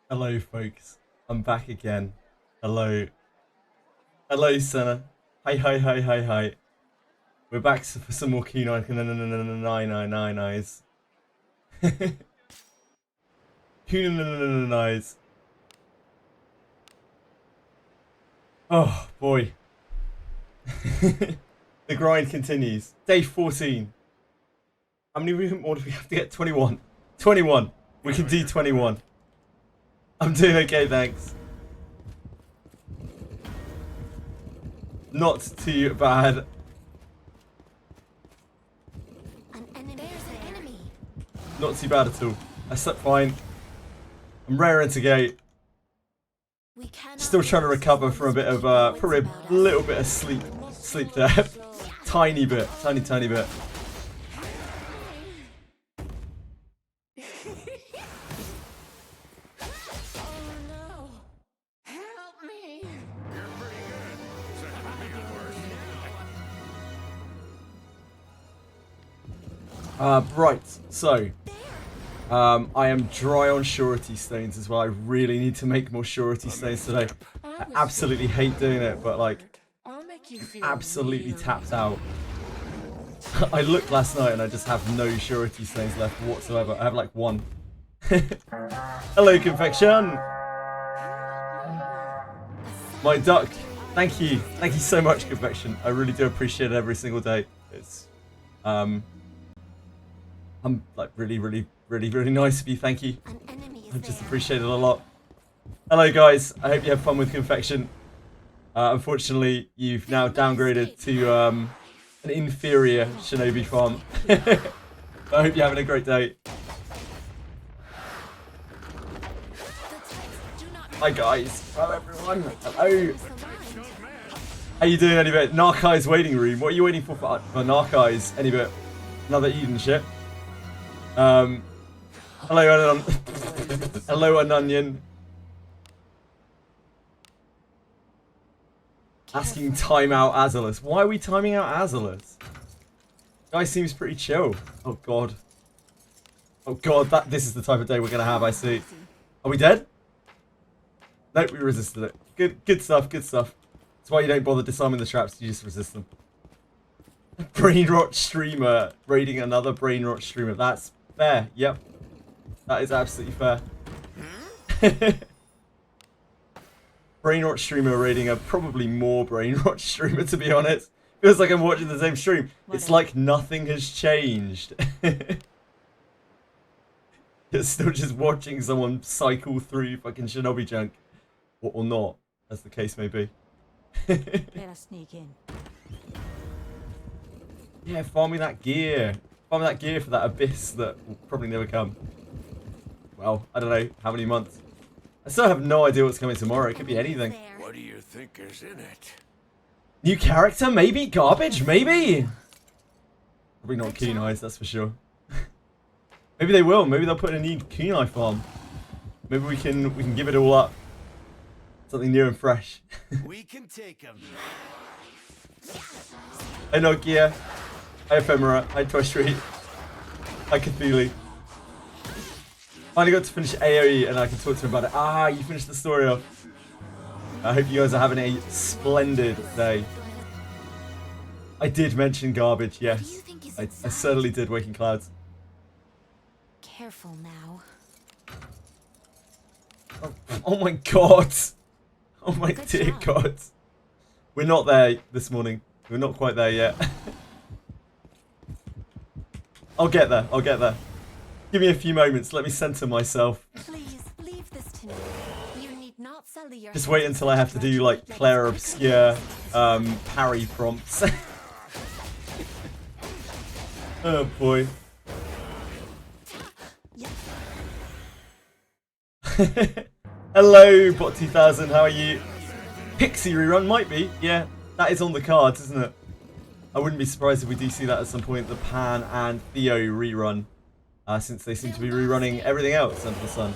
Hello, folks. I'm back again. Hello. Hello, Senna. Hi, hi, hi, hi, hi. We're back for some more Kunai. Kunai. Kunai. Oh, boy. The grind continues. Day 14. How many more do we have to get? 21. 21. We can do 21. I'm doing okay, thanks. Not too bad. Not too bad at all. I slept fine. I'm raring to go. Still trying to recover from a bit of, probably a little bit of sleep there. Tiny bit, tiny bit. Right, so I am dry on surety stones as well. I really need to make more surety stones today. I absolutely hate doing it, but like, absolutely tapped out. I looked last night and I just have no surety stones left whatsoever. I have like one. Hello, Confection! My duck. Thank you so much, Confection. I really do appreciate it every single day. It's I'm like really nice of you. Thank you. I just appreciate it a lot. Hello, guys. I hope you have fun with Confection. Unfortunately, you've now downgraded to an inferior Shinobi farm. I hope you're having a great day. Hi, guys. Hello, everyone. Hello. How you doing, Anybit? Narkai's waiting room. What are you waiting for Narkai's, Anybit? Another Eden ship. Hello, hello, an onion. Asking time out Azalus. Why are we timing out Azalus? Guy seems pretty chill. Oh god. Oh god, this is the type of day we're gonna have, I see. Are we dead? Nope, we resisted it. Good stuff, good stuff. That's why you don't bother disarming the traps, you just resist them. Brain rot streamer raiding another brain rot streamer. That's fair, yep. That is absolutely fair. Brain rot streamer raiding a probably more brain rot streamer, to be honest. Feels like I'm watching the same stream. It's like nothing has changed. You're still just watching someone cycle through fucking Shinobi junk. Or not, as the case may be. Let us sneak in. Yeah, farm me that gear. Farm me that gear for that abyss that will probably never come. Well, I don't know how many months. I still have no idea what's coming tomorrow. It could be anything. What do you think is in it? New character? Maybe? Garbage? Maybe? Probably not Kunai's, that's for sure. Maybe they will. Maybe they'll put in a new Kunai farm. Maybe we can give it all up. Something new and fresh. We can take them. Hi Nokia. Hi Ephemera. Hi Toy Street. Hi Cthulhu. Finally got to finish AoE and I can talk to him about it. Ah, you finished the story off. I hope you guys are having a splendid day. I did mention garbage, yes. I certainly did, Waking Clouds. Careful now. Oh my god. Oh my dear god. We're not there this morning. We're not quite there yet. I'll get there. I'll get there. Give me a few moments. Let me center myself. Please leave this to me. You need not sully your Just wait until I have to do like Claire obscure parry prompts. Oh boy. Hello, Bot 2000. How are you? Pixie rerun might be. Yeah, that is on the cards, isn't it? I wouldn't be surprised if we do see that at some point. The Pan and Theo rerun, since they seem to be rerunning everything else under the sun.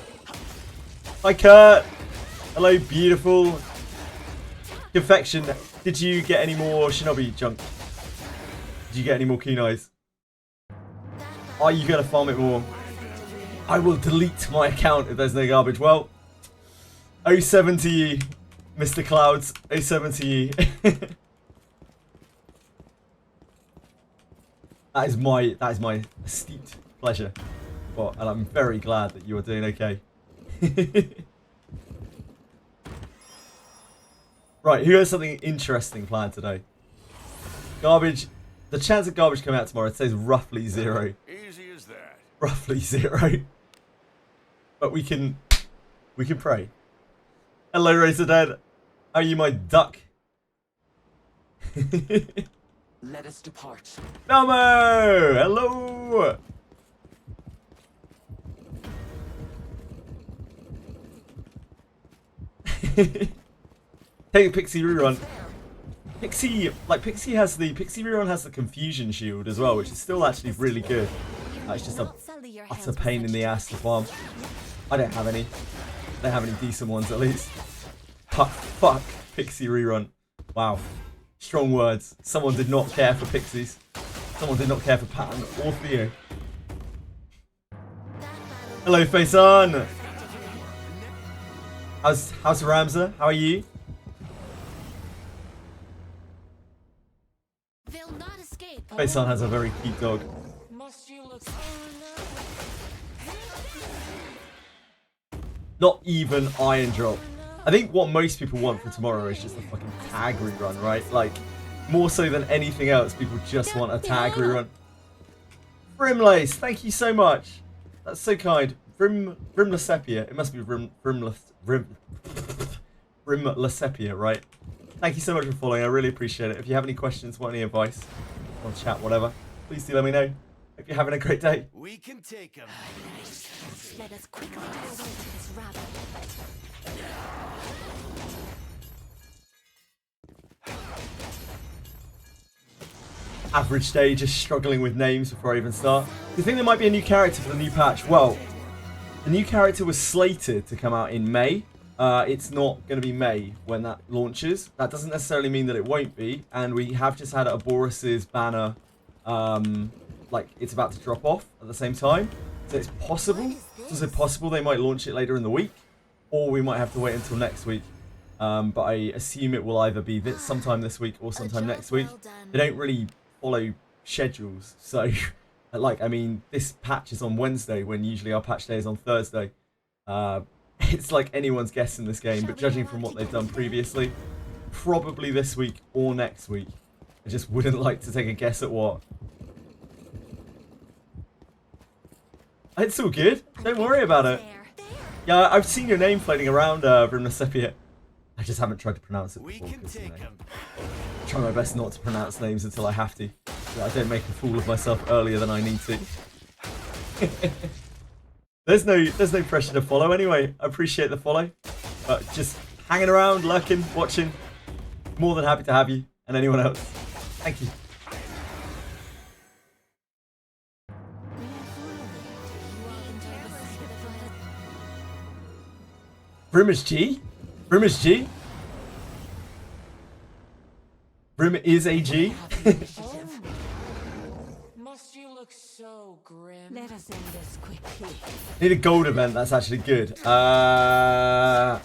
Hi, Kurt. Hello, beautiful. Confection. Did you get any more Shinobi junk? Did you get any more Kunais? Are you gonna farm it more? I will delete my account if there's no garbage. Well, 07 to you, Mr. Clouds. 07 to you. That is my esteemed pleasure. But, and I'm very glad that you are doing okay. Right, who has something interesting planned today? Garbage. The chance of garbage coming out tomorrow, it says roughly 0. Easy as that. Roughly 0. But we can pray. Hello, Razor Dead. How are you, my duck? Let us depart. Namo! Hello! Take a Pixie rerun. Pixie has the rerun has the confusion shield as well, which is still actually really good. It's just a utter pain in the ass to farm. I don't have any. I don't have any decent ones at least. Fuck Pixie rerun. Wow. Strong words. Someone did not care for Pixies. Someone did not care for Patton or Theo. Hello, Faison. How's Ramza? How are you? They'll not escape. Faison has a very cute dog. Must you look? Not even Iron Drop. I think what most people want for tomorrow is just a fucking tag rerun, right? Like, more so than anything else, people just want a tag rerun. Brimlace, thank you so much. That's so kind. Brimlasepia. It must be Brimlasepia, right? Thank you so much for following. I really appreciate it. If you have any questions, want any advice, or chat, whatever, please do let me know. Hope you're having a great day. We can take them. Let us quickly get away to this rabble. Average day, just struggling with names before I even start. Do you think there might be a new character for the new patch? Well, the new character was slated to come out in May. It's not going to be May when that launches. That doesn't necessarily mean that it won't be. And we have just had Aboris's banner, like it's about to drop off at the same time. So it's possible. Is it possible they might launch it later in the week? Or we might have to wait until next week. But I assume it will either be sometime this week or sometime next week. They don't really follow schedules. So, like, I mean, this patch is on Wednesday when usually our patch day is on Thursday. It's like anyone's guess in this game, but judging from what they've done previously, probably this week or next week. I just wouldn't like to take a guess at what. It's all good. Don't worry about it. Yeah, I've seen your name floating around, Brimlasepia. I just haven't tried to pronounce it before. We can take them. I try my best not to pronounce names until I have to, so I don't make a fool of myself earlier than I need to. There's no pressure to follow anyway. I appreciate the follow, but just hanging around, lurking, watching. More than happy to have you and anyone else. Thank you. Brim G? Brim is G? Brim is a G? Must you look so grim? Let us end this quickly. Need a gold event that's actually good. A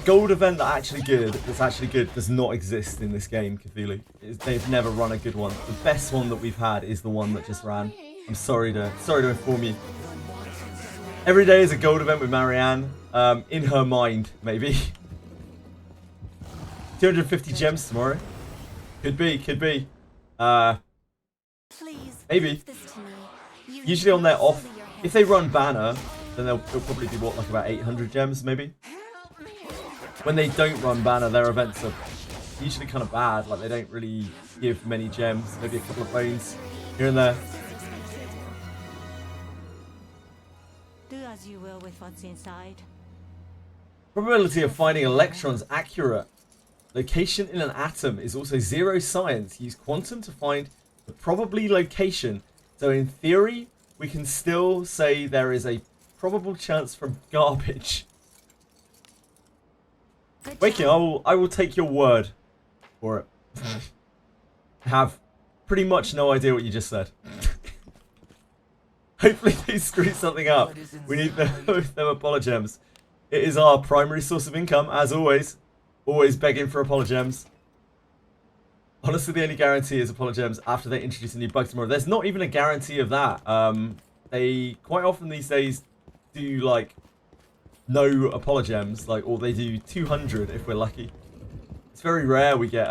gold event that's actually good does not exist in this game, Cthulhu. They've never run a good one. The best one that we've had is the one that just ran. I'm sorry to inform you. Every day is a gold event with Marianne. In her mind, maybe. 250 gems tomorrow. Could be. Please maybe. leave this to me. You Usually on need their not off, sully your if hands they with run banner, then they'll probably be what, like about 800 gems maybe. When they don't run banner, their events are usually kind of bad. Like they don't really give many gems. Maybe a couple of bones here and there. Do as you will with what's inside. Probability of finding electrons accurate. Location in an atom is also 0 science. Use quantum to find the probably location. So in theory, we can still say there is a probable chance from garbage. Waking, I will take your word for it. I have pretty much no idea what you just said. Hopefully they screw something up. We need them apologems. It is our primary source of income, as always. Always begging for Apologems. Honestly, the only guarantee is Apologems after they introduce a new bug tomorrow. There's not even a guarantee of that. They quite often these days do like no Apologems, like, or they do 200 if we're lucky. It's very rare we get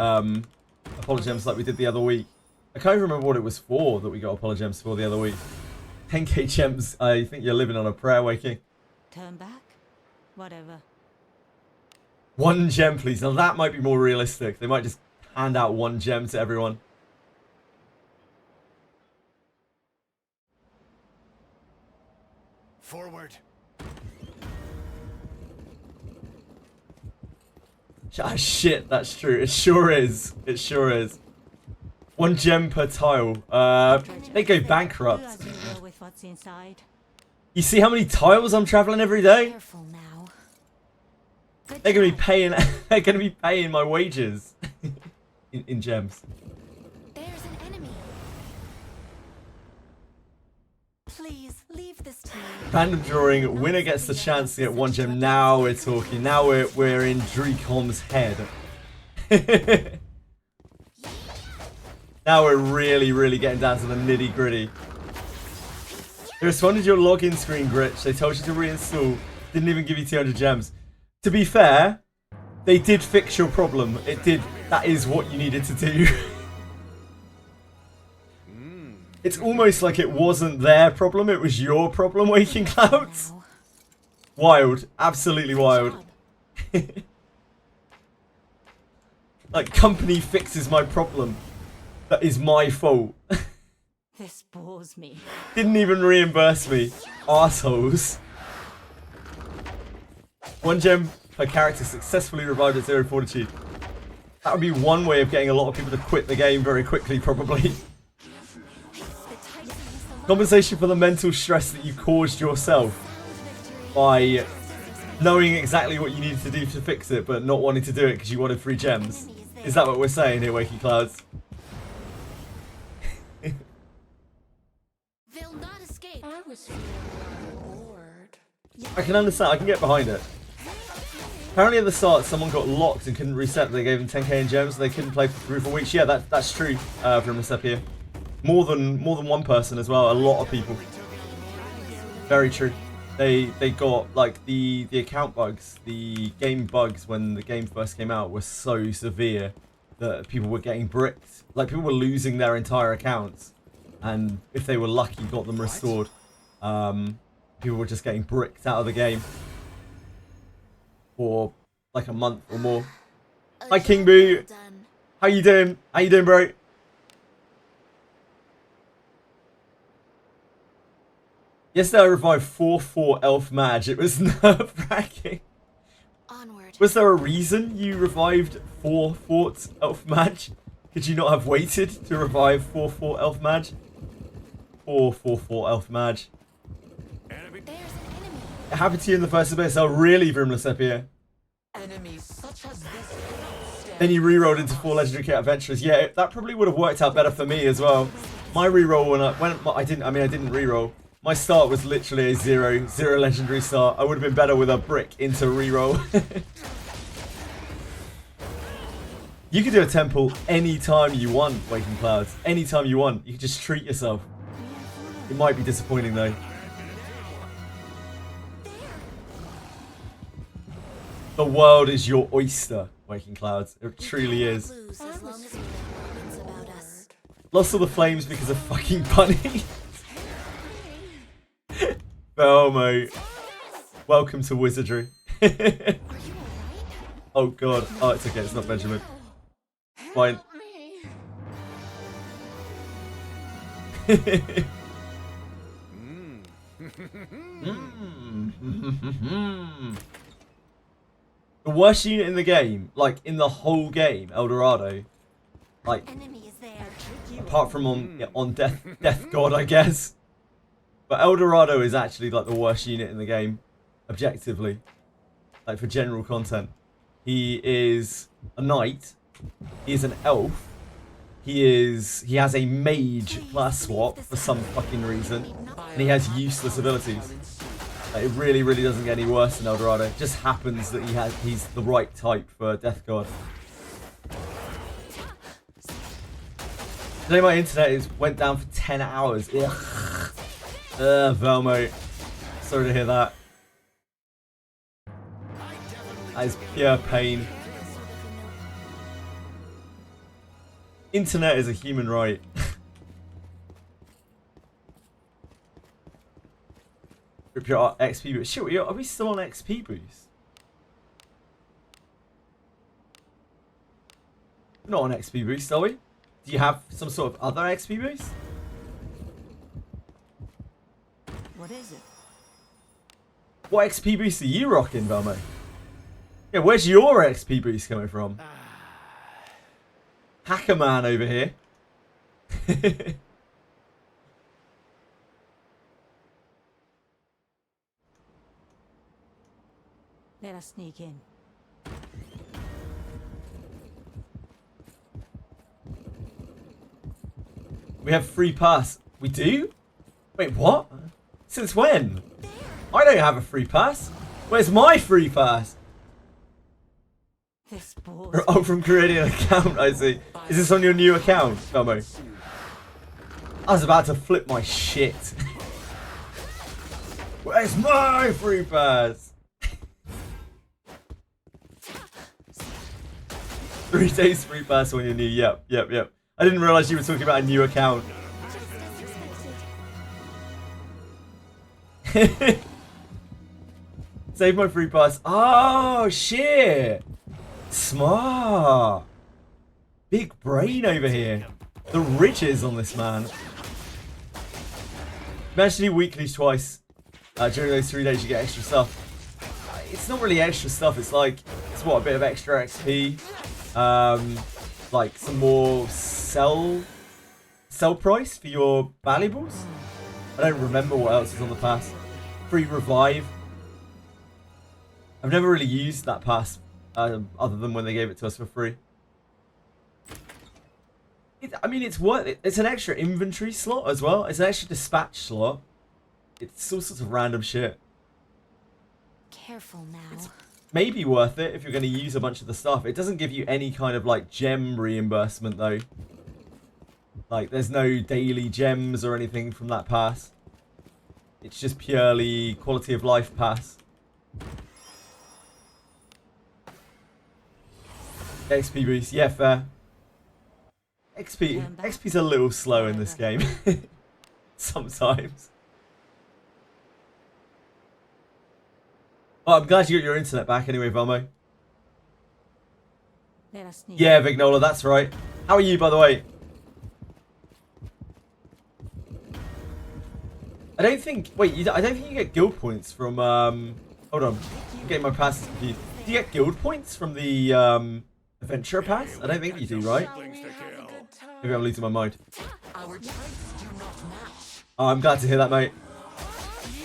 Apologems like we did the other week. I can't even remember what it was for that we got Apologems for the other week. 10k gems. I think you're living on a prayer, Waking. Turn back? Whatever. 1 gem, please. Now that might be more realistic. They might just hand out 1 gem to everyone. Forward. Ah, shit, that's true. It sure is. It sure is. 1 gem per tile. They go bankrupt. Do as you will with what's inside. You see how many tiles I'm traveling every day? Careful now. Good They're gonna be job. paying. They're gonna be paying my wages in gems. There's an enemy. Please leave this to me. Random drawing. Winner gets the chance to get 1 gem. Now we're talking. Now we're in Dracom's head. Now we're really getting down to the nitty gritty. They responded to your login screen, Gritch. They told you to reinstall. Didn't even give you 200 gems. To be fair, they did fix your problem. It did. That is what you needed to do. It's almost like it wasn't their problem. It was your problem, Waking Clouds. Now. Wild. Absolutely wild. Like, company fixes my problem. That is my fault. This bores me. Didn't even reimburse me. Arseholes. 1 gem per character successfully revived at 0 fortitude. That would be one way of getting a lot of people to quit the game very quickly, probably. The Titan is the Compensation for the mental stress that you caused yourself by knowing exactly what you needed to do to fix it, but not wanting to do it because you wanted 3 gems. Is that what we're saying here, Waking Clouds? They'll not escape. I was feeling bored. I can understand. I can get behind it. Apparently at the start, someone got locked and couldn't reset. They gave them 10k in gems. They couldn't play for 3 or 4 weeks. Yeah, that's true. From Recep here, more than 1 person as well. A lot of people. Very true. They got like the account bugs, the game bugs when the game first came out were so severe that people were getting bricked. Like, people were losing their entire accounts, and if they were lucky, got them restored. People were just getting bricked out of the game for like a month or more. Hi, King Boo. Well done. How you doing? How you doing, bro? Yesterday I revived 4-4 Elf Mage. It was nerve-wracking. Onward. Was there a reason you revived 4-4 Elf Mage? Could you not have waited to revive 4-4 Elf Mage? 4-4 Elf Mage. Enemy. There's an enemy. It happened to you in the first bit, so really, Vrimla Sepia. Enemies such as this cannot stand. Then you rerolled into 4 Legendary Kit Adventurers. Yeah, that probably would have worked out better for me as well. My reroll when I didn't reroll. My start was literally a 0 legendary start. I would have been better with a brick into reroll. You could do a temple anytime you want, Waking Clouds. Anytime you want. You could just treat yourself. It might be disappointing though. The world is your oyster, Waking Clouds. It truly is. Lose as long as we know about us. Lost all the flames because of fucking bunny. Belmo. Welcome to Wizardry. Are you alright? Oh god. Oh, it's okay. It's not Benjamin. Fine. The worst unit in the game, like in the whole game, Eldorado, like Enemy is there. apart from on Death God, I guess. But Eldorado is actually like the worst unit in the game, objectively, like for general content. He is a knight. He is an elf. He has a mage class swap for some fucking reason, and he has useless abilities. Like, it really, really doesn't get any worse than El Dorado. It just happens that he's the right type for Death God. Today my internet went down for 10 hours. Ugh. Velmo. Sorry to hear that. That is pure pain. Internet is a human right. Rip your XP boost. Shit, are we still on XP boost? We're not on XP boost, are we? Do you have some sort of other XP boost? What is it? What XP boost are you rocking, Velmo? Yeah, where's your XP boost coming from? Hacker man over here. Let us sneak in. We have free pass. We do? Wait, what? Since when? I don't have a free pass. Where's my free pass? This bores Oh, from creating an account, I see. Is this on your new account, Velmo? I was about to flip my shit. Where's my free pass? 3 days free pass on your new. Yep. I didn't realize you were talking about a new account. Just as expected. Save my free pass. Oh, shit. Smart. Big brain over here. The riches on this man. Managed to do weeklies twice. During those 3 days you get extra stuff. It's not really extra stuff. It's like, it's what, a bit of extra XP. Like some more sell price for your valuables. I don't remember what else is on the pass. Free revive. I've never really used that pass other than when they gave it to us for free. I mean, it's worth it. It's an extra inventory slot as well. It's an extra dispatch slot. It's all sorts of random shit. Careful now. It's maybe worth it if you're going to use a bunch of the stuff. It doesn't give you any kind of like gem reimbursement though. Like there's no daily gems or anything from that pass. It's just purely quality of life pass. XP boost, yeah, fair. XP's a little slow in this game. Sometimes. Oh, I'm glad you got your internet back anyway, Velmo. Let us sneak Yeah, Vignola, that's right. How are you, by the way? I don't think... Wait, I don't think you get guild points from... Hold on. I'm getting my passes confused. Do you get guild points from the Adventurer Pass? I don't think you do, right? Maybe I'm losing my mind. Our traits do not match. Oh, I'm glad to hear that, mate.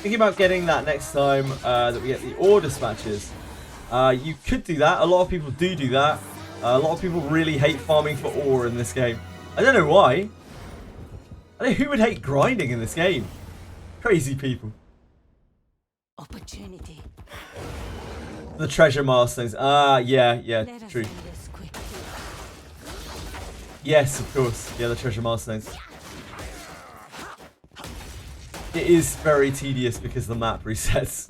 Thinking about getting that next time that we get the ore dispatches. You could do that. A lot of people do that. A lot of people really hate farming for ore in this game. I don't know why. I don't know who would hate grinding in this game. Crazy people. opportunity. The treasure milestones. Yeah, Let us true. end this quickly. Yes, of course. Yeah, the treasure milestones. It is very tedious because the map resets.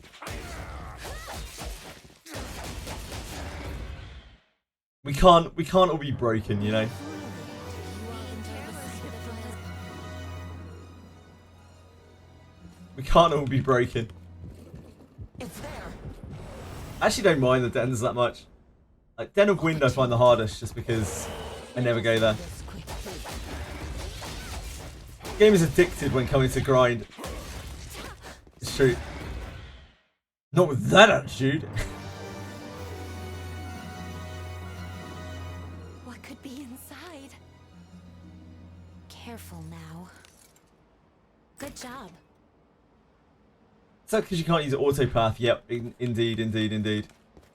We can't all be broken, you know. We can't all be broken. It's there. I actually don't mind the dens that much. Like Den of Wind I find the hardest just because I never go there. This quickly. The game is addicted when coming to grind. It's true. Not with that attitude. What could be inside? Careful now. Good job. It's not because you can't use autopath. Yep, indeed.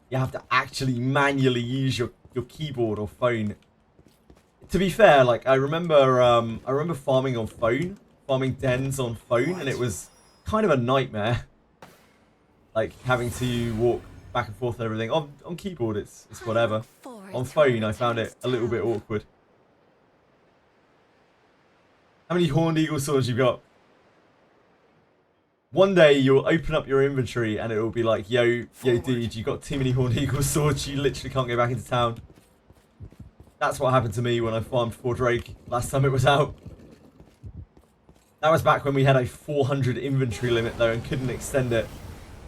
You have to actually manually use your keyboard or phone. To be fair, like I remember farming on phone, farming dens on phone, and it was kind of a nightmare. like having to walk back and forth and everything. On keyboard, it's whatever. On phone, I found it a little bit awkward. How many Horned Eagle swords you got? One day you'll open up your inventory and it will be like, yo dude, you got too many Horned Eagle swords, you literally can't go back into town. That's what happened to me when I farmed for Drake last time it was out. That was back when we had a 400 inventory limit though and couldn't extend it.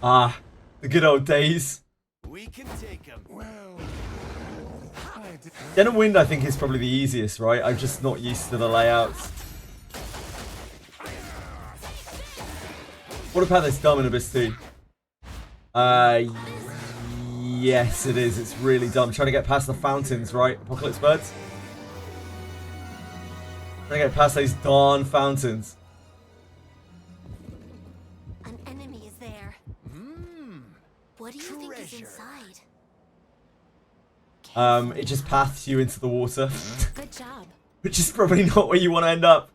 Ah, the good old days. We can take him. Well, Den of Wind I think is probably the easiest, right? I'm just not used to the layouts. What about this dumb in Abyss 2? Yes it is. It's really dumb. Trying to get past the fountains, right? Apocalypse Birds? Trying to get past those darn fountains. An enemy is there. What do you think is inside? It just paths you into the water. Good job. Which is probably not where you want to end up.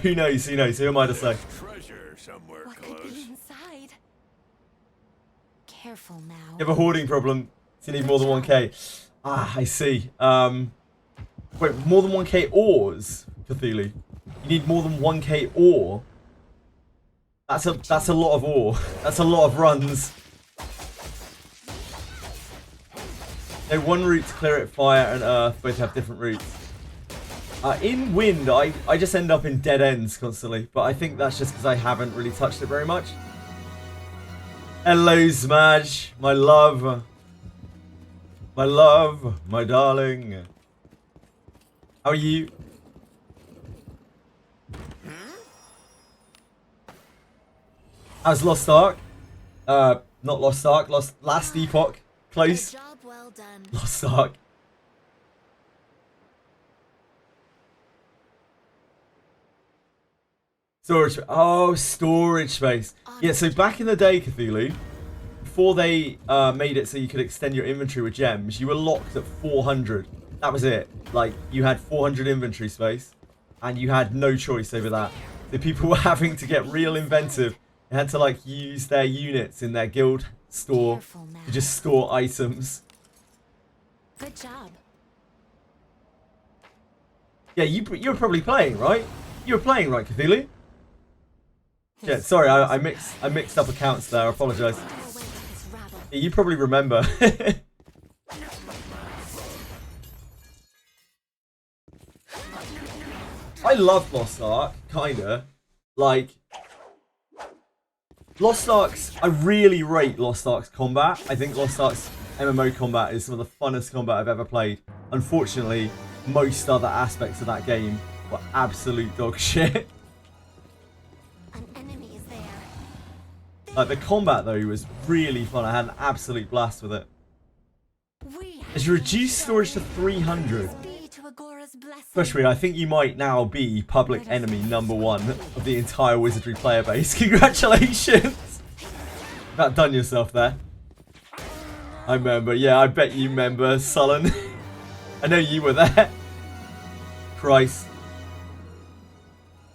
Who knows? Who knows? Who am I to say? treasure somewhere What could close. be inside? Careful now. You have a hoarding problem, so you need more than 1k. Ah, I see. Wait, more than 1k ores, Cthulhu? You need more than 1k ore? That's a lot of ore. That's a lot of runs. No, one route to clear it, fire and earth both have different routes. In wind, I just end up in dead ends constantly, but I think that's just because I haven't really touched it very much. Hello, Smaj, my love. My love, my darling. How are you? How's Lost Ark? Not Lost Ark, Last Epoch. Close. Good job well done. Lost Ark. Storage. Oh, storage space. Yeah, so back in the day, Cthulhu, before they made it so you could extend your inventory with gems, you were locked at 400. That was it. Like, you had 400 inventory space, and you had no choice over that. So people were having to get real inventive. They had to, like, use their units in their guild store to just store items. Good job. Yeah, you were probably playing, right? You were playing, right, Cthulhu? Yeah, sorry, I mixed up accounts there. I apologise. Yeah, you probably remember. I love Lost Ark, kinda. Like, Lost Ark's, I really rate Lost Ark's combat. I think Lost Ark's MMO combat is some of the funnest combat I've ever played. Unfortunately, most other aspects of that game were absolute dog shit. An enemy is there. Like, the combat, though, was really fun. I had an absolute blast with it. As you reduce storage to 300. Especially, I think you might now be public enemy #1 of the entire Wizardry player base. Congratulations! About done yourself there. I remember. Yeah, I bet you remember, Sullen. I know you were there. Christ.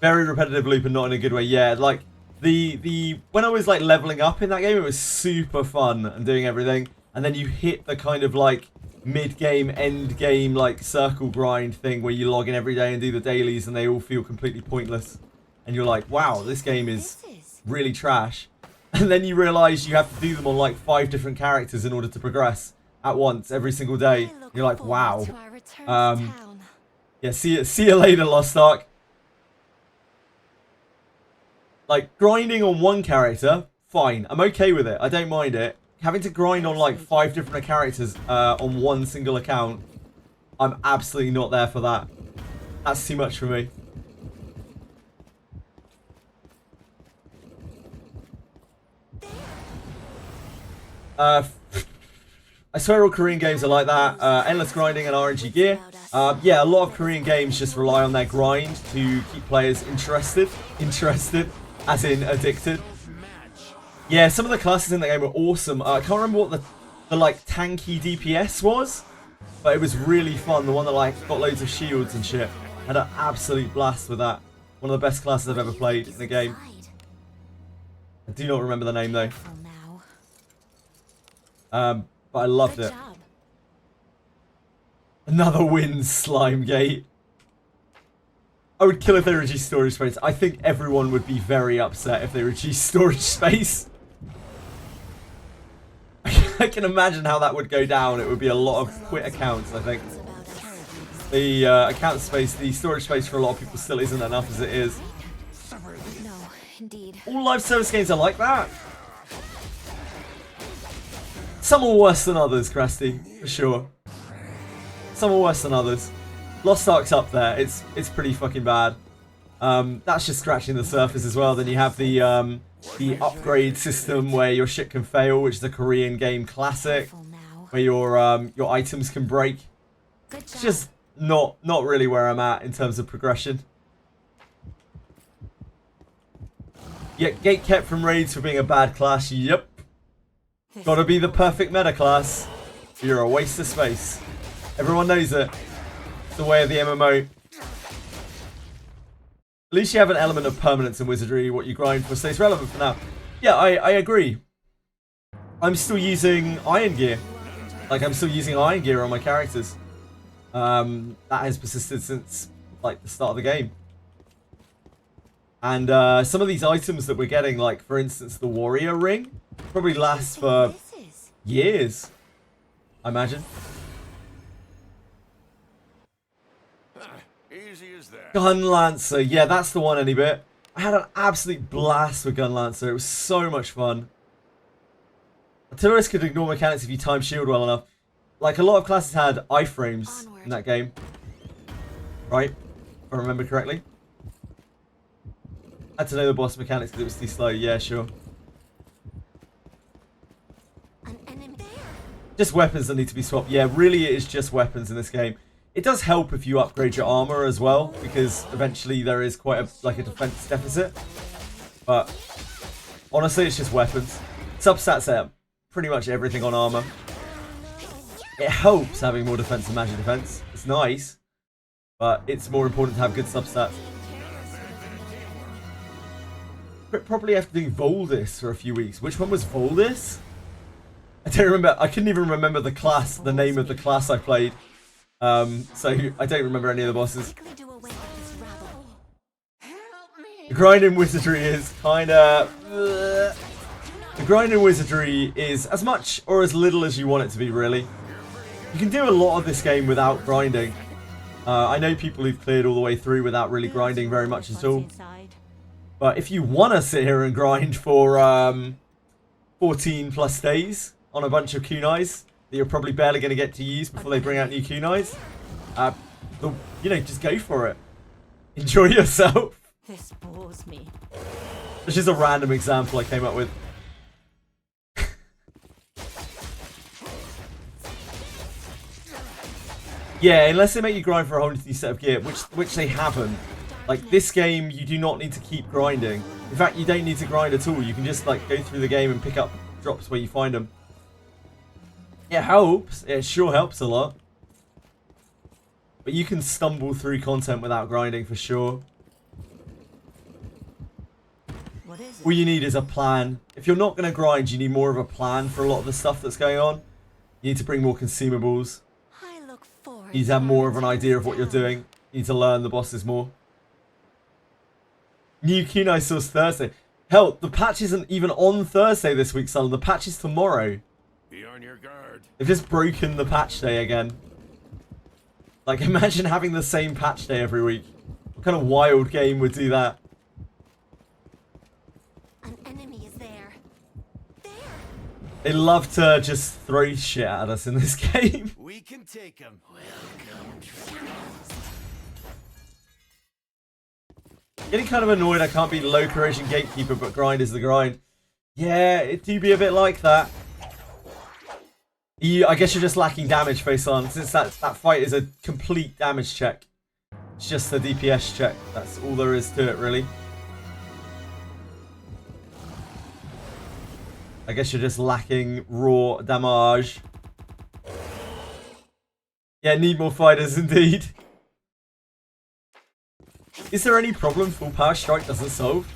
Very repetitive loop and not in a good way. Yeah, like, when I was, like, leveling up in that game, it was super fun and doing everything. And then you hit the kind of, like, mid-game, end-game, like, circle grind thing where you log in every day and do the dailies and they all feel completely pointless. And you're like, wow, this game is really trash. And then you realise you have to do them on, like, 5 different characters in order to progress at once every single day. You're like, wow. Yeah, see you later, Lost Ark. Like, grinding on one character, fine. I'm okay with it. I don't mind it. Having to grind on, like, 5 different characters on one single account, I'm absolutely not there for that. That's too much for me. I swear all Korean games are like that. Endless grinding and RNG gear. Yeah, a lot of Korean games just rely on their grind to keep players interested, as in addicted. Yeah, some of the classes in the game were awesome. I can't remember what the like tanky DPS was, but it was really fun. The one that like got loads of shields and shit. I had an absolute blast with that. One of the best classes I've ever played in the game. I do not remember the name though. Careful now. But I loved Good it. job. Another win, Slime Gate. I would kill if they reduced storage space. I think everyone would be very upset if they reduced storage space. I can imagine how that would go down. It would be a lot of quit accounts, I think. It's about us. The account space, the storage space for a lot of people still isn't enough as it is. No, indeed. All live service games are like that. Some are worse than others, Krusty, for sure. Some are worse than others. Lost Ark's up there. It's pretty fucking bad. That's just scratching the surface as well. Then you have the upgrade system where your shit can fail, which is a Korean game classic, Careful now. where your items can break. Good It's job. just not really where I'm at in terms of progression. Yeah, gate kept from raids for being a bad class. Yep. Gotta be the perfect meta class. You're a waste of space. Everyone knows it. It's the way of the MMO. At least you have an element of permanence in Wizardry. What you grind for stays relevant for now. Yeah, I agree. I'm still using Iron Gear. Like, I'm still using Iron Gear on my characters. That has persisted since, like, the start of the game. And some of these items that we're getting, like, for instance, the Warrior Ring, probably lasts for This is. years, I imagine. Easy as that. Gun Lancer, yeah, that's the one, any bit. I had an absolute blast with Gun Lancer. It was so much fun. Artillerists could ignore mechanics if you time shield well enough. Like, a lot of classes had iframes Onward. in that game. Right? If I remember correctly. Had to know the boss mechanics because it was too slow. Yeah, sure. An enemy there. Just weapons that need to be swapped. Yeah, really it is just weapons in this game. It does help if you upgrade your armor as well, because eventually there is quite a defense deficit. But honestly, it's just weapons. Substats set pretty much everything on armor. It helps having more defense and magic defense. It's nice, but it's more important to have good substats. Probably after doing Voldis for a few weeks. Which one was Voldis? I don't remember. I couldn't even remember the name of the class I played. So I don't remember any of the bosses. Quickly do away with this rabble. The grind in Wizardry is kinda... The grind in Wizardry is as much or as little as you want it to be, really. You can do a lot of this game without grinding. I know people who've cleared all the way through without really grinding very much at all. Inside. But if you want to sit here and grind for 14 plus days on a bunch of kunais that you're probably barely going to get to use before they bring out new kunais, just go for it. Enjoy yourself. This bores me. It's just a random example I came up with. Yeah, unless they make you grind for a whole new set of gear, which they haven't. Like, this game, you do not need to keep grinding. In fact, you don't need to grind at all. You can just, like, go through the game and pick up drops where you find them. It helps. It sure helps a lot. But you can stumble through content without grinding for sure. What is it? All you need is a plan. If you're not going to grind, you need more of a plan for a lot of the stuff that's going on. You need to bring more consumables. I look forward. You need to have more of an idea of what you're doing. You need to learn the bosses more. New kunai source Thursday. Hell, the patch isn't even on Thursday this week, son. The patch is tomorrow. Be on your guard. They've just broken the patch day again. Like, imagine having the same patch day every week. What kind of wild game would do that? An enemy is there. There. They love to just throw shit at us in this game. We can take them. Welcome. Getting kind of annoyed I can't be low corrosion gatekeeper, but grind is the grind. Yeah, it do be a bit like that. I guess you're just lacking damage face on, since that fight is a complete damage check. It's just a DPS check. That's all there is to it, really. I guess you're just lacking raw damage. Yeah, need more fighters indeed. Is there any problem Full Power Strike doesn't solve?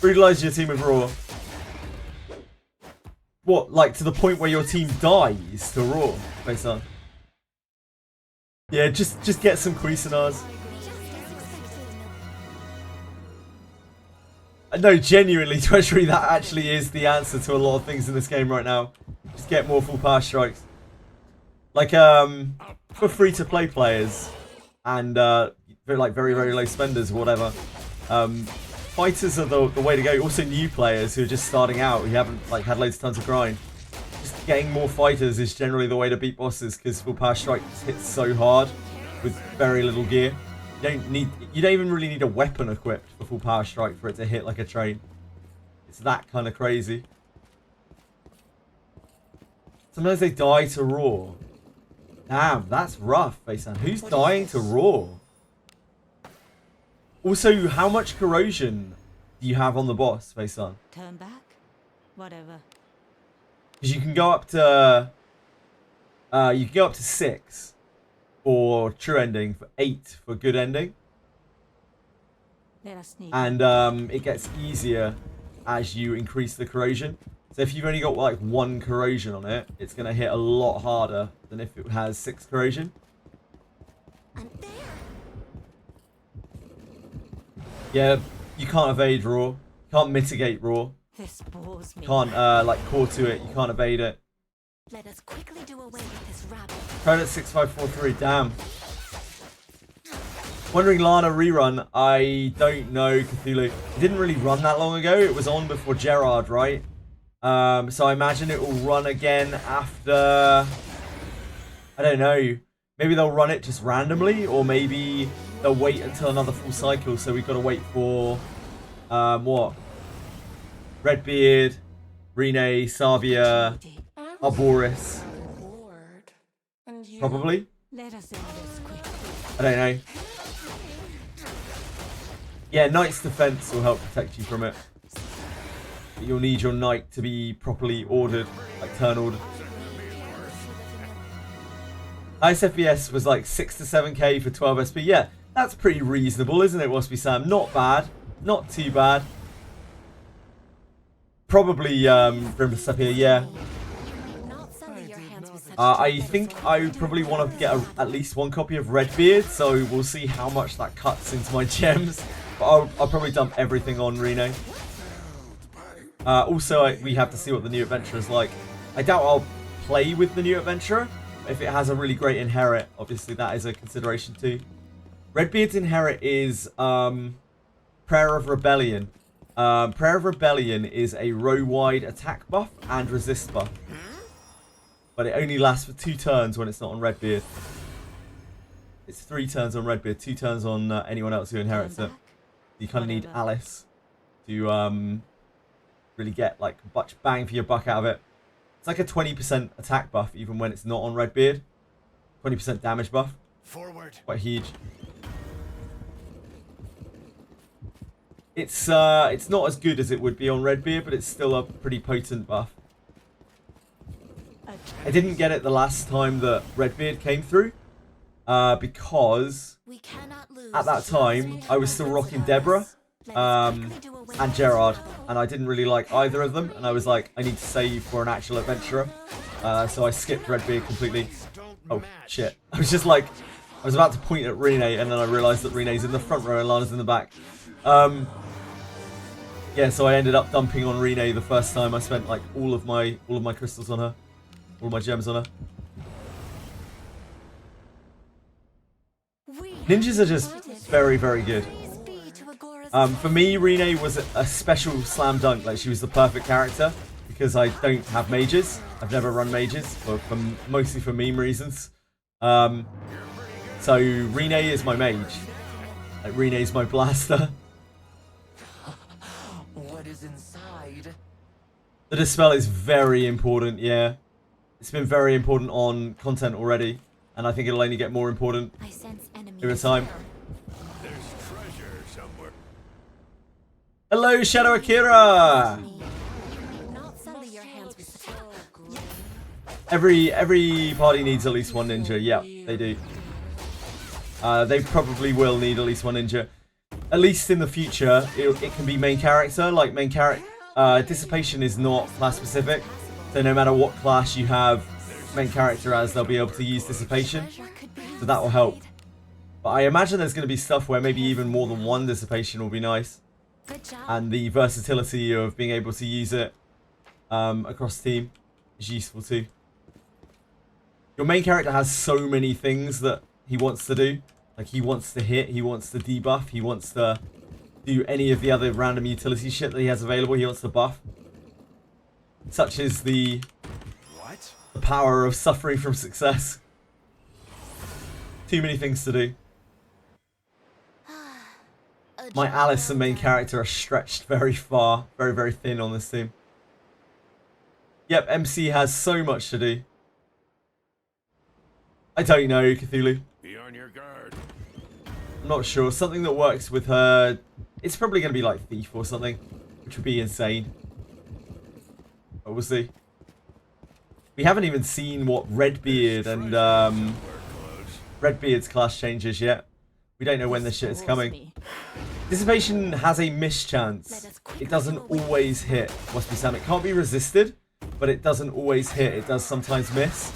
Brutalize your team with Raw. What, like to the point where your team dies to Raw, based on? Yeah, just get some Cuisinarts. No, genuinely, Treasury, that actually is the answer to a lot of things in this game right now. Just get more full power strikes. Like, for free-to-play players and like very, very low spenders or whatever, fighters are the way to go. Also new players who are just starting out, who haven't like had loads of tons of grind. Just getting more fighters is generally the way to beat bosses because full power strikes hit so hard with very little gear. You don't even really need a weapon equipped for full power strike for it to hit like a train. It's that kind of crazy. Sometimes they die to Raw. Damn, that's rough, Facean. Who's dying to Raw? Also, how much corrosion do you have on the boss, Facean? Turn back? Whatever. Because you can go up to 6 for true ending, for 8 for good ending. Let us sneak. And it gets easier as you increase the corrosion. So if you've only got like 1 corrosion on it, it's going to hit a lot harder than if it has 6 corrosion. I'm there. Yeah, you can't evade Raw. You can't mitigate Raw. This bores me. Can't like core to it. You can't evade it. Let us quickly do away with this rabble. Credit 6543. Damn. Wondering Lana rerun. I don't know, Cthulhu. It didn't really run that long ago. It was on before Gerard, right? So I imagine it will run again after. I don't know. Maybe they'll run it just randomly, or maybe they'll wait until another full cycle. So we've got to wait for what? Redbeard, Rene, Savia, Arboris. Probably. Let us end this quickly. I don't know. Yeah, Knight's Defense will help protect you from it. But you'll need your Knight to be properly ordered, like turn ordered. Highest FPS was like 6 to 7k for 12 SP. Yeah, that's pretty reasonable, isn't it, Waspy Sam? Not bad. Not too bad. Probably Grimmus up here, yeah. Not sully your hands with such I think I would probably want to get at least 1 copy of Redbeard, so we'll see how much that cuts into my gems. But I'll probably dump everything on Rene. Also, we have to see what the new adventure is like. I doubt I'll play with the new adventurer. If it has a really great inherit, obviously that is a consideration too. Redbeard's inherit is Prayer of Rebellion. Prayer of Rebellion is a row-wide attack buff and resist buff. But it only lasts for 2 turns when it's not on Redbeard. It's 3 turns on Redbeard, 2 turns on anyone else who inherits it. You kind of need Alice to really get like much bang for your buck out of it. It's like a 20% attack buff even when it's not on Redbeard. 20% damage buff. Forward. Quite huge. It's not as good as it would be on Redbeard, but it's still a pretty potent buff. I didn't get it the last time that Redbeard came through, because We cannot lose. at that time I was still rocking Deborah and Gerard, and I didn't really like either of them, and I was like, I need to save for an actual adventurer, so I skipped Redbeard completely. Oh shit, I was just like, I was about to point at Rene, and then I realised that Rene's in the front row and Lana's in the back. Yeah, so I ended up dumping on Rene the first time. I spent like all of my crystals on her, all my gems on her. Ninjas are just very, very good. For me, Rene was a special slam dunk. Like, she was the perfect character because I don't have mages. I've never run mages, mostly for meme reasons. So Rene is my mage. Like, Rene is my blaster. What is inside? The Dispel is very important, yeah. It's been very important on content already, and I think it'll only get more important I sense enemies over time. There's treasure somewhere. Hello, Shadow Akira! Not sully your hands with such Every party needs at least 1 ninja. Yeah, they do. They probably will need at least 1 ninja. at least in the future, it can be main character. Like main character, dissipation is not class specific, so no matter what class you have main character as, they'll be able to use dissipation, so that will help. But I imagine there's going to be stuff where maybe even more than one dissipation will be nice, and the versatility of being able to use it across team is useful too. Your main character has so many things that he wants to do. Like he wants to hit, he wants to debuff, he wants to do any of the other random utility shit that he has available. He wants to buff. Such is the power of suffering from success. Too many things to do. My Alice and main character are stretched very far, very, very thin on this team. Yep, MC has so much to do. I don't know, Cthulhu. Be on your guard. I'm not sure. Something that works with her. It's probably going to be like Thief or something, which would be insane. But we'll see. We haven't even seen what Redbeard and Redbeard's class changes yet. We don't know when this shit is coming. Dissipation has a miss chance. It doesn't always hit. Must be Sam. It can't be resisted, but it doesn't always hit. It does sometimes miss.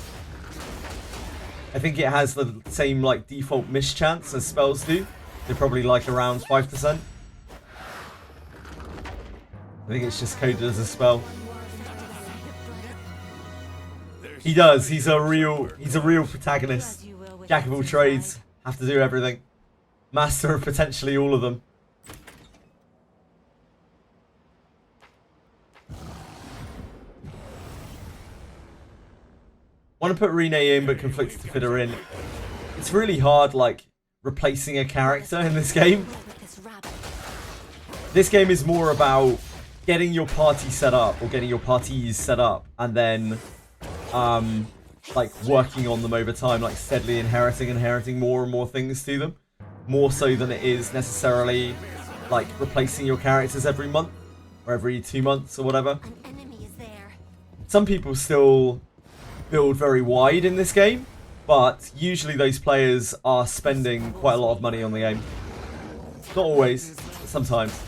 I think it has the same like default miss chance as spells do. They're probably like around 5%. I think it's just coded as a spell. He does. He's a real protagonist. Jack of all trades. Have to do everything. Master of potentially all of them. Want to put Rene in, but conflicted to fit her in. It's really hard, like, replacing a character in this game. This game is more about getting your party set up, or getting your parties set up, and then, like, working on them over time, like, steadily inheriting more and more things to them. More so than it is necessarily, like, replacing your characters every month, or every 2 months, or whatever. Some people still build very wide in this game, but usually those players are spending quite a lot of money on the game. Not always, but sometimes.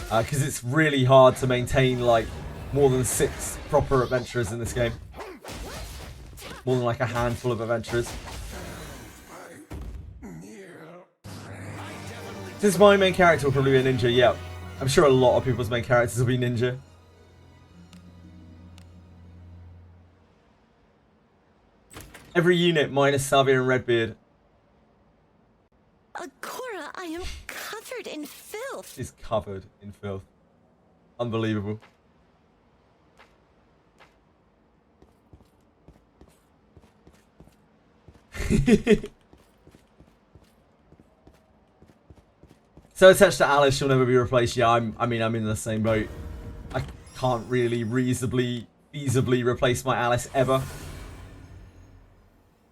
Because it's really hard to maintain like more than 6 proper adventurers in this game. More than like a handful of adventurers. Since my main character will probably be a ninja, yeah. I'm sure a lot of people's main characters will be ninja. Every unit minus Savia and Redbeard. Cora, I am covered in filth. She's covered in filth. Unbelievable. So attached to Alice, she'll never be replaced. Yeah, I mean, I'm in the same boat. I can't really feasibly replace my Alice ever.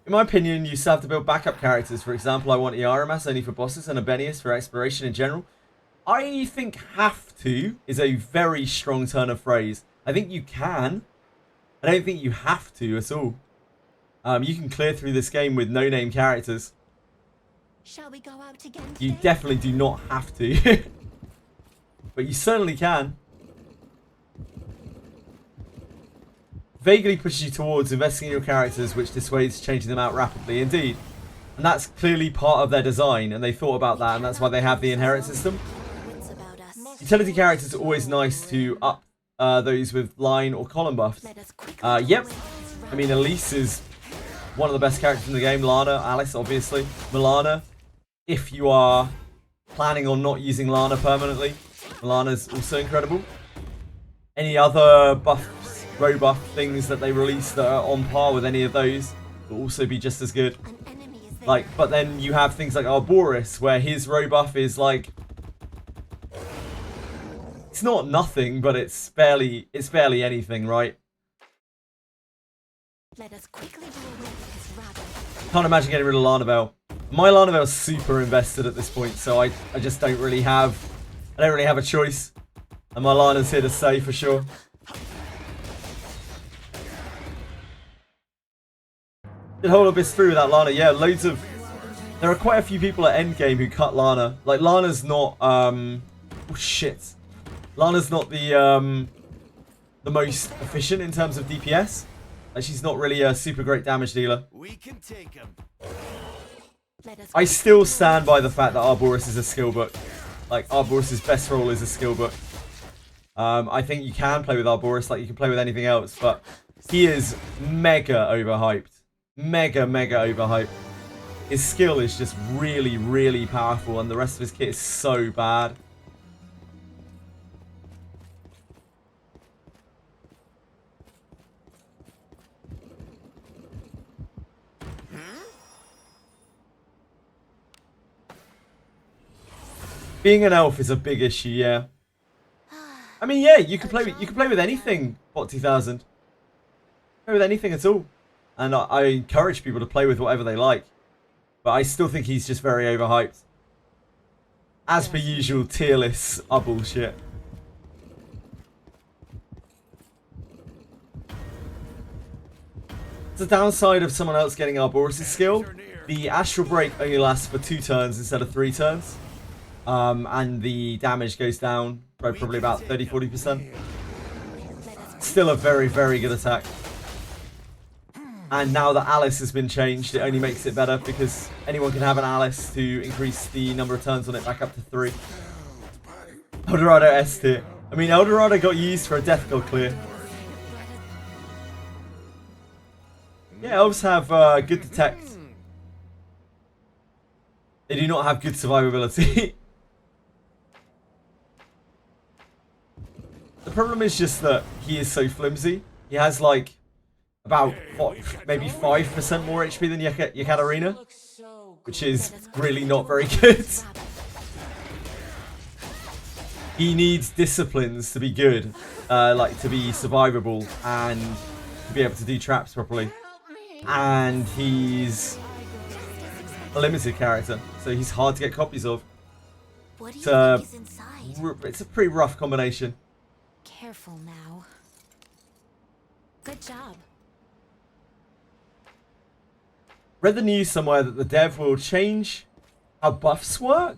In my opinion, you still have to build backup characters. For example, I want Iaramas only for bosses and Abenius for exploration in general. I think have to is a very strong turn of phrase. I think you can. I don't think you have to at all. You can clear through this game with no-name characters. Shall we go out again You today? definitely do not have to. But you certainly can. Vaguely pushes you towards investing in your characters, which dissuades changing them out rapidly. Indeed. And that's clearly part of their design, and they thought about that, and that's why they have the inherit system. Wits about us. Utility characters are always nice to up those with line or column buffs. Let us quickly Yep. go away from this I mean, Elise is one of the best characters in the game. Lana, Alice, obviously. Milana, if you are planning on not using Lana permanently, Milana's also incredible. Any other buffs, row buff things that they release that are on par with any of those will also be just as good. An enemy is there. Like, but then you have things like Arboris, where his row buff is like, it's not nothing, but it's barely anything, right? Let us quickly do away with this rabble. Can't imagine getting rid of Lanavel. My Lanavel's super invested at this point, so I just don't really have a choice. And my Lana's here to stay for sure. Did Whole Abyss through without Lana? Yeah, loads of There are quite a few people at endgame who cut Lana. Like, Lana's not, oh shit. Lana's not the most efficient in terms of DPS. Like, she's not really a super great damage dealer. We can take him. I still stand by the fact that Arboris is a skill book. Like, Arboris' best role is a skill book. I think you can play with Arboris like you can play with anything else, but he is mega overhyped. Mega overhyped. His skill is just really, really powerful, and the rest of his kit is so bad. Being an elf is a big issue, yeah. I mean, yeah, you can play with anything, Bot 2000. Play with anything at all. And I encourage people to play with whatever they like. But I still think he's just very overhyped. As per usual, tier lists are bullshit. The downside of someone else getting Arboris' skill, the Astral Break only lasts for 2 turns instead of 3 turns. And the damage goes down by probably about 30-40%. Still a very, very good attack. And now that Alice has been changed, it only makes it better because anyone can have an Alice to increase the number of turns on it back up to 3. Eldorado S tier. I mean, Eldorado got used for a Death God clear. Yeah, elves have good detect. They do not have good survivability. The problem is just that he is so flimsy. He has like about what, maybe 5% more HP than Yekaterina, which is really not very good. He needs disciplines to be good, like to be survivable and to be able to do traps properly. And he's a limited character, so he's hard to get copies of. What do you think is inside? It's a pretty rough combination. Careful now. Good job. Read the news somewhere that the dev will change how buffs work.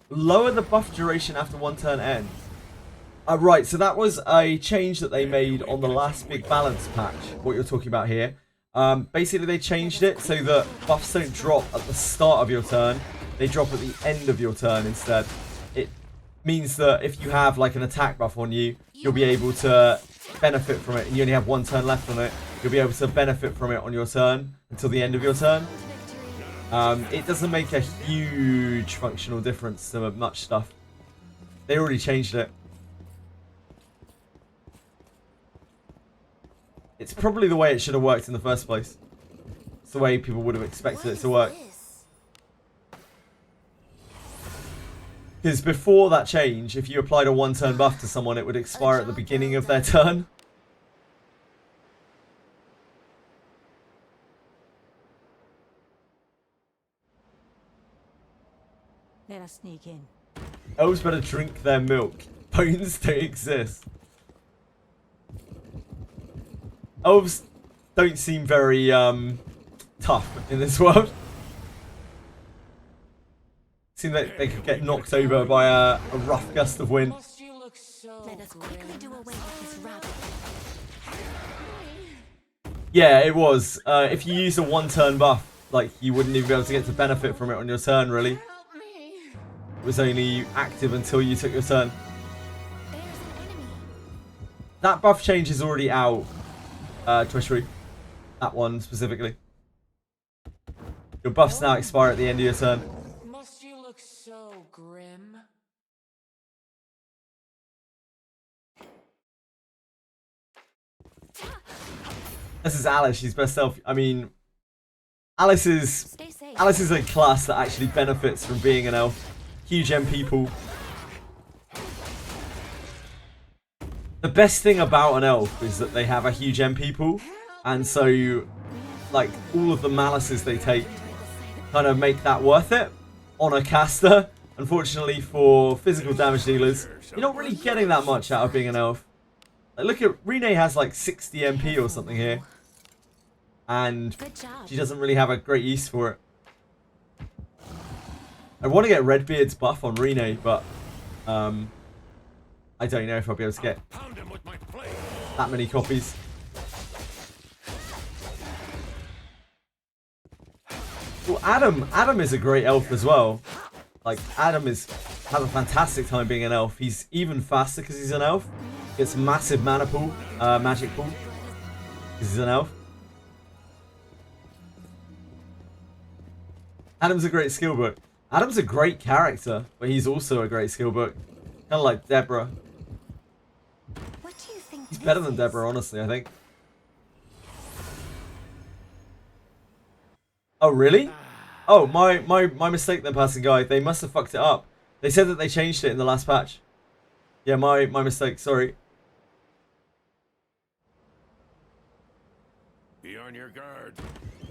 Lower the buff duration after 1 turn ends. Right, so that was a change that they made on the last big balance patch, what you're talking about here. Basically, they changed it so that buffs don't drop at the start of your turn. They drop at the end of your turn instead. It means that if you have like an attack buff on you, you'll be able to benefit from it, and you only have 1 turn left on it. You'll be able to benefit from it on your turn until the end of your turn. It doesn't make a huge functional difference to much stuff. They already changed it. It's probably the way it should have worked in the first place. It's the way people would have expected it to work. Because before that change, if you applied a 1 turn buff to someone, it would expire at the beginning of their turn. Let us sneak in. Elves better drink their milk. Bones don't exist. Elves don't seem very tough in this world. Seem like they could get knocked over by a rough gust of wind. Let us quickly do away with this rabbit. Yeah, it was. If you use a 1 turn buff, like, you wouldn't even be able to get to benefit from it on your turn, really. It was only active until you took your turn. There's an enemy. That buff change is already out, Twishry. That one specifically. Your buffs now expire at the end of your turn. Must you look so grim? This is Alice, she's best self. I mean, Alice is Stay safe. a class that actually benefits from being an elf. Huge MP pool. The best thing about an elf is that they have a huge MP pool, and so, like, all of the malices they take kind of make that worth it on a caster. Unfortunately for physical damage dealers, you're not really getting that much out of being an elf. Like, look at Renee has like 60 MP or something here, and Good job. she doesn't really have a great use for it. I want to get Redbeard's buff on Rene, but I don't know if I'll be able to get Pound him with my blade. that many copies. Well, Adam is a great elf as well. Like, Adam has a fantastic time being an elf. He's even faster because he's an elf. Gets massive mana pool, magic pool, because he's an elf. Adam's a great skill book. Adam's a great character, but he's also a great skill book. Kind of like Deborah. What do you think? He's better than Deborah, honestly, I think. Oh, really? Oh, my mistake then, passing guy. They must have fucked it up. They said that they changed it in the last patch. Yeah, my mistake, sorry. Be on your guard.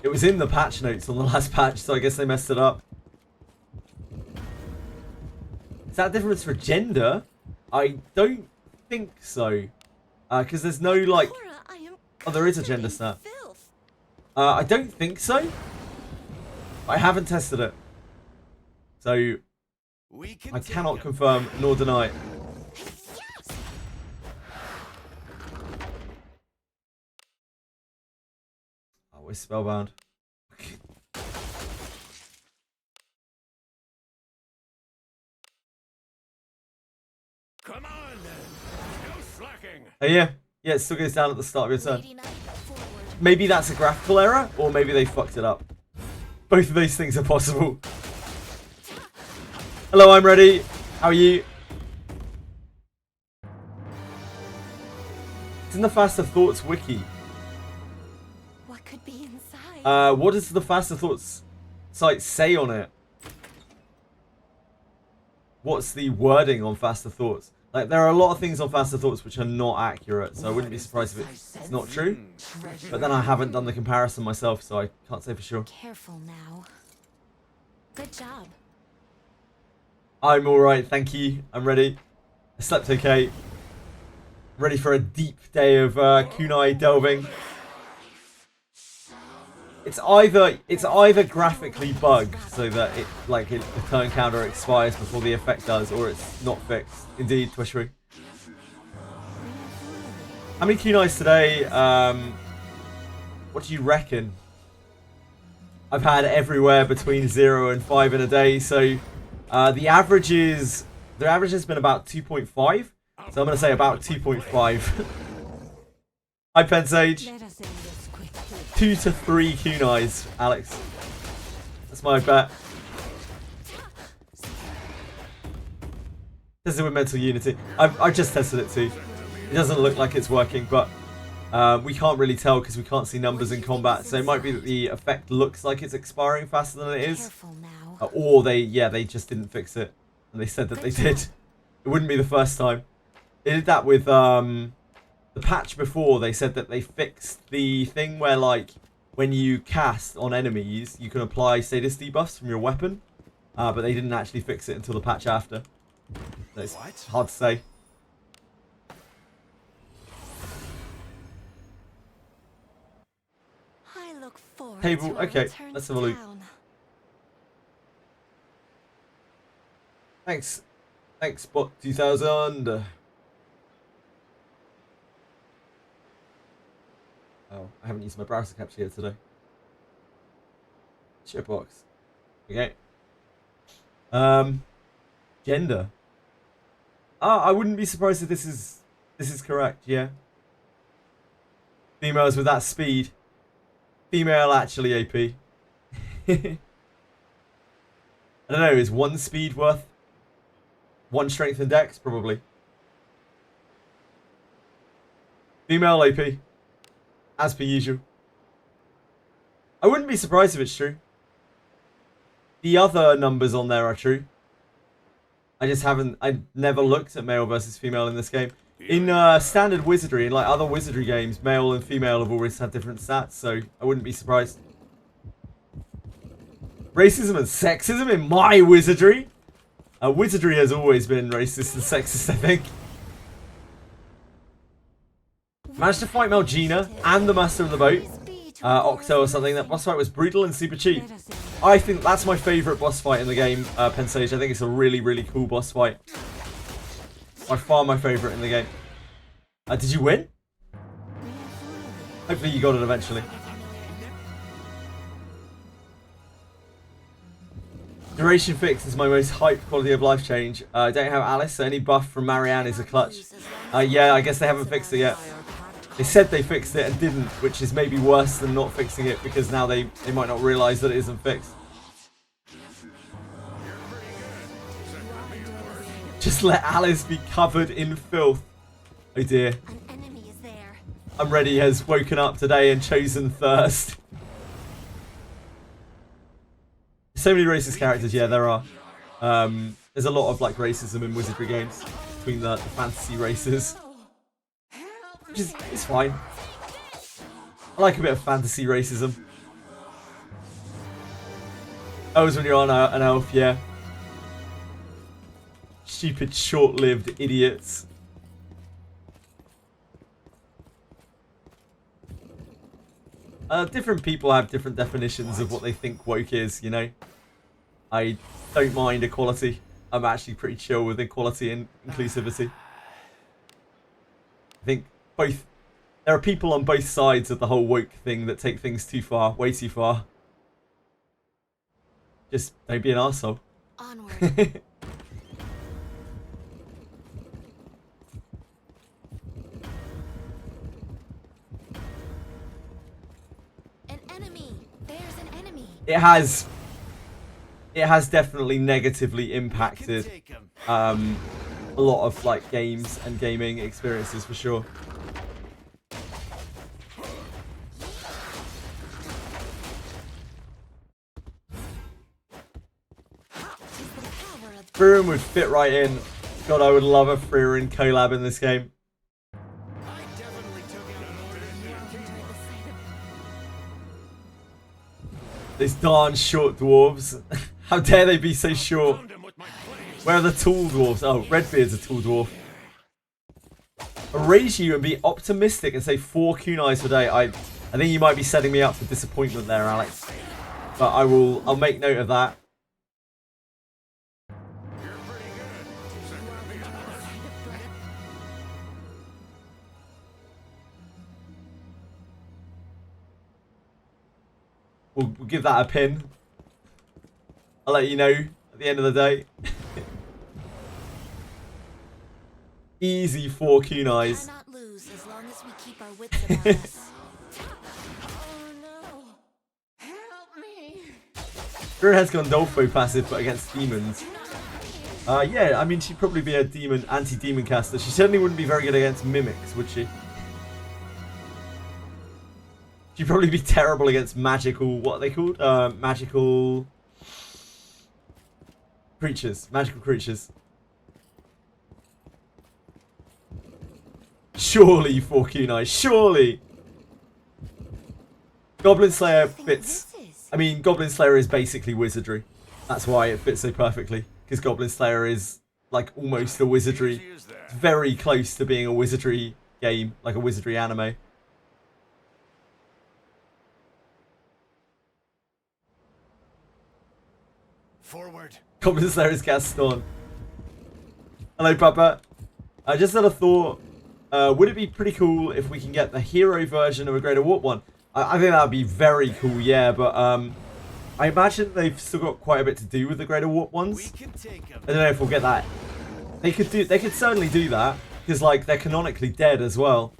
It was in the patch notes on the last patch, so I guess they messed it up. Is that a difference for gender? I don't think so. Because there's no, like... Cora, I am Oh, there is a gender covered in stat. filth. I don't think so. I haven't tested it. So, We can I cannot confirm nor deny it. Yes! Oh, we're spellbound. Come on, no slacking. Oh, yeah. Yeah, it still goes down at the start of your turn. Lady Knight, forward. Maybe that's a graphical error, or maybe they fucked it up. Both of those things are possible. Hello, I'm ready. How are you? It's in the Faster Thoughts wiki. What could be inside? What does the Faster Thoughts site say on it? What's the wording on Faster Thoughts? Like, there are a lot of things on Faster Thoughts which are not accurate, so I wouldn't be surprised if it's not true. But then I haven't done the comparison myself, so I can't say for sure. Careful now. Good job. I'm alright, thank you. I'm ready. I slept okay. Ready for a deep day of kunai delving. It's either graphically bugged so that the turn counter expires before the effect does, or it's not fixed. Indeed, Twishry. How many kunais today? What do you reckon? I've had everywhere between 0 and 5 in a day, so the average has been about 2.5. So I'm gonna say about 2.5. Hi, Pensage. Let us end this quickly. 2 to 3 kunais, Alex. That's my bet. Tested with Mental Unity. I've just tested it too. It doesn't look like it's working, but we can't really tell because we can't see numbers in combat. So it might be that the effect looks like it's expiring faster than it is. Careful now. Or they just didn't fix it. And they said that they did. It wouldn't be the first time. They did that with the patch before. They said that they fixed the thing where, like, when you cast on enemies, you can apply status debuffs from your weapon. But they didn't actually fix it until the patch after. So it's hard to say. I look forward Table, to our okay, return let's to have a look. town. Thanks. Thanks, Bot 2000. Oh, I haven't used my browser capture yet today. Shitbox. Okay. Gender. I wouldn't be surprised if this is correct, yeah. Females with that speed. Female actually AP. I don't know, is 1 speed worth 1 strength and dex? Probably. Female AP. As per usual. I wouldn't be surprised if it's true. The other numbers on there are true. I never looked at male versus female in this game. In standard Wizardry, in like other Wizardry games, male and female have always had different stats, so I wouldn't be surprised. Racism and sexism in my Wizardry? Wizardry has always been racist and sexist, I think. Managed to fight Melgina and the Master of the Boat. Octo or something. That boss fight was brutal and super cheap. Let us in. I think that's my favourite boss fight in the game, Pensage. I think it's a really, really cool boss fight. By far my favourite in the game. Did you win? Hopefully you got it eventually. Duration fix is my most hyped quality of life change. I don't have Alice, so any buff from Marianne is a clutch. Yeah, I guess they haven't fixed it yet. They said they fixed it and didn't, which is maybe worse than not fixing it because now they might not realise that it isn't fixed. Just let Alice be covered in filth. Oh dear. An enemy is there. I'm ready has woken up today and chosen thirst. So many racist characters, yeah, there are. There's a lot of like racism in Wizardry games between the fantasy races. Which is it's fine. I like a bit of fantasy racism. Oh, it's when you're on an elf, yeah. Stupid, short-lived idiots. Different people have different definitions of what they think woke is, you know. I don't mind equality. I'm actually pretty chill with equality and inclusivity. I think both... There are people on both sides of the whole woke thing that take things too far, way too far. Just don't be an arsehole. Onward. An enemy. There's an enemy. It has definitely negatively impacted a lot of like games and gaming experiences for sure. Frieren would fit right in. God, I would love a Frieren collab in this game. These darn short dwarves. How dare they be so short? Where are the tall dwarves? Oh, Redbeard's a tall dwarf. Erase you and be optimistic and say 4 kunais per day. I think you might be setting me up for disappointment there, Alex. But I'll make note of that. We'll give that a pin. I'll let you know at the end of the day. Easy 4 kunais. Cannot lose as long as we keep our wits about us. Oh no! Help me! Frieren has Gondolfo passive, but against demons. Yeah, I mean, she'd probably be a demon, anti-demon caster. She certainly wouldn't be very good against mimics, would she? She'd probably be terrible against magical, what are they called? Magical creatures. Magical creatures. Surely 4 kunai, surely! Goblin Slayer fits. I mean, Goblin Slayer is basically Wizardry. That's why it fits so perfectly. Because Goblin Slayer is like almost a Wizardry. It's very close to being a Wizardry game, like a Wizardry anime. Forward. Goblin Slayer is Gaston. Hello, Papa. I just had a thought. Would it be pretty cool if we can get the hero version of a Greater Warp one? I think that would be very cool, yeah, but I imagine they've still got quite a bit to do with the Greater Warp ones. I don't know if we'll get that. They could certainly do that, because like they're canonically dead as well.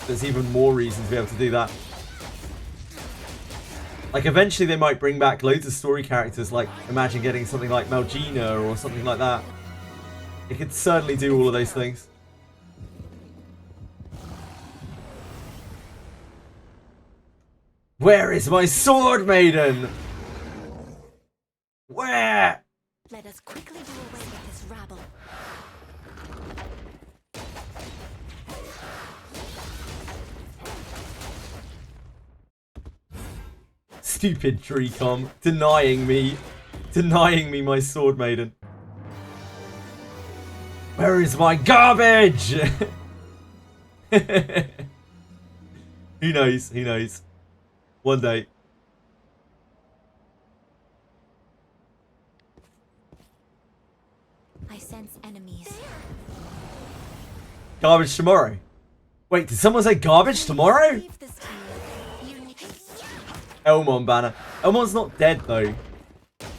There's even more reason to be able to do that. Like eventually they might bring back loads of story characters, like imagine getting something like Malgina or something like that. They could certainly do all of those things. Where is my sword maiden? Where? Let us quickly do away with this rabble. Stupid Dreecom, denying me my sword maiden. Where is my garbage? Who knows? Who knows? One day. I sense enemies. Garbage tomorrow. Wait, did someone say garbage tomorrow? Leave this to me. You need- Elmon banner. Elmon's not dead though.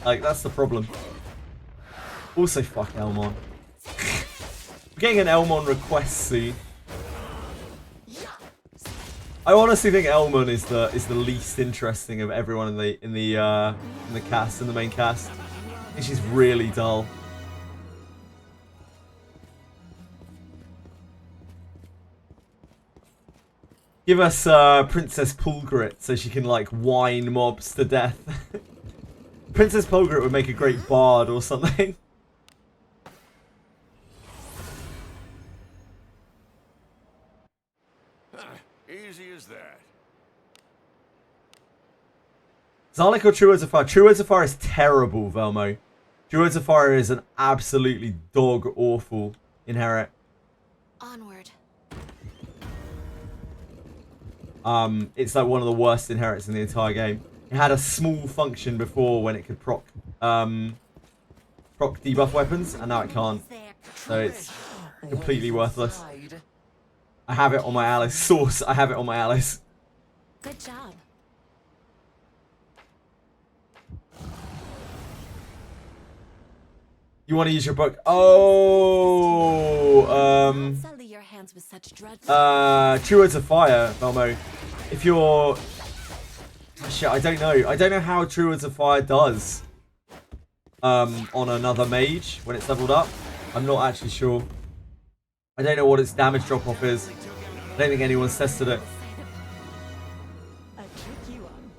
Like, that's the problem. Also, fuck Elmon. We're getting an Elmon request soon. I honestly think Elmon is the least interesting of everyone in the cast, in the main cast. I think she's really dull. Give us Princess Pulgrit so she can like whine mobs to death. Princess Pulgrit would make a great bard or something. Easy as that. Zarlik or True Words of Fire? True Words of Fire is terrible, Velmo. True Words of Fire is an absolutely dog-awful inherit. Onward. It's like one of the worst inherits in the entire game. It had a small function before when it could proc debuff weapons, and now it can't. So it's completely worthless. I have it on my Alice. Source, I have it on my Alice. Good job. You want to use your book? Oh, Sully your hands with such dreadful. True Words of Fire, Velmo. If you're... Shit, I don't know. I don't know how True Words of Fire does on another mage when it's leveled up. I'm not actually sure. I don't know what its damage drop-off is. I don't think anyone's tested it. A tricky one.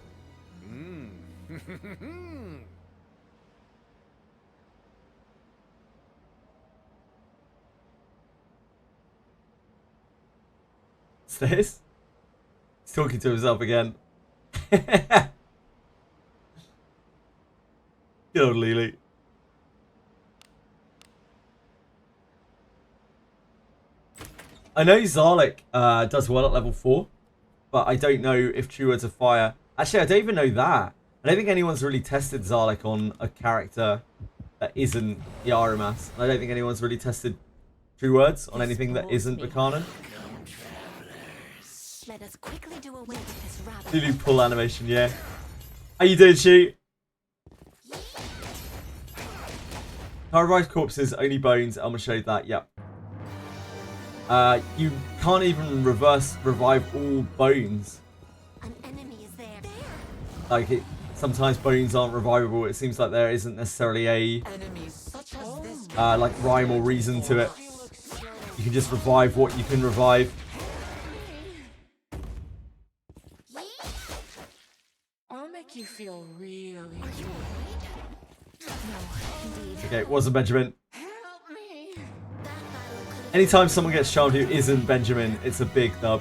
What's this? He's talking to himself again. Good old Lily. I know Zarlik does well at level 4, but I don't know if True Words of Fire... Actually, I don't even know that. I don't think anyone's really tested Zarlik on a character that isn't Yarumas. I don't think anyone's really tested True Words on anything that isn't Buchanan. Let us quickly do away with this rabbit. Lulu pull animation, yeah. How you doing, Shoot? Revived corpses, only bones. Elma showed that, yep. You can't even revive all bones. An enemy is there. Like, sometimes bones aren't revivable. It seems like there isn't necessarily a like rhyme or reason to it. You can just revive what you can revive. I'll make you feel really Okay, it wasn't Benjamin. Help me. Anytime someone gets charmed who isn't Benjamin, it's a big dub.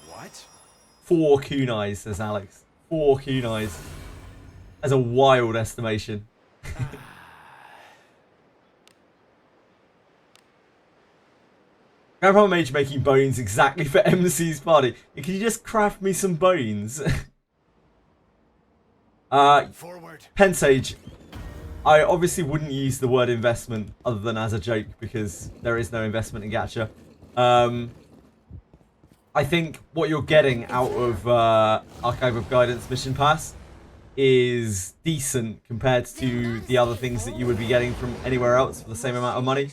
What? 4 kunais, says Alex. 4 kunais. That's a wild estimation. Grandpa Mage making bones exactly for MC's party. Can you just craft me some bones? Forward. Pensage, I obviously wouldn't use the word investment other than as a joke because there is no investment in gacha. I think what you're getting out of Archive of Guidance Mission Pass is decent compared to the other things that you would be getting from anywhere else for the same amount of money.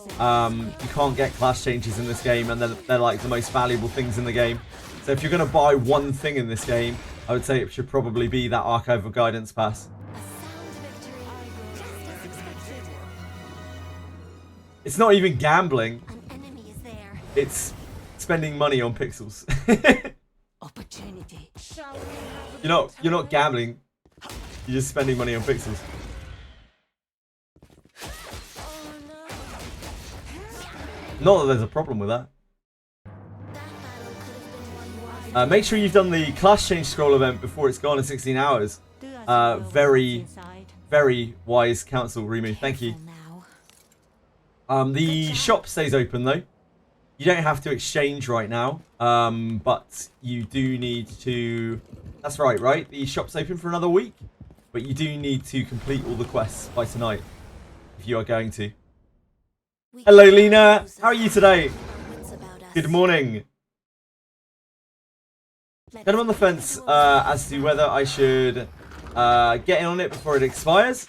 You can't get class changes in this game, and they're like the most valuable things in the game. So if you're going to buy one thing in this game, I would say it should probably be that Archive of Guidance Pass. A sound victory. Just as expected. It's not even gambling. An enemy is there. It's spending money on pixels. Opportunity. Shall we have a You're not gambling. You're just spending money on pixels. Oh no. Not that there's a problem with that. That battle could have been won wisely. Make sure you've done the class change scroll event before it's gone in 16 hours. Very very wise counsel, Rimu. Thank you. The shop stays open though. You don't have to exchange right now, but you do need to... That's right? The shop's open for another week, but you do need to complete all the quests by tonight, if you are going to. Hello, Lena. How are you today? Good morning. Kind of on the fence as to whether I should get in on it before it expires.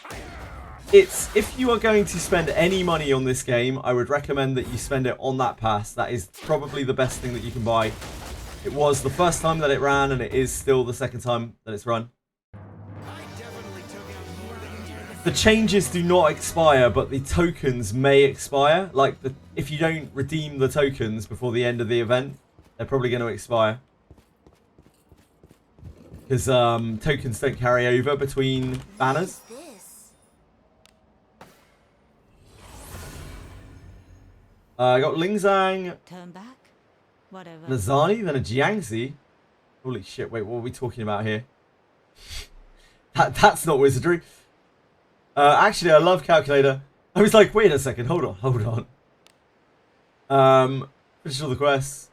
If you are going to spend any money on this game, I would recommend that you spend it on that pass. That is probably the best thing that you can buy. It was the first time that it ran, and it is still the second time that it's run. The changes do not expire, but the tokens may expire. Like, if you don't redeem the tokens before the end of the event, they're probably going to expire. Because tokens don't carry over between banners. I got Lingzang, Turn back. Whatever. Nazani, then a Jiangxi. Holy shit, wait, what are we talking about here? That's not Wizardry. Actually, I love Calculator. I was like, wait a second, hold on. Finish all the quests.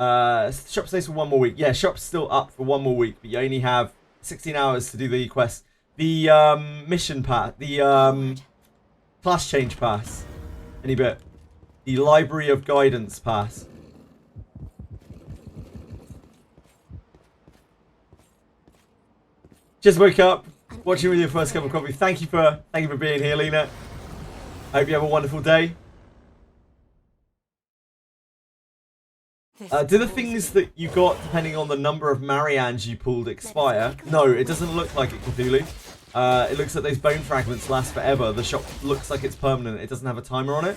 Shop stays for one more week. Yeah, shop's still up for one more week, but you only have 16 hours to do the quest. The mission pass, the class change pass. Any bit. The Library of Guidance pass. Just woke up, watching with your first cup of coffee. Thank you for being here, Lena. I hope you have a wonderful day. Do the things that you got, depending on the number of Mariannes you pulled, expire? No, it doesn't look like it, Cthulhu. It looks like those bone fragments last forever. The shop looks like it's permanent. It doesn't have a timer on it.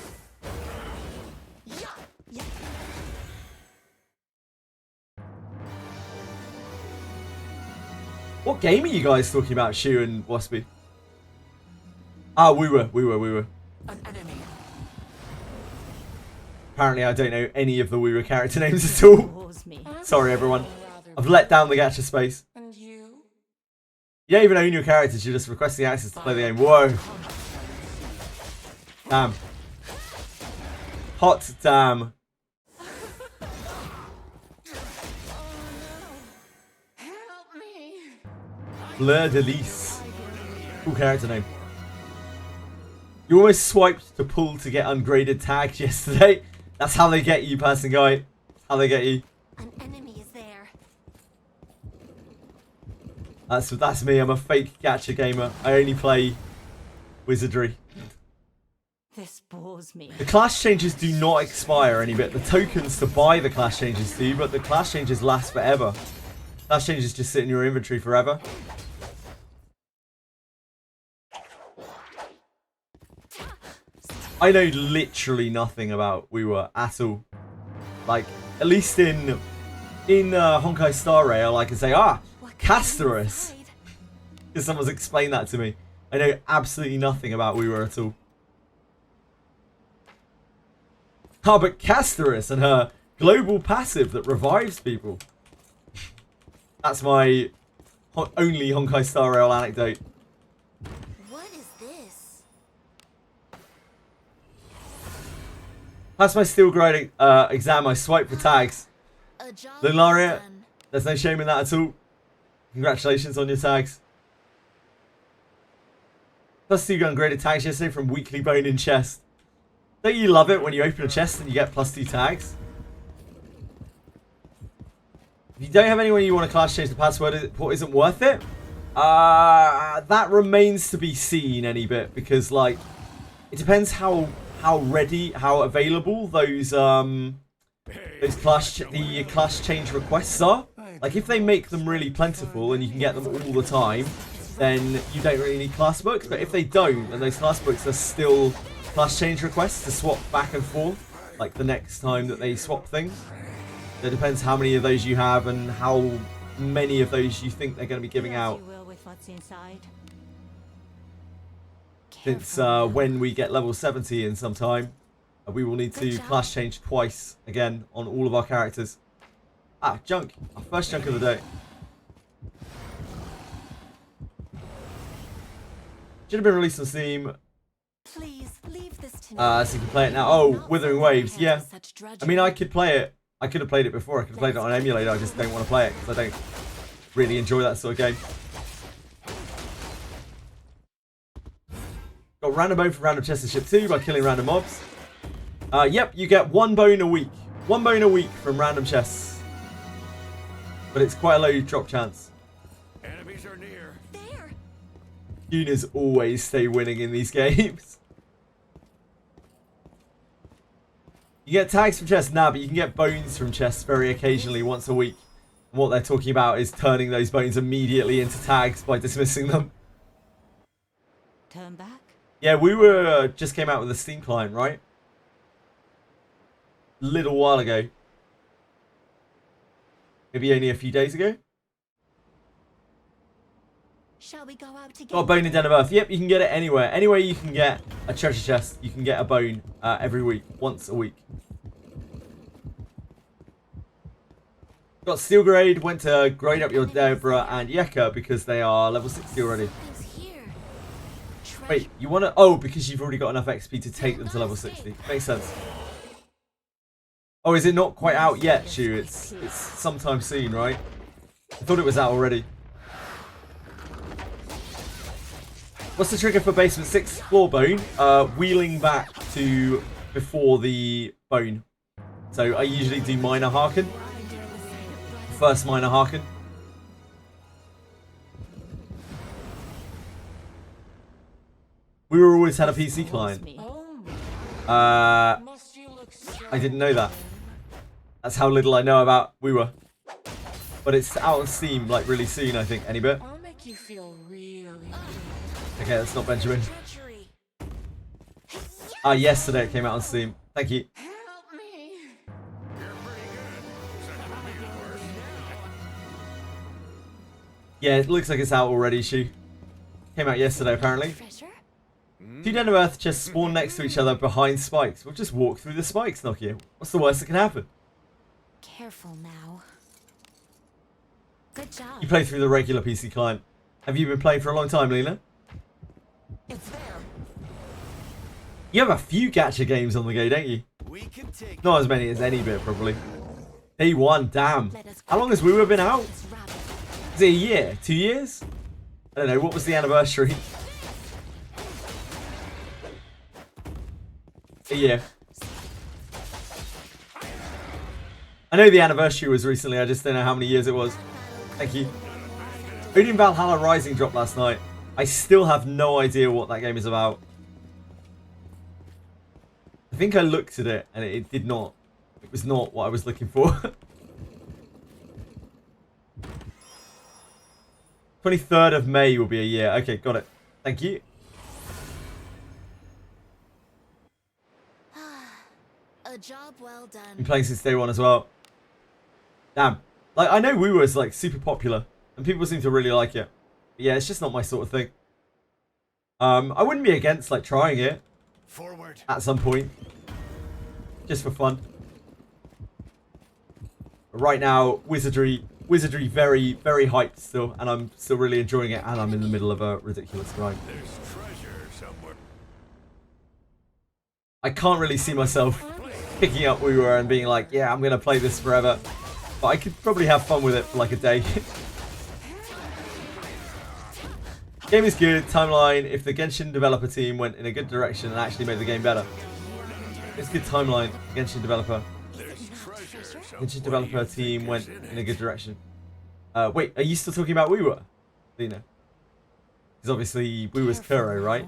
What game are you guys talking about, Shu and Waspy? Ah, we were. An enemy. Apparently, I don't know any of the Weaver character names at all. Sorry, everyone. I've let down the gacha space. And you? You don't even own your characters, you're just requesting access to play the game. Whoa. Damn. Hot damn. Help me. Fleur de Lis. Cool character name. You almost swiped to pull to get ungraded tags yesterday. That's how they get you, person guy. That's how they get you. An enemy is there. That's me. I'm a fake gacha gamer. I only play Wizardry. This bores me. The class changes do not expire any bit. The tokens to buy the class changes do, but the class changes last forever. Class changes just sit in your inventory forever. I know literally nothing about Weaver at all. Like, at least in Honkai Star Rail, I can say, Castorus. Because someone's explained that to me. I know absolutely nothing about Weaver at all. But Castorus and her global passive that revives people. That's my only Honkai Star Rail anecdote. What is this? That's my steel grinding exam. I swipe for tags. A job Lunaria, done. there's no shame in that at all. Congratulations on your tags. Plus 2 ungraded tags yesterday from Weekly Bone in Chest. Don't you love it when you open a chest and you get plus 2 tags? If you don't have anyone you want to class change the password, it isn't worth it. That remains to be seen any bit, because like it depends how available those class change requests are. Like if they make them really plentiful and you can get them all the time, then you don't really need class books. But if they don't, and those class books are still class change requests to swap back and forth, like the next time that they swap things. It depends how many of those you have and how many of those you think they're going to be giving out. Since when we get level 70 in some time, we will need to class change twice again on all of our characters. Junk. Our first junk of the day. Should have been released on Steam. Please leave this to me. So you can play it now. Oh, Withering Waves, yeah. Such I mean, I could play it. I could have played it before. I could have played it on emulator. I just don't want to play it because I don't really enjoy that sort of game. Got random bone from random chest and ship 2 by killing random mobs. Yep, you get 1 bone a week. 1 bone a week from random chests. But it's quite a low drop chance. Enemies are near. there. Units always stay winning in these games. You get tags from chests now, but you can get bones from chests very occasionally once a week. And what they're talking about is turning those bones immediately into tags by dismissing them. Turn back? Yeah, we were just came out with a Steam client, right? Little while ago. Maybe only a few days ago. Shall we go out together? Got a bone in Den of Earth. Yep, you can get it anywhere. Anywhere you can get a treasure chest, you can get a bone every week, once a week. Got Steel Grade, went to grade up your Deborah and Yeka because they are level 60 already. Things here. Wait, you want to... Oh, because you've already got enough XP to take them to level 60. Makes sense. Oh, is it not quite out yet, Shu? It's sometime soon, right? I thought it was out already. What's the trigger for basement 6 floor bone? Wheeling back to before the bone. So I usually do minor hearken. First minor hearken. We were always had a PC client. I didn't know that. That's how little I know about WeWere. But it's out on Steam like really soon, I think. Any bit? I'll make you feel really Okay, that's not Benjamin. Treachery. Yesterday it came out on Steam. Thank you. help me. Yeah, it looks like it's out already, Shu. Came out yesterday, apparently. Treasure? 2 Den of Earth chests spawn next to each other behind spikes. We'll just walk through the spikes, Nokia. What's the worst that can happen? Careful now. Good job. You play through the regular PC client. Have you been playing for a long time, Lena? It's there. You have a few gacha games on the go, don't you? We can take Not as many as any bit, probably. Day 1, damn. Let us How long has WeWere been out? this rabbit. Is it a year? 2 years? I don't know. What was the anniversary? A year. I know the anniversary was recently. I just don't know how many years it was. Thank you. Odin Valhalla Rising dropped last night. I still have no idea what that game is about. I think I looked at it and it did not. It was not what I was looking for. 23rd of May will be a year. Okay, got it. Thank you. A job well done. Been playing since day 1 as well. Damn. Like, I know WeWere is like super popular and people seem to really like it. But yeah, it's just not my sort of thing. I wouldn't be against like trying it forward. at some point. Just for fun. But right now, Wizardry very, very hyped still, and I'm still really enjoying it, and I'm in the middle of a ridiculous grind. There's treasure somewhere. I can't really see myself picking up WeWere and being like, yeah, I'm going to play this forever. But I could probably have fun with it for like a day. Game is good, timeline. If the Genshin developer team went in a good direction and actually made the game better. It's good timeline, Genshin developer. There's treasure somewhere. Genshin developer team went in a good direction. Wait, are you still talking about WeWere, Lena? Because obviously WeWere's Kuro, right?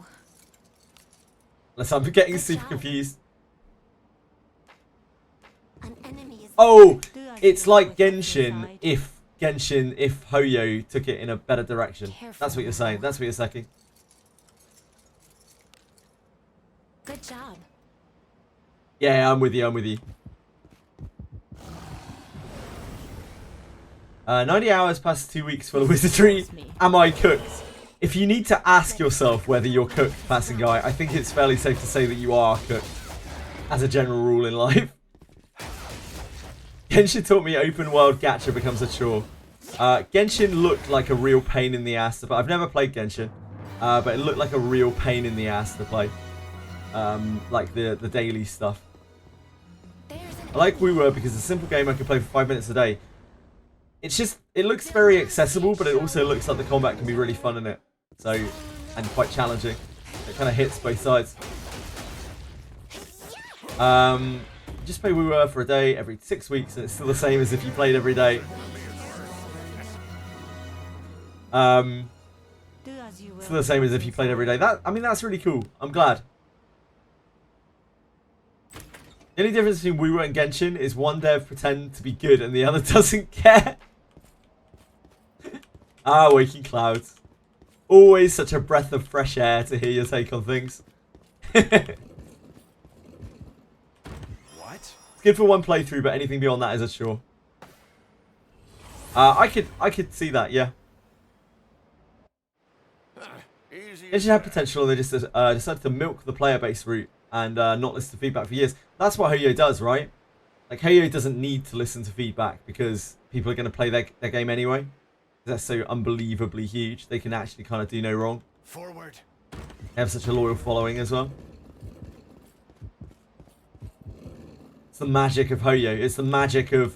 Unless I'm getting super confused. An enemy is Oh, it's like Genshin if Hoyo took it in a better direction. That's what you're saying. That's what you're saying. good job. Yeah, I'm with you. I'm with you. 90 hours past 2 weeks for the Wizardry. Am I cooked? If you need to ask yourself whether you're cooked, passing guy, I think it's fairly safe to say that you are cooked. As a general rule in life. Genshin taught me open world gacha becomes a chore. Genshin looked like a real pain in the ass, but I've never played Genshin. but it looked like a real pain in the ass to play. Like the daily stuff. I like We Were because it's a simple game I can play for 5 minutes a day. It's just, it looks very accessible, but it also looks like the combat can be really fun in it. So, and quite challenging. It kind of hits both sides. Just play We Were for a day every 6 weeks, and it's still the same as if you played every day. Do as you will. Still the same as if you played every day. I mean, that's really cool. I'm glad. The only difference between We Were and Genshin is one dev pretends to be good and the other doesn't care. Waking Clouds. Always such a breath of fresh air to hear your take on things. What? It's good for one playthrough, but anything beyond that is a chore. I could see that, yeah. Easy. It should have potential, and they just decided to milk the player base route and not listen to feedback for years. That's what Hoyo does, right? Like, Hoyo doesn't need to listen to feedback because people are going to play their game anyway. They're so unbelievably huge. They can actually kind of do no wrong. Forward. They have such a loyal following as well. It's the magic of Hoyo. It's the magic of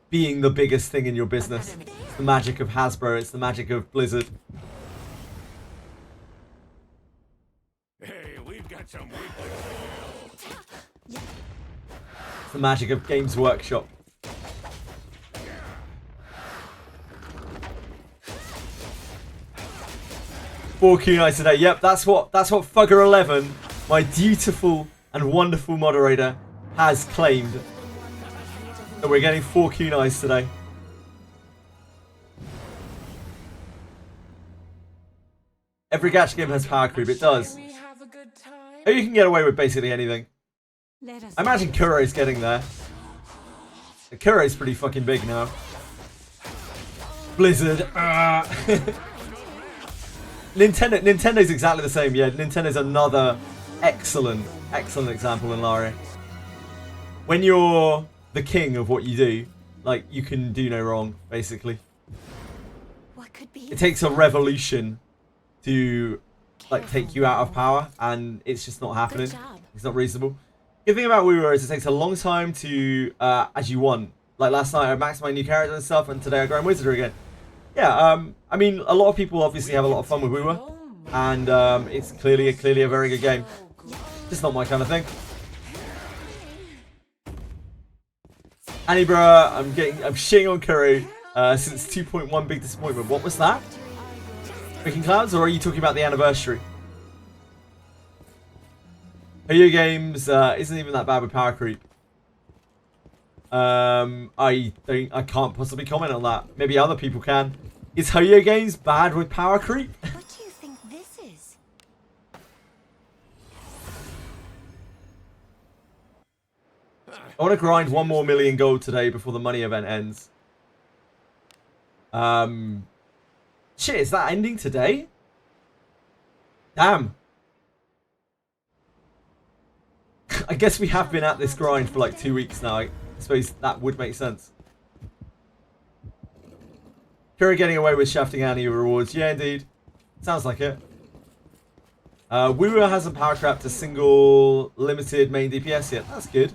being the biggest thing in your business. It's the magic of Hasbro. It's the magic of Blizzard. Hey, we've got some It's the magic of Games Workshop. Four Kunai today. Yep, that's what Fugger11, my dutiful and wonderful moderator, has claimed. That we're getting 4 Kunais today. Every gacha game has power creep. It does. We have a good time. Oh, you can get away with basically anything. Let us I imagine Kuro's getting there. Kuro's pretty fucking big now. Blizzard. Nintendo's exactly the same. Yeah, Nintendo's another excellent example in Laria. When you're the king of what you do, like, you can do no wrong, basically. What could be? It takes a revolution to, like, take you out of power, and it's just not happening. Good job. It's not reasonable. Good thing about We Were is it takes a long time to, as you want. Like, last night I maxed my new character and stuff, and today I grind Wizardry again. Yeah, I mean, a lot of people obviously have a lot of fun with We Were, and it's clearly a very good game. Just not my kind of thing. Annie bruh, I'm shitting on Kuru since 2.1, big disappointment. What was that? Waking Clouds, or are you talking about the anniversary? Video games isn't even that bad with power creep. I can't possibly comment on that. Maybe other people can. Is Hoyo Games bad with power creep? What do you think this is? I want to grind 1 more million gold today before the money event ends. Shit, is that ending today? Damn. I guess we have been at this grind for like 2 weeks now. I suppose that would make sense. Kira getting away with shafting Annie rewards. Yeah, indeed. Sounds like it. Woo hasn't power trapped a single limited main DPS yet. That's good.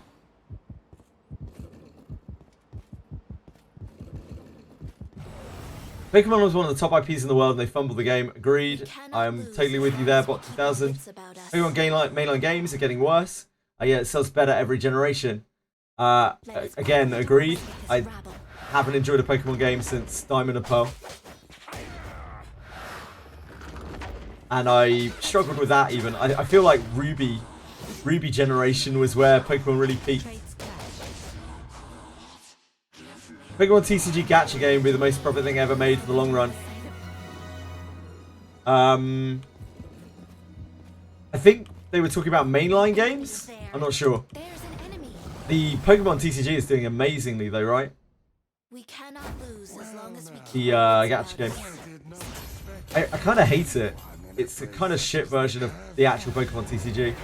Pokemon was one of the top IPs in the world and they fumbled the game. Agreed. I'm totally with you there, Bot 2000. Pokemon mainline games are getting worse. Yeah, it sells better every generation. Again, agreed. I haven't enjoyed a Pokemon game since Diamond and Pearl. And I struggled with that even. I feel like Ruby generation was where Pokemon really peaked. Pokemon TCG gacha game would be the most profit thing ever made for the long run. I think they were talking about mainline games? I'm not sure. There's an enemy. The Pokemon TCG is doing amazingly though, right? We cannot lose as long as we keep The gacha game. I kind of hate it. It's a kind of shit version of the actual Pokemon TCG.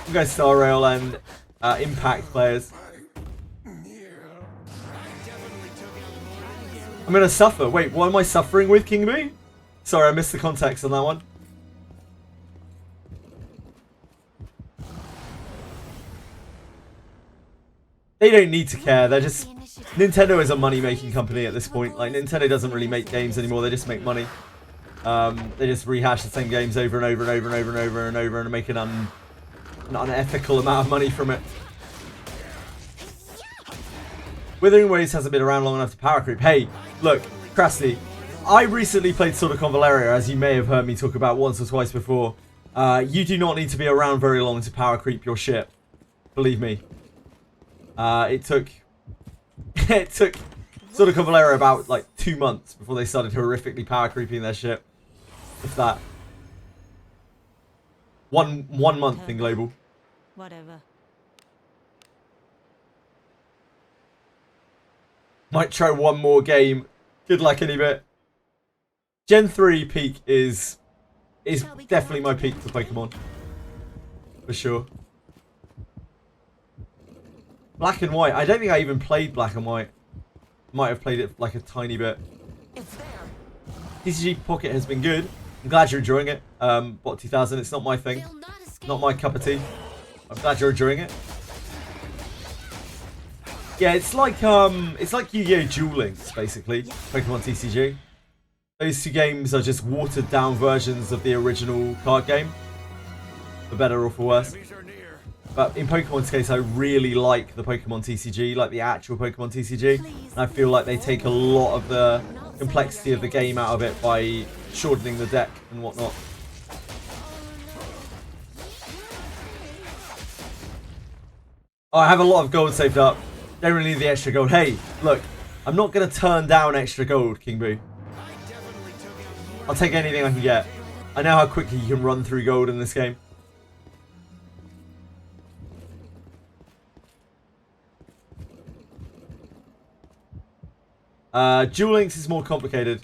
You guys Star Rail and Impact players. I'm gonna suffer. Wait, what am I suffering with, King Boo? Sorry, I missed the context on that one. They don't need to care. They're just... Nintendo is a money-making company at this point. Like, Nintendo doesn't really make games anymore. They just make money. They just rehash the same games over and over and over and over and over and over and make an unethical amount of money from it. Withering Waves hasn't been around long enough to power creep. Hey, look, Krusty, I recently played Sword of Convaleria, as you may have heard me talk about once or twice before. You do not need to be around very long to power creep your ship. Believe me. It took Sword of Convaleria about like 2 months before they started horrifically power creeping their ship. If that. One month in global. Whatever. Might try one more game. Good luck, any bit. Gen 3 peak is definitely my peak for Pokemon. For sure. Black and White. I don't think I even played Black and White. Might have played it like a tiny bit. It's there. TCG Pocket has been good. I'm glad you're enjoying it. Bot 2000, it's not my thing. They'll not escape. Not my cup of tea. I'm glad you're enjoying it. Yeah, it's like Yu-Gi-Oh! Duel Links, basically. Pokemon TCG. Those two games are just watered down versions of the original card game. For better or for worse. Enemies are near. But in Pokemon's case, I really like the Pokemon TCG, like the actual Pokemon TCG. And I feel like they take a lot of the complexity of the game out of it by shortening the deck and whatnot. Oh, I have a lot of gold saved up. Don't really need the extra gold. Hey, look, I'm not going to turn down extra gold, King Boo. I'll take anything I can get. I know how quickly you can run through gold in this game. Duel Links is more complicated.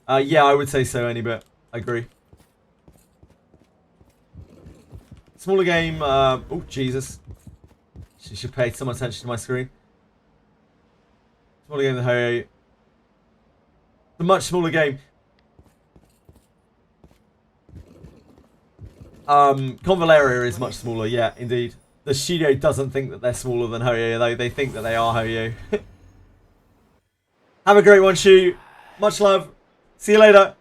Yeah, I would say so, any bit. I agree. Smaller game. Oh, Jesus. She should pay some attention to my screen. Smaller game than Ho-Oh. A much smaller game. Convaleria is much smaller, yeah, indeed. The studio doesn't think that they're smaller than Ho-Oh, though. They think that they are Ho-Oh. Have a great one, Shu. Much love. See you later.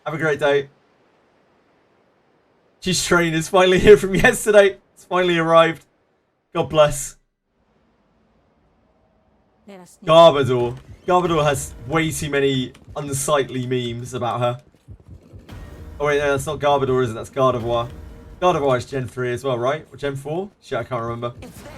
Have a great day. Shu's train is finally here from yesterday. It's finally arrived. God bless. Let us sneak. Garbodor. Garbodor has way too many unsightly memes about her. Oh wait, no, that's not Garbodor, is it? That's Gardevoir. Gardevoir is Gen 3 as well, right? Or Gen 4? Shit, I can't remember. It's there.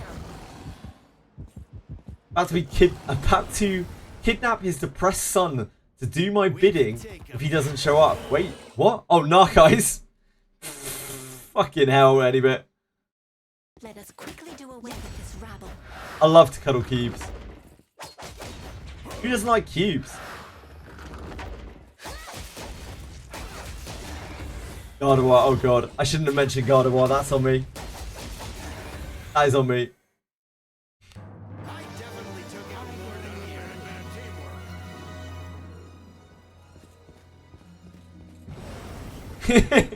About to kidnap his depressed son to do my bidding if he doesn't show up. Wait, what? Oh, Narceyes. Fucking hell, any bit. Let us quickly do away with this rabble. I love to cuddle cubes. Who doesn't like cubes? Gardevoir, oh god. I shouldn't have mentioned Gardevoir, that's on me. That is on me. I definitely took out more than here in bad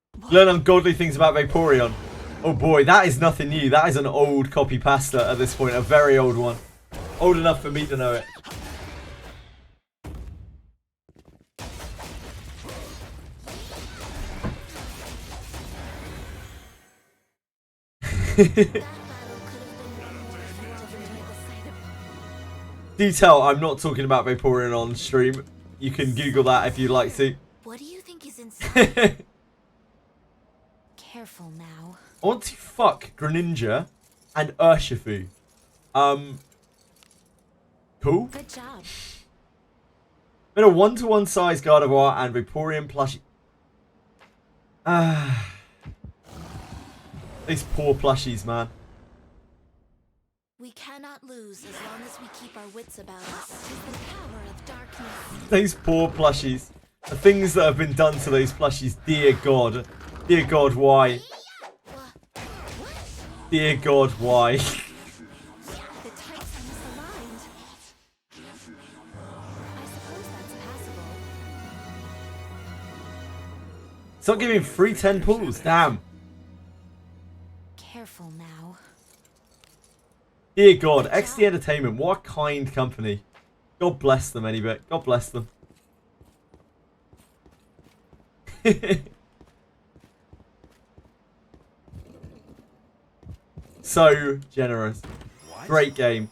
teamwork. Learn ungodly things about Vaporeon. Oh boy, that is nothing new. That is an old copy pasta at this point. A very old one. Old enough for me to know it. Do tell, I'm not talking about Vaporeon on stream. You can Google that if you'd like to. What do you think is inside? Careful now. I want to fuck Greninja and Urshifu. Cool. Good job. Been a 1-to-1 size Gardevoir and Vaporeon plushie. These poor plushies, man. We cannot lose as long as we keep our wits about us. It is the power of darkness. Those poor plushies. The things that have been done to those plushies, dear God. Dear God, why? Dear God, why? The types are misaligned. Stop giving free 10 pulls. Damn. Careful now. Dear God, XD Entertainment, what a kind company. God bless them any bit. God bless them. So generous. Great game.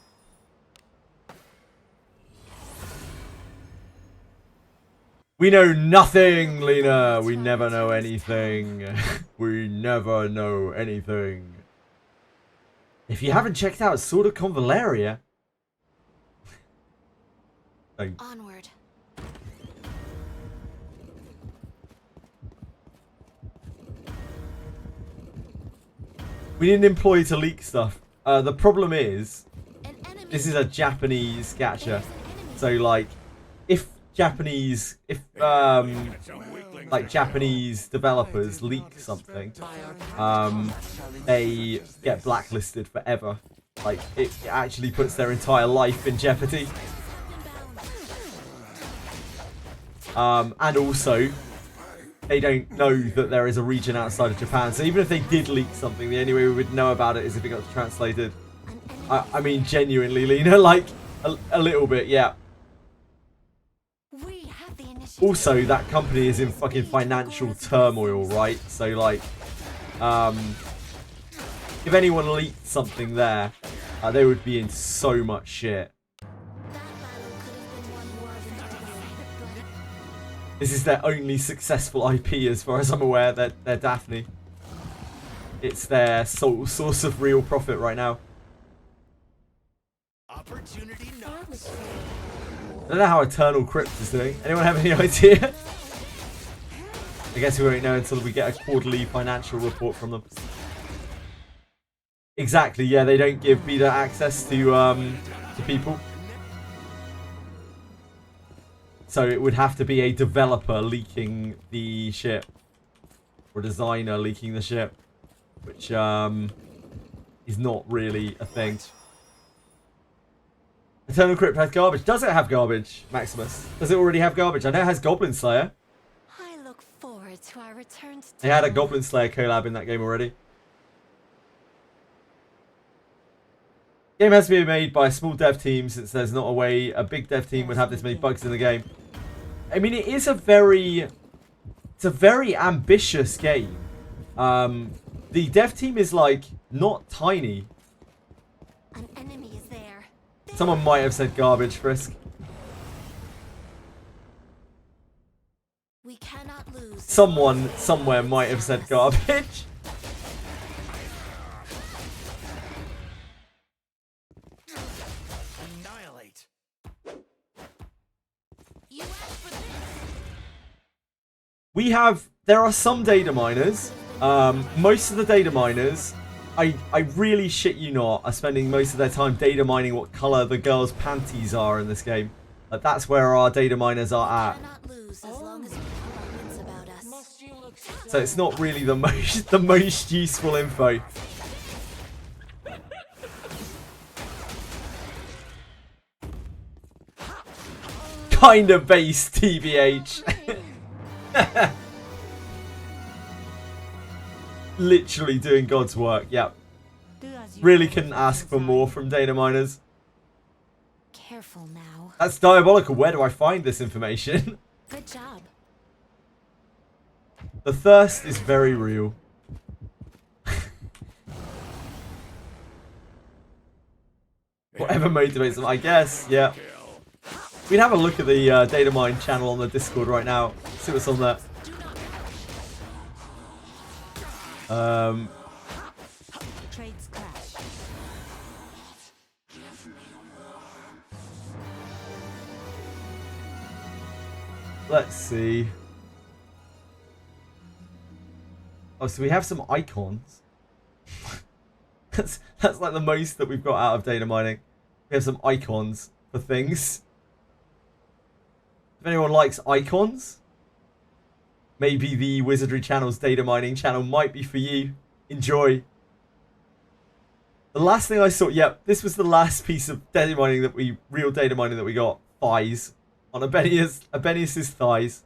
We know nothing, Lena. We never know anything. We never know anything. If you haven't checked out Sword of Convaleria... Onward. We need an employee to leak stuff. The problem is, An enemy. this is a Japanese gacha. There's an enemy. So like, if like Japanese developers leak something, they get blacklisted forever. Like, it actually puts their entire life in jeopardy. And also, they don't know that there is a region outside of Japan. So even if they did leak something, the only way we would know about it is if it got translated. I mean, genuinely, Lena, like, a little bit, yeah. We have the initiative. Also, that company is in fucking financial turmoil, right? So, like, if anyone leaked something there, they would be in so much shit. That battle could have been won more than earlier, This is their only successful IP, as far as I'm aware. They're Daphne. It's their sole source of real profit right now. Opportunity knocks. I don't know how Eternal Crypt is doing. Anyone have any idea? I guess we won't know until we get a quarterly financial report from them. Exactly, yeah, they don't give beta access to people. So it would have to be a developer leaking the ship. Or a designer leaking the ship. Which is not really a thing. Eternal Crypt has garbage. Does it have garbage, Maximus? Does it already have garbage? I know it has Goblin Slayer. I look forward to our return to They had a town. Goblin Slayer collab in that game already. Game has to be made by a small dev team, since there's not a way a big dev team would have this many bugs in the game. I mean, it is a very ambitious game. The dev team is like not tiny. An enemy is there. Someone might have said garbage, Frisk. We cannot lose. Someone somewhere might have said garbage. Annihilate. You asked for this. There are some data miners. Most of the data miners, I really shit you not, are spending most of their time data mining what color the girls' panties are in this game. Like, that's where our data miners are at. Cannot lose as long as we keep our wits about us. Must you look So it's not really the most useful info. Kinda base, TBH. Literally doing God's work. Yep. Do as you Really want, couldn't ask for more from data miners. Careful now. That's diabolical. Where do I find this information? Good job. The thirst is very real. Whatever motivates them, I guess. Yeah. We'd have a look at the data mine channel on the Discord right now. See what's on there. Trades crash. Let's see. Oh, so we have some icons. that's like the most that we've got out of data mining. We have some icons for things. If anyone likes icons, maybe the Wizardry channel's data mining channel might be for you. Enjoy. The last thing I saw, yep, this was the last piece of data mining real data mining that we got. Thighs. On Abenius's thighs.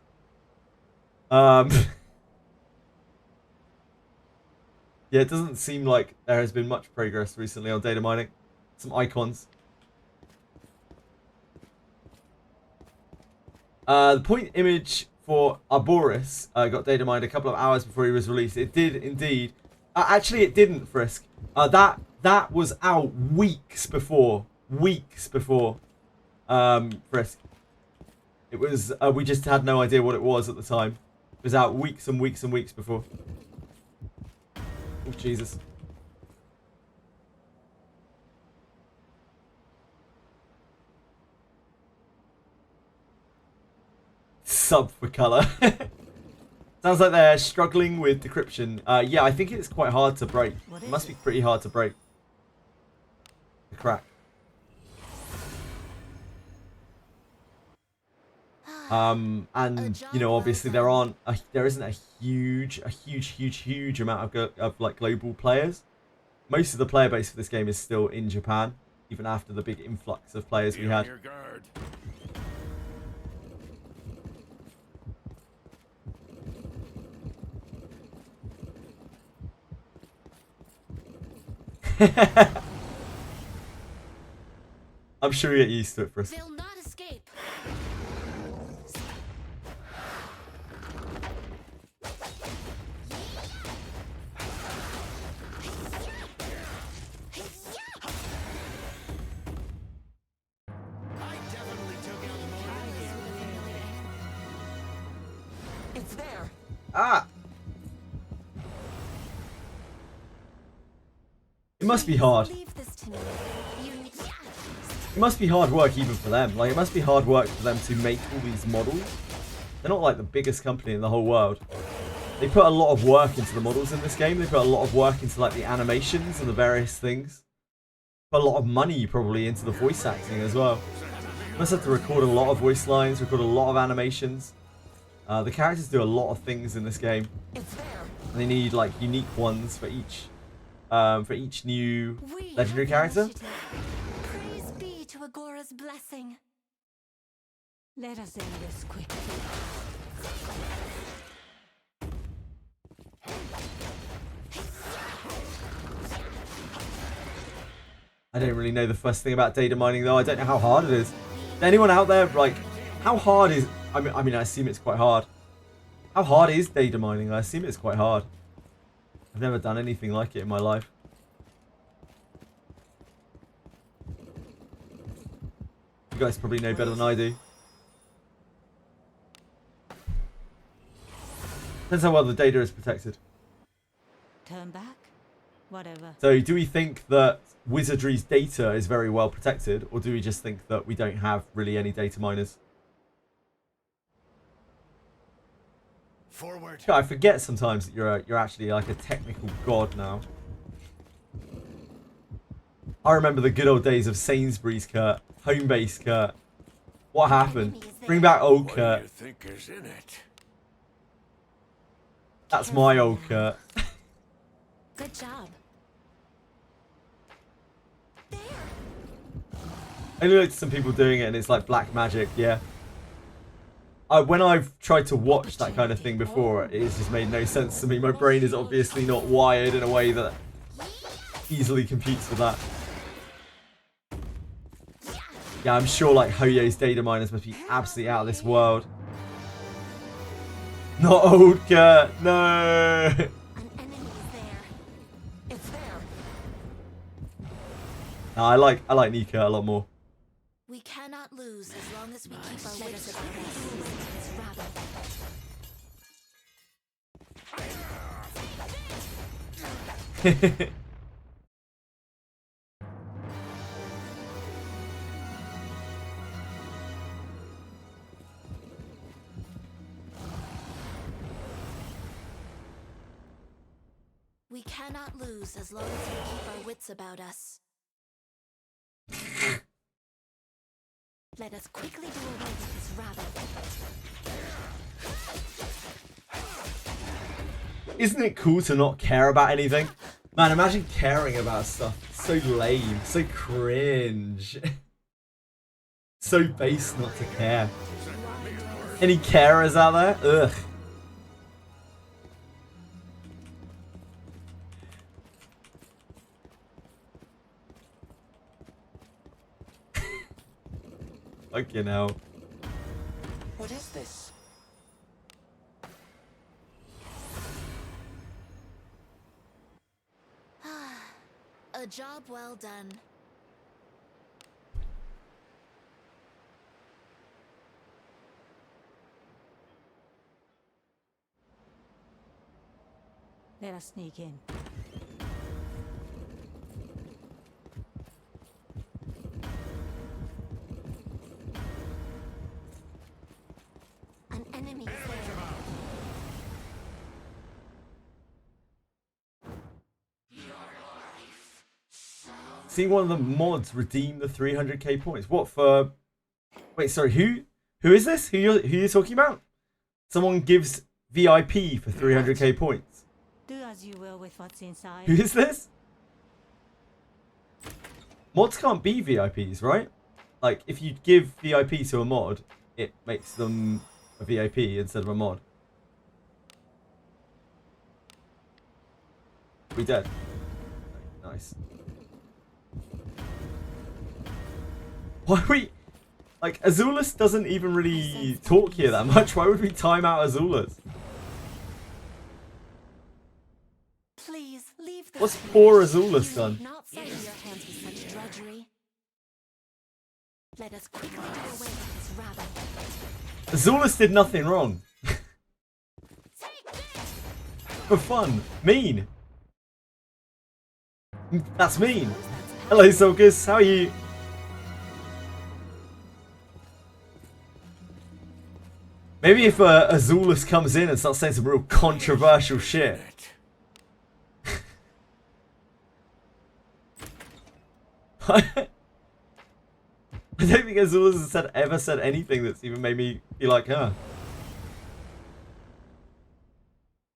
Yeah, it doesn't seem like there has been much progress recently on data mining. Some icons. The point image for Arboris got data mined a couple of hours before he was released. It did indeed. Actually, it didn't, Frisk. That was out weeks before. Weeks before. Frisk. It was. We just had no idea what it was at the time. It was out weeks and weeks and weeks before. Oh, Jesus. Sub for color. Sounds like they're struggling with decryption. Yeah, I think it's quite hard to break. It must be pretty hard to break. The crack. And you know, obviously there isn't a huge amount of like global players. Most of the player base for this game is still in Japan, even after the big influx of players we had. I'm sure you get used to it, Frisk. They'll not escape. I definitely took out more. It's there. Ah! It must be hard. Leave this to me. It must be hard work even for them. Like, it must be hard work for them to make all these models. They're not like the biggest company in the whole world. They put a lot of work into the models in this game. They put a lot of work into like the animations and the various things. Put a lot of money probably into the voice acting as well. Must have to record a lot of voice lines, record a lot of animations. The characters do a lot of things in this game. It's there. And they need like unique ones for each new legendary character. Praise be to Agora's blessing. Let us end this quickly. I don't really know the first thing about data mining though. I don't know how hard it is. Anyone out there, like, how hard is... I mean, I assume it's quite hard. How hard is data mining? I assume it's quite hard. I've never done anything like it in my life. You guys probably know better than I do. Depends how well the data is protected. Turn back? Whatever. So do we think that Wizardry's data is very well protected, or do we just think that we don't have really any data miners? Forward. God, I forget sometimes that you're actually like a technical god now. I remember the good old days of Sainsbury's Kurt, home base Kurt. What happened? Bring back old What Kurt. do you think is in it? That's my old Kurt. Good job. There. I looked at some people doing it and it's like black magic, yeah. When I've tried to watch that kind of thing before, it has just made no sense to me. My brain is obviously not wired in a way that easily computes with that. Yeah, I'm sure like Hoyo's data miners must be absolutely out of this world. Not old Kurt, no! An enemy is there. It's there. No, I like new Kurt a lot more. We cannot lose as long as we keep our wits about us. We cannot lose as long as we keep our wits about us. Let us quickly do away with this rabble. Isn't it cool to not care about anything? Man, imagine caring about stuff. It's so lame, so cringe. So base not to care. Any carers out there? Ugh. Fucking hell. What is this? A job well done. Let us sneak in. An enemy there. See one of the mods redeem the 300k points. What for? Wait, sorry, who is this? Who you talking about? Someone gives VIP for 300k points. Do as you will with what's inside. Who is this? Mods can't be VIPs, right? Like, if you give VIP to a mod, it makes them a VIP instead of a mod. We dead. Nice. Why are we... Like, Azulus doesn't even really talk here that much. Why would we time out Azulus? Please leave this. What's poor Azulus done? Not sully your hands with such drudgery. Let us quickly do away with this rabble. Azulus did nothing wrong. For fun. Mean. That's mean. Hello, Sulcus. How are you? Maybe if Azulus comes in and starts saying some real controversial shit. I don't think Azulus has ever said anything that's even made me be like her.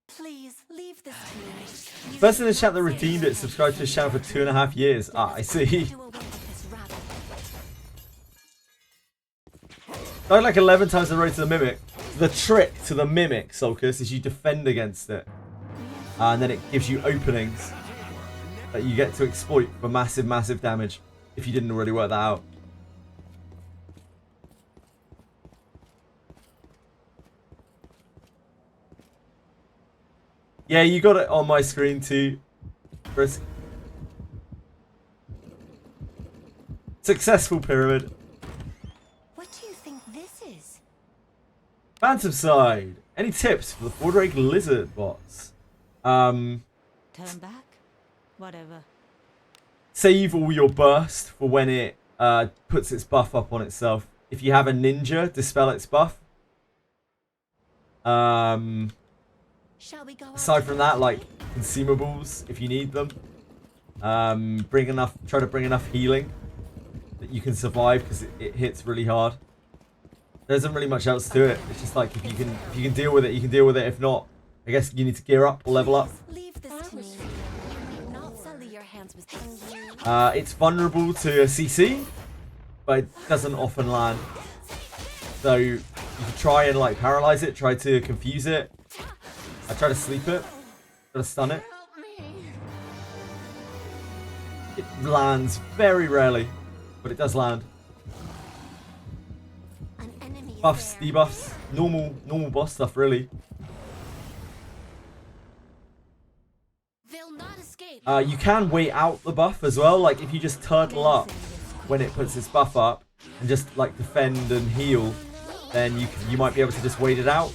Please leave this to me. Person in the chat that redeemed it subscribed to his channel for 2.5 years. Ah, I see. Do away with this rabble. Died like 11 times the road to the Mimic. The trick to the Mimic, Sulcus, is you defend against it. And then it gives you openings that you get to exploit for massive, massive damage. If you didn't already work that out. Yeah, you got it on my screen too, Chris. Successful pyramid. What do you think this is? Phantom side. Any tips for the Fordrake Lizard bots? Turn back? Whatever. Save all your burst for when it puts its buff up on itself. If you have a ninja, dispel its buff. Shall we go Aside from that, like consumables if you need them. Try to bring enough healing that you can survive because it hits really hard. There isn't really much else to it. It's just like if you can deal with it, you can deal with it. If not, I guess you need to gear up or level up. Leave this to me. You need not sully your hands with this. It's vulnerable to a CC, but it doesn't often land. So you can try and like paralyze it, try to confuse it. I try to sleep it, try to stun it. Help me. It lands very rarely, but it does land. An enemy is Buffs, there. debuffs, normal boss stuff really. They'll not escape. You can wait out the buff as well. Like if you just turtle up when it puts its buff up and just like defend and heal, then you might be able to just wait it out.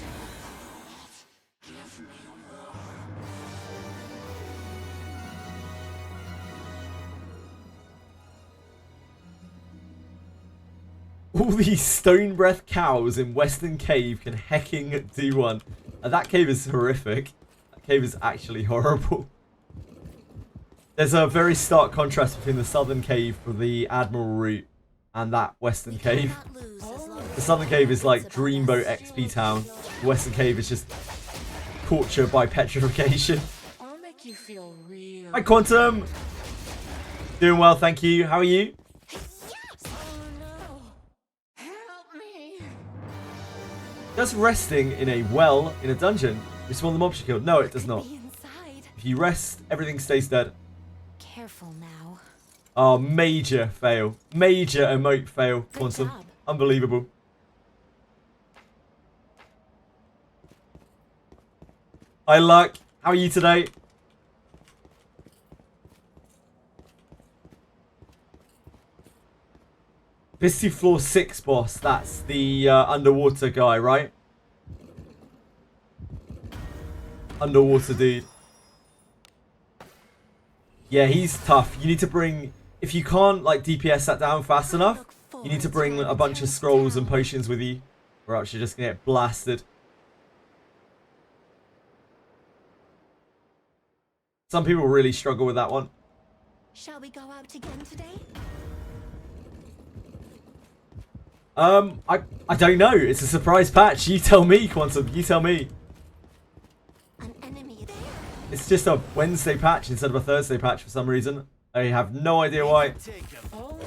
All these stone breath cows in Western Cave can hecking do one. That cave is horrific. That cave is actually horrible. There's a very stark contrast between the southern cave for the Admiral route and that Western cave. Cannot lose as long as The southern cave is like Dreamboat XP town. The Western cave is just torture by petrification. I'll make you feel real. Hi Quantum! Doing well, thank you. How are you? Oh no. Help me. Does resting in a well in a dungeon respawn the mobs you killed? No, it does not. be inside. If you rest, everything stays dead. Careful now. Oh, major fail. Major emote fail, Quantum. job. Unbelievable. Hi, Luck. How are you today? This is floor 6 boss. That's the underwater guy, right? Underwater dude. Yeah, he's tough. You need to bring... If you can't, like, DPS that down fast enough, you need to bring a bunch of scrolls and potions with you. Or else you're just going to get blasted. Some people really struggle with that one. Shall we go out again today? I don't know. It's a surprise patch. You tell me, Quantum. You tell me. An enemy there. It's just a Wednesday patch instead of a Thursday patch for some reason. I have no idea why. Take him. Oh,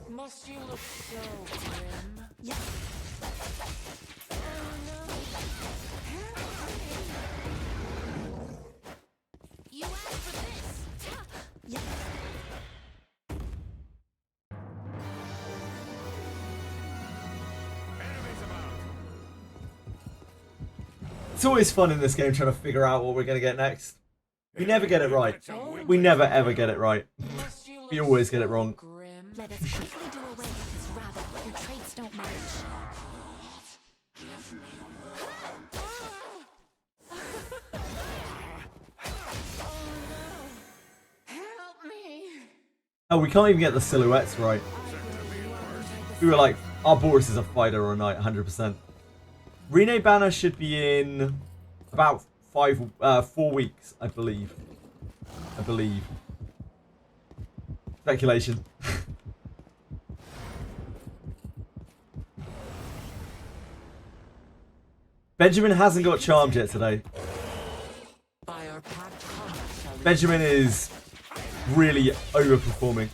must you look so grim? Yeah. You asked for this. Yeah. Enemies about. It's always fun in this game trying to figure out what we're going to get next. We never get it right. We never ever get it right. Must you look We always get it so wrong. Grim? Let us quickly do away with this rabble. Your traits don't match. Help me! Oh, we can't even get the silhouettes right. We were like, our Boris is a fighter or a knight, 100%. Rene banner should be in about 4 weeks, I believe. Speculation. Benjamin hasn't got charmed yet today. By our pact combat shall we Benjamin is really overperforming.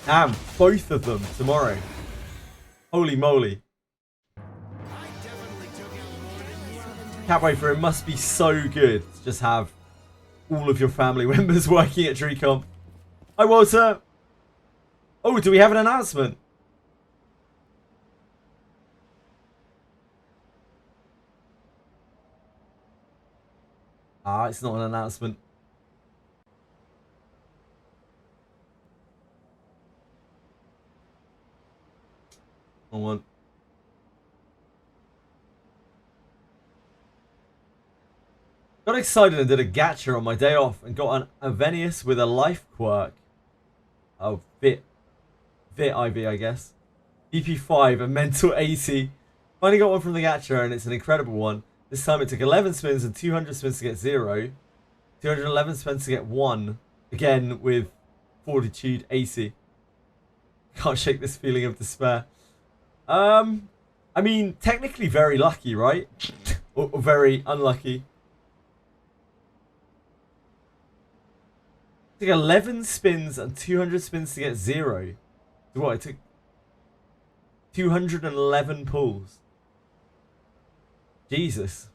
Damn, both of them tomorrow. Holy moly. I definitely took out more than you. Can't wait for it. Must be so good to just have all of your family members working at DreamCom. Hi, Walter. Oh, do we have an announcement? Ah, it's not an announcement. Hold on. Got excited and did a gacha on my day off and got an Avenius with a life quirk. Oh, Vit IV, I guess. BP5, a mental 80. Finally got one from the gacha and it's an incredible one. This time it took 11 spins and 200 spins to get 0. 211 spins to get 1. Again with Fortitude 80. Can't shake this feeling of despair. I mean, technically very lucky, right? or very unlucky. It took 11 spins and 200 spins to get 0. So what, it took 211 pulls. Jesus.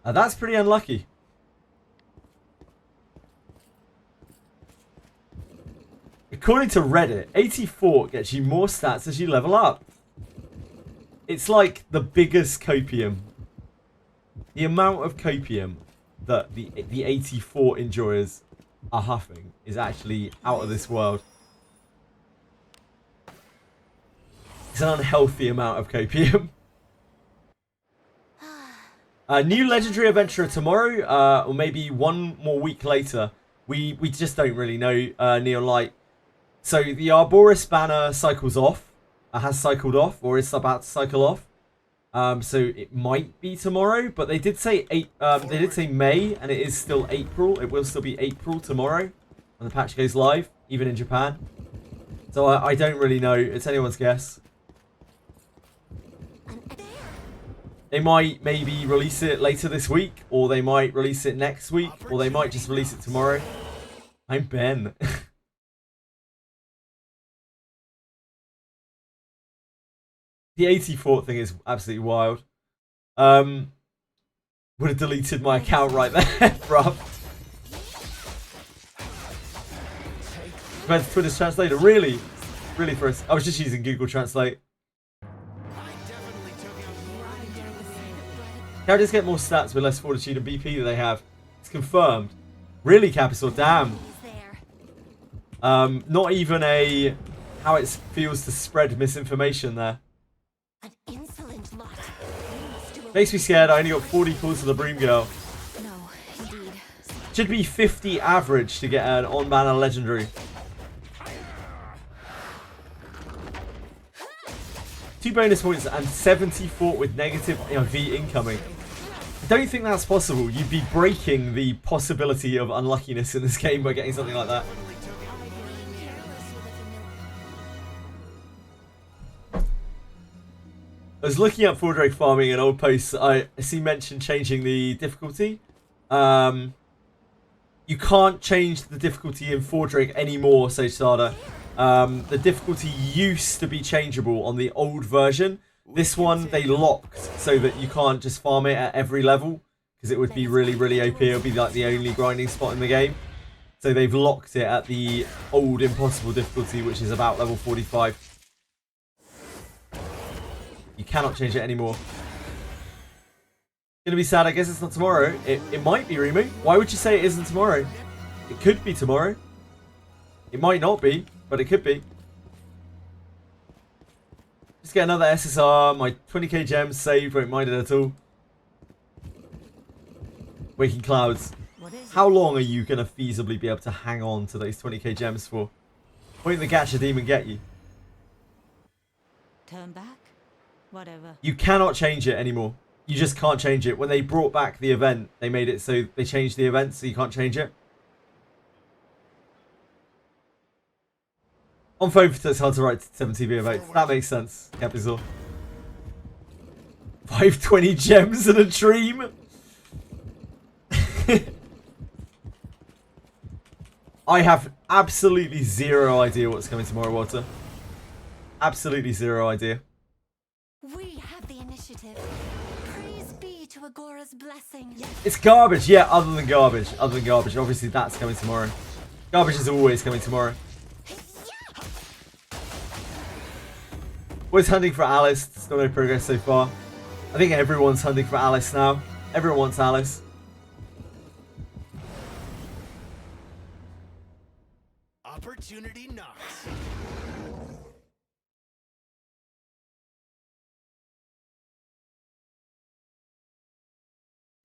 That's pretty unlucky. According to Reddit, 84 gets you more stats as you level up. It's like the biggest copium. The amount of copium that the 84 enjoyers are huffing is actually out of this world. It's an unhealthy amount of copium. New legendary adventurer tomorrow, or maybe one more week later. We just don't really know, Neon Light. So the Arboris banner cycles off, has cycled off, or is about to cycle off. So it might be tomorrow, but they did say they did say May, and it is still April. It will still be April tomorrow when the patch goes live, even in Japan. So I don't really know. It's anyone's guess. They might maybe release it later this week, or they might release it next week, or they might just release it tomorrow. I'm Ben. The 84 thing is absolutely wild. Would have deleted my account right there, bruv. Compared to Twitter's translator, really? Really for us? I was just using Google Translate. Characters get more stats with less fortitude and BP that they have. It's confirmed. Really, Capital? Damn. Not even a how it feels to spread misinformation there. An insolent lot. Makes me scared. I only got 40 calls to the Broom Girl. No, indeed. Should be 50 average to get an on-banner legendary. 2 bonus points and 70 fought with negative V incoming. I don't think that's possible. You'd be breaking the possibility of unluckiness in this game by getting something like that. I was looking at Fordrake farming in old posts. I see mention changing the difficulty. You can't change the difficulty in Fordrake anymore, Sage Starter. The difficulty used to be changeable on the old version. This one they locked so that you can't just farm it at every level because it would be really, really OP. It would be like the only grinding spot in the game. So they've locked it at the old impossible difficulty, which is about level 45. You cannot change it anymore. Gonna be sad. I guess it's not tomorrow. It might be, Remu. Why would you say it isn't tomorrow? It could be tomorrow. It might not be, but it could be. Just get another SSR. My 20k gems saved. Won't mind it at all. Waking Clouds. How long are you going to feasibly be able to hang on to those 20k gems for? Won't the Gacha Demon get you? Turn back? Whatever. You cannot change it anymore. You just can't change it. When they brought back the event, they made it so they changed the event so you can't change it. On phone, it's hard to write 70v events. That makes sense. Capizor. 520 gems in a dream. I have absolutely zero idea what's coming tomorrow, Walter. Absolutely zero idea. We have the initiative. Praise be to Agora's blessing. It's garbage. Yeah, other than garbage. Other than garbage. Obviously, that's coming tomorrow. Garbage is always coming tomorrow. Always hunting for Alice. Still no progress so far. I think everyone's hunting for Alice now. Everyone wants Alice. Opportunity knocks.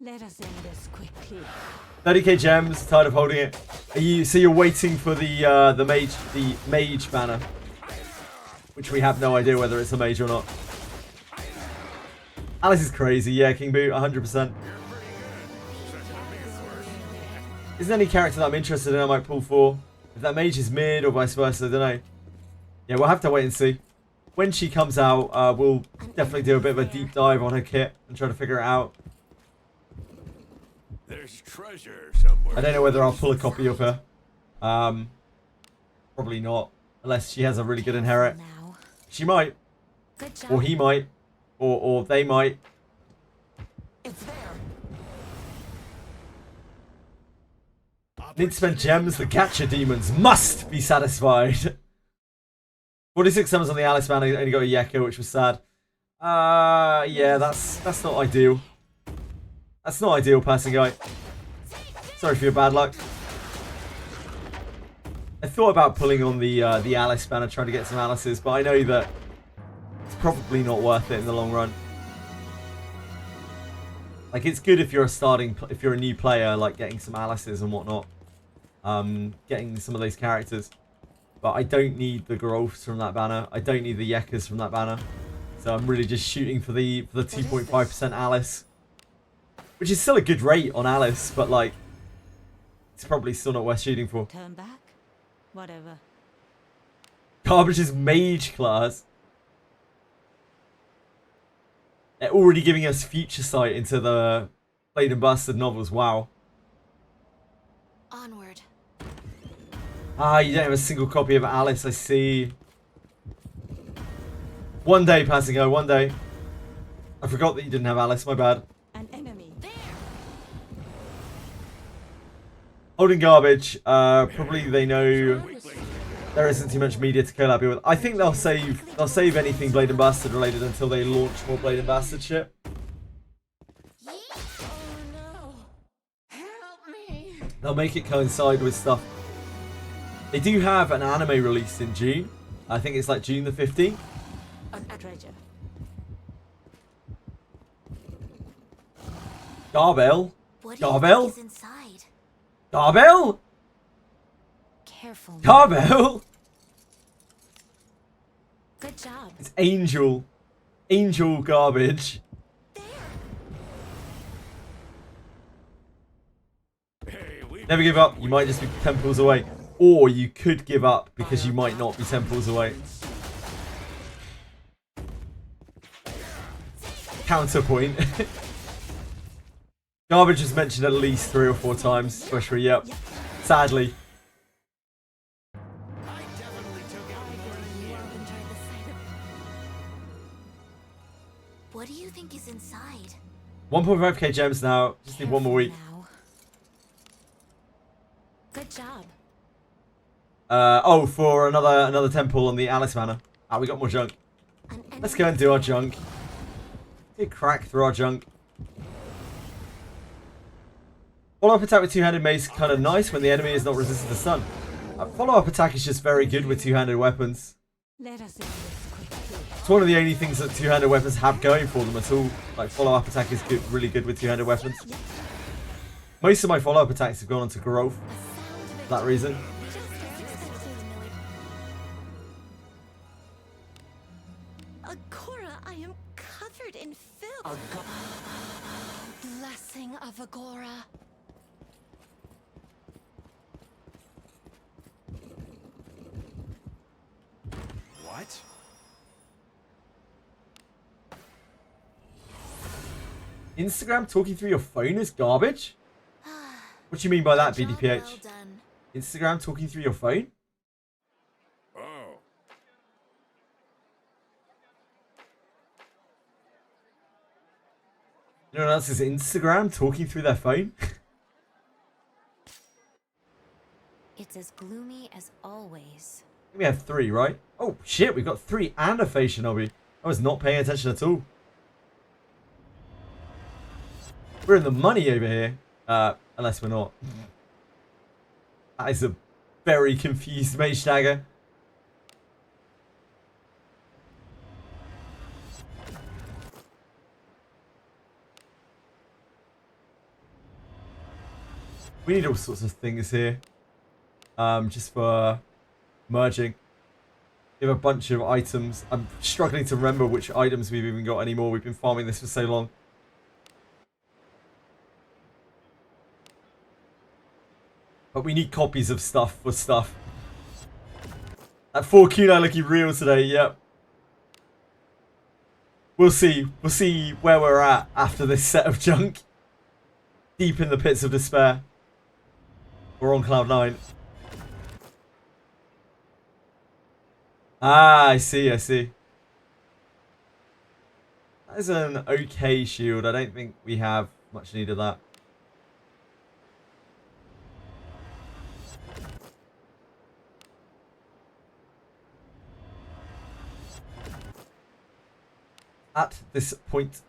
Let us end this quickly. 30k gems. Tired of holding it. So you're waiting for the mage banner, which we have no idea whether it's a mage or not. Alice is crazy. Yeah, King Boo, 100%. Isn't any character that I'm interested in I might pull for? If that mage is mid or vice versa, I don't know. Yeah, we'll have to wait and see. When she comes out, we'll definitely do a bit of a deep dive on her kit and try to figure it out. There's treasure somewhere. I don't know whether I'll pull a copy of her. Probably not. Unless she has a really good inherit. She might. Good job. Or he might. Or they might. It's there. Need to spend gems. The Gacha demons must be satisfied. 46 summons on the Alice man. I only got a Yekko, which was sad. Yeah, that's not ideal. That's not ideal, passing guy. Sorry for your bad luck. I thought about pulling on the Alice banner, trying to get some Alices, but I know that it's probably not worth it in the long run. Like, it's good if you're a new player, like getting some Alices and whatnot. Getting some of those characters. But I don't need the growths from that banner. I don't need the Yekkas from that banner. So I'm really just shooting for the 2.5% Alice. Which is still a good rate on Alice, but like, it's probably still not worth shooting for. Turn back? Whatever. Garbage's mage class. They're already giving us future sight into the Blade and Bastard novels. Wow. Onward. Ah, you don't have a single copy of Alice, I see. One day, passing go, one day. I forgot that you didn't have Alice, my bad. An enemy. Holding garbage. Probably they know there isn't too much media to collab with. I think they'll save anything Blade and Bastard related until they launch more Blade and Bastard shit. Oh no! Help me! They'll make it coincide with stuff. They do have an anime release in June. I think it's like June the 15th. A treasure. Garbell? What do you Garbell? think is inside? Garbell? Careful. Garbell? Good job. It's Angel. Angel garbage. Hey, we Never give up. You might just be temples away. Or you could give up because you might not be temples away. Counterpoint. Garbage is mentioned at least 3 or 4 times. Especially, yep. Sadly. I definitely took it. What do you think is inside? 1.5k gems now. Just need one more week. Now. Good job. Oh, for another temple on the Alice Manor. Ah, we got more junk. Let's go and do our junk. Get crack through our junk. Follow-up attack with two-handed mace kind of nice when the enemy is not resistant to stun. Follow-up attack is just very good with two-handed weapons. Let us end this quickly. It's one of the only things that two-handed weapons have going for them at all. Like, follow-up attack is good, really good with two-handed weapons. Most of my follow-up attacks have gone on to growth for that reason. Agora, I am covered in filth. Blessing of Agora. What? Instagram talking through your phone is garbage? What do you mean by that, Job BDPH? well done. Instagram talking through your phone? Oh. You know what else is Instagram talking through their phone? It's as gloomy as always. We have 3, right? Oh shit, we've got 3 and a Phase Shinobi. I was not paying attention at all. We're in the money over here. Unless we're not. That is a very confused Mage Dagger. We need all sorts of things here. Just for merging. We have a bunch of items. I'm struggling to remember which items we've even got anymore. We've been farming this for so long. But we need copies of stuff for stuff. That 4 Kunai looking real today, yep. We'll see. We'll see where we're at after this set of junk. Deep in the pits of despair. We're on cloud 9. Ah, I see, I see. That is an okay shield. I don't think we have much need of that. At this point.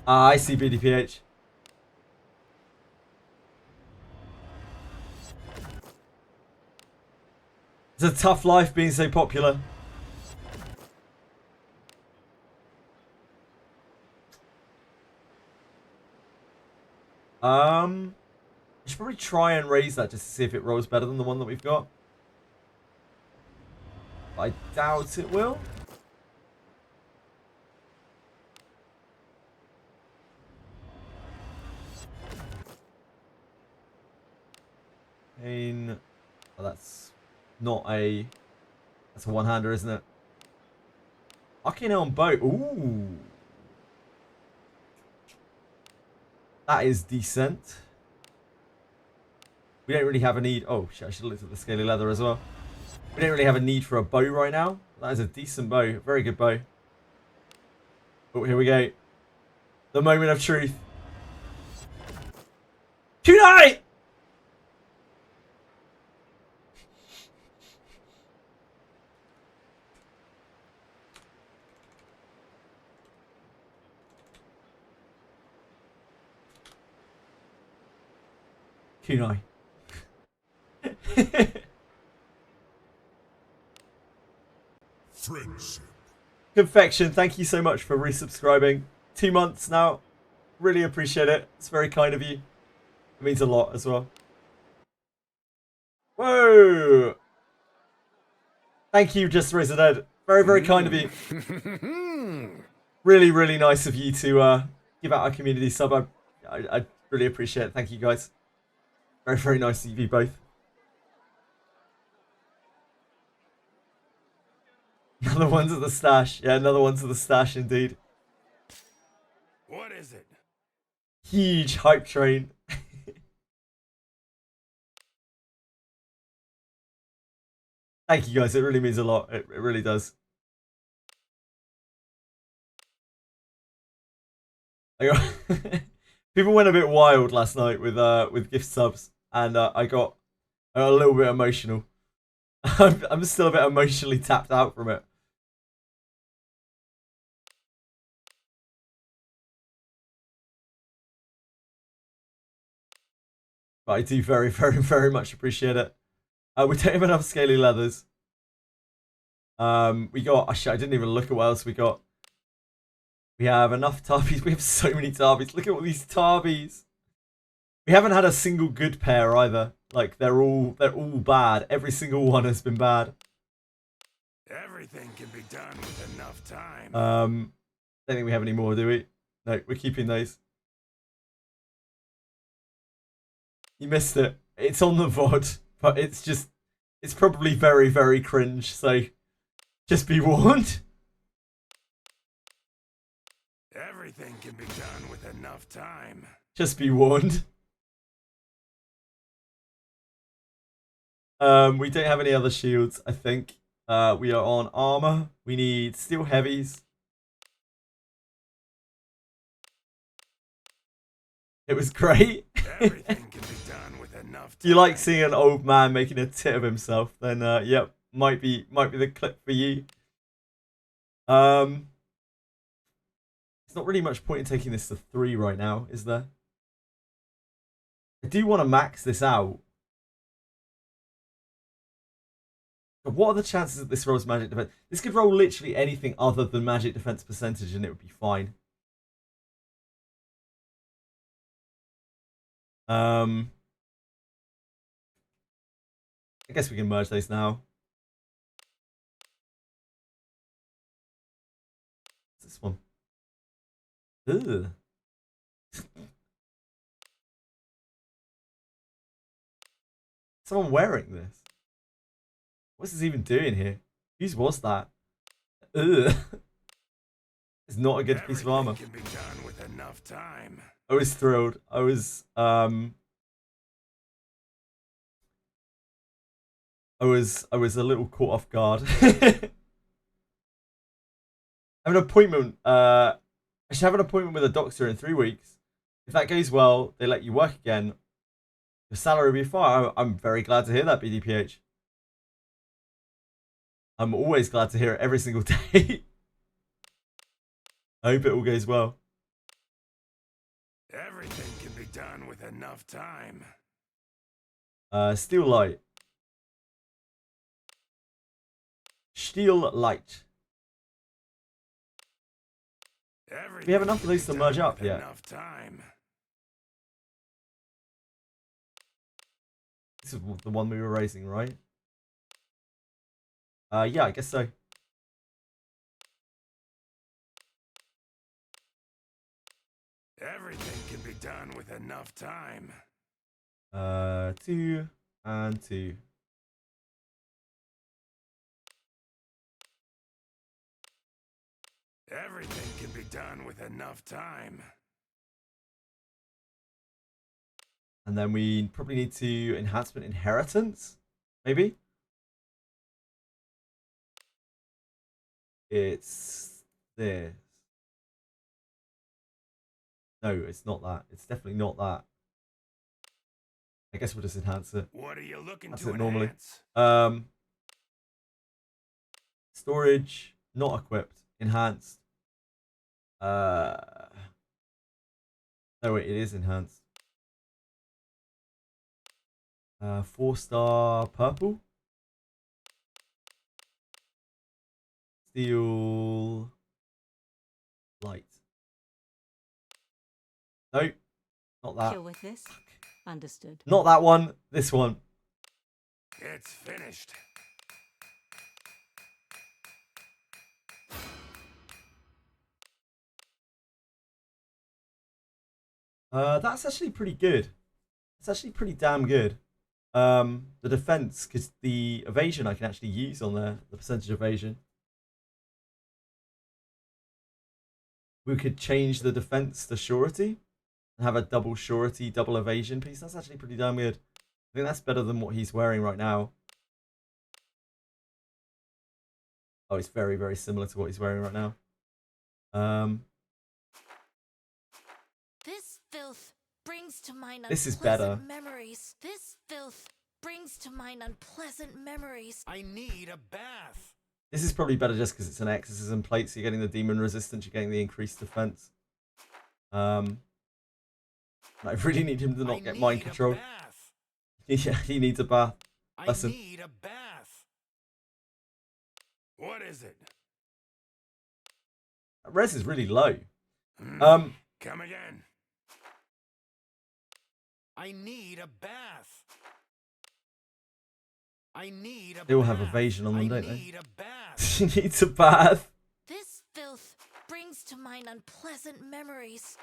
Ah, I see BDPH. It's a tough life being so popular. I should probably try and raise that just to see if it rolls better than the one that we've got. I doubt it will. Oh, that's not a... That's a one-hander, isn't it? Arcane on boat. Ooh. That is decent. We don't really have a need... Oh, shit, I should have looked at the scaly leather as well. We don't really have a need for a bow right now. That is a decent bow. Very good bow. Oh, here we go. The moment of truth. Kunai! Kunai. Friendship. Confection, thank you so much for resubscribing. 2 months now. Really appreciate it. It's very kind of you. It means a lot as well. Whoa! Thank you, Just Risen Ed. Very, very kind of you. Really, really nice of you to give out a community sub. I really appreciate it. Thank you, guys. Very, very nice of you both. Another one to the stash. Yeah, another one to the stash indeed. What is it? Huge hype train. Thank you, guys. It really means a lot. It really does. People went a bit wild last night with gift subs, and I got a little bit emotional. I'm still a bit emotionally tapped out from it. But I do very, very, very much appreciate it. We don't have enough scaly leathers. We got. Actually, I didn't even look at what else we got. We have enough tarbies. We have so many tarbies. Look at all these tarbies. We haven't had a single good pair either. Like they're all bad. Every single one has been bad. Everything can be done with enough time. Don't think we have any more, do we? No, we're keeping those. You missed it. It's on the VOD, but it's probably very, very cringe. So just be warned. Everything can be done with enough time. Just be warned. We don't have any other shields, I think. We are on armor. We need steel heavies. It was great. Everything can be done with enough time. You like seeing an old man making a tit of himself? Then, yep, might be the clip for you. There's not really much point in taking this to 3 right now, is there? I do want to max this out. What are the chances that this rolls magic defense? This could roll literally anything other than magic defense percentage and it would be fine. I guess we can merge those now. What's this one? Ugh. Someone wearing this? What's this even doing here? Whose was that? Ugh. It's not a good piece of armor. Can be done with enough time. I was thrilled. I was a little caught off guard. I have an appointment. I should have an appointment with a doctor in 3 weeks. If that goes well, they let you work again. Your salary will be fine. I'm very glad to hear that, BDPH. I'm always glad to hear it every single day. I hope it all goes well. Everything can be done with enough time. Steel light. Steel light. Everything We have enough of those to can be merge done up with yet. Enough time. This is the one we were raising, right? Yeah, I guess so. Everything can be done with enough time. 2 and 2. Everything can be done with enough time. And then we probably need to enhancement inheritance, maybe? It's this. No, it's not that. It's definitely not that. I guess we'll just enhance it. What are you looking That's to it normally. enhance? Storage, not equipped. Enhanced. No, wait, it is enhanced. 4-star purple. Steel light. Nope, not that. Kill with this. Understood. Not that one. This one. It's finished. That's actually pretty good. It's actually pretty damn good. The defense, because the evasion I can actually use on there, the percentage evasion. We could change the defense to surety and have a double surety, double evasion piece. That's actually pretty damn good. I think that's better than what he's wearing right now. Oh, it's very, very similar to what he's wearing right now. This filth brings to mind This is unpleasant better. memories. This filth brings to mind unpleasant memories. I need a bath. This is probably better just because it's an exorcism plate, so you're getting the demon resistance, you're getting the increased defense. I really need him to not get mind control. Yeah, he needs a bath. I need a bath. What is it? Res is really low. Come again. I need a bath. I need a They all bath. have evasion on them, don't I they? need a bath. He needs a bath. This filth brings to mind unpleasant memories.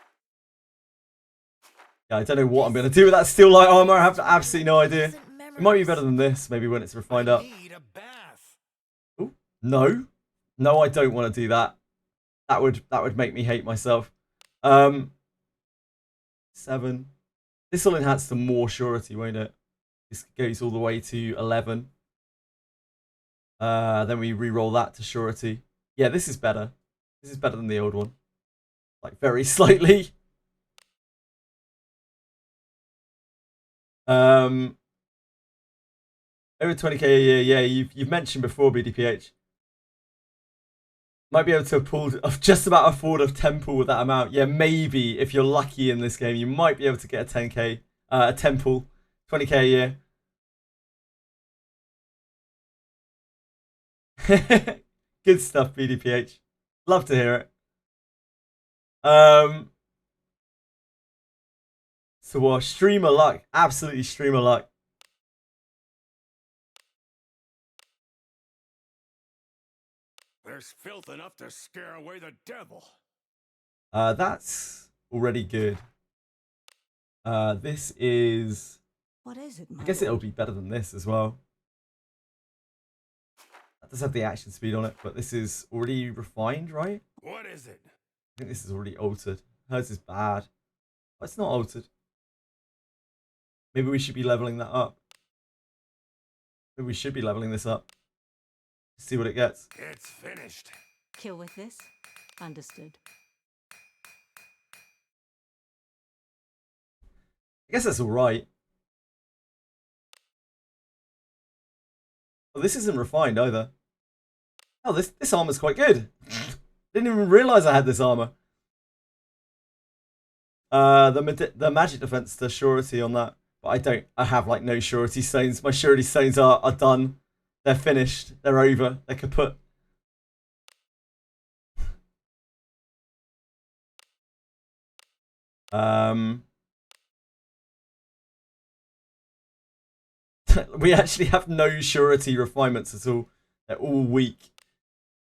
Yeah, I don't know what I'm going to do with that steel light armor. I have absolutely no idea. It might be better than this, maybe when it's refined up. Need a bath. Ooh, no. No, I don't want to do that. That would make me hate myself. 7. This will enhance to more surety, won't it? This goes all the way to 11. Then we re-roll that to surety. Yeah, this is better. This is better than the old one. Like, very slightly. Over 20k a year. Yeah, you've mentioned before, BDPH. Might be able to just about afford a temple with that amount. Yeah, maybe if you're lucky in this game, you might be able to get a 10k, a temple, 20k a year. Good stuff, BDPH. Love to hear it. So streamer luck, absolutely streamer luck. There's filth enough to scare away the devil. That's already good. This is... What is it, my I guess it'll lord? be better than this as well. That does have the action speed on it, but this is already refined, right? What is it? I think this is already altered. Hers is bad. But it's not altered. Maybe we should be leveling that up. Maybe we should be leveling this up. See what it gets. It's finished. Kill with this. Understood. I guess that's alright. Well, this isn't refined either. Oh, this armor's quite good. Didn't even realise I had this armor. The magic defense to surety on that. But I have like no surety stones. My surety stones are done. They're finished. They're over. They're kaput. We actually have no surety refinements at all. They're all weak.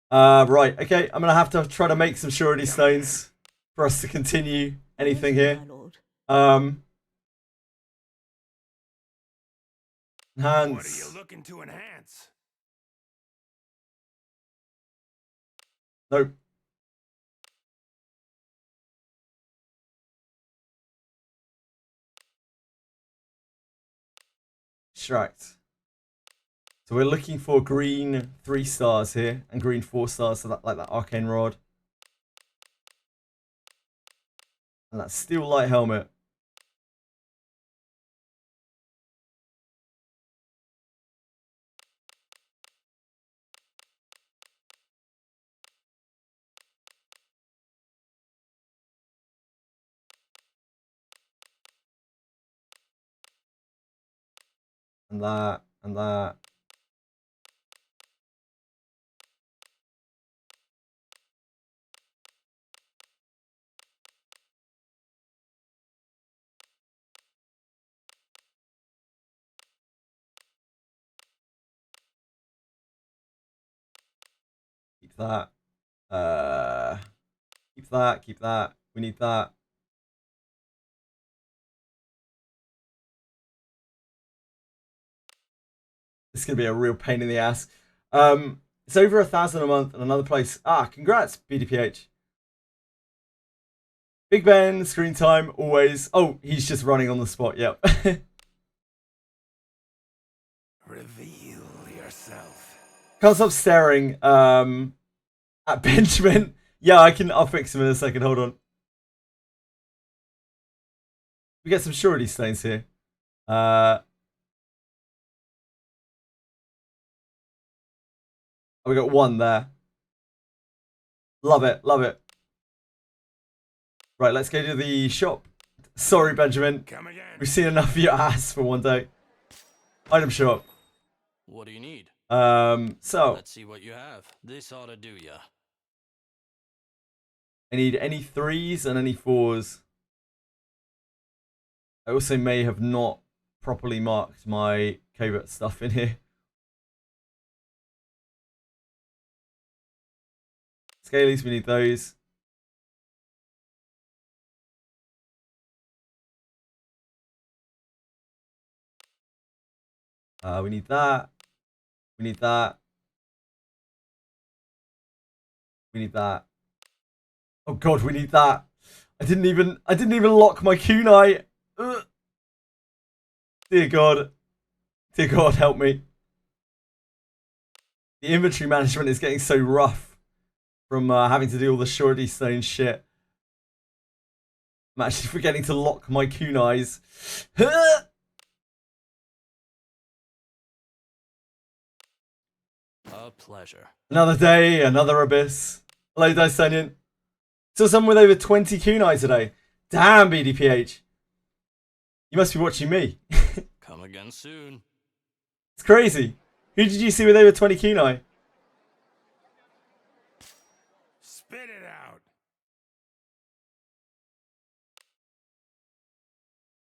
Right, okay. I'm gonna have to try to make some surety stones for us to continue anything here. My lord. Enhance. What are you looking to enhance? Nope. Extract. So we're looking for green 3 stars here and green 4 stars, so that like that arcane rod. And that steel light helmet. and that, and that. Keep that. Keep that, keep that. We need that. This is going to be a real pain in the ass. It's over 1,000 a month and another place. Ah, congrats, BDPH. Big Ben, screen time, always. Oh, he's just running on the spot, yep. Reveal yourself. Can't stop staring at Benjamin. Yeah, I'll fix him in a second, hold on. We get some surety stains here. We got one there. Love it, love it. Right, let's go to the shop. Sorry, Benjamin. Come again. We've seen enough of your ass for one day. Item shop. What do you need? So Let's see what you have. This ought to do ya. I need any 3s and any 4s. I also may have not properly marked my covert stuff in here. Scalies, we need those. We need that. We need that. We need that. Oh god, we need that. I didn't even lock my kunai. Ugh. Dear God. Dear God, help me. The inventory management is getting so rough from having to do all the surety stone shit. I'm actually forgetting to lock my kunais. A pleasure. Another day, another abyss. Hello, Dysonian. Saw someone with over 20 kunai today. Damn, BDPH. You must be watching me. Come again soon. It's crazy. Who did you see with over 20 kunai? Spit it out.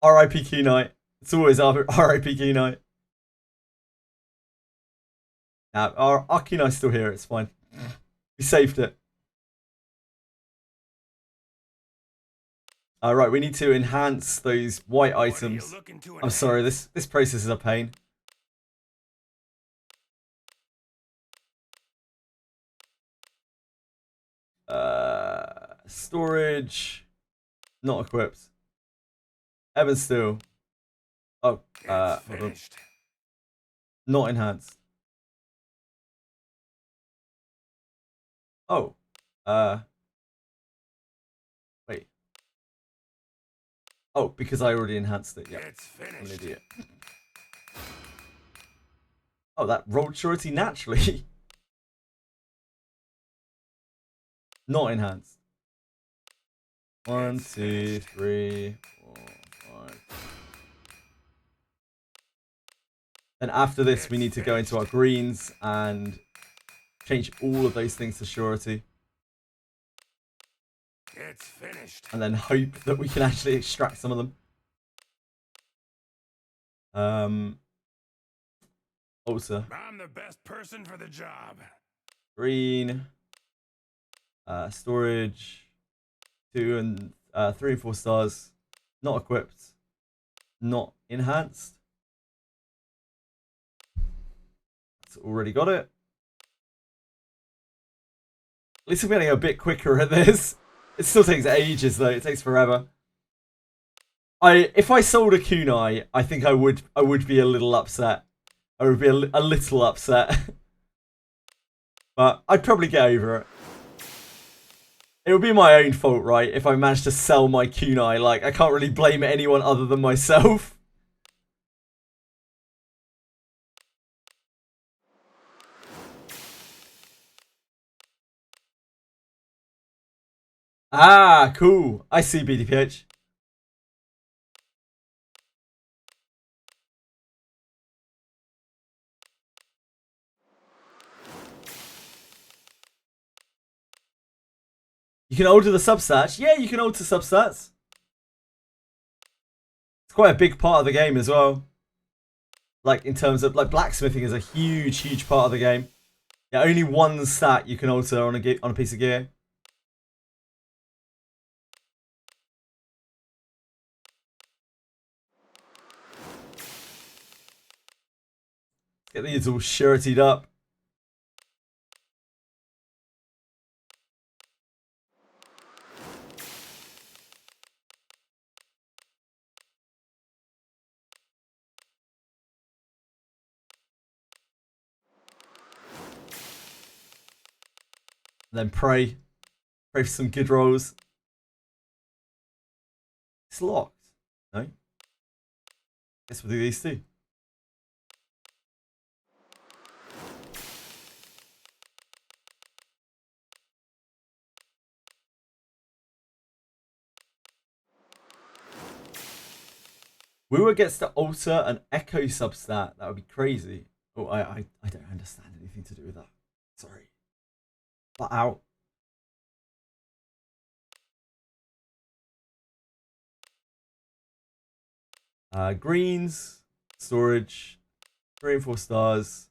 R.I.P. kunai. It's always R.I.P. kunai. Nah, our kunai's still here. It's fine. We saved it. Right, we need to enhance those white items. I'm sorry, this process is a pain. Storage, not equipped. Evan Steel. Oh, hold on. Not enhanced. Oh, wait. Oh, because I already enhanced it. Yeah, I'm an idiot. Oh, that rolled surety naturally. Not enhanced. 1, 2, 3, 4, 5. Then after this, we need to go into our greens and change all of those things to surety. It's finished. And then hope that we can actually extract some of them. Also, I'm the best person for the job. green. Storage. 2 and 3 and 4 stars. Not equipped. Not enhanced. It's already got it. At least I'm getting a bit quicker at this. It still takes ages though. It takes forever. If I sold a kunai, I think I would be a little upset. I would be a little upset. But I'd probably get over it. It would be my own fault, right? If I managed to sell my kunai. Like, I can't really blame anyone other than myself. Ah, cool. I see, BDPH. You can alter the substats. Yeah, you can alter substats. It's quite a big part of the game as well. Like, in terms of, like, blacksmithing is a huge, huge part of the game. Yeah, only one stat you can alter on a piece of gear. Get these all surety'd up. And then pray. Pray for some good rolls. It's locked. No? Guess we'll do these two. Wooer gets to alter an echo substat. That would be crazy. Oh, I don't understand anything to do with that. Sorry. Flat out. Greens, storage, 3 and 4 stars.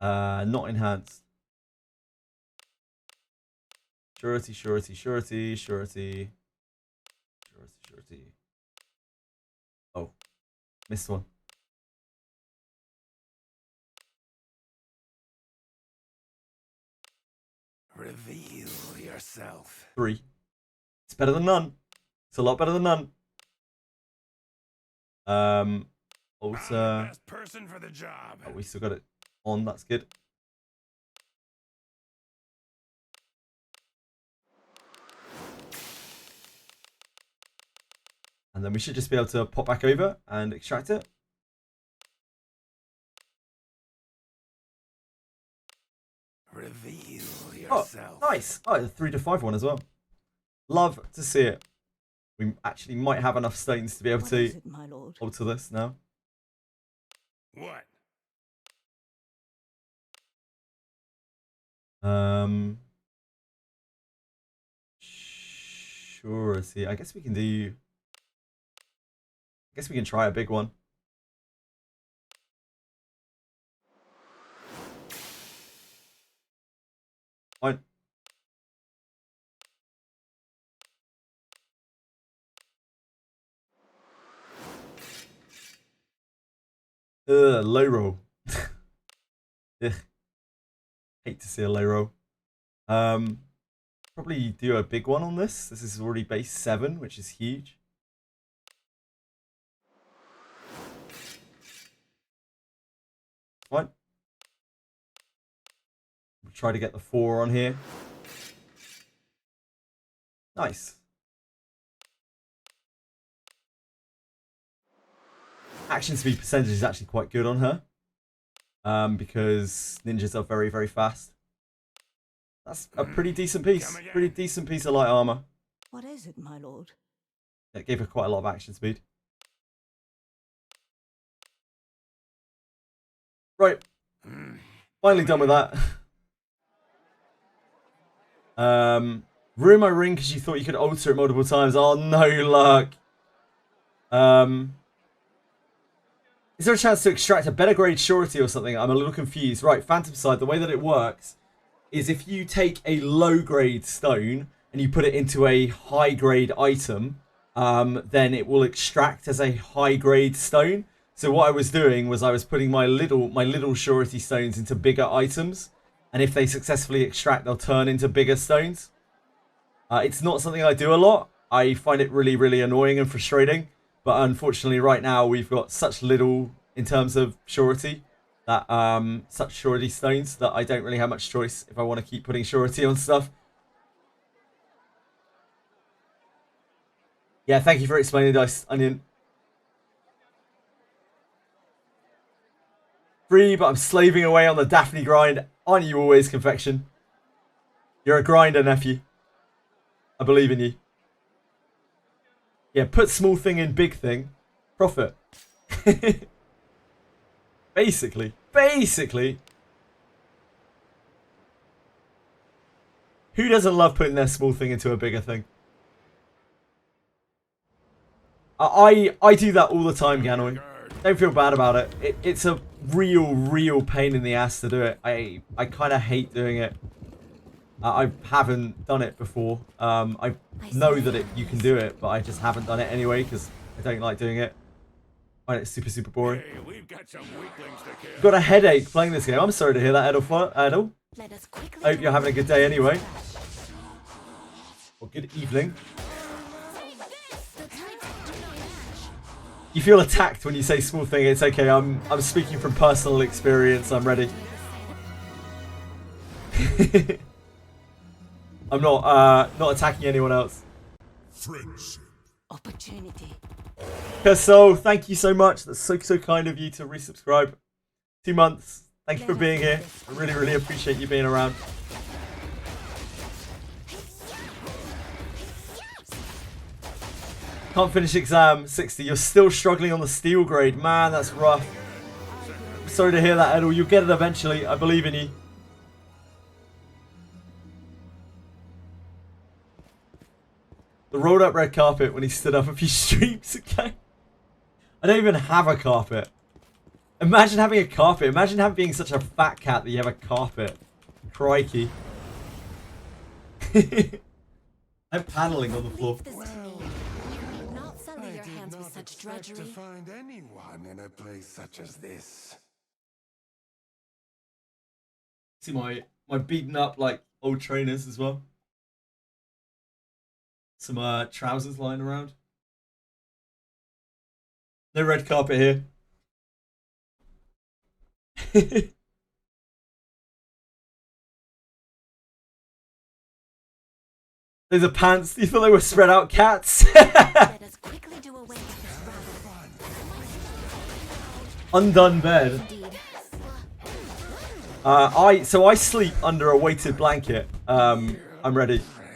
Not enhanced. Surety, surety, surety, surety. Surety, surety. Oh, missed one. Reveal yourself. 3. It's better than none. It's a lot better than none. I'm the Alter. best person for the job. Oh, we still got it on. That's good. And then we should just be able to pop back over and extract it. Reveal Oh, yourself. nice. Oh, the 3 to 5 one as well. Love to see it. We actually might have enough stones to be able What to is it, my lord? alter this now. What? Surety. I guess we can do. I guess we can try a big one. Fine. Low roll. Ugh. Hate to see a low roll. Probably do a big one on this. This is already base 7, which is huge. Fine. We'll try to get the 4 on here. Nice. Action speed percentage is actually quite good on her. Because ninjas are very, very fast. That's a pretty decent piece. Pretty decent piece of light armor. What is it, my lord? It gave her quite a lot of action speed. Right. Finally done with that. Ruin my ring because you thought you could alter it multiple times. Oh, no luck. Is there a chance to extract a better grade surety or something? I'm a little confused. Right, Phantom Side, the way that it works is if you take a low grade stone and you put it into a high grade item, then it will extract as a high grade stone. So what I was doing was I was putting my little surety stones into bigger items, and if they successfully extract, they'll turn into bigger stones. It's not something I do a lot. I find it really, really annoying and frustrating. But unfortunately, right now we've got such little in terms of surety that such surety stones that I don't really have much choice if I want to keep putting surety on stuff. Yeah, thank you for explaining, Dice Onion. Free, but I'm slaving away on the Daphne grind. Aren't you always, Confection? You're a grinder, nephew. I believe in you. Yeah, put small thing in big thing. Profit. Basically. Who doesn't love putting their small thing into a bigger thing? I do that all the time, Ganoi. Don't feel bad about it. It's a real pain in the ass to do it. I kind of hate doing it. I haven't done it before. I know that you can do it, but I just haven't done it anyway because I don't like doing it. I find it super boring. Hey, we've got some weaklings to kill. Got a headache playing this game. I'm sorry to hear that, Edel. Let us quickly I hope you're having a good day anyway. Or good evening. You feel attacked when you say small thing. It's okay. I'm speaking from personal experience. I'm ready. I'm not attacking anyone else. Friendship. Opportunity. So thank you so much. That's so kind of you to resubscribe. 2 months. Thank you for being here. I really appreciate you being around. Can't finish exam 60. You're still struggling on the steel grade. Man, that's rough. Sorry to hear that, Edel. You'll get it eventually. I believe in you. The rolled up red carpet when he stood up a few streams ago. I don't even have a carpet. Imagine having a carpet. Imagine being such a fat cat that you have a carpet. Crikey. I'm paddling on the floor. Leave this to me. You need not sully your hands with such drudgery. To find anyone in a place such as this. See my beaten up like old trainers as well. Some trousers lying around. No red carpet here. Those are pants. You thought they were spread out cats? Let us quickly do away with this rabble. Undone bed. Indeed. I sleep under a weighted blanket. I'm ready. A sound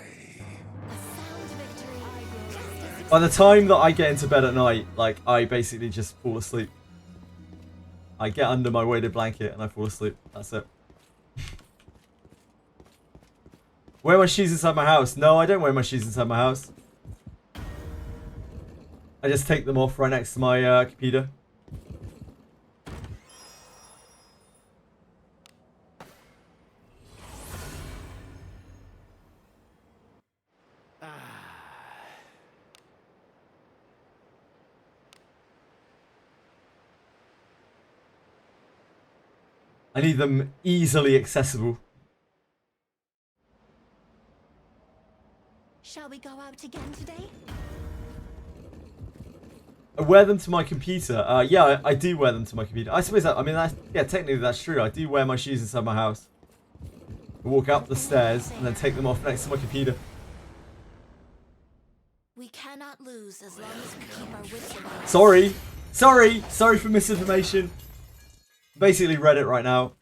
victory. By the time that I get into bed at night, like I basically just fall asleep. I get under my weighted blanket and I fall asleep. That's it. Wear my shoes inside my house. No, I don't wear my shoes inside my house. I just take them off right next to my computer. I need them easily accessible. Shall we go out again today? I wear them to my computer. Yeah, I do wear them to my computer. I suppose that, yeah, technically that's true. I do wear my shoes inside my house. I walk up the stairs and then take them off next to my computer. We cannot lose as long as we keep our wits about us. Sorry for misinformation. Basically Reddit right now.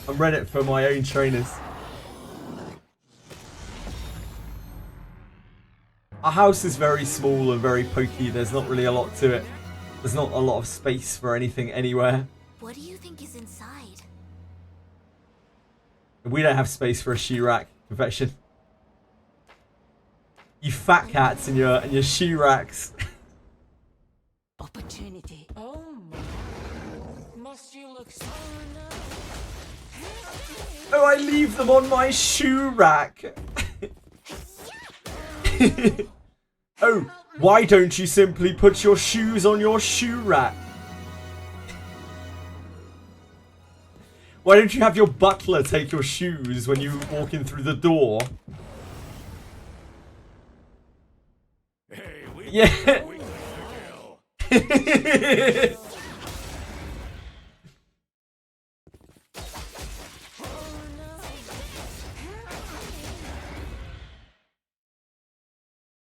I'm Reddit for my own trainers. Our house is very small and very pokey. There's not really a lot to it. There's not a lot of space for anything anywhere. What do you think is inside? We don't have space for a shoe rack. Confession. You fat cats and your shoe racks. Opportunity. Oh my. Must you look so Oh, I leave them on my shoe rack. Oh, why don't you simply put your shoes on your shoe rack? Why don't you have your butler take your shoes when you walk in through the door? Hey, we've Yeah. got some weaklings to kill.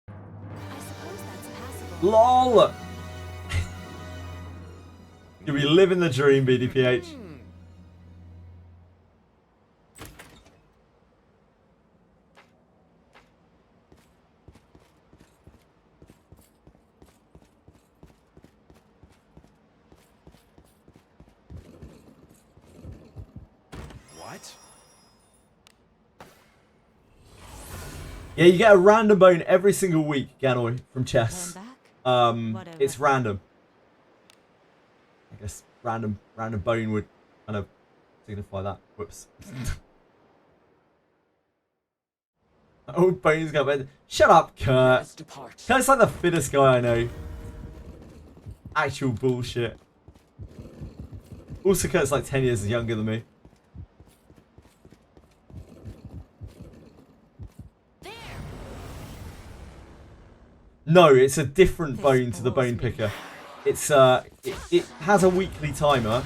I suppose that's passable. LOL! Do we live in the dream, BDPH? What? Yeah, you get a random bone every single week, Ganoi, from Turn chests. back? It's random. I guess random bone would kind of signify that. Whoops. Old bones got better. Shut up, Kurt. Kurt's like the fittest guy I know. Actual bullshit. Also, Kurt's like 10 years younger than me. No, it's a different bone to the bone picker. It's it has a weekly timer.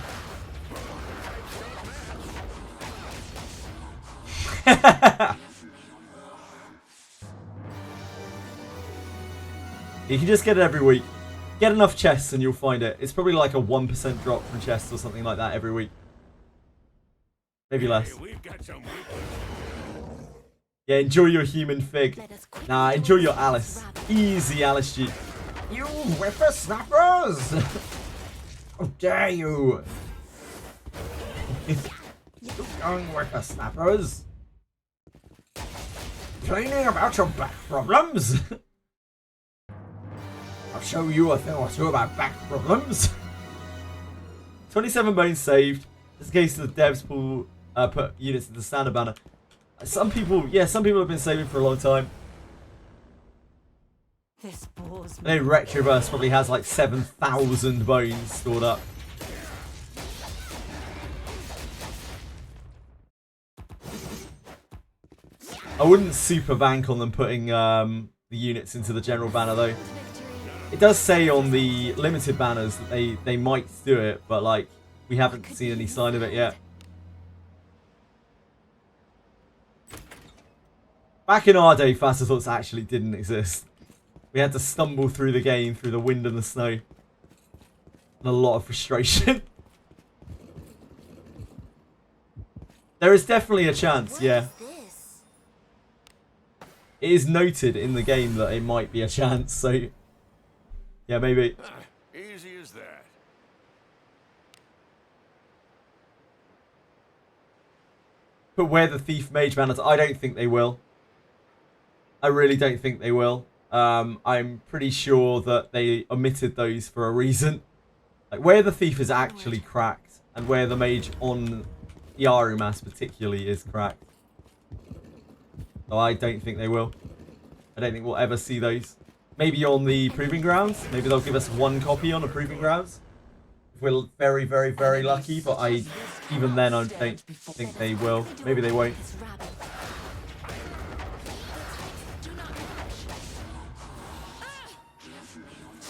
You can just get it every week. Get enough chests and you'll find it. It's probably like a 1% drop from chests or something like that every week. Maybe less. Yeah, enjoy your human fig. Nah, enjoy your Alice. Easy Alice G. You whippersnappers! How dare you! You young whippersnappers! Complaining about your back problems? I'll show you a thing or two about back problems. 27 bones saved. Just in case the devs put units in the standard banner. Some people have been saving for a long time. This bores I know Retroverse probably has like 7,000 bones stored up. I wouldn't super bank on them putting the units into the general banner though. It does say on the limited banners that they might do it, but like we haven't seen any sign of it yet. Back in our day, faster thoughts actually didn't exist. We had to stumble through the game through the wind and the snow. And a lot of frustration. There is definitely a chance, yeah. It is noted in the game that it might be a chance, so yeah, maybe. Easy as that. But where the Thief Mage banners, I don't think they will. I really don't think they will. I'm pretty sure that they omitted those for a reason. Like where the Thief is actually cracked, and where the Mage on Yarumas particularly is cracked. So I don't think they will. I don't think we'll ever see those. Maybe on the Proving Grounds. Maybe they'll give us one copy on the Proving Grounds. If we're very, very, very lucky. But even then, I don't think they will. Maybe they won't.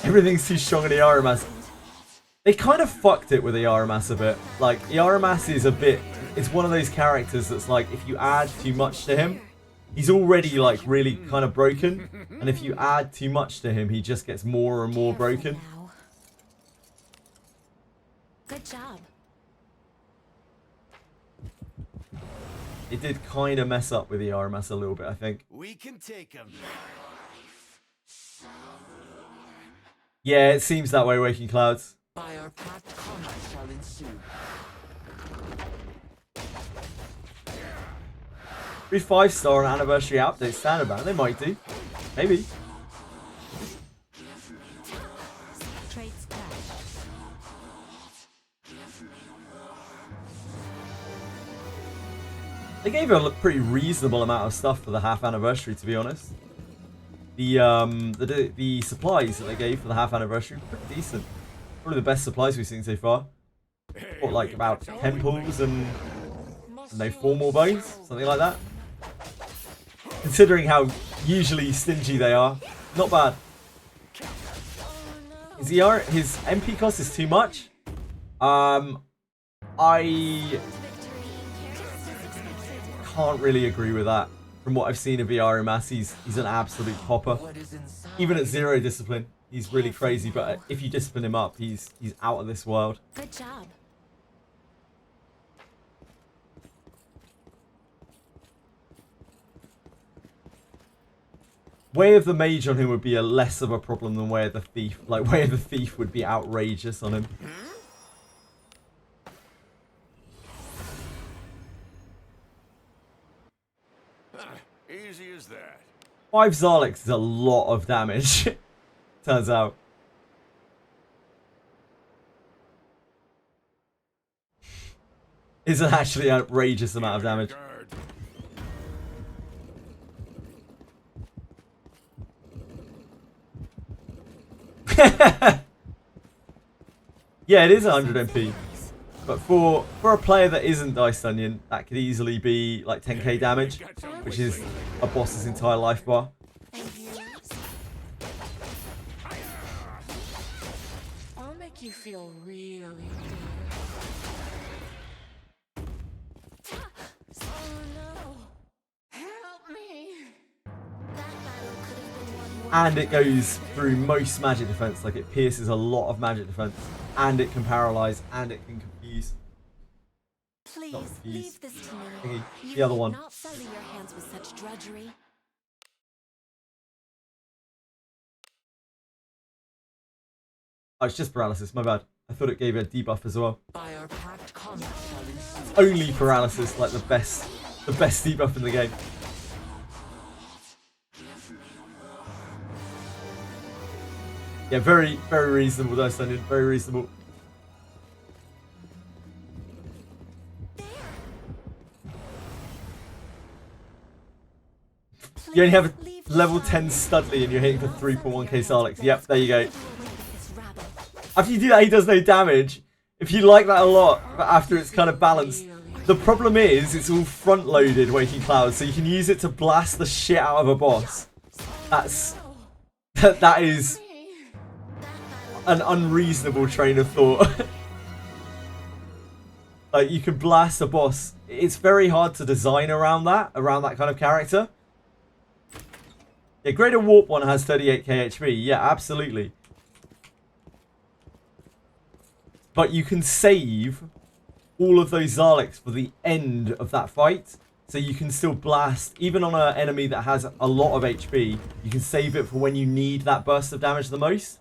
Everything's too strong in Yarumas. They kind of fucked it with Yarumas a bit. Like, Yarumas is it's one of those characters that's like, if you add too much to him, he's already like really kind of broken. And if you add too much to him, he just gets more and more broken. Good job. It did kind of mess up with Yarumas a little bit, I think. We can take him. Yeah, it seems that way, Waking Clouds. By our pact, combat shall ensue. 5-star on anniversary update standard banner. They might do. Maybe. traits clash. They gave a pretty reasonable amount of stuff for the half anniversary, to be honest. The supplies that they gave for the half anniversary were pretty decent. Probably the best supplies we've seen so far. What, like about 10 pulls and no 4 more bones? Something like that. Considering how usually stingy they are, not bad. His MP cost is too much. I can't really agree with that. From what I've seen of Yarumas, he's an absolute popper. Even at 0 discipline, he's really crazy. But if you discipline him up, he's out of this world. Good job. Way of the Mage on him would be a less of a problem than Way of the Thief. Like, Way of the Thief would be outrageous on him. Easy as that. 5 Zarlix is a lot of damage. Turns out. It's an actually outrageous amount of damage. Yeah, it is 100 MP. But for a player that isn't Dice Onion, that could easily be like 10k damage, which is a boss's entire life bar. And you? I'll make you feel really good. Oh no! Help me! That battle could have been won more. And it goes through most magic defense, like it pierces a lot of magic defense, and it can paralyze, and it can confuse. Please Not confuse. leave this to me. Thingy. You The other should one. not sully your hands with such drudgery. Oh, it's just paralysis, my bad. I thought it gave a debuff as well. Fire-packed combat shall ensue. Only paralysis, like the best debuff in the game. Yeah, very, very reasonable, Dice Onion. Very reasonable. You only have a Leave level the 10 Studley and you're hitting for 3.1k Sarlacc. Yep, there you go. away with this rabble. After you do that, he does no damage. If you like that a lot, but after it's kind of balanced. The problem is, it's all front-loaded Waking Clouds, so you can use it to blast the shit out of a boss. That is an unreasonable train of thought. Like, you can blast a boss. It's very hard to design around that kind of character. Yeah, Greater Warp one has 38k HP. Yeah, absolutely. But you can save all of those Zarlix for the end of that fight. So you can still blast, even on an enemy that has a lot of HP, you can save it for when you need that burst of damage the most.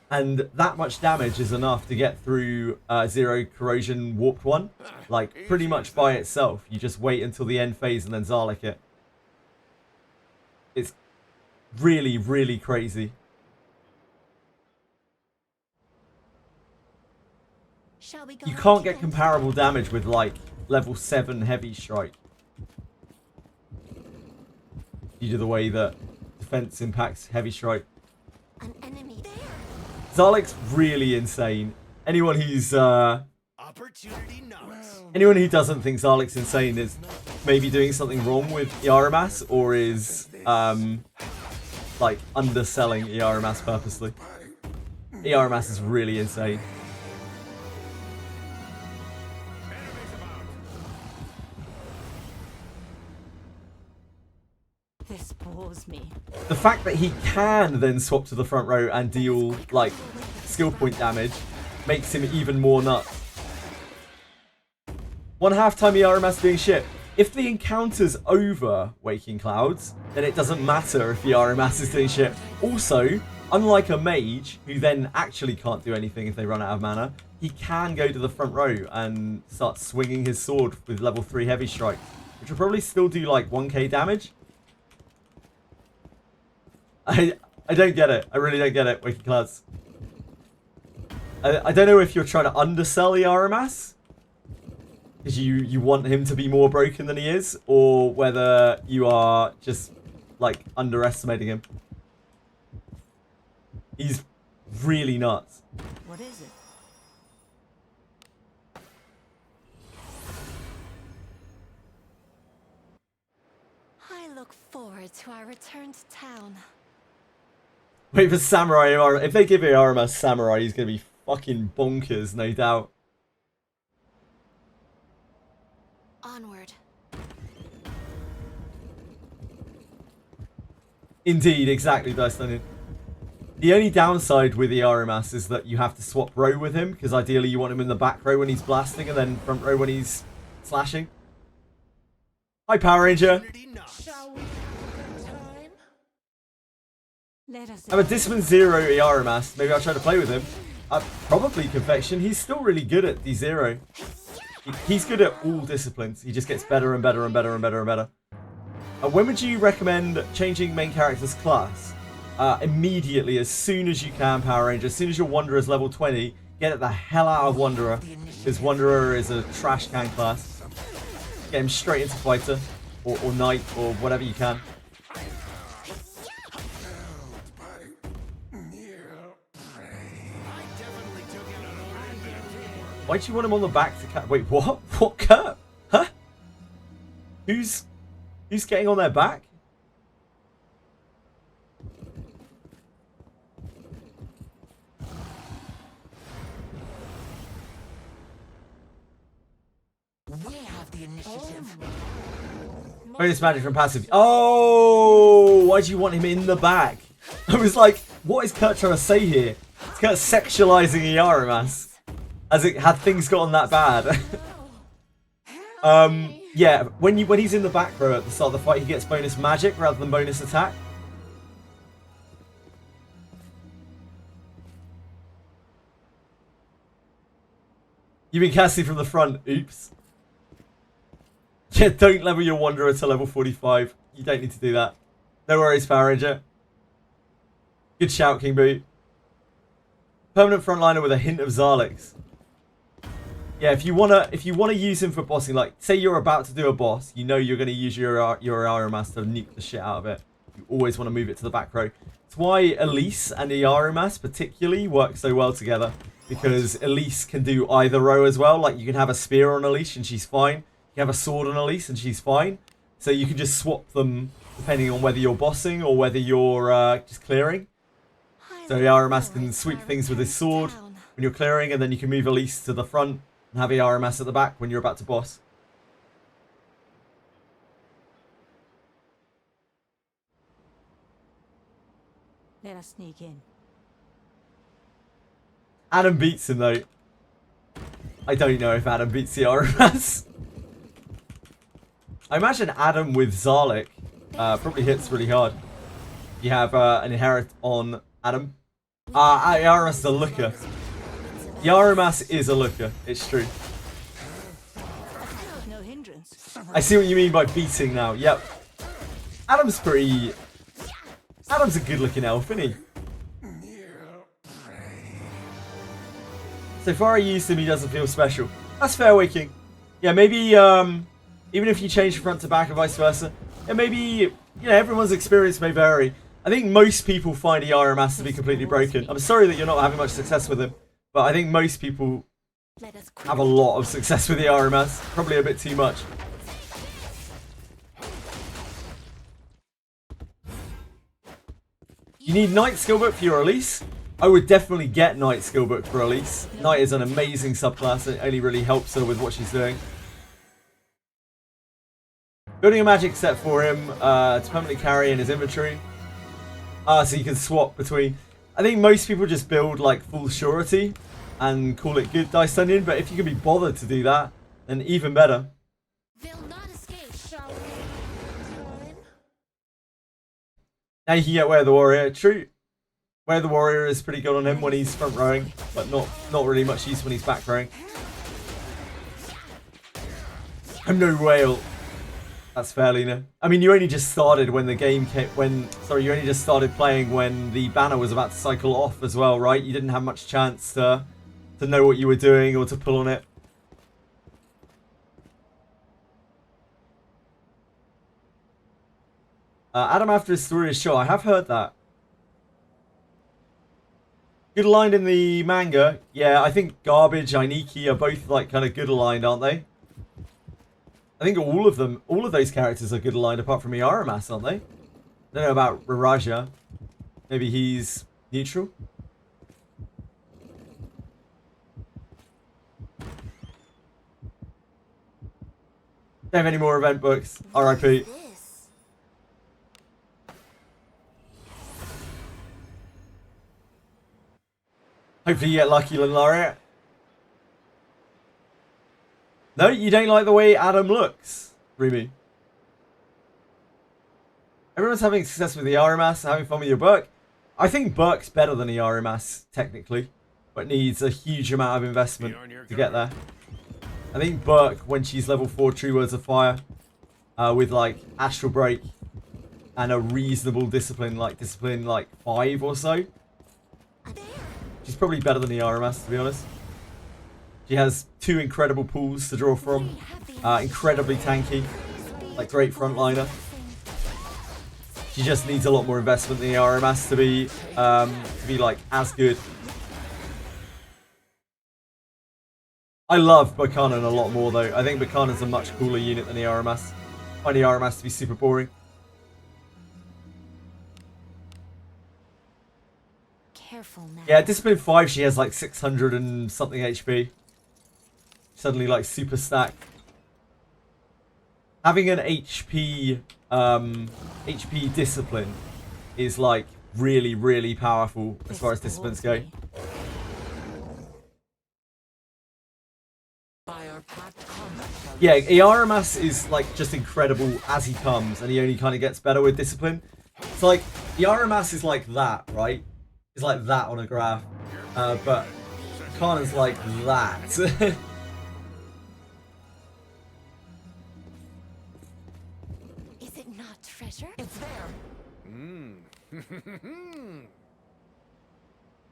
And that much damage is enough to get through Zero Corrosion Warped 1. Like, pretty much by itself. You just wait until the end phase and then Zarlix it. It's really, really crazy. Shall we go You out can't get again? comparable damage with, like, level 7 Heavy Strike. Due to the way that defense impacts Heavy Strike. An enemy there. Zarlix's really insane. Anyone who's Opportunity knocks. anyone who doesn't think Zarlix's insane is maybe doing something wrong with Iaramas or is like underselling Iaramas purposely. Iaramas is really insane. This bores me. The fact that he can then swap to the front row and deal like skill point damage makes him even more nuts. 1/2 time Iaramas doing shit. If the encounter's over Waking Clouds, then it doesn't matter if Iaramas is doing shit. Also, unlike a mage, who then actually can't do anything if they run out of mana, he can go to the front row and start swinging his sword with level 3 Heavy Strike, which will probably still do like 1k damage. I don't get it. I really don't get it, Waking Clouds. I don't know if you're trying to undersell Iaramas, because you want him to be more broken than he is, or whether you are just, like, underestimating him. He's really nuts. What is it? I look forward to our return to town. Wait for Samurai Iaramas. If they give Iaramas Samurai, he's going to be fucking bonkers, no doubt. Onward. Indeed, exactly, Dice Onion. The only downside with Iaramas is that you have to swap row with him, because ideally you want him in the back row when he's blasting and then front row when he's slashing. Hi, Power Ranger. Opportunity knocks. Shall we have a good time? Let us. I'm a Discipline 0 Iaramas. Maybe I'll try to play with him. Probably Confection. He's still really good at D0. He's good at all disciplines. He just gets better and better and better and better and better. When would you recommend changing main character's class? Immediately, as soon as you can, Power Ranger. As soon as your Wanderer's level 20, get the hell out of Wanderer. Because Wanderer is a trash can class. Get him straight into Fighter. Or Knight, or whatever you can. Why do you want him on the back to Kurt? Wait, what? What, Kurt? Huh? Who's getting on their back? We have the initiative. Bonus magic from passive. Oh, why do you want him in the back? I was like, what is Kurt trying to say here? It's Kurt sexualizing Yaramas. As it had things gotten that bad. Yeah, when he's in the back row at the start of the fight, he gets bonus magic rather than bonus attack. You've been casting from the front. Oops. Yeah, don't level your Wanderer to level 45. You don't need to do that. No worries, Power Ranger. Good shout, King Boot. Permanent frontliner with a hint of Zarlix. Yeah, if you wanna use him for bossing, like say you're about to do a boss, you know you're gonna use your Aramas to nuke the shit out of it. You always want to move it to the back row. It's why Elise and Aramas particularly work so well together, because Elise can do either row as well. Like you can have a spear on Elise and she's fine. You have a sword on Elise and she's fine. So you can just swap them depending on whether you're bossing or whether you're just clearing. So Aramas can sweep things with his sword when you're clearing, and then you can move Elise to the front and have Aramas at the back when you're about to boss. Let us sneak in. Adam beats him though. I don't know if Adam beats the Aramas. I imagine Adam with Zarlik probably hits really hard. You have an inherit on Adam. Aramas is a looker. Yaramas is a looker. It's true. No hindrance. I see what you mean by beating now. Yep. Adam's a good looking elf, isn't he? So far I used him, he doesn't feel special. That's fair, Waking. Yeah, maybe even if you change from front to back and vice versa, and maybe everyone's experience may vary. I think most people find Yaramas to be completely broken. I'm sorry that you're not having much success with him, but I think most people have a lot of success with the Yaramas. Probably a bit too much. You need Knight Skillbook for your Elise? I would definitely get Knight Skillbook for Elise. Knight is an amazing subclass. It only really helps her with what she's doing. Building a magic set for him to permanently carry in his inventory. So you can swap between... I think most people just build like full surety and call it good Dice Onion, but if you can be bothered to do that, then even better. They'll not escape, shall we? Now you can get Wear the Warrior. True. Wear the Warrior is pretty good on him when he's front rowing, but not really much use when he's back rowing. I'm no whale. That's fair, Lena. I mean, you only just started when the game came, you only just started playing when the banner was about to cycle off as well, right? You didn't have much chance to know what you were doing or to pull on it. Adam after his story is shot. I have heard that. Good aligned in the manga. Yeah, I think Garbage, Ainiki are both like kind of good aligned, aren't they? I think all of those characters are good aligned apart from Yaramas, aren't they? I don't know about Raraja. Maybe he's neutral? Don't have any more event books. RIP. This. Hopefully you get lucky, Laureate. No, you don't like the way Adam looks, Remy. Everyone's having success with the Yaramas, having fun with your Burke. I think Burke's better than the Yaramas, technically, but needs a huge amount of investment to get there. I think Burke, when she's level 4 True Words of Fire, with like Astral Break and a reasonable discipline like 5 or so. She's probably better than the RMS, to be honest. She has 2 incredible pools to draw from. Incredibly tanky. Like, great frontliner. She just needs a lot more investment than the RMS to be like, as good. I love Buchanan a lot more, though. I think Buchanan's a much cooler unit than the RMS. I find the RMS to be super boring. Careful now. Yeah, Discipline 5, she has like 600 and something HP. Suddenly, like, super stacked. Having an HP discipline is like really, really powerful as far as disciplines go. Yeah, Iaramas is like just incredible as he comes, and he only kind of gets better with discipline. It's like Iaramas is like that, right? It's like that on a graph, but Kanan's like that. Treasure? It's there.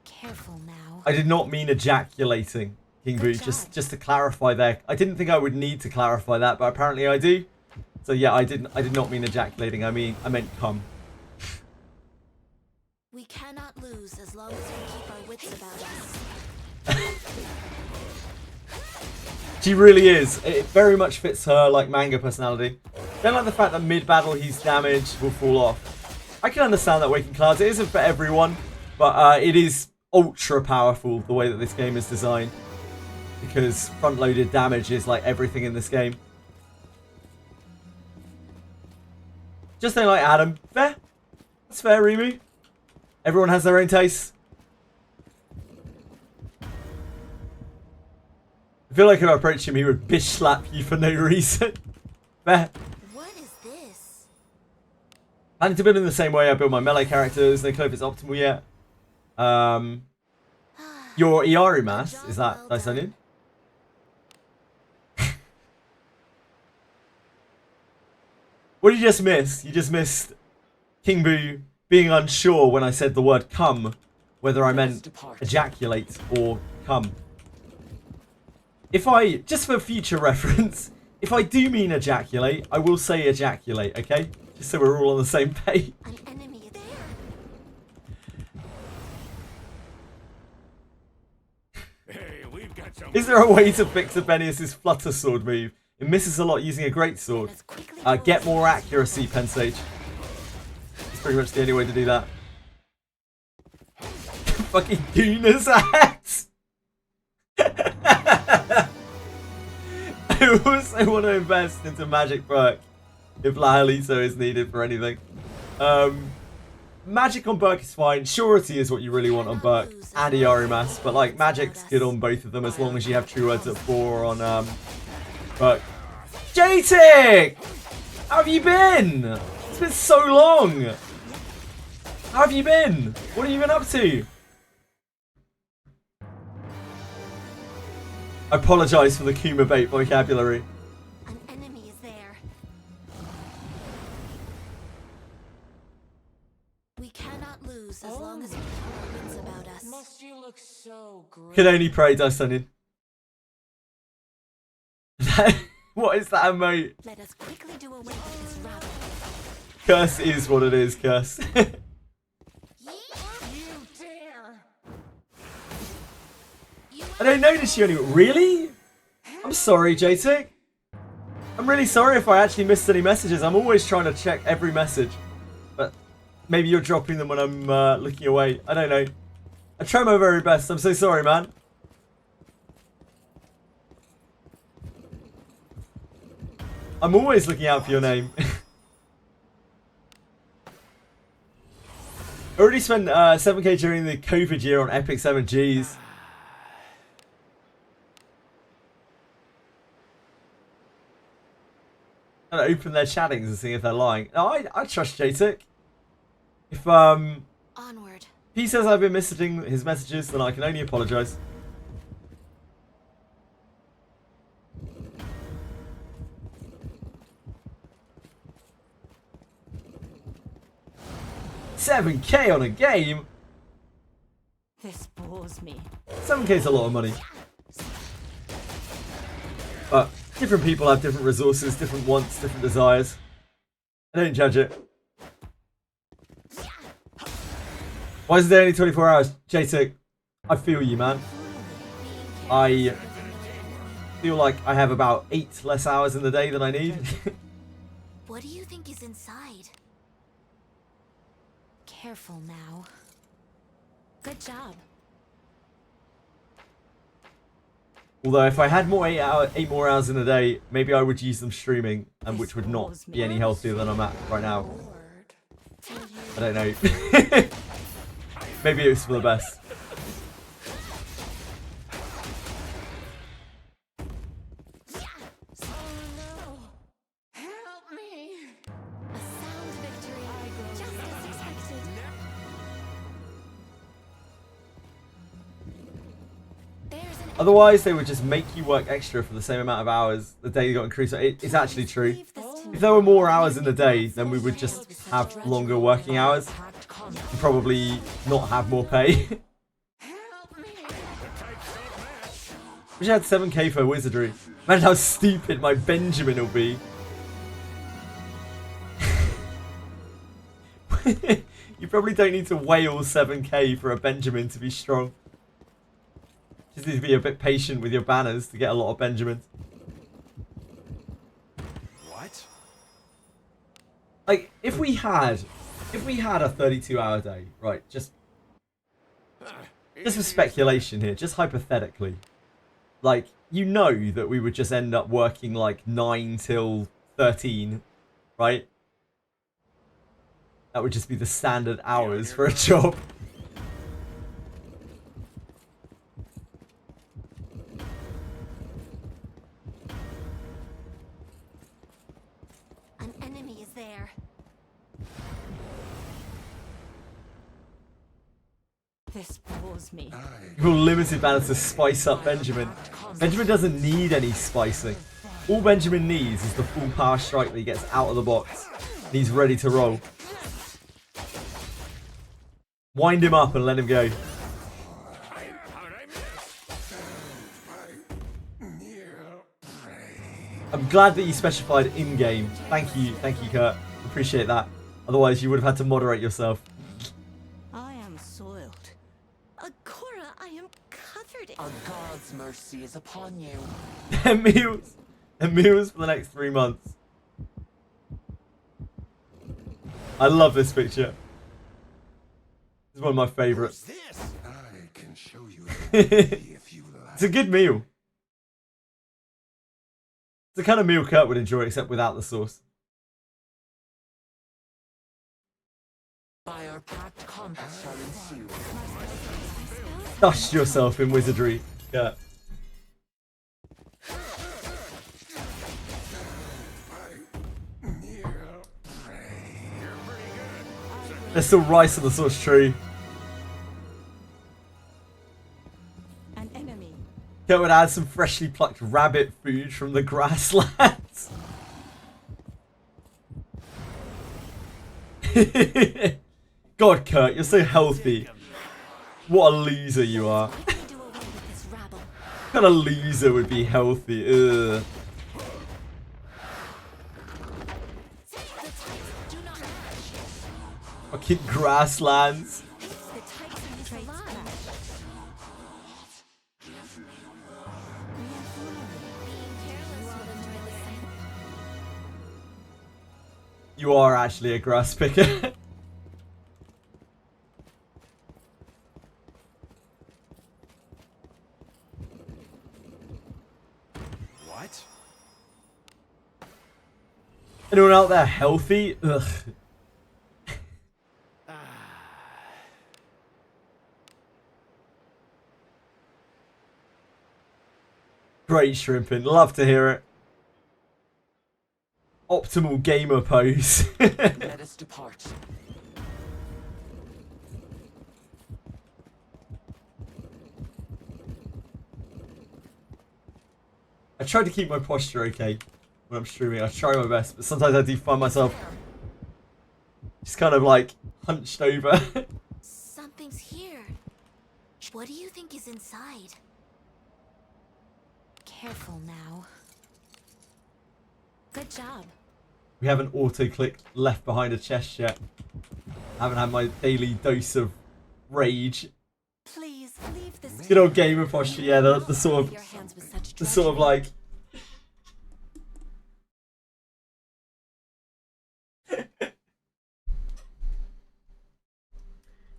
Careful now. I did not mean ejaculating, King Boo. Just to clarify there. I didn't think I would need to clarify that, but apparently I do. So yeah, I did not mean ejaculating. I meant come. We cannot lose as long as we keep our wits about us. She really is. It very much fits her like manga personality. Don't like the fact that mid-battle he's damaged will fall off. I can understand that Waking Clouds. It isn't for everyone, but it is ultra powerful the way that this game is designed. Because front-loaded damage is like everything in this game. Just don't like Adam. Fair. That's fair, Remu. Everyone has their own taste. I feel like if I approach him, he would bitch slap you for no reason. Fair. What is this? I need to build in the same way I build my melee characters. No clue if it's optimal yet. Your Iaru mass, is that Dice Onion? What did you just miss? You just missed King Boo being unsure when I said the word come, whether I meant ejaculate or come. If I, just for future reference, if I do mean ejaculate, I will say ejaculate, okay? Just so we're all on the same page. An enemy is there. Hey, we've got some. Is there a way to fix Abenius' flutter sword move? It misses a lot using a great sword. Get more accuracy, Pensage. That's pretty much the only way to do that. Fucking Gooner's axe! I also want to invest into Magic Burke if Lahalito is needed for anything. Magic on Burke is fine. Surety is what you really want on Burke and Iarimas, but like Magic's good on both of them as long as you have True Words at 4 on Burke. JTIC! How have you been? It's been so long! How have you been? What have you been up to? I apologise for the Kuma bait vocabulary. An enemy is there. We cannot lose as long as we keep our wits about us. Must you look so great? Can only pray, Dice Onion. What is that emote? Let us quickly do away with this rabble. Curse is what it is, Curse. You dare! I don't notice you anymore. Really? I'm sorry, JTIC. I'm really sorry if I actually missed any messages. I'm always trying to check every message. But maybe you're dropping them when I'm looking away. I don't know. I try my very best. I'm so sorry, man. I'm always looking out for your name. I already spent 7k during the COVID year on Epic 7Gs. And open their chattings and see if they're lying. No, I trust JTIC. If Onward. he says I've been missing his messages, then I can only apologise. 7k on a game? This bores me. 7k is a lot of money. But different people have different resources, different wants, different desires. I don't judge it. Why is there only 24 hours? J6, I feel you, man. I feel like I have about 8 less hours in the day than I need. What do you think is inside? Careful now. Good job. Although if I had more 8 more hours in a day, maybe I would use them streaming, and which would not be any healthier than I'm at right now. I don't know. Maybe it was for the best. Help me! A sound victory, just as expected. There's an Otherwise, they would just make you work extra for the same amount of hours. The day got increased. It's actually true. Leave this to If there were more hours in the day, then we would just have longer working hours. And probably not have more pay. Help me! Wish I had 7k for Wizardry. Imagine how stupid my Benjamin will be. You probably don't need to wail 7k for a Benjamin to be strong. Just need to be a bit patient with your banners to get a lot of Benjamins. What? Like, if we had a 32-hour day, right, just for speculation here, just hypothetically, like, you know that we would just end up working like 9 till 13, right? That would just be the standard hours for a job. An enemy is there. This bores me. Your limited banners to spice up Benjamin. Benjamin doesn't need any spicing. All Benjamin needs is the full power strike that he gets out of the box. He's ready to roll. Wind him up and let him go. I'm glad that you specified in-game. Thank you, Kurt. Appreciate that. Otherwise, you would have had to moderate yourself. I am soiled. Agora, I am covered in... A god's mercy is upon you. And meals for the next 3 months. I love this picture. It's one of my favourites. What's this? I can show you It's if you like. a good meal. It's the kind of meal Kurt would enjoy, except without the sauce. By our pact, combat shall ensue. Dust yourself in wizardry, Kurt. There's still rice on the sauce tree. An enemy. Kurt would add some freshly plucked rabbit food from the grasslands. God, Kurt, you're so healthy. What a loser you are. We can do away with this rabble. What kind of loser would be healthy? Ugh. The types do not match. Fucking grasslands. The Titan is alive. Being careless will enjoy the same. You are actually a grass picker. What? Anyone out there healthy? Ugh. Great shrimping. Love to hear it. Optimal gamer pose. Let us depart. I try to keep my posture okay when I'm streaming. I try my best, but sometimes I do find myself just kind of like hunched over. Something's here. What do you think is inside? Careful now. Good job. We haven't auto-clicked left behind a chest yet. I haven't had my daily dose of rage. Please leave this. Good old gamer posture, yeah, the sort Your hands with such of like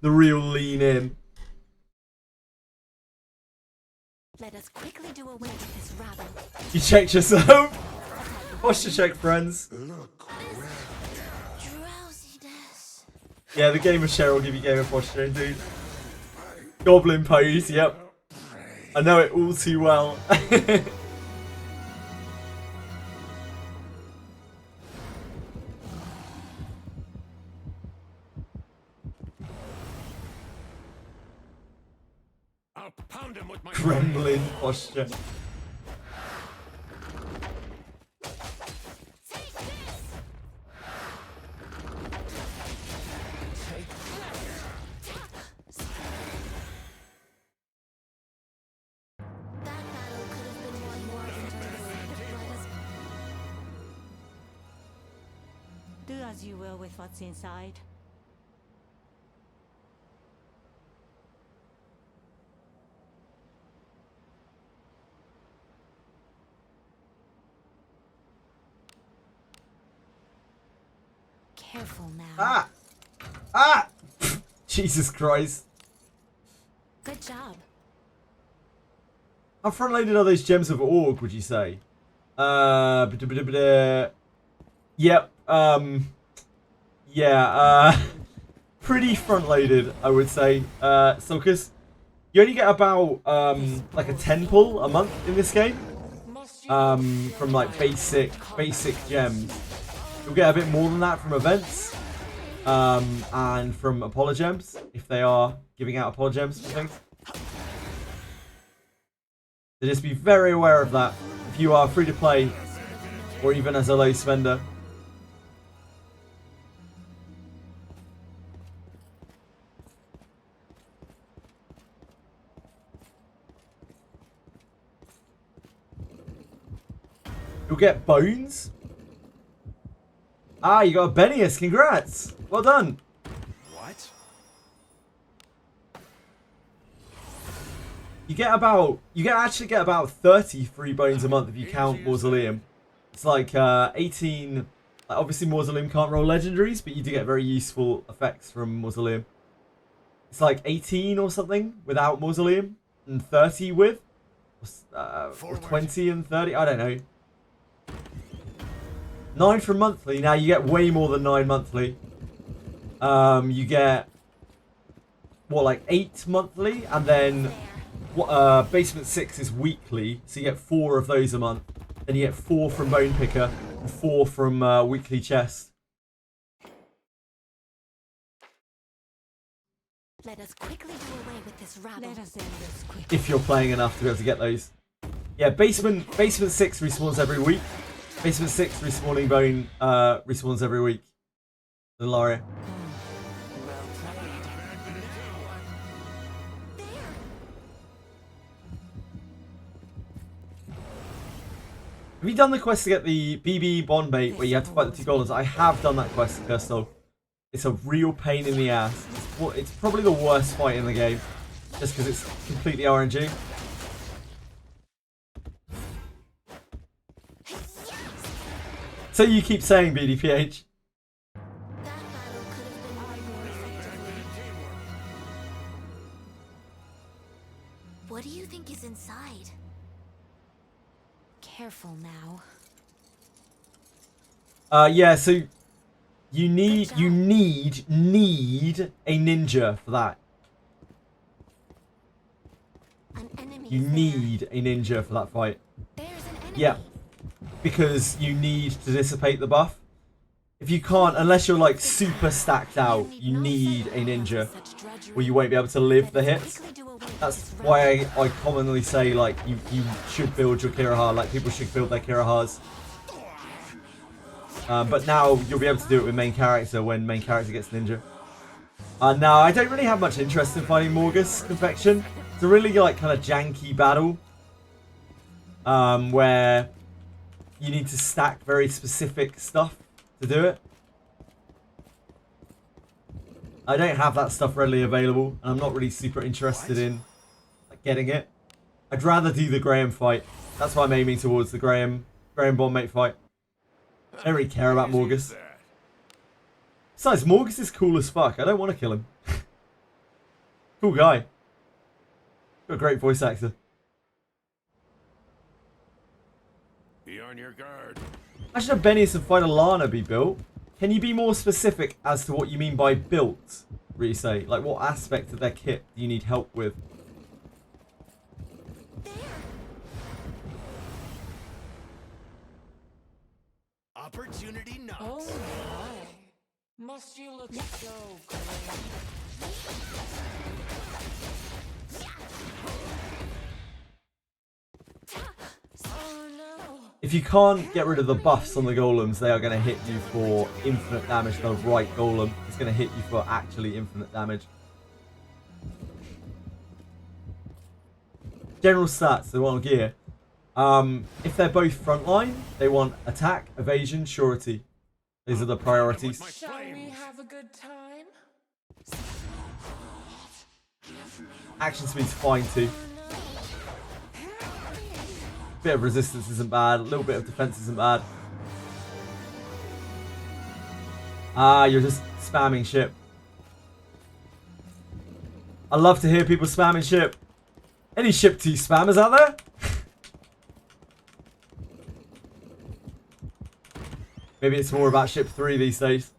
the real lean in. Let us quickly do away with this rabble. You checked yourself? Posture check, friends. Drowsiness. Yeah, the gamer share will give you gamer posture, indeed. Goblin pose, yep. I know it all too well. I'll pound him with my Kremlin posture. That battle could have been won more enjoyable if Let us. Do as you will with what's inside. Careful now. Ah! Ah! Jesus Christ. Good job. How front-loaded are those gems of org, would you say? Yep, yeah, pretty front-loaded, I would say. Sulcus, you only get about, like a 10 pull a month in this game. From like basic gems. You'll get a bit more than that from events. And from apologems, if they are giving out apologems for things. So just be very aware of that if you are free to play or even as a low spender. You'll get bones. Ah, you got a Benius. Congrats. Well done. What? You actually get about 30 free bones a month if you count Mausoleum. It's like 18. Like obviously Mausoleum can't roll legendaries, but you do get very useful effects from Mausoleum. It's like 18 or something without Mausoleum, and 30 with, or 20 and 30. I don't know. 9 from monthly. Now you get way more than 9 monthly. You get what, like 8 monthly, and then basement 6 is weekly, so you get 4 of those a month. Then you get 4 from Bone Picker and 4 from weekly chest. Let us quickly do away with this rabble. Let us end this quickly. If you're playing enough to be able to get those. Yeah, basement 6 respawns every week. Basement 6 respawning bone respawns every week. Lilaria. Have you done the quest to get the BB Bond bait where you have to fight the 2 golems? I have done that quest, Kirsto. It's a real pain in the ass. It's probably the worst fight in the game. Just because it's completely RNG. So you keep saying, BDPH. That battle could have been won more effectively. What do you think is inside? Careful now. Yeah, so you need a ninja for that. An enemy You is there. need a ninja for that fight. There's an enemy. Yeah. Because you need to dissipate the buff. If you can't, unless you're like super stacked out, you need a ninja, or you won't be able to live the hits. That's why I commonly say like you should build your Kiraha, like people should build their Kirahas. But now you'll be able to do it with main character when main character gets ninja. No, I don't really have much interest in fighting Morgus Confection. It's a really like kind of janky battle. Where you need to stack very specific stuff to do it. I don't have that stuff readily available, and I'm not really super interested in like, getting it. I'd rather do the Graham fight. That's why I'm aiming towards the Graham Bondmate fight. I don't really care about Morgus. Besides, Morgus is cool as fuck. I don't want to kill him. Cool guy. Got a great voice actor. Be on your guard. Imagine a Benius and fight a Lana be built. Can you be more specific as to what you mean by built, Rise? Like, what aspect of their kit do you need help with? Opportunity knocks. Oh my. Must you look so great? Oh no. If you can't get rid of the buffs on the golems, they are going to hit you for infinite damage. The right golem is going to hit you for actually infinite damage. General stats, they want gear. If they're both frontline, they want attack, evasion, surety. These are the priorities. Shall we have a good time? Action speed's fine too. Bit of resistance isn't bad. A little bit of defense isn't bad. You're just spamming ship. I love to hear people spamming ship. Any ship 2 spammers out there? Maybe it's more about ship 3 these days.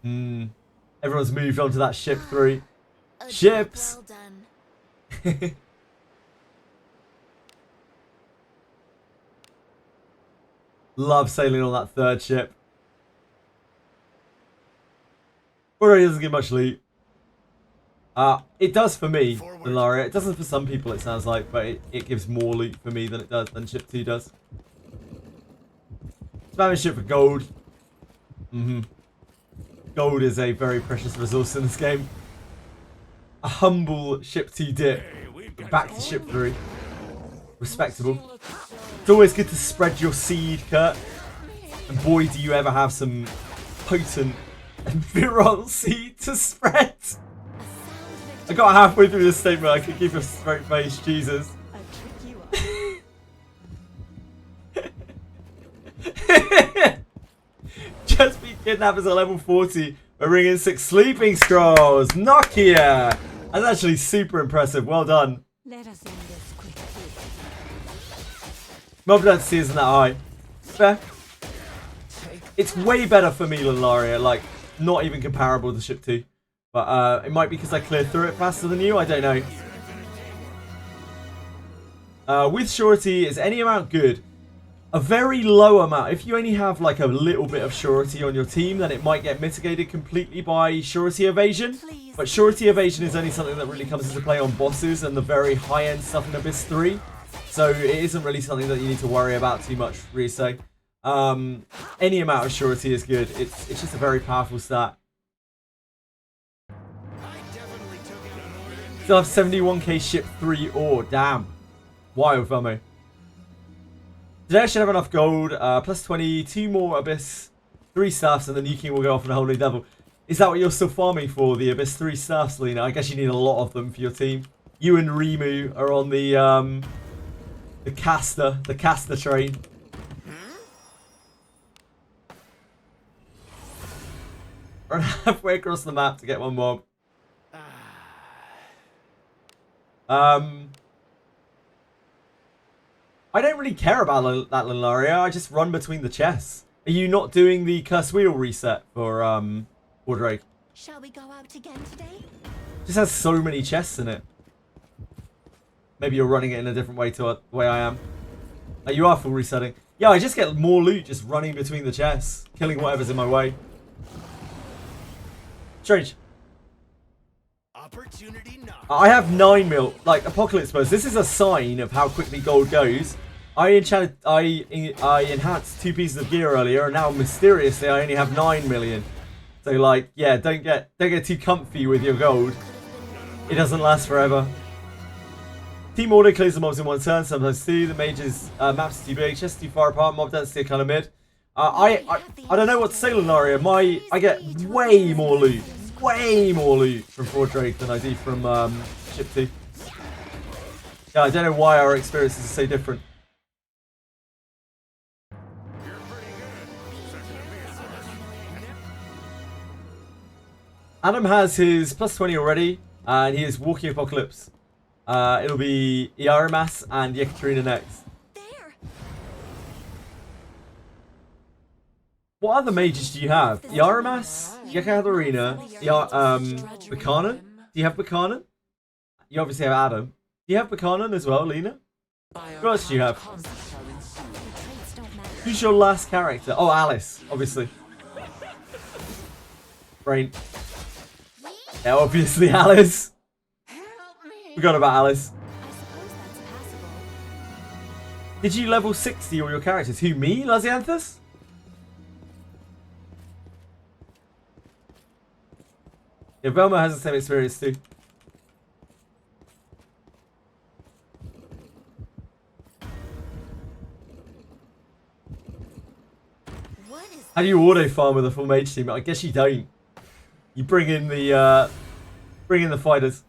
Everyone's moved on to that ship 3. A Ships! job well done. Love sailing on that third ship. Already doesn't get much loot. It does for me, Ilaria. It doesn't for some people, it sounds like, but it gives more loot for me than ship 2 does. Spamming ship for gold. Gold is a very precious resource in this game. A humble ship 2 dip. Back to ship 3. Respectable. It's always good to spread your seed, Kurt. And boy, do you ever have some potent and virile seed to spread. I got halfway through this statement. I could keep a straight face. Jesus. I trick you up. Just be kidnappers at level 40. We're ringing 6 sleeping scrolls. Nokia. That's actually super impressive. Well done. Let us end this quickly. Mob density isn't that high. Fair. It's way better for me than Laria. Like, not even comparable to ship 2. But it might be because I cleared through it faster than you. I don't know. With surety, is any amount good? A very low amount. If you only have like a little bit of surety on your team, then it might get mitigated completely by surety evasion. But surety evasion is only something that really comes into play on bosses and the very high-end stuff in Abyss 3. So it isn't really something that you need to worry about too much, really. So any amount of surety is good. It's just a very powerful stat. Still have 71k ship 3 ore. Damn. Wild, FOMO. Today I should have enough gold. Plus 20, 2 more Abyss 3 staffs, and the New King will go off on a whole new level. Is that what you're still farming for, the Abyss 3 staffs, Lena? I guess you need a lot of them for your team. You and Rimu are on the caster train. Run halfway across the map to get one mob. I don't really care about that little area. I just run between the chests. Are you not doing the curse wheel reset for Drake? Shall we go out again today? Just has so many chests in it. Maybe you're running it in a different way to the way I am. You are full resetting. Yeah, I just get more loot just running between the chests, killing whatever's in my way. Strange. Opportunity knocks. I have 9 mil, like Apocalypse Burst. This is a sign of how quickly gold goes. I enhanced 2 pieces of gear earlier, and now mysteriously I only have 9 million. So like, yeah, don't get too comfy with your gold. It doesn't last forever. Team order clears the mobs in one turn, sometimes 2. The mages maps are too big, chests too far apart, mob density are kind of mid. I don't know what to say, Lunaria. I get way more loot from Ford Drake than I do from Ship 2. Yeah, I don't know why our experiences are so different. Adam has his plus 20 already, and he is Walking Apocalypse. It'll be Iaramas and Yekaterina next. There. What other mages do you have? Iaramas, Yekaterina, Buchanan? Do you have Buchanan? You obviously have Adam. Do you have Buchanan as well, Lena? Who else do you have? Who's your last character? Oh, Alice, obviously. Brain. Yeah, obviously Alice. Forgot about Alice. I suppose that's passable. Did you level 60 all your characters? Who, me, Lazianthus? Yeah, Velma has the same experience too. What is How do you auto farm with a full mage team? I guess you don't. You bring in the fighters.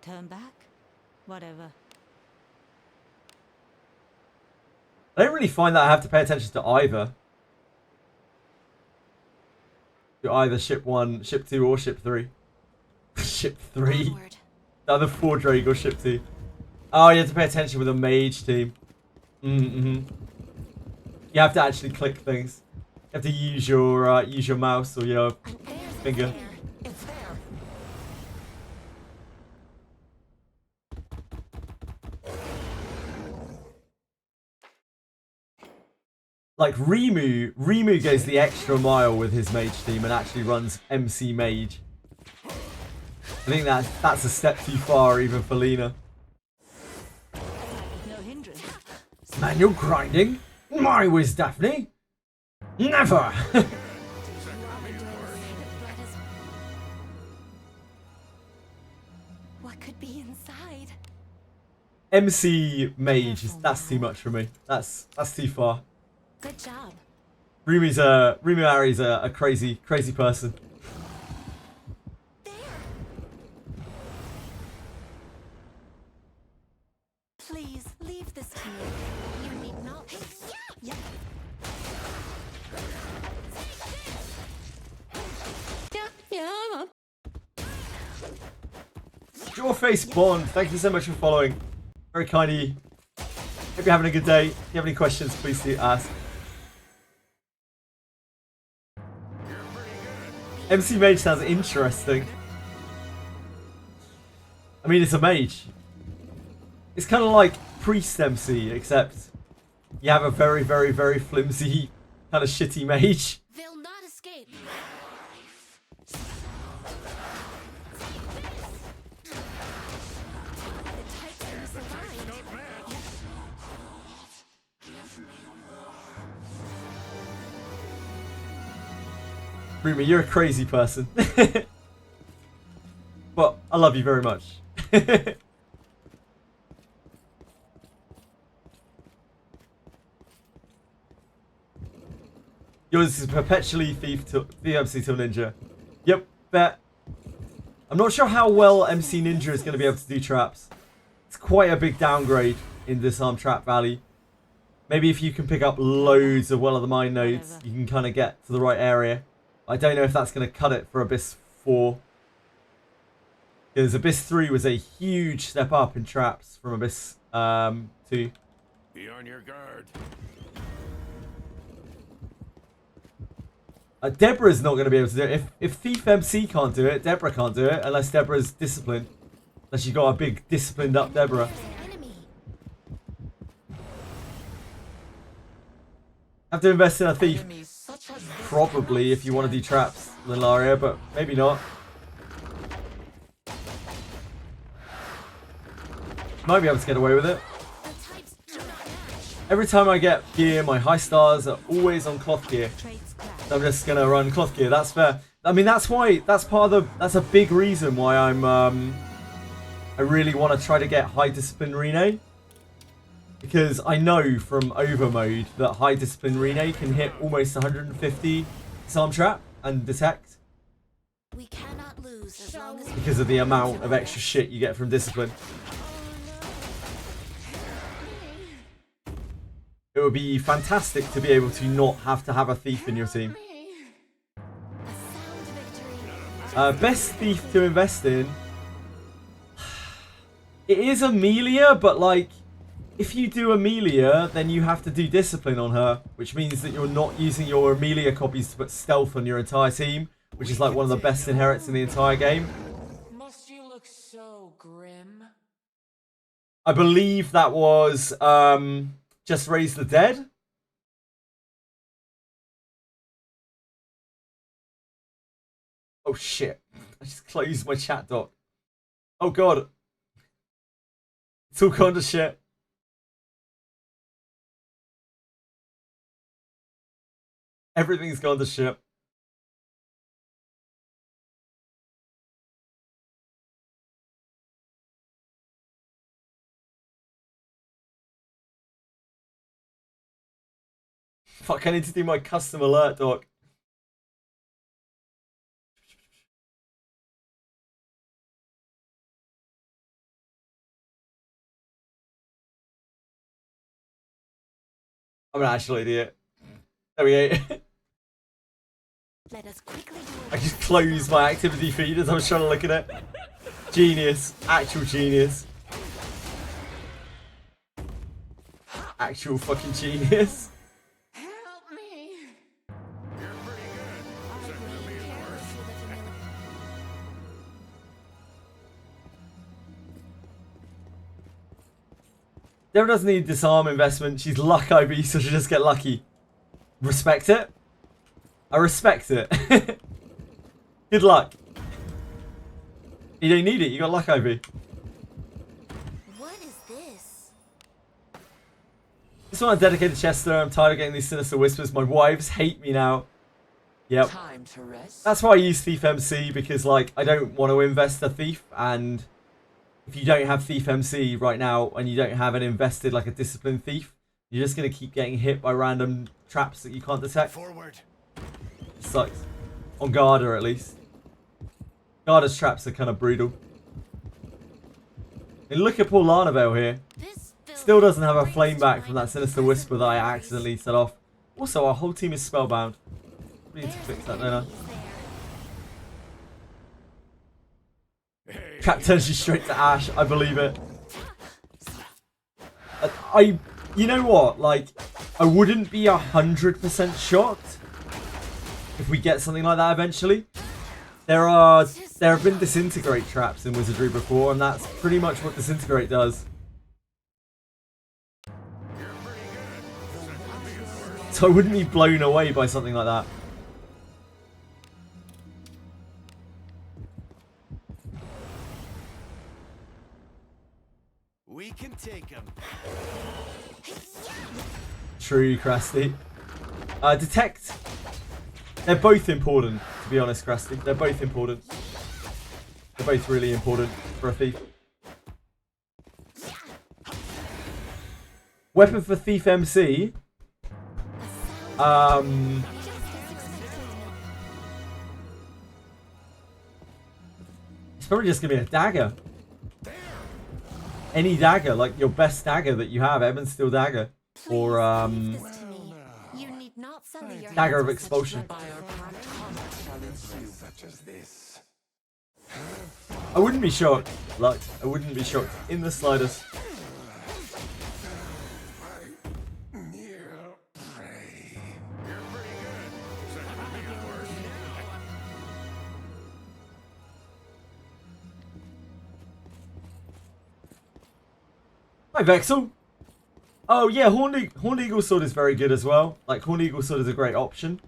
Turn back? Whatever. I don't really find that I have to pay attention to either. To either ship 1, ship 2, or ship 3. Ship 3. onward? Either 4 Drake or ship 2. Oh, you have to pay attention with a mage team. You have to actually click things. You have to use your mouse or your finger. It's there. Like Rimu goes the extra mile with his mage team and actually runs MC Mage. I think that's a step too far even for Lena. No hindrance. Manual grinding? My whiz, Daphne? Never! What could be inside? MC Mage, that's too much for me. That's too far. Good job. Rimu Ari's a crazy person. There. Please leave this to me. You need not. Yeah. Jawface Bond, thank you so much for following. Very kind of you. Hope you're having a good day. If you have any questions, please do ask. MC Mage sounds interesting. I mean, it's a mage. It's kind of like Priest MC, except you have a very, very, very flimsy, kind of shitty mage. They'll not escape. Rumi, you're a crazy person. But I love you very much. Yours is perpetually thief MC till ninja. Yep, bet. I'm not sure how well MC Ninja is going to be able to do traps. It's quite a big downgrade in Disarm Trap Valley. Maybe if you can pick up loads of Well of the Mind nodes, you can kind of get to the right area. I don't know if that's going to cut it for Abyss 4. Because Abyss 3 was a huge step up in traps from Abyss 2. Be on your guard. Deborah's not going to be able to do it. If Thief MC can't do it, Deborah can't do it. Unless Deborah's disciplined. Unless you got a big disciplined up Deborah. Enemy. Have to invest in a Thief. Enemies such as this Probably if you want to do traps, Lilaria, but maybe not. Might be able to get away with it. The Every time I get gear, my high stars are always on cloth gear. Traits clash. So I'm just gonna run cloth gear. That's fair. I mean, that's why. That's part of the. That's a big reason why I'm. I really want to try to get high discipline Rene. Because I know from over mode that high discipline Rene can hit almost 150 disarm trap and detect. We cannot lose as long as Because of the amount of extra shit you get from discipline. It would be fantastic to be able to not have to have a thief in your team. a sound victory. Best thief to invest in. It is Amelia, but like, if you do Amelia, then you have to do discipline on her, which means that you're not using your Amelia copies to put stealth on your entire team, which is like one of the best inherits in the entire game. Must you look so grim? I believe that was Just Raise the Dead. Oh shit. I just closed my chat doc. Oh god. It's all gone to shit. Everything's gone to shit. Fuck, I need to do my custom alert doc. I'm an actual idiot. There we go. Let us quickly do I just closed my activity feed as I was trying to look at it. Genius. Actual genius. Actual fucking genius. Help me! You're pretty good. So it'll be worse. Dara doesn't need disarm investment. She's luck IB, so she'll just get lucky. Respect it. I respect it. Good luck. You don't need it. You got luck IB. What is this? Just want a dedicated Chester. I'm tired of getting these sinister whispers. My wives hate me now. Yep. Time to rest. That's why I use Thief MC, because like I don't want to invest a thief, and if you don't have Thief MC right now and you don't have an invested like a disciplined thief, you're just gonna keep getting hit by random traps that you can't detect. Forward. It sucks. On Garda at least. Garda's traps are kind of brutal. And look at poor Lanabelle here. This Still doesn't have a flame back from that sinister whisper that I accidentally set off. Also, our whole team is spellbound. We need to fix that, don't I? Trap turns you straight to ash. I believe it. You know what? Like, I wouldn't be 100% shocked if we get something like that eventually. There have been disintegrate traps in Wizardry before, and that's pretty much what disintegrate does. So I wouldn't be blown away by something like that. We can take him. True, Krusty. Detect. They're both important, to be honest, Krusty. They're both important. They're both really important for a thief. Weapon for Thief MC. It's probably just gonna be a dagger. Any dagger, like your best dagger that you have, Ebon Steel dagger, or Leave this to me. You need not sully your dagger of hands with such expulsion. Such as this. I wouldn't be shocked. Like, I wouldn't be shocked in the slightest. Near prey. You're pretty good. So it'll be worse. Hi, Vexel. Oh yeah, Horned Eagle Sword is very good as well. Like, Horned Eagle Sword is a great option.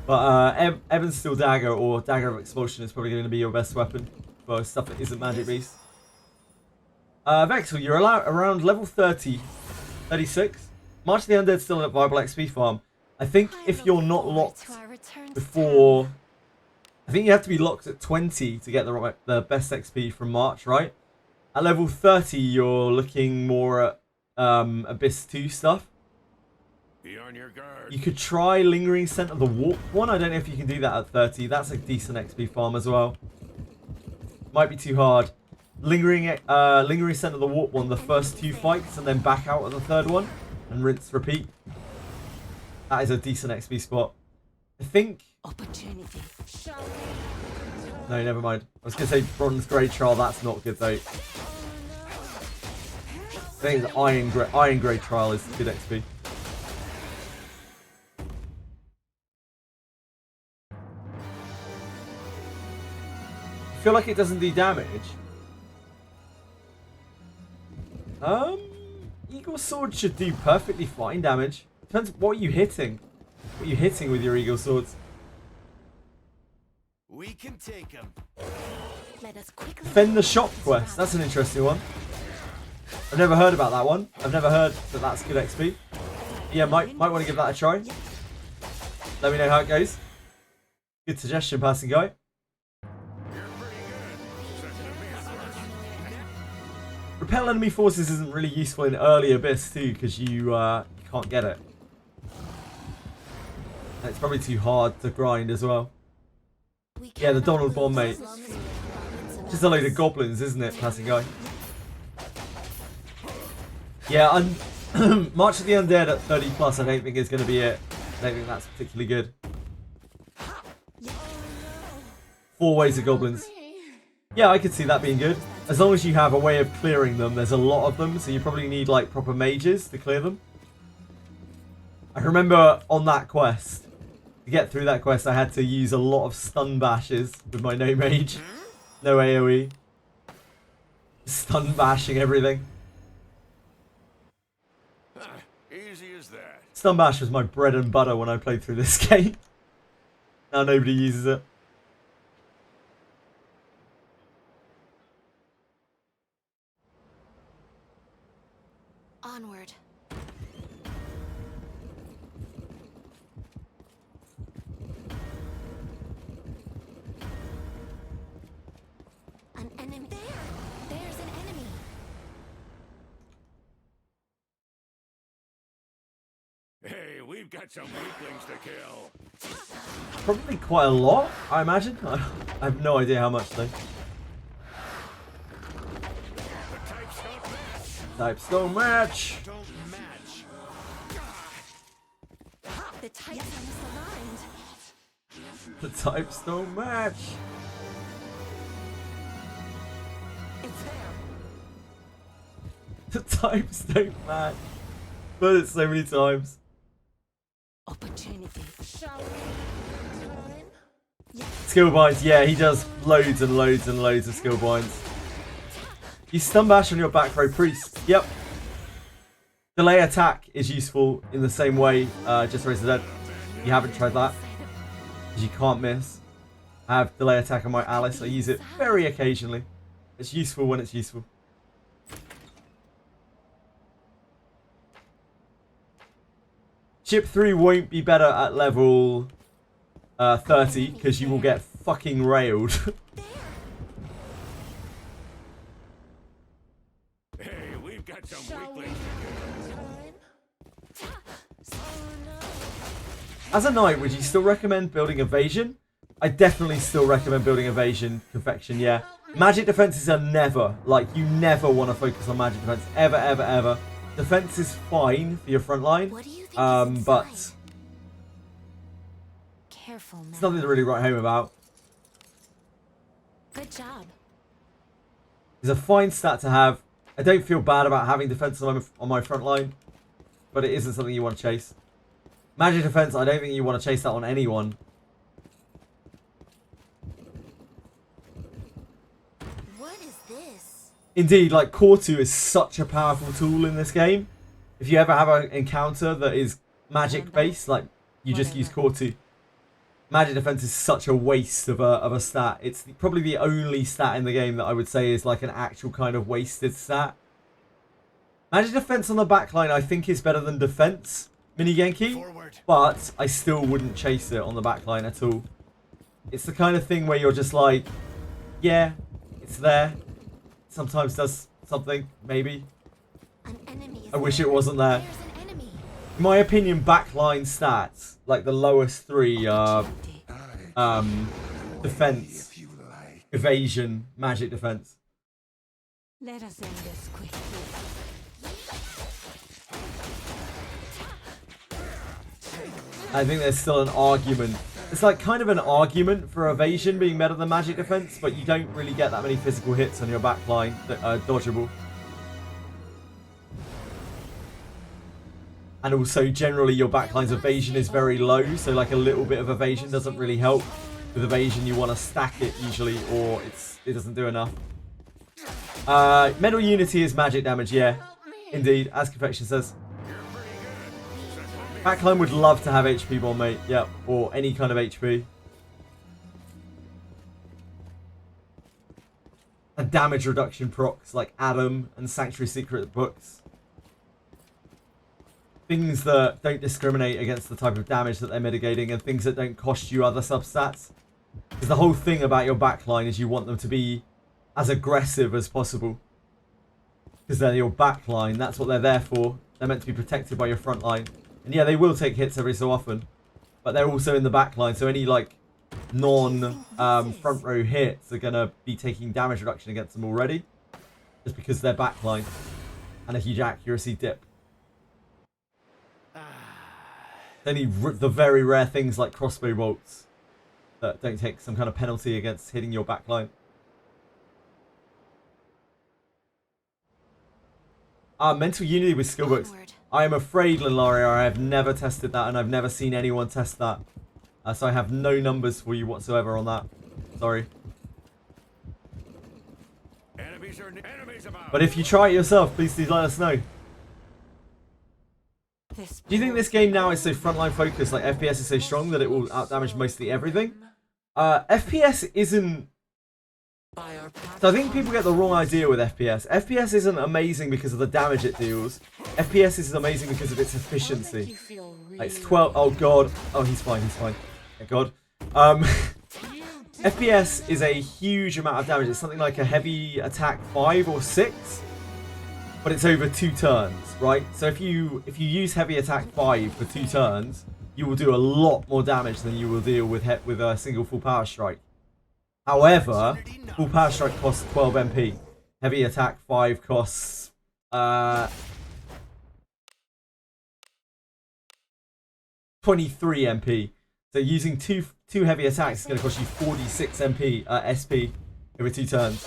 But Ebon Steel Dagger or Dagger of Expulsion is probably going to be your best weapon for stuff that isn't Magic Beast. Vexel, you're around level 30 36. March of the Undead still a viable XP farm. I think if you're not locked before... I think you have to be locked at 20 to get the best XP from March, right? At level 30, you're looking more at Abyss 2 stuff. Be on your guard. You could try Lingering Scent of the Warp one. I don't know if you can do that at 30. That's a decent XP farm as well. Might be too hard. Lingering Scent of the Warp one, the first 2 fights, and then back out at the 3rd one. And rinse, repeat. That is a decent XP spot. I think... Opportunity. No, never mind. I was going to say Bronze Grey Trial. That's not good, though. I think the Iron Grey Trial is good XP. I feel like it doesn't do damage. Eagle Sword should do perfectly fine damage. Depends what are you hitting. What are you hitting with your Eagle Swords? We can take him. Let us quickly Defend the Shop quest. That's an interesting one. I've never heard about that one. I've never heard that that's good XP. Yeah, might want to give that a try. Let me know how it goes. Good suggestion, passing guy. Repel enemy forces isn't really useful in early Abyss too, because you can't get it. And it's probably too hard to grind as well. Yeah, the Donald Bomb, mate. Just a load of goblins, isn't it, passing guy? Yeah, March of the Undead at 30 plus I don't think is going to be it. I don't think that's particularly good. 4 waves of goblins. Yeah, I could see that being good. As long as you have a way of clearing them. There's a lot of them, so you probably need like proper mages to clear them. I remember on that quest, to get through that quest, I had to use a lot of stun bashes with my no mage. No AoE. Stun bashing everything. Easy as that. Stun bash was my bread and butter when I played through this game. Now nobody uses it. onward. An enemy there. There's an enemy. Hey, we've got some weaklings to kill. Probably quite a lot, I imagine. I have no idea how much though. The types don't match. Types don't match. Don't match. The types are misaligned. The types don't match. It's there. The types don't match. But it's so many times. Opportunity. Shall we? Time? Skill binds, yeah, he does loads and loads and loads of skill binds. You stun bash on your back row priest. Yep. Delay attack is useful in the same way. Just raise the dead. You haven't tried that. Because you can't miss. I have delay attack on my Alice. I use it very occasionally. It's useful when it's useful. Chip 3 won't be better at level 30 because you will get fucking railed. Hey, we've got some Shall we? weaklings to kill. As a knight, would you still recommend building evasion? I definitely still recommend building evasion, confection, yeah. Magic defenses are never, like, you never want to focus on magic defense. Ever, ever, ever. Defense is fine for your front line, What do you think is but inside? Careful, man. it's nothing to really write home about. Good job. It's a fine stat to have. I don't feel bad about having defense on my front line, but it isn't something you want to chase. Magic defense, I don't think you want to chase that on anyone. What is this? Indeed, like, Core 2 is such a powerful tool in this game. If you ever have an encounter that is magic-based, like, you just use Core 2. Magic defense is such a waste of a stat. It's probably the only stat in the game that I would say is, like, an actual kind of wasted stat. Magic defense on the backline I think is better than defense mini Genki, Forward. but I still wouldn't chase it on the backline at all. It's the kind of thing where you're just like, yeah, it's there. Sometimes does something, maybe. An enemy is I wish there. it wasn't there. There's an enemy. In my opinion, backline stats, like the lowest three are defense, If you like. evasion, magic defense. Let us end this quickly. I think there's still an argument. It's like kind of an argument for evasion being better than magic defense, but you don't really get that many physical hits on your backline that are dodgeable. And also, generally, your backline's evasion is very low, so like a little bit of evasion doesn't really help. With evasion, you want to stack it usually, or it doesn't do enough. Mental Unity is magic damage, yeah. Indeed, as Confection says. Backline would love to have HP bomb, mate. Yep, or any kind of HP. And damage reduction procs like Adam and Sanctuary Secret books. Things that don't discriminate against the type of damage that they're mitigating, and things that don't cost you other substats. Because the whole thing about your backline is you want them to be as aggressive as possible. Because they're your backline, that's what they're there for. They're meant to be protected by your front line. And yeah, they will take hits every so often. But they're also in the backline, so any like non-front row hits are going to be taking damage reduction against them already. Just because they're backline. And a huge accuracy dip. Only the very rare things like crossbow bolts that don't take some kind of penalty against hitting your backline. Mental Unity with skill books. I am afraid, Linlaria, I have never tested that, and I've never seen anyone test that. So I have no numbers for you whatsoever on that. Sorry. Enemies about. But if you try it yourself, please do let us know. Do you think this game now is so frontline focused, like FPS is so strong that it will outdamage mostly everything? FPS isn't... So I think people get the wrong idea with FPS. FPS isn't amazing because of the damage it deals. FPS is amazing because of its efficiency. Like it's 12... Oh god. Oh, he's fine, he's fine. Thank god. FPS is a huge amount of damage. It's something like a heavy attack 5 or 6. But it's over 2 turns, right? So if you use heavy attack 5 for 2 turns, you will do a lot more damage than you will deal with a single full power strike. However, full power strike costs 12 MP. Heavy attack 5 costs 23 MP. So using two heavy attacks is going to cost you 46 MP SP over 2 turns,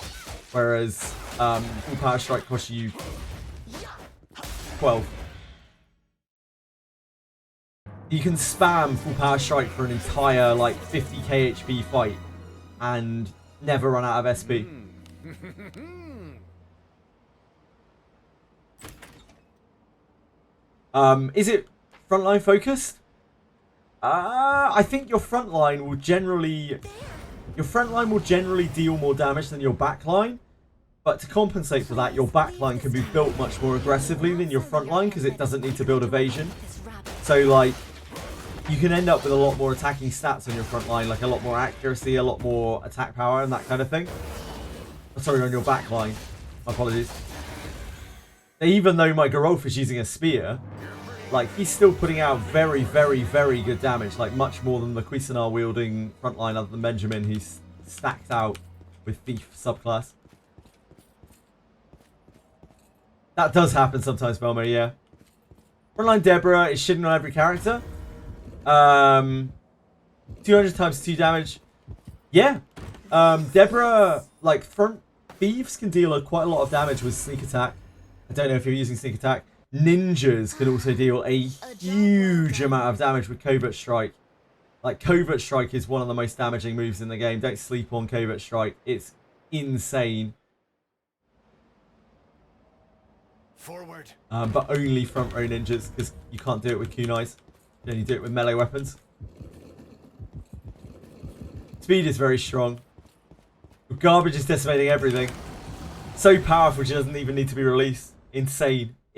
whereas full power strike costs you 12. You can spam full power strike for an entire like 50k HP fight and never run out of SP. Is it frontline focused? I think your frontline will generally deal more damage than your backline. But to compensate for that, your backline can be built much more aggressively than your frontline because it doesn't need to build evasion. So like, you can end up with a lot more attacking stats on your frontline, like a lot more accuracy, a lot more attack power and that kind of thing. Sorry, on your backline. My apologies. Even though my Geralf is using a spear, like he's still putting out very, very, very good damage, like much more than the Cuisinart wielding frontline other than Benjamin, who's stacked out with Thief subclass. That does happen sometimes, Belmo, yeah. Frontline Deborah is shitting on every character. 200 times 2 damage. Yeah. Deborah, like, front thieves can deal quite a lot of damage with sneak attack. I don't know if you're using sneak attack. Ninjas can also deal a huge amount of damage with covert strike. Like, covert strike is one of the most damaging moves in the game. Don't sleep on covert strike. It's insane. Forward. But only front row ninjas, because you can't do it with kunais. You only do it with melee weapons. Speed is very strong. Garbage is decimating everything. So powerful, she doesn't even need to be released. Insane.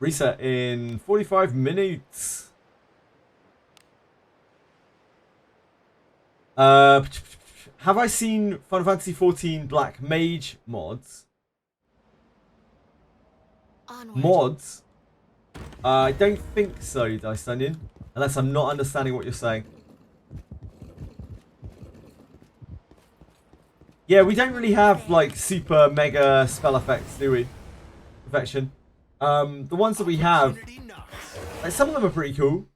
Reset in 45 minutes. Have I seen Final Fantasy XIV Black Mage mods? Onward. Mods? I don't think so, Dice Onion. Unless I'm not understanding what you're saying. Yeah, we don't really have, like, super mega spell effects, do we? Perfection. The ones that we have, like, some of them are pretty cool.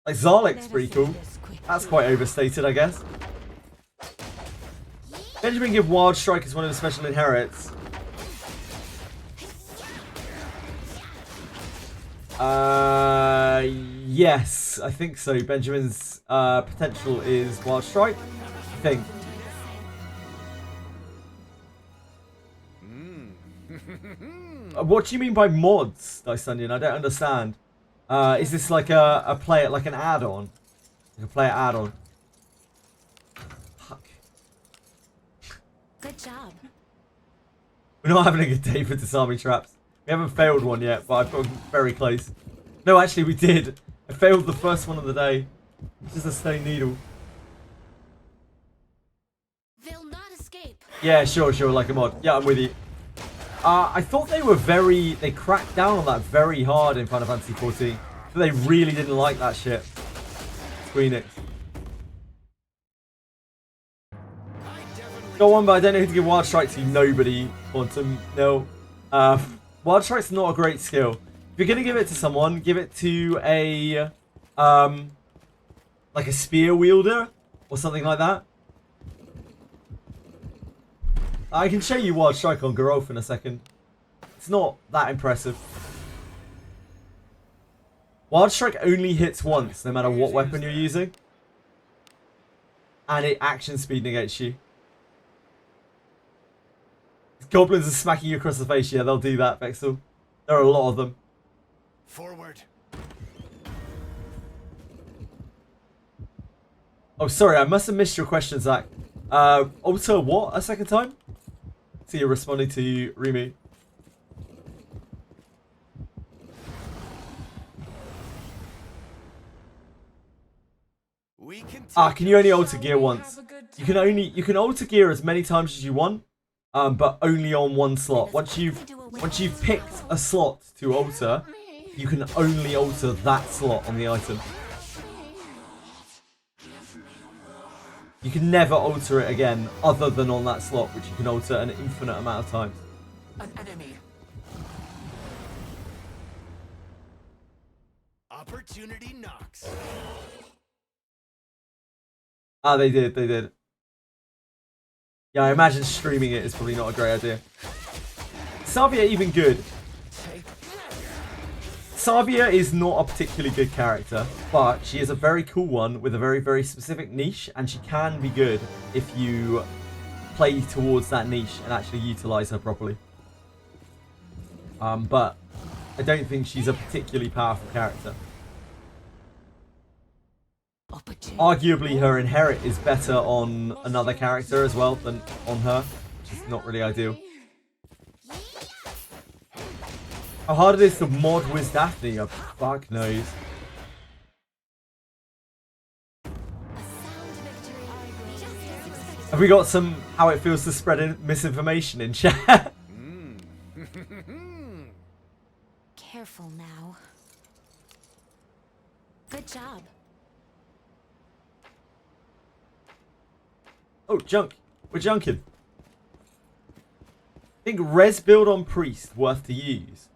Like, Zarlik's pretty cool. That's quite overstated, I guess. Benjamin give Wild Strike as one of the special inherits. Yes, I think so. Benjamin's potential is Wild Strike, I think. What do you mean by mods, Dice Onion? I don't understand. Is this like a play, like an add-on? Like a player add-on? Fuck. Good job. We're not having a good day for disarming traps. We haven't failed one yet, but I've got very close. No, actually we did. I failed the first one of the day. It's just a stone needle. They'll not escape. Yeah, sure, like a mod. Yeah, I'm with you. I thought they were they cracked down on that very hard in Final Fantasy XIV. But they really didn't like that shit. Squeenix. Go on, but I don't know who to give Wild Strike to. Nobody. Quantum. No. Wild Strike's not a great skill. If you're going to give it to someone, give it to a, like a spear wielder or something like that. I can show you Wild Strike on Geralf in a second. It's not that impressive. Wild Strike only hits once, no matter what weapon you're using. And it action speed negates you. Goblins are smacking you across the face. Yeah, they'll do that, Vexel. There are a lot of them. Forward. Oh, sorry, I must have missed your question, Zach. Alter what? A second time? So you're responding to Remu. Can you only alter gear once? You can alter gear as many times as you want, but only on one slot. Once you've picked a slot to alter, you can only alter that slot on the item. You can never alter it again other than on that slot, which you can alter an infinite amount of times. An enemy. Opportunity knocks. Ah, they did. Yeah, I imagine streaming it is probably not a great idea. Savia even good. Savia is not a particularly good character, but she is a very cool one with a very, very specific niche, and she can be good if you play towards that niche and actually utilize her properly. But I don't think she's a particularly powerful character. Arguably, her inherit is better on another character as well than on her, which is not really ideal. How hard it is to mod with Daphne, oh, fuck knows. Have we got some how it feels to spread misinformation in chat? Careful now. Good job. Oh, junk. We're junking. I think res build on priest worth to use.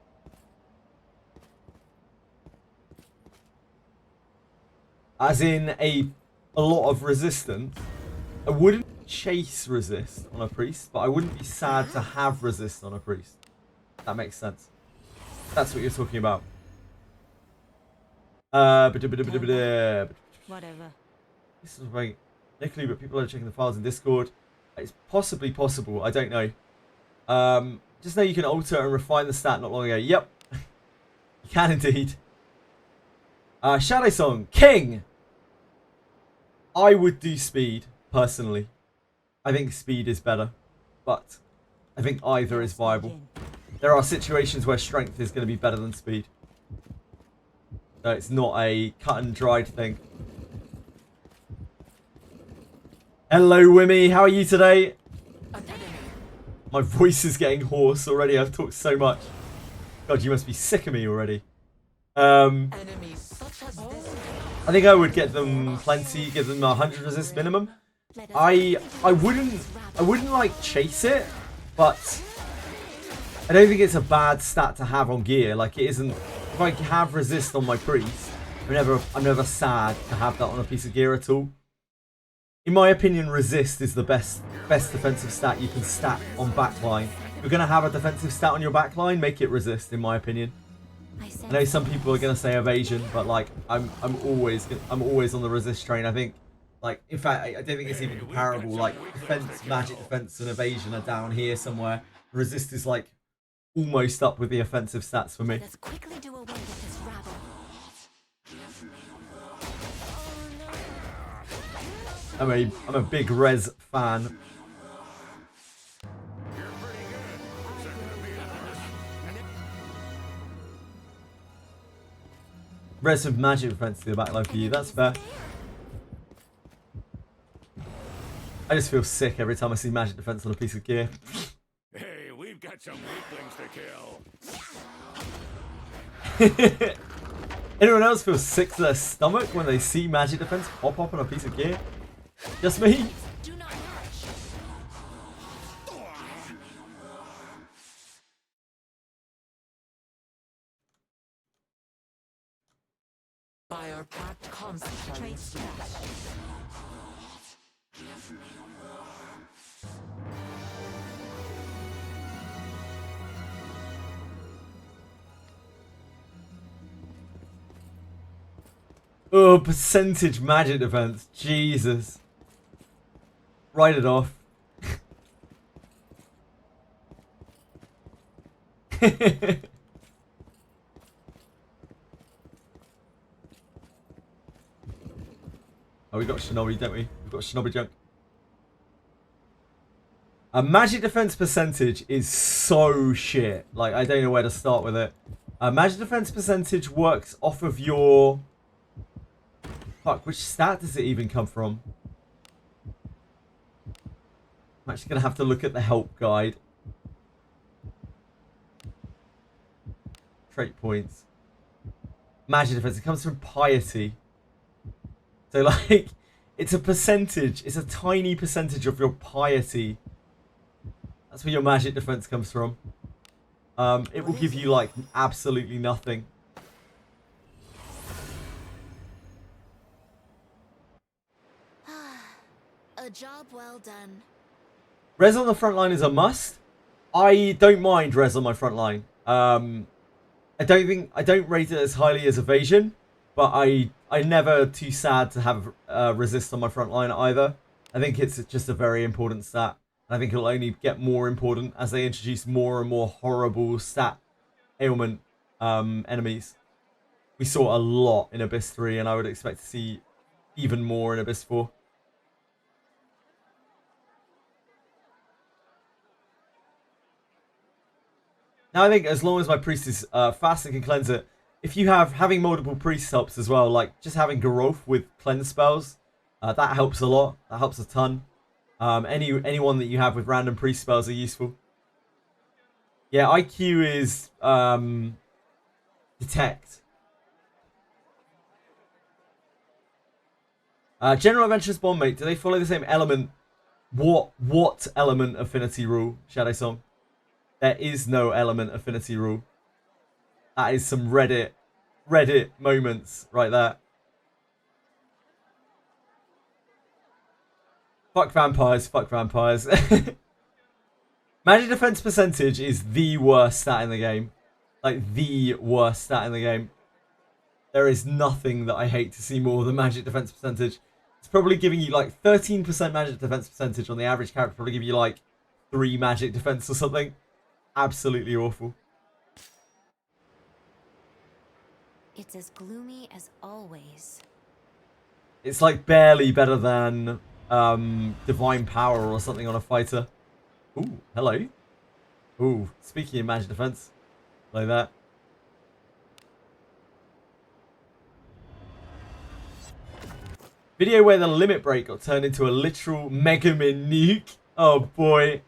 As in a lot of resistance. I wouldn't chase resist on a priest, but I wouldn't be sad to have resist on a priest. That makes sense. That's what you're talking about. Whatever. This is right. Nickly, but people are checking the files in Discord. It's possibly possible. I don't know. Just know you can alter and refine the stat not long ago. Yep. You can indeed. Shadow Song. King! I would do speed, personally. I think speed is better. But I think either is viable. there are situations where strength is going to be better than speed. So it's not a cut and dried thing. Hello, Wimmy. How are you today? My voice is getting hoarse already. I've talked so much. God, you must be sick of me already. Enemies such as this. I think I would get them plenty, give them 100 resist minimum. I wouldn't like chase it, but I don't think it's a bad stat to have on gear. Like it isn't. If I have resist on my priest, I'm never sad to have that on a piece of gear at all. In my opinion, resist is the best defensive stat you can stack on backline. If you're gonna have a defensive stat on your backline, make it resist. In my opinion. I know some people are gonna say evasion, but like I'm always on the resist train. I think, like in fact, I don't think it's even comparable. Like defense, magic defense, and evasion are down here somewhere. Resist is like almost up with the offensive stats for me. Let's quickly do away with this rabble. I'm a big res fan. Res with magic defense to the backline for you. That's fair. I just feel sick every time I see magic defense on a piece of gear. Hey, we've got some weaklings to kill. Anyone else feel sick to their stomach when they see magic defense pop up on a piece of gear? Just me? Do not match. By our pact concentrates. Oh, percentage magic defense. Jesus. Write it off. Oh, we got Shinobi, don't we? We've got Shinobi junk. A magic defense percentage is so shit. Like, I don't know where to start with it. Magic defense percentage works off of your... Fuck, which stat does it even come from? I'm actually going to have to look at the help guide. Trait points. Magic defense, it comes from piety. So, like, it's a percentage. It's a tiny percentage of your piety. That's where your magic defense comes from. It will give you, like, absolutely nothing. A job well done. Res on the front line is a must. I don't mind res on my front line. I don't rate it as highly as evasion, but I'm never too sad to have resist on my front line either. I think it's just a very important stat. And I think it'll only get more important as they introduce more and more horrible stat ailment enemies. We saw a lot in Abyss 3, and I would expect to see even more in Abyss 4. Now I think as long as my priest is fast and can cleanse it, if you having multiple priests helps as well, like just having growth with cleanse spells, that helps a lot. That helps a ton. Anyone that you have with random priest spells are useful. Yeah, IQ is detect. General Adventurous Bondmate, do they follow the same element? What element affinity rule, Shadow Song? There is no element affinity rule. That is some Reddit moments right there. Fuck vampires, fuck vampires. Magic defense percentage is the worst stat in the game. Like, the worst stat in the game. There is nothing that I hate to see more than magic defense percentage. It's probably giving you like 13% magic defense percentage on the average character. Probably give you like 3 magic defense or something. Absolutely awful. It's as gloomy as always. It's like barely better than Divine Power or something on a fighter. Ooh, hello. Ooh, speaking of magic defense, like that. Video where the limit break got turned into a literal Mega Man nuke. Oh boy.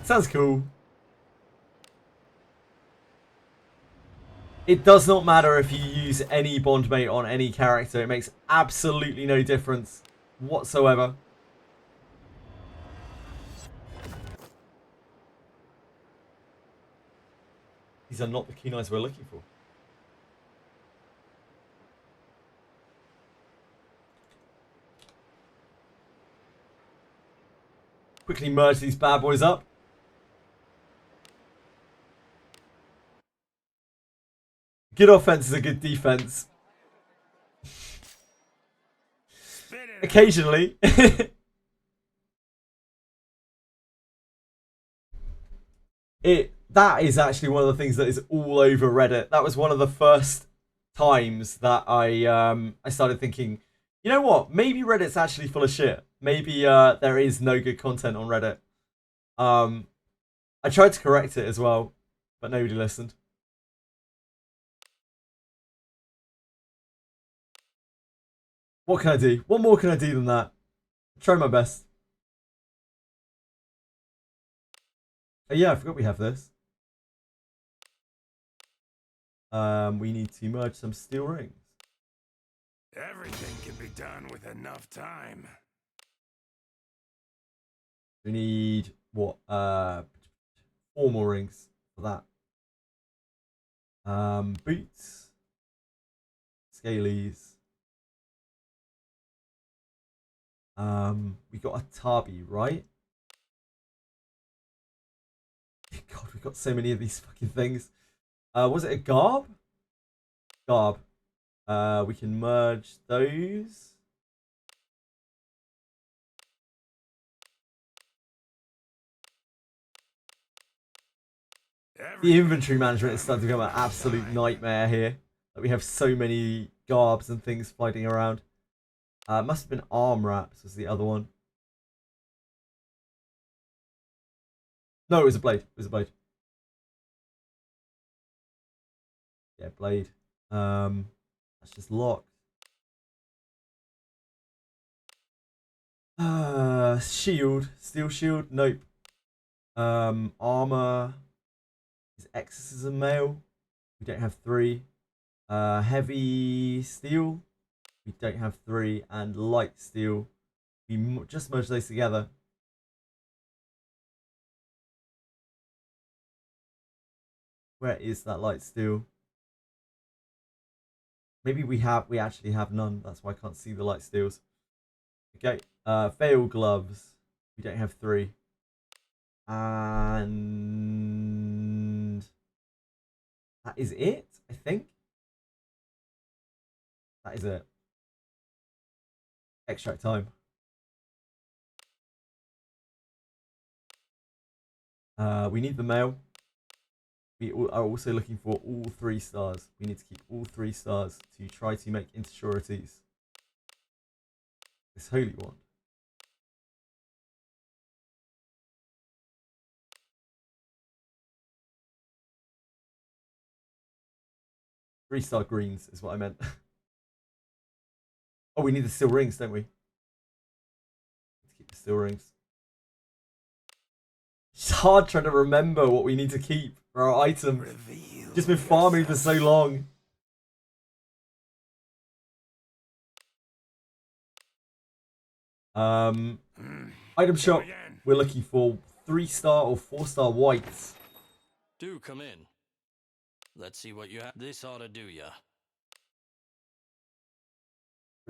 Sounds cool. It does not matter if you use any bond mate on any character. It makes absolutely no difference whatsoever. These are not the Kunais we're looking for. Quickly merge these bad boys up. Good offense is a good defense. Occasionally. That is actually one of the things that is all over Reddit. That was one of the first times that I started thinking, you know what? Maybe Reddit's actually full of shit. Maybe there is no good content on Reddit. I tried to correct it as well, but nobody listened. What can I do? What more can I do than that? Try my best. Oh yeah, I forgot we have this. We need to merge some steel rings. Everything can be done with enough time. We need what? 4 more rings for that. Boots, scalies. We got a Tabi, right? God, we got so many of these fucking things. Was it a Garb? Garb. We can merge those. The inventory management is starting to become an absolute nightmare here. Like, we have so many Garbs and things floating around. Must have been arm wraps was the other one. No, it was a blade. It was a blade. Yeah, blade. That's just locked. Shield. Steel shield. Nope. Armor. Is exorcism mail? We don't have 3. Heavy steel. We don't have 3. And light steel. We just merge those together. Where is that light steel? Maybe we actually have none. That's why I can't see the light steels. Okay. Veil gloves. We don't have 3. And that is it, I think. That is it. Extract time. We need the mail. We are also looking for all 3 stars. We need to keep all 3 stars to try to make intersureties. This holy one. Three-star greens is what I meant. Oh, we need the steel rings, don't we? Let's keep the steel rings. It's hard trying to remember what we need to keep for our items. Just been farming for so long. Item shop. We're looking for 3-star or 4-star whites. Do come in. Let's see what you have. This ought to do ya.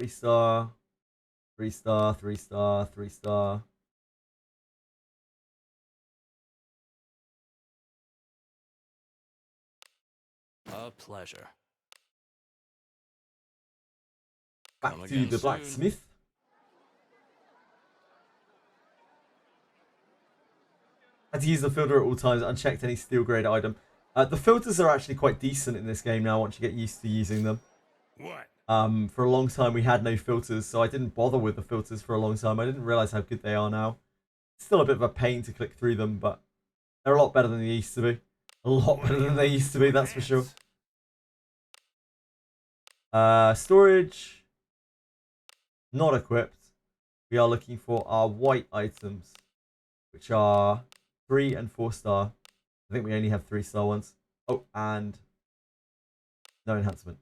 3-star. 3-star. 3-star. 3-star. A pleasure. Back Come to again the soon. blacksmith. Had to use the filter at all times, unchecked any steel grade item. The filters are actually quite decent in this game now once you get used to using them. What? For a long time we had no filters, so I didn't bother with the filters for a long time. I didn't realize how good they are now. It's still a bit of a pain to click through them, but they're a lot better than they used to be. A lot better than they used to be, that's for sure. Storage, not equipped. We are looking for our white items, which are 3 and 4 star. I think we only have 3-star ones. Oh, and no enhancement.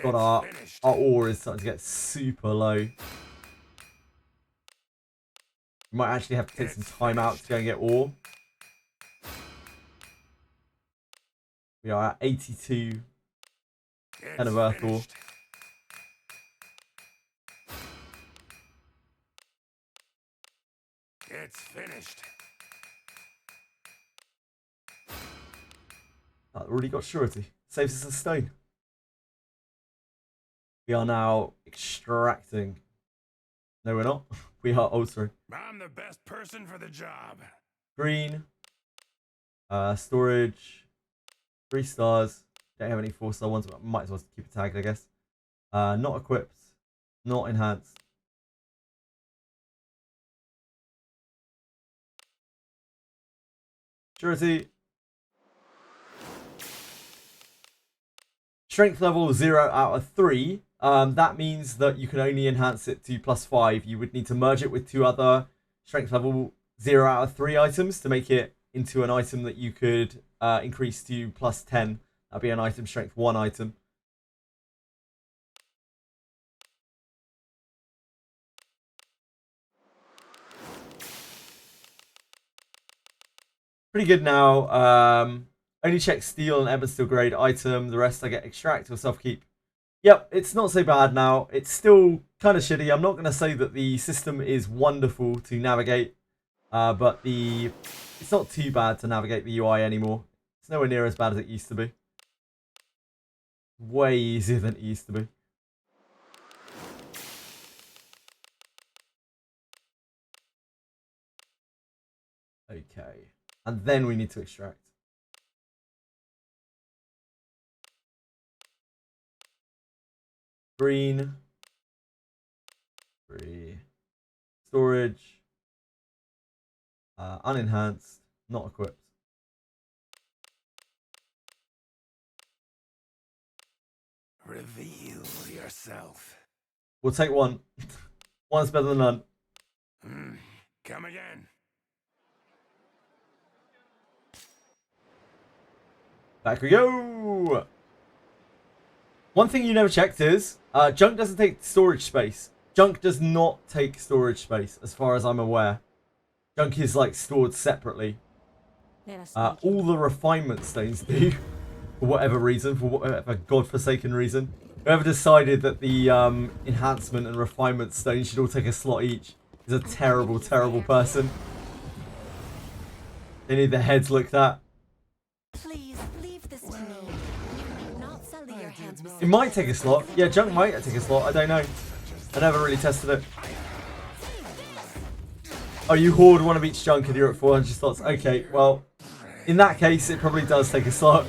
God, our ore is starting to get super low. We might actually have to take some time out to go and get ore. We are at 82 kind of earth ore. It's finished. Oh, already got surety. Saves us a stone. We are now extracting. No, we're not. We are altering. I'm the best person for the job. Green. Storage. 3 stars. Don't have any 4-star ones, but might as well keep it tagged, I guess. Not equipped. Not enhanced. Surety. Strength level 0 out of 3. That means that you can only enhance it to +5. You would need to merge it with 2 other strength level 0 out of 3 items to make it into an item that you could increase to +10. That'd be an item strength 1 item. Pretty good now. Only check steel and Ebon steel grade item. The rest I get extract or self keep. Yep, it's not so bad now. It's still kind of shitty. I'm not going to say that the system is wonderful to navigate, but it's not too bad to navigate the UI anymore. It's nowhere near as bad as it used to be. Way easier than it used to be. Okay, and then we need to extract. Green. 3. Storage. Unenhanced. Not equipped. Reveal yourself. We'll take 1. One's better than none. Come again. Back we go. One thing you never checked is junk doesn't take storage space. Junk does not take storage space, as far as I'm aware. Junk is like stored separately. All the refinement stones do, for whatever reason, for whatever godforsaken reason. Whoever decided that the enhancement and refinement stones should all take a slot each is a terrible, terrible person. They need their heads looked at. Please leave this to me. You need not sully your hands with It might take a slot. Yeah, junk might take a slot. I don't know. I never really tested it. Oh, you hoard one of each junk and you're at 400 slots. Okay, well, in that case, it probably does take a slot.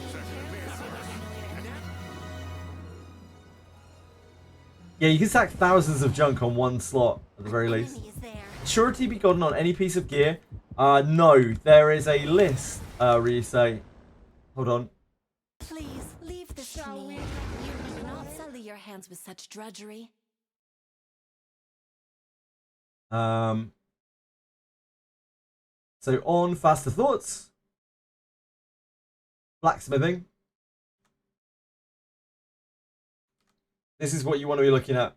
Yeah, you can stack thousands of junk on 1 slot, at the very least. enemy is there. Surety be gotten on any piece of gear? No, there is a list, Ryusei. Hold on. Please leave this to me. You need not sully your hands with such drudgery. So on faster thoughts. Blacksmithing. This is what you want to be looking at.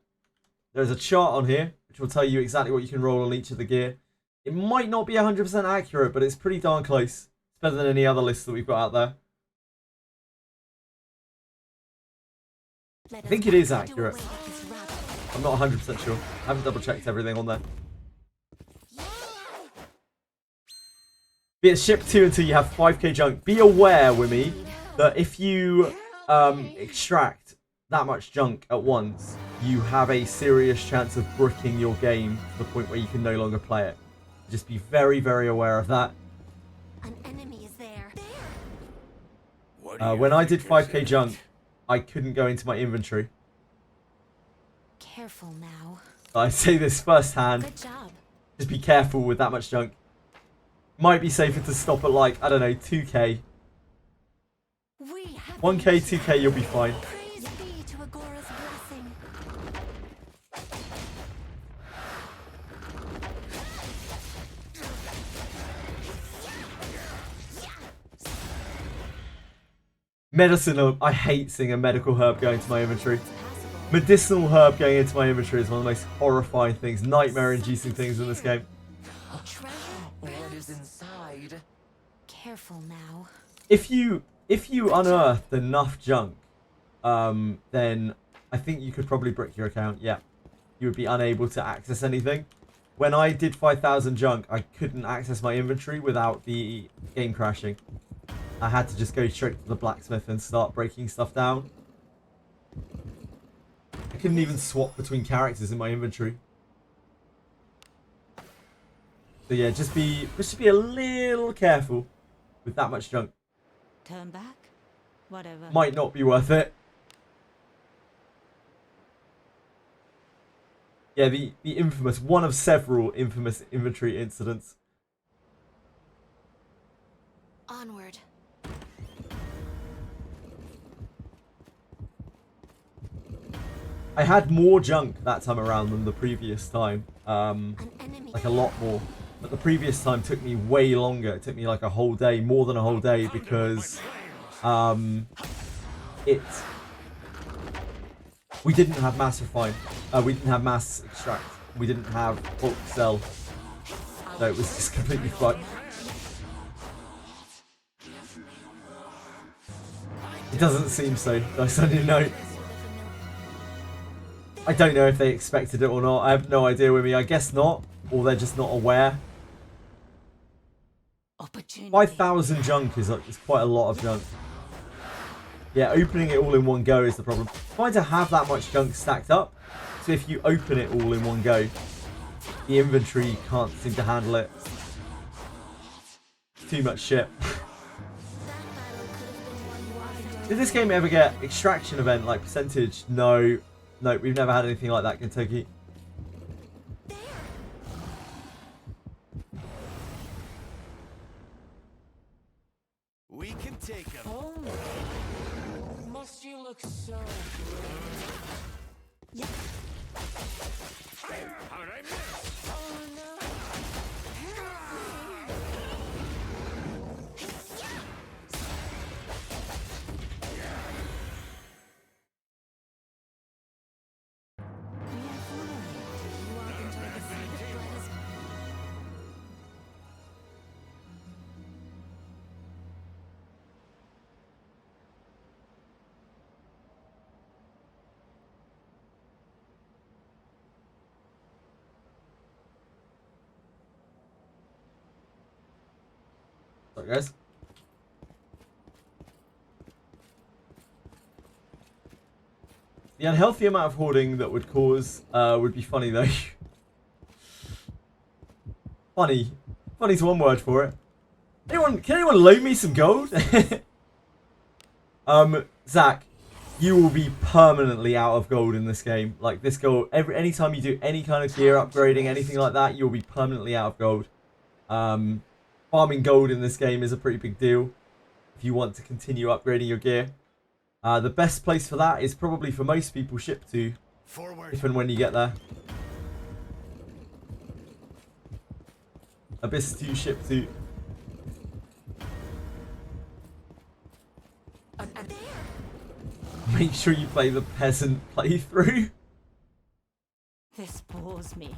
There's a chart on here, which will tell you exactly what you can roll on each of the gear. It might not be 100% accurate, but it's pretty darn close. It's better than any other list that we've got out there. I think it is accurate. I'm not 100% sure. I haven't double checked everything on there. Be it ship 2 until you have 5k junk. Be aware, Wimmy, that if you extract that much junk at once, you have a serious chance of bricking your game to the point where you can no longer play it. Just be very, very aware of that. An enemy is there. When I did 5k junk, I couldn't go into my inventory. Careful now. I say this firsthand. Good job. Just be careful with that much junk. Might be safer to stop at like, I don't know, 2k. We have 1k, 2k, you'll be fine. Praise be to Agora's blessing. Medicine herb. I hate seeing a medical herb going into my inventory. Medicinal herb going into my inventory is one of the most horrifying things, nightmare-inducing things in this game. Treasure? What is inside? Careful now. If you unearthed enough junk, then I think you could probably brick your account. Yeah, you would be unable to access anything. When I did 5,000 junk, I couldn't access my inventory without the game crashing. I had to just go straight to the blacksmith and start breaking stuff down. I couldn't even swap between characters in my inventory. So yeah, just be a little careful with that much junk. Turn back? Whatever. Might not be worth it. Yeah, the infamous, one of several infamous inventory incidents. Onward. I had more junk that time around than the previous time. An enemy. Like a lot more. But the previous time took me way longer. It took me like a whole day, more than a whole day, because we didn't have mass refine. We didn't have mass extract. We didn't have bulk sell. So it was just completely fucked. It doesn't seem so. I suddenly know. I don't know if they expected it or not. I have no idea with me. I guess not. Or they're just not aware. Opportunity. 5,000 junk is quite a lot of junk. Yeah, opening it all in one go is the problem. Trying to have that much junk stacked up. So if you open it all in one go, the inventory can't seem to handle it. Too much shit. Did this game ever get extraction event like percentage? No. No, we've never had anything like that, Kentucky. We can take him. Oh, must you look so good? How'd I miss? Oh no. Sorry, guys. The unhealthy amount of hoarding that would cause would be funny though. Funny. Funny's one word for it. Can anyone loan me some gold? Zach, you will be permanently out of gold in this game. Like this gold, anytime you do any kind of gear upgrading, anything like that, you'll be permanently out of gold. Farming gold in this game is a pretty big deal if you want to continue upgrading your gear. The best place for that is probably for most people ship to, Forward. if and when you get there. Abyss 2 ship to. Make sure you play the peasant playthrough. This bores me.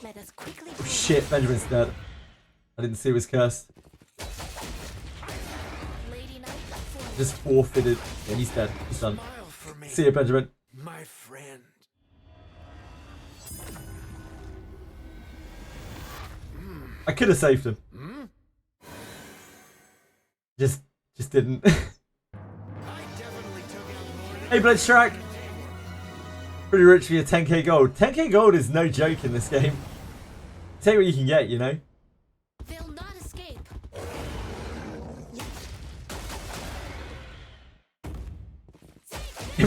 Let us quickly. Oh shit, Benjamin's dead. I didn't see he was cursed. Lady Knight, forward. Just forfeited. Yeah, he's dead. He's done. Smile for me, See you, Benjamin. my friend. I could have saved him. Just didn't. I definitely took out more. Hey, Bloodstrike. Pretty rich for your 10k gold. 10k gold is no joke in this game. Take what you can get, you know. They'll not escape.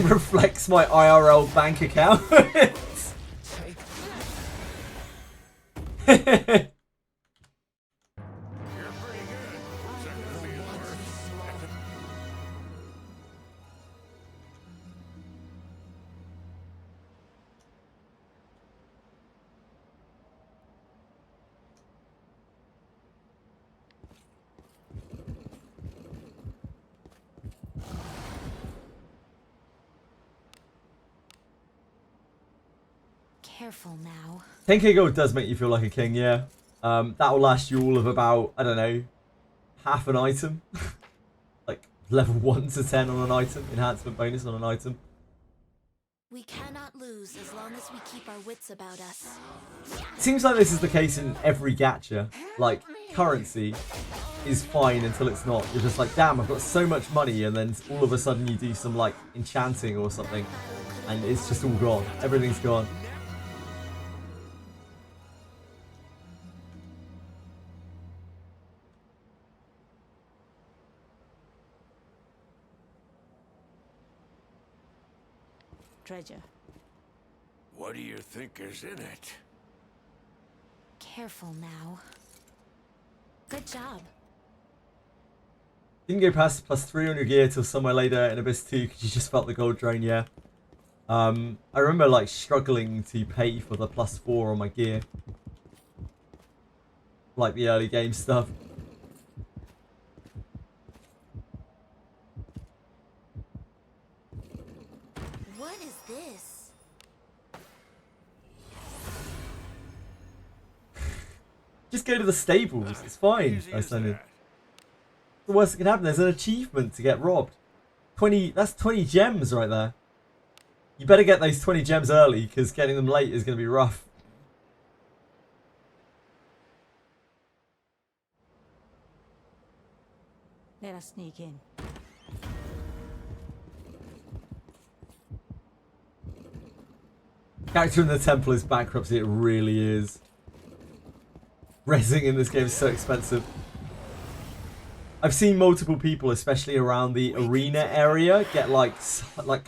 reflects my IRL bank account. You're pretty good. Second would be the worst. Careful now. 10k gold does make you feel like a king, yeah. That will last you all of about, I don't know, half an item. Like level 1 to 10 on an item, enhancement bonus on an item. We cannot lose as long as we keep our wits about us. Seems like this is the case in every gacha. Like, currency is fine until it's not. You're just like, damn, I've got so much money, and then all of a sudden you do some, like, enchanting or something, and it's just all gone. Everything's gone. Treasure. What do you think is in it? Careful now. Good job. Didn't go past +3 on your gear till somewhere later in Abyss 2 because you just felt the gold drain, yeah. I remember like struggling to pay for the +4 on my gear. Like the early game stuff. What is this? Just go to the stables, it's fine. Easy I as send it. that. The worst that can happen, there's an achievement to get robbed. 20, that's 20 gems right there. You better get those 20 gems early, because getting them late is going to be rough. Let us sneak in. Character in the temple is bankruptcy, it really is. Rezzing in this game is so expensive. I've seen multiple people, especially around the arena area, get like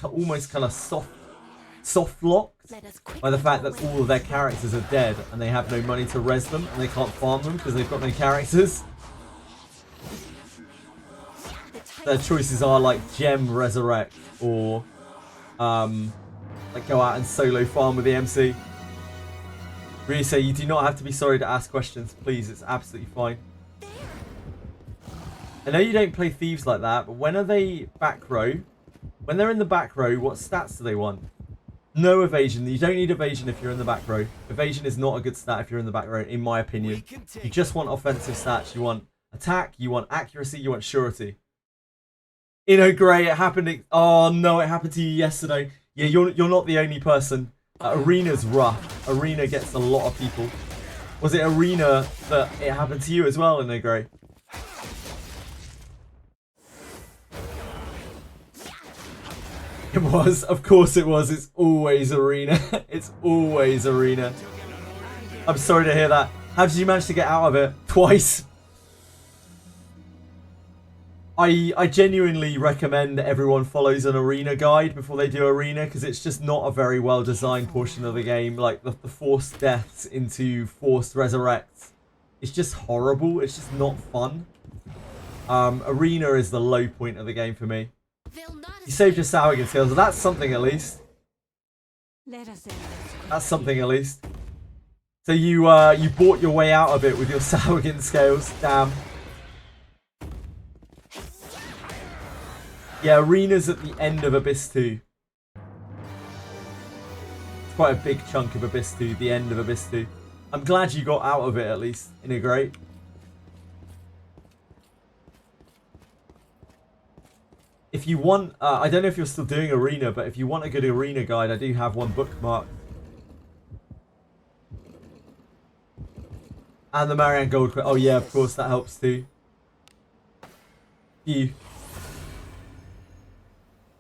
almost kind of soft locked by the fact that all of their characters are dead and they have no money to res them and they can't farm them because they've got no characters. Their choices are like gem resurrect or like go out and solo farm with the MC. Really say you do not have to be sorry to ask questions, please. It's absolutely fine. I know you don't play thieves like that, but when are they back row? When they're in the back row, what stats do they want? No evasion. You don't need evasion if you're in the back row. Evasion is not a good stat if you're in the back row, in my opinion. You just want offensive stats. You want attack, you want accuracy, you want surety. Grey, it happened. Oh no, it happened to you yesterday. Yeah, you're not the only person. Arena's rough. Arena gets a lot of people. Was it Arena that it happened to you as well, Grey? It was. Of course it was. It's always Arena. It's always Arena. I'm sorry to hear that. How did you manage to get out of it? Twice. I genuinely recommend everyone follows an Arena guide before they do Arena, because it's just not a very well designed portion of the game. Like the forced deaths into forced resurrects. It's just horrible. It's just not fun. Arena is the low point of the game for me. You saved your Sawagan skills. That's something at least. Let us in. That's something at least. So you bought your way out of it with your Sawagan scales. Damn. Yeah, Arena's at the end of Abyss 2. It's quite a big chunk of Abyss 2, the end of Abyss 2. I'm glad you got out of it at least, Great. If you want, I don't know if you're still doing Arena, but if you want a good Arena guide, I do have one bookmarked. And the Marianne Gold Quest. Oh yeah, of course, that helps too. You.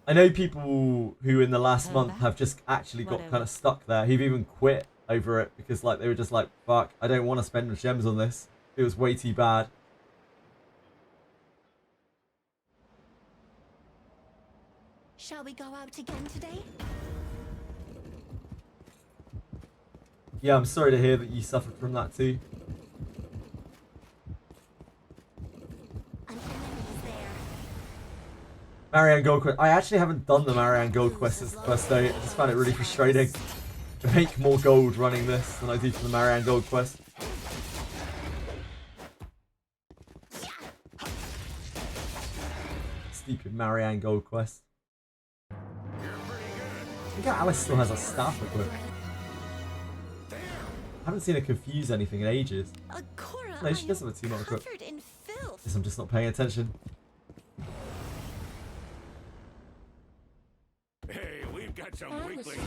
I know people who in the last month have just actually got kind of stuck there, who've even quit over it because like they were just like, fuck, I don't want to spend gems on this. It was way too bad. Shall we go out again today? Yeah, I'm sorry to hear that you suffered from that too. An enemy is there. Marianne Gold Quest. I actually haven't done the Marianne Gold Quest since the first day. I just found it really frustrating to make more gold running this than I do for the Marianne Gold Quest. Stupid Marianne Gold Quest. I think Alice still has a staff equipped. I haven't seen her confuse anything in ages. Cora, No, she does have a team equipped. covered in filth. Guess I'm just not paying attention. Hey, we've got some I was weaklings.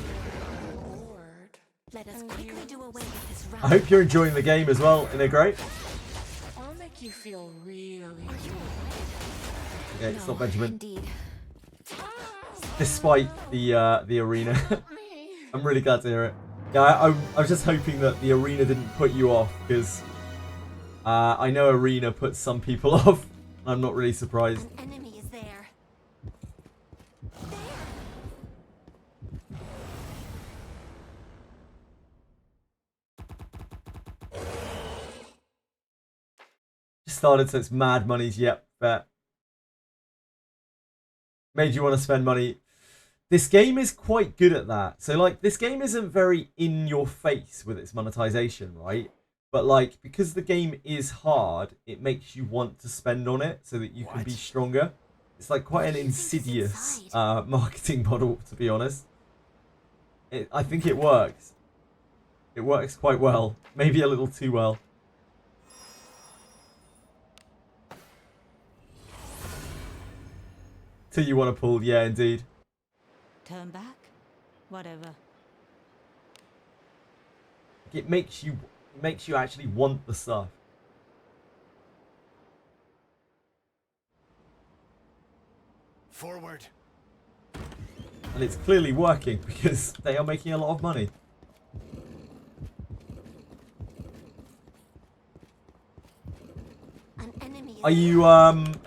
bored. Let us And quickly you? do away with this I round. hope you're enjoying the game as well. Isn't it great? I'll make you feel really. Yeah, it's not No, Benjamin. Indeed. Despite the arena. Me. I'm really glad to hear it. Yeah, I was just hoping that the arena didn't put you off, because I know arena puts some people off. I'm not really surprised. An enemy is there. Just started, so it's mad monies. Yep, bet. Made you want to spend money. This game is quite good at that. So, like, this game isn't very in your face with its monetization, right? But, like, because the game is hard, it makes you want to spend on it so that you can be stronger. It's like quite an insidious marketing model, to be honest. I think it works. It works quite well. Maybe a little too well. Till you want to pull, yeah, indeed. Turn back? Whatever. It makes you actually want the stuff. Forward. And it's clearly working because they are making a lot of money. An enemy is Are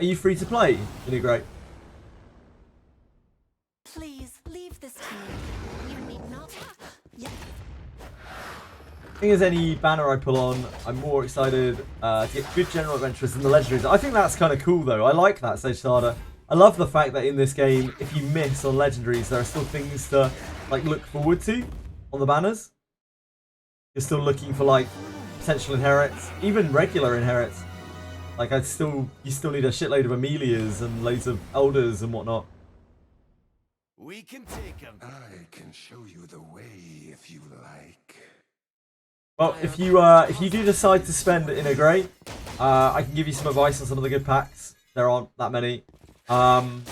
you free to play? Really great. Please leave this to me. You need not. Yeah. I think as any banner I pull on, I'm more excited to get good general adventurers than the legendaries. I think that's kind of cool though. I like that, Sage Starter. I love the fact that in this game, if you miss on legendaries, there are still things to like look forward to on the banners. You're still looking for like potential inherits, even regular inherits. Like you still need a shitload of Amelias and loads of elders and whatnot. We can take him. I can show you the way if you like. Well, if you do decide to spend in a grey, I can give you some advice on some of the good packs. There aren't that many. And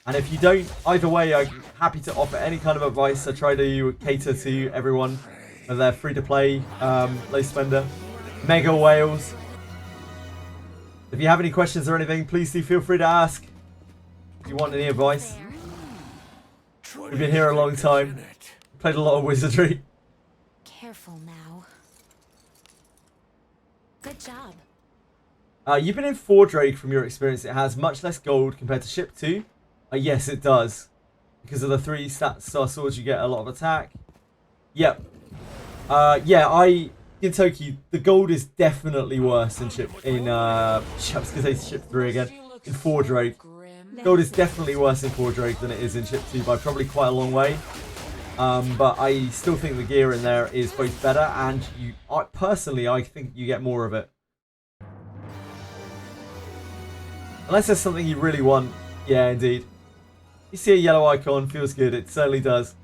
if you don't, either way, I'm happy to offer any kind of advice. I try to cater to everyone, whether they're free to play, low spender, mega whales. If you have any questions or anything, please do feel free to ask. If you want any advice. We've been here a long time. Played a lot of Wizardry. Careful now. Good job. You've been in Fordrake from your experience. It has much less gold compared to Ship 2. Yes, it does. Because of the 3 star swords, you get a lot of attack. Yep. Yeah, Gintoki, the gold is definitely worse in Ship 3 again. In Fordrake. Gold is definitely worse in Fordrake than it is in Ship 2 by probably quite a long way. But I still think the gear in there is both better, and personally, I think you get more of it. Unless there's something you really want. Yeah, indeed. You see a yellow icon, feels good. It certainly does.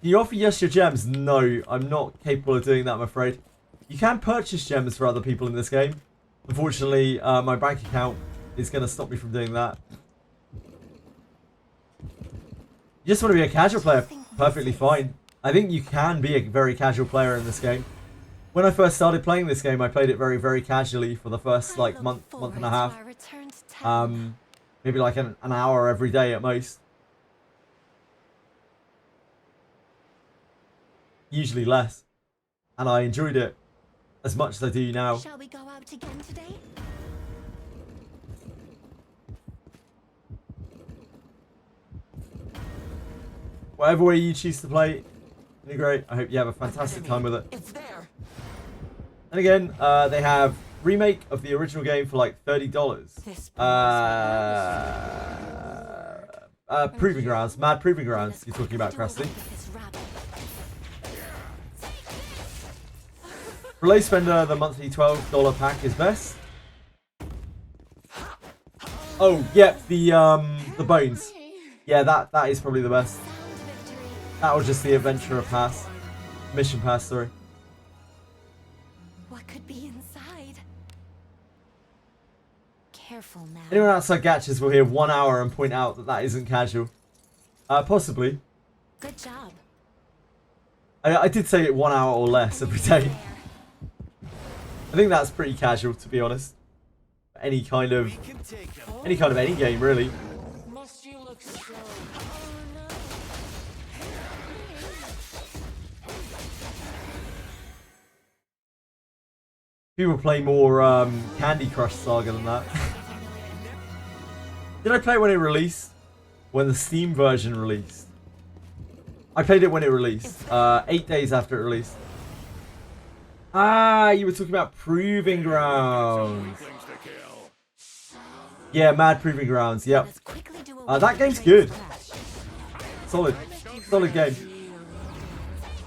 Can you offer yes your gems? No, I'm not capable of doing that, I'm afraid. You can purchase gems for other people in this game. Unfortunately, my bank account is going to stop me from doing that. You just want to be a casual player, perfectly fine. I think you can be a very casual player in this game. When I first started playing this game, I played it very, very casually for the first like month and a half. Maybe like an hour every day at most. Usually less. And I enjoyed it as much as I do now. Shall we go out again today? whatever way you choose to play, really great. I hope you have a fantastic time with it. It's there. And again, they have remake of the original game for like $30. This Proving Grounds, Mad Proving Grounds. You're talking about, Krusty. For low spender, the monthly $12 pack is best. Oh, yep, the bones. Yeah, that is probably the best. That was just the Adventurer Pass. Mission Pass, sorry. What could be inside? Careful now. Anyone outside Gatchers will hear 1 hour and point out that that isn't casual. Possibly. Good job. I did say it 1 hour or less every day. I think that's pretty casual, to be honest. Any kind of any game, really. Must you look so... People play more Candy Crush Saga than that. Did I play it when it released? When the Steam version released? I played it when it released. 8 days after it released. Ah, you were talking about Proving Grounds. Yeah, Mad Proving Grounds. Yep. That game's good. Solid game.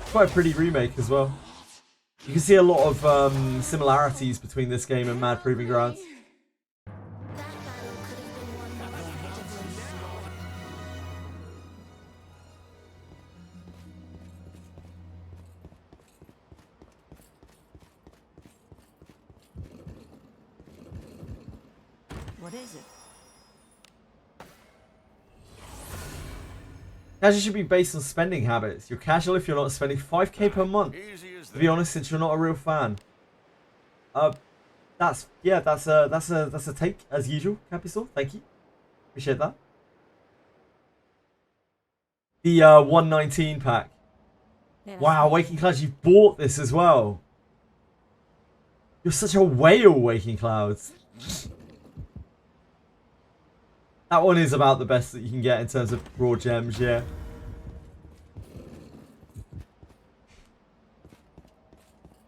Quite a pretty remake as well. You can see a lot of similarities between this game and Mad Proving Grounds. That battle could have been won more effectively. What is it? Casual should be based on spending habits. You're casual if you're not spending 5k per month. To be honest, since you're not a real fan. That's a take as usual, Capisol. Thank you. Appreciate that. The 119 pack. Wow, Waking Clouds, you've bought this as well. You're such a whale, Waking Clouds. That one is about the best that you can get in terms of raw gems, yeah.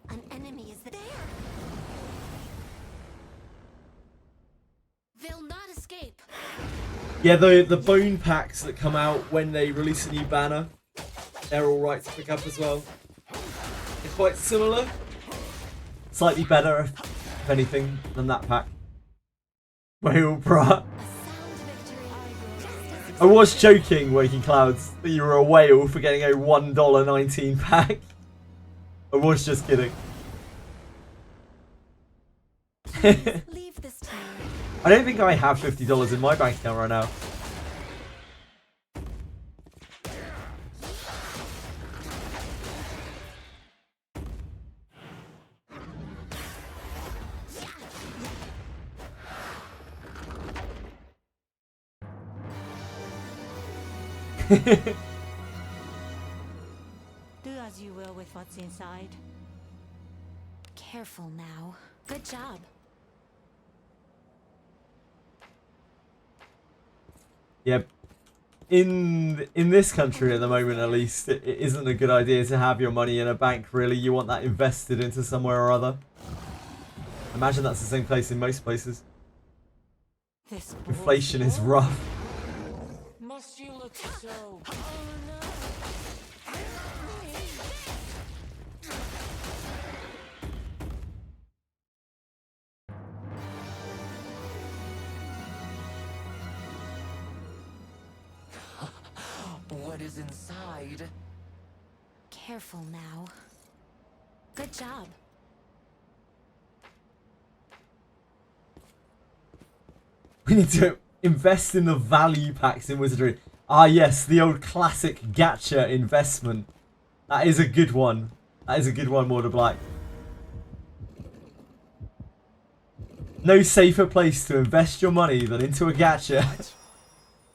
An enemy is there. They'll not escape. Yeah, the bone packs that come out when they release a new banner, they're alright to pick up as well. They're quite similar. Slightly better, if anything, than that pack. Whale, bruh. I was joking, Waking Clouds, that you were a whale for getting a $1.19 pack. I was just kidding. Leave this to me. I don't think I have $50 in my bank account right now. Do as you will with what's inside. Careful now. Good job. Yep. In this country at the moment, at least, it isn't a good idea to have your money in a bank, really. You want that invested into somewhere or other. Imagine that's the same place in most places. This Inflation is rough. Must you look so... What is inside? Careful now. Good job. We need to invest in the value packs in Wizardry. Ah, yes, the old classic gacha investment. That is a good one. That is a good one, Mortar Black. No safer place to invest your money than into a gacha.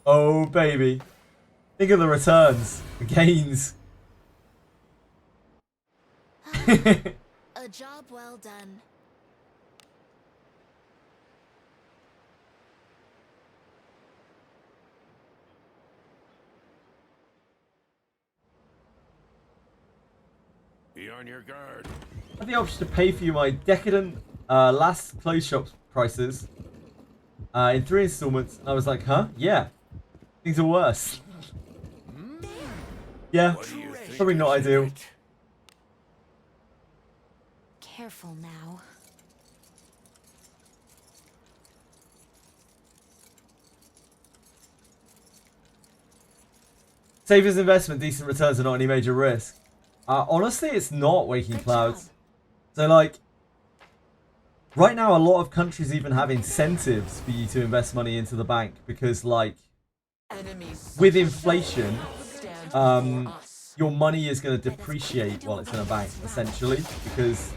Oh, baby. Think of the returns, the gains. A job well done. Be on your guard. I had the option to pay for you my decadent last clothes shop prices in 3 installments. And I was like, huh? Yeah. Things are worse. Yeah, What do you think probably not is in ideal. it? Careful now. Savers investment, decent returns, and not any major risk. Honestly, it's not Waking Good Clouds. job. So, like, right now, a lot of countries even have incentives for you to invest money into the bank because, like, with inflation, your money is going to depreciate while it's in a bank, essentially, because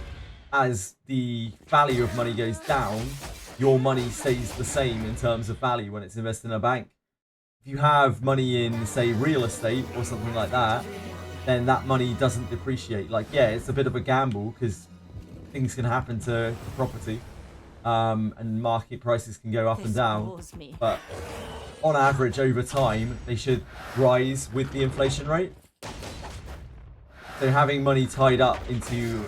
as the value of money goes down, your money stays the same in terms of value when it's invested in a bank. If you have money in, say, real estate or something like that, then that money doesn't depreciate. Like, yeah, it's a bit of a gamble because things can happen to property, and market prices can go up and down. But on average, over time, they should rise with the inflation rate. So having money tied up into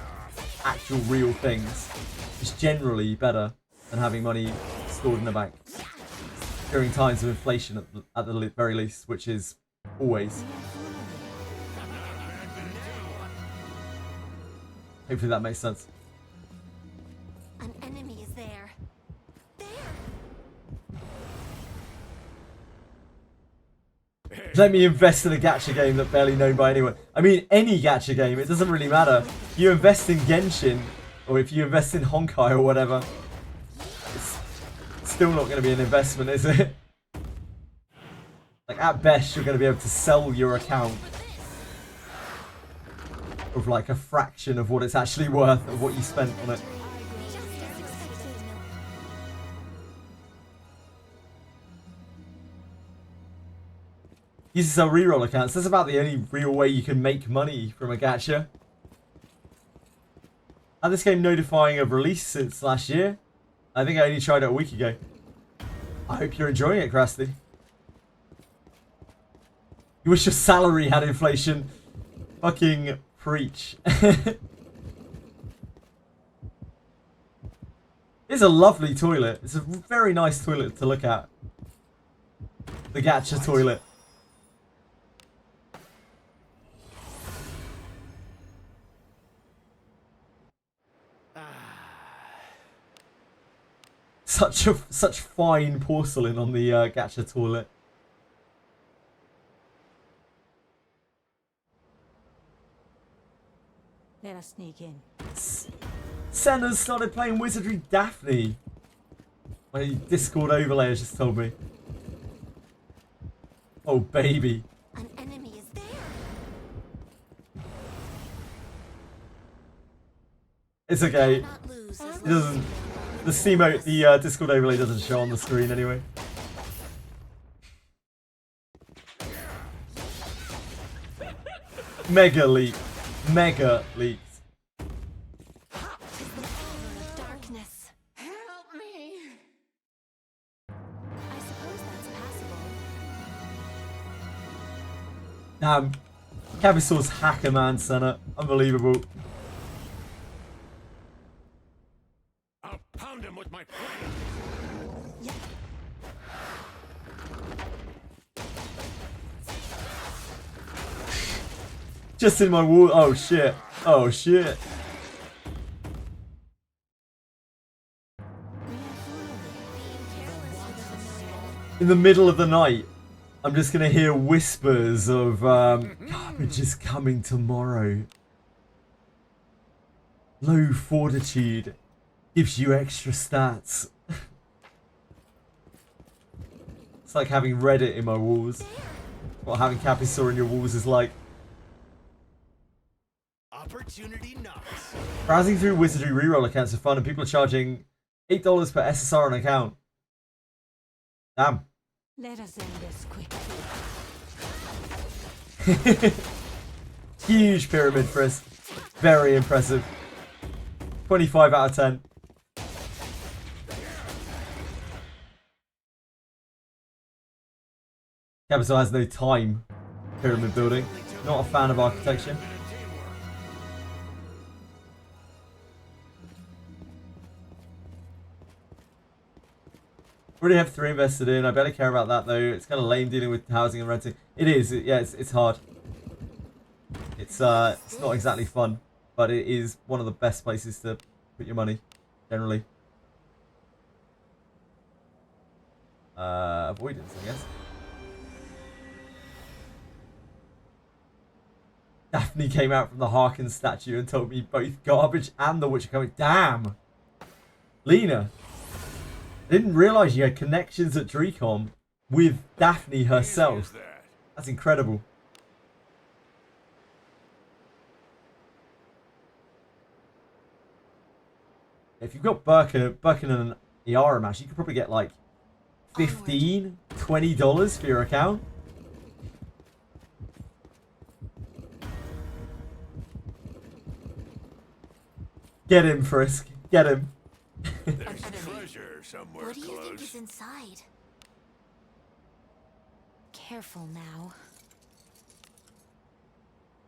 actual real things is generally better than having money stored in a bank during times of inflation at the very least, which is always. Hopefully that makes sense. An enemy is there. Let me invest in a gacha game that's barely known by anyone. I mean, any gacha game, it doesn't really matter. You invest in Genshin, or if you invest in Honkai or whatever, it's still not going to be an investment, is it? Like, at best, you're going to be able to sell your account of like a fraction of what it's actually worth of what you spent on it. Just as expected. Use to sell reroll accounts. That's about the only real way you can make money from a gacha. Had this game notifying of release since last year. I think I only tried it a week ago. I hope you're enjoying it, Krusty. You wish your salary had inflation. Fucking preach. It's a lovely toilet. It's a very nice toilet to look at. The gacha toilet. Such fine porcelain on the gacha toilet. Let us sneak in. Senna's started playing Wizardry Daphne. My Discord overlay has just told me. Oh baby. An enemy is there. It's okay. Cannot lose as It doesn't. The Steamo, the Discord overlay doesn't show on the screen anyway. Mega leak. Mega leaks. of darkness. Help me! I suppose that's passable. Damn. Cavisaur's hacker man, Senna. Unbelievable. I'll pound him with my foot. Just in my wall. Oh shit. Oh shit. In the middle of the night, I'm just gonna hear whispers of garbage is coming tomorrow. Low fortitude gives you extra stats. It's like having Reddit in my walls. What having Capisaur in your walls is like. Opportunity knocks. Browsing through Wizardry reroll accounts are fun, and people are charging $8 per SSR an account. Damn. Let us end this quickly. Huge pyramid, Chris. Very impressive. 25 out of 10. Capital has no time pyramid building. Not a fan of architecture. Already have 3 invested in. I barely care about that though. It's kind of lame dealing with housing and renting. It is. Yeah, it's hard. It's not exactly fun, but it is one of the best places to put your money, generally. Avoidance, I guess. Daphne came out from the Harkin statue and told me both garbage and the Witcher coming. Damn! Lena! I didn't realise you had connections at Drecom with Daphne herself. That's incredible. If you've got Birkin and an Iara match, you could probably get like $15, $20 for your account. Get him, Frisk. Get him. There's treasure somewhere What do you think close. is inside? Careful now.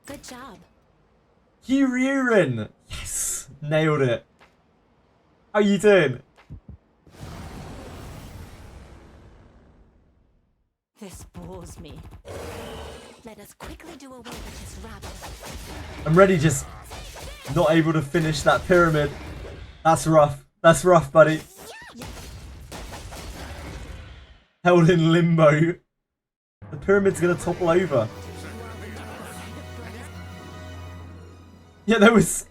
Good job. Kyrian! Yes! Nailed it. How you doing? This bores me. Let us quickly do away with this rabble. I'm ready, just not able to finish that pyramid. That's rough. That's rough, buddy. Held in limbo. The pyramid's gonna topple over. Yeah, there was...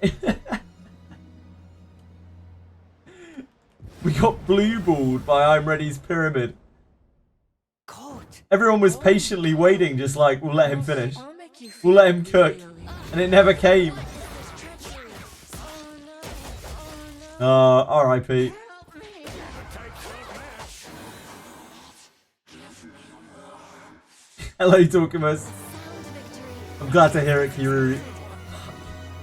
We got blue-balled by I'm Ready's pyramid. Caught. Everyone was patiently waiting, just like, we'll let him finish. I'll make you We'll let him cook. And it never came. R.I.P. help me. Hello, Dorkimus. I'm glad to hear it, Kiryu.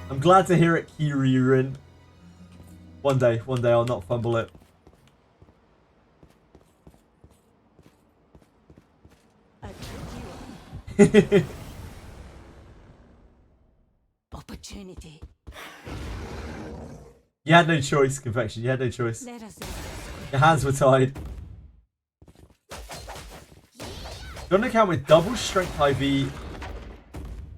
I'm glad to hear it, Kiryurin. One day I'll not fumble it. A tricky one. Opportunity. You had no choice, Confection. You had no choice. Let us in. Your hands were tied. Got an account with double strength IV.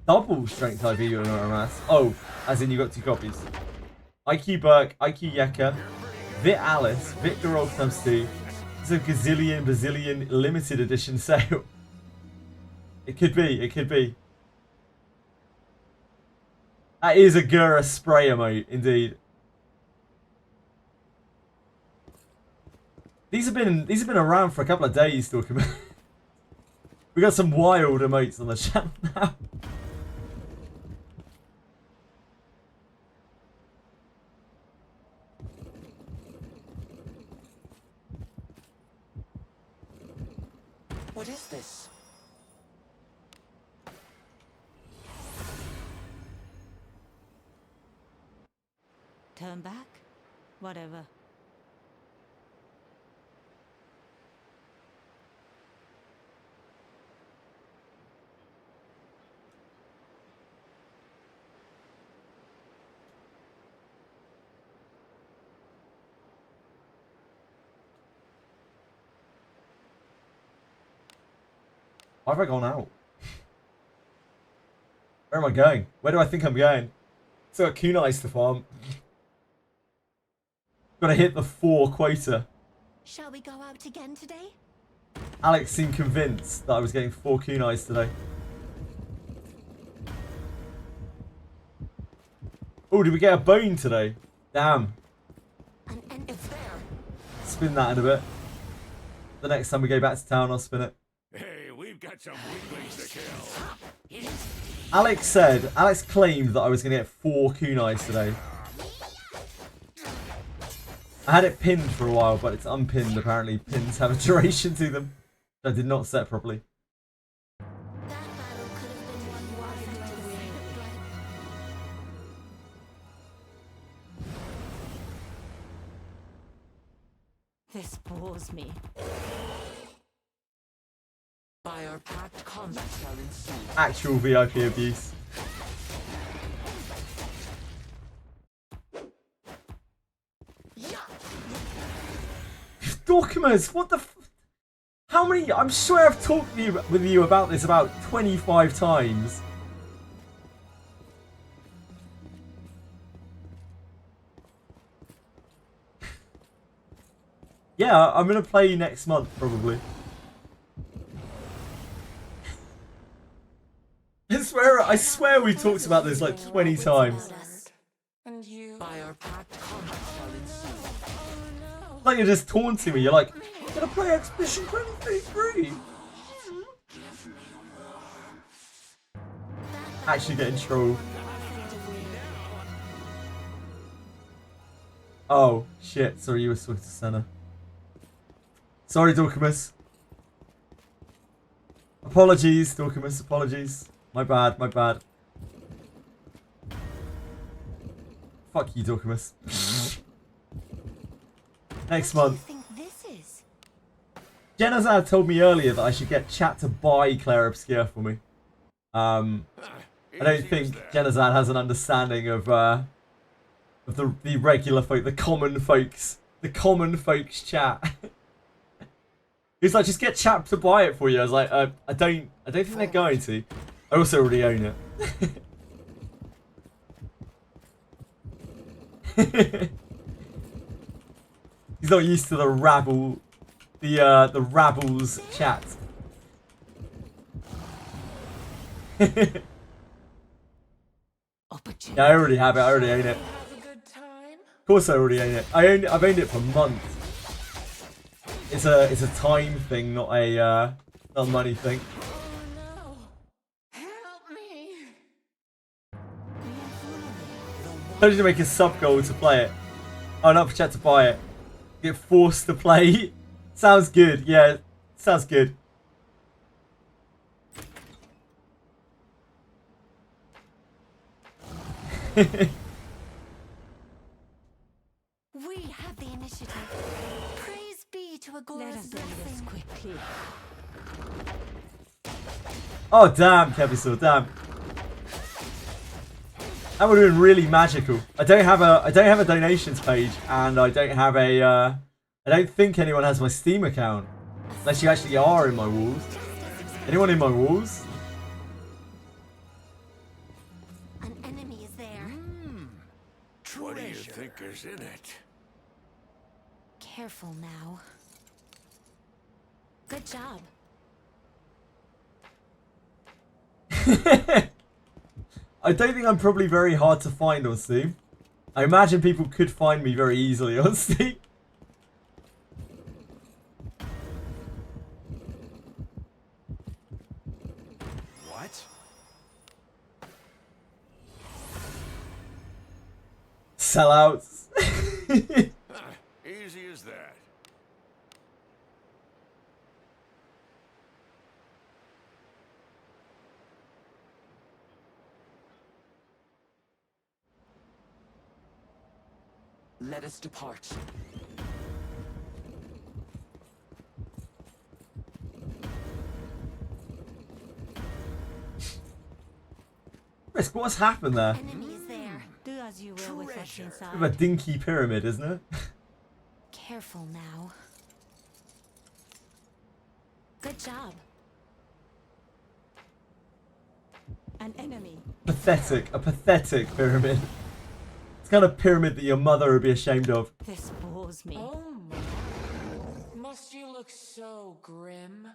Double strength IV you and RMS. Oh, as in you got 2 copies. IQ Burke, IQ Yeka, Vit Alice, Vit Garol times 2. It's a gazillion, bazillion limited edition sale. It could be, it could be. That is a Gura spray emote, indeed. These have been around for a couple of days, talking about. We got some wild emotes on the channel now. What is this? Turn back? Whatever. Why have I gone out? Where am I going? Where do I think I'm going? So got Kunai to farm. Gotta hit the 4 quota. Shall we go out again today? Alex seemed convinced that I was getting 4 Kunais today. Oh, did we get a bone today? Damn. It's there. Spin that in a bit. The next time we go back to town, I'll spin it. Hey, we've got some weaklings to kill. Alex claimed that I was going to get 4 Kunais today. I had it pinned for a while, but it's unpinned. Apparently, pins have a duration to them. I did not set properly. That battle could have been won wider to win, but This bores me. By our pact, combat shall ensue. Actual VIP abuse. Dorkimus, what the how many? I'm sure I've talked with you about this about 25 times. Yeah, I'm gonna play next month probably. I swear we talked about this like 20 times. And you by our pact combat shall ensue. Like you're just taunting me. You're like, I'm gonna play Expedition 23. Actually getting trolled. Oh shit! Sorry, you were talking to Senna. Sorry, Dorkimus. Apologies, Dorkimus. Apologies. My bad. My bad. Fuck you, Dorkimus. Next month. Genazad told me earlier that I should get chat to buy Claire Obscure for me. I don't think Genazad has an understanding of the regular folk, the common folks chat. He's like, just get chat to buy it for you. I was like, I don't think they're going to. I also already own it. He's not used to the rabble, the rabble's chat. Yeah, I already have it. I already own it. Of course, I already own it. I've owned it for months. It's a time thing, not a money thing. I need to make a sub goal to play it. Oh, not for chat to buy it. Get forced to play. Sounds good. Yeah, sounds good. We have the initiative. Praise be to a glorious blessing. Quickly. Oh damn, Kevisaw, damn. That would have been really magical. I don't have a donations page, and I don't have a I don't think anyone has my Steam account. Unless you actually are in my walls. Anyone in my walls? An enemy is there. What do you think is in it? Careful now. Good job. I don't think I'm probably very hard to find on Steam. I imagine people could find me very easily on Steam. What? Sellouts. Easy as that. Let us depart. Risk, what's happened there? Enemy is there. Do as you will with what's Bit of inside. a dinky pyramid, isn't it? Careful now. Good job. An enemy. Pathetic. A pathetic pyramid. It's the kind of pyramid that your mother would be ashamed of. This bores me. Oh my. Must you look so grim?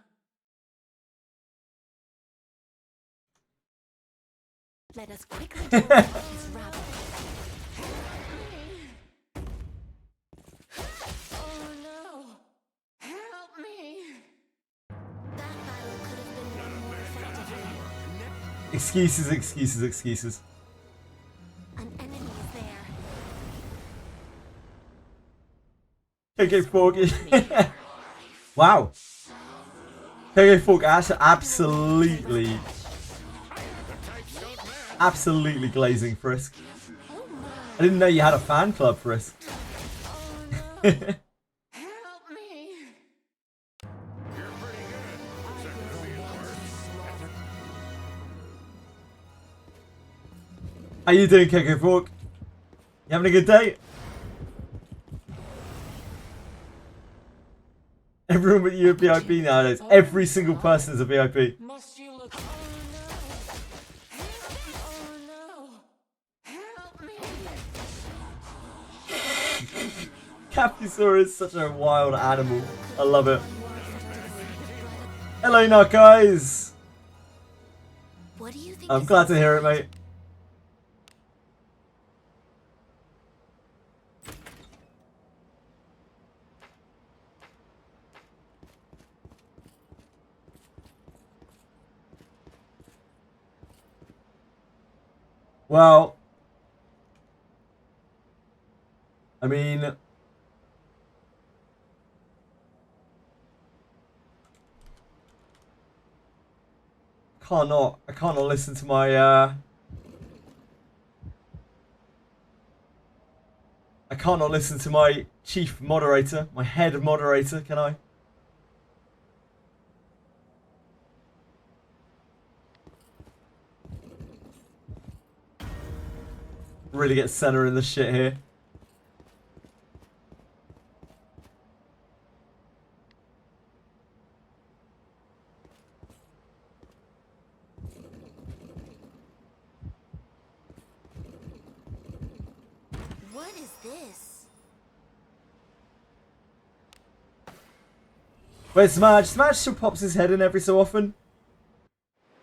Let us quickly deal with this rabble. Oh no! Help me! That battle could have been won more effectively. Excuses, excuses, excuses. An enemy is there. KK Fork. Wow. KK Fork absolutely glazing Frisk. I didn't know you had a fan club, Frisk. Help me! You're pretty good. Second to be alert. How you doing, KK Fork? You having a good day? Everyone but you are VIP nowadays. Every single person is a VIP. Must you look? Oh no! Help me! Capysaur is such a wild animal. I love it. Hello, now guys. What do you think? I'm is glad to inside? hear it, mate. Well, I mean, I can't not listen to my I can't not listen to my chief moderator, my head moderator, can I? Really get center in the shit here. What is this? Where's Smash? Smash still pops his head in every so often.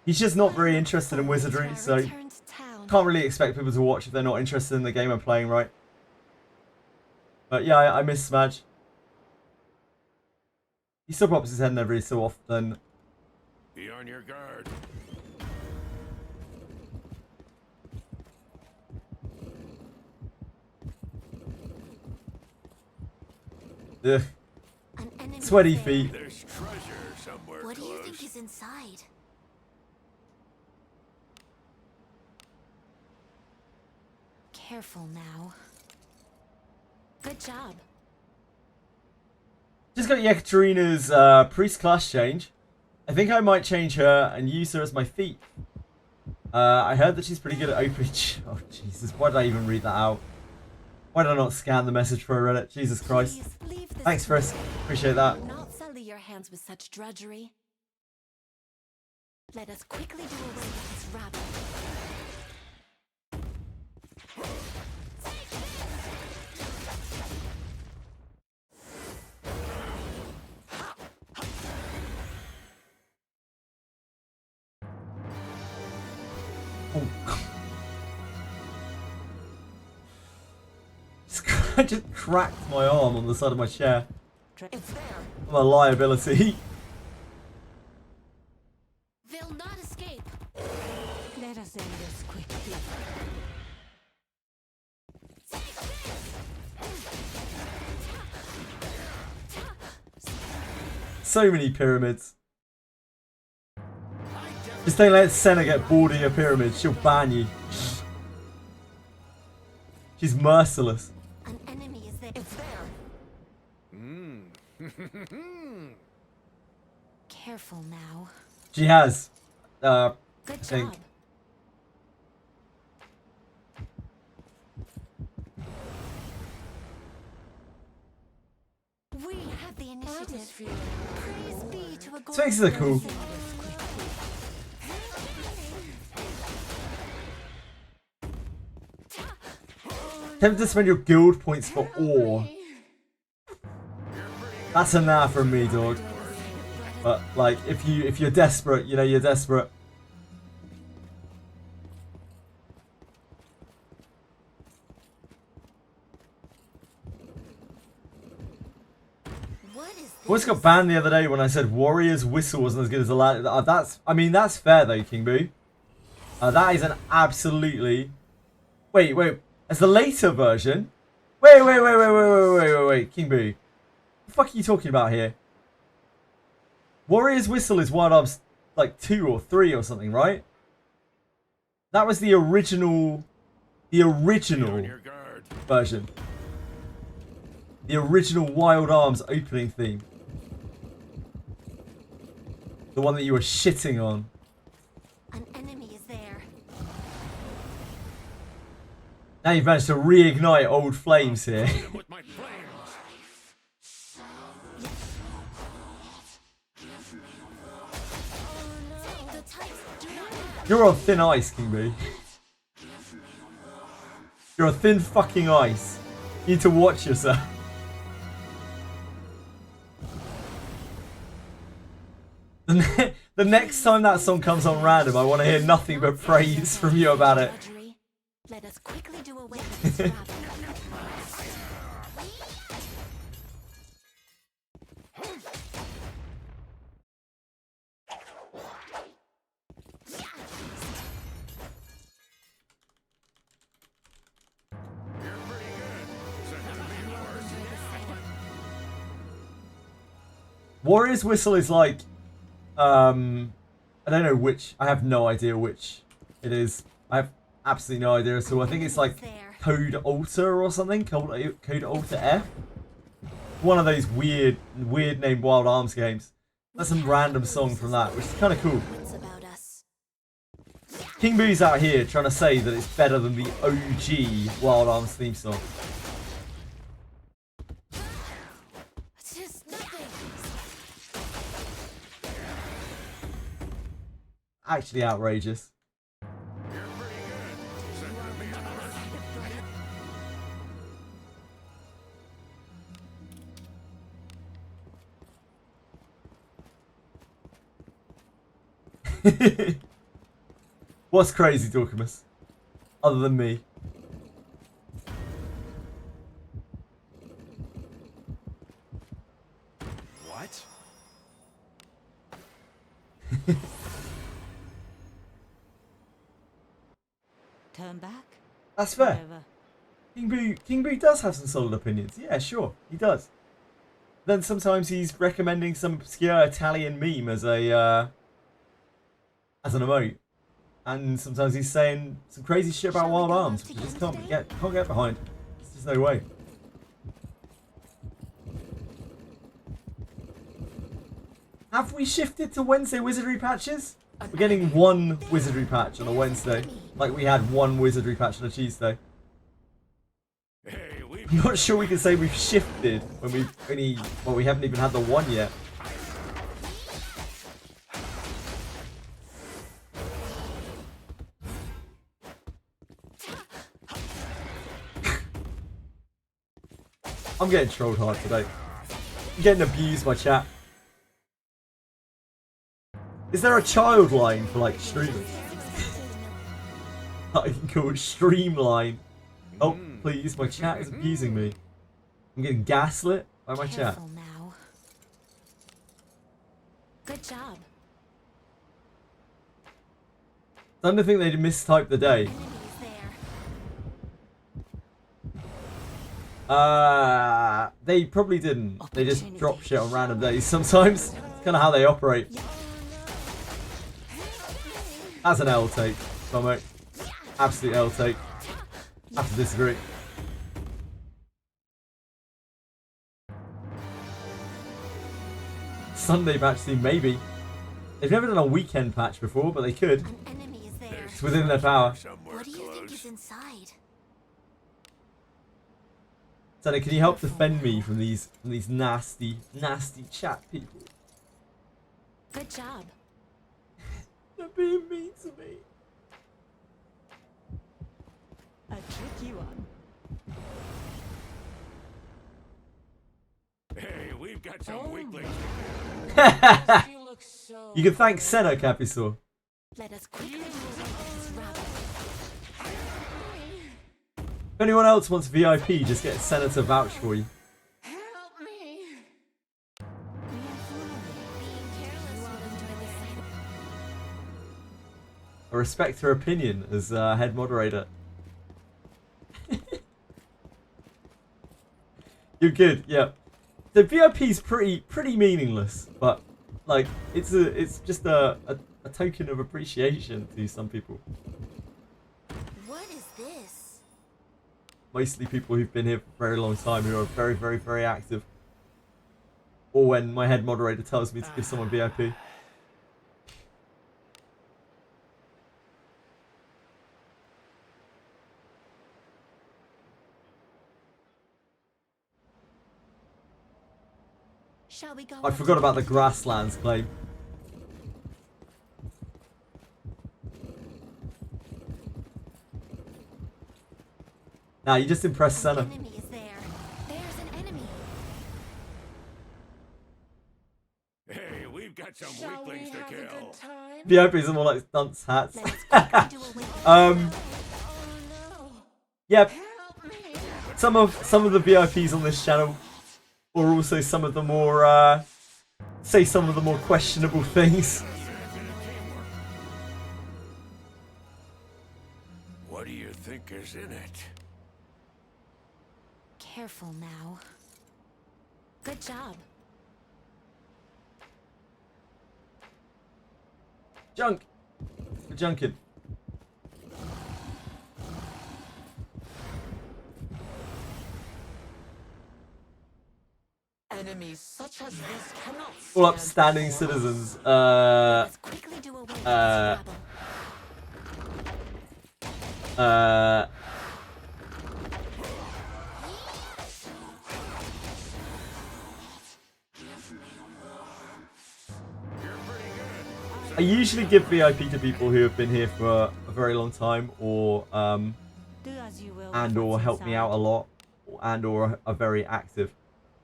He's just not very interested in Wizardry, so Return to town. can't really expect people to watch if they're not interested in the game I'm playing, right? But yeah, I miss Smash. He still pops his head in every so often. Be on your guard. Ugh. An enemy Sweaty there. feet. There's treasure somewhere What do you close. think is inside? Careful now. Good job. Just got Yekaterina's priest class change. I think I might change her and use her as my feet. I heard that she's pretty good at opening. Oh Jesus! Why did I even read that out? Why did I not scan the message for a Reddit? Jesus Christ! Please leave this Thanks, to me. Frisk. Appreciate that. Do not sully your hands with such drudgery. Let us quickly do away with this rabble. Oh. I just cracked my arm on the side of my chair. It's there. I'm a liability. They'll not escape. Let us end this quickly. So many pyramids. Just don't let Senna get bored of your pyramids. She'll ban you. She's merciless. An enemy is there. It's there. Careful now. She has. Good think. job. We have the initiative. Atmosphere. Praise be to a god. Sphinxes are cool. Tempted to spend your guild points for ore. That's a nah from me, dog. But like, if you're desperate, you know you're desperate. What is this? Voice got banned the other day when I said Warrior's Whistle wasn't as good as the last. I mean, that's fair though, King Boo. That is an absolutely. Wait. As the later version. Wait, King Boo. What the fuck are you talking about here? Warrior's Whistle is Wild Arms like 2 or 3 or something, right? That was the original. The Be on original your guard. version. The original Wild Arms opening theme. The one that you were shitting on. An enemy is there. Now you've managed to reignite old flames here. Hit 'em with my flames. You're on thin ice, King Boo. You're on thin fucking ice. You need to watch yourself. The next time that song comes on random, I want to hear nothing but praise from you about it. Let us quickly do away with this rabble. Warrior's Whistle is like, I don't know which, I have no idea which it is. I have absolutely no idea. So I think it's like Code Alter or something, Code Alter F. One of those weird named Wild Arms games. That's some random song from that, which is kind of cool. King Boo's out here trying to say that it's better than the OG Wild Arms theme song. Actually outrageous. What's crazy, Dorcamus? Other than me. What? Turn back. That's fair. Whatever. King Boo does have some solid opinions. Yeah, sure, he does. Then sometimes he's recommending some obscure Italian meme as a as an emote, and sometimes he's saying some crazy shit about Wild Arms, which I just can't get behind. There's just no way. Have we shifted to Wednesday Wizardry patches? We're getting one Wizardry patch on a Wednesday, like we had one Wizardry patch on a Tuesday. Hey, I'm not sure we can say we've shifted when we've only, well, we haven't even had the one yet. I'm getting trolled hard today. I'm getting abused by chat. Is there a child line for like streamers? Something called Streamline. Oh, please, my chat is abusing me. I'm getting gaslit by my chat. Careful now. Good job. Starting to think they mistyped the day. Enemy is there. They probably didn't. They just drop shit on random days sometimes. It's kind of how they operate. That's an L take, Tomo. Absolute L take. Have to disagree. Sunday patch team, maybe. They've never done a weekend patch before, but they could. An enemy is there. It's within their power. somewhere What do you think close. is inside? Sunday, can you help defend me from these nasty chat people? Good job. They're being mean to me. A tricky one. Hey, we've got some Oh weaklings. You look so. You can thank Senna, Capisaur. Let us quickly do away with this rabble. If anyone else wants VIP, just get Senna to vouch for you. Help me. Being careless will enjoy the same. I respect her opinion as head moderator. You're good, yeah. The VIP's pretty meaningless, but like it's just a token of appreciation to some people. What is this? Mostly people who've been here for a very long time, who are very active. Or when my head moderator tells me to give someone VIP. Shall we go? I forgot about the grasslands claim. Nah, you just impressed An Senna. enemy is there. There's an enemy. Hey, we've got some Shall we weaklings to have a kill. good time? VIPs are more like dunce hats. Let's quickly do away with Oh no! Yeah, Help me! some of the VIPs on this channel, or also some of the more say some of the more questionable things. What do you think is in it? Careful now. Good job. Junk. We're junking. Enemies such as this cannot All stand upstanding before us. citizens. Let's quickly do away with this rabble. I usually give VIP to people who have been here for a very long time, or Do as you will. and with or what's help me inside. out a lot, and or are very active,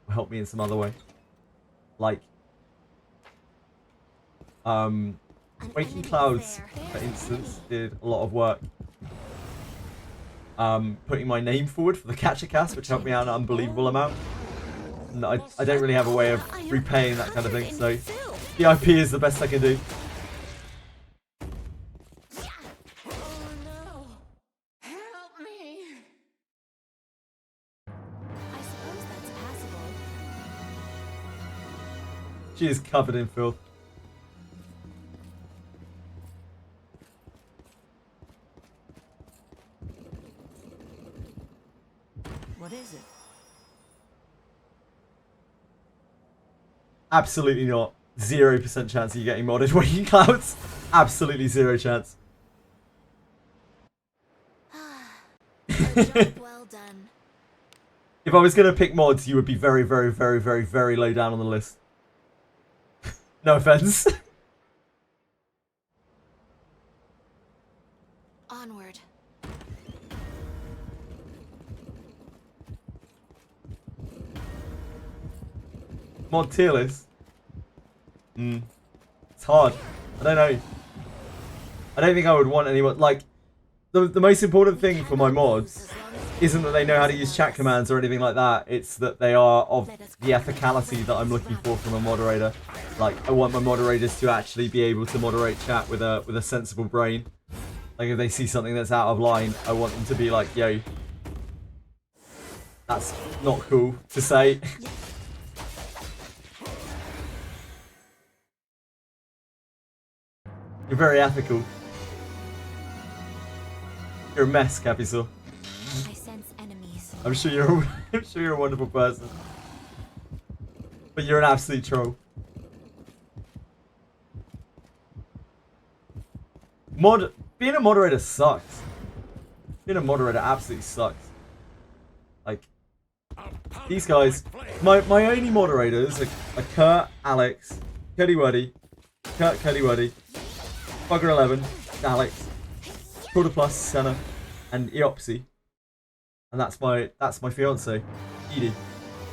or help me in some other way. Like An Waking enemy is Clouds, there. for There's an instance, enemy. did a lot of work putting my name forward for the catcher cast, which helped me out an unbelievable amount. And I don't really have a way of I am repaying that kind of covered thing, in so filth. VIP is the best I can do. Oh no! Help me! I suppose that's passable. She is covered in filth. What is it? Absolutely not. 0% chance of you getting modded Waking Clouds. Absolutely 0 chance. A job well done. If I was going to pick mods, you would be very, very, very, very, very low down on the list. No offense. Onward. Mod tier list. It's hard. I don't know. I don't think I would want anyone. Like, the most important thing for my mods isn't that they know how to use chat commands or anything like that. It's that they are of the ethicality that I'm looking for from a moderator. Like, I want my moderators to actually be able to moderate chat with a sensible brain. Like, if they see something that's out of line, I want them to be like, yo, that's not cool to say. You're very ethical. You're a mess, Capisaur. I sense enemies. I'm sure you're I'm sure you're a wonderful person. But you're an absolute troll. Being a moderator sucks. Being a moderator absolutely sucks. Like, these guys, my only moderators are Kurt, Alex, Cuddy Wuddy, Kurt, Cuddy Wuddy, Bugger11, Alex, Quarter Plus, Senna, and Eopsy. And that's my fiance, Edie.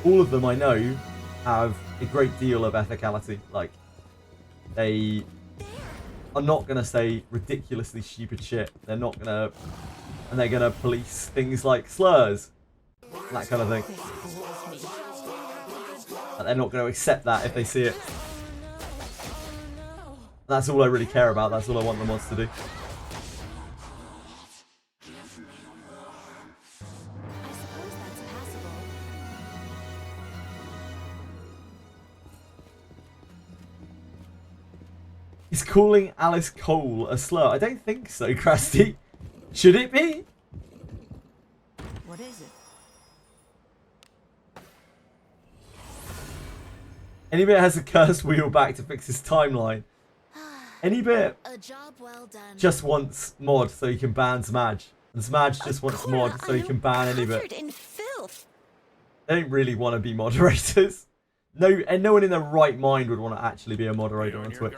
All of them I know have a great deal of ethicality. Like, they are not gonna say ridiculously stupid shit. They're not gonna, and they're gonna police things like slurs, and that kind of thing. And they're not gonna accept that if they see it. That's all I really care about. That's all I want the mods to do. I suppose that's passable. Is calling Alice Cole a slur? I don't think so, Krusty. Should it be? What is it? Any bit has a cursed wheel back to fix his timeline. Any bit A job well done. just wants mod so he can ban Smudge. And Smudge just wants mod so he can ban any bit. Covered in filth. They don't really want to be moderators. No, and no one in their right mind would want to actually be a moderator on Twitch.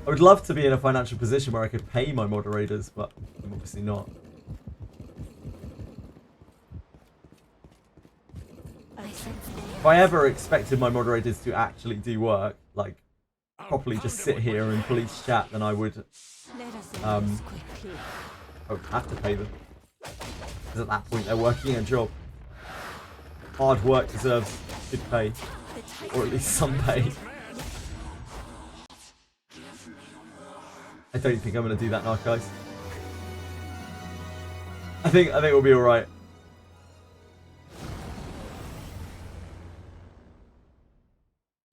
I would love to be in a financial position where I could pay my moderators, but I'm obviously not. If I ever expected my moderators to actually do work, like properly just sit here and police chat, then I would Let us end this quickly. I would have to pay them. Because at that point they're working a job. Hard work deserves good pay. Or at least some pay. I don't think I'm going to do that now, guys. I think we'll be alright.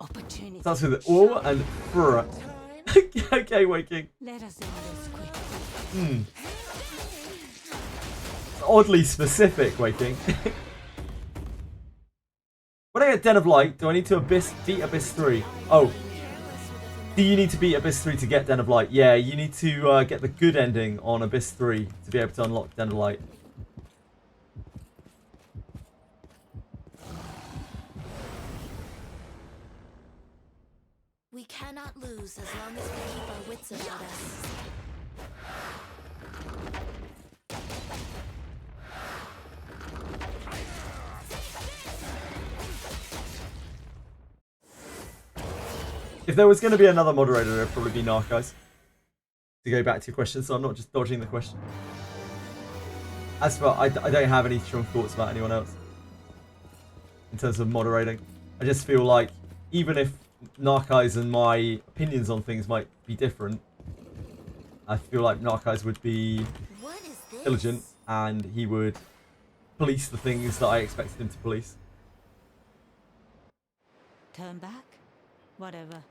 Opportunity. Starts with O and fr. Okay, Waking. Let us end this quickly. Oddly specific, Waking. When I get Den of Light, do I need to beat Abyss 3? Oh. Do you need to beat Abyss 3 to get Den of Light? Yeah, you need to get the good ending on Abyss 3 to be able to unlock Den of Light. We cannot lose as long as we keep our wits about us. If there was going to be another moderator, it would probably be Narc, guys. To go back to your question, so I'm not just dodging the question. As for, I don't have any strong thoughts about anyone else. In terms of moderating. I just feel like, even if Narceyes and my opinions on things might be different, I feel like Narceyes would be What is this? diligent and he would police the things that I expected him to police. Turn back? Whatever.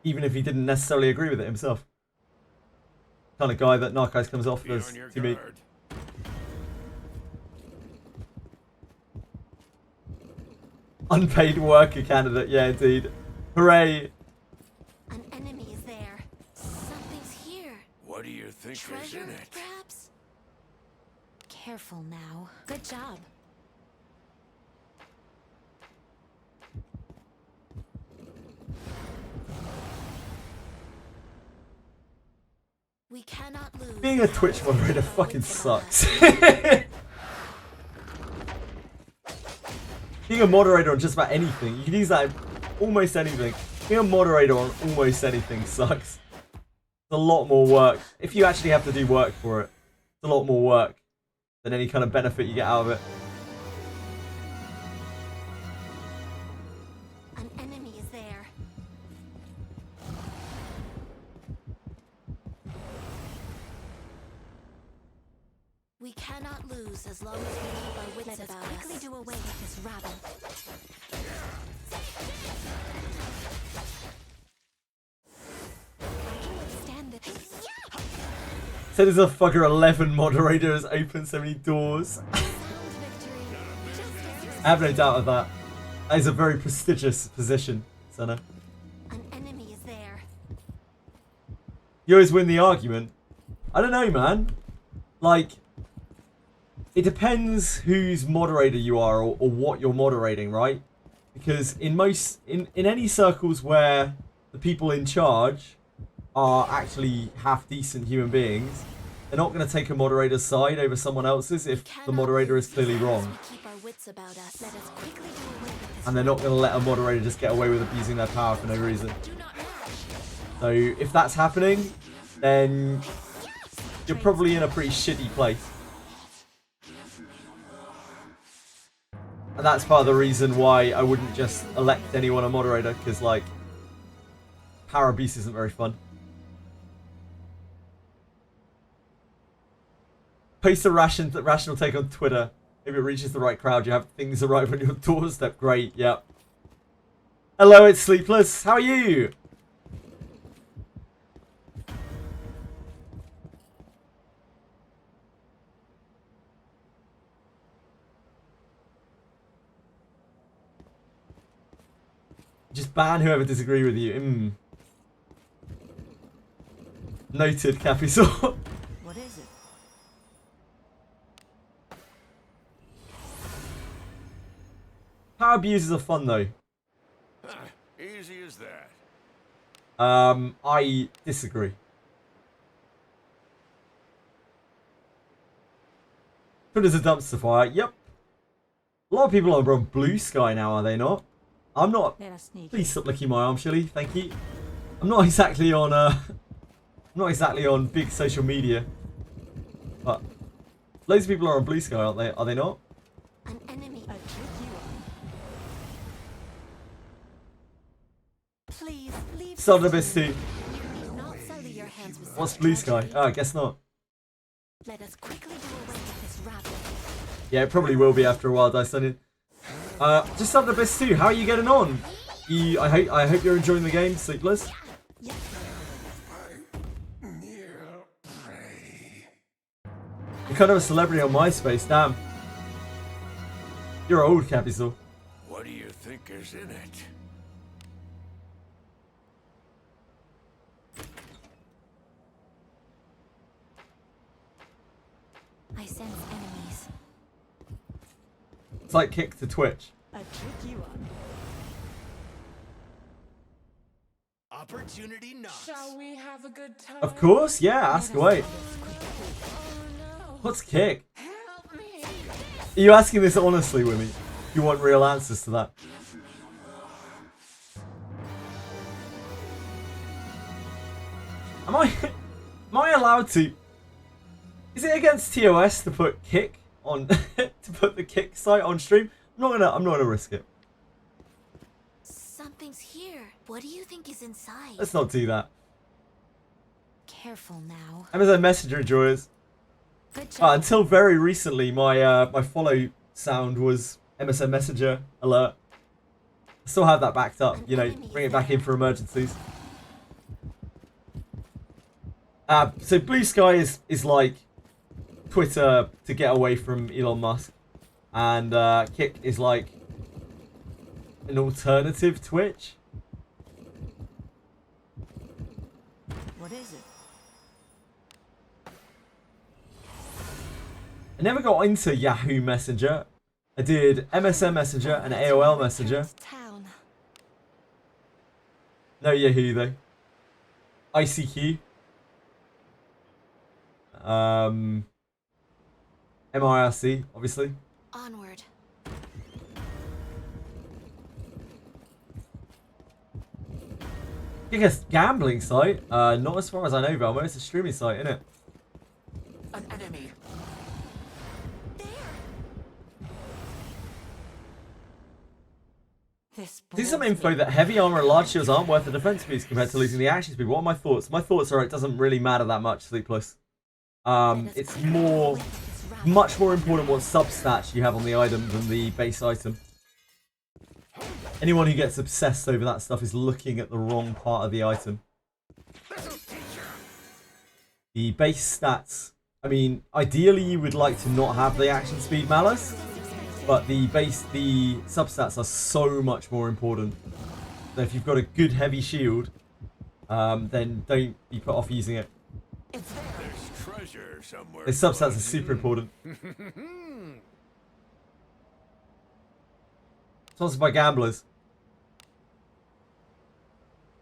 Even if he didn't necessarily agree with it himself. Kind of guy that Narceyes comes off Be as on your to me. guard. Unpaid worker candidate, yeah indeed. Hooray! An enemy is there. Something's here. What do you think is Treasure, in it? perhaps? Careful now. Good job. We cannot lose. Being a Twitch moderator fucking sucks. Being a moderator on just about anything, you can use that in almost anything. Being a moderator on almost anything sucks. It's a lot more work. If you actually have to do work for it, it's a lot more work than any kind of benefit you get out of it. An enemy is there. We cannot lose as long as we keep our wits about us. Let us quickly do away with this rabble. I can withstand this. So there's a fucker 11 moderator has opened so many doors. Sound victory. Just as I have no doubt of that. That is a very prestigious position, Senna. an enemy is there. You always win the argument. I don't know, man. Like, it depends whose moderator you are or what you're moderating, right? Because in any circles where the people in charge are actually half decent human beings, they're not going to take a moderator's side over someone else's if the moderator is clearly wrong. We keep our wits about us. Let us quickly do away with this. And they're not going to let a moderator just get away with abusing their power for no reason. Do not match. So if that's happening, then you're probably in a pretty shitty place. And that's part of the reason why I wouldn't just elect anyone a moderator, because, like, power abuse isn't very fun. Post a rational take on Twitter. If it reaches the right crowd, you have things arrive on your doorstep. Great, yep. Hello, it's Sleepless. How are you? Just ban whoever disagree with you. Noted, Capisaur. What is it? Power abuses are fun though. Easy as that. I disagree. Twitter's a dumpster fire. Yep. A lot of people are on Blue Sky now, are they not? I'm not. Let us sneak. Please stop licking my arm, Shilly. Thank you. I'm not exactly on. I'm not exactly on big social media, but loads of people are on Blue Sky, aren't they? Are they not? An enemy. A tricky one. Please leave. Southern Abyss 2. You need not sully your hands with What's such Blue Sky? tragedy. Oh, I guess not. Let us quickly do away with this rabble. Yeah, it probably will be after a while, Dice Onion. Just Southern Abyss 2. How are you getting on? I hope you're enjoying the game, Sleepless. Near prey. You're kind of a celebrity on MySpace, damn. You're old, Capital. What do you think is in it? I sense enemies. It's like kick to Twitch. A tricky one. Opportunity knocks. Shall we have a good time? Of course, yeah, ask away. Oh no. What's kick? Help me. Are you asking this honestly, Willie? You want real answers to that? Am I allowed to? Is it against TOS to put kick on to put the kick site on stream? I'm not gonna risk it. Something's here. What do you think is inside? Let's not do that. Careful now. Amazon Messenger enjoyers. Good job. Until very recently, my my follow sound was MSN Messenger alert. I still have that backed up. You know, bring it back in for emergencies. So Blue Sky is like Twitter to get away from Elon Musk, and Kick is like an alternative Twitch. What is it? I never got into Yahoo Messenger. I did MSN Messenger and AOL Messenger. Town. No Yahoo though. ICQ. MIRC, obviously. Onward. I guess gambling site. Not as far as I know, Velmo. It's a streaming site, isn't it? An enemy. See some info that heavy armor and large shields aren't worth the defense piece compared to losing the action speed. What are my thoughts? My thoughts are it doesn't really matter that much, Sleepless. It's much more important what substats you have on the item than the base item. Anyone who gets obsessed over that stuff is looking at the wrong part of the item. The base stats. I mean, ideally you would like to not have the action speed malice, but the substats are so much more important. So if you've got a good heavy shield, then don't be put off using it. There's treasure somewhere. The substats are super important. Sponsored by gamblers.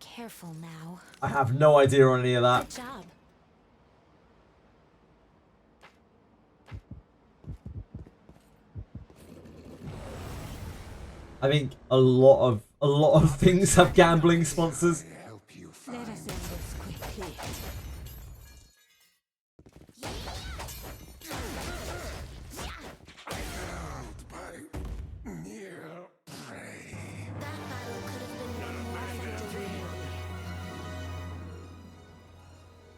Careful now. I have no idea on any of that. Good job. I think a lot of things have gambling sponsors. Help you Let find. us end this quickly. Held by near prey. That battle could have been won more effectively.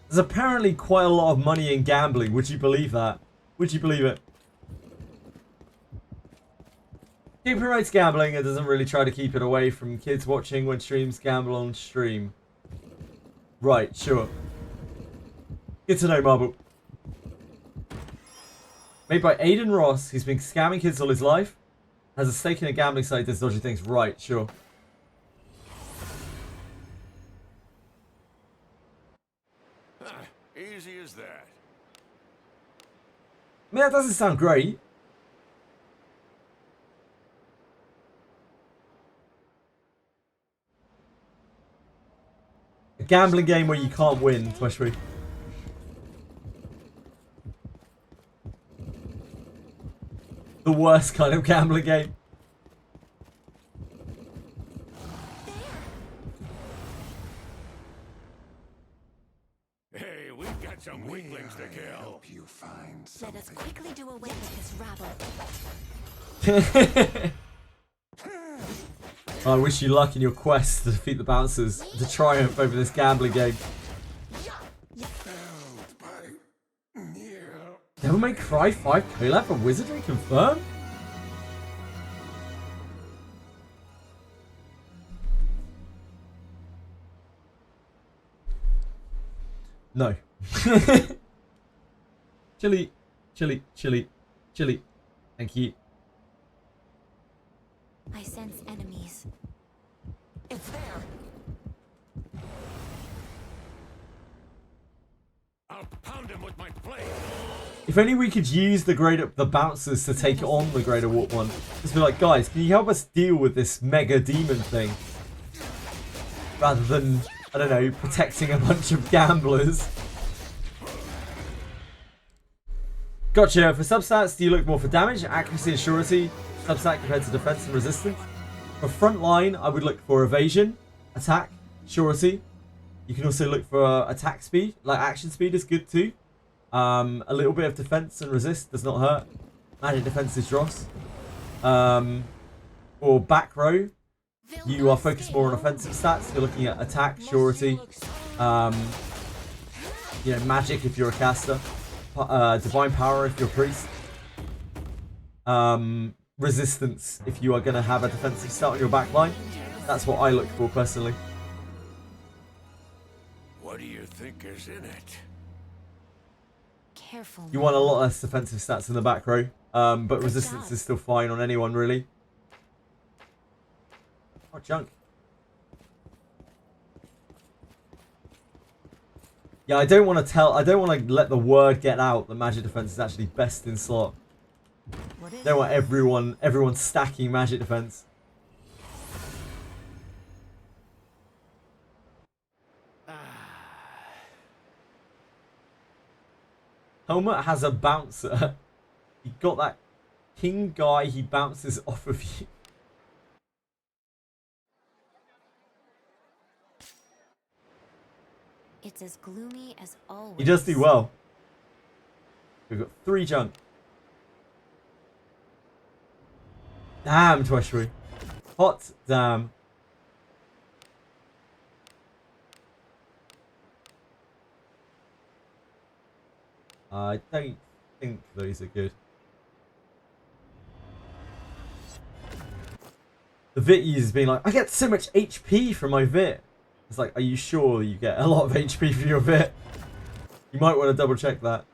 There's apparently quite a lot of money in gambling. Would you believe that? Would you believe it? He promotes gambling and doesn't really try to keep it away from kids watching when streams gamble on stream. Right, sure. Good to know, Marble. Made by Aiden Ross, who's been scamming kids all his life. Has a stake in a gambling site, does dodgy things. Right, sure. Easy as that. I mean, that doesn't sound great. A gambling game where you can't win, Twishry. the worst kind of gambling game. Hey, we've got some weaklings to kill. Help you find Let us something. quickly do away with this rabble. I wish you luck in your quest to defeat the bouncers, to triumph over this gambling game. Held by near. Devil May Cry 5 collab for Wizardry confirmed? No. Chili, chili, chili, chili. Thank you. I sense enemies. It's there. I'll pound him with my blade. If only we could use the bouncers to take on the Greater Warp one. Just be like, guys, can you help us deal with this mega demon thing? Rather than, I don't know, protecting a bunch of gamblers. Gotcha. For substats, do you look more for damage, accuracy, and surety? Substat compared to defense and resistance. For frontline, I would look for evasion, attack, surety. You can also look for attack speed. Like action speed is good too. A little bit of defense and resist does not hurt. Magic defense is dross. For back row, you are focused more on offensive stats. You're looking at attack, surety, you know, magic if you're a caster, divine power if you're a priest, resistance if you are going to have a defensive stat on your back line. That's what I look for personally. What do you think is in it? Careful. You want a lot less defensive stats in the back row, but resistance is still fine on anyone really. Oh, junk. Yeah, I don't want to let the word get out that magic defense is actually best in slot. What is I don't want everyone stacking magic defense. Helmet has a bouncer. He got that king guy, he bounces off of you. It's as gloomy as always. He does do well. We've got 3 junk. Damn, Tweshry. Hot damn. I don't think those are good. The Vit user's being like, I get so much HP from my Vit. It's like, are you sure you get a lot of HP for your Vit? You might want to double check that.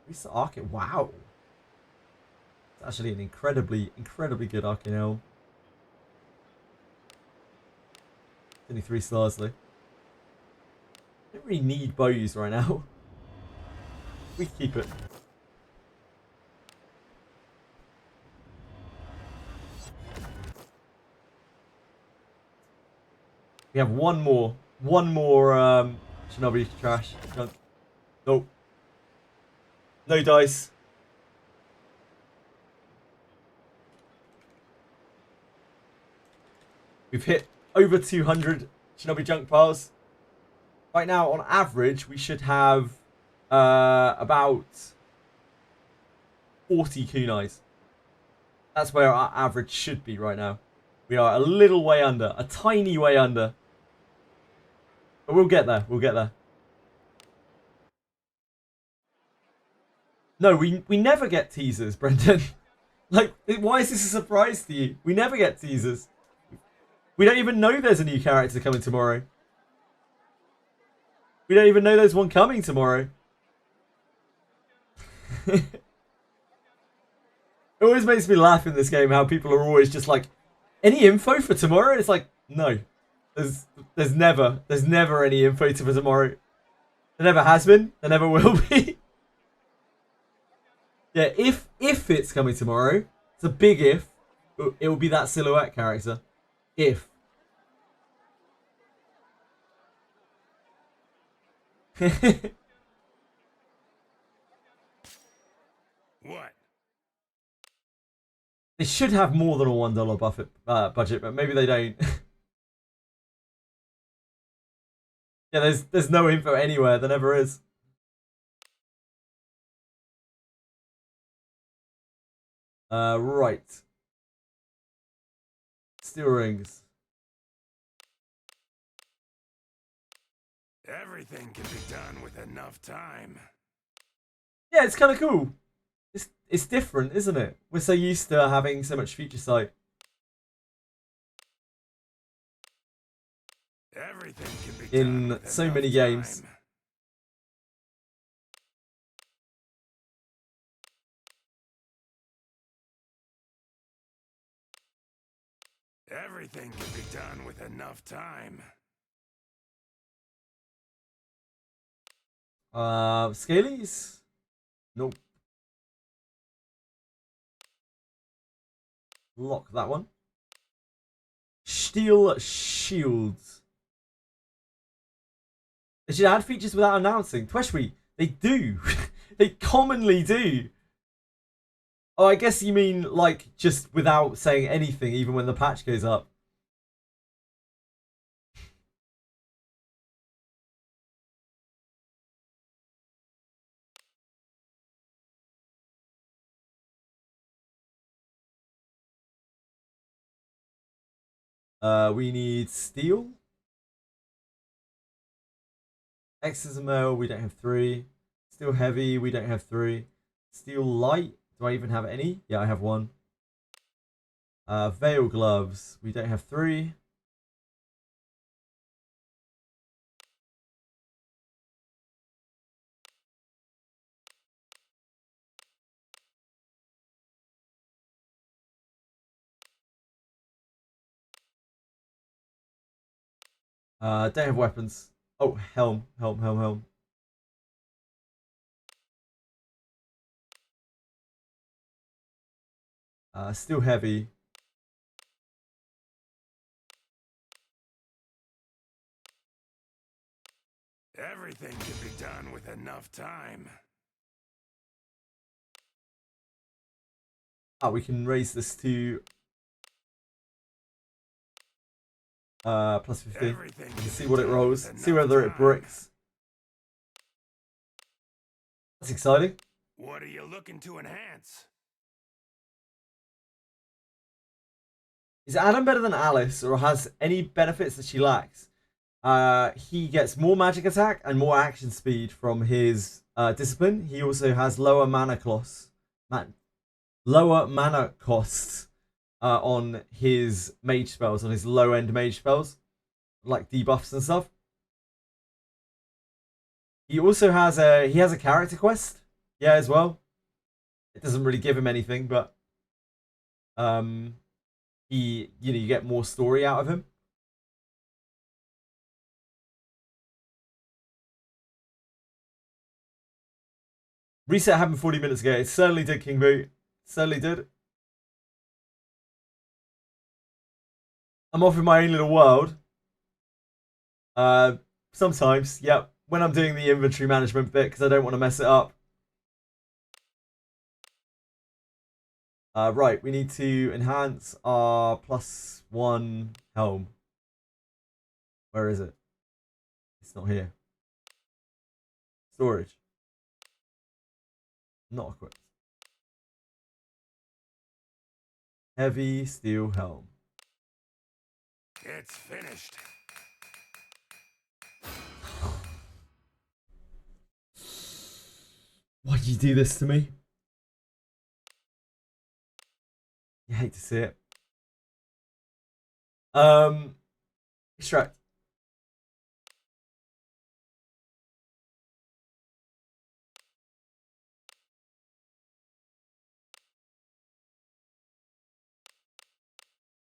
This Arcane, wow. It's actually an incredibly good Arcane Elm. Only 3 stars though. Don't really need bows right now. We can keep it. We have one more Shinobi trash junk. Nope. No dice. We've hit over 200 Shinobi junk piles. Right now, on average, we should have about 40 kunais. That's where our average should be right now. We are a little way under, a tiny way under. But we'll get there, we'll get there. No, we never get teasers, Brendan. Like, why is this a surprise to you? We never get teasers. We don't even know there's a new character coming tomorrow. We don't even know there's one coming tomorrow. It always makes me laugh in this game how people are always just like, any info for tomorrow? It's like, no. There's never any info for tomorrow. There never has been. There never will be. Yeah, if it's coming tomorrow, it's a big if. It will be that silhouette character. If. What? They should have more than a $1 budget, but maybe they don't. Yeah, there's no info anywhere. There never is. Right. Steel rings. Everything can be done with enough time. Yeah, it's kind of cool. It's different, isn't it? We're so used to having so much feature sight. Everything can be done In with so enough many games. time. Everything can be done with enough time. Scalies? Nope. Lock that one. Steel shields. They should add features without announcing. Tweshwe, they do. They commonly do. Oh, I guess you mean like just without saying anything, even when the patch goes up. We need steel. Exismel, we don't have 3. Steel heavy, we don't have 3. Steel light, do I even have any? Yeah, I have 1. Veil gloves, we don't have 3. Don't have weapons. Oh, helm. Still heavy. Everything can be done with enough time. We can raise this to plus 50. Everything You can can see be what it done rolls. with See enough whether it time. bricks. That's exciting. What are you looking to enhance? Is Adam better than Alice, or has any benefits that she lacks? He gets more magic attack and more action speed from his discipline. He also has lower mana costs. On his mage spells, on his low end mage spells, like debuffs and stuff. He also has a character quest, yeah, as well. It doesn't really give him anything, but you get more story out of him. Reset happened 40 minutes ago. It certainly did, King Boot. Certainly did. I'm off in my own little world. Sometimes, yep. When I'm doing the inventory management bit, because I don't want to mess it up. Right, we need to enhance our +1 helm. Where is it? It's not here. Storage. Not equipped. Heavy steel helm. It's finished. Why'd you do this to me? You hate to see it. Extract.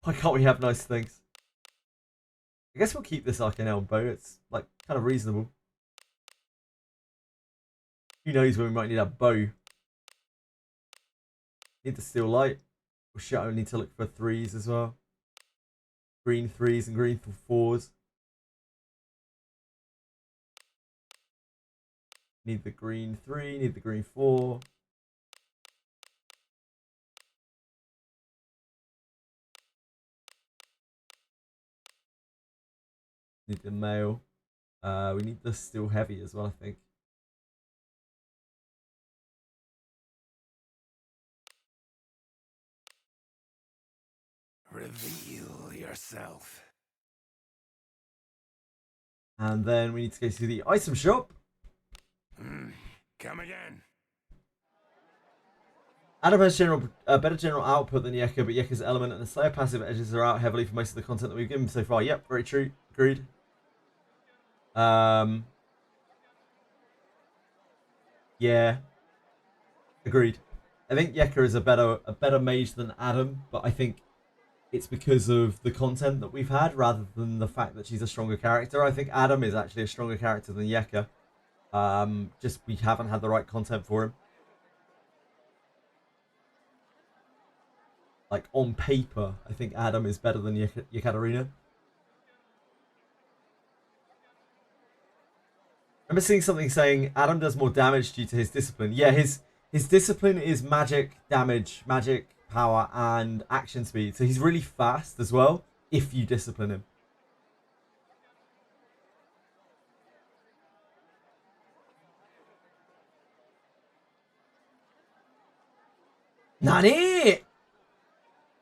Why can't we have nice things? I guess we'll keep this Arcane Elm bow. It's like kind of reasonable. Who knows when we might need a bow? Need the steel light. Oh shit, I need to look for 3s as well. Green 3s and green 4s. Need the green 3, need the green 4. Need the mail. We need the steel heavy as well, I think. Reveal yourself. And then we need to go to the item shop. Come again. Adam has better general output than Yeka, but Yeka's element and the Slayer passive edges are out heavily for most of the content that we've given so far. Yep, very true. Agreed. Yeah. Agreed. I think Yeka is a better mage than Adam, but I think it's because of the content that we've had rather than the fact that she's a stronger character. I think Adam is actually a stronger character than Yeka. Just we haven't had the right content for him. Like, on paper, I think Adam is better than Yekaterina. I remember seeing something saying Adam does more damage due to his discipline. Yeah, his discipline is magic damage, magic power, and action speed. So he's really fast as well, if you discipline him. Nani?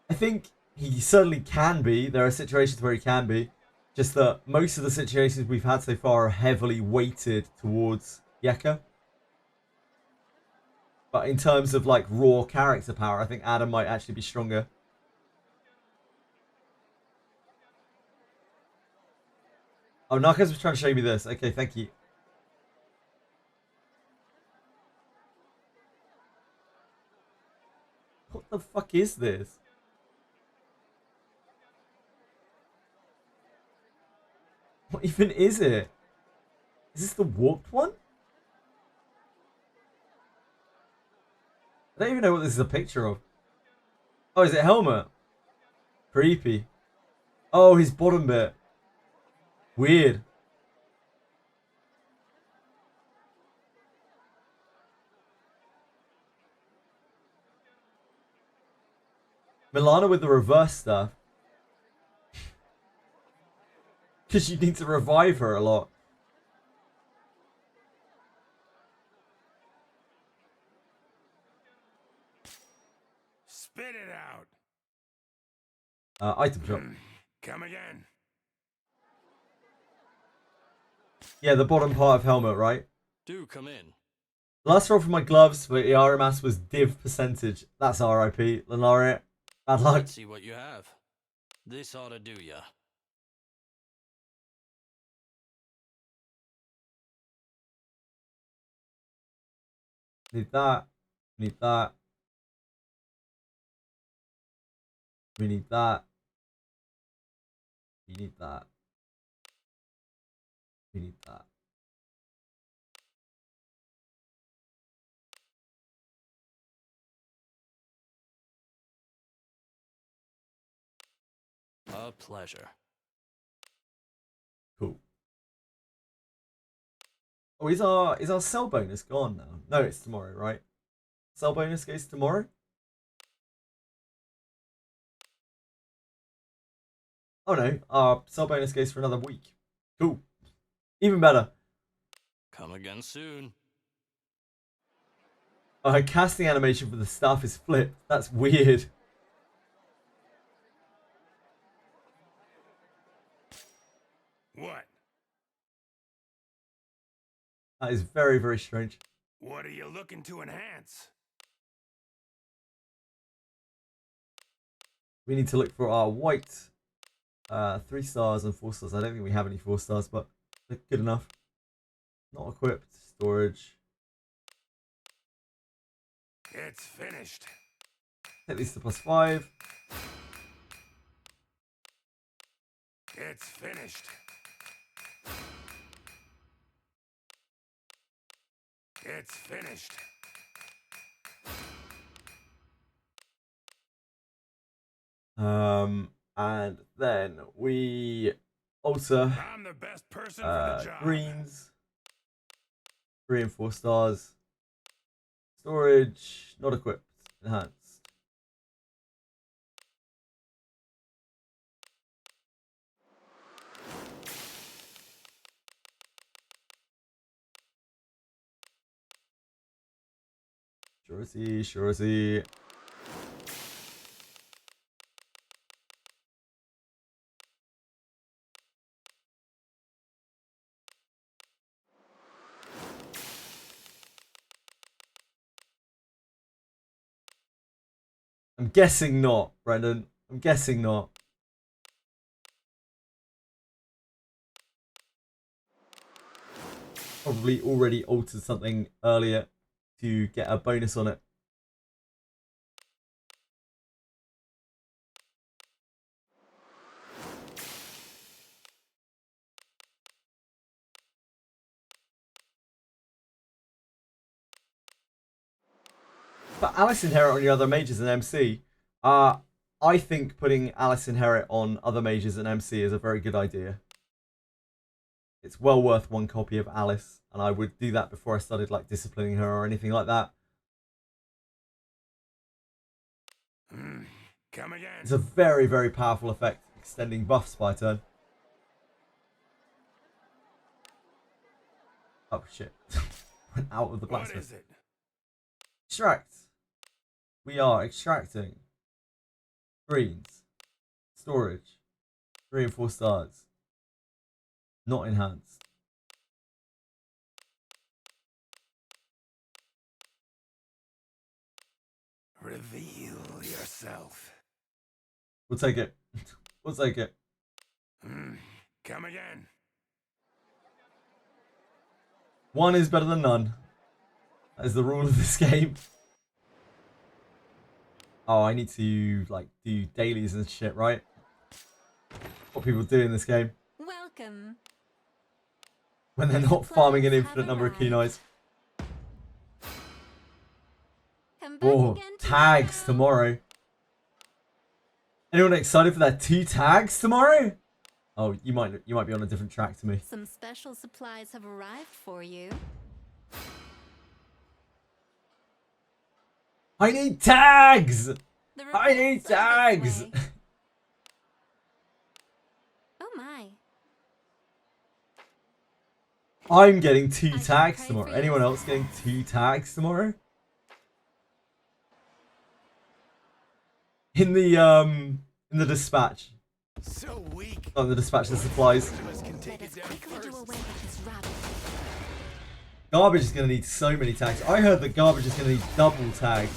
I think he certainly can be. There are situations where he can be. Just that most of the situations we've had so far are heavily weighted towards Yeka. But in terms of like raw character power, I think Adam might actually be stronger. Oh, Narcos was trying to show me this. Okay, thank you. What the fuck is this? What even is it? Is this the warped one? I don't even know what this is a picture of. Oh, is it Helmet? Creepy. Oh, his bottom bit. Weird. Milana with the reverse stuff. Because you need to revive her a lot. Spit it out. Item shop. Come again. Yeah, the bottom part of Helmet, right? Do come in. Last roll for my gloves for Iaramas was div percentage. That's RIP. Lenariat. Bad luck. Let's see what you have. This ought to do ya. Need that. Need that. We need that. We need that. We need that. A pleasure. Cool. Oh, is our sell bonus gone now? No, it's tomorrow, right? Sell bonus goes tomorrow? Oh no, our sell bonus goes for another week. Cool. Even better. Come again soon. Oh, her casting animation for the staff is flipped. That's weird. What? That is very, very strange. What are you looking to enhance? We need to look for our white 3 stars and 4 stars. I don't think we have any 4 stars, but they're good enough. Not equipped. Storage. It's finished. Hit these to +5. It's finished. It's finished. And then we alter I'm the best person for the job. greens, 3 and 4 stars. Storage, not equipped, enhanced. Surety, surety. I'm guessing not, Brendan. I'm guessing not. Probably already altered something earlier to get a bonus on it. But Alice Inherit on your other mages and MC, I think putting Alice Inherit on other mages and MC is a very good idea. It's well worth 1 copy of Alice, and I would do that before I started like disciplining her or anything like that. Come again. It's a very, very powerful effect, extending buffs by turn. Oh shit. Went out of the What blacksmith. is it? Extract. We are extracting greens, storage, 3 and 4 stars, not enhanced. Reveal yourself. We'll take it. We'll take it. Come again. 1 is better than none. That is the rule of this game. Oh, I need to like do dailies and shit, right? What people do in this game Welcome. when they're not farming an infinite number of kunais. Come back Oh, again tags tomorrow. Anyone excited for their 2 tags tomorrow? Oh, you might be on a different track to me. Some special supplies have arrived for you. I need tags! The I need requests are this tags! way. Oh my. I'm getting 2 I shall tags pray tomorrow. for your Anyone else getting 2 tags tomorrow? In the dispatch. So weak. On the dispatch the supplies. Most of us can take Let us it down quickly do first. away with this rabble. Garbage is going to need so many tags. I heard that garbage is going to need double tags.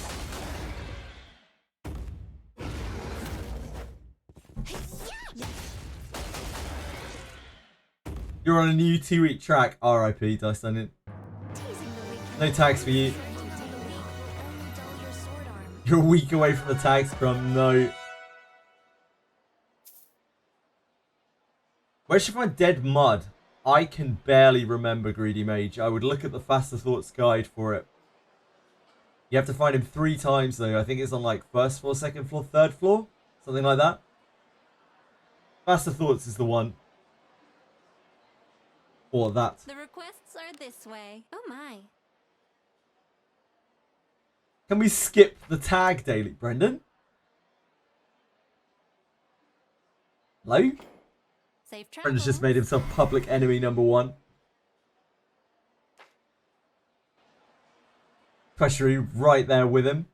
You're on a new 2-week track. RIP, Dice Onion. Teasing the weak No tags for you. Trying to take a weak will only dull your sword arm. You're a week away from the tag scrum. No. Where should I find dead mud? I can barely remember Greedy Mage. I would look at the Faster Thoughts guide for it. You have to find him 3 times though. I think it's on like 1st floor, 2nd floor, 3rd floor. Something like that. Faster Thoughts is the one. Or that. The requests are this way. Oh my. Can we skip the tag daily, Brendan? Hello? Safe travels. Brendan's just made himself public enemy number 1. Treasury right there with him.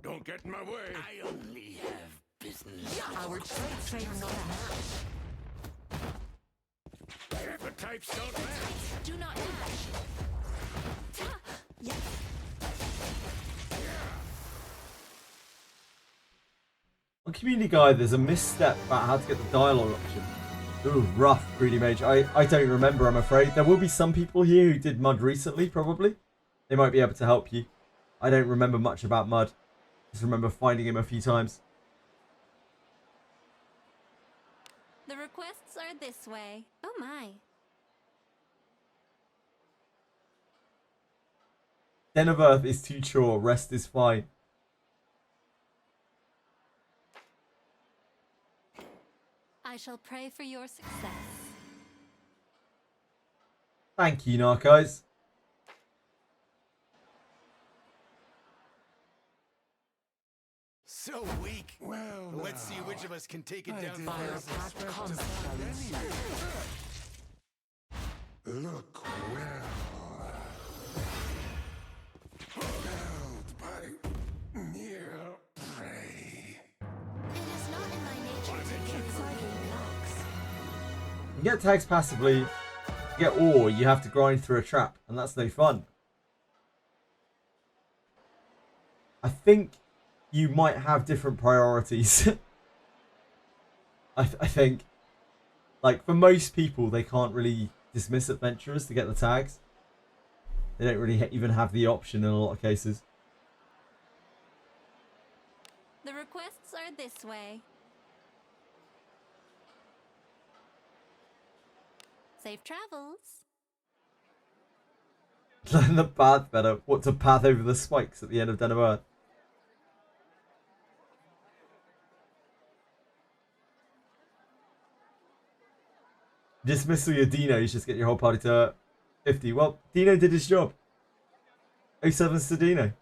Don't get in my way. I only have business. Our traits are not matched. The types don't match. Do not dash. Yeah. On Community Guide, there's a misstep about how to get the dialogue option. Ooh, rough, Greedy Mage. I don't remember, I'm afraid. There will be some people here who did Mud recently, probably. They might be able to help you. I don't remember much about Mud. Just remember finding him a few times. The requests are this way. Oh my. Den of Earth is too chore, rest is fine. shall pray for your success. Thank you, Narcos. So weak. Well, let's see which of us can take it down Fire first. pack concept. Look well. Held by near prey. It is not in my nature to be exciting knocks. You get tags passively. To get ore, you have to grind through a trap, and that's no fun. I think you might have different priorities. I think, like, for most people, they can't really dismiss adventurers to get the tags. They don't really even have the option in a lot of cases. The requests are this way. Safe travels. Learn the path better. What to path over the spikes at the end of Den of Earth. Dismissal your Dinos, just get your whole party to 50. Well, Dino did his job. 07's to Dino.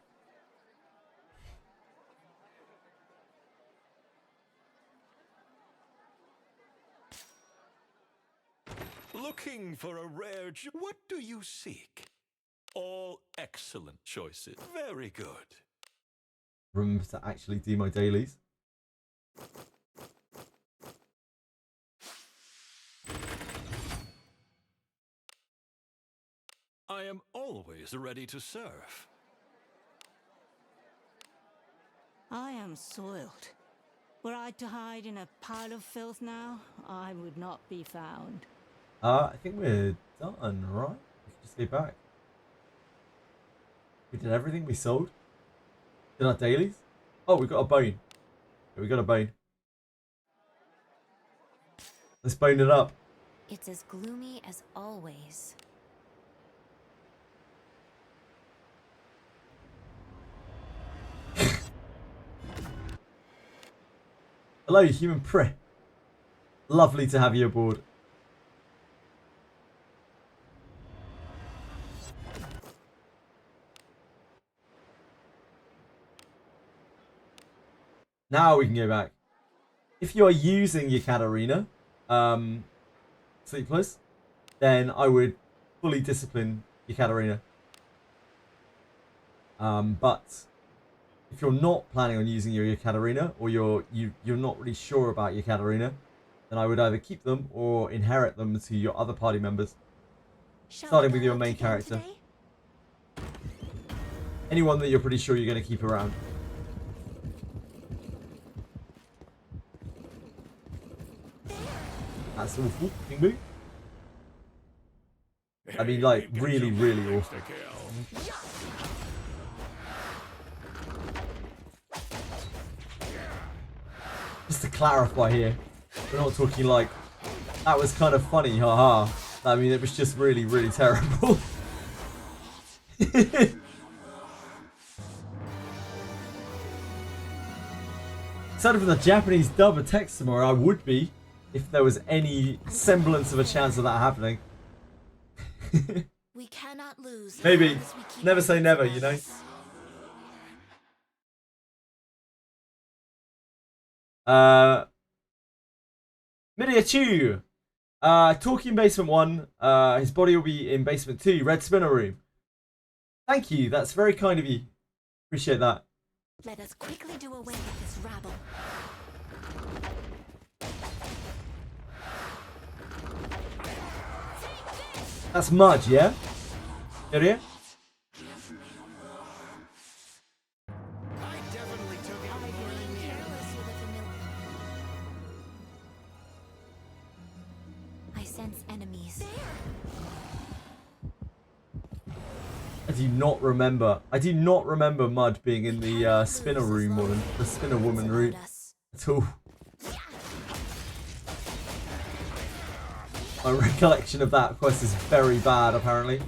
Looking for a rare... What do you seek? All excellent choices. Very good. Room to actually do my dailies. I am always ready to serve. I am soiled. Were I to hide in a pile of filth now, I would not be found. I think we're done, right? We can just go back. We did everything we sold. Did our dailies? Oh, we got a bone. Yeah, we got a bone. Let's bone it up. It's as gloomy as always. Hello, human prey. Lovely to have you aboard. Now we can go back. If you are using your Katarina, Sleepless, then I would fully discipline your Katarina. But if you're not planning on using your Katarina, or you're not really sure about your Katarina, then I would either keep them or inherit them to your other party members. Starting with your main character. Anyone that you're pretty sure you're going to keep around. That's awful. King Boo. I mean, like, really, really awful. Just to clarify here, we're not talking like, that was kind of funny, haha. I mean, it was just really, really terrible. Instead of the Japanese dub of text tomorrow, I would be, if there was any semblance of a chance of that happening. We cannot lose. Maybe. Never say never, you know? Midia Chu. Talking basement 1. His body will be in basement 2. Red spinner room. Thank you. That's very kind of you. Appreciate that. Let us quickly do away with this rabble. That's Mudge, yeah? Get here? I definitely took it. Careless with a familiar. I sense enemies. I do not remember. I do not remember Mud being in the spinner room woman, the spinner woman room at all. My recollection of that quest is very bad, apparently.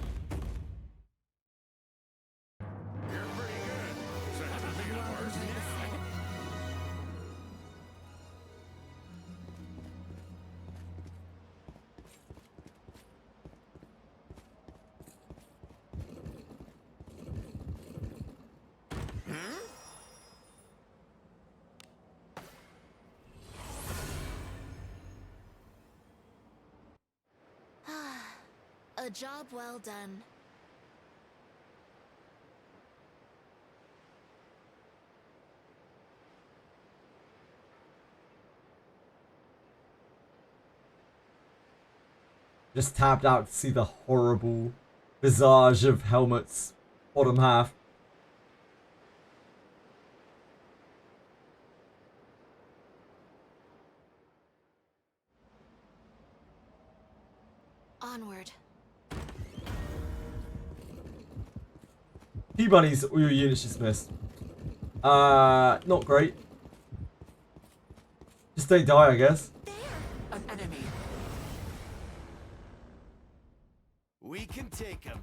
A job well done. Just tapped out to see the horrible visage of Helmut's bottom half. Onward. T-bunnies, all your units dismissed. Not great. Just don't die, I guess. An enemy. We can take him.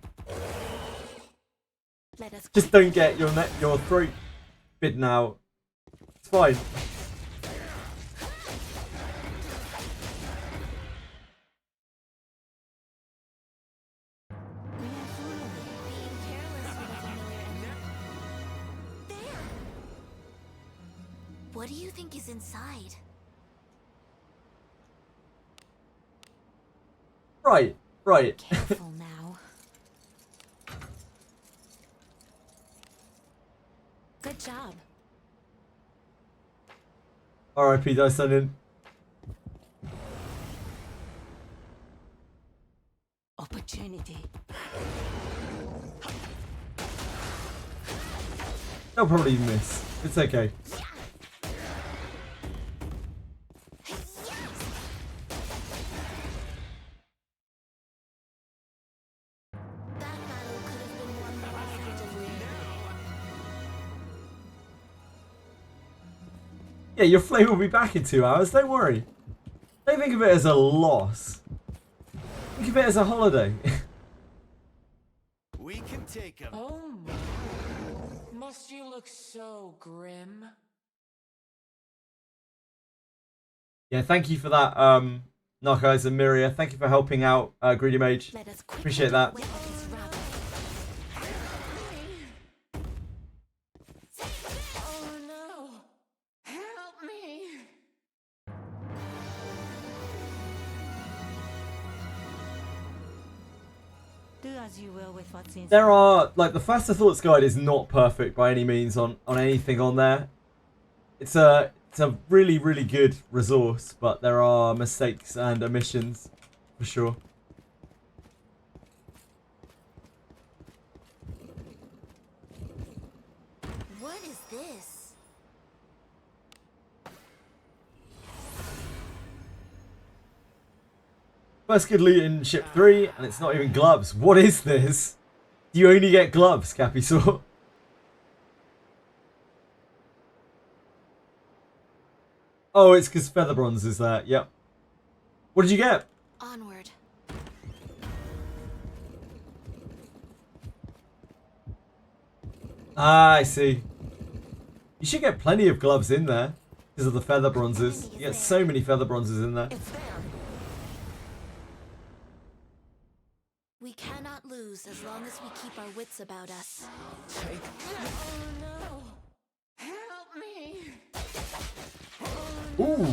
Let us Just don't get your throat bitten out. It's fine. being careless with a familiar enemy. There. What do you think is inside? Right. Careful now. Good job. R.I.P. Dyson. Opportunity. They'll probably miss. It's okay. That battle could have been won more effectively. Yeah, your flame will be back in 2 hours. Don't worry. Don't think of it as a loss. Think of it as a holiday. We can take him. Oh my. Must you look so grim? Yeah, thank you for that, Narcos and Miria. Thank you for helping out, Greedy Mage. Let us quickly Appreciate that. get rid of this rabble. Oh no! Help me! Do as you will with what's inside. There are, like, the Faster Thoughts guide is not perfect by any means on anything on there. It's a really, really good resource, but there are mistakes and omissions, for sure. What is this? First good loot in ship 3, and it's not even gloves. What is this? Do you only get gloves, Cappy Saw? Oh, it's because Feather Bronze is there. Yep. What did you get? Onward. Ah, I see. You should get plenty of gloves in there because of the Feather Bronzes. You get so many Feather Bronzes in there. It's there! We cannot lose as long as we keep our wits about us. Oh no! Help me! Ooh,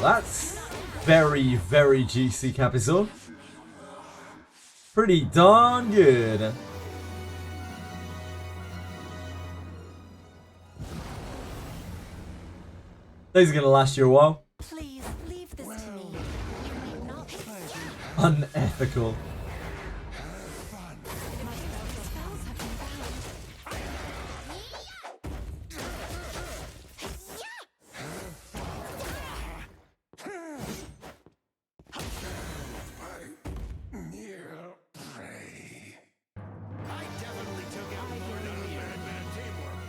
that's very, very juicy, Capital. Pretty darn good. These are gonna last you a while. Please leave this to me. You need not Unethical. spells have been bound. Near prey. I definitely took out more than you. Bad teamwork.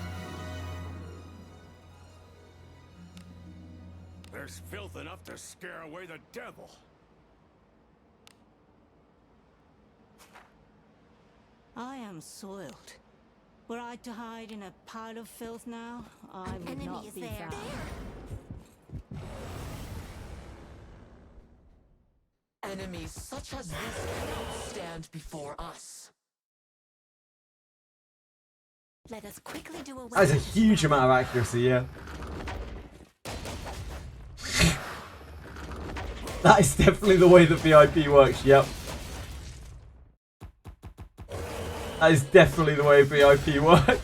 There's filth enough to scare away the devil. I am soiled. Were I to hide in a pile of filth now, I would Enemy not is be there. found. Enemies such as this cannot stand before us. Let us quickly do away That is a with this huge rabble. amount of accuracy, yeah. That is definitely the way that VIP works, yep. That is definitely the way VIP works.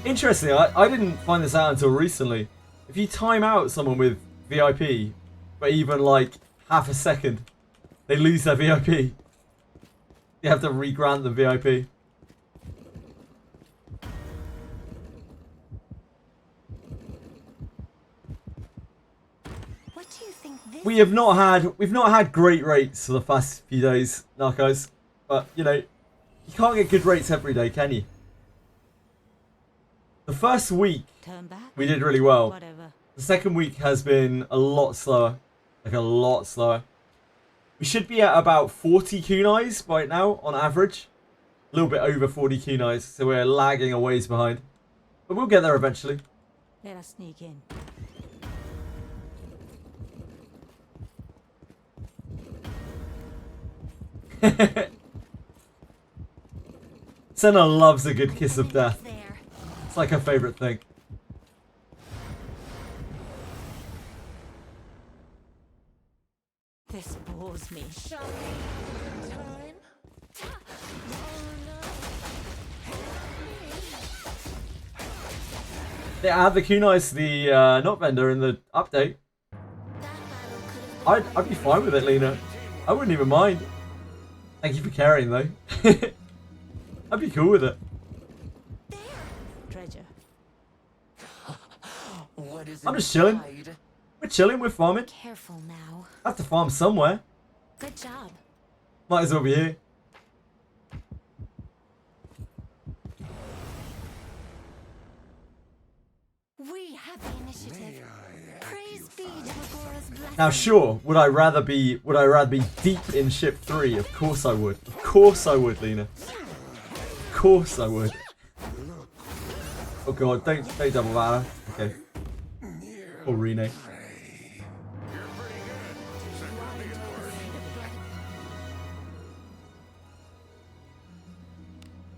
Interesting, I didn't find this out until recently. If you time out someone with VIP for even like half a second, they lose their VIP. You have to re-grant them VIP. What do you think this We've not had great rates for the past few days, Narcos. But you know, you can't get good rates every day, can you? The first week Turn back? we did really well. Whatever. The second week has been a lot slower. Like a lot slower. We should be at about 40 kunais right now on average. A little bit over 40 kunais, so we're lagging a ways behind. But we'll get there eventually. Let us sneak in. Senna loves a good kiss of death. there? It's like her favourite thing. This bores me. Shall we time? They add the kunais to the not vendor in the update. I'd be fine with it, Lena. I wouldn't even mind. Thank you for carrying though. I'd be cool with it. Treasure. What is I'm just chilling. inside? We're chilling, we're farming. Careful now. I have to farm somewhere. Good job. Might as well be here. We have the initiative. Praise be to Agora's blessing. Now sure, would I rather be deep in ship 3? Of course I would. Of course I would, Lena. Of course I would. Oh god, don't double valor. Okay. Or Rene.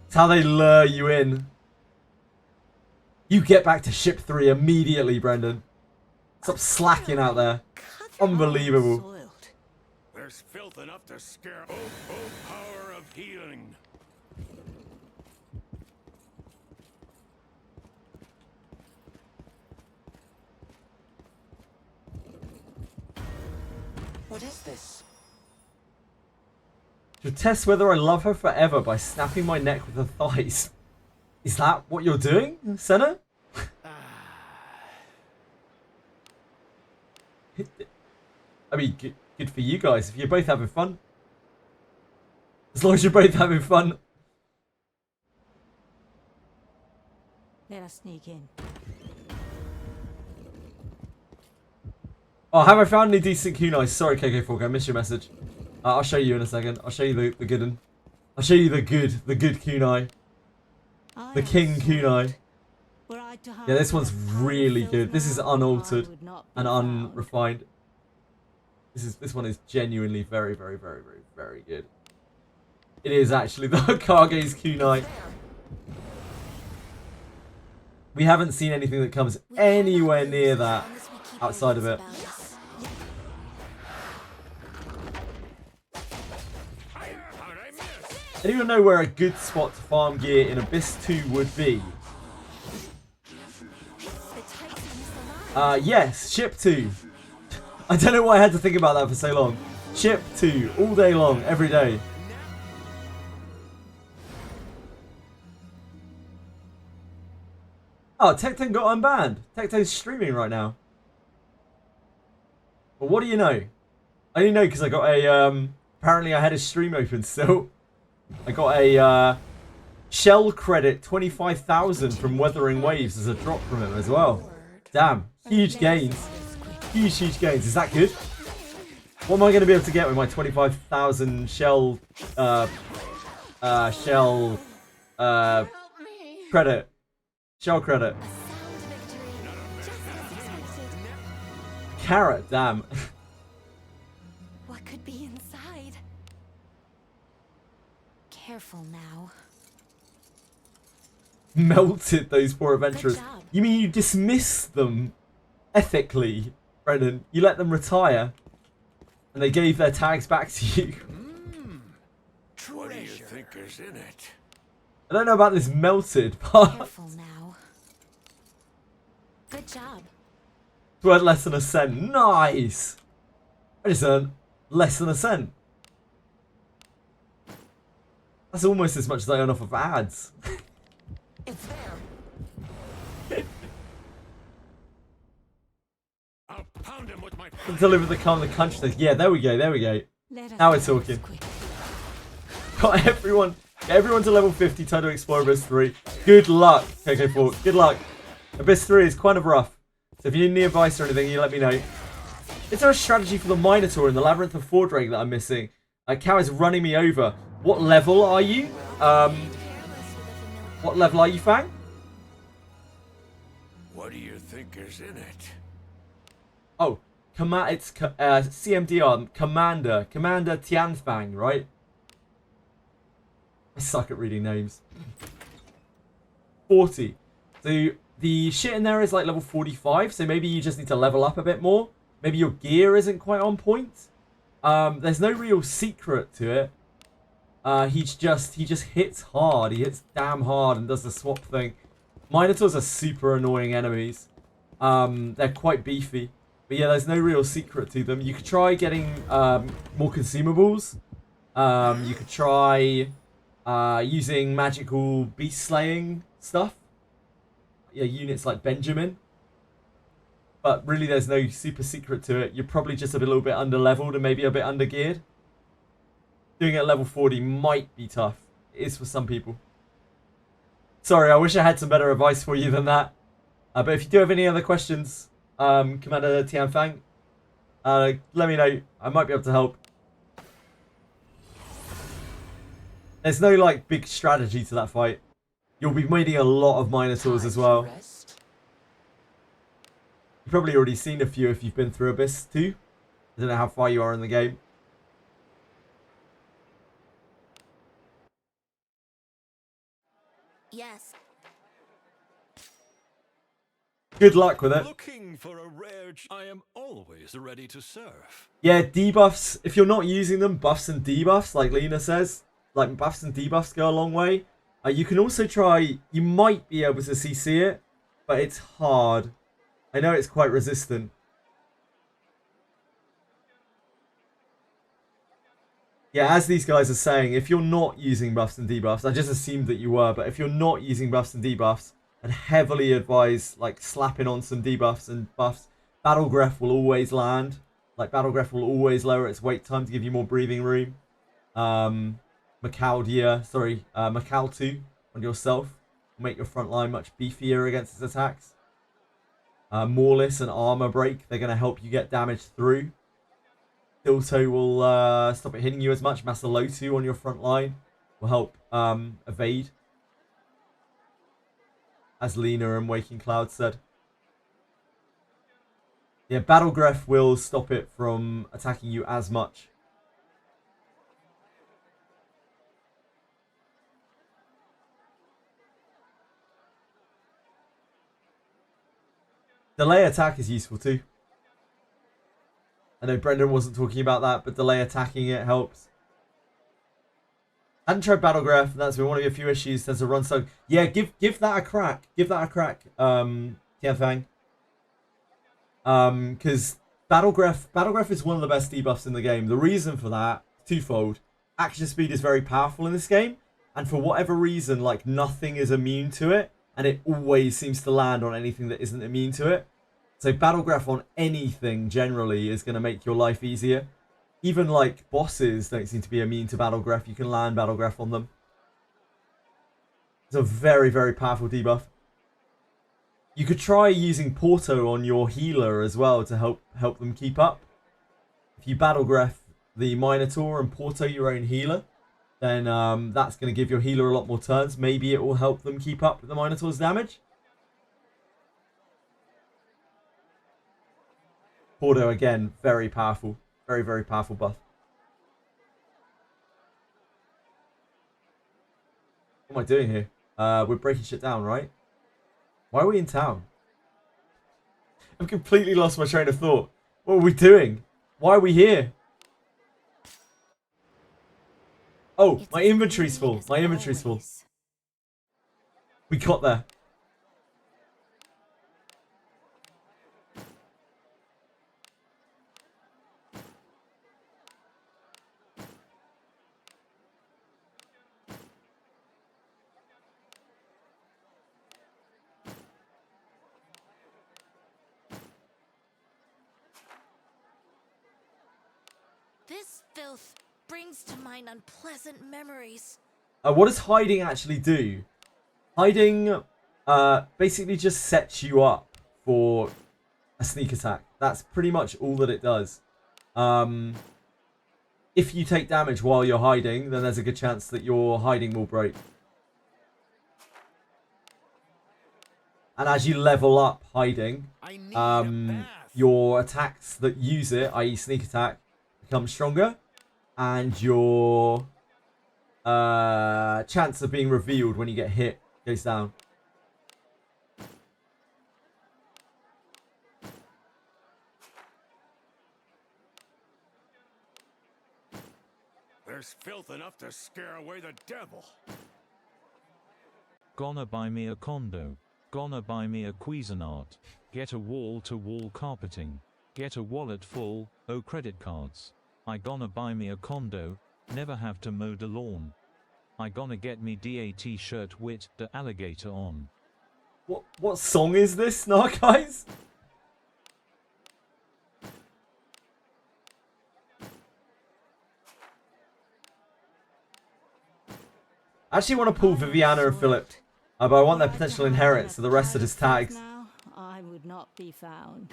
It's how they lure you in. You get back to ship 3 immediately, Brendan. Stop slacking out there. Unbelievable. Soiled. There's filth enough to scare. Oh, power of healing. What is this? To test whether I love her forever by snapping my neck with her thighs. Is that what you're doing, Senna? I mean, good for you guys if you're both having fun. As long as you're both having fun. Let us sneak in. Oh, have I found any decent kunai? Sorry, KK4, I missed your message. I'll show you in a second. I'll show you the good one. I'll show you the good kunai. I The am king soiled. kunai. Were I to hide Yeah, this in one's a pile of really filth good. This is now, unaltered I would not be and found. unrefined. This one is genuinely very, very, very, very, very good. It is actually the Hokage's kunai. We haven't seen anything that comes We cannot anywhere lose near as that long as we keep our outside of wits it. about us. How'd I miss? Anyone know where a good spot to farm gear in Abyss 2 would be? The Titan is alive. Yes, ship 2. I don't know why I had to think about that for so long. Ship 2, all day long, every day. Oh, Tecton got unbanned. Tecton's streaming right now. But what do you know? I only know because I got a, apparently I had a stream open still. I got a, shell credit 25,000 from Weathering Waves as a drop from him as well. Damn, huge gains. Huge gains. Is that good? What am I going to be able to get with my 25,000 shell, credit? Shell credit. A sound victory, just as expected. Carrot, damn. What could be inside? Careful now. Melted those poor adventurers. job. You mean you dismiss them ethically? Brendan, you let them retire, and they gave their tags back to you. What do you think is in it? I don't know about this melted part. Careful now. Good job. It's worth less than a cent. Nice! I just earned less than a cent. That's almost as much as I earn off of ads. It's there. I'll pound him with my. Deliver the calm the country. Yeah, there we go, there we go. Let us Now we're do this talking. quickly. Got everyone to level 50, time to explore Abyss 3. Good luck, KK4. Good luck. Abyss 3 is kind of rough. So if you need any advice or anything, you let me know. Is there a strategy for the Minotaur in the Labyrinth of Fordrake that I'm missing? Cow is running me over. What level are you? What level are you, Fang? What do you think is in it? Oh, it's CMDR, Commander Tianfang, right? I suck at reading names. 40. So the shit in there is like level 45, so maybe you just need to level up a bit more. Maybe your gear isn't quite on point. There's no real secret to it. He just hits hard. He hits damn hard and does the swap thing. Minotaurs are super annoying enemies. They're quite beefy. But yeah, there's no real secret to them. You could try getting more consumables. You could try using magical beast slaying stuff. Yeah, units like Benjamin. But really there's no super secret to it. You're probably just a little bit under leveled and maybe a bit under geared. Doing it at level 40 might be tough. It is for some people. Sorry, I wish I had some better advice for you than that. But if you do have any other questions, Commander Tianfang, let me know. I might be able to help. There's no like big strategy to that fight. You'll be meeting a lot of Minotaurs as well. You've probably already seen a few if you've been through Abyss too. I don't know how far you are in the game. Yes. Good luck with it. Looking for a rare. I am always ready to serve. Yeah, debuffs. If you're not using them, buffs and debuffs, like Lena says, like buffs and debuffs go a long way. You can also try. You might be able to CC it, but it's hard. I know it's quite resistant. Yeah, as these guys are saying, if you're not using buffs and debuffs, I just assumed that you were, but if you're not using buffs and debuffs, I'd heavily advise like slapping on some debuffs and buffs. Battle Greph will always land. Like Battle Greph will always lower its wait time to give you more breathing room. Macau2 on yourself will make your front line much beefier against its attacks. Morlis and Armor Break, they're going to help you get damage through. Tilto will stop it hitting you as much. Masalotu on your front line will help evade. As Lena and Waking Cloud said. Yeah, Battle Greph will stop it from attacking you as much. Delay attack is useful too. I know Brendan wasn't talking about that, but delay attacking it helps. I hadn't tried Battle Greph, and that's been one of your few issues. Tends to run so. Yeah, give that a crack. Give that a crack, Tianfang. Because Battle Greph is one of the best debuffs in the game. The reason for that, twofold. Action speed is very powerful in this game, and for whatever reason, like nothing is immune to it, and it always seems to land on anything that isn't immune to it. So Battle Greph on anything generally is going to make your life easier. Even like bosses don't seem to be immune to Battle Greph. You can land Battle Greph on them. It's a very, very powerful debuff. You could try using Porto on your healer as well to help them keep up. If you Battle Greph the Minotaur and Porto your own healer, then that's going to give your healer a lot more turns. Maybe it will help them keep up with the Minotaur's damage. Porto, again, very powerful. Very, very powerful buff. What am I doing here? We're breaking shit down, right? Why are we in town? I've completely lost my train of thought. What are we doing? Why are we here? Oh, It's my as inventory's greedy full. as My inventory's full. always. We got there. This filth brings to mind unpleasant memories. What does hiding actually do? Hiding basically just sets you up for a sneak attack. That's pretty much all that it does. If you take damage while you're hiding, then there's a good chance that your hiding will break. And as you level up hiding, your attacks that use it, i.e. sneak attack, become stronger. And your chance of being revealed when you get hit goes down. There's filth enough to scare away the devil. Gonna buy me a condo. Gonna buy me a Cuisinart. Get a wall-to-wall carpeting. Get a wallet full, oh credit cards. I gonna buy me a condo, never have to mow the lawn. I gonna get me DAT shirt with the alligator on. What song is this now, guys? I actually want to pull Viviana and Philip, but I want their potential inheritance to the rest of his tags. Now, I would not be found.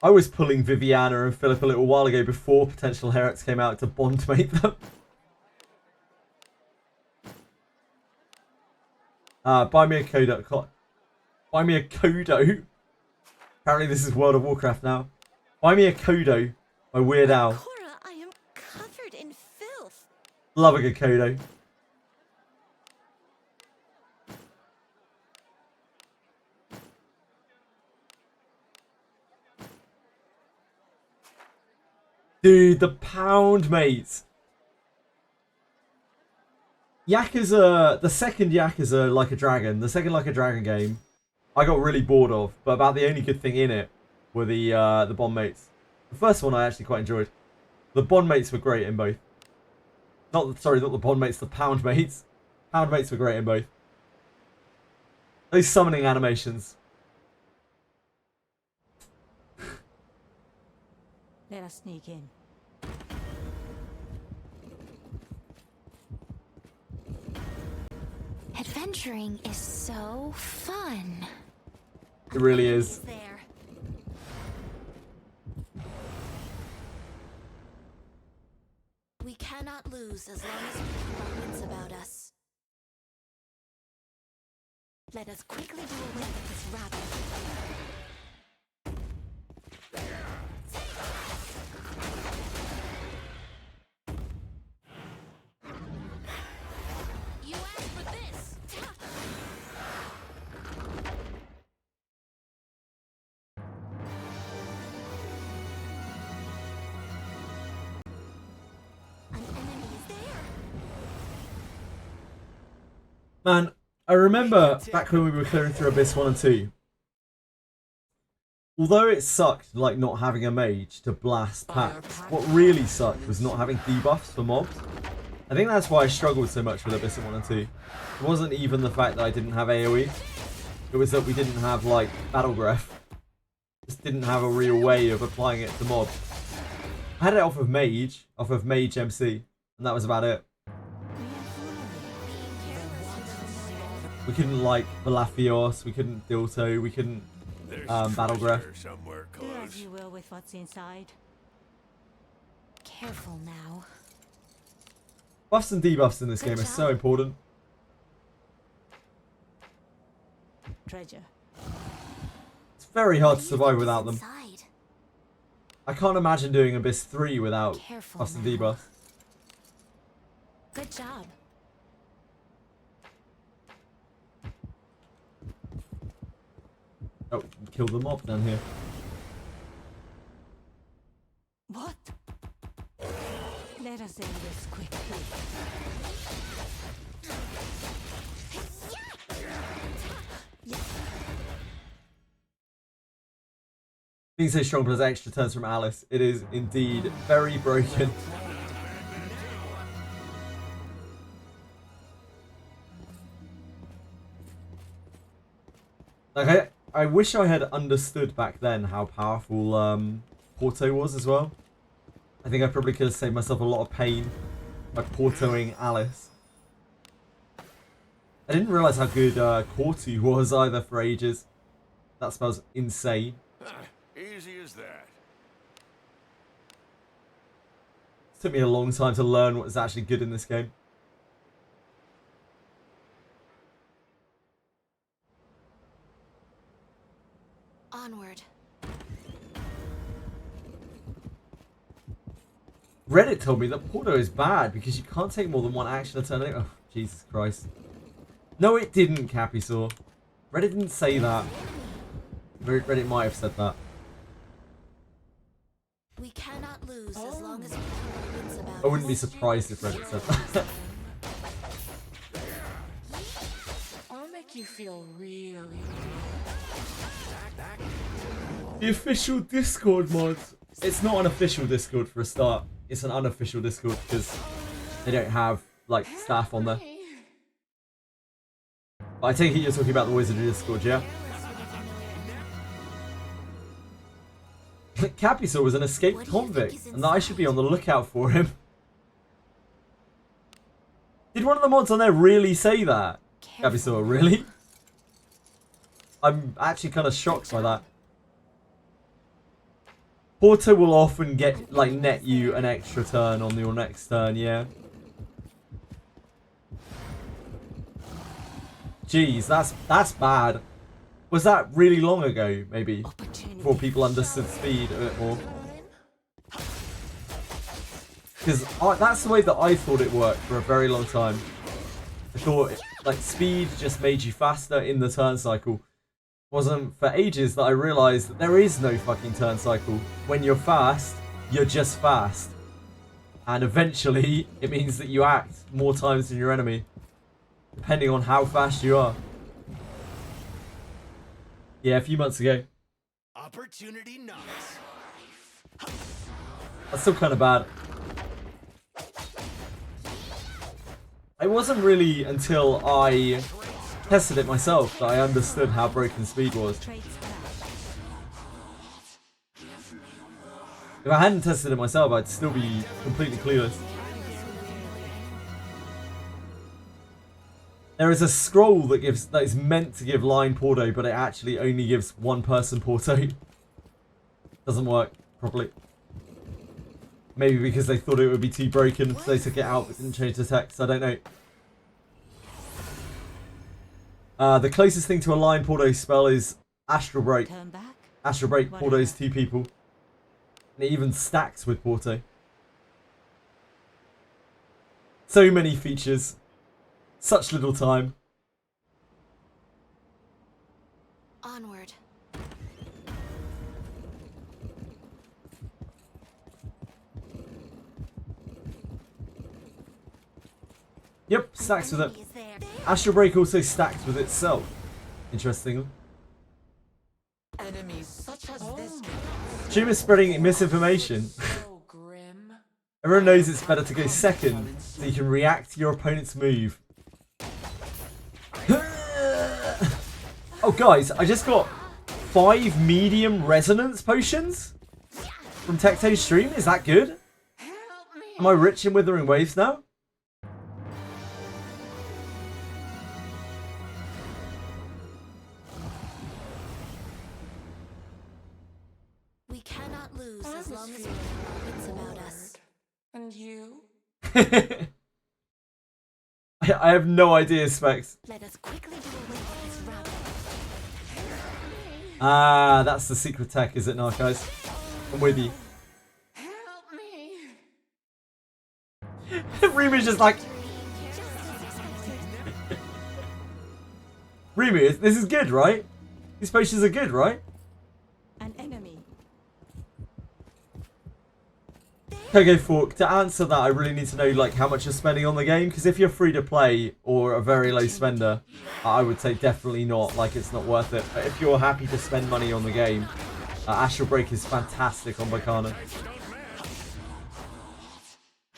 I was pulling Viviana and Philip a little while ago before potential inheritance came out to bondmate them. Buy me a Kodo. Buy me a Kodo. Apparently this is World of Warcraft now. Buy me a Kodo by Weird Al. Cora, I am covered in filth. Love a good Kodo. Dude, the pound, mate. Yakuza, the second Yakuza Like a Dragon, the second Like a Dragon game, I got really bored of, but about the only good thing in it were the bond mates. The first one I actually quite enjoyed. The bond mates were great in both. Not the bond mates, the pound mates. Pound mates were great in both. Those summoning animations. Let us sneak in. Adventuring is so fun. It really is. There. We cannot lose as long as we keep our wits about us. Let us quickly do away with this rabble. You asked for this. An enemy is there. Man, I remember back when we were clearing through Abyss 1 and 2. Although it sucked, like, not having a mage to blast packs, what really sucked was not having debuffs for mobs. I think that's why I struggled so much with Abyss 1 and 2. It wasn't even the fact that I didn't have AoE. It was that we didn't have, like, Battle Breath. Just didn't have a real way of applying it to mobs. I had it off of Mage MC, and that was about it. We couldn't, like, Balafios, we couldn't Dilto, we couldn't Battle Breath. Somewhere Do as close. you will with what's inside. Careful now. Buffs and debuffs in this game are so important. Treasure. It's very hard to What do you survive think without is them. inside? I can't imagine doing Abyss 3 without Careful buffs and now. debuffs. Good job. Oh, kill the mob down here. What? Let us end this quickly. Being so strong plus extra turns from Alice, it is indeed very broken. Like I wish I had understood back then how powerful Porto was as well. I think I probably could have saved myself a lot of pain by Portoing Alice. I didn't realise how good Cortu was either for ages. That smells insane. Easy as that. It took me a long time to learn what was actually good in this game. Onward. Reddit told me that Porto is bad because you can't take more than one action a turn. Oh, Jesus Christ. No, it didn't, Capisaur. Reddit didn't say that. Reddit might have said that. We cannot lose as long as we keep our wits about us. I wouldn't be surprised if Reddit said that. I'll make you feel really The official Discord mod. It's not an official Discord for a start. It's an unofficial Discord because they don't have like staff on there. But I take it you're talking about the Wizardry Discord, yeah? Capisaur was an escaped convict, and that I should be on the lookout for him. Did one of the mods on there really say that? Capisaur, really? I'm actually kind of shocked by that. Porto will often get, like, net you an extra turn on your next turn, yeah. Jeez, that's bad. Was that really long ago, maybe? Before people understood speed a bit more? Because that's the way that I thought it worked for a very long time. I thought, like, speed just made you faster in the turn cycle. Wasn't for ages that I realised that there is no fucking turn cycle. When you're fast, you're just fast. And eventually, it means that you act more times than your enemy. Depending on how fast you are. Yeah, a few months ago. Opportunity knocks. That's still kind of bad. It wasn't really until I tested it myself that I understood how broken speed was. If I hadn't tested it myself, I'd still be completely clueless. There is a scroll that is meant to give line Porto, but it actually only gives one person Porto. Doesn't work properly. Maybe because they thought it would be too broken, so they took it out but didn't change the text. I don't know. The closest thing to a line Porto spell is Astral Break. Astral Break Porto's 2 people. And it even stacks with Porto. So many features. Such little time. Onward. Yep, stacks with it. Astral Break also stacks with itself. Interestingly. Enemies such as this. Doom is spreading misinformation. so grim. Everyone knows it's better to go second so you can react to your opponent's move. Oh guys, I just got 5 medium resonance potions from Tecto's stream. Is that good? Am I rich in Withering Waves now? We cannot lose as long as we keep our wits about us. And you? I have no idea, Specs. Let us quickly do away with this rabble. Ah, that's the secret tech, is it not, guys? I'm with you. Help me. Rimu's just like... Rimu, this is good, right? These potions are good, right? An enemy. Okay, Fork, to answer that, I really need to know like how much you're spending on the game. Because if you're free to play or a very low spender, I would say definitely not. Like, it's not worth it. But if you're happy to spend money on the game, Astral Break is fantastic on Bacana.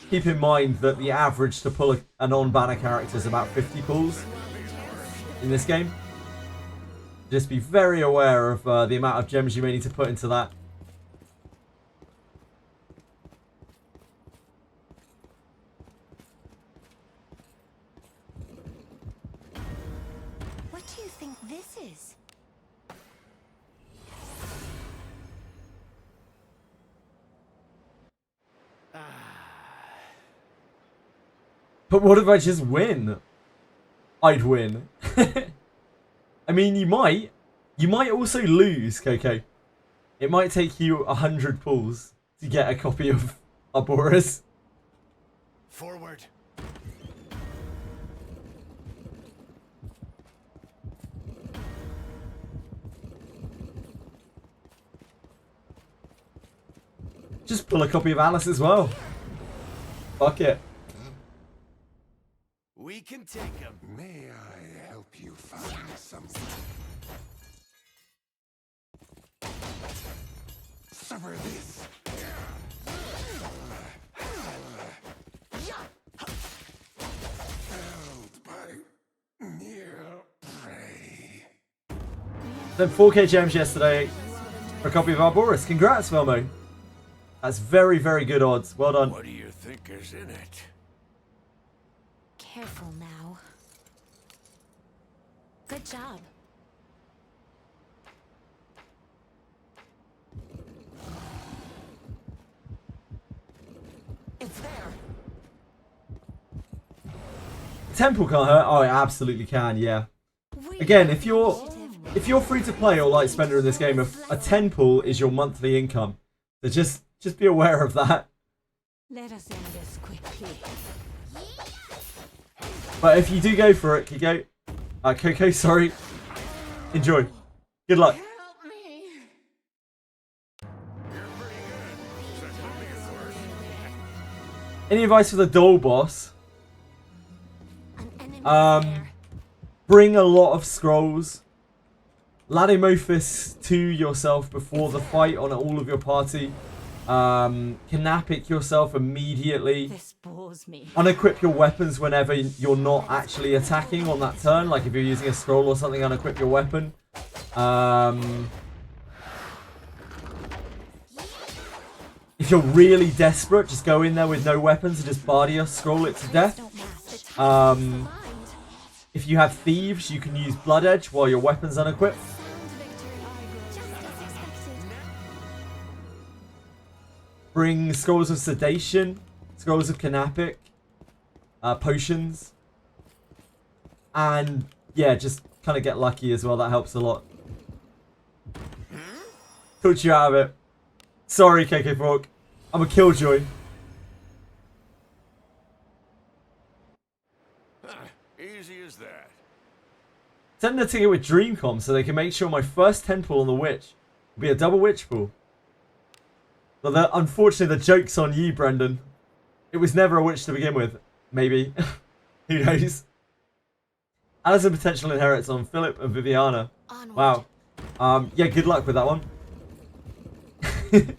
Keep in mind that the average to pull a non-banner character is about 50 pulls in this game. Just be very aware of the amount of gems you may need to put into that. What do you think this is? But what if I just win? I'd win. I mean, you might. You might also lose, Coco. It might take you 100 pulls to get a copy of Arboris. Forward. Just pull a copy of Alice as well. Fuck it. We can take him. May I help you find something? Suffer this. Held by near prey. Then 4K gems yesterday for a copy of Arboris. Congrats, Velmo. That's very, very good odds. Well done. What do you think is in it? Careful now. Good job. It's there. Temple can't hurt. Oh, it absolutely can. Yeah. Again, if you're free to play or light spender in this game, a 10 pull is your monthly income. So just be aware of that. Let us end this quickly. But if you do go for it, Kiko, Coco, sorry, enjoy. Good luck. Help me. Any advice for the doll boss? An enemy there. Bring a lot of scrolls. Ladimophis to yourself before the fight on all of your party. Knapic yourself immediately. This bores me. Unequip your weapons whenever you're not actually attacking on that turn. Like if you're using a scroll or something, unequip your weapon. If you're really desperate, just go in there with no weapons and just Bardia scroll it to death. Don't match the time. If you have thieves, you can use Blood Edge while your weapon's unequipped. Sound victory. Just as expected. Bring scrolls of sedation, scrolls of Knapic, potions, and yeah, just kind of get lucky as well. That helps a lot. Talked you out of it. Sorry, KK Frog. I'm a killjoy. Easy as that. Send a ticket with Dreamcom so they can make sure my first 10 pull on the witch will be a double witch pull. But unfortunately, the joke's on you, Brendan. It was never a witch to begin with. Maybe. Who knows? As a potential inheritance on Philip and Viviana. Onward. Wow. Yeah, good luck with that one. An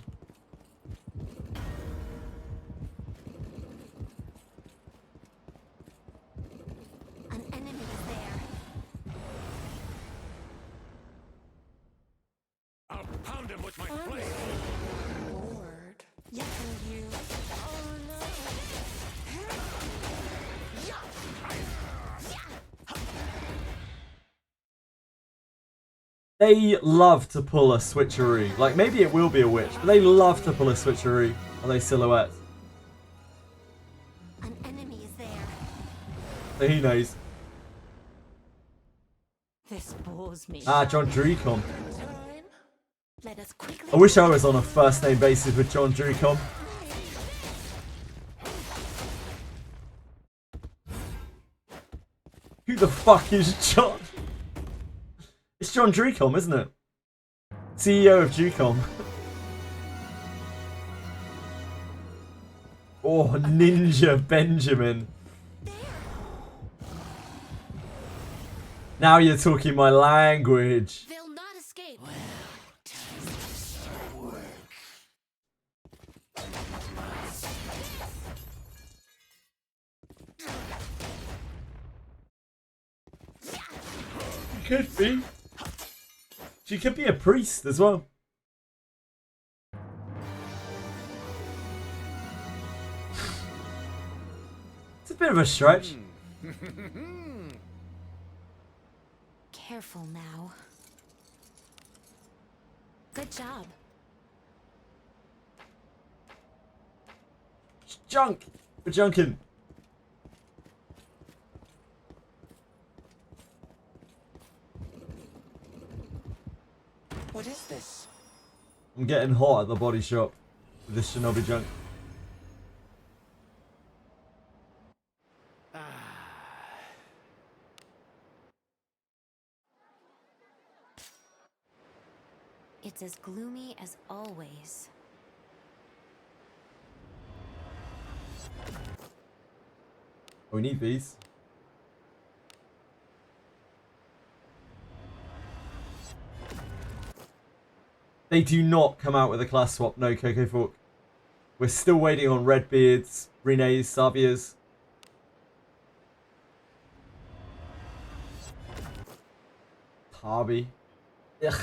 enemy is there. I'll pound him with my blade. Lord. Yeah. Can you? Oh no. They love to pull a switcheroo. Like, maybe it will be a witch, but they love to pull a switcheroo on those silhouettes. An enemy is there. So who knows? This bores me. John Drucom. Time. Let us quickly. I wish I was on a first name basis with John Drucom. Who the fuck is John? It's John Drucom, isn't it? CEO of Drucom. Oh, Ninja Benjamin. Now you're talking my language. They'll not escape. Could be. She could be a priest as well. It's a bit of a stretch. Careful now. Good job. Junk. We're junking. What is this? I'm getting hot at the body shop with this shinobi junk. It's as gloomy as always. Oh, we need these. They do not come out with a class swap. No, Coco Fork. We're still waiting on Redbeards, Rene's, Savia's. Harvey. Ugh.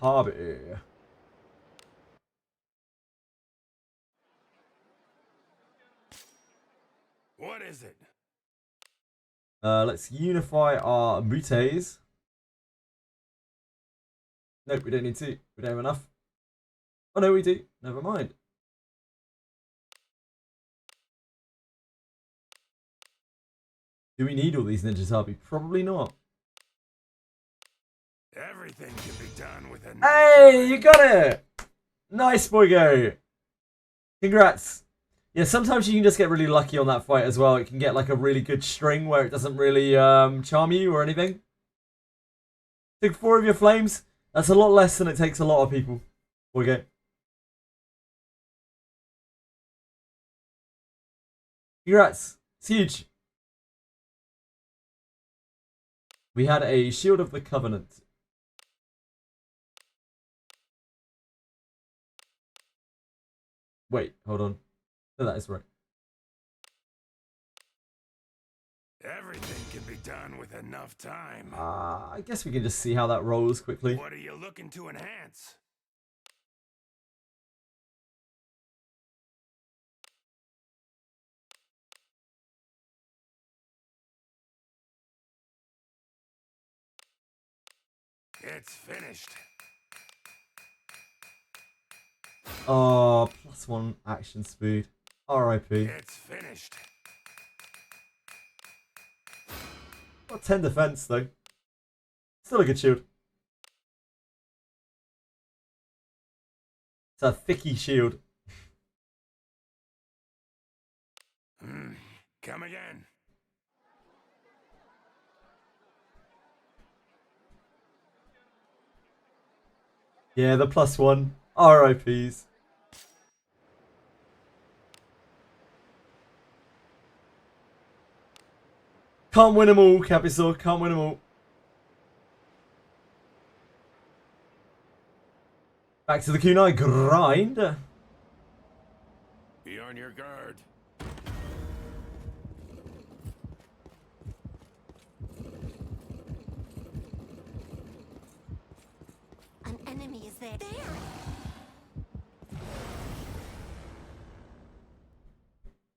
Harvey. What is it? Let's unify our mutes. Nope, we don't need to. We don't have enough. Oh no, we do. Never mind. Do we need all these ninjas, Harvey? Probably not. Everything can be done with a... Hey, you got it! Nice, Boygo. Congrats. Yeah, sometimes you can just get really lucky on that fight as well. It can get like a really good string where it doesn't really charm you or anything. Took 4 of your flames. That's a lot less than it takes a lot of people. Boygo. Congrats. It's huge. We had a Shield of the Covenant. Wait, hold on. No, that is right. Everything can be done with enough time. I guess we can just see how that rolls quickly. What are you looking to enhance? It's finished. Oh, +1 action speed. R.I.P. It's finished. Got 10 defense though. Still a good shield. It's a thicky shield. Come again. Yeah, the +1. R.I.Ps. Can't win them all, Capisaur. Can't win them all. Back to the Kunai grind. Be on your guard. An enemy is there.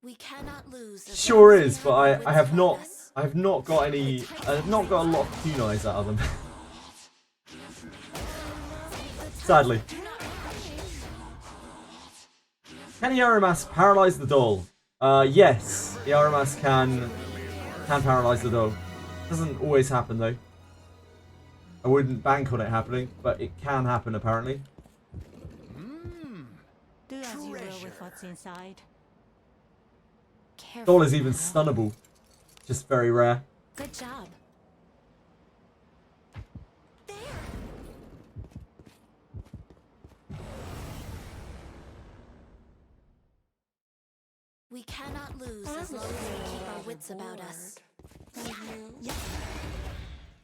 We cannot lose. as Sure long as we is, but our I wits have about not. us. I have not got any. I've not got a lot of Kunais out of them. Sadly. Can Yaramas paralyze the doll? Yes, Yaramas can paralyze the doll. Doesn't always happen though. I wouldn't bank on it happening, but it can happen apparently. Do as you will with what's inside. Careful Doll is even now. stunnable. Just very rare. Good job. There. We cannot lose as long as we keep our wits about us.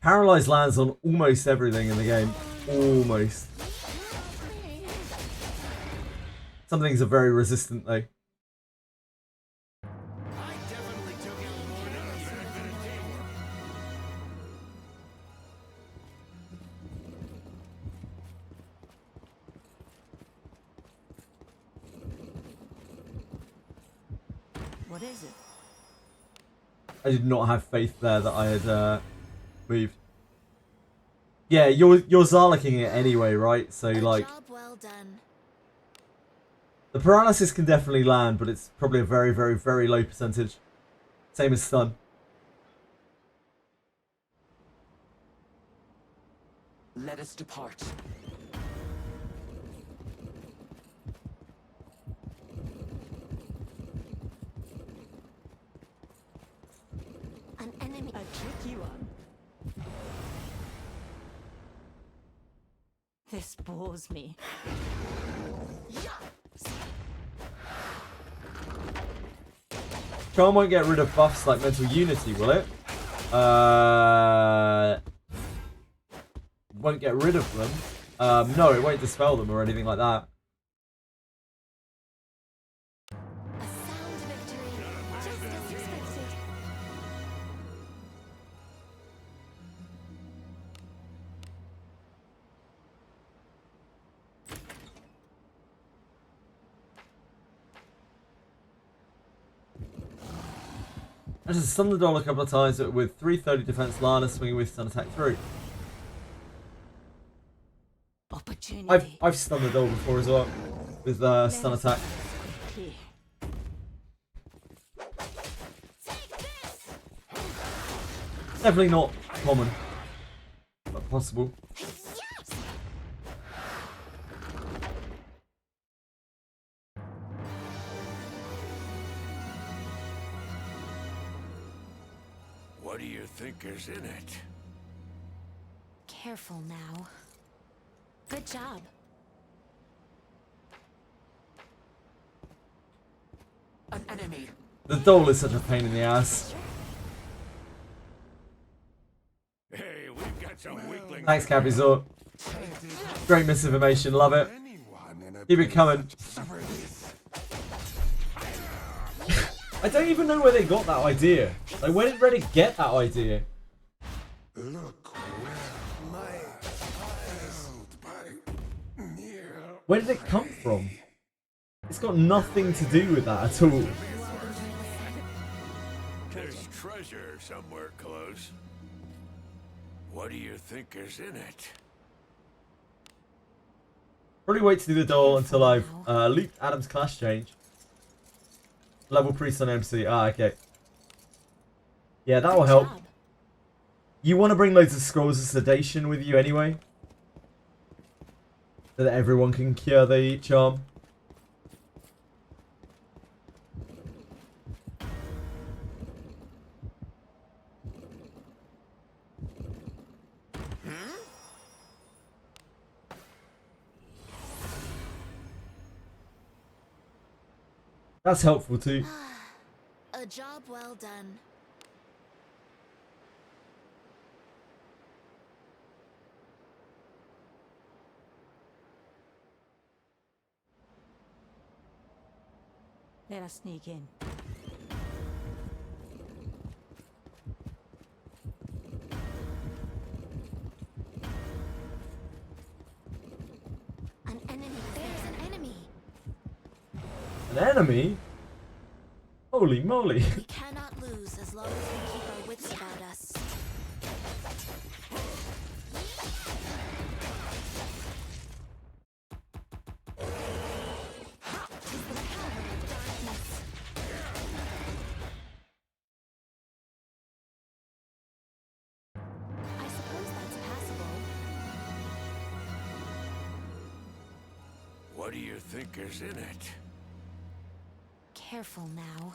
Paralyzed lands on almost everything in the game. Almost. Some things are very resistant though. I definitely took out more than a bit of teamwork. What is it? I did not have faith there that I had moved. Yeah, you're Zarlaking it anyway, right? So like, Job well done. the paralysis can definitely land, but it's probably a very, very, very low percentage. Same as stun. Let us depart. An enemy. A tricky one. This bores me. Charm won't get rid of buffs like Mental Unity, will it? Won't get rid of them. No, it won't dispel them or anything like that. A sound victory. Just as expected. I just stunned the doll a couple of times with 330 defense Lana swinging with stun attack through. Opportunity. I've stunned the doll before as well with stun attack. Quickly. Definitely not common, but possible. What do you think is in it? Careful now. Good job. An enemy. The doll is such a pain in the ass. Hey, we've got some weaklings. Thanks, Capizor. Great misinformation, love it. Anyone in a Keep it coming. suffer this. I don't even know where they got that idea. Like, where did Reddit get that idea? Look where my child by near. Where did it come from? It's got nothing to do with that at all. There's treasure somewhere close. What do you think is in it? Probably wait to do the doll until I've looped Adam's class change. Level priest on MC. Ah, okay. Yeah, that will Good help. job. You want to bring loads of scrolls of sedation with you anyway, so that everyone can cure the charm. That's helpful too. A job well done. Let us sneak in. An enemy. There's an enemy. An enemy? Holy moly. We cannot lose as long as we keep our wits about us. I suppose that's passable. What do you think is in it? Careful now.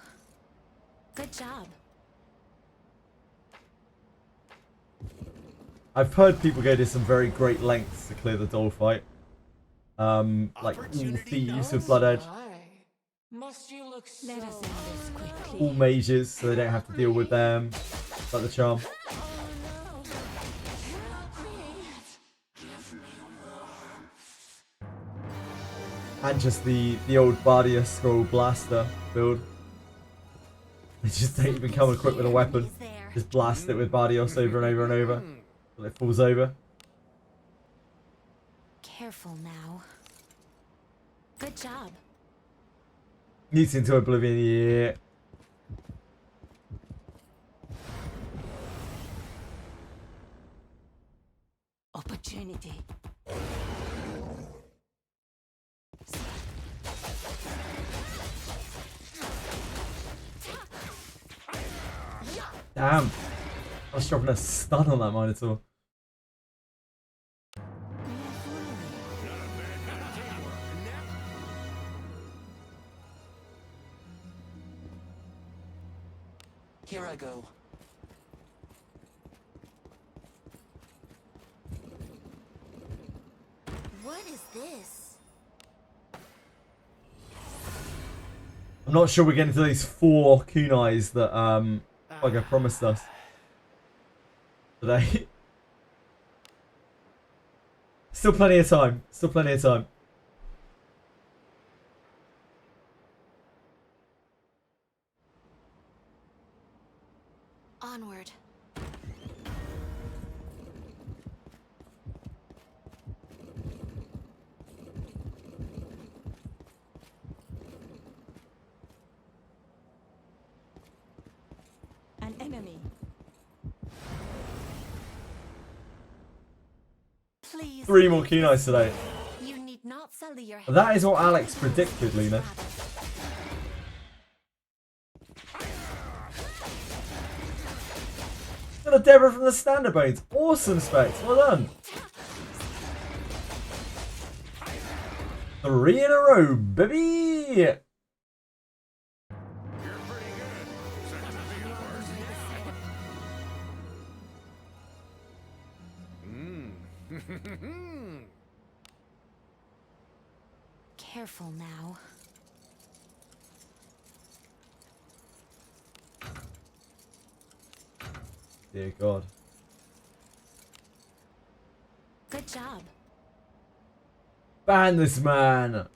Good job. I've heard people go to some very great lengths to clear the doll fight. Like all thieves with blood edge, Must you look so Let us end this quickly. all mages, so they don't have to deal with them. Like the charm. And just the old Bardia scroll blaster build. They just don't even come equipped with a weapon. He's there. Just blast it with Bardios over and over and over until it falls over. Careful now. Good job. Needs into oblivion, yeah. Opportunity. Damn. I was dropping a stun on that Minotaur. Here I go. What is this? I'm not sure we're getting to these 4 kunais that SAGA promised us today. Still plenty of time. Still plenty of time. Onward. An enemy. Please. 3 more kunais today. You need not sully your That is what Alex predicted, Lena. Got a Deborah from the Standard Bones. Awesome specs. Well done. 3 in a row, baby. You're pretty good. Second to me, of course. Careful now. Dear God. Good job. Ban this man.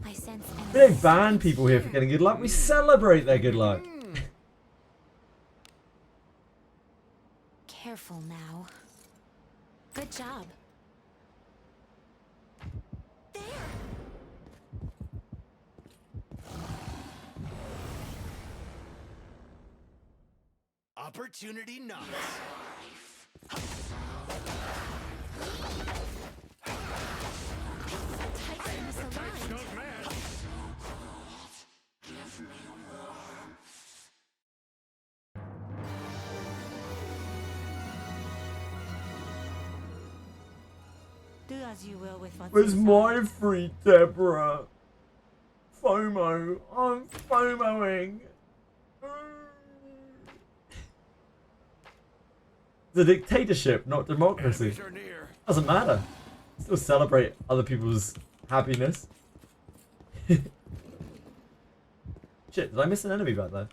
I sense We don't ban people here for getting good luck. We celebrate their good luck. Careful now. Good job. There. Opportunity knocks. Tight misaligned. Don't match. Do as you will with what's Where's inside. my free Deborah? FOMO. I'm FOMOing. The dictatorship, not democracy. Enemies are near. Doesn't matter. Still celebrate other people's happiness. Shit, did I miss an enemy back there? I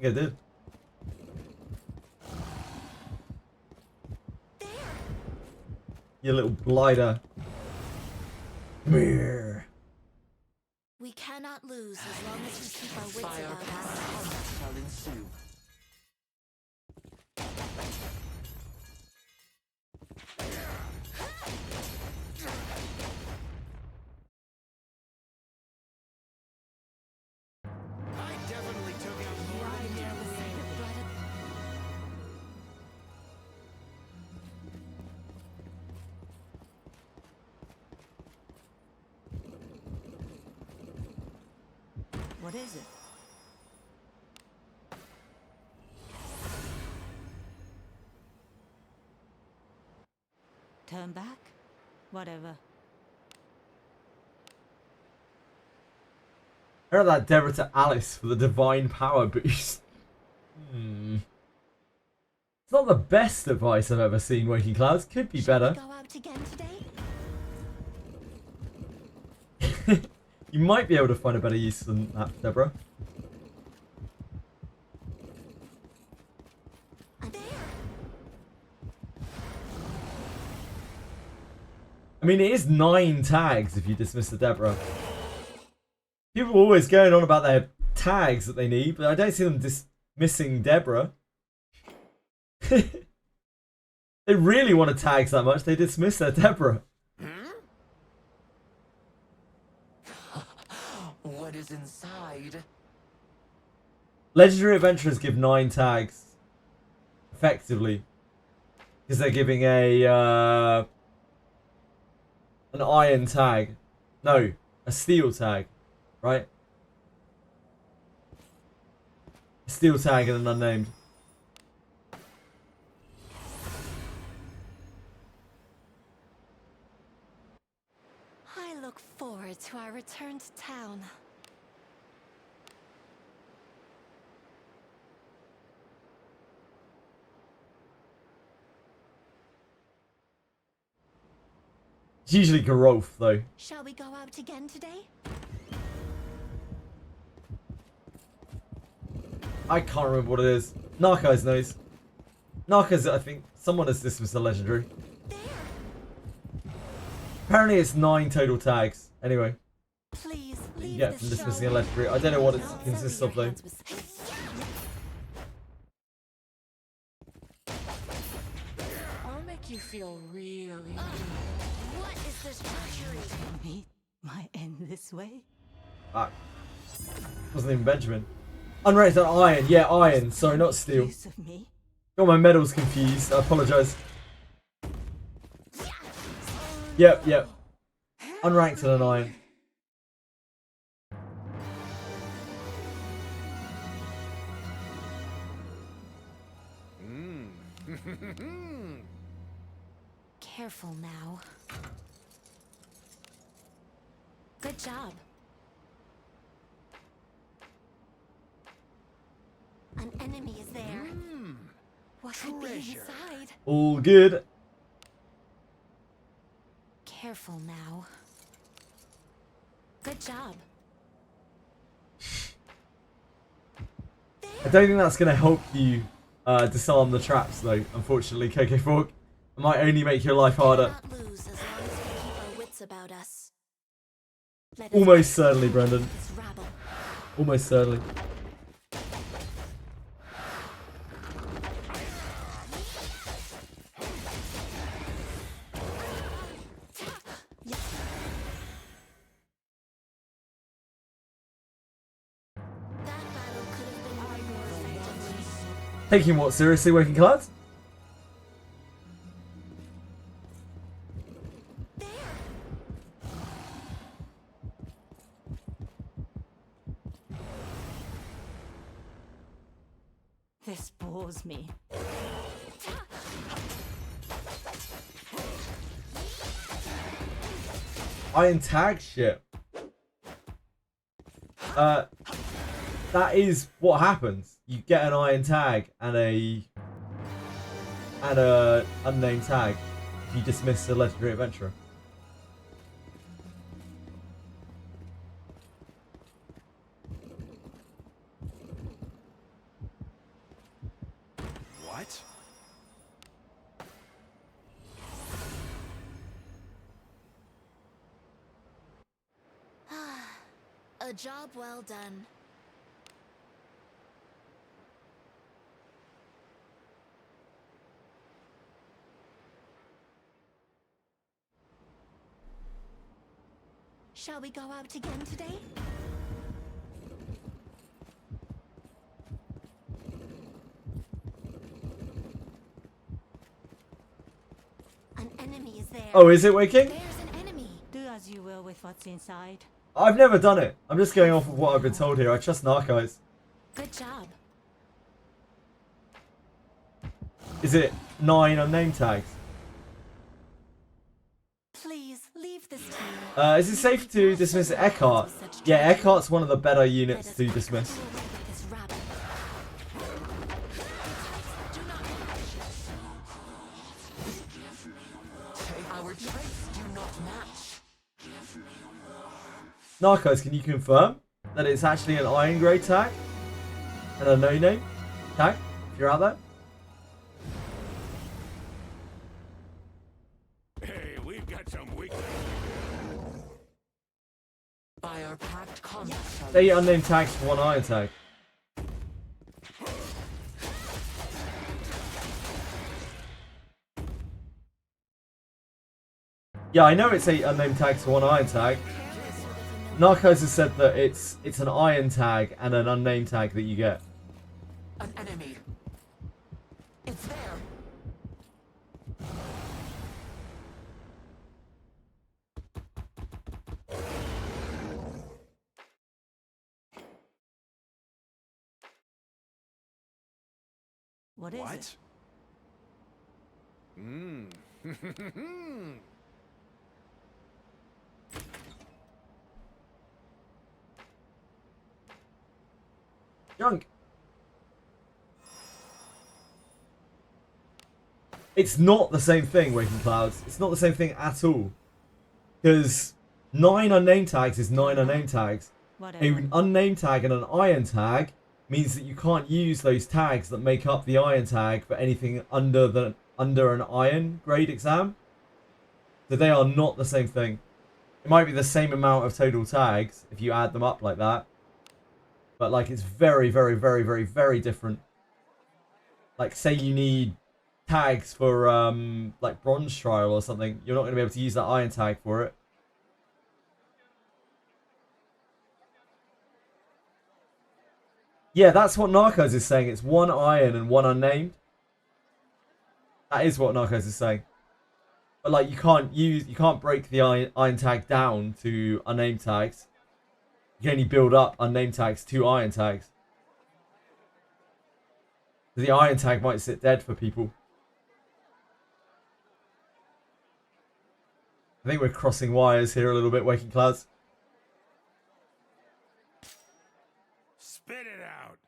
think I did. You little blighter. Come here. We cannot lose as long as we keep our wits Fire about and us. combat shall ensue. I definitely took out more than you. What is it? Turn back? Whatever. Compare that Deborah to Alice for the divine power boost. It's not the best advice I've ever seen, Waking Clouds. Could be better. Go out again today? You might be able to find a better use than that, Deborah. I mean, it is 9 tags if you dismiss the Deborah. People are always going on about their tags that they need, but I don't see them dismissing Deborah. They really want to tags that much, they dismiss their Deborah. What is inside? Legendary adventurers give 9 tags. Effectively. Because they're giving a an iron tag. No, a steel tag. Right? A steel tag and an unnamed. I look forward to our return to town. It's usually growth though. Shall we go out again today? I can't remember what it is. Narcos knows. Narcos, I think someone has dismissed a legendary. There. Apparently it's 9 total tags. Anyway, Please you leave get this from dismissing a show. legendary. I don't know what it Don't consists sever of your though. hands with- I'll make you feel really What is this treachery? Meet my end this way. Ah. Wasn't even Benjamin. Unrated iron. Yeah, iron. Sorry, not steel. Use of me. Got my medals confused. I apologise. Yep. Unranked and an iron. Careful now. Good job. An enemy is there. What could be inside? All good. Careful now. Good job. I don't think that's going to help you disarm the traps though, unfortunately, KK Fork. It might only make your life harder. Cannot lose as long as we keep our wits about us. Let us Almost get certainly, Brendan. this rabble. Almost certainly. That battle could have been won more effectively. Taking what seriously, Waking Clouds? There. This bores me. Iron tag shit. That is what happens. You get an iron tag and a unnamed tag if you dismiss a legendary adventurer. What? A job well done. Shall we go out again today? An enemy is there. Oh, is it Waking? There's an enemy. Do as you will with what's inside. I've never done it. I'm just going off of what I've been told here. I trust Narcos. Good job. Is it 9 unnamed tags? Please leave this team. Is it safe to dismiss Eckhart? Yeah, Eckhart's one of the better units to dismiss. This rabble. Do not Our traits do not match. Narcos, can you confirm that it's actually an iron grade tag? And a no-name tag, if you're out there? Hey, we've got some weak. By our pact contract. They unnamed tags for one iron tag. Yeah, I know it's 8 unnamed tags for one iron tag. Narcos has said that it's an iron tag and an unnamed tag that you get. An enemy. It's there. What is it? Mmm. Junk. It's not the same thing, Waking Clouds. It's not the same thing at all. Because 9 unnamed tags is 9 unnamed tags. Whatever. An unnamed tag and an iron tag means that you can't use those tags that make up the iron tag for anything under an iron grade exam. So they are not the same thing. It might be the same amount of total tags if you add them up like that. But like it's very, very, very, very, very different. Like say you need tags for like bronze trial or something, you're not going to be able to use that iron tag for it. Yeah, that's what Narcos is saying. It's 1 iron and 1 unnamed. That is what Narcos is saying. But like you can't break the iron tag down to unnamed tags. You can only build up unnamed tags to iron tags. The iron tag might sit dead for people. I think we're crossing wires here a little bit, Waking Clouds. Spit it out.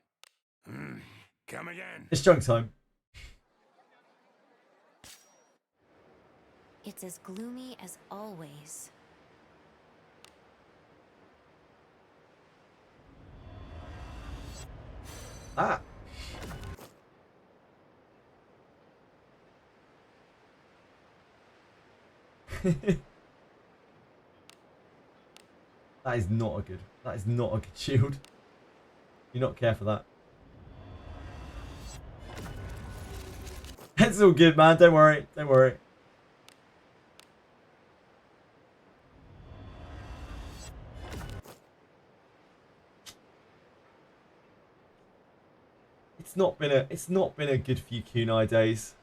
Come again. It's junk time. It's as gloomy as always. Ah. That is not a good. That is not a good shield. Do not care for that. It's all good, man. Don't worry. Don't worry. It's not been a good few Kunai days.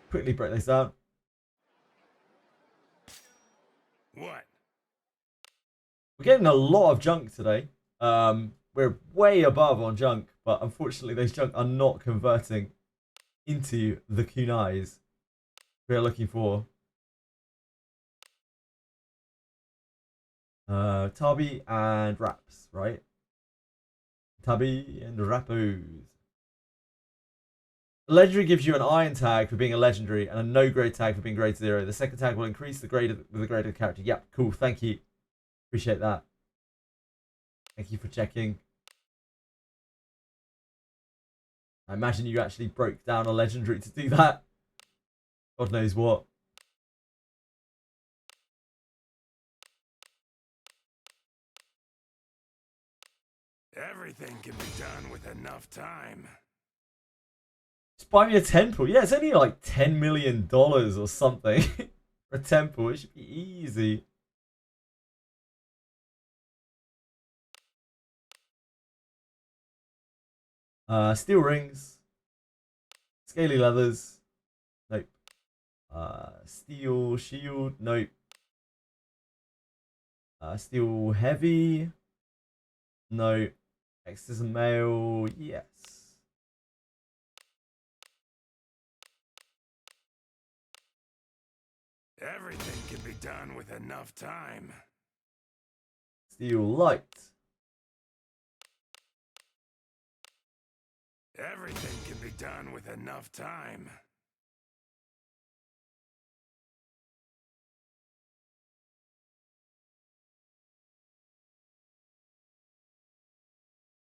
Quickly break this down. What? We're getting a lot of junk today. We're way above on junk, but unfortunately those junk are not converting into the kunais we're looking for. Tabi and Raps, right? Tabi and Rappos. Legendary gives you an iron tag for being a legendary and a no grade tag for being grade 0. The second tag will increase the grade of the character. Yep, cool, thank you. Appreciate that. Thank you for checking. I imagine you actually broke down a legendary to do that. God knows what. Everything can be done with enough time. Just buy me a temple. Yeah, it's only like $10 million or something for a temple. It should be easy. Steel rings. Scaly leathers. Nope. Steel shield. Nope. Steel heavy. No. X is a male. Yes. Everything can be done with enough time. Steel light. Everything can be done with enough time.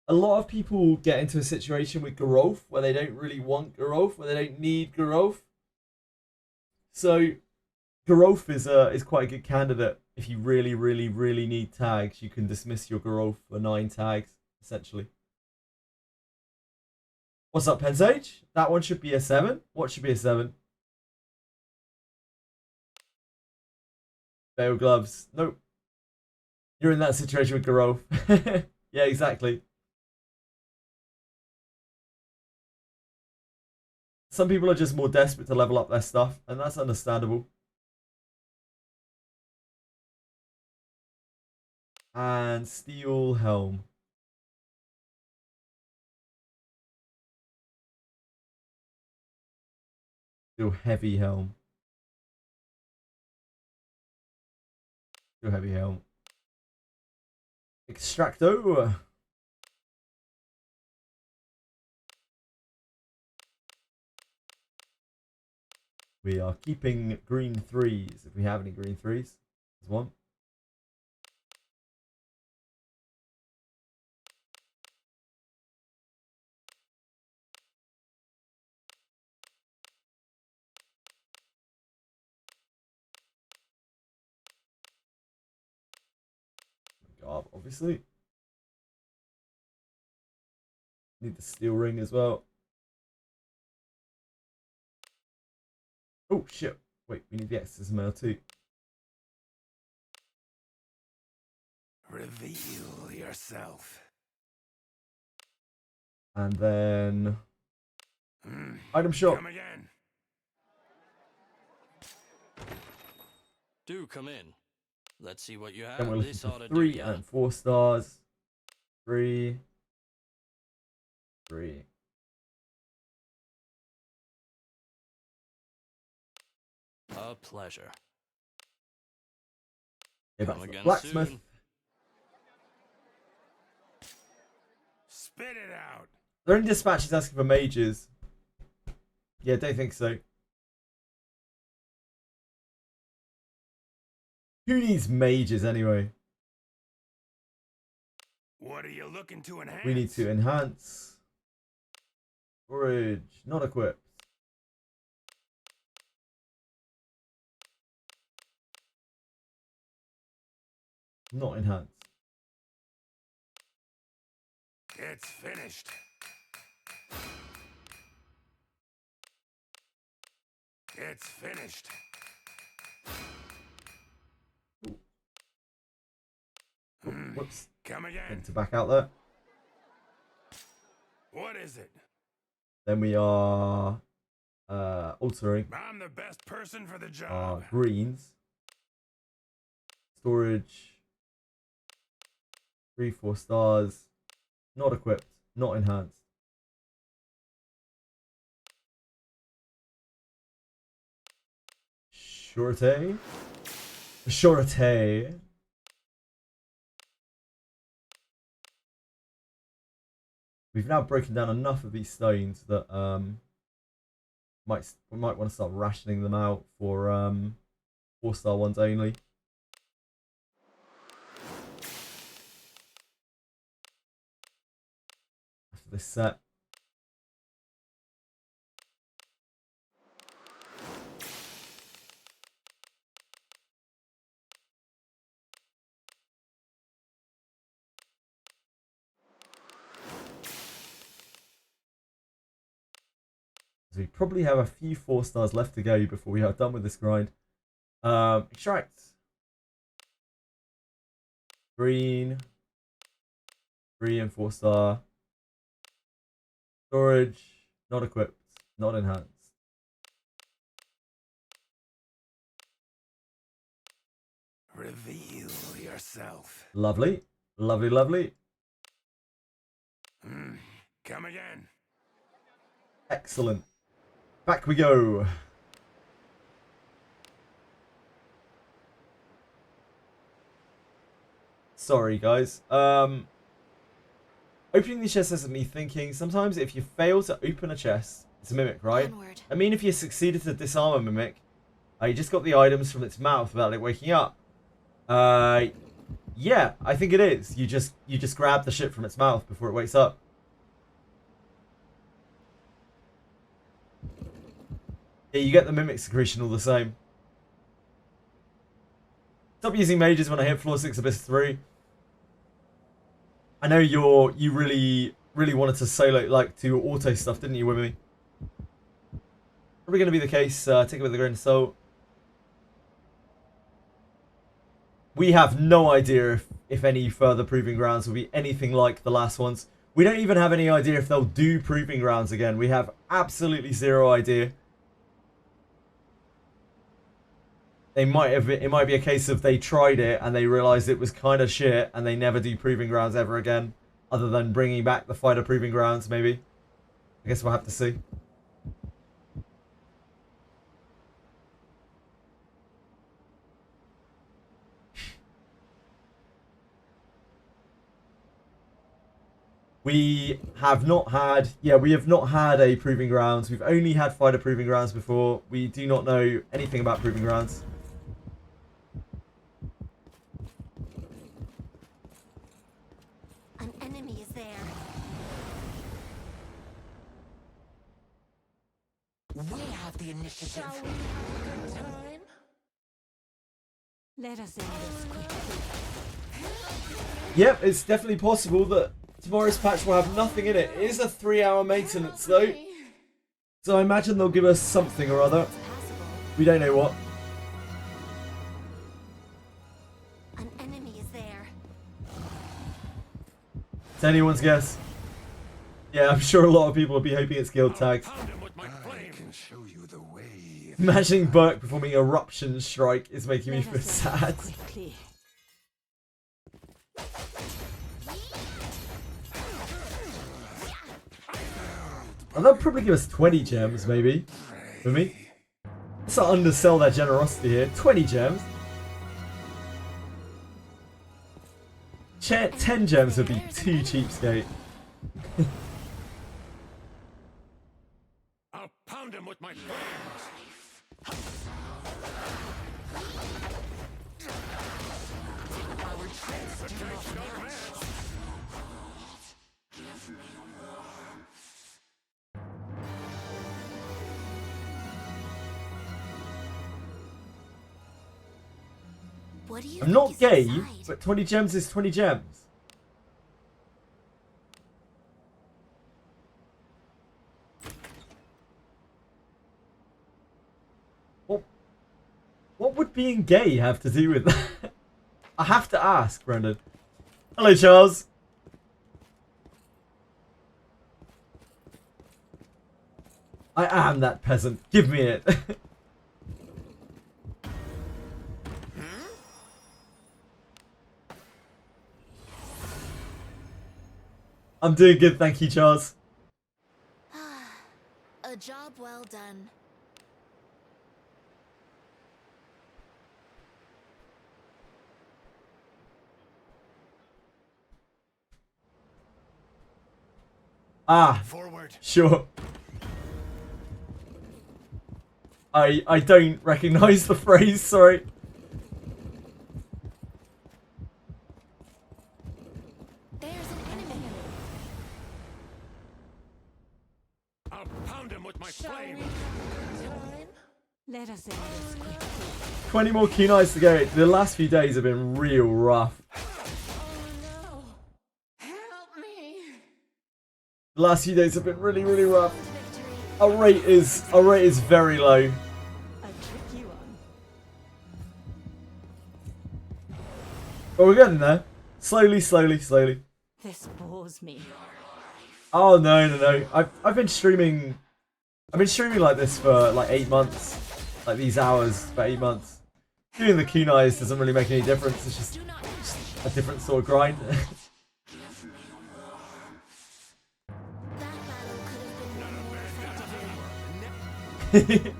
A lot of people get into a situation with growth where they don't really want growth, where they don't need growth. So growth is quite a good candidate. If you really, really, really need tags, you can dismiss your growth for 9 tags, essentially. What's up, Pensage? That one should be a 7. What should be a 7? Veil gloves. Nope. You're in that situation with growth. Yeah, exactly. Some people are just more desperate to level up their stuff, and that's understandable. And steel helm. Steel heavy helm. Steel heavy helm. Extracto. We are keeping green 3s if we have any green 3s. There's one. Garb, obviously. Need the steel ring as well. Oh shit. Wait, we need the Exorcism mail too. Reveal yourself. And then item shop. Come again. Do come in. Let's see what you have. Then we're looking This for ought to do 3 ya. and 4 stars. 3. 3. A pleasure. Okay, back Come to the again blacksmith. soon. Spit it out. Are there any dispatches asking for mages? Yeah, don't think so. Who needs mages anyway? What are you looking to enhance? We need to enhance. Storage. Not equipped. Not enhanced. It's finished. It's finished. Whoops. Come again. Need to back out there. What is it? Then we are altering I'm the best person for the our job. greens. Storage. 3, 4 stars. Not equipped. Not enhanced. Surete. Surete. We've now broken down enough of these stones that we might want to start rationing them out for 4-star ones only. After this set. So we probably have a few 4 stars left to go before we are done with this grind. Extract. Green. 3 and 4 star. Storage. Not equipped. Not enhanced. Reveal yourself. yourself. Lovely. Lovely, lovely. Come again. Excellent. Back we go. Sorry, guys. Opening the chest has me thinking, sometimes if you fail to open a chest, it's a mimic, right? Onward. I mean, if you succeeded to disarm a mimic, you just got the items from its mouth without it waking up. Yeah, I think it is. You just grab the shit from its mouth before it wakes up. Yeah, you get the mimic secretion all the same. Stop using mages when I hit floor 6 abyss 3. I know you really wanted to solo, like, to auto stuff, didn't you, with me? Probably going to be the case. Take it with a grain of salt. We have no idea if any further proving grounds will be anything like the last ones. We don't even have any idea if they'll do proving grounds again. We have absolutely zero idea. It might be a case of they tried it and they realized it was kind of shit and they never do proving grounds ever again, other than bringing back the fighter proving grounds, maybe. I guess we'll have to see. We have not had a proving grounds. We've only had fighter proving grounds before. We do not know anything about proving grounds. An enemy is there. We have the initiative. Shall we have a good time? Let us end this quickly. Yep, it's definitely possible that tomorrow's patch will have nothing in it. It is a 3-hour maintenance though, so I imagine they'll give us something or other. We don't know what. An enemy is there. It's anyone's guess. Yeah, I'm sure a lot of people will be hoping it's guild tagged. I can show you the way. Imagining Burke performing Eruption Strike is making me Let feel us sad. end this quickly. And they'll probably give us 20 gems, maybe. For me. Let's not undersell their generosity here. 20 gems. 10 gems would be too cheapskate. I'll pound him with my flames. Our troops do not match. What do you I'm think not is gay, inside? but 20 gems is 20 gems. What would being gay have to do with that? I have to ask, Brendan. Hello, Charles. I am that peasant. Give me it. I'm doing good, thank you, Charles. A job well done. Ah, Forward. sure. I don't recognize the phrase, sorry. There's an enemy. I'll pound him with my Shall we flames. have a good time? Let us end this quickly. 20 more Kunais to go. The last few days have been real rough. Oh no! Help me! The last few days have been really, really rough. Victory. Our rate is very low. A tricky one. But we're getting there. Slowly, slowly, slowly. This bores me. Oh no, no, no. I've been streaming. I've been streaming like this for like 8 months. Like these hours for 8 months. Doing the kunais doesn't really make any difference. It's just Do not a different sort of grind. That battle could have been won more effectively.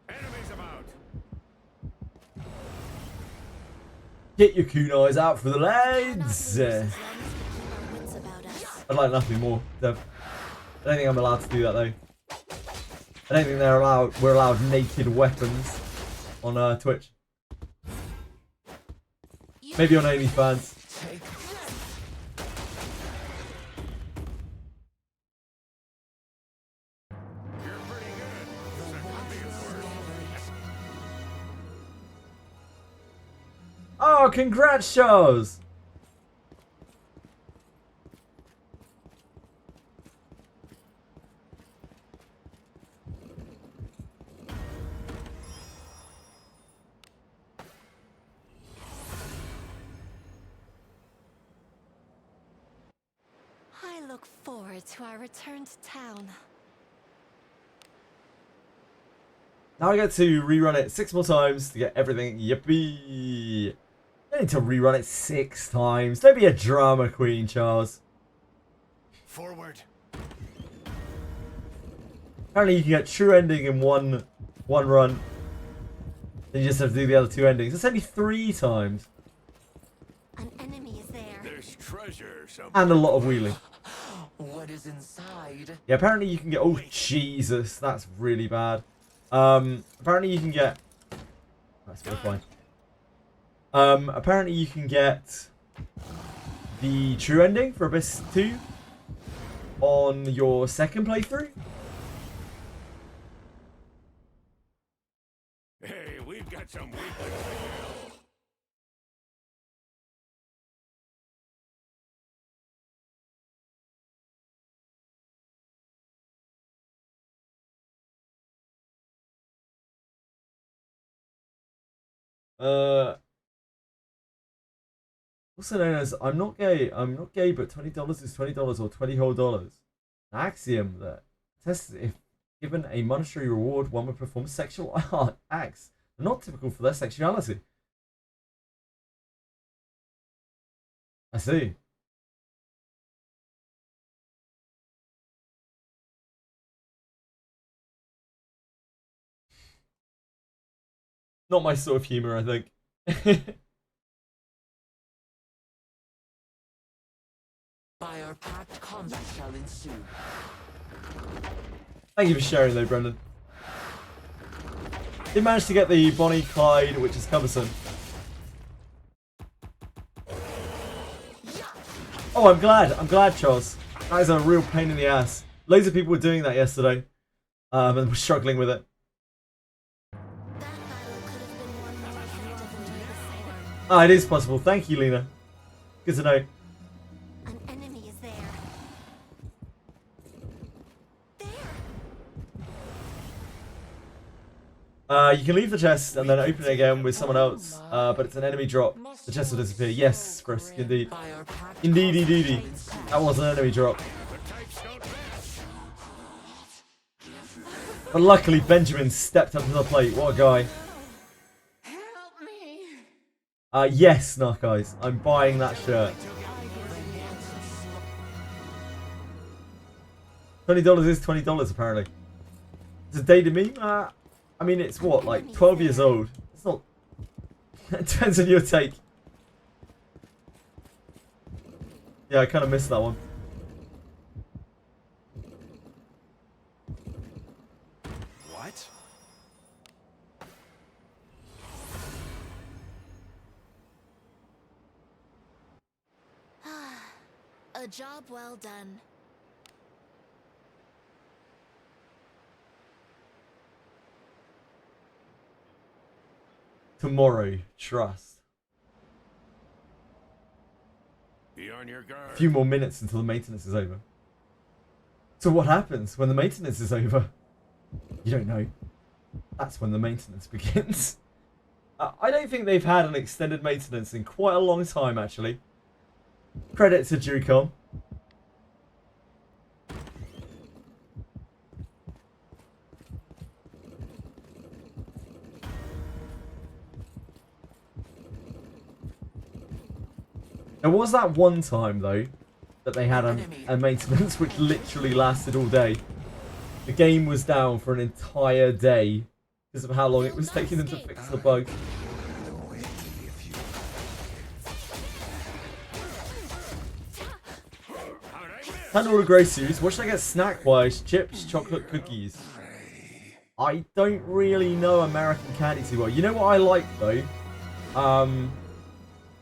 Enemies about. Get your kunais out for the Cannot lads. lose as long as we keep our wits about us. I'd like nothing more, Dev. I don't think I'm allowed to do that though. I don't think we're allowed naked weapons on Twitch. Maybe on OnlyFans. You're pretty good. Second biggest word. Oh, congrats, Charles! I look forward to our return to town. Now I get to rerun it 6 more times to get everything. Yippee! I need to rerun it 6 times. Don't be a drama queen, Charles. Forward. Apparently you can get true ending in one run. Then you just have to do the other 2 endings. It's only 3 times. An enemy is there. There's treasure somewhere. And a lot of wheeling. What is inside? Yeah, apparently you can get... Oh, Jesus. That's really bad. Apparently you can get... That's very fine. Apparently you can get the true ending for Abyss 2 on your second playthrough. Hey, we've got some weakness to fill. Also known as I'm not gay, but $20 is $20 or 20 whole dollars. An axiom that tests if given a monetary reward, one would perform sexual acts that are not typical for their sexuality. I see. Not my sort of humor, I think. Fire packed combat shall ensue. Thank you for sharing though, Brendan. Did manage to get the Bonnie Clyde, which is cumbersome. Oh, I'm glad, Charles. That is a real pain in the ass. Loads of people were doing that yesterday. And were struggling with it. That battle could have been won more effectively. Ah, it is possible. Thank you, Lena. Good to know. An enemy is there. You can leave the chest and then open it again with someone else, but it's an enemy drop. The chest will disappear. Yes, Frisk, indeed. Fire packed Indeedy doody. That was an enemy drop. The types don't match. But luckily, Benjamin stepped up to the plate. What a guy. Help me! Yes, Narc Eyes. I'm buying that shirt. $20 is $20, apparently. It's a dated meme? I mean, it's what, like 12 years old? It's not... It depends on your take. Yeah, I kind of missed that one. What? A job well done. Tomorrow, trust. Be on your guard. A few more minutes until the maintenance is over. So what happens when the maintenance is over? You don't know. That's when the maintenance begins. I don't think they've had an extended maintenance in quite a long time, actually. Credit to Jucom. There was that one time, though, that they had a maintenance which literally lasted all day. The game was down for an entire day because of how long it was taking them to fix the bug. Handle groceries. What should I get snack-wise? Chips, chocolate, cookies. I don't really know American candy too well. You know what I like though?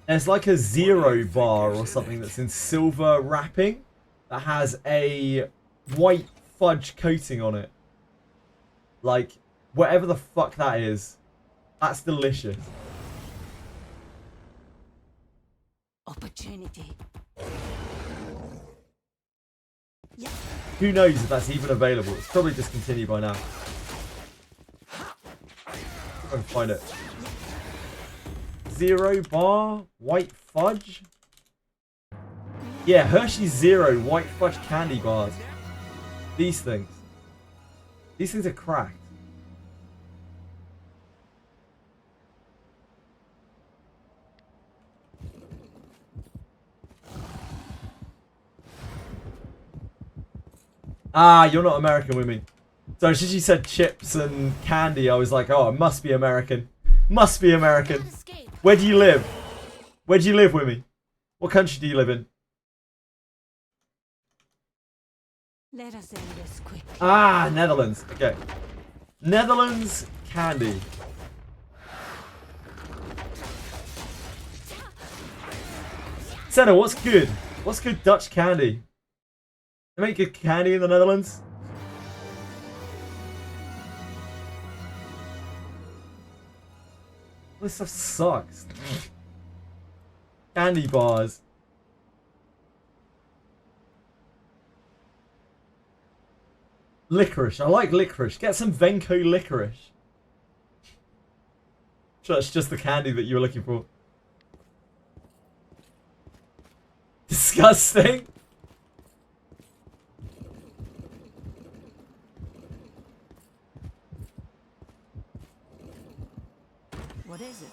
There's like a Zero bar or something that's in silver wrapping that has a white fudge coating on it. Like whatever the fuck that is. That's delicious. Opportunity. Who knows if that's even available? It's probably discontinued by now. I can find it. Zero bar, white fudge. Yeah, Hershey's Zero white fudge candy bars. These things. These things are cracked. Ah, you're not American with me. So as she said chips and candy, I was like, oh, it must be American. Must be American. Where do you live? Where do you live with me? What country do you live in? Let us end this quickly. Ah, Netherlands. Okay. Netherlands candy. Senna, what's good? What's good Dutch candy? They make good candy in the Netherlands. This stuff sucks. Candy bars. Licorice. I like licorice. Get some Venco licorice. Sure, it's just the candy that you were looking for. Disgusting. What is it?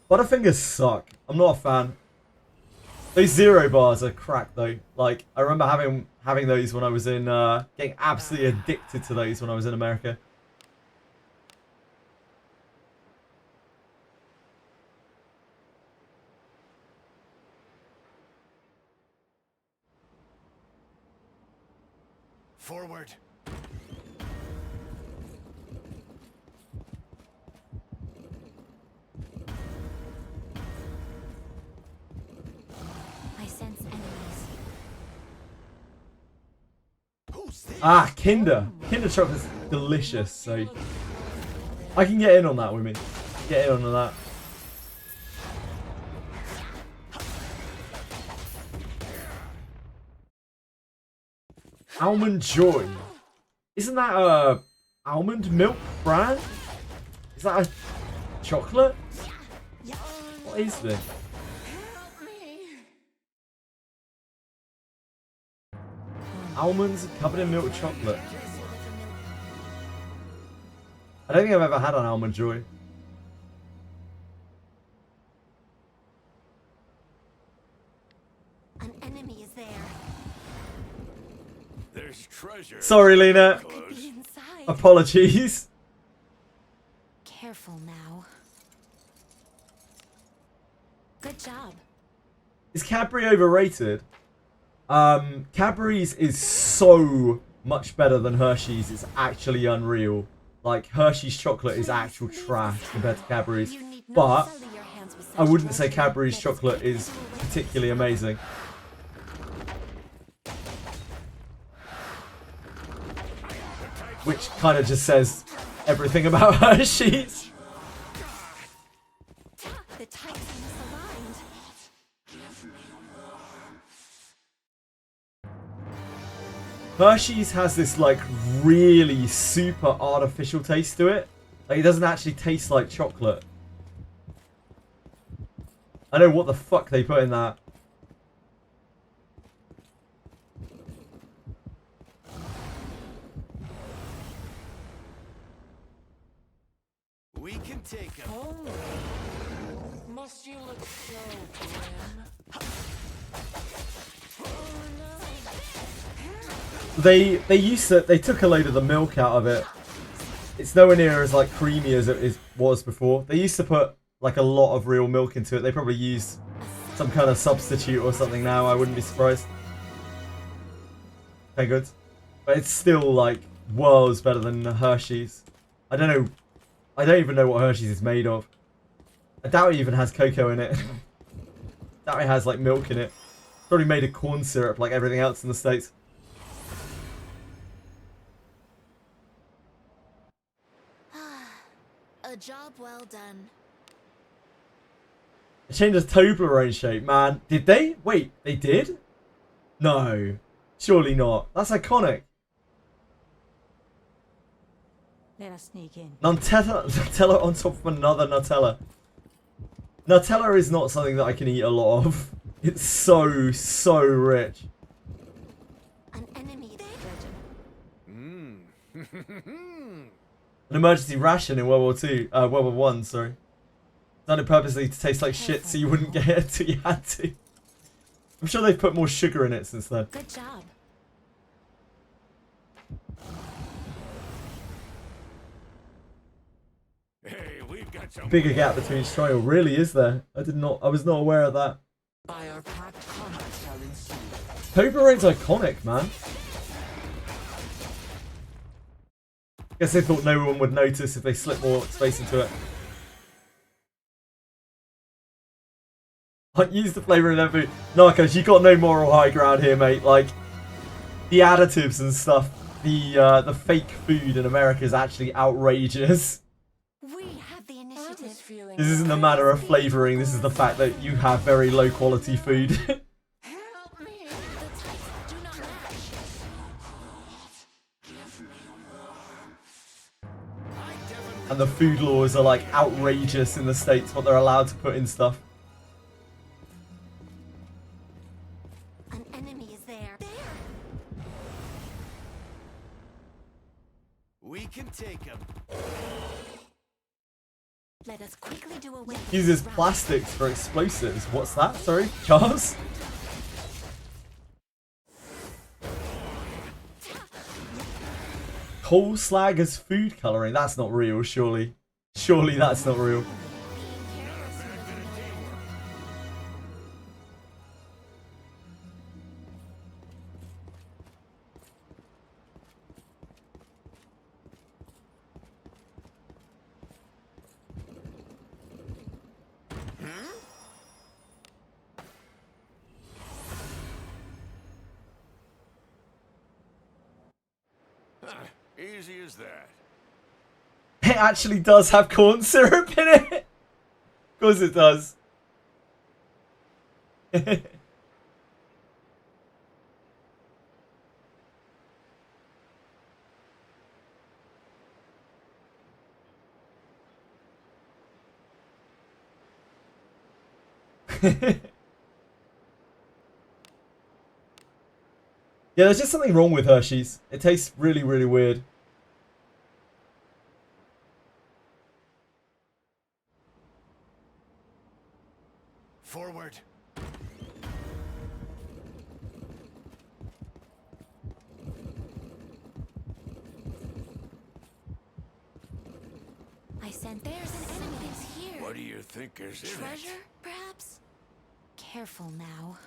Butterfingers suck. I'm not a fan. Those Zero bars are crack though. Like I remember having those when I was in getting absolutely addicted to those when I was in America. Forward. I sense enemies. Who's this? Ah, Kinder. Kinder chocolate's delicious, so I can get in on that with me. Get in on that. Almond Joy. Isn't that a almond milk brand? Is that a chocolate? What is this? Almonds covered in milk chocolate. I don't think I've ever had an Almond Joy. An enemy is there. There's treasure. Sorry, Lena. Could be inside. Apologies. Careful now. Good job. Is Cadbury overrated? Cadbury's is so much better than Hershey's. It's actually unreal. Like, Hershey's chocolate is actual trash compared to Cadbury's. But I wouldn't say Cadbury's chocolate is particularly amazing. Which kind of just says everything about Hershey's. The Titan is aligned. Hershey's has this like really super artificial taste to it. Like it doesn't actually taste like chocolate. I don't know what the fuck they put in that. We can take him. Must you look so grim? They took a load of the milk out of it. It's nowhere near as like creamy as it was before. They used to put like a lot of real milk into it. They probably use some kind of substitute or something now. I wouldn't be surprised. Okay, good. But it's still like worlds better than Hershey's. I don't know. I don't even know what Hershey's is made of. I doubt it even has cocoa in it. I doubt it has like milk in it. Probably made of corn syrup like everything else in the States. A job well done. They changed the Toblerone shape, man. Did they? Wait, they did? No. Surely not. That's iconic. Let us sneak in. Nutella on top of another Nutella. Nutella is not something that I can eat a lot of. It's so, so rich. An enemy there. An emergency ration in World War II. World War One, sorry. Done it purposely to taste like shit so you wouldn't get it until you had to. I'm sure they've put more sugar in it since then. Good job. Hey, we've got some Bigger gap between each trial, really, is there? I was not aware of that. By our pact, combat shall ensue. Toblerone's iconic, man. Guess they thought no one would notice if they slipped more space into it. Like, use the flavour in their food. Narcos, you got no moral high ground here, mate. Like, the additives and stuff, the fake food in America is actually outrageous. We have the initiative. This isn't a matter of flavouring, this is the fact that you have very low quality food. Help me. The types do not match. And the food laws are like outrageous in the States, what they're allowed to put in stuff. An enemy is there. There. We can take him. Let us quickly do away. Uses plastics for explosives. What's that? Sorry, Charles? Coal slag as food colouring. That's not real, surely. Surely that's not real. Easy as that. It actually does have corn syrup in it. Of course it does. Yeah, there's just something wrong with Hershey's. It tastes really, really weird. Forward. I sent there's an enemy that's here. What do you think is in it? Treasure, perhaps? Careful now.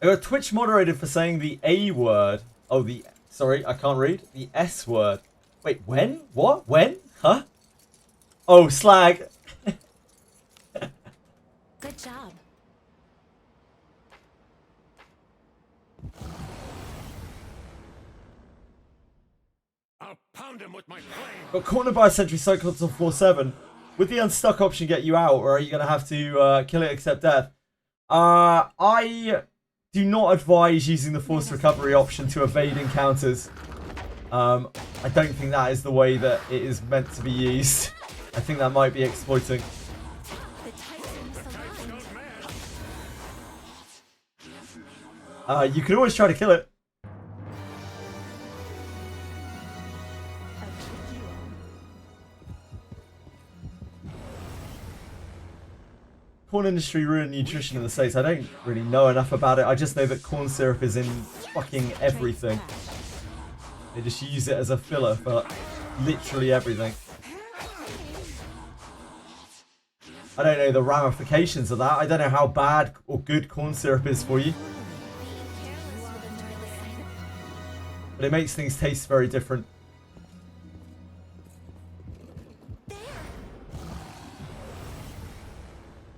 I got Twitch moderated for saying the A word. Oh, sorry, I can't read. The S word. Wait, when? What? When? Huh? Oh, slag. Good job. I'll pound him with my flame. Got cornered by a sentry cyclops on 4-7. Would the unstuck option get you out, or are you going to have to kill it accept death? I do not advise using the forced recovery option to evade encounters. I don't think that is the way that it is meant to be used. I think that might be exploiting. The types You can always try to kill it. corn industry ruined nutrition in the States? I don't really know enough about it. I just know that corn syrup is in fucking everything. They just use it as a filler for literally everything. I don't know the ramifications of that. I don't know how bad or good corn syrup is for you. But it makes things taste very different.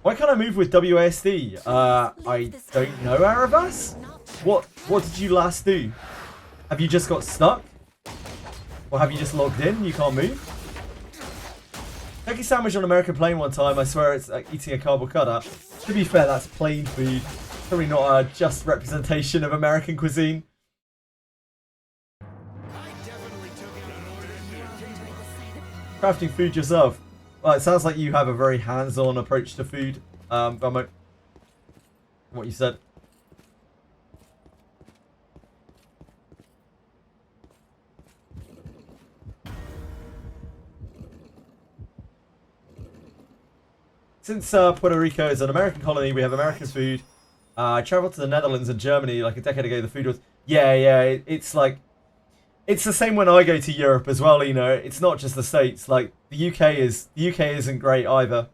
Why can't I move with WASD? I don't know, Aravas? What did you last do? Have you just got stuck? Or have you just logged in? You can't move? Turkey sandwich on American plane one time. I swear it's like eating a cardboard cutout. To be fair, that's plain food. Probably not a just representation of American cuisine. Crafting food yourself. Well, it sounds like you have a very hands-on approach to food, Bummo. What you said. Since Puerto Rico is an American colony, we have American food. I traveled to the Netherlands and Germany like a decade ago. The food was... Yeah, it's like... It's the same when I go to Europe as well, you know. It's not just the States. Like, the UK isn't great either.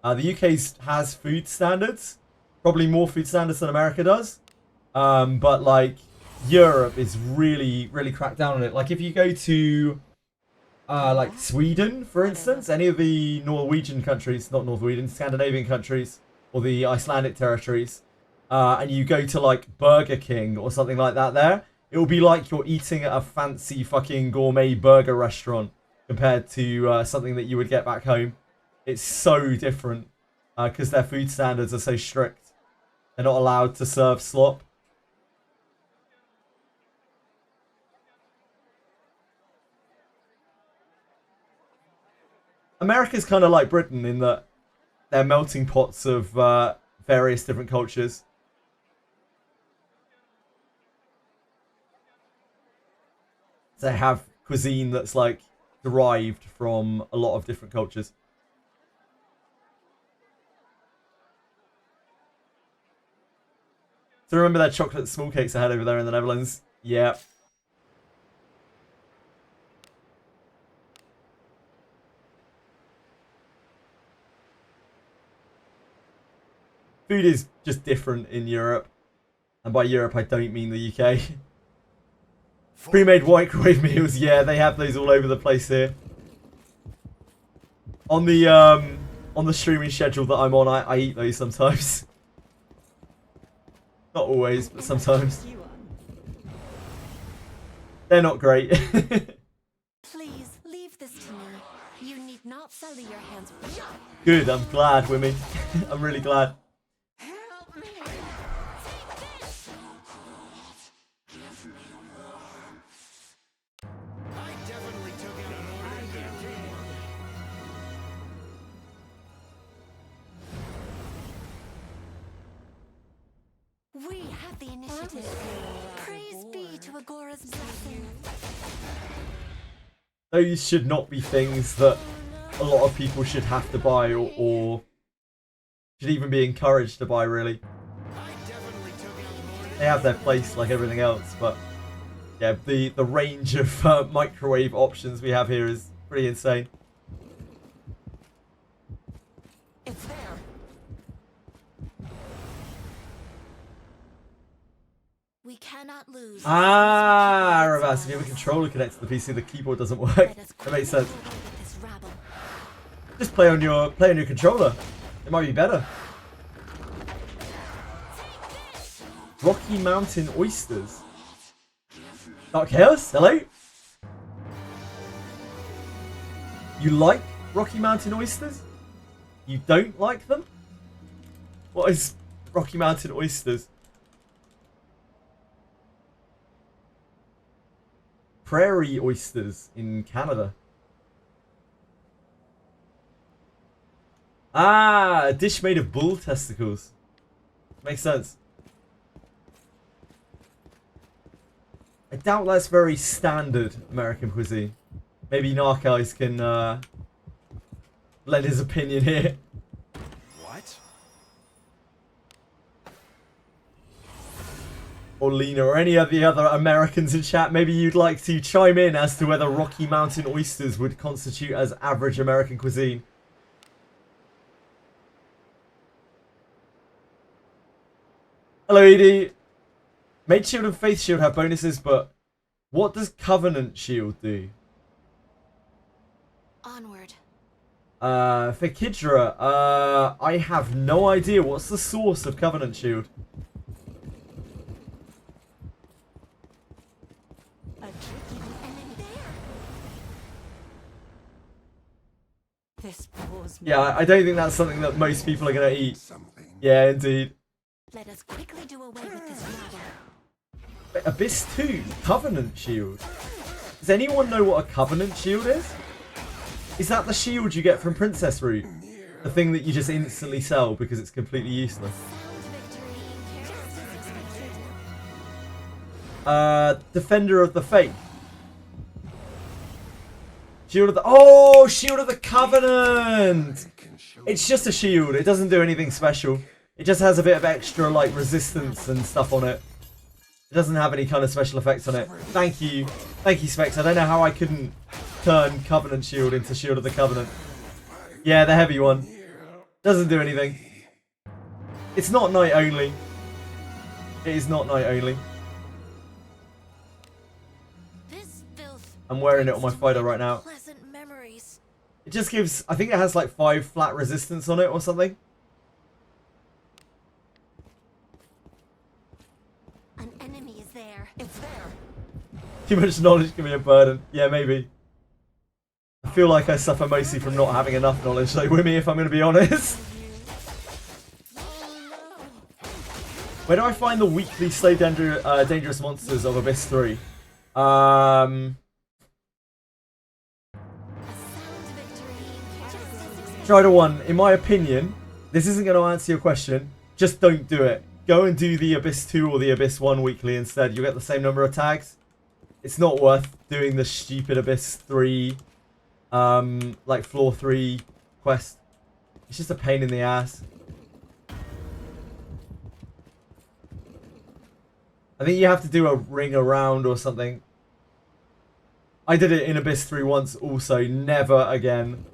The UK has food standards. Probably more food standards than America does. But, like, Europe is really, really cracked down on it. Like, if you go to... like Sweden, for instance, any of the Norwegian countries, not Norwegian, Scandinavian countries, or the Icelandic territories, and you go to like Burger King or something like that there, it will be like you're eating at a fancy fucking gourmet burger restaurant compared to something that you would get back home. It's so different because their food standards are so strict. They're not allowed to serve slop. America's kind of like Britain in that they're melting pots of various different cultures. They have cuisine that's like derived from a lot of different cultures. So remember that chocolate small cakes I had over there in the Netherlands? Yeah. Food is just different in Europe. And by Europe, I don't mean the UK. Pre-made microwave meals, yeah, they have those all over the place here. On the streaming schedule that I'm on, I eat those sometimes. Not always, but sometimes. They're not great. Please leave this to me. You need not sully your hands with blood. Good, I'm glad, Wimmy. I'm really glad. Help me. I definitely took it an order. We have the initiative. Praise be to Agora's blessing. Those should not be things that a lot of people should have to buy or should even be encouraged to buy, really. They have their place like everything else, but yeah, the range of microwave options we have here is pretty insane. It's there. We cannot lose. Ah, Ravas, if you have a controller connected to the PC, the keyboard doesn't work. That makes sense. Just play on your controller. It might be better. Rocky Mountain oysters. Dark Chaos, hello? You like Rocky Mountain oysters? You don't like them? What is Rocky Mountain oysters? Prairie oysters in Canada. Ah, a dish made of bull testicles. Makes sense. I doubt that's very standard American cuisine. Maybe Narcos can lend his opinion here. What? or Lena or any of the other Americans in chat, maybe you'd like to chime in as to whether Rocky Mountain oysters would constitute as average American cuisine. Hello, Edie. Mage Shield and Faith Shield have bonuses, but what does Covenant Shield do? Onward. For Kidra, I have no idea. What's the source of Covenant Shield? This bores me. Yeah, I don't think that's something that most people are going to eat. Something. Yeah, indeed. Let us quickly do away with this matter. Wait, Abyss 2, Covenant Shield. Does anyone know what a Covenant Shield is? Is that the shield you get from Princess Root? The thing that you just instantly sell because it's completely useless. Defender of the Faith. Shield of the... Oh! Shield of the Covenant! It's just a shield. It doesn't do anything special. It just has a bit of extra, like, resistance and stuff on it. It doesn't have any kind of special effects on it. Thank you. Thank you, Specs. I don't know how I couldn't turn Covenant Shield into Shield of the Covenant. Yeah, the heavy one. Doesn't do anything. It's not night only. It is not night only. I'm wearing it on my fighter right now. It just gives... I think it has like 5 flat resistance on it or something. An enemy is there. It's there. Too much knowledge can be a burden. Yeah, maybe. I feel like I suffer mostly from not having enough knowledge, like with me, if I'm going to be honest. Where do I find the weekly Slave Dangerous Monsters of Abyss 3? Strider 1, in my opinion, this isn't going to answer your question. Just don't do it. Go and do the Abyss 2 or the Abyss 1 weekly instead. You'll get the same number of tags. It's not worth doing the stupid Abyss 3, like floor 3 quest. It's just a pain in the ass. I think you have to do a ring around or something. I did it in Abyss 3 once also. Never again.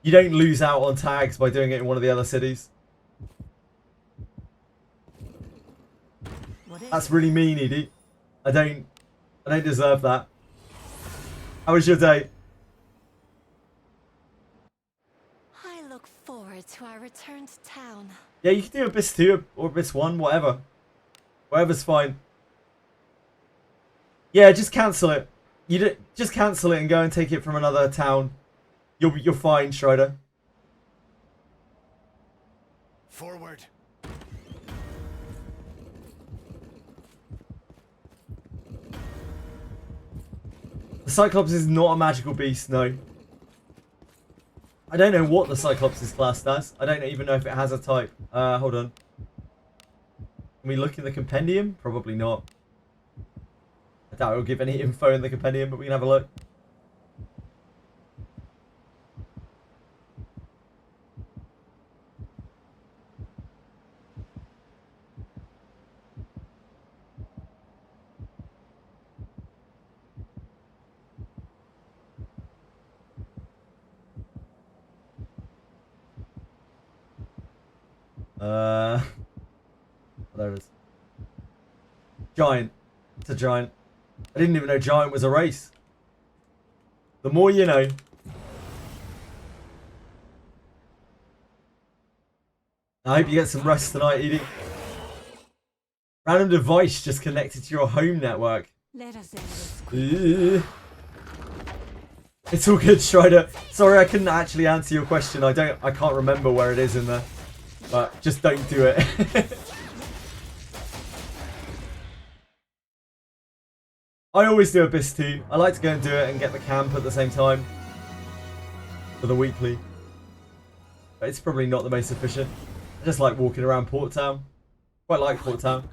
You don't lose out on tags by doing it in one of the other cities. That's really mean, Edie. I don't deserve that. How was your day? I look forward to our return to town. Yeah, you can do Abyss 2 or Abyss 1, whatever. Whatever's fine. Yeah, just cancel it. Just cancel it and go and take it from another town. You're fine, Strider. Forward. The Cyclops is not a magical beast, no. I don't know what the Cyclops is classed as. I don't even know if it has a type. Hold on. Can we look in the compendium? Probably not. I doubt it'll give any info in the compendium, but we can have a look. There it is. Giant. It's a giant. I didn't even know giant was a race. The more you know. I hope you get some rest tonight, Edie. Random device just connected to your home network. Let us end this. It's all good, Strider. Sorry I couldn't actually answer your question. I can't remember where it is in there. But just don't do it. I always do Abyss 2. I like to go and do it and get the camp at the same time. For the weekly. But it's probably not the most efficient. I just like walking around Port Town. Quite like Port Town.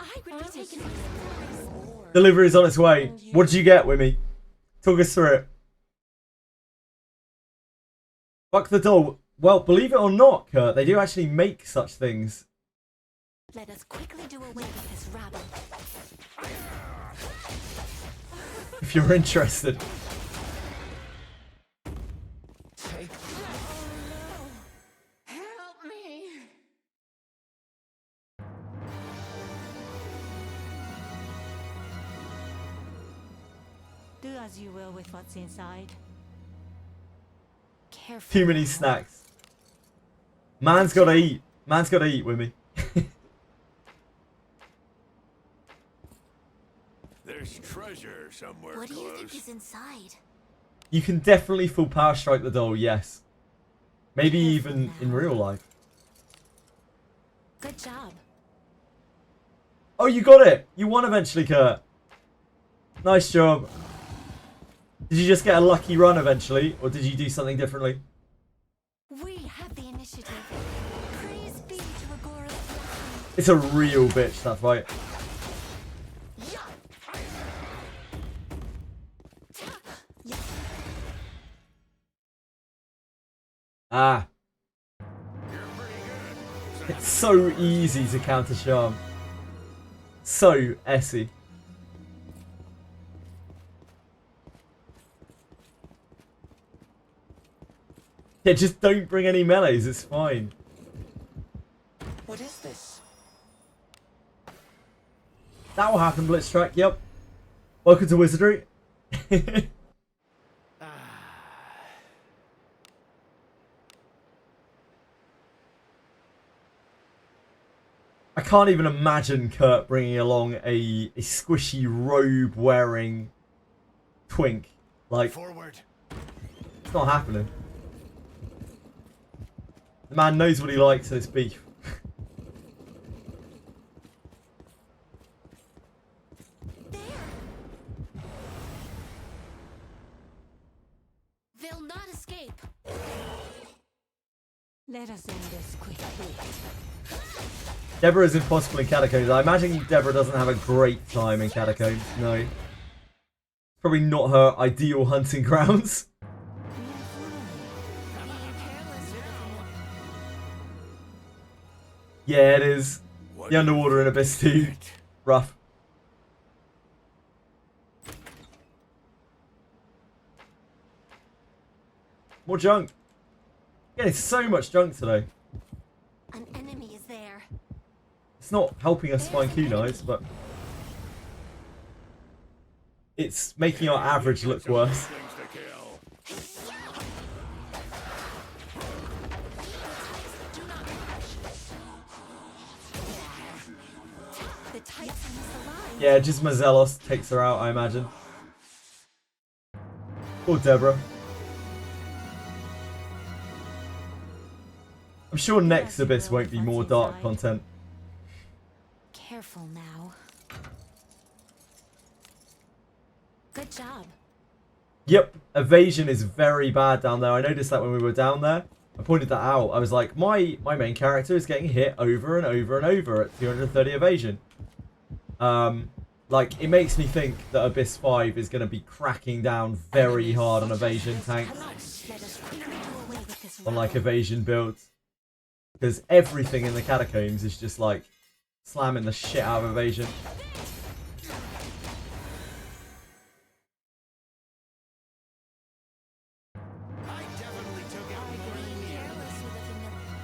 Delivery's on its way. What did you get, Wimmy? Talk us through it. Fuck the doll. Well, believe it or not, Kurt, they do actually make such things. Let us quickly do away with this rabble. If you're interested. Help me! Do as you will with what's inside. Careful. Too many snacks. Man's gotta eat. Man's gotta eat with me. There's treasure somewhere What do you think close. is inside? You can definitely full power strike the doll, yes. Maybe even in real life. Good job. Oh, you got it! You won eventually, Kurt. Nice job. Did you just get a lucky run eventually, or did you do something differently? We have the initiative. Praise be to Agora's blessing. It's a real bitch, that's right. Ah. It's so easy to counter charm. So Essie. Yeah, just don't bring any melees, it's fine. What is this? That will happen, Blitztrack, yep. Welcome to Wizardry. I can't even imagine Kurt bringing along a squishy robe wearing twink. Like, Forward. it's not happening. The man knows what he likes and it's beef. They'll not escape. Let us end this quickly. Deborah is impossible in Catacombs. I imagine Deborah doesn't have a great time in Catacombs. No. Probably not her ideal hunting grounds. Yeah, it is. What The underwater in Abyss too. Rough. More junk. Getting so much junk today. An enemy is there. It's not helping us find kunais, but it's making our average look worse. Things to kill. The Titan is alive. Yeah, just Mazelos takes her out, I imagine. Poor Deborah. I'm sure next Abyss won't be more dark content. Careful now. Good job. Yep, evasion is very bad down there. I noticed that when we were down there. I pointed that out. I was like, my main character is getting hit over and over and over at 230 evasion. Like, it makes me think that Abyss 5 is going to be cracking down very hard on evasion tanks. Let us quickly do away with this On, rabble. like, evasion builds. Because everything in the Catacombs is just, like, slamming the shit out of evasion. I definitely took it more than you. Careless with the vanilla.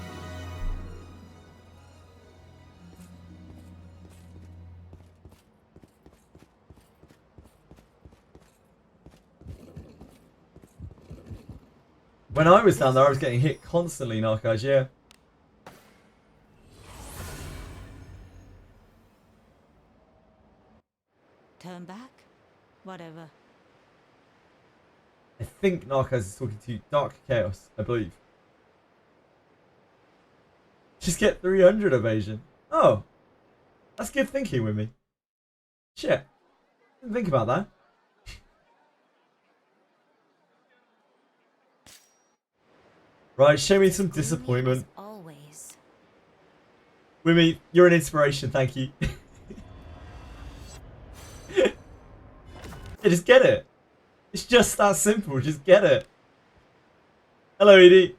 When I was down there, I was getting hit constantly, Narcos, yeah. Turn back? Whatever. I think Narcos is talking to Dark Chaos, I believe. Just get 300 evasion. Oh. That's good thinking with me. Shit. Didn't think about that. Right, show me some disappointment. Always. Wimmy, you're an inspiration, thank you. Yeah, just get it. It's just that simple, just get it. Hello, Edie.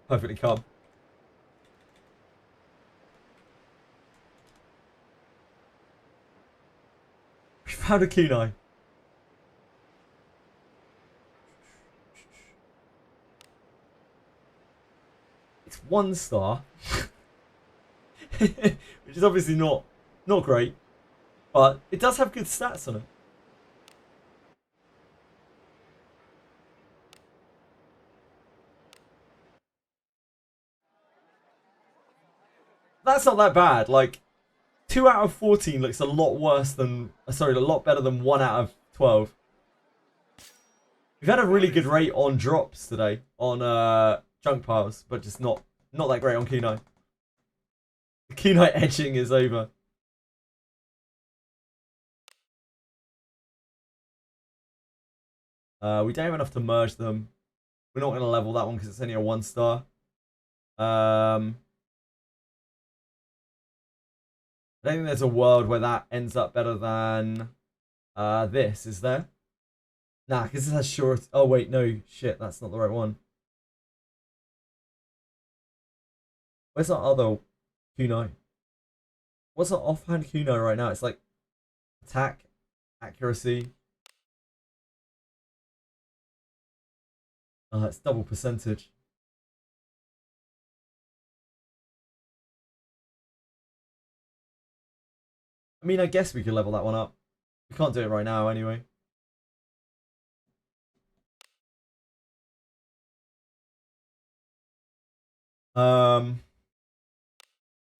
Perfectly calm. We found a kunai. It's 1 star. Which is obviously not great. But it does have good stats on it. That's not that bad. Like, 2 out of 14 looks a lot worse than... Sorry, a lot better than 1 out of 12. We've had a really good rate on drops today. On junk piles. But just not that great on Kunai. The Kunai edging is over. We don't have enough to merge them. We're not going to level that one because it's only a 1 star. I don't think there's a world where that ends up better than this, is there? Nah, because this has short... Oh, wait, no. Shit, that's not the right one. Where's our other kunai? What's our offhand kunai right now? It's like attack, accuracy. It's double percentage. I mean, I guess we could level that one up. We can't do it right now anyway.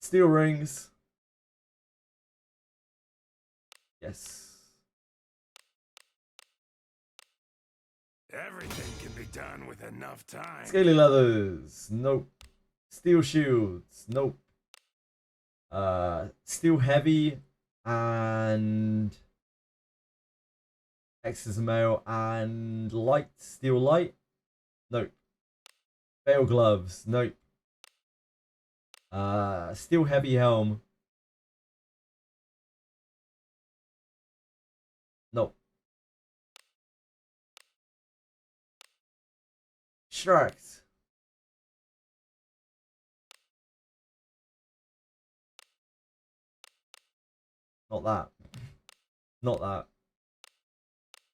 Steel rings. Yes. Everything can be done with enough time. Scaly leathers. Nope. Steel shields. Nope. Steel heavy and X's mail and light. Steel light. Nope. Veil gloves. Nope. Steel heavy helm. Nope. Shreks. Not that. Not that.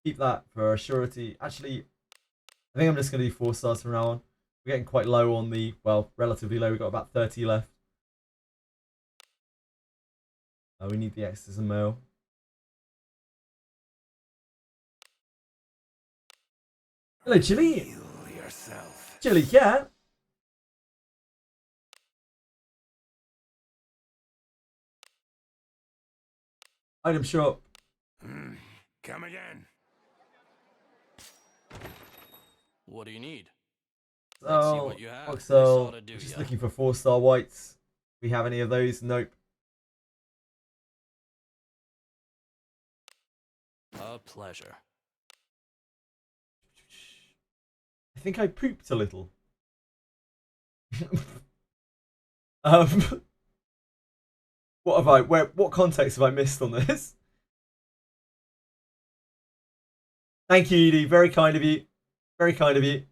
Keep that for surety. Actually, I think I'm just going to do 4 stars from now on. We're getting quite low on the, well, relatively low. We've got about 30 left. We need the X's and mail. Hello, Chili. Heal yourself. Chili cat. Item shop. Come again. What do you need? Let's see So, what you have. This Oxel, ought to do just ya. looking for 4-star whites. We have any of those? Nope. A pleasure. I think I pooped a little. What context have I missed on this? Thank you, Edie. Very kind of you. Very kind of you.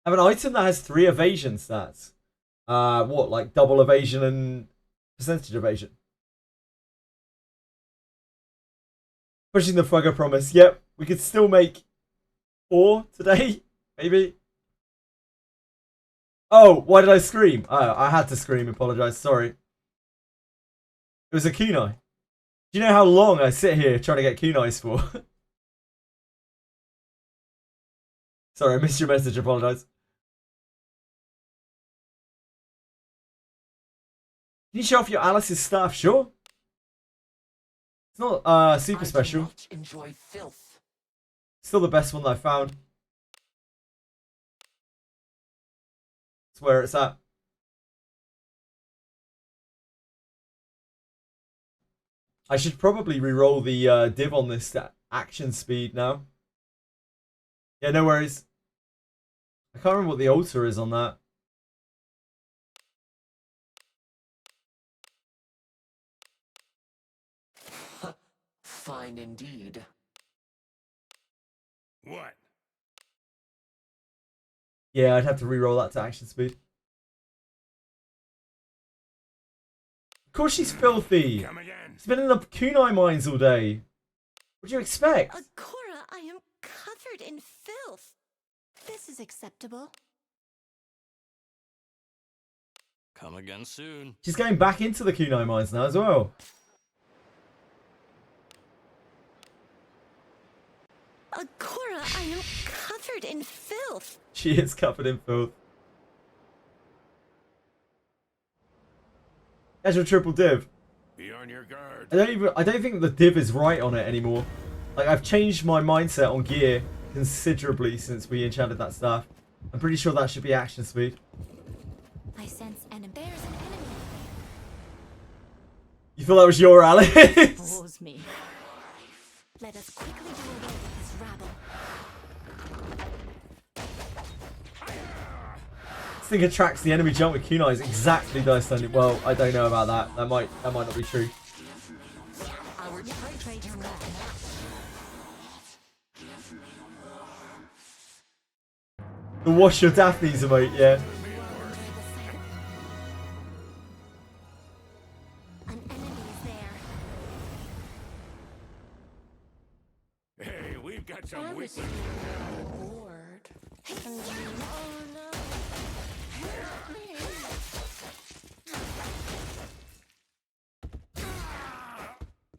I have an item that has 3 evasion stats. What, like double evasion and percentage evasion? Pushing the Frugger promise. Yep, we could still make 4 today, maybe. Oh, why did I scream? I had to scream. Apologise. Sorry. It was a kunai. Do you know how long I sit here trying to get kunais for? Sorry, I missed your message. Apologise. Can you show off your Alice's staff? Sure. It's not super special. I do not enjoy filth. Still the best one that I found. It's where it's at. I should probably re-roll the div on this action speed now. Yeah, no worries. I can't remember what the altar is on that. Fine indeed. What? Yeah, I'd have to re-roll that to action speed. Of course she's filthy. Come again. She's been in the kunai mines all day. What do you expect? Agora, I am covered in filth. This is acceptable. Come again soon. She's going back into the kunai mines now as well. Agora, I am covered in filth. She is covered in filth. There's your triple div. Be on your guard. I don't think the div is right on it anymore. Like, I've changed my mindset on gear considerably since we enchanted that stuff. I'm pretty sure that should be action speed. I sense enemy. There's an enemy. You feel that was your Alex? Bores me. Let us quickly do away with this rabble. This thing attracts the enemy jump with kunais exactly dice standing. Well, I don't know about that. That might not be true. Our Traitor left. The wash your Daphne's emote, yeah. An enemy is there. Hey, we've got some Promise weakness. you are bored. Oh no. Help me.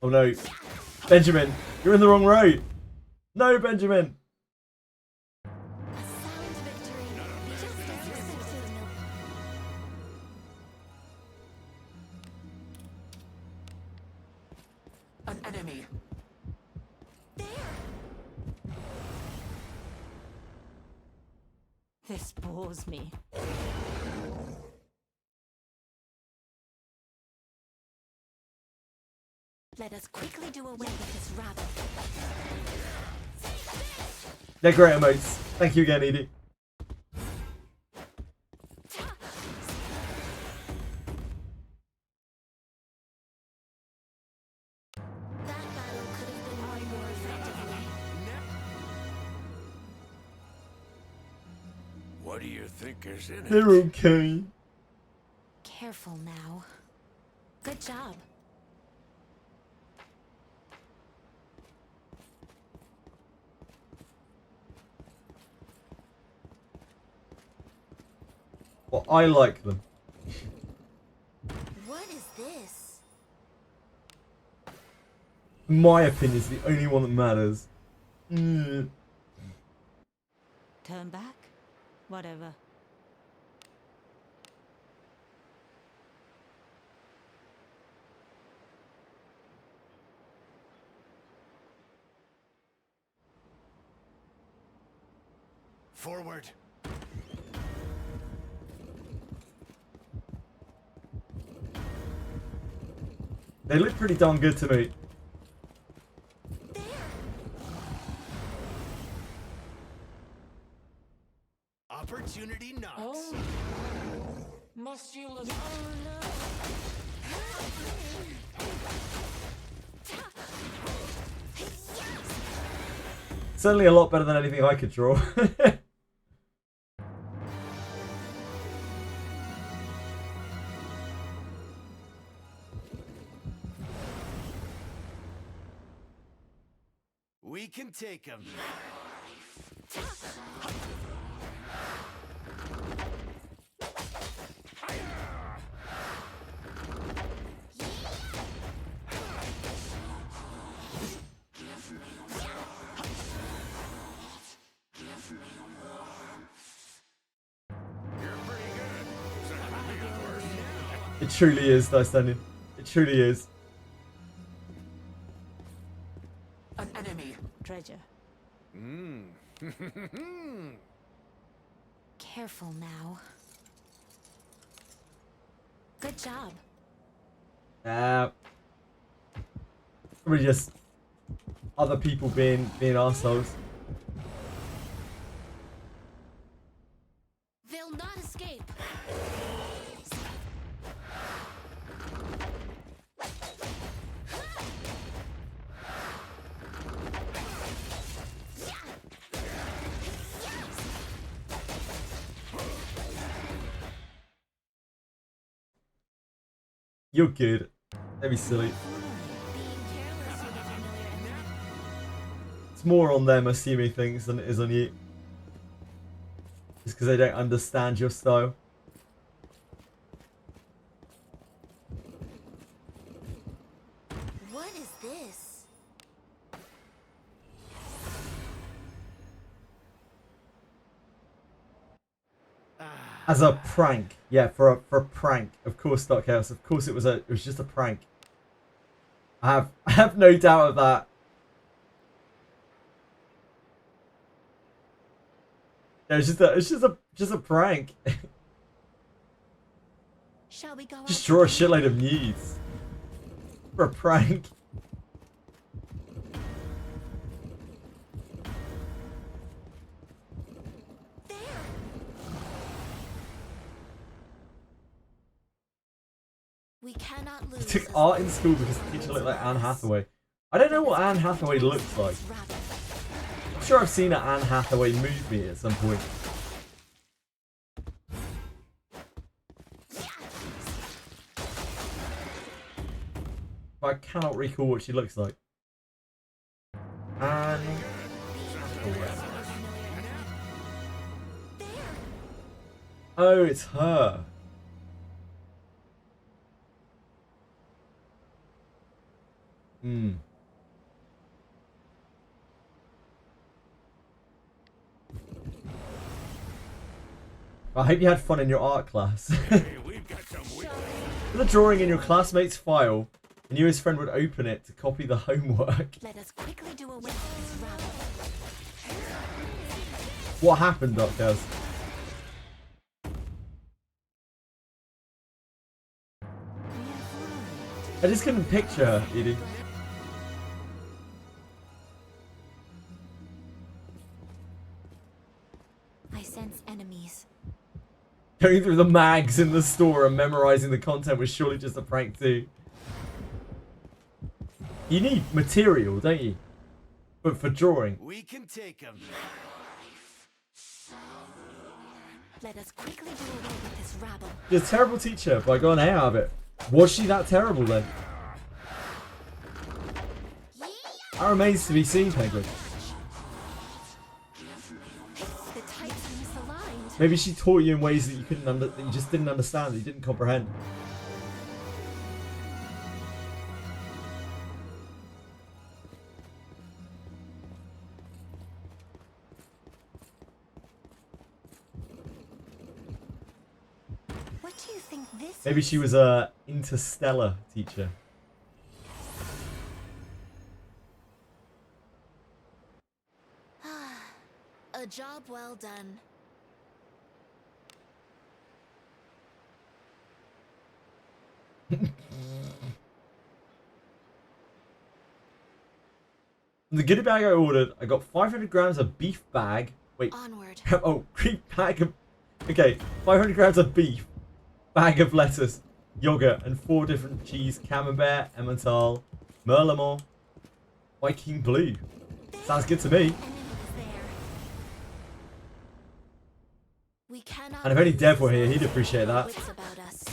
Oh no. Benjamin, you're in the wrong road. No, Benjamin. A sound victory. Just as expected. an enemy. There. This bores me. Let us quickly do away with this rabble. They're great emotes. Thank you again, Edie. That battle could have been won more effectively. What do you think is in it? They're okay. Careful now. Good job. Well, I like them. What is this? My opinion is the only one that matters. Turn back? Whatever. Forward. They look pretty darn good to me. There. Opportunity knocks. Oh. Must you look? Oh no. Certainly a lot better than anything I could draw. We can take him. It truly is, Dice Standing. It truly is. An enemy. Treasure. Careful now. Good job. Probably just other people being assholes. They'll not escape. You're good. Don't be silly. Being careless with a familiar enemy. It's more on them assuming things than it is on you. Just because they don't understand your style. What is this? As a prank. Yeah, for a prank. Of course, Dark Chaos. Of course it was just a prank. I have no doubt of that. Yeah, it's just a prank. Shall we go Just out draw a together? shitload of nudes. For a prank. There. We cannot lose. Took as art long in as school we because keep the our teacher wits looked like about Anne us. Hathaway. I don't know what Anne Hathaway looks like. I'm sure I've seen an Anne Hathaway movie at some point. But I cannot recall what she looks like. Anne Hathaway. Oh, it's her. Hmm. I hope you had fun in your art class. Hey, we've got some witches. The drawing in your classmate's file, and you, his friend, would open it to copy the homework. Let us quickly do away with this rabble. What happened, Doctors? I just couldn't picture her, Edie. I sense enemies. Going through the mags in the store and memorizing the content was surely just a prank too. You need material, don't you? But for drawing. We can take them. Let us quickly do away with this rabble. You're a terrible teacher, but I got an A out of it. Was she that terrible then? That remains to be seen, Penguin. The types are misaligned. Maybe she taught you in ways that you that you just didn't understand, that you didn't comprehend. What do you think this Maybe is? she was a interstellar teacher. A job well done. From the goodie bag I ordered, I got 500 grams of beef bag. Wait. Onward. Oh, bag of... Okay, 500 grams of beef, bag of lettuce, yogurt, and 4 different cheese. Camembert, Emmental, Merlimont, Viking Blue. Sounds good to me. Enemies there. We cannot And if only lose Dev were as here, long he'd as we appreciate keep our that. wits about us.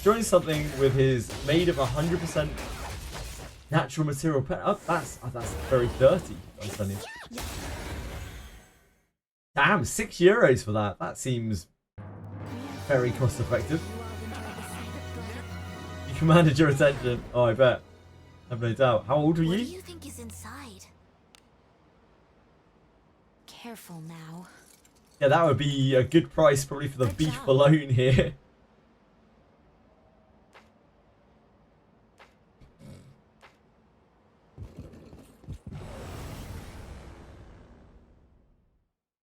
Drawing something with his made of 100% natural material pen. Oh, that's very dirty. I'm telling you. Damn, €6 for that. That seems very cost effective. You all enjoy the sight of blood. You commanded your attention. Oh, I bet. I have no doubt. How old were What do you? you think is inside? Careful now. Yeah, that would be a good price probably for the Good beef job. alone here.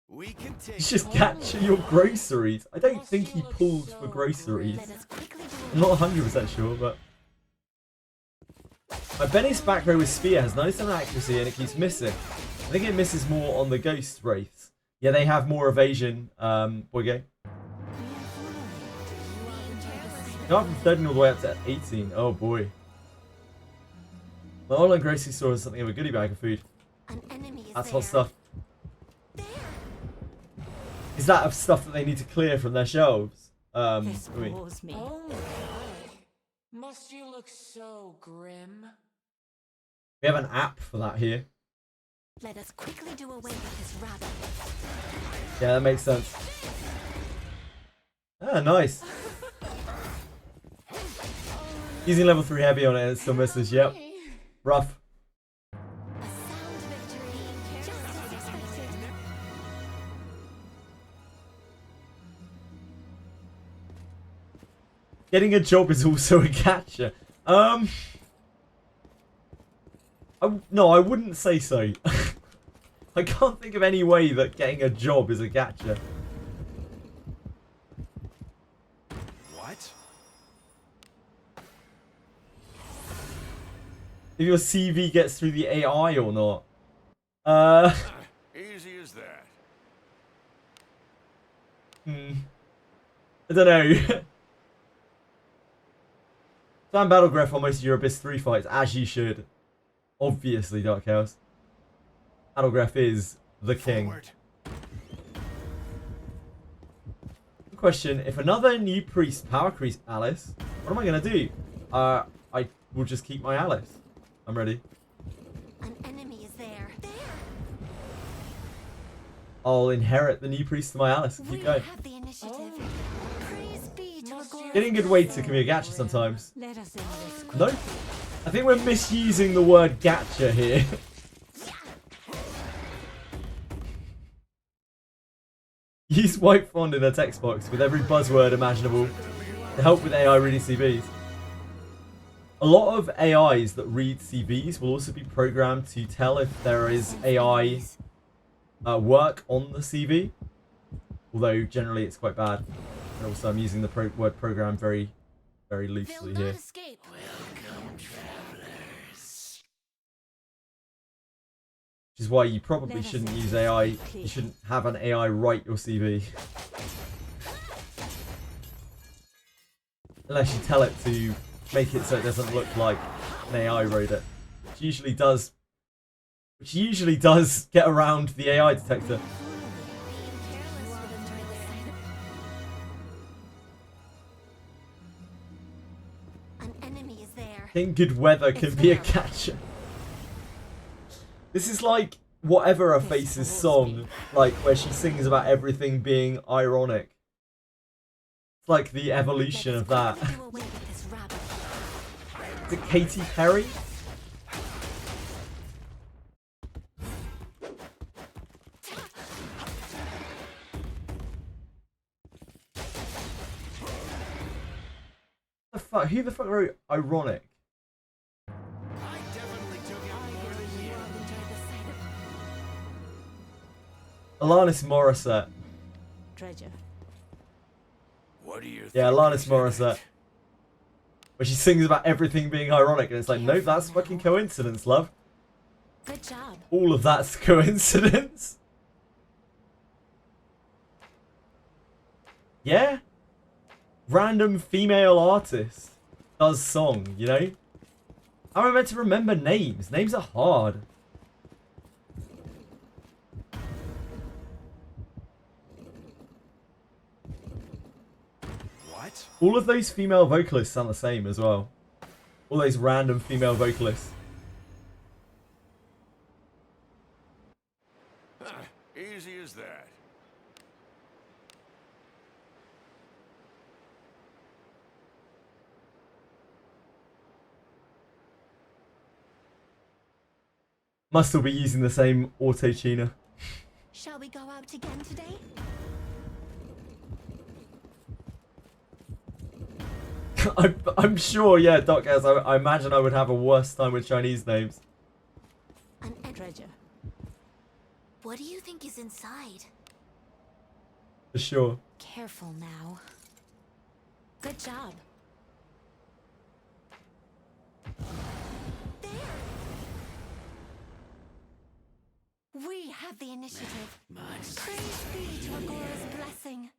We can take He's just catching your groceries. I don't think he pulled for groceries. Let us quickly do I'm not 100% sure, but... My Benny's back row with Spear has 97 accuracy and it keeps missing. I think it misses more on the Ghost Wraiths. Yeah, they have more evasion, Boyga. Not from 13 all the way up to 18. Oh boy. My online grocery store is something of a goodie bag of food. An enemy is That's there. hot stuff. There. Is that of stuff that they need to clear from their shelves? This I mean, bores me. Oh my. Must you look so grim? We have an app for that here. Let us quickly do away with this rabbit. Yeah, that makes sense. Ah, nice. Using level 3 heavy on it and it still misses. Yep. Rough. A sound victory, just as expected. Getting a job is also a gacha. No, I wouldn't say so. I can't think of any way that getting a job is a gacha. What? If your CV gets through the AI or not. Easy as that. I don't know. Fan Battlegraph on most of your Abyss 3 fights, as you should. Obviously, Dark Chaos. Battlegraph is the king. Forward. Good question, if another new priest power creeps Alice, what am I going to do? I will just keep my Alice. I'm ready. An enemy is there. There! I'll inherit the new priest to my Alice and We keep going. have the initiative. Praise be to our glorious Getting a good weight to blessing. can be a gacha sometimes. Let us end this quick. No? I think we're misusing the word gacha here. Use white font in a text box with every buzzword imaginable to help with AI reading CVs. A lot of AIs that read CVs will also be programmed to tell if there is AI work on the CV. Although generally it's quite bad. And also I'm using the word program very, very They'll loosely not here. escape. Which is why you probably Let us shouldn't end use this AI. quickly. You shouldn't have an AI write your CV. Unless you tell it to make it so it doesn't look like an AI wrote it. Which usually does get around the AI detector. Being careless will enjoy the sight of... An enemy is there. I think good weather can It's be a there. catcher. This is like whatever a face's song, like where she sings about everything being ironic. It's like the evolution Let us of that. quickly do away with this rabbit. Is it Katy Perry? The fuck? Who the fuck wrote ironic? I definitely took it more than you. Will enjoy the sight of... Alanis Morissette. Treasure. What do you think? Yeah, Alanis is in it? Morissette. Where she sings about everything being ironic, and it's like, nope, that's fucking coincidence, love. Good job. All of that's coincidence. Yeah? Random female artist does song, you know? How am I meant to remember names? Names are hard. What? All of those female vocalists sound the same as well. All those random female vocalists. Easy as that. Must still be using the same auto-tuner. Shall we go out again today? I'm sure, yeah, Doc, as I imagine I would have a worse time with Chinese names. Treasure. What do you think is inside? For sure. Careful now. Good job. There! We have the initiative. Praise be to Agora's blessing.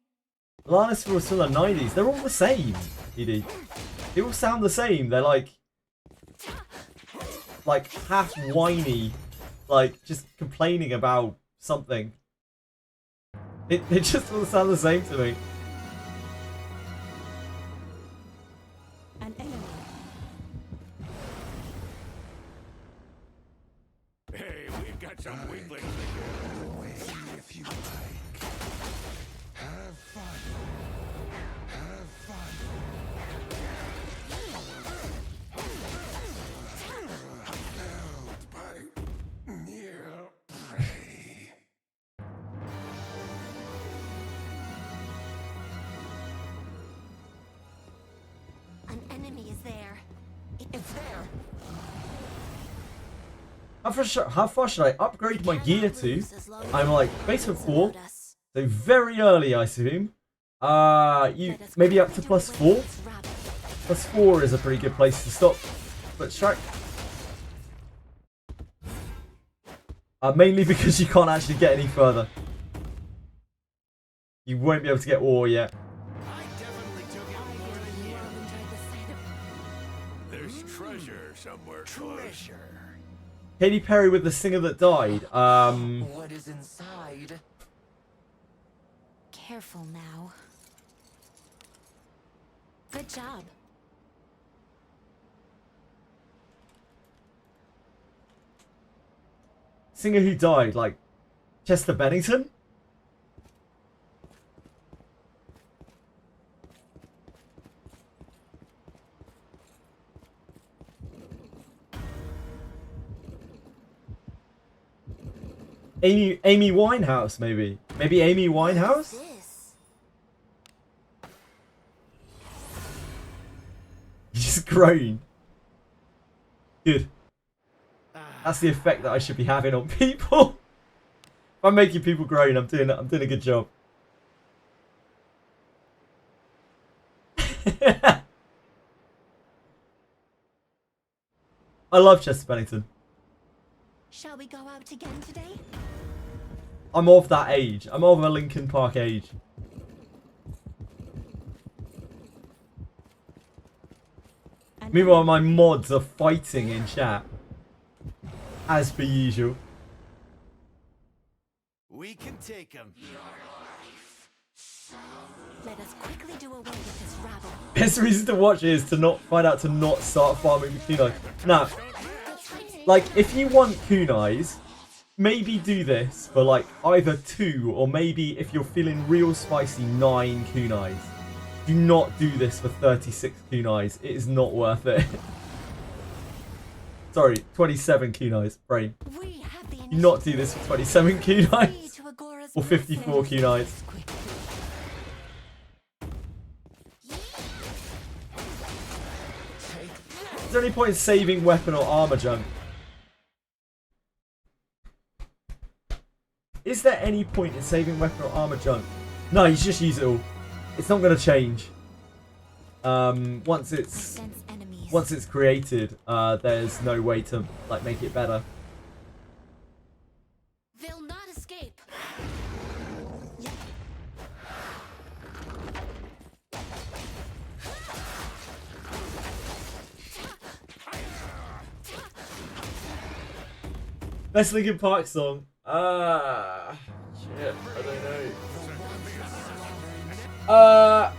Alanis was still in the 90s. They're all the same, ED. They all sound the same. They're like half whiny, like just complaining about something. They just all sound the same to me. An enemy. We've got some weaklings to kill. Away if you like. Have fun. Have fun. Held by near prey. An enemy is there. It's there. How far should I upgrade my gear to? I'm like basement 4, About us. so very early, I assume. Maybe up to +4. +4 is a pretty good place to stop. But strike. Mainly because you can't actually get any further. You won't be able to get ore yet. I definitely took it more than you. There's treasure somewhere close. Katy Perry with The Singer That Died. What is inside? Careful now. Good job. Singer who died, like Chester Bennington? Amy Winehouse, maybe. Maybe Amy Winehouse? This. You just groan. Good. That's the effect that I should be having on people. If I'm making people groan, I'm doing a good job. I love Chester Bennington. Shall we go out again today? I'm of that age. I'm of a Linkin Park age. Meanwhile, my mods are fighting in chat. As per usual. We can take him. Let us quickly do away with this rabble. Best reason to watch it is to not start farming the kunai. Now, like, if you want kunais, maybe do this for like either 2 or maybe if you're feeling real spicy 9 kunais. Do not do this for 36 kunais. It is not worth it. Sorry, 27 kunais. Brain. We have the Do not do this for 27 kunais. initiative to Agora's Or 54 kunais. Is there any point in saving weapon or armor junk? Is there any point in saving weapon or armor junk? No, you just use it all. It's not going to change. Once it's created, there's no way to like make it better. They'll not escape. Best Linkin Park song. Shit, I don't know. I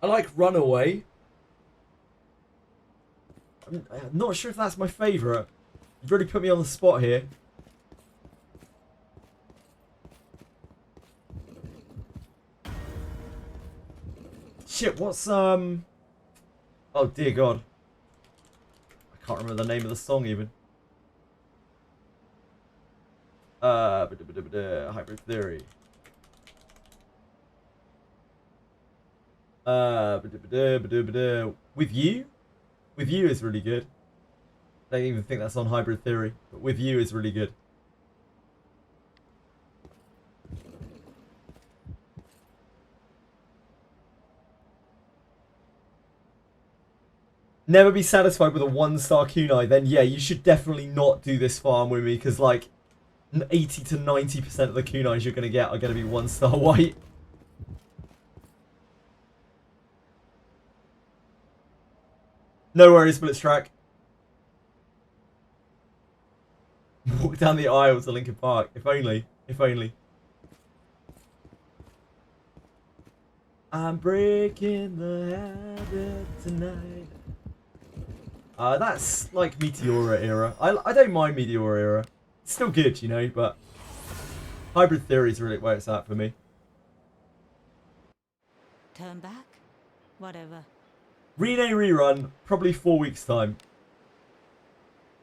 like Runaway. I'm not sure if that's my favourite. You've really put me on the spot here. Shit, what's oh dear God. I can't remember the name of the song even. Hybrid Theory. With You? With You is really good. I don't even think that's on Hybrid Theory, but With You is really good. Never be satisfied with a 1-star kunai, then yeah, you should definitely not do this farm with me, because like 80 to 90% of the kunais you're going to get are going to be 1-star white. No worries, Blitz Track. Walk down the aisle to Linkin Park. If only. If only. I'm breaking the habit tonight. That's like Meteora era. I don't mind Meteora era. It's still good, you know, but Hybrid Theory is really where it's at for me. Turn back? Whatever. Rene rerun, probably 4 weeks time.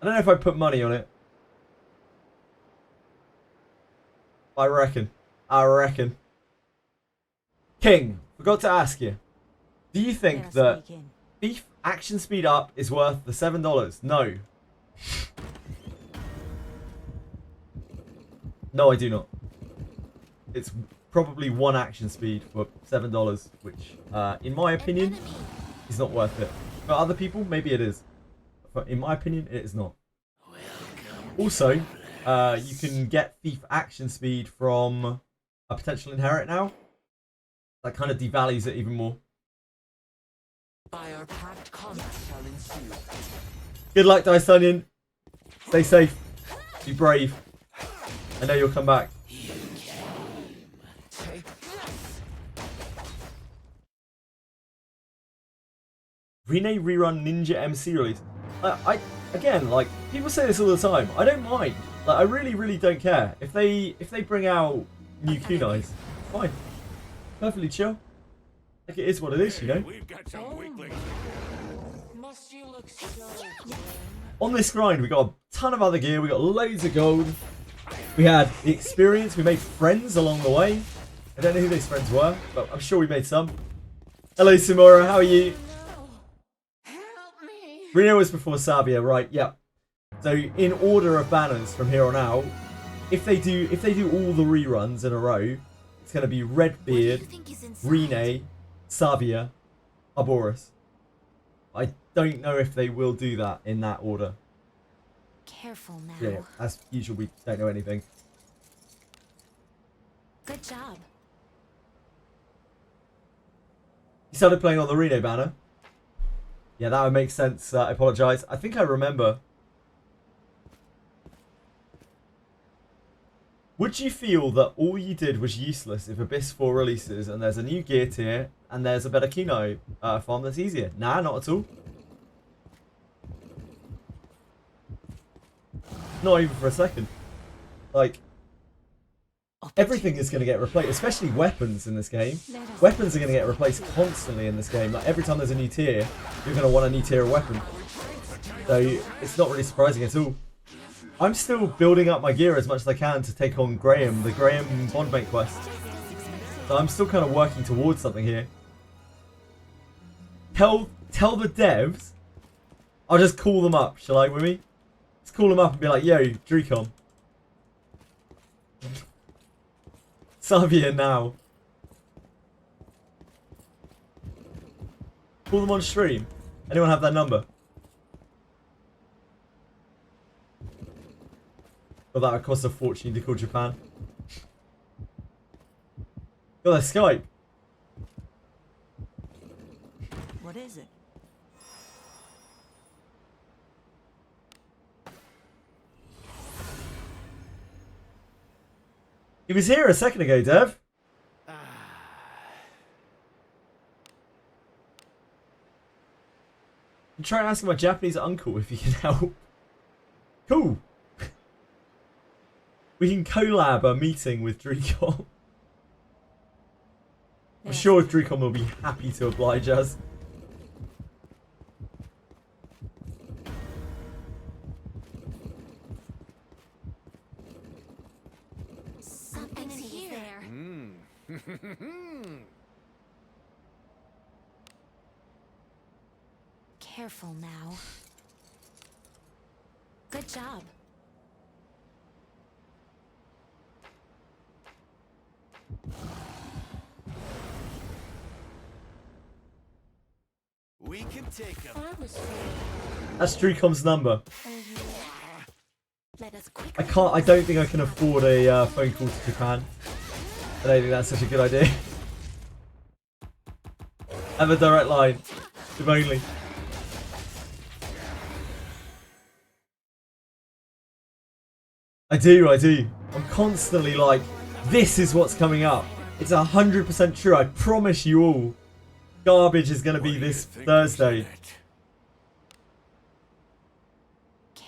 I don't know if I put money on it. I reckon. King, forgot to ask you. Do you think that Thief action speed up is worth the $7? No. No, I do not. It's probably 1 action speed for $7, which, in my opinion, is not worth it. For other people, maybe it is. But in my opinion, it is not. Also, you can get Thief action speed from a potential inherit now. That kind of devalues it even more. By our pact, combat shall ensue. Good luck, Dice Onion. Stay safe. Be brave. I know you'll come back. Rene rerun Ninja MC release. Again, like, people say this all the time. I don't mind. Like, I really don't care. If they bring out new kunais, fine. Perfectly chill. Like, it is what it is, you know. We've got some weaklings. Must you look so grim? On this grind, we got a ton of other gear. We got loads of gold. We had the experience. We made friends along the way. I don't know who those friends were, but I'm sure we made some. Hello, Samora. How are you? Help me! Reno was before Sabia, right? Yep. So in order of banners from here on out, if they do all the reruns in a row, it's going to be Redbeard, Rene, Savia, Arboris. I don't know if they will do that in that order. Careful now. Yeah, as usual, we don't know anything. Good job. You started playing on the Reno banner? Yeah, that would make sense. I apologise. I think I remember. Would you feel that all you did was useless if Abyss 4 releases and there's a new gear tier and there's a better Kunai farm that's easier? Nah, not at all. Not even for a second. Like, everything is going to get replaced, especially weapons in this game. Weapons are going to get replaced constantly in this game. Like, every time there's a new tier, you're going to want a new tier of weapon. So it's not really surprising at all. I'm still building up my gear as much as I can to take on Graham, the Graham bondmate quest. So I'm still kind of working towards something here. Tell the devs. I'll just call them up, shall I, Wimmy? Let's call them up and be like, yo, Drecom. Savia now. Call them on stream. Anyone have their number? Well, that would cost a fortune to call Japan. Oh, their Skype. What is it? He was here a second ago, Dev. I'm trying to ask my Japanese uncle if he can help. Cool. We can collab a meeting with Drecom. I'm sure Drecom will be happy to oblige us. Something's here. Careful now. Good job. We can take him. That's Drecom's number. Let us I don't think I can afford a phone call to Japan. I don't think that's such a good idea. Have a direct line. If only. I do. I'm constantly like, this is what's coming up. It's 100% true. I promise you all. Garbage is going to be this Thursday.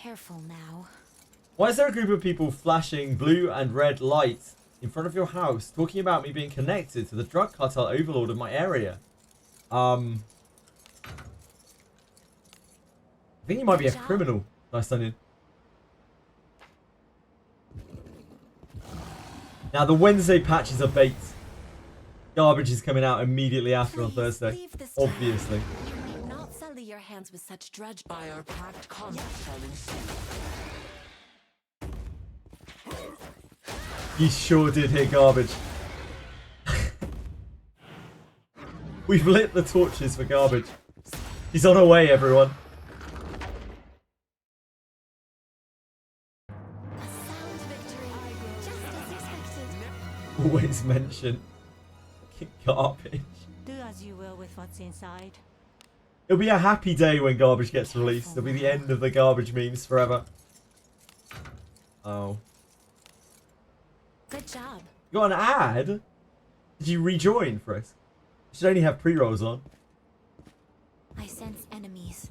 careful now. Why is there a group of people flashing blue and red lights in front of your house talking about me being connected to the drug cartel overlord of my area? I think he might be a criminal. Nice onion. Now the Wednesday patches are bait. Garbage is coming out immediately after on Thursday. Obviously. You need not sully your hands with such drudge. By our pact, combat shall ensue. You sure did hit garbage. We've lit the torches for garbage. He's on her way, everyone. A sound victory, just as expected. Always mention garbage. Do as you will with what's inside. It'll be a happy day when garbage gets released. It'll be the end of the garbage memes forever. Oh. Good job. You got an ad? Did you rejoin, Frisk? You should only have pre-rolls on. I sense enemies.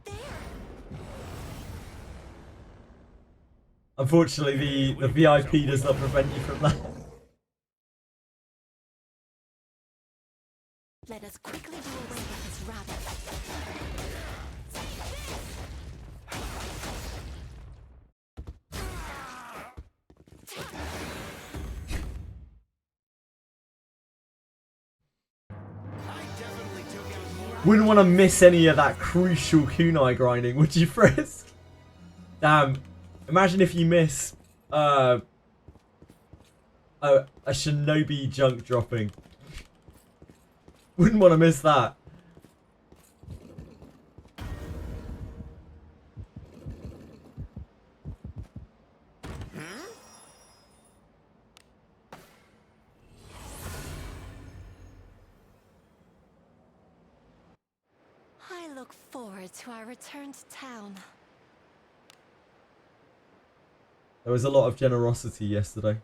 There. Unfortunately, the VIP does not prevent you from that. Let us quickly do away with this rabbit. Wouldn't want to miss any of that crucial kunai grinding, would you, Frisk? Damn. Imagine if you miss a shinobi junk dropping. Wouldn't want to miss that. I look forward to our return to town. There was a lot of generosity yesterday.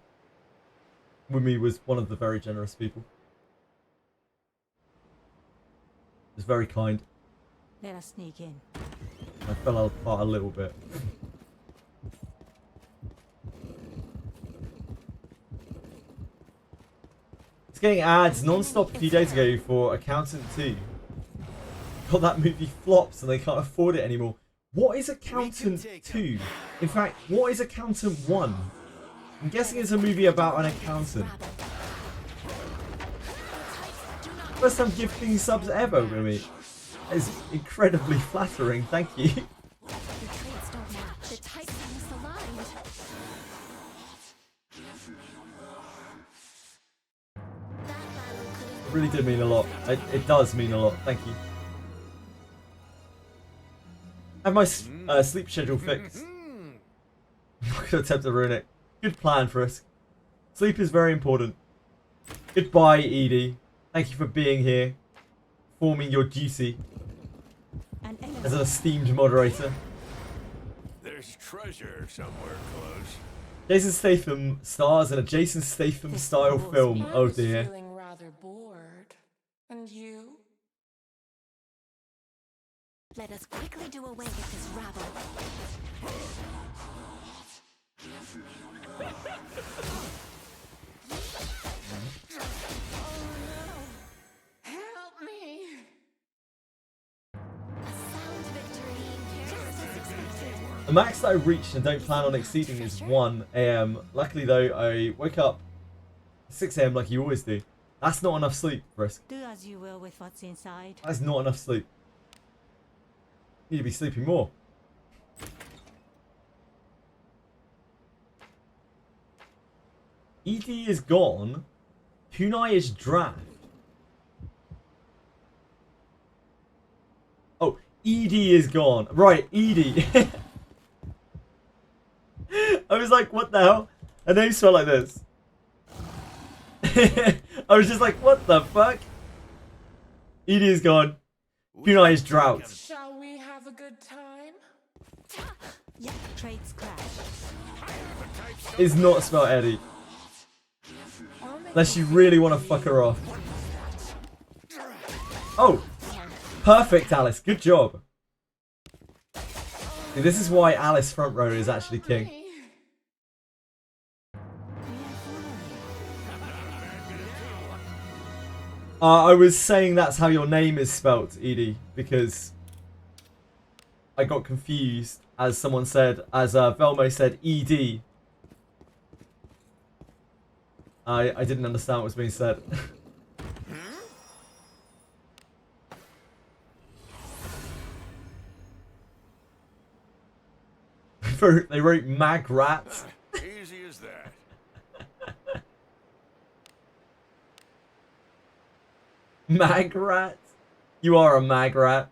Wumi was one of the very generous people. He was very kind. Let us sneak in. I fell apart a little bit. It's getting ads non-stop a few days ago for Accountant 2. God, that movie flops and they can't afford it anymore. What is Accountant 2? In fact, what is Accountant 1? I'm guessing it's a movie about an accountant. First time gifting subs ever with me. That is incredibly flattering, thank you. The traits don't match. The types are misaligned. That battle could have It really did mean a lot. It does mean a lot, thank you. I have my sleep schedule fixed. I'm not going to attempt to ruin it. Good plan for us. Sleep is very important. Goodbye, Edie. Thank you for being here. Performing your duty as an esteemed moderator. There's treasure somewhere close. Jason Statham stars in a Jason Statham style film. I Oh was dear. feeling rather bored. And you? Let us quickly do away with this rabble. Help me! A sound victory, just as expected. The max that I reached and don't plan on exceeding is 1 AM. Luckily though, I woke up 6 AM like you always do. That's not enough sleep, Frisk. Do as you will with what's inside. That's not enough sleep. You need to be sleeping more. Edie is gone. Kunai is draft. Oh, Edie is gone. Right, Edie. I was like, what the hell? Her name spelled like this. I was just like, what the fuck? Edie is gone. Kunai is drought. Shall we have a good time? Yeah, traits clash. Is not spelled Eddie. Unless you really want to fuck her off. Oh! Perfect, Alice. Good job. See, this is why Alice front row is actually king. I was saying that's how your name is spelt, Edie, because I got confused as someone said, as Velmo said ED. I didn't understand what was being said. They wrote mag rats. Easy as that. Mag rat? You are a mag rat.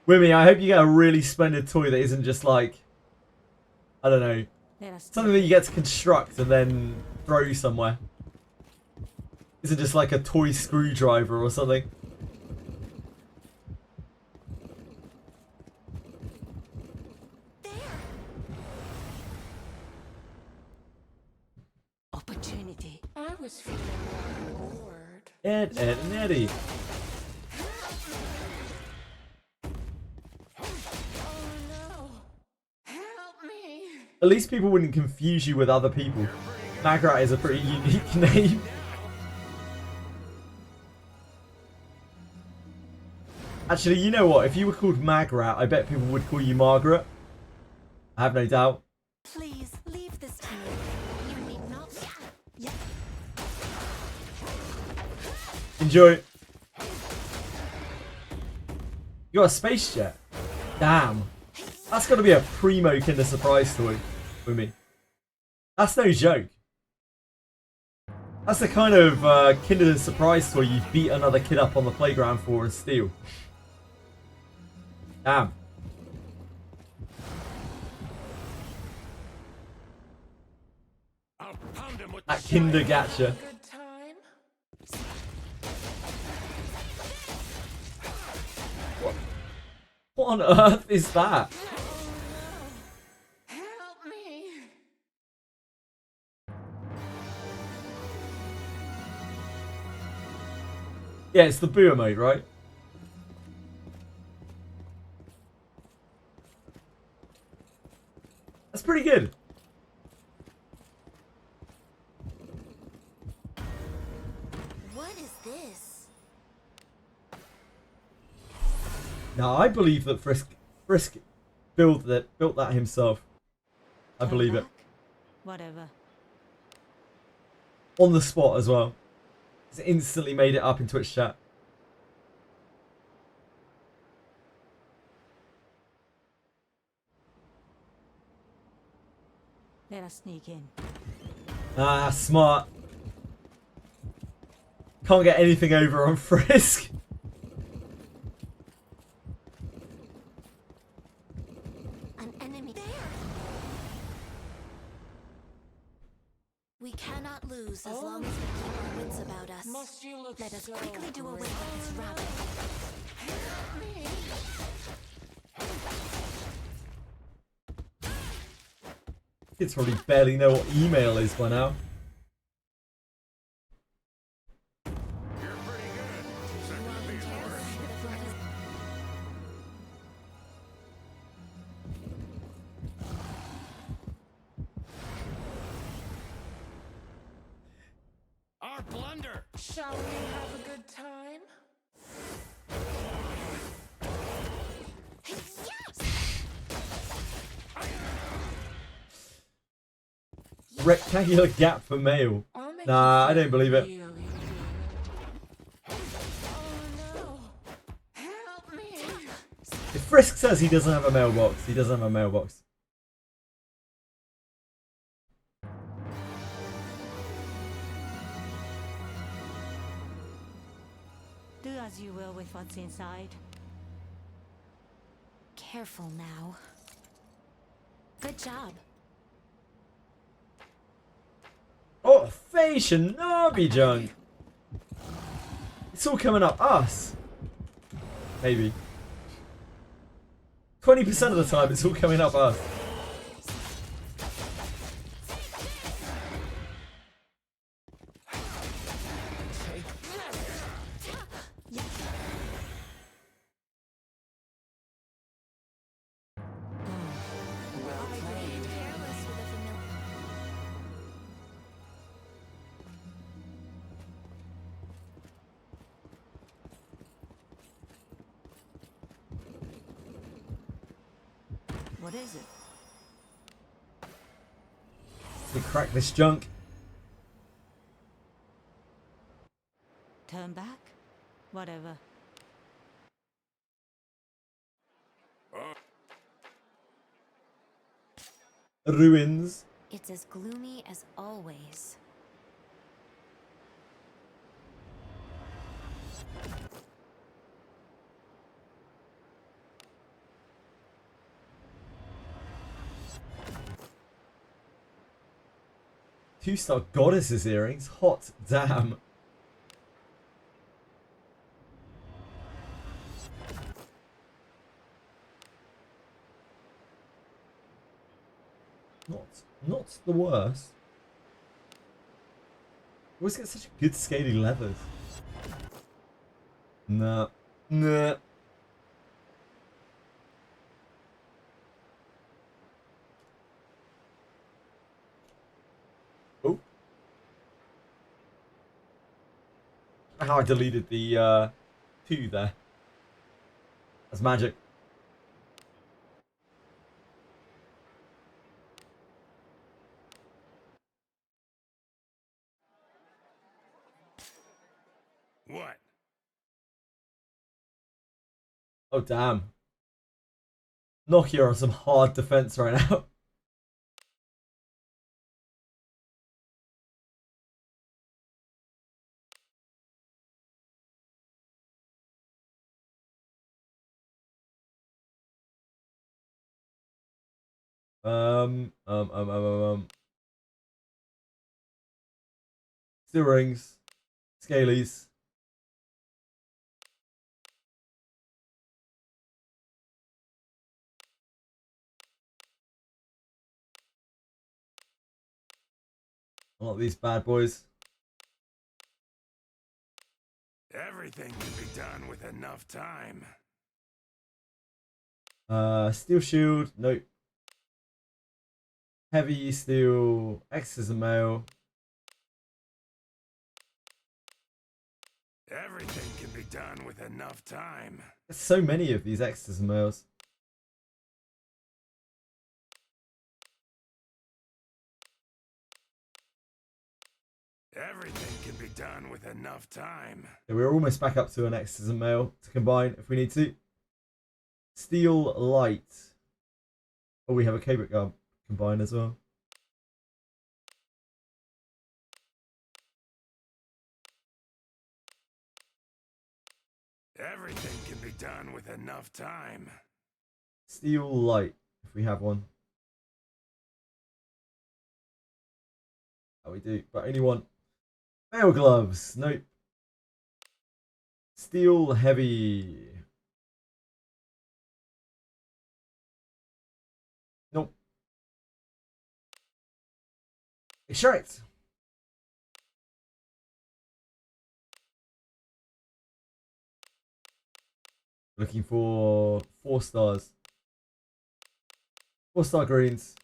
Wimmy, I hope you get a really splendid toy that isn't just like, I don't know, something that you get to construct and then throw somewhere. Isn't just like a toy screwdriver or something. Opportunity. I was feeling bored. Ed, and Eddie. Oh no! Help me! At least people wouldn't confuse you with other people. Magrat is a pretty unique name. Actually, you know what? If you were called Magrat, I bet people would call you Margaret. I have no doubt. Please leave this to me. You need not. Yeah. Enjoy. You got a space jet? Damn. That's got to be a primo Kinder Surprise toy for me. That's no joke. That's the kind of Kinder Surprise toy you beat another kid up on the playground for and steal. Damn. I'll pound him with That Kinder Gacha. Good time. What on earth is that? Help me! Yeah, it's the Boo emote, right? That's pretty good. What is this? Now I believe that Frisk built that himself. I believe it. Whatever. On the spot as well. He's instantly made it up in Twitch chat. Let us sneak in. Ah, smart. Can't get anything over on Frisk. An enemy there. We cannot lose as long as we keep our wits about us. Must you look Let us so quickly do away great? with this rabble. Help me! Kids probably barely know what email is by now. You're pretty good. Second would be worse. Our blunder! Shall we have a good time? Rectangular gap for mail. I'll make Nah, you I don't believe it. feel really good. Oh no! Help me! If Frisk says he doesn't have a mailbox, he doesn't have a mailbox. Do as you will with what's inside. Careful now. Good job. Oh, Faye Shinobi junk. It's all coming up us. Maybe. 20% of the time it's all coming up us. What is it? We crack this junk. Turn back? Whatever. Ruins. It's as gloomy as always. Two-star goddesses earrings. Hot damn. Not the worst. Always get such good scaly leathers. Nah. Nah. Oh. How I deleted the 2 there. That's magic. What? Oh damn. Nokia on some hard defense right now. Steel rings. Scalies. I want these bad boys. Everything can be done with enough time. Steel shield. Nope. Heavy steel. X's and mail. Everything can be done with enough time. There's so many of these X's and mails. Everything can be done with enough time. Yeah, we're almost back up to an X's and mail to combine if we need to. Steel light. Oh, we have a Kabrit gun combine as well. Everything can be done with enough time. Steel light, if we have one. Oh, we do, but only one. Mail gloves, nope. Steel heavy. Nope. Extract. Looking for 4 stars. 4-star greens.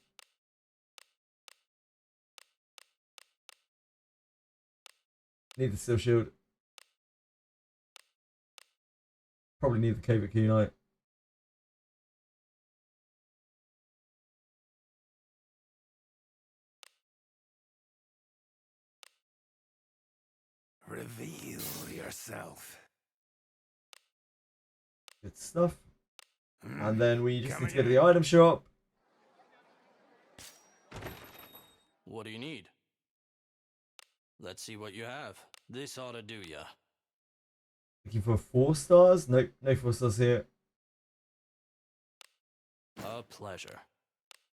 Need the steel shield. Probably need the Kabrit Kunai. Reveal yourself. Good stuff. And then we just Come need to go to again. the item shop. What do you need? Let's see what you have. This ought to do ya. Looking for 4 stars? Nope, no 4 stars here. A pleasure.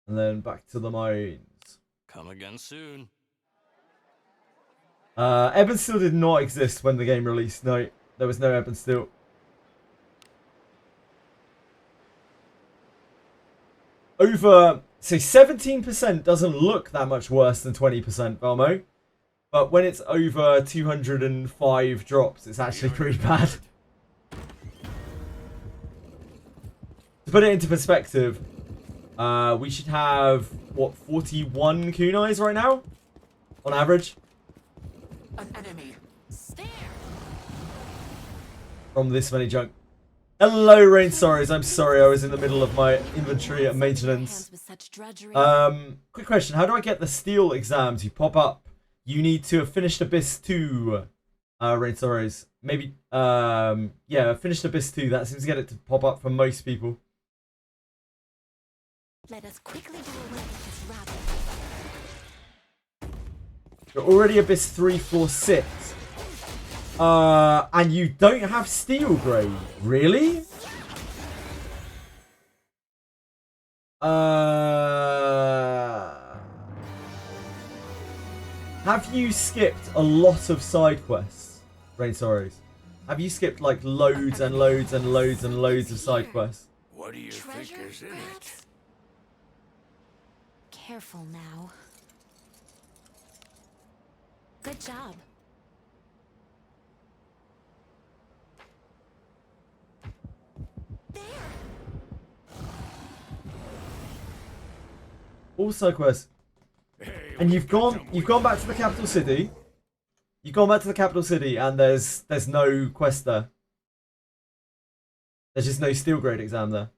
And then back to the mines. Come again soon. Ebb and Steel did not exist when the game released. No, there was no Ebb and Steel. Over, so 17% doesn't look that much worse than 20%, Valmo. But when it's over 205 drops, it's actually pretty bad. To put it into perspective, we should have, what, 41 kunais right now? On average? An enemy. Stare! From this many junk. Hello, Rain Sorries. I'm sorry, I was in the middle of my inventory and maintenance. Quick question. How do I get the steel exam to pop up? You need to have finished Abyss 2. Rain Sorries. Maybe, yeah, finished Abyss 2. That seems to get it to pop up for most people. Let us quickly do away with this rabble. You're already Abyss 3, 4, 6. And you don't have steel grade. Really? Have you skipped a lot of side quests, Rain Sorrows? Have you skipped like loads and loads and loads and loads of side quests? What do you think is in it? Careful now. Good job. There. All side quests. And you've gone back to the capital city. You've gone back to the capital city and there's no quest there. There's just no steel grade exam there.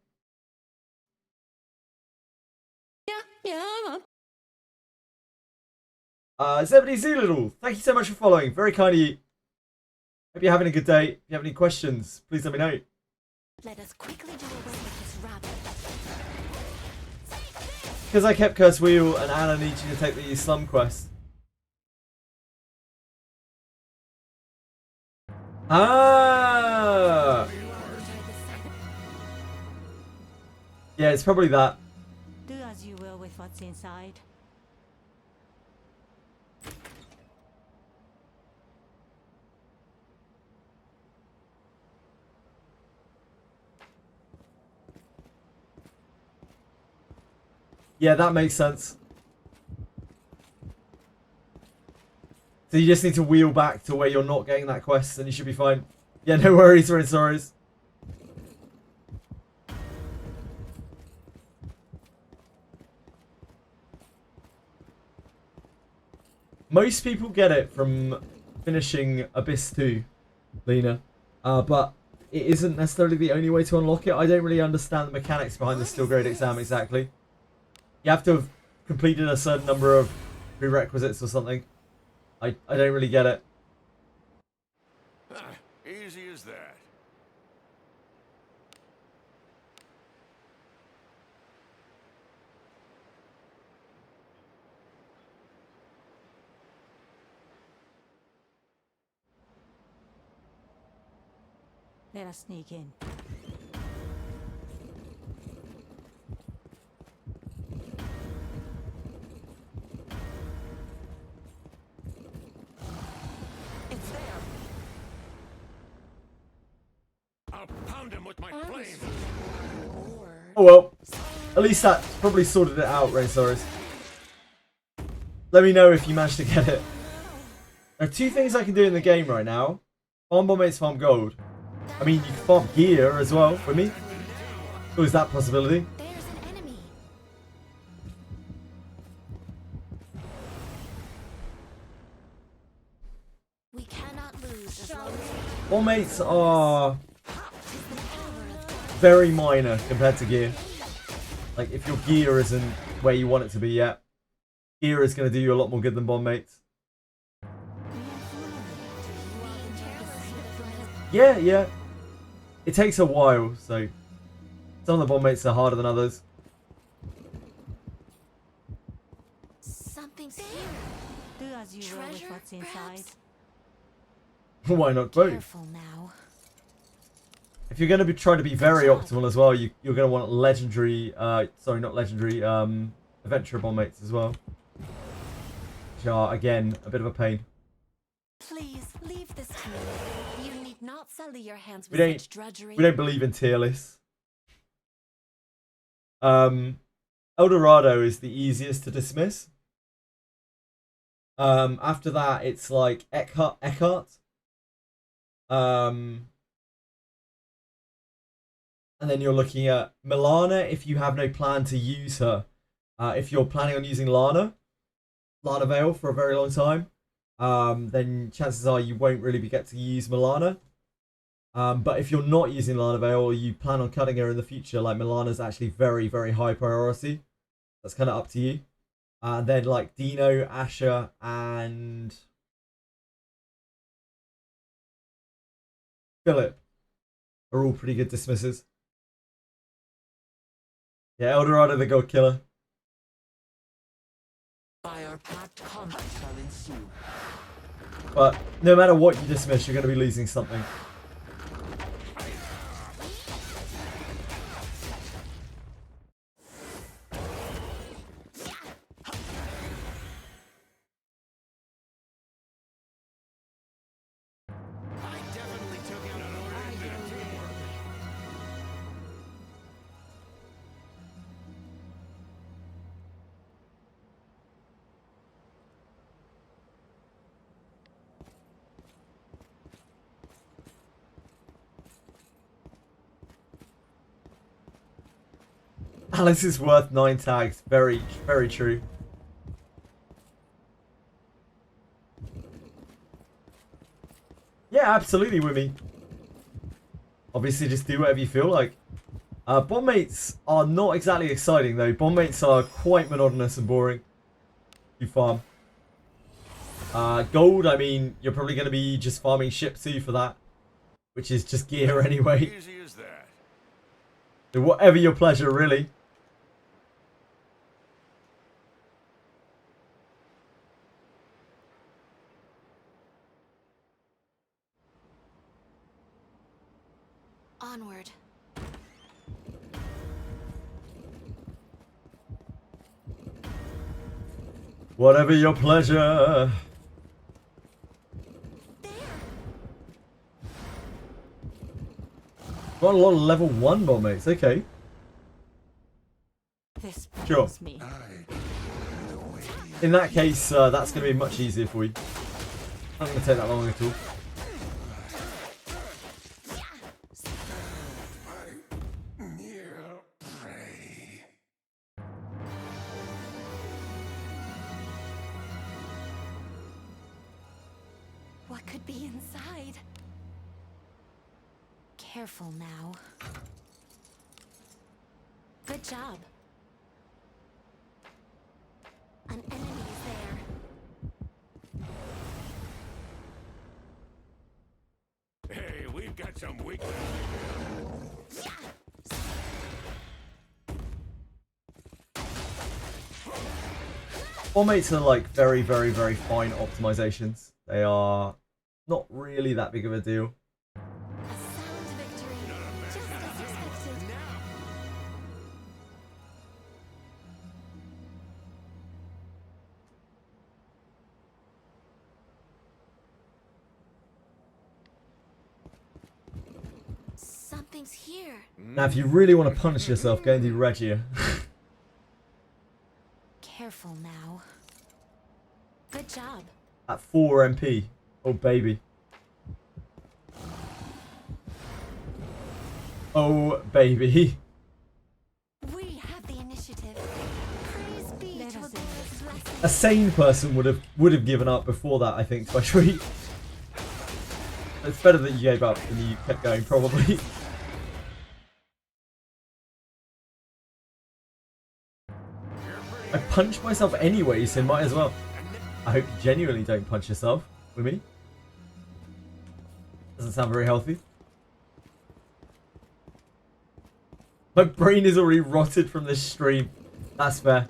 Zebedee Zoolittle, thank you so much for following. Very kind of you. Hope you're having a good day. If you have any questions, please let me know. Let us quickly do away with this rabble. Because I kept Curse Wheel and Anna needs you to take the slum quest. Ah! Yeah, it's probably that. Do as you will with what's inside. Yeah, that makes sense. So you just need to wheel back to where you're not getting that quest and you should be fine. Yeah, no worries, Rain Sorrows. Most people get it from finishing Abyss 2, Lena. But it isn't necessarily the only way to unlock it. I don't really understand the mechanics behind the steel grade exam exactly. You have to have completed a certain number of prerequisites or something. I don't really get it. Easy as that. Let us sneak in. It's there. I'll pound him with my flame. Oh well. At least that probably sorted it out, Rain Sorrows. Let me know if you managed to get it. There are two things I can do in the game right now. Farm bombates, farm gold. I mean, you can farm gear as well for me. Oh, is that a possibility? There's an enemy. We cannot lose as long as Bombates are very minor compared to gear. Like, if your gear isn't where you want it to be yet, gear is going to do you a lot more good than bombates. Yeah, yeah. It takes a while, so some of the bombates are harder than others. something's here. Do as you will with what's inside. Why not both? Careful now. If you're going to be trying to be very optimal as well, you're going to want legendary, sorry, not legendary, adventurer bombates as well. Which are, again, a bit of a pain. Please leave this to me. You need not sully your hands with We such drudgery. don't believe in tier lists. Eldorado is the easiest to dismiss. After that, it's like Eckhart. And then you're looking at Milana if you have no plan to use her. If you're planning on using Lana Vale for a very long time, then chances are you won't really get to use Milana. But if you're not using Lana Vale or you plan on cutting her in the future, like Milana's actually very, very high priority. That's kind of up to you. And then like Dino, Asher, and Philip are all pretty good dismisses. Yeah, Eldorado the God Killer. By our pact, combat shall ensue. But no matter what you dismiss, you're going to be losing something. Alice is worth 9 tags. Very, very true. Yeah, absolutely, Wimmy. Obviously, just do whatever you feel like. Bond mates are not exactly exciting, though. Bond mates are quite monotonous and boring. You farm. Gold, I mean, you're probably going to be just farming ship 2 for that. Which is just gear anyway. Easy as that. So whatever your pleasure, really. Onward. Whatever your pleasure. Got a lot of level 1 bomb mates, okay. This Sure. brings me. In that case, that's going to be much easier for you. Not going to take that long at all. Near prey. What could be inside? Careful now. Good job. An enemy is there. Hey, we've got some weak. Bomb mates are like very, very, very fine optimizations. They are not really that big of a deal. A sound victory. Just as expected. Something's here. Now, if you really want to punish yourself, go and do Regia. Careful now. Good job. At 4 MP. Oh, baby. Oh, baby. We have the initiative. Praise be Let to us Agora's blessing. A sane person would have given up before that, I think, especially. It's better that you gave up than you kept going, probably. I punched myself anyway, so might as well. I hope you genuinely don't punch yourself with me. Doesn't sound very healthy. My brain is already rotted from this stream. That's fair.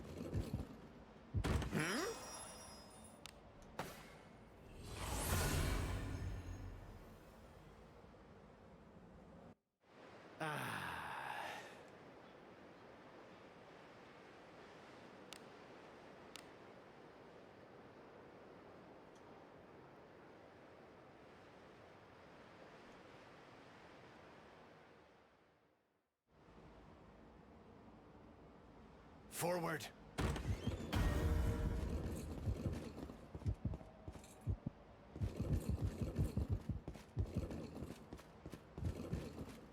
Forward.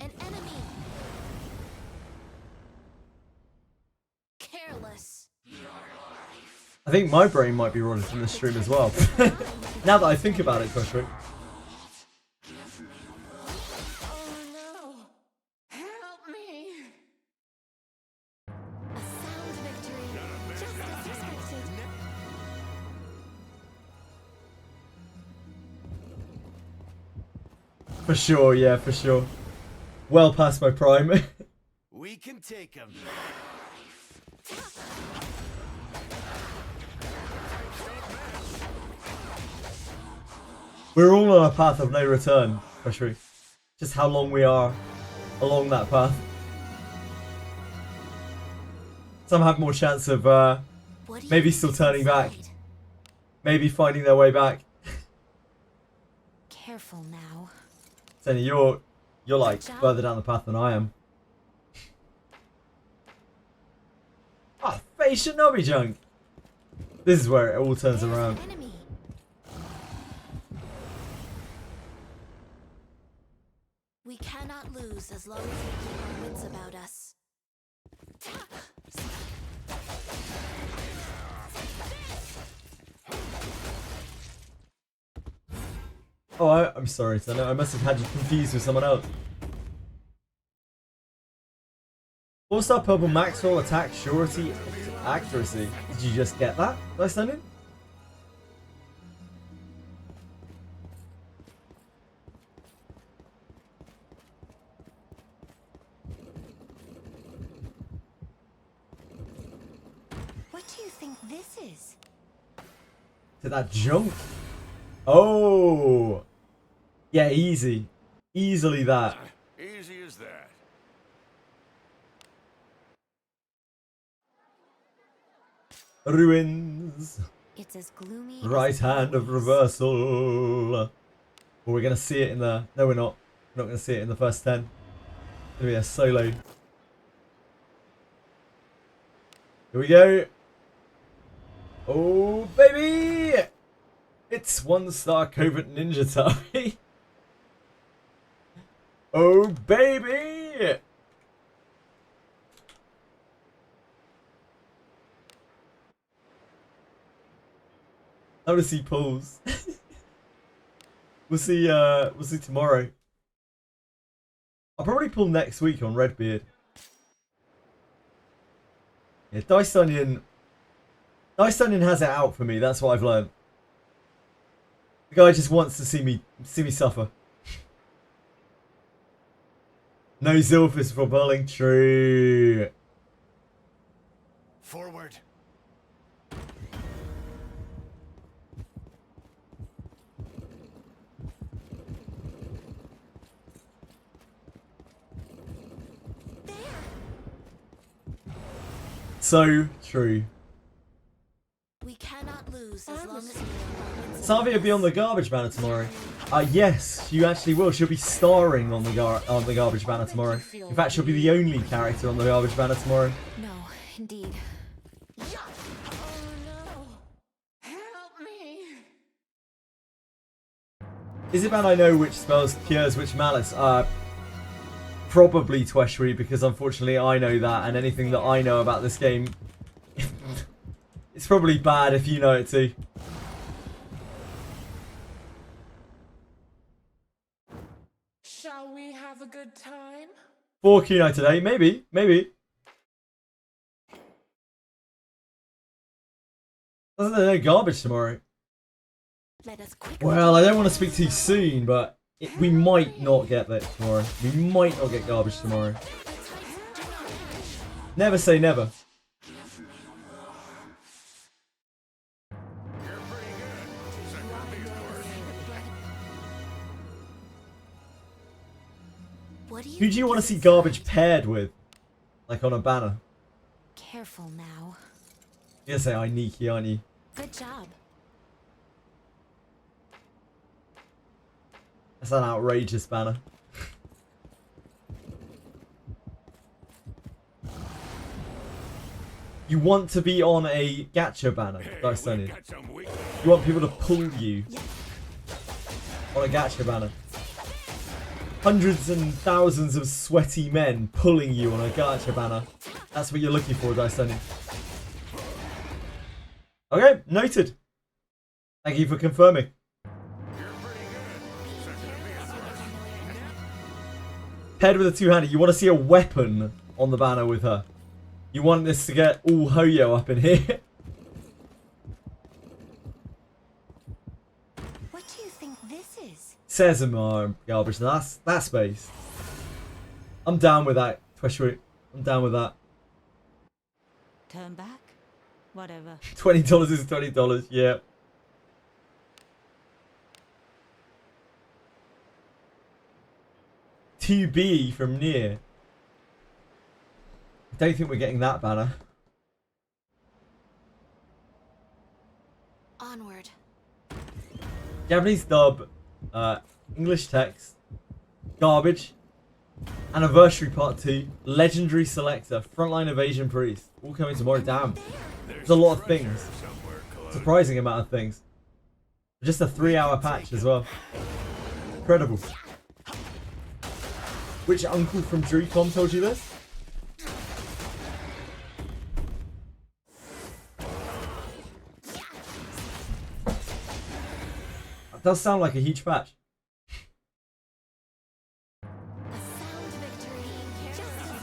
An enemy. Careless. I think my brain might be running from this stream as well. Now that I think about it, Koshrik. For sure, yeah, for sure. Well past my prime. We can take him. We're all on a path of no return, Wizardry. Just how long we are along that path. Some have more chance of maybe still turning back. Maybe finding their way back. Careful now. Senna, you're like further down the path than I am. Ah, face shinobi junk. This is where it all turns around. Enemy. We cannot lose as long as we keep our wits about us. Oh, I'm sorry, Senna. I must have had you confused with someone else. 4-star purple max roll attack surety accuracy. Did you just get that? Did I send it? What do you think this is? Did that jump? Oh! Yeah, easy. Easily that. Easy as that. Ruins. It's as gloomy. Right as hand of reversal. Well, we're going to see it in the... No, we're not. We're not going to see it in the first 10. It's going to be a solo. Here we go. Oh, baby! It's 1-star covert ninja tie. Oh, baby! I want to see pulls. We'll see tomorrow. I'll probably pull next week on Redbeard. Yeah, Dice Onion has it out for me. That's what I've learned. The guy just wants to see me suffer. No Zilphus for pulling. True. Forward. So true. We cannot lose as long as we keep our wits Savia will be on the garbage banner tomorrow. Yes, she actually will. She'll be starring on the garbage banner tomorrow. In fact, she'll be the only character on the garbage banner tomorrow. No, indeed. Oh no! Help me! Is it bad I know which spells cures which malice? Probably Tweshry, because unfortunately I know that, and anything that I know about this game, it's probably bad if you know it too. Shall we have a good time? 4 Kunai today, maybe. Doesn't there no garbage tomorrow? Let us quickly. Well, I don't want to speak too soon, but we might not get that tomorrow. We might not get garbage tomorrow. Never say never. What do you Who do you want to see think garbage paired with? Like on a banner? Careful now. You're gonna say Ainiki, aren't you? Good job. That's an outrageous banner. You want to be on a gacha banner, Dice Onion. You want people to pull you on a gacha banner. Hundreds and thousands of sweaty men pulling you on a gacha banner. That's what you're looking for, Dice Onion. Okay, noted. Thank you for confirming. Paired with a two-hander, you want to see a weapon on the banner with her. You want this to get all Hoyo up in here. What do you think this is? says in my garbage. That's based. I'm down with that. I'm down with that. Turn back? Whatever. $20 is $20. Yeah. $2B from near. I don't think we're getting that banner. Onward. Japanese dub, English text, garbage, anniversary part 2, legendary selector, frontline evasion priest, all coming tomorrow. Damn, there's a lot of things. Surprising amount of things. Just a 3-hour patch as well. Incredible. Which uncle from DrewCom told you this? That does sound like a huge patch.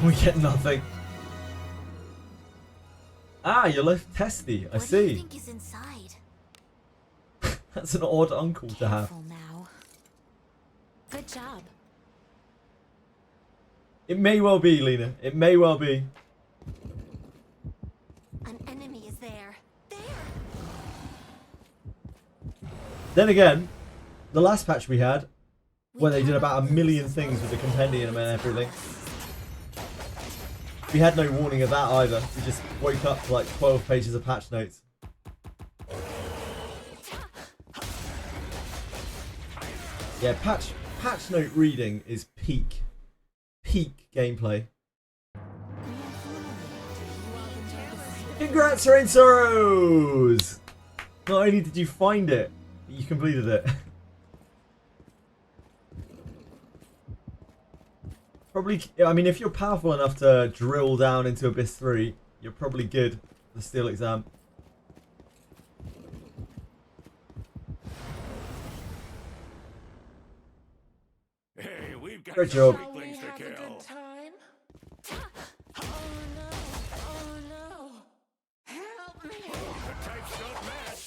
We get nothing. Ah, you left Testy. I What do you see. think is inside? That's an odd uncle to have. Careful now. Good job. It may well be, Lena. It may well be. An enemy is there. There. Then again, the last patch we had, We where they did cannot about a lose million as things long with the as we compendium keep and our everything. wits We had no warning of that either. We just woke up to like 12 pages of patch notes. Yeah, patch note reading is peak gameplay. Congrats, Rain Sorrows! Not only did you find it, but you completed it. Probably, I mean, if you're powerful enough to drill down into Abyss 3, you're probably good for the Steel exam. Hey, we've got Great some job. Shall we weaklings to have a kill. good time? Oh no! Oh no! Help me! The types don't match.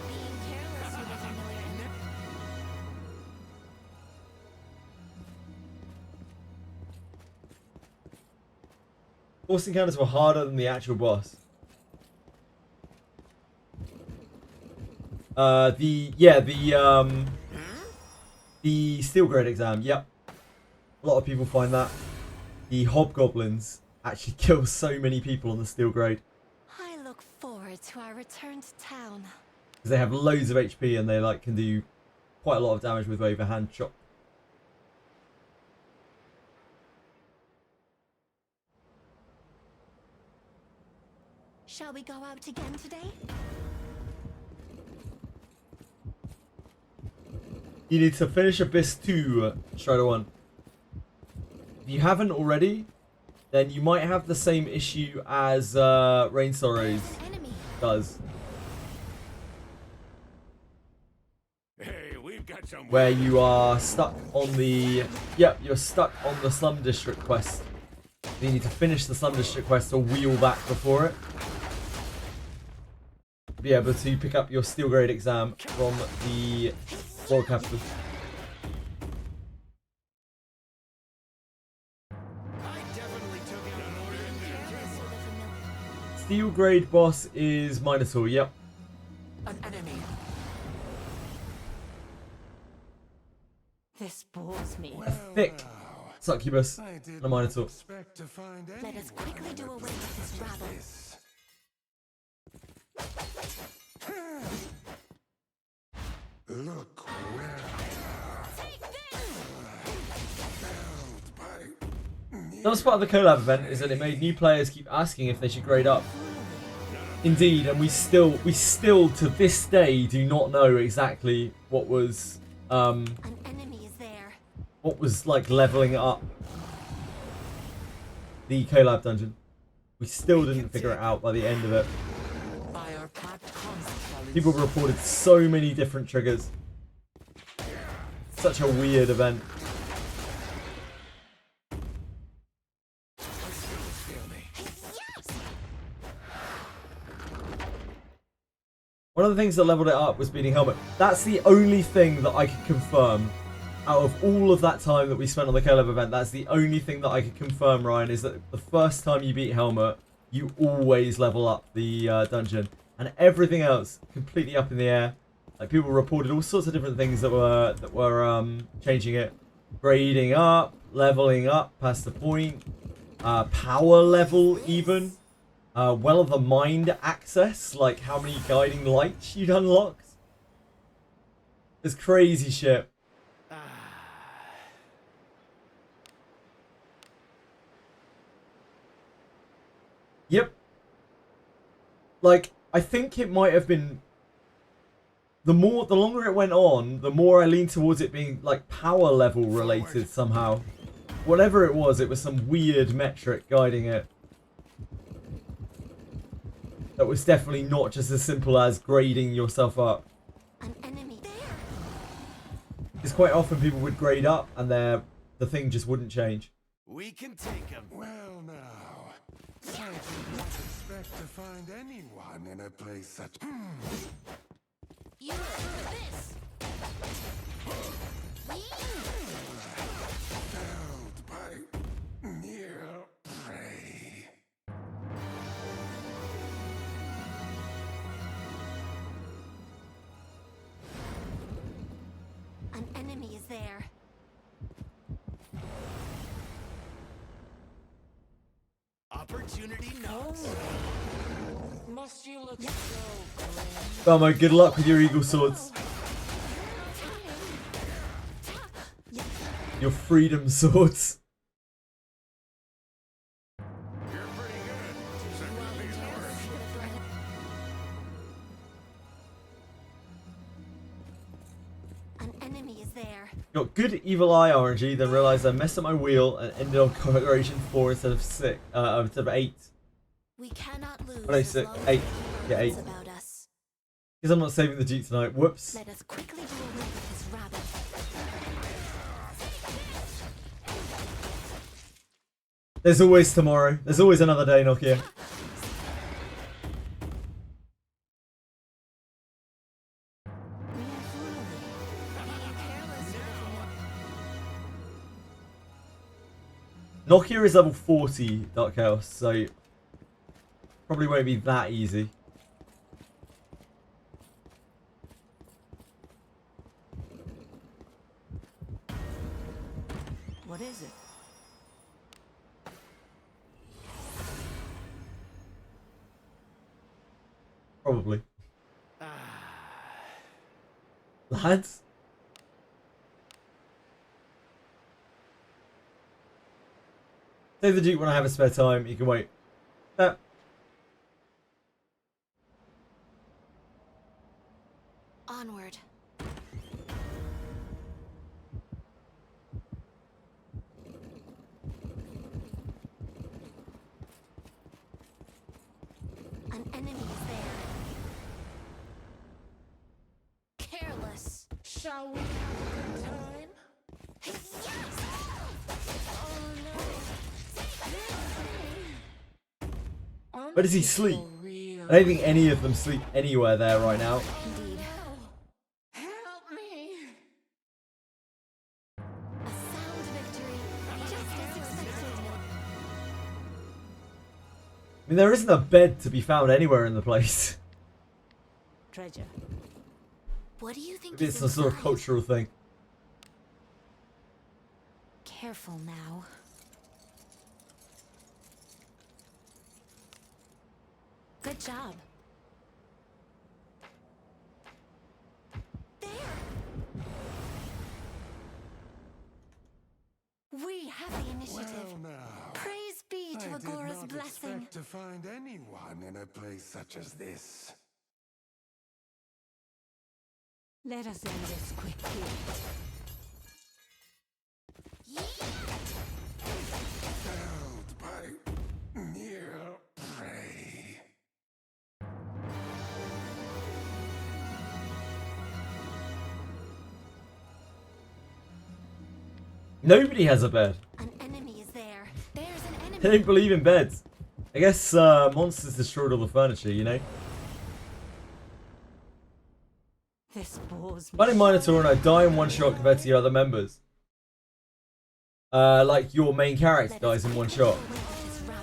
being careless with a familiar. Boss encounters were harder than the actual boss. The Steel Grade exam, yep. A lot of people find that. The Hobgoblins actually kill so many people on the Steel Grade. I look forward to our return to town. Because they have loads of HP and they like can do quite a lot of damage with overhand chop. Shall we go out again today? You need to finish Abyss 2, Strider 1. If you haven't already, then you might have the same issue as Rain Sorrows Enemy. does. Hey, we've got some Where you are stuck on the... Yep, you're stuck on the Slum District quest. You need to finish the Slum District quest or wheel back before it. Be able to pick up your Steel Grade exam from the World Capital. Steel Grade boss is Minotaur, yep. An enemy. This bores me. A thick succubus I and a didn't Minotaur. expect to find Let us quickly do away with this rabble. this. Look where The other part of the collab event is that it made new players keep asking if they should grade up. Indeed, and we still to this day do not know exactly what was An enemy is there. what was like leveling up the collab dungeon. We still didn't figure it out by the end of it. By our pact combat shall People ensue. reported so many different triggers. Such a weird event. One of the things that leveled it up was beating Helmet. That's the only thing that I could confirm out of all of that time that we spent on the Caleb event. That's the only thing that I could confirm, Ryan, is that the first time you beat Helmet, you always level up the dungeon. And everything else, completely up in the air. Like, people reported all sorts of different things that were changing it. Grading up, leveling up past the point. Power level, even. Well of the Mind access, like how many guiding lights you'd unlocked. It's crazy shit. Yep. Like, I think it might have been... The longer it went on, the more I leaned towards it being, like, power level related somehow. Whatever it was some weird metric guiding it. That was definitely not just as simple as grading yourself up. An enemy there. Because quite often people would grade up and the thing just wouldn't change. We can take him. Well, now, I did not expect to find anyone in a place such. You this. Felled by near prey. An enemy is there. Opportunity knocks. Must you look so grim? Belmo, good luck with your eagle swords. Your freedom swords. You're pretty good. Second biggest horse. An enemy is there. Got good evil eye RNG, then realised I messed up my wheel and ended on coloration 4 instead of 8. We cannot lose. Oh no, 6, 8. Yeah, 8. About us. Because I'm not saving the Duke tonight. Whoops. Let us quickly do away with this rabbit. There's always tomorrow. There's always another day, Nokia. Nokia is level 40, Dark Chaos, so probably won't be that easy. What is it? Probably. Lads? Save the Duke when I have a spare time. You can wait. Onward. An enemy is there. Careless. Shall we have a good time? Yes! Oh no. Where does he sleep? I don't think any of them sleep anywhere there right now. Indeed. Help me. A sound victory. Just as expected. I mean, there isn't a bed to be found anywhere in the place. Treasure. What do you think Maybe is it's some sort of inside? cultural thing. Careful now. Good job. There. We have the initiative. Well, now, Praise be I to did Agora's not blessing. expect to find anyone in a place such as this. Let us end this quickly. Felled by near prey. Nobody has a bed. An enemy is there. There's an They enemy. don't believe in beds. I guess monsters destroyed all the furniture, you know? Fighting Minotaur and I die in one shot compared to the other members. Like your main character dies in one shot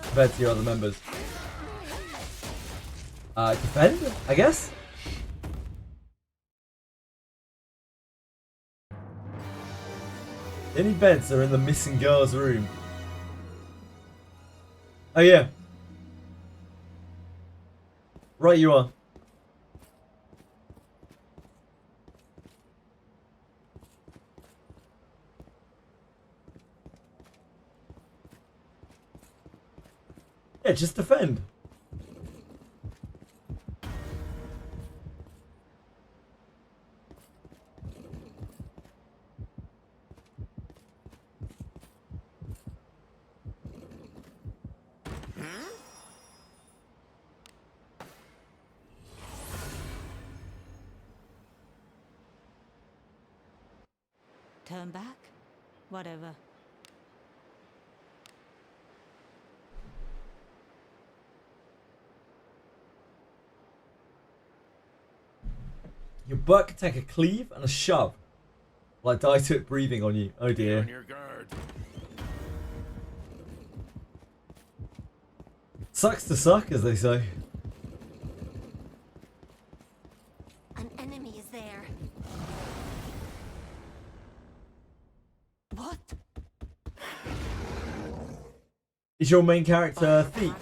compared to your other members. Defend, I guess? Any beds are in the missing girl's room. Oh yeah. Right you are. Yeah, just defend. Turn back? Whatever. Your butt can take a cleave and a shove. Like die to it breathing on you. Oh dear. On your guard. Sucks to suck, as they say. An enemy is there. What? Is your main character a thief?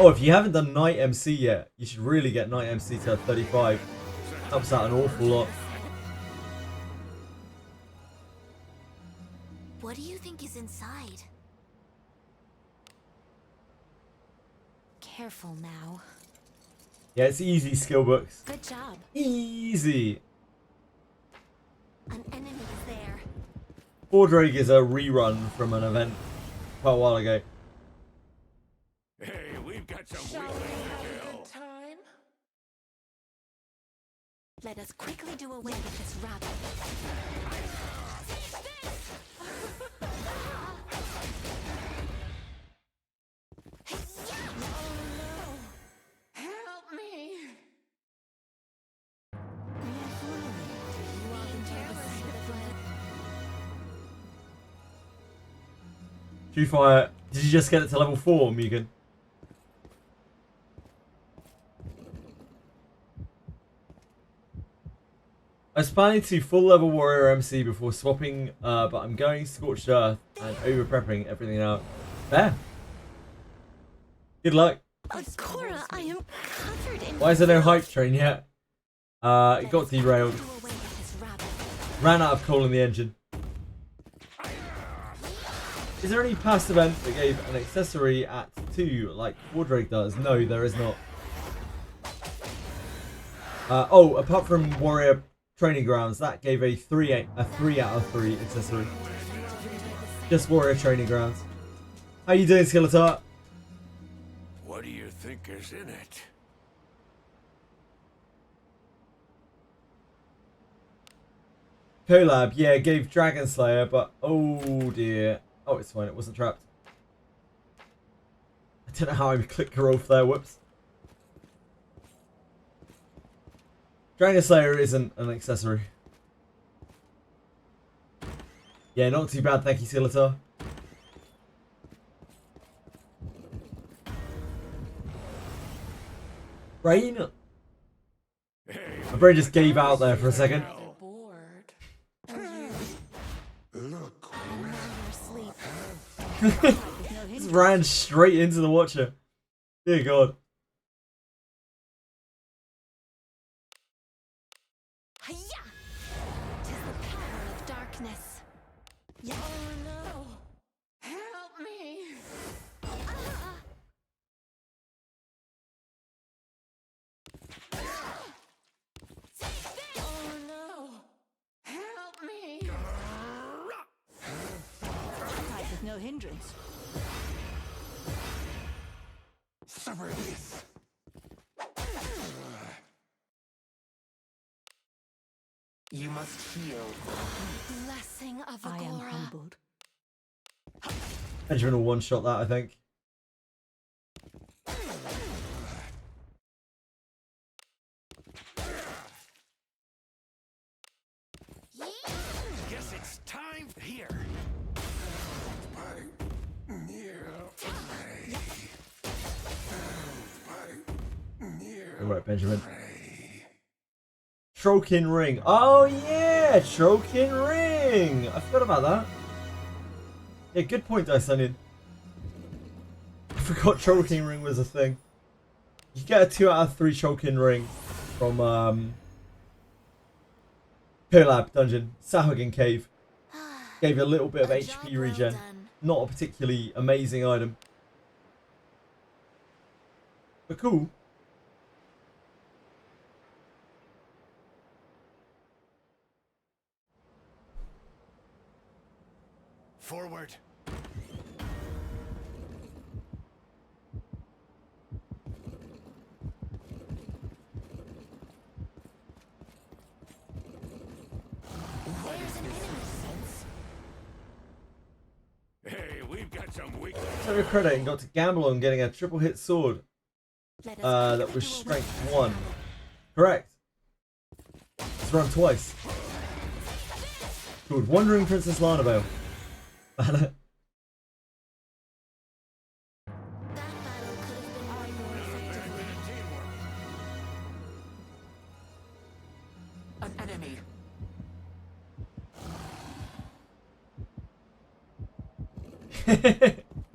Oh, if you haven't done Night MC yet, you should really get Night MC to 35. Helps out an awful lot. What do you think is inside? Careful now. Yeah, it's easy skill books. Good job. Easy. An enemy is there. Wizardry is a rerun from an event quite a while ago. Hey, we've got some Shall we wizards have to a kill. good time? Let us quickly do away with this rabble. Help me! True Fire, did you just get it to level 4, Megan? I was planning to full level Warrior MC before swapping, but I'm going Scorched Earth and over prepping everything out. There. Good luck. Akora, I am covered in. Why is there no hype train yet? It got derailed. Do away with this rabble. Ran out of coal in the engine. Is there any past event that gave an accessory at 2 like Wizardry does? No, there is not. Oh, apart from Warrior Training Grounds, that gave a 3 out of 3 accessory. Just Warrior Training Grounds. How you doing, Skeletor? What do you think is in it? Collab, yeah, gave Dragon Slayer, but oh dear. Oh, it's fine, it wasn't trapped. I don't know how I clicked growth there, whoops. Dragon Slayer isn't an accessory. Yeah, not too bad, thank you, Skeletor. Rain? My brain just gave out there for a second. Bored. Look, And now you're asleep. Just ran straight into the Watcher. Dear God. Hiya! 'Tis the power of darkness. Oh no! Help me! Oh no! Help me! Fight with no hindrance. suffer this. You must heal. Blessing of I am Agora. humbled. Benjamin will one-shot that, I think. Guess it's time here. Alright, Benjamin. Trokin Ring. Oh yeah, Trokin Ring. I forgot about that. Yeah, good point, Dice Onion. I forgot Trokin Ring was a thing. You get a 2 out of 3 Trokin Ring from Collab Dungeon, Sahuagin Cave. Gave you a little bit of A HP job well regen. done. Not a particularly amazing item, but cool. Forward. There's an enemy. Hey, we've got some weak. So your credit and got to gamble on getting a triple hit sword. Let us That quickly was do away strength with this 1. battle. Correct. It's run twice. Good. Wandering Princess Lanabelle. That battle could have been won more effectively. An enemy.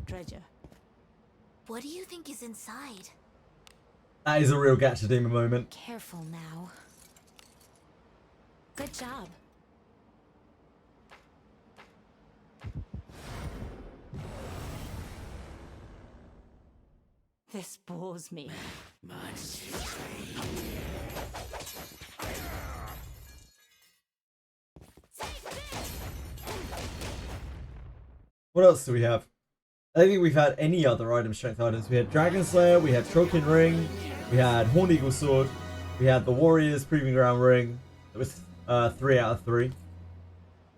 Treasure. What do you think is inside? That is a real Gacha Demon moment. Careful now. Good job. This bores me. What else do we have? I don't think we've had any other item strength items. We had Dragon Slayer, we had Trokin Ring, we had Horn Eagle Sword, we had the Warriors Proving Ground Ring. It was 3 out of 3.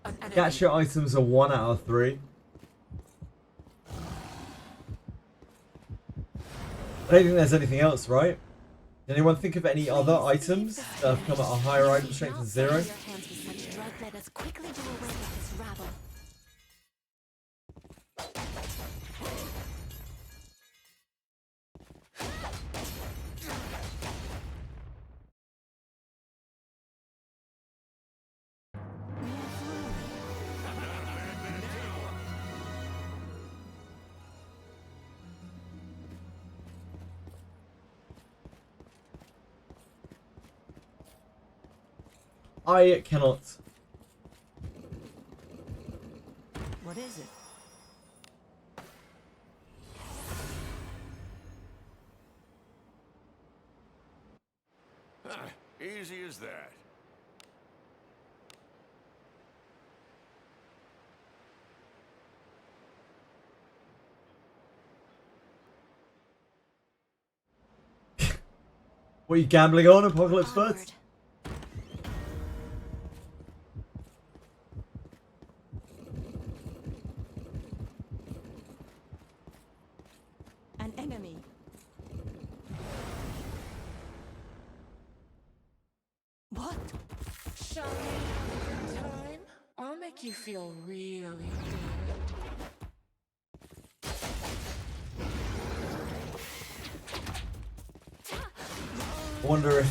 An enemy. Gacha items are 1 out of 3. I don't think there's anything else, right? Did anyone think of any other items that have come at a higher item strength than 0? Your hands with such drug. Let us quickly do away with this rabble. I cannot. What is it? Easy as that. What are you gambling on, Apocalypse Onward. Birds? An enemy. What? Shall we have a good time? I'll make you feel really good. I wonder if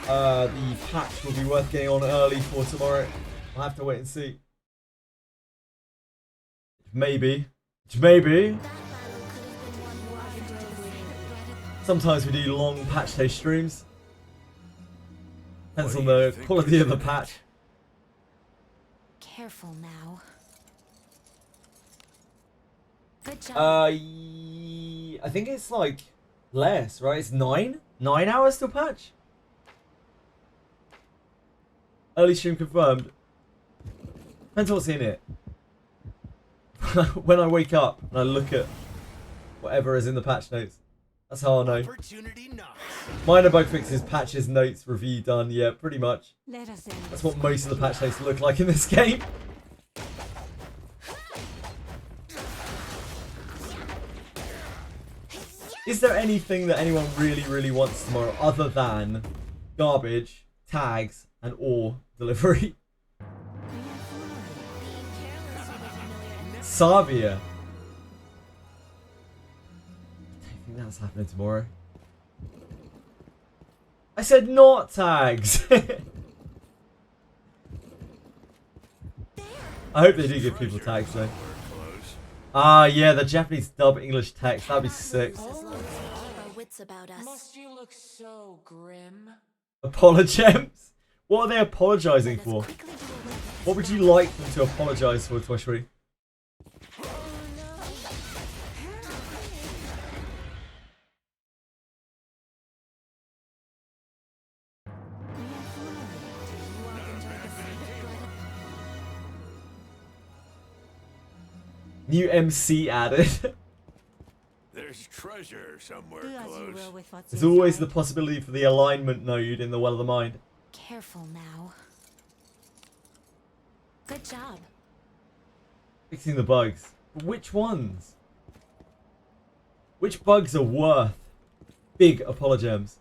the patch will be worth getting on early for tomorrow. I'll have to wait and see. Maybe. Maybe. That battle could have been won more effectively. Sometimes we do long patch day streams. Depends on the quality of the patch. Careful now. Good job. I think it's like less, right? It's 9? 9 hours to patch? Early stream confirmed. Depends what's in it. When I wake up and I look at whatever is in the patch notes. That's how I know. Opportunity knocks. Minor bug fixes, patches, notes, review done. Yeah, pretty much. Let us end That's this what most of the patch notes look like in this game. Is there anything that anyone really wants tomorrow other than garbage, tags, and ore delivery? Savia. I don't think that's happening tomorrow. I said not tags. I hope they do give people tags though. Ah, yeah, the Japanese dub English text. That'd be sick. As long as we keep our wits about us. Must you look so grim? Apologems? What are they apologizing Let us for? quickly do away with this What would you rabble. like them to apologize for, Twishry? New MC added. There's treasure somewhere Do as you close. will with what's There's always the inside. possibility for the alignment node in the Well of the Mind. Careful now. Good job. Fixing the bugs. But which ones? Which bugs are worth big apologems?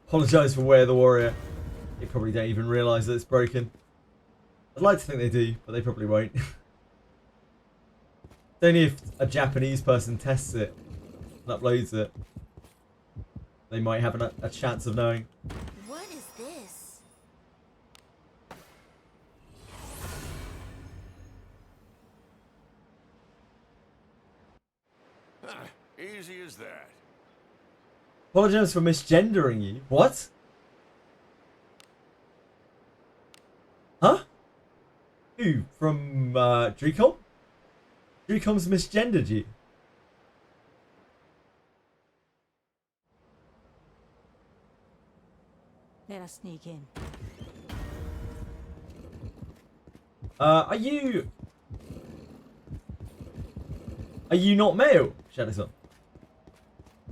Apologize for Way of the Warrior. They probably don't even realise that it's broken. I'd like to think they do, but they probably won't. It's only if a Japanese person tests it and uploads it, they might have a chance of knowing. What is this? Easy as that. Apologize for misgendering you. What? Huh? Who? From Dricom? Dricom's misgendered you. Let us sneak in. Are you not male, Shadowson?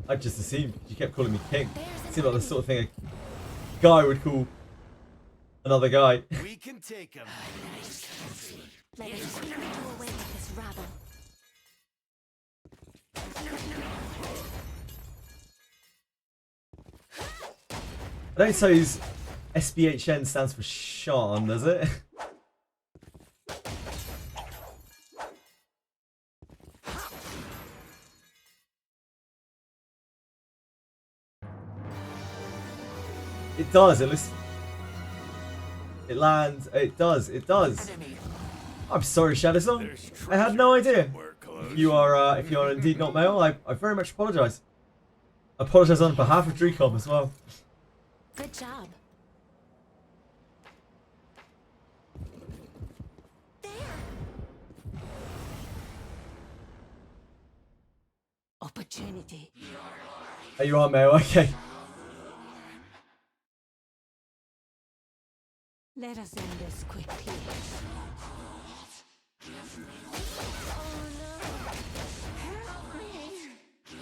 I just assumed you kept calling me king. Seems like the sort of thing a guy would call another guy. We can take him. Let us quickly do away with this rabble. I don't suppose SBHN stands for Sean, does it? It does. It looks. It lands. It does. It does. I'm sorry, Shadowsong. There's I had no treasure idea. somewhere close. If you are indeed not male, I very much apologise. I apologise on behalf of Dricom as well. Good job. Opportunity. Oh, you are male. Okay. Let us end this quickly.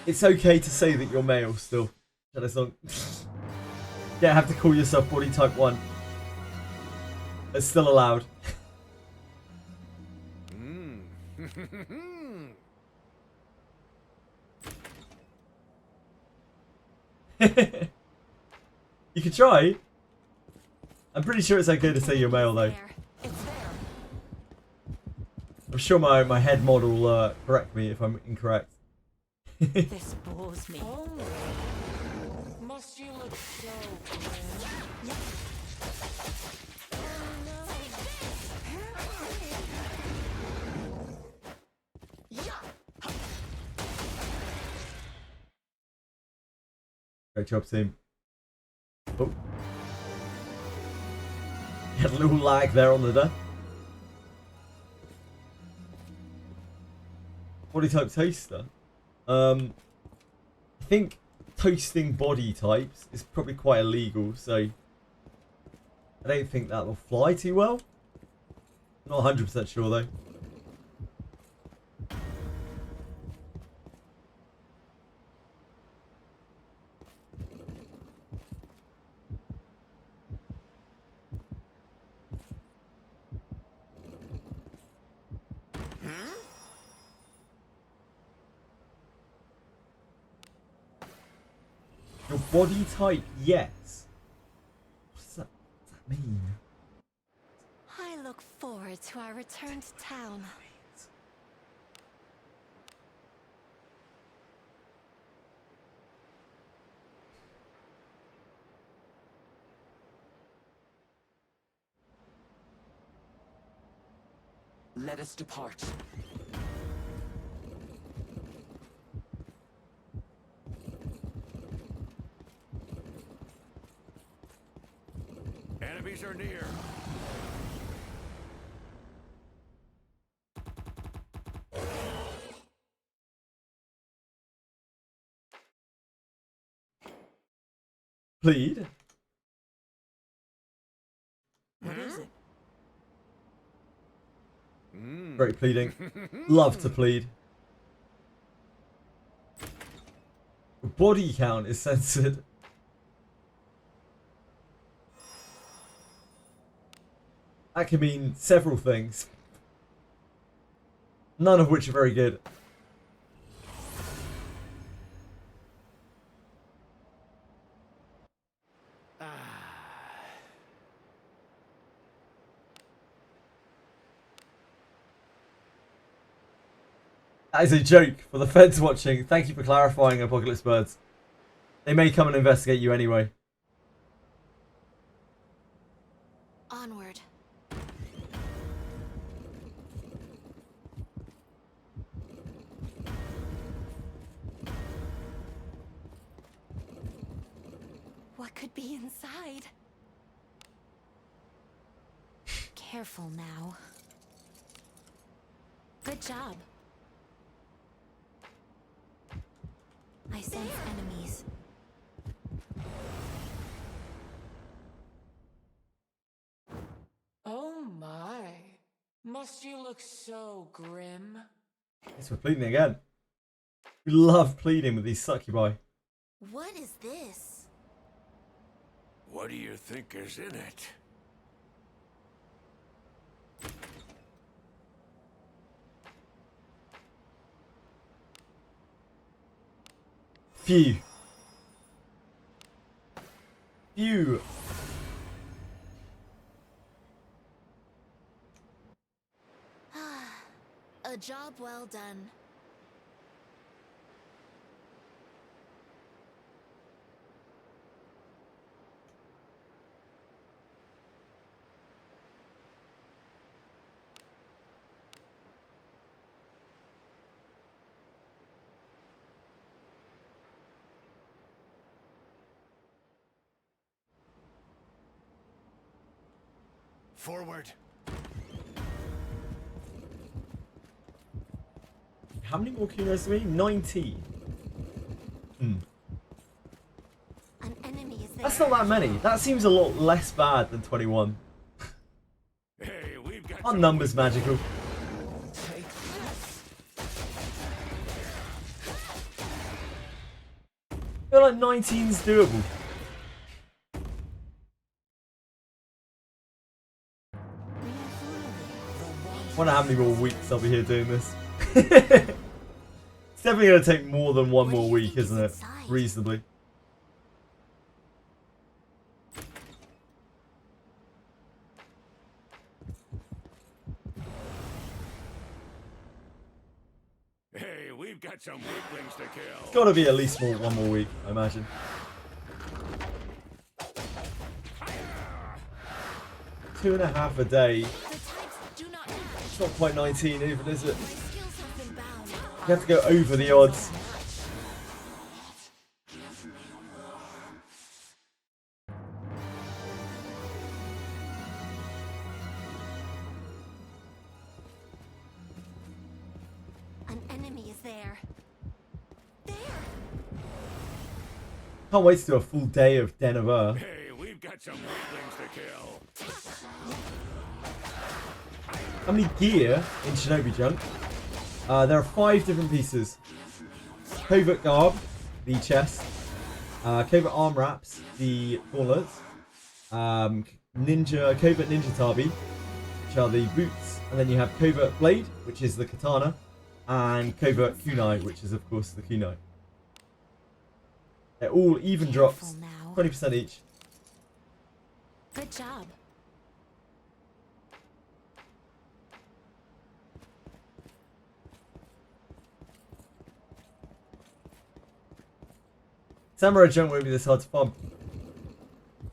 It's okay to say that you're male still. Shadowsong. Yeah, have to call yourself body type 1. It's still allowed. You can try. I'm pretty sure it's okay to say you're male though. There. It's there. I'm sure my head mod will correct me if I'm incorrect. This bores me. Oh, must you look so grim? Great job, team. Oh. Had a little lag there on the death. Body type toaster. I think toasting body types is probably quite illegal, so I don't think that will fly too well. Not 100% sure though. body type, yes. What does that mean? I look forward to our return to town. Let us depart. Enemies are near. Plead. What is it? Great pleading. Love to plead. Body count is censored. That can mean several things. None of which are very good. That is a joke for the feds watching. Thank you for clarifying, Apocalypse Birds. They may come and investigate you anyway. Onward. What could be inside? Careful now. Good job. I sense enemies. Oh my. Must you look so grim? Thanks for pleading again. We love pleading with these succubi. What is this? What do you think is in it? Phew. Phew. A job well done. Forward. How many more Kunos do we need? 19. An enemy is there. That's not that many. That seems a lot less bad than 21. Hey, we've got Our numbers magical. I feel like 19's doable. I wonder how many more weeks I'll be here doing this. It's definitely going to take more than one more week, isn't it? Reasonably. Hey, we've got some weaklings to kill. It's got to be at least one more week, I imagine. Two and a half a day. It's not quite 19 even, is it? You have to go over the odds. An enemy is there. There. Can't wait to do a full day of Den of Earth. Hey, we've got some weaklings to kill. How many gear in Shinobi Junk? There are 5 different pieces. Covert Garb, the chest. Covert Arm Wraps, the gauntlets. Covert Ninja Tabi, which are the boots. And then you have Covert Blade, which is the katana. And Covert Kunai, which is of course the kunai. They're all even drops. now. 20% each. Good job. Samurai junk won't be this hard to farm.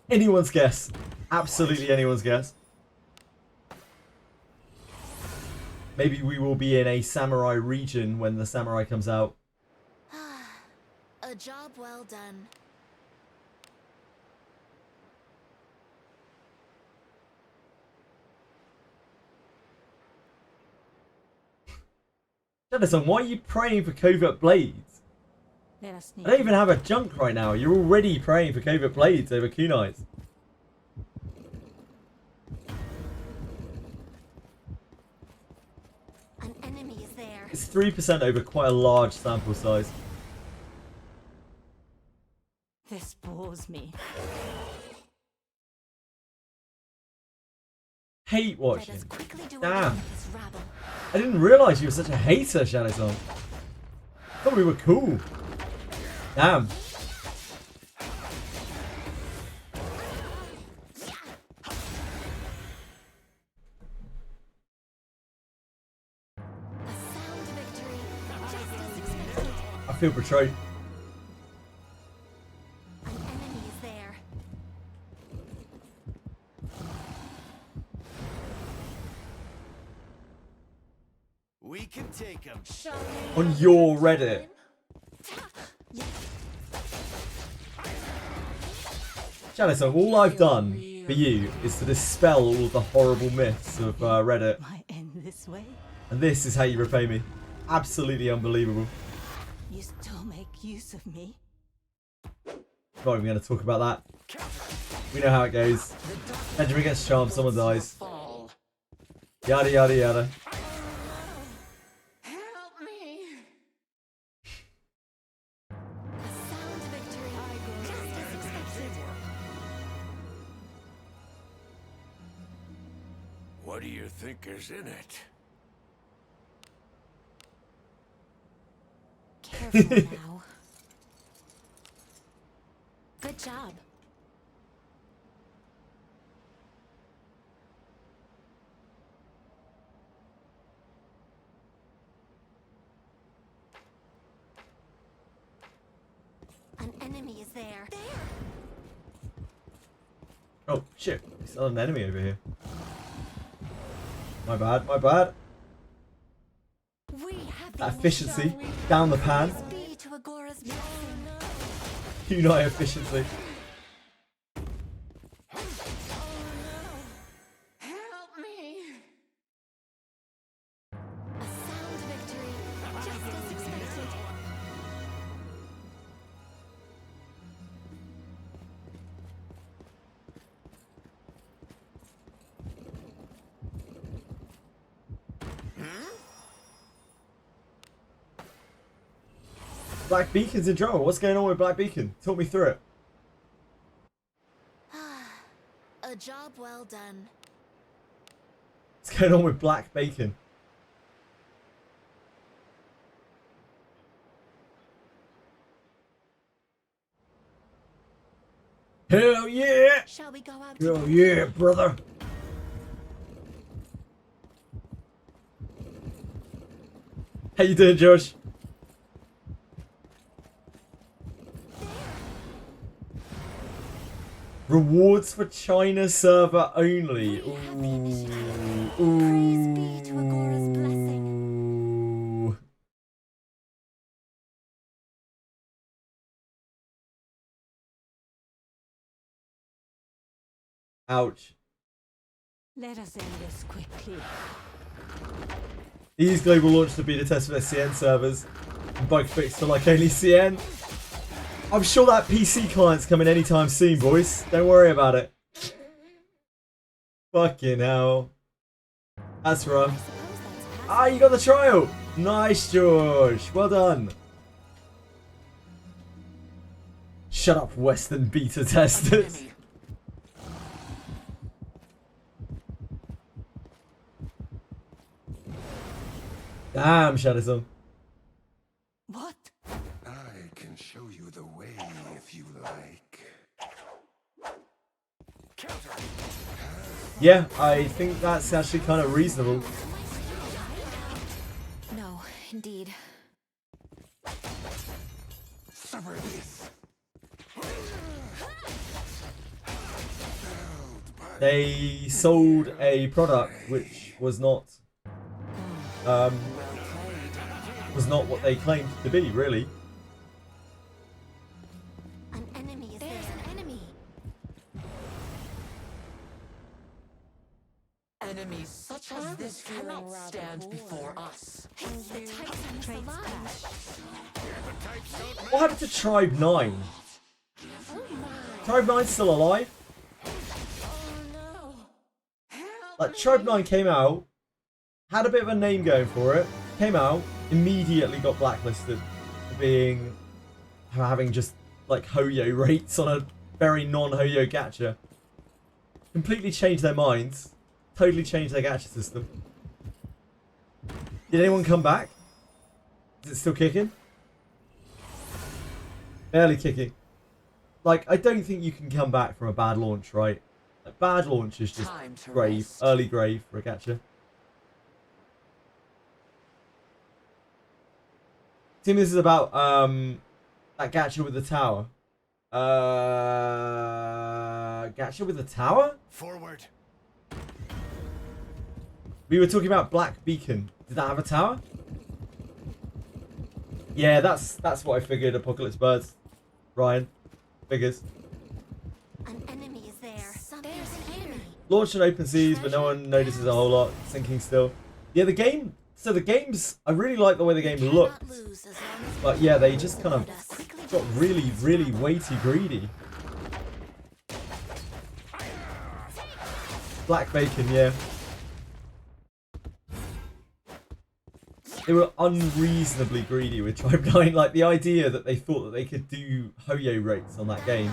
Anyone's guess. Absolutely anyone's guess. Maybe we will be in a samurai region when the samurai comes out. A job well done. Jennison, why are you praying for covert blades? Let us I don't even have a junk right now. You're already praying for covert blades over kunais. An enemy is there. It's 3% over quite a large sample size. This bores me. Hate Let watching. us quickly do Damn. away with this rabble. I didn't realise you were such a hater, Shadowsong. Thought we were cool. Damn. A sound victory, just as expected. I feel betrayed. An enemy is there. We can take him. On your Reddit. Shadowsong, all I've done for you is to dispel all of the horrible myths of Reddit. Might end this way. And this is how you repay me. Absolutely unbelievable. You still make use of me. Not even going to talk about that. We know how it goes. Benjamin gets charmed, someone dies. Fall. Yada yada yada. Help me. A sound victory, just as expected. What do you think is in it? Careful now. Good job. An enemy is there. There. Oh shit, we still have an enemy over here. My bad, my bad. We have That been efficiency, down the pan. be to Agora's blessing. Kunai efficiency. Help me. A sound victory, just as expected. Black Beacon's in trouble. What's going on with Black Beacon? Talk me through it. A job well done. What's going on with Black Bacon? Hell yeah! Shall we go out? Hell yeah, brother! How you doing, Josh? Rewards for China server only. We have been Praise be to Agora's blessing. Ooh. Ouch. Let us end this quickly. These global launched the beta test for their CN servers. And bug fixed for like only CN. I'm sure that PC client's coming anytime soon, boys. Don't worry about it. Fucking hell. That's rough. Ah, you got the trial. Nice, George. Well done. Shut up, Western beta testers. Damn, Shadowsong. What? I can show you the way if Yeah, I think that's actually kind of reasonable. No, indeed. Suffer this. They sold a product which was not what they claimed to be, really. An enemy is there. There's an enemy. Enemies such as this cannot stand before us. The Titan is alive. What happened to Tribe 9? Tribe 9's still alive? Like, Tribe 9 came out, had a bit of a name going for it, came out, immediately got blacklisted for having just, like, Hoyo rates on a very non-Hoyo gacha. Completely changed their minds. Totally changed their gacha system. Did anyone come back? Is it still kicking? Barely kicking. Like, I don't think you can come back from a bad launch, right? A bad launch is just grave, early grave for a gacha. Team, this is about that gacha with the tower. Gacha with the tower? Forward. We were talking about Black Beacon. Did that have a tower? Yeah, that's what I figured. Apocalypse Birds. Ryan. Figures. An enemy is there. There's an enemy. Launched in open seas, but no one notices a whole lot. Sinking still. Yeah, the game... So the games... I really like the way the game looked. But yeah, they just kind of got really, really way too greedy. Black Bacon, yeah. They were unreasonably greedy with Tribe 9. Like, the idea that they thought that they could do Hoyo rates on that game.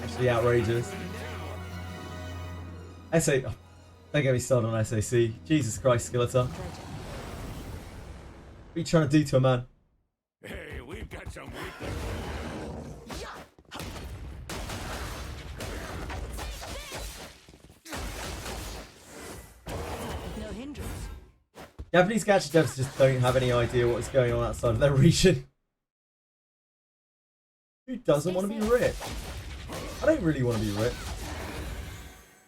Actually outrageous. Oh, don't get me started on SAC. Jesus Christ, Skeletor. What are you trying to do to a man? Hey, we've got some No hindrance. Japanese gacha devs just don't have any idea what is going on outside of their region. Who doesn't want to be rich? I don't really want to be rich.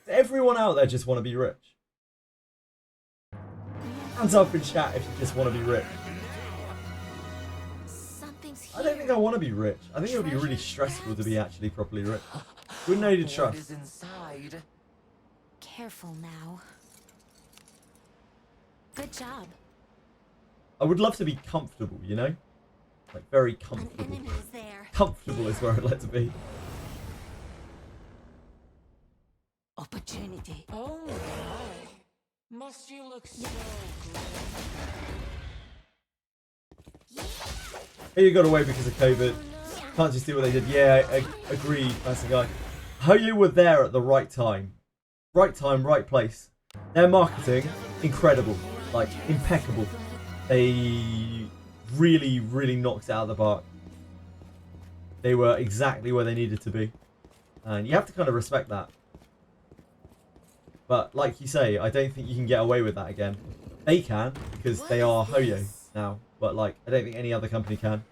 Does everyone out there just want to be rich? Hands up in chat if you just want to be rich. I don't think I want to be rich. I think it would be really stressful to be actually properly rich. Wouldn't know who to trust. Careful now. Good job. I would love to be comfortable, you know? Like, very comfortable. An enemy is there. Comfortable is where I'd like to be. Opportunity. Oh my. Must you look so good? Here you got away because of COVID. Can't just do what they did. Yeah, I agreed, that's the guy. Hoyo were there at the right time. Right time, right place. Their marketing, incredible. Like, impeccable. They really, really knocked it out of the park. They were exactly where they needed to be. And you have to kind of respect that. But, like you say, I don't think you can get away with that again. They can, because they are Hoyo now. But, like, I don't think any other company can.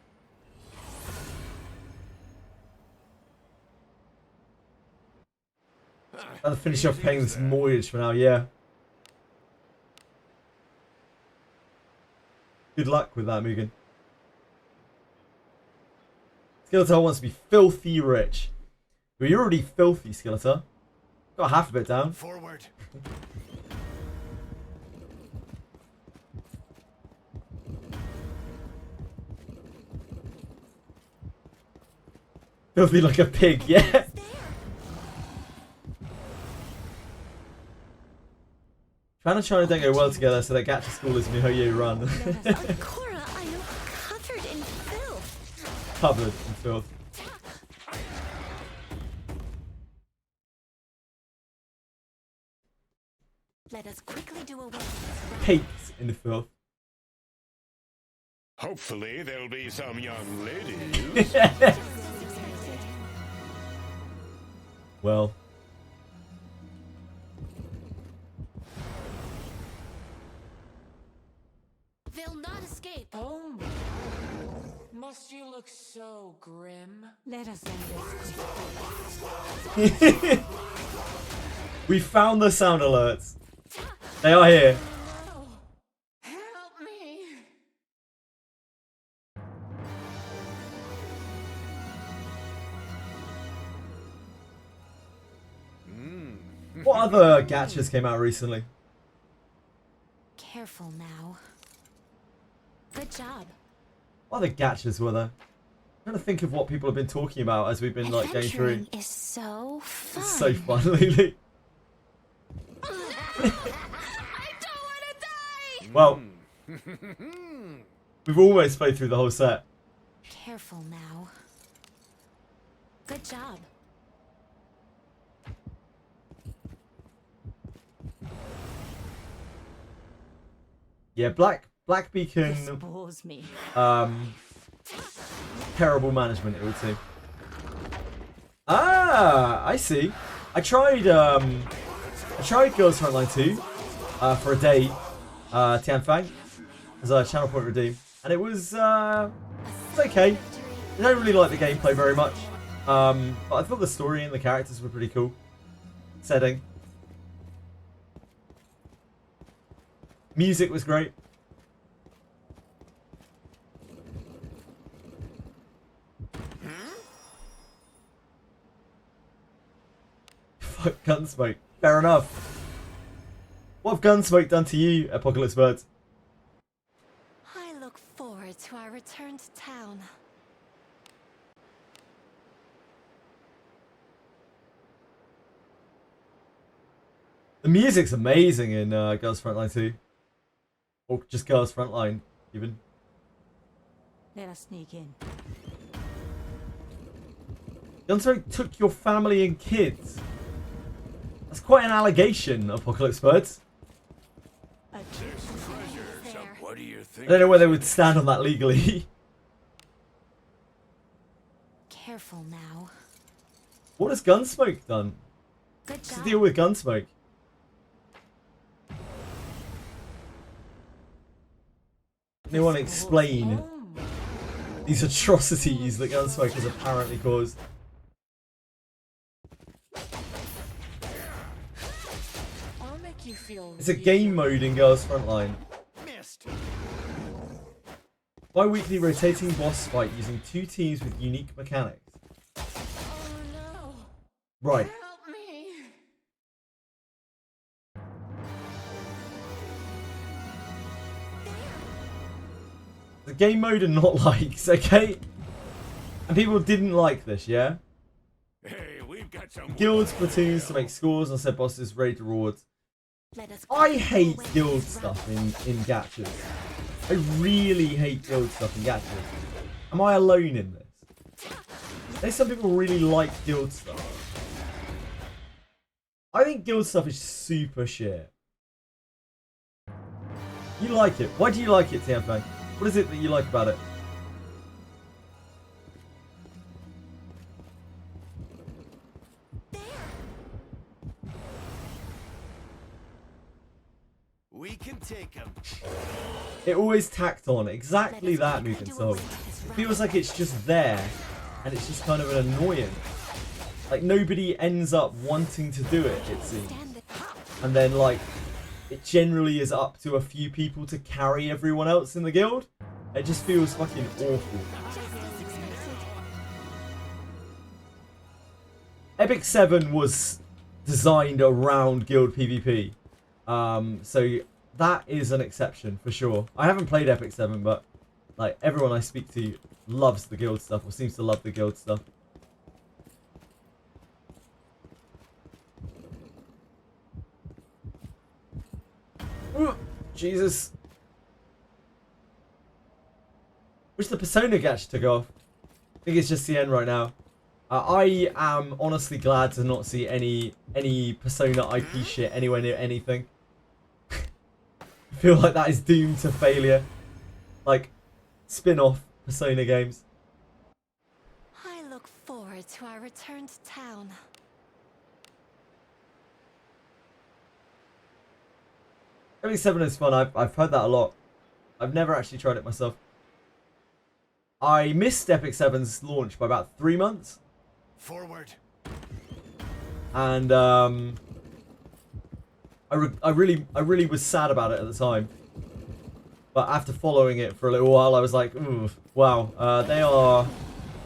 I'll finish off paying this mortgage for now, yeah. Good luck with that, Mugen. Skeletor wants to be filthy rich. Well, you're already filthy, Skeletor. Got half of it down. Forward. Filthy like a pig, yeah. Fan and China don't go well together, so that gacha school is Mihoyo run. Cora, I am covered in filth. Covered in filth. Let us quickly do away with Cakes in the filth. Hopefully there'll be some young ladies. Well, Must you look so grim? Let us end this. We found the sound alerts. They are here. No! Help me! What other gachas came out recently? Careful now. Good job. What other gachas were there? I'm trying to think of what people have been talking about as we've been like going through. Adventuring is so fun. It's so fun lately. I don't want to die! Well, we've almost played through the whole set. Careful now. Good job. Yeah, Black This Beacon. bores me. Terrible management, it would seem. Ah, I see. I tried Girls Frontline 2 for a day, Tianfang, as a channel point redeem, and it was okay. I don't really like the gameplay very much, but I thought the story and the characters were pretty cool. Setting. Music was great. Fuck Gunsmoke. Fair enough. What have Gunsmoke done to you, Apocalypse Birds? I look forward to our return to town. The music's amazing in Girls Frontline 2. Or just Girls Frontline, even. Let us sneak in. Gunsmoke took your family and kids. That's quite an allegation, Apocalypse Birds. A What do you I think? don't know whether they would stand on that legally. Careful now. What has Gunsmoke done? Good What's the job. deal with Gunsmoke? Anyone explain these atrocities that Gunsmoke has apparently caused? I'll make you feel It's a game mode in Girls Frontline. Missed. Bi-weekly rotating boss fight using 2 teams with unique mechanics. Oh no! Right. Help me! The game mode and not likes, okay? And people didn't like this, yeah? Hey, we've got some Guilds, platoons to make scores on said bosses, raid rewards. Let us I quickly hate go away guild from stuff this in gachas. I really hate guild stuff in gachas. Am I alone in this? There's some people really like guild stuff. I think guild stuff is super shit. You like it. Why do you like it, Tianfang? What is it that you like about it? We can take him. It always tacked on. Exactly that, Mugen Soul. It feels like it's just there, and it's just kind of an annoyance. Like, nobody ends up wanting to do it, it seems. And then, like, it generally is up to a few people to carry everyone else in the guild. It just feels fucking awful. Epic 7 was designed around guild PvP. So that is an exception for sure. I haven't played Epic 7, but like everyone I speak to loves the guild stuff or seems to love the guild stuff. Ooh, Jesus. Wish the Persona gacha took off. I think it's just the end right now. I am honestly glad to not see any Persona IP shit anywhere near anything. I feel like that is doomed to failure. Like, spin-off Persona games. I look forward to our return to town. Epic 7 is fun. I've heard that a lot. I've never actually tried it myself. I missed Epic 7's launch by about 3 months. Forward. And I really was sad about it at the time. But after following it for a little while, I was like, ooh, wow, they are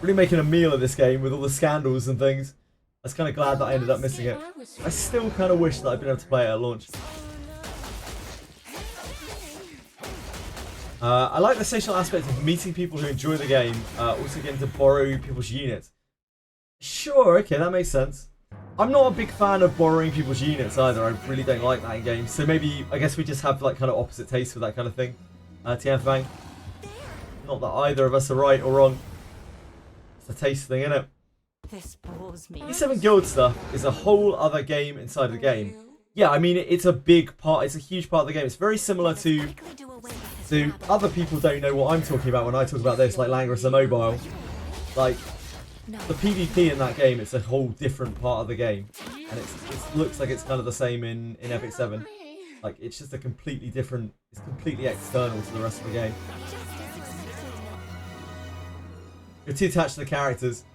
really making a meal of this game with all the scandals and things. I was kind of glad that I ended up missing it. I still kind of wish that I'd been able to play it at launch. I like the social aspect of meeting people who enjoy the game, also getting to borrow people's units. Sure, okay, that makes sense. I'm not a big fan of borrowing people's units either. I really don't like that in games. So maybe, I guess we just have like kind of opposite tastes for that kind of thing. Tianfang. Not that either of us are right or wrong. It's a taste thing, isn't it? This bores me. E7 Guild stuff is a whole other game inside of the game. Yeah, I mean, it's a big part, it's a huge part of the game. It's very similar to other people don't know what I'm talking about when I talk about this, like Langrisser Mobile. Like, the PvP in that game, it's a whole different part of the game. And it looks like it's kind of the same in Epic 7. Like, it's just a completely different, it's completely external to the rest of the game. You're too attached to the characters.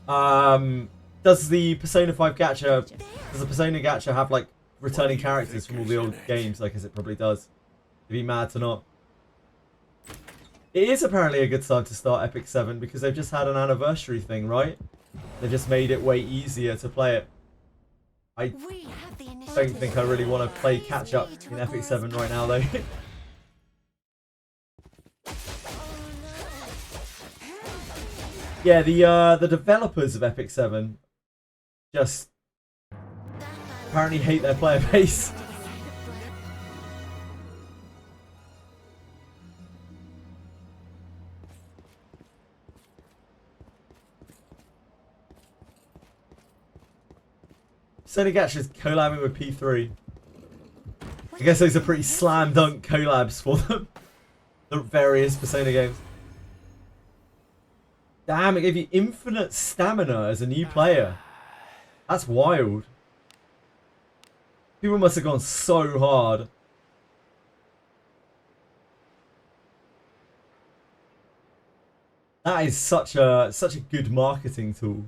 Does the Persona 5 gacha, does the Persona gacha have, like, returning characters from all the old games? I guess it probably does. You'd be mad to not. It is apparently a good time to start Epic 7 because they've just had an anniversary thing, right? They've just made it way easier to play it. I don't think I really want to play catch up in Epic 7 right now though. Yeah, the developers of Epic 7 just apparently hate their player base. Sony Gacha's collabing with P3. I guess those are pretty slam dunk collabs for them. The various Persona games. Damn, it gave you infinite stamina as a new player. That's wild. People must have gone so hard. That is such a good marketing tool.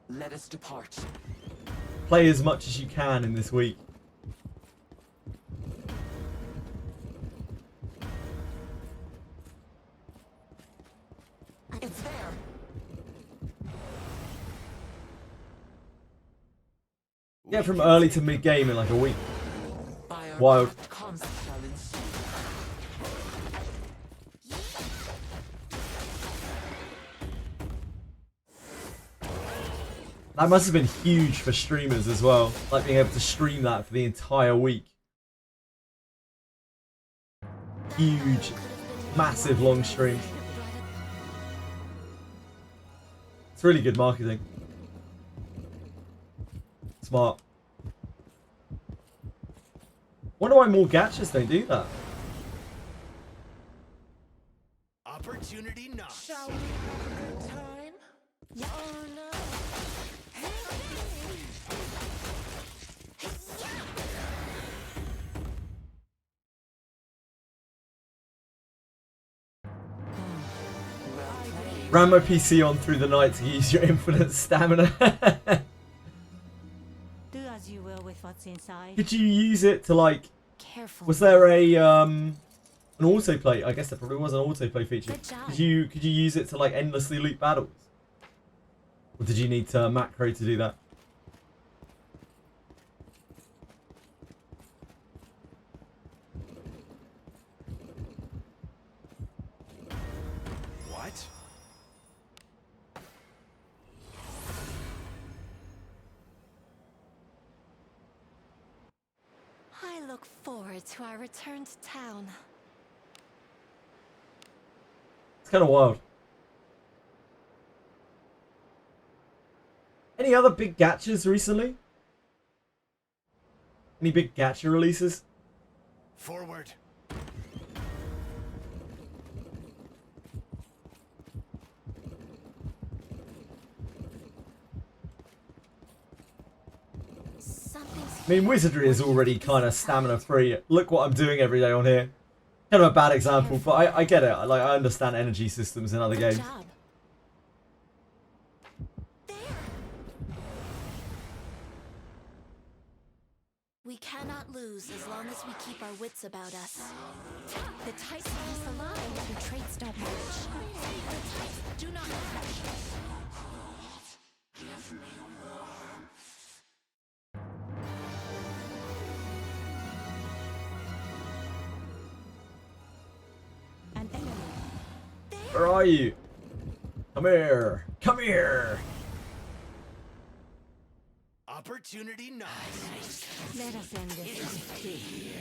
Let us depart. Play as much as you can in this week. It's there. Yeah, from early to mid game in like a week. Wild. That must have been huge for streamers as well, like being able to stream that for the entire week. Huge, massive long streams. It's really good marketing. Smart. Wonder why more gachas don't do that. Opportunity knocks. Shall we have a good time? Oh no. Ran my PC on through the night to use your infinite stamina. Do as you will with what's inside. Could you use it to like... Careful. Was there a an autoplay? I guess there probably was an autoplay feature. Could you use it to like endlessly loop battles? Or did you need to macro to do that? What? I look forward to our return to town. It's kind of wild. Any other big gachas recently? Any big gacha releases? Forward. Something's I mean, Wizardry is already kind of stamina free. Look what I'm doing every day on here. Kind of a bad example, but I get it. Like, I understand energy systems in other Good games. job. There. We cannot lose as long as we keep our wits about us. The types of us aligned, your traits don't match. The types do not match. An enemy. Where are you? Come here. Come here. Opportunity knocks. Let us end this with tea.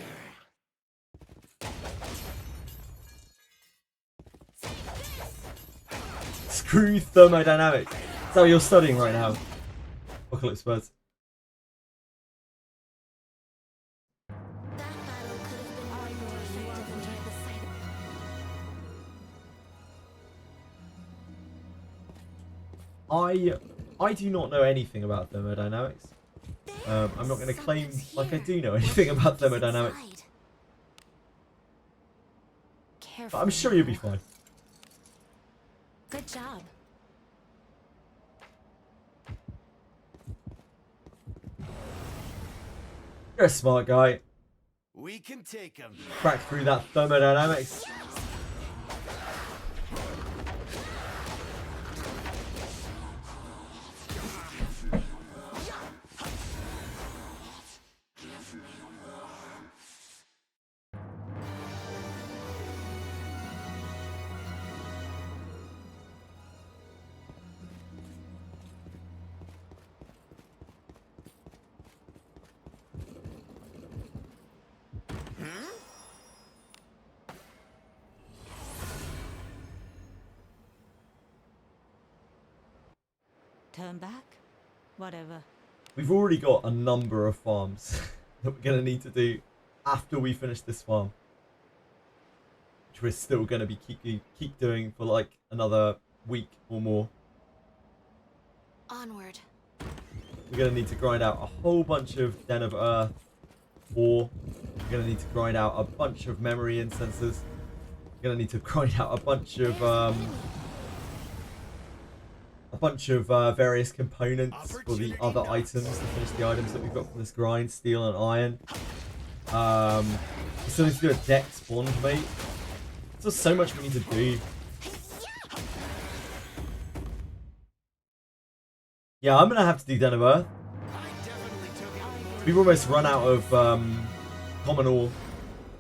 Screw thermodynamics. That's how you're studying right now. Apocalypse Birds. That battle could have been way more effective than trying to fight. I do not know anything about thermodynamics. I'm not going to claim like I do know anything about thermodynamics. But I'm sure you'll be fine. Good job. You're a smart guy. We can take him. Crack through that thermodynamics. Turn back? Whatever. We've already got a number of farms that we're going to need to do after we finish this farm. Which we're still going to be keep doing for like another week or more. Onward. We're going to need to grind out a whole bunch of Den of Earth ore. We're going to need to grind out a bunch of memory incenses. We're going to need to grind out a bunch of various components for the other items to finish the items that we've got from this grind, steel and iron. We still need to do a deck sponge, mate. There's so much we need to do. Yeah, I'm gonna have to do Den of Earth. We've almost run out of common ore,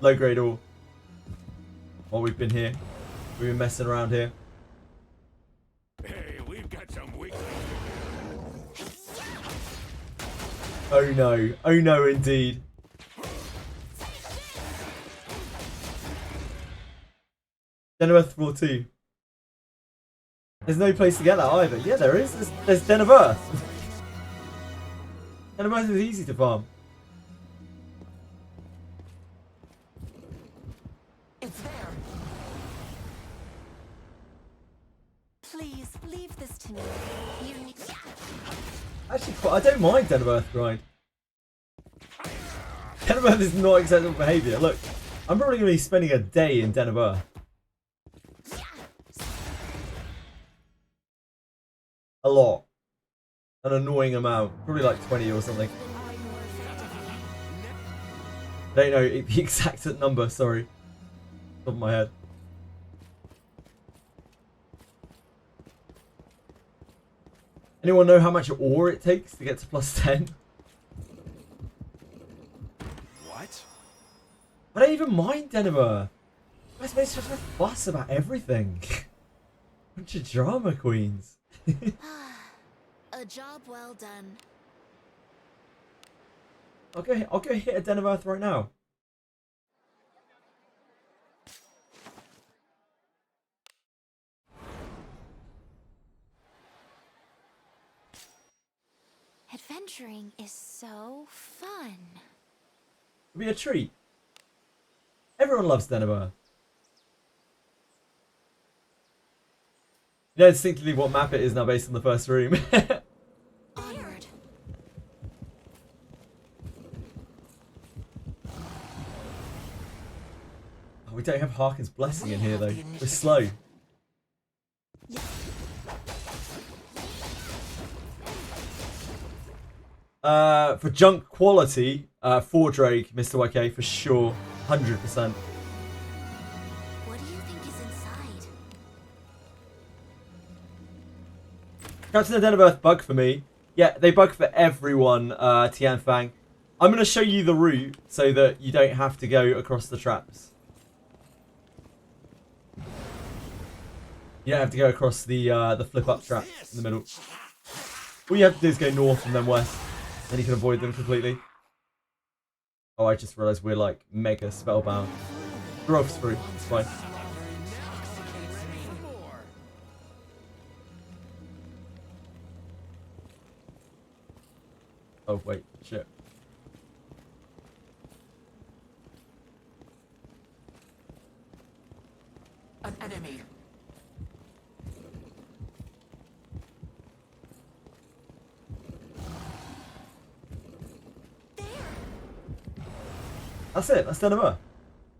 low grade ore. While we've been here, we've been messing around here. Hey, we've got some weaklings. Oh no, indeed. Den of Earth floor 2. There's no place to get that either. Yeah, there is. There's Den of Earth. Den of Earth is easy to farm. It's there. Please leave this to me. You need. Actually, I don't mind Den of Earth grind. Den of Earth is not acceptable behaviour. Look, I'm probably going to be spending a day in Den of Earth. A lot. An annoying amount. Probably like 20 or something. I don't know the exact number, sorry. Top of my head. Anyone know how much ore it takes to get to plus 10? What? I don't even mind Den of Earth. You guys made such a fuss about everything. Bunch of drama queens. A job well done. I'll go hit a Den of Earth right now. Adventuring is so fun. It'll be a treat. Everyone loves Den of Earth. You know instinctively what map it is now based on the first room. Onward. Oh, We don't have Harkin's Blessing in here though. We're slow. For junk quality, 4 Drake, Mr. YK, for sure. 100%. What do you think is inside? Captain of Den of Earth bug for me. Yeah, they bug for everyone, Tian Fang. I'm going to show you the route so that you don't have to go across the traps. You don't have to go across the flip-up traps in the middle. All you have to do is go north and then west. Then you can avoid them completely. Oh, I just realised we're like mega spellbound. Growth's through. It's fine. Oh, wait. Shit. An enemy. That's it. That's Den of Earth.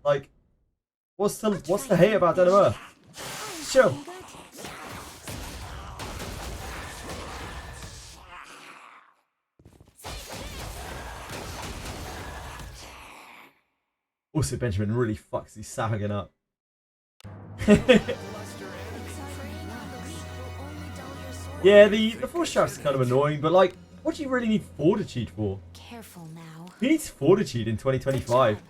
Like, what's the hate about Den of Earth? Chill. Also, Benjamin really fucks these SAGA up. Yeah, the force trap's kind of annoying, but like, what do you really need fortitude for? Careful now. Who needs fortitude in 2025?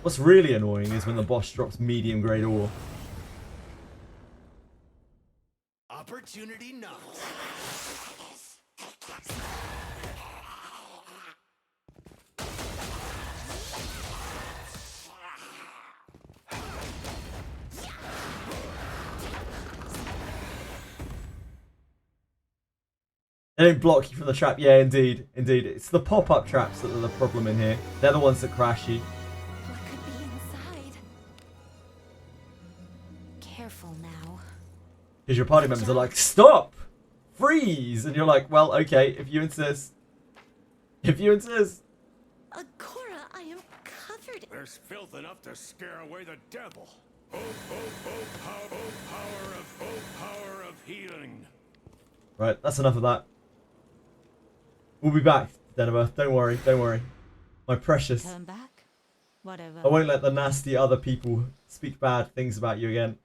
What's really annoying is when the boss drops medium grade ore. Opportunity knocks. They don't block you from the trap. Yeah, indeed. Indeed. It's the pop-up traps that are the problem in here. They're the ones that crash you. What could be inside? Careful now. Because your party members are like, stop! Freeze! And you're like, well, okay, if you insist. If you insist. Agora, I am covered. There's filth enough to scare away the devil. Oh, power of healing. Right, that's enough of that. We'll be back, Den of Earth. Don't worry, don't worry. My precious. Turn back? Whatever. I won't let the nasty other people speak bad things about you again.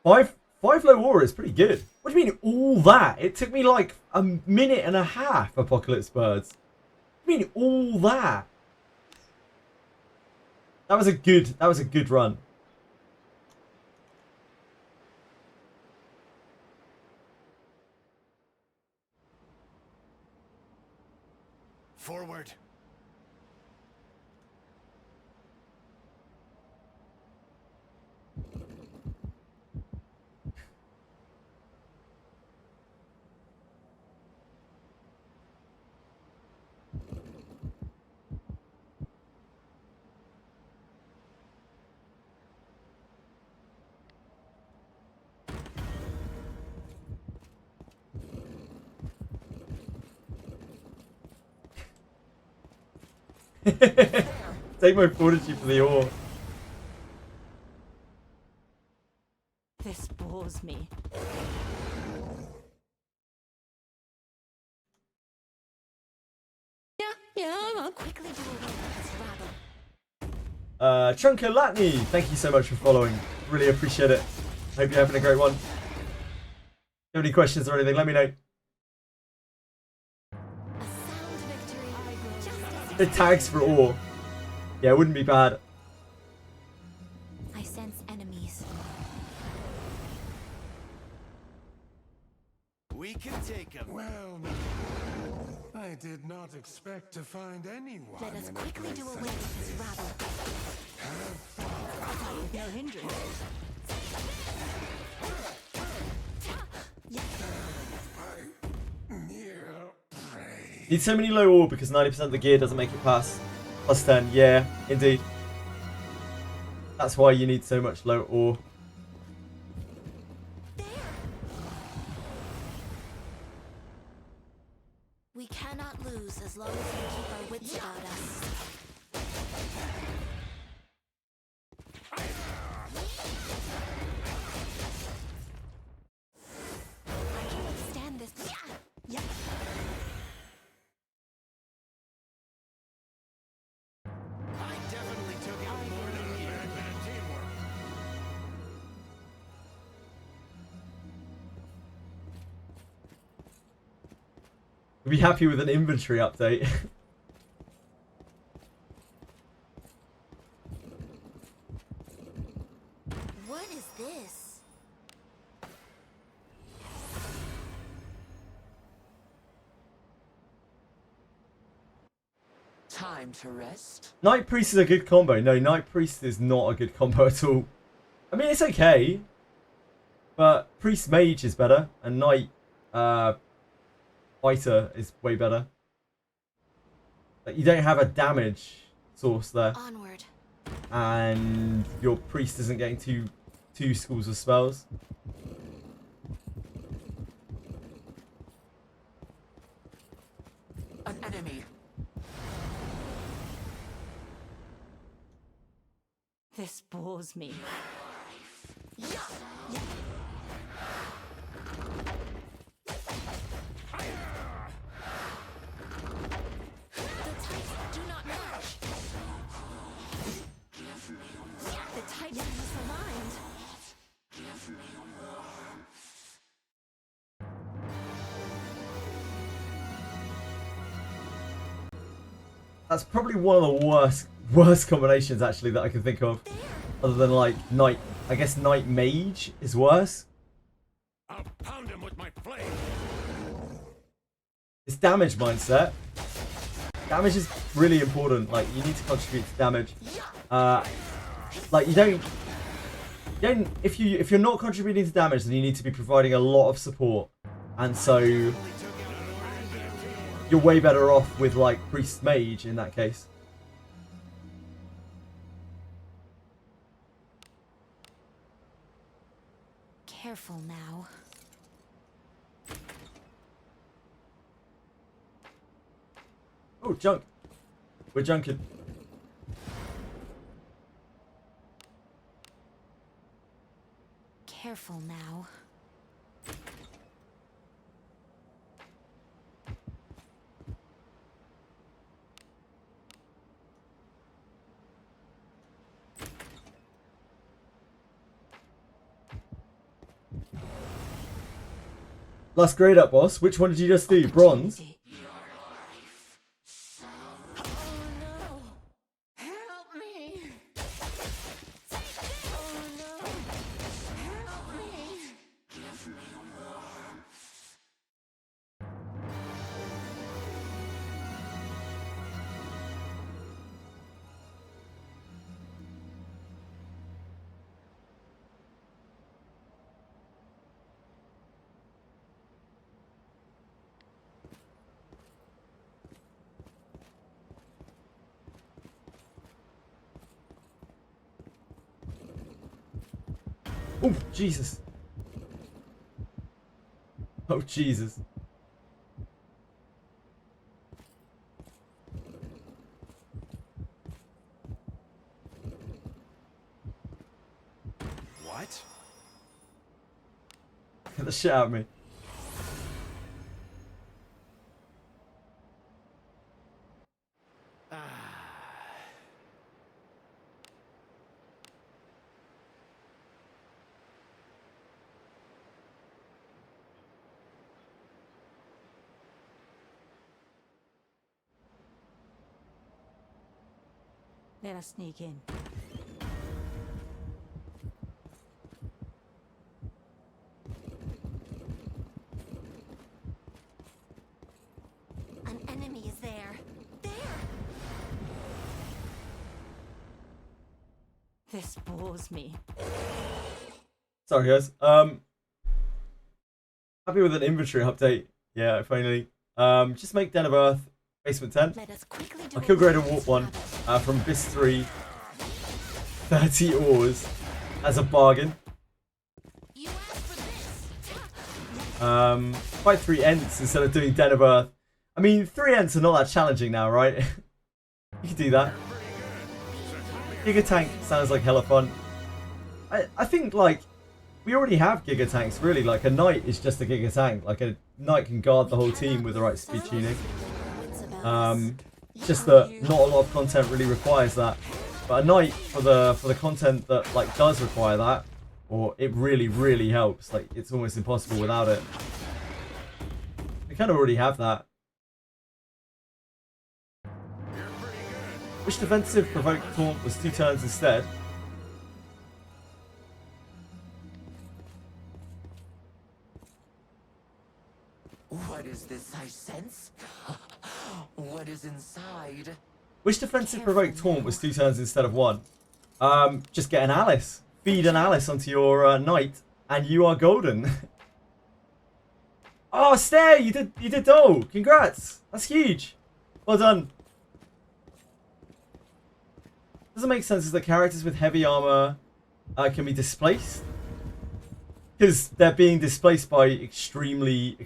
Five low ore is pretty good. What do you mean all that? It took me like a minute and a half, Apocalypse Birds. What do you mean all that? That was a good run. Forward. Take my fortitude for the ore. This bores me. Yeah, I'll quickly do away with this rabble. Trunko Latney, thank you so much for following. Really appreciate it. Hope you're having a great one. If you have any questions or anything, let me know. A sound victory. Just as The tags for ore. Yeah, it wouldn't be bad. I sense enemies. We can take them. Well, I did not expect to find anyone. Let us in a quickly do place away with this rabble. With no hindrance. near prey. Need so many low ore because 90% of the gear doesn't make it past plus 10. Yeah, indeed. That's why you need so much low ore. long as we keep our wits about us. I can withstand this. Yeah. I definitely took out more than a bit of teamwork. We'd be happy with an inventory update. What is this? Time to rest. Knight Priest is a good combo. No, Knight Priest is not a good combo at all. I mean, it's okay. But Priest Mage is better. And Knight Fighter is way better. Like, you don't have a damage source there. Onward. And your Priest isn't getting two schools of spells. An enemy. This bores me. The types do not match. The types are misaligned. That's probably one of the worst combinations actually that I can think of. Other than like Knight, I guess Knight Mage is worse. I'll pound him with my flame. It's damage mindset. Damage is really important. Like, you need to contribute to damage. Like, you don't. If you're not contributing to damage, then you need to be providing a lot of support. And so you're way better off with like Priest Mage in that case. Careful now. Oh, junk. We're junking. Careful now. Last grade up, boss. Which one did you just do? Bronze? Oh no! Help me! Oh no! Help me! Oh, Jesus. Oh, Jesus. What? Get the shit out of me. Let us sneak in. An enemy is there. There! This bores me. Sorry, guys. Happy with an inventory update. Yeah, finally. Just make Den of Earth basement 10. Let us quickly do I'll a kill grade and quick warp 1 habit. from Bis 3. 30 ores as a bargain. You asked for this. Fight 3 Ents instead of doing Den of Earth. I mean, 3 ents are not that challenging now, right? You can do that. Giga Tank sounds like hella fun. I think, like, we already have Giga Tanks, really. Like, a Knight is just a Giga Tank. Like, a Knight can guard the whole team with the right speed tuning. Just that not a lot of content really requires that. But a Knight, for the content that, like, does require that, or it really, really helps. Like, it's almost impossible without it. We kind of already have that. Which defensive provoked taunt was 2 turns instead? What is this I sense? What is inside? Which defensive provoked taunt was 2 turns instead of 1? Just get an Alice. Feed an Alice onto your Knight, and you are golden. Oh, Stay! You did Dole! Congrats! That's huge! Well done. Doesn't make sense is that characters with heavy armor can be displaced. Because they're being displaced by extremely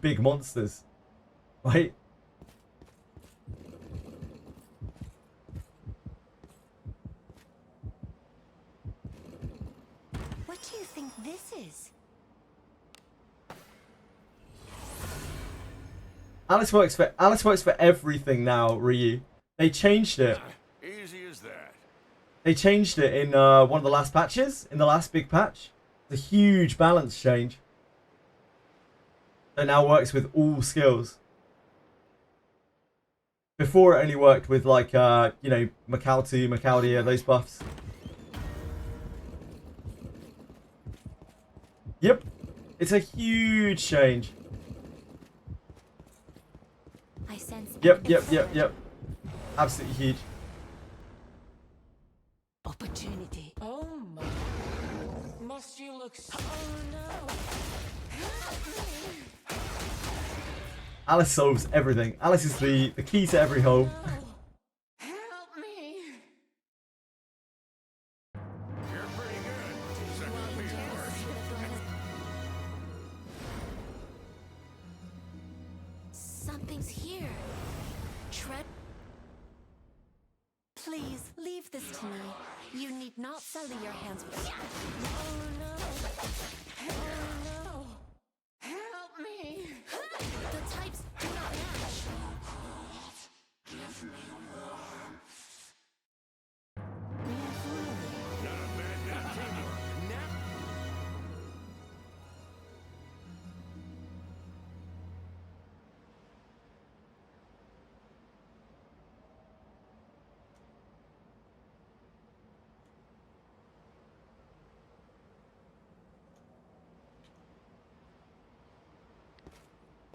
big monsters. Right? What do you think this is? Alice works for everything now, Ryu. They changed it. Easy as that. They changed it in one of the last patches, in the last big patch. It's a huge balance change. It now works with all skills. Before it only worked with like, you know, Macau2, Macaudia, those buffs. Yep. It's a huge change. I sense. Yep. Absolutely huge. Opportunity. Oh my. Must you look so... Oh no. Alice solves everything. Alice is the key to every hole. Help me. You're pretty good. Second would be worse. Something's here. Tread. Please leave this to me. You need not sully your hands with. Oh no. Oh no. Help me. The types do not match.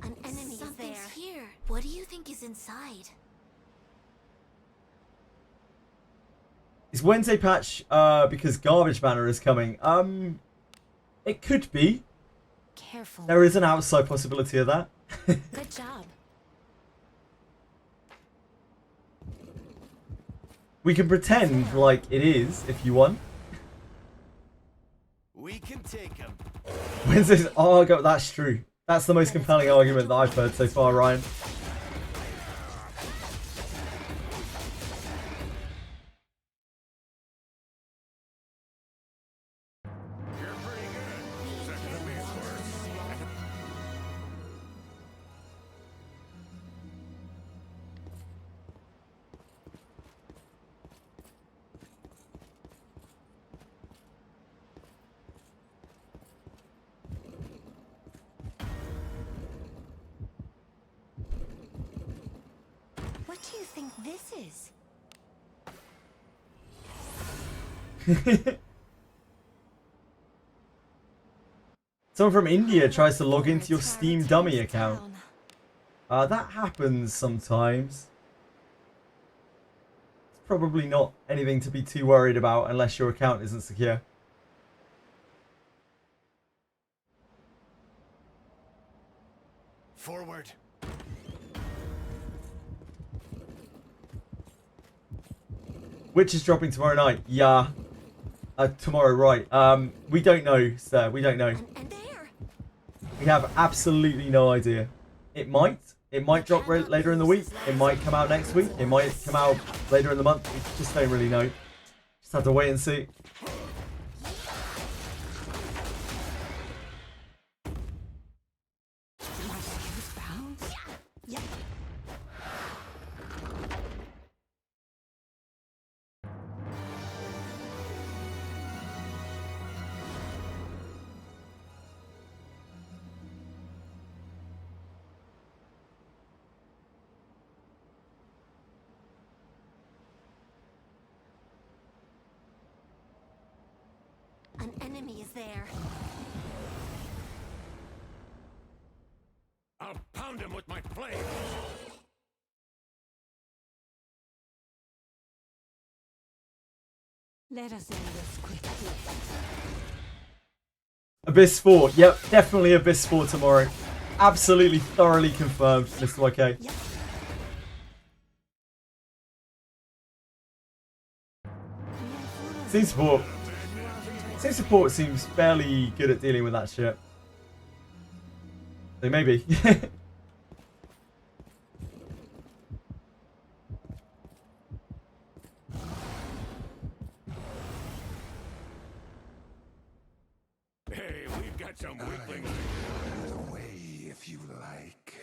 An enemy Something's is there. here. What do you think is inside? Is Wednesday patch because Garbage Banner is coming? It could be. Careful. There is an outside possibility of that. Good job. We can pretend like it is if you want. We can take him. Wednesday's that's true. That's the most compelling argument that I've heard so far, Ryan. You're pretty good. Second would be worse. What do you think this is? Someone from India tries to log into your Steam dummy account. That happens sometimes. It's probably not anything to be too worried about unless your account isn't secure. Forward. Which is dropping tomorrow night? Yeah. Tomorrow, right. We don't know, sir. We don't know. And there. We have absolutely no idea. It might. It might drop later in the week. It might come out next week. It might come out later in the month. We just don't really know. Just have to wait and see. An enemy is there. I'll pound him with my flames. Let us end this quickly. Abyss 4. Yep, definitely Abyss 4 tomorrow. Absolutely thoroughly confirmed, Mr. YK. Yep. Team support seems fairly good at dealing with that shit. So maybe. Hey, we've got some weaklings. The way, if you like.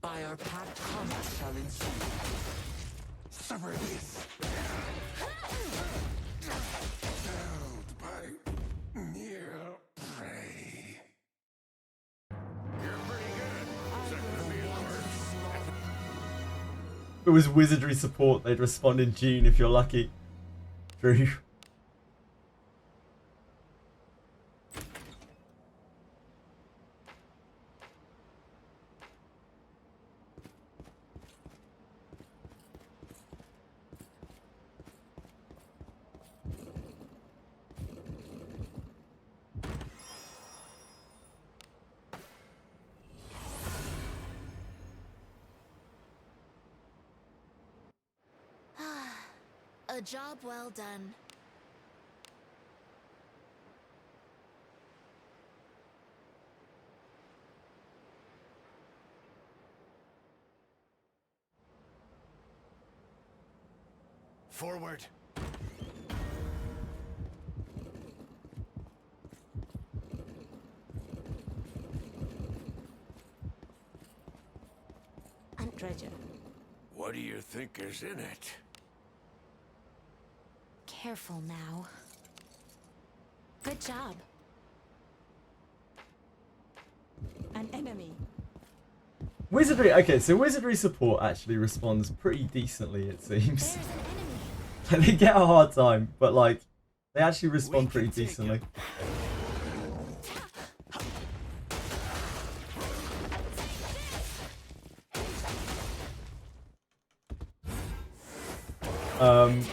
By our pact, combat shall ensue. Suffer this. Held by near prey. You're pretty good. Second to me is worse. If it was Wizardry support, they'd respond in June if you're lucky. True. A job well done. Forward. And treasure. What do you think is in it? Careful now. Good job. An enemy. Wizardry, okay, so Wizardry support actually responds pretty decently, it seems. There's an enemy. They get a hard time, but like, they actually respond pretty decently.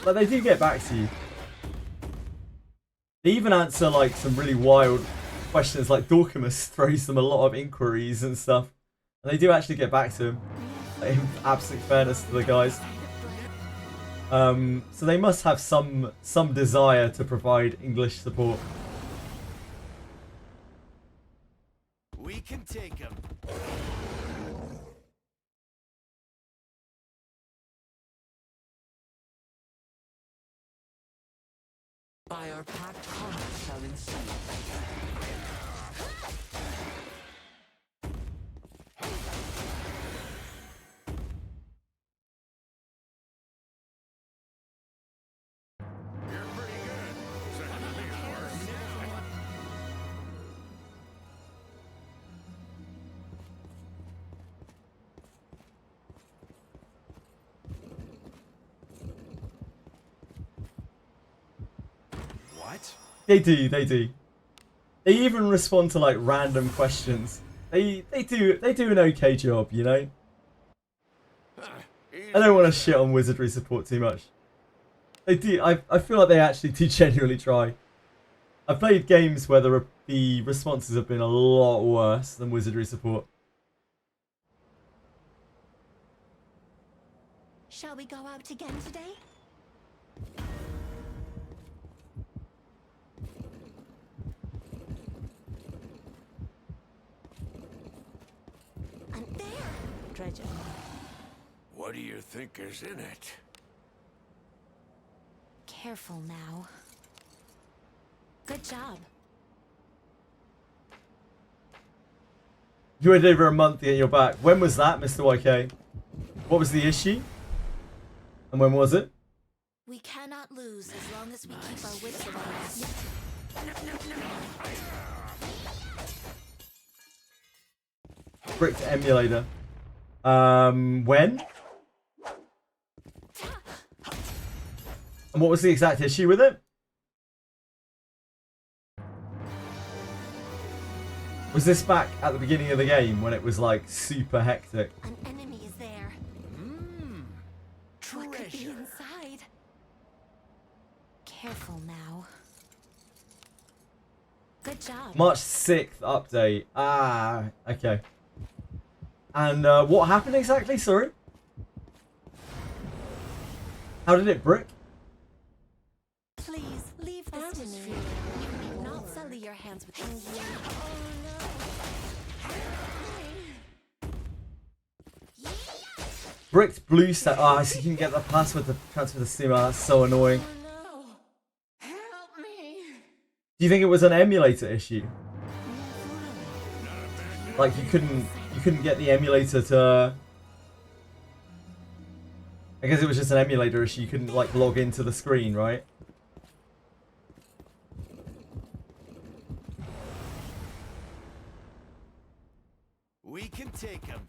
But they do get back to you. They even answer like some really wild questions, like Dorcamus throws them a lot of inquiries and stuff. And they do actually get back to him, in absolute fairness to the guys. So they must have some desire to provide English support. We can take him. By our pact, combat shall ensue. You're pretty good. Second to me is worse. What? They do. They even respond to like random questions. They do an okay job, you know. I don't want to shit on Wizardry support too much. They do. I feel like they actually do genuinely try. I've played games where the responses have been a lot worse than Wizardry support. Shall we go out again today? think is in it? Careful now. Good job. You waited over a month to get your back. When was that, Mr. YK? What was the issue? And when was it? We cannot lose as long as we keep our wits about us. Bricked emulator. When? And what was the exact issue with it? Was this back at the beginning of the game when it was like super hectic? An enemy is there. What could be inside? Careful now. Good job. March 6th update. Ah, okay. And what happened exactly? Sorry? How did it brick? Please leave this to me. You need not sully your hands with this. Bricked blue stack. Ah, so you can get the password to transfer the Steam. That's so annoying. Help me! Do you think it was an emulator issue? Like you couldn't get the emulator to. I guess it was just an emulator issue. You couldn't like log into the screen, right? We can take him.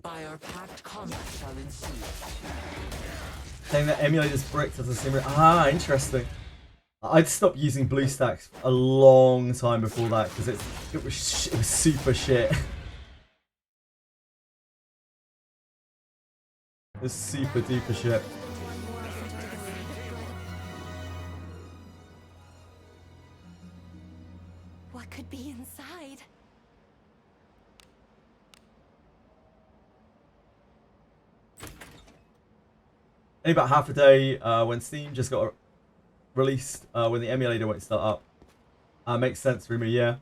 By our pact, combat shall ensue. Saying that emulators bricked as a sim. Ah, interesting. I'd stopped using BlueStacks a long time before that because it was super shit. It was super duper shit. What could be inside? Only about half a day when Steam just got released when the emulator won't start up. Makes sense for me, yeah.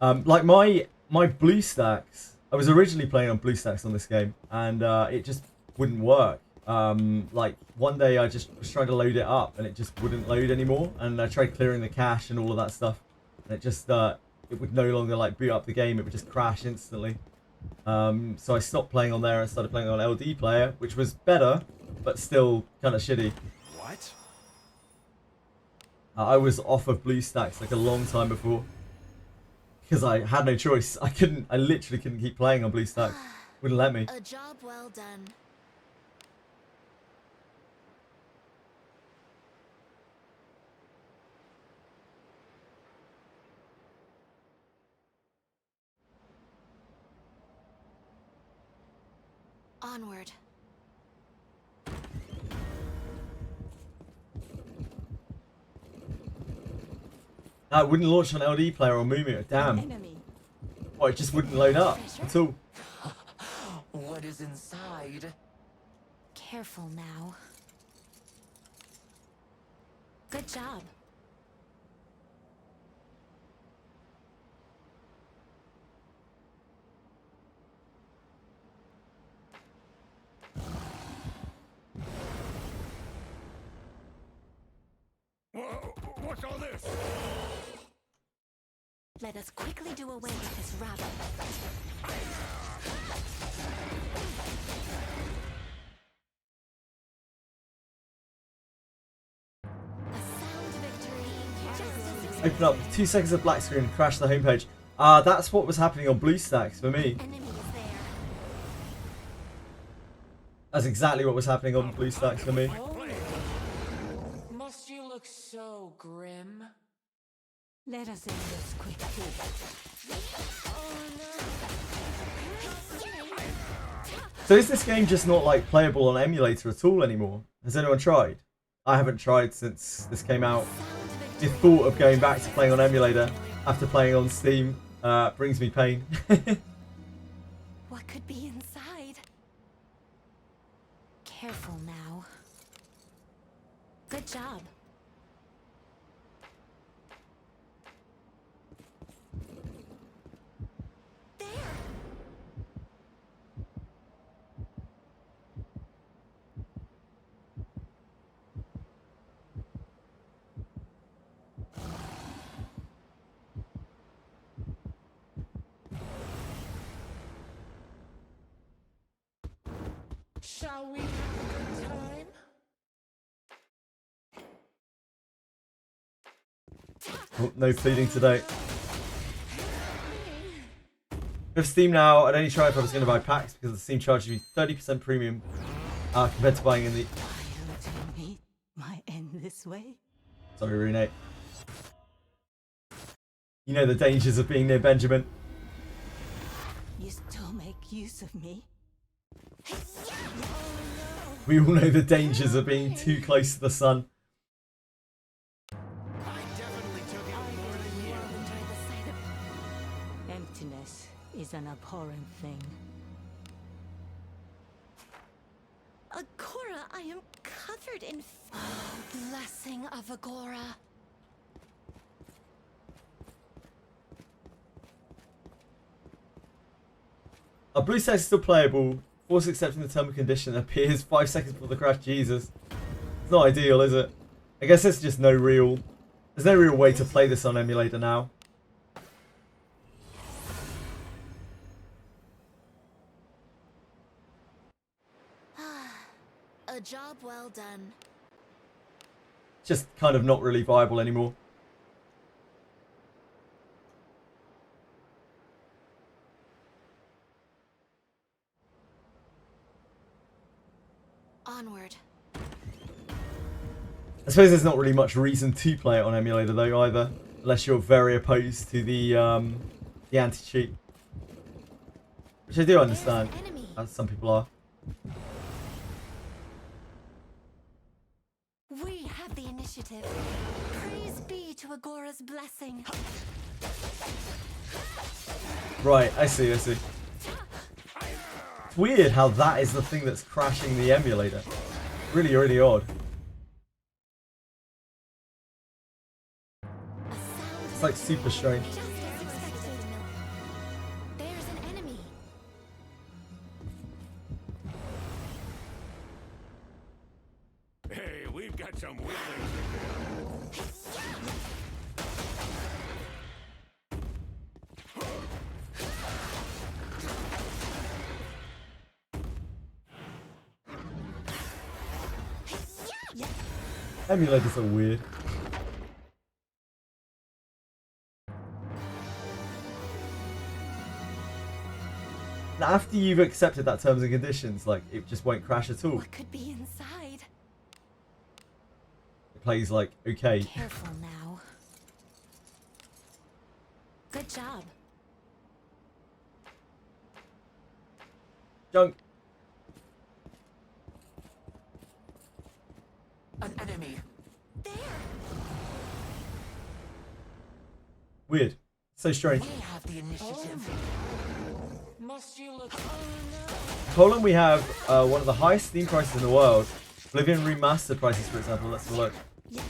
Like my BlueStacks, I was originally playing on BlueStacks on this game, and it just wouldn't work. Like one day I just was trying to load it up, and it just wouldn't load anymore. And I tried clearing the cache and all of that stuff, and it just it would no longer like boot up the game. It would just crash instantly. So I stopped playing on there and started playing on LD Player, which was better, but still kind of shitty. What? I was off of BlueStacks like a long time before because I had no choice. I literally couldn't keep playing on BlueStacks. Wouldn't let me. A job well done. Onward. No, it wouldn't launch on LD Player or Moomoo. Damn. Enemy. Oh, it just wouldn't load up at all. What is inside? Careful now. Good job. What's all this? Let us quickly do away with this rabble. A sound victory. Just as Open up 2 seconds of black screen and crash the homepage. That's what was happening on BlueStacks for me. enemy is there. That's exactly what was happening on BlueStacks for me. Must you look so grim? Let us end this quickly. So is this game just not like playable on emulator at all anymore? Has anyone tried? I haven't tried since this came out. The thought of going back to playing on emulator after playing on Steam brings me pain. What could be inside? Careful now. Good job. There. Shall we have a good time? Oh, no pleading today. With Steam now, I'd only try if I was going to buy packs because the Steam charges me 30% premium compared to buying in the... Are you to meet my end this way? Sorry, Renate. You know the dangers of being near Benjamin. You still make use of me? We all know the dangers of being too close to the sun. I definitely took it more than you. Enjoy the sight of Emptiness is an abhorrent thing. Agora. I am covered in blessing of Agora. Our blue set is still playable. Force accepting the term and condition appears 5 seconds before the crash. Jesus. It's not ideal, is it? I guess there's just no real... There's no real way to play this on emulator now. A job well done. Just kind of not really viable anymore. Onward. I suppose there's not really much reason to play it on emulator though either, unless you're very opposed to the anti-cheat, which I do understand, as some people are. We have the initiative. Praise be to Agora's blessing. Right, I see, I see. It's weird how that is the thing that's crashing the emulator. Really, really odd. It's like super strange. Just as expected. There's an enemy. Hey, we've got some wheelings to do. Emulators are weird. Now, after you've accepted that terms and conditions, like, it just won't crash at all. What could be inside? It plays like, okay. Careful now. Good job. Junk. An enemy. There. Weird. So strange. We have the initiative. Must you look? Poland, we have one of the highest Steam prices in the world. Oblivion Remastered prices, for example. Let's have a look. That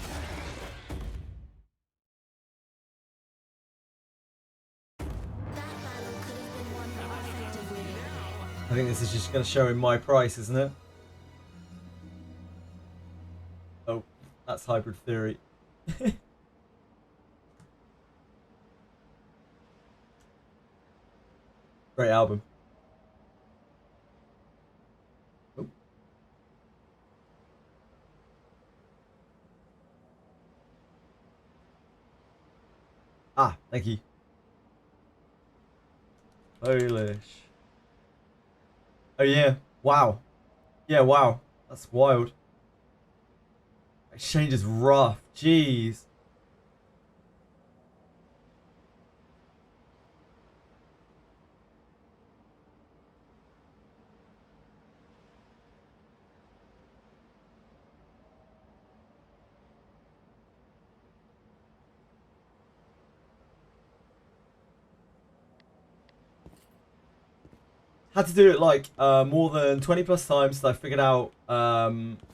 battle could have been won more effectively. I think this is just going to show in my price, isn't it? Oh, that's Hybrid Theory. Great album. Oh. Ah, thank you. Polish. Oh yeah. Wow. Yeah, wow. That's wild. Exchange is rough. Jeez. Had to do it like more than 20 plus times, so I figured out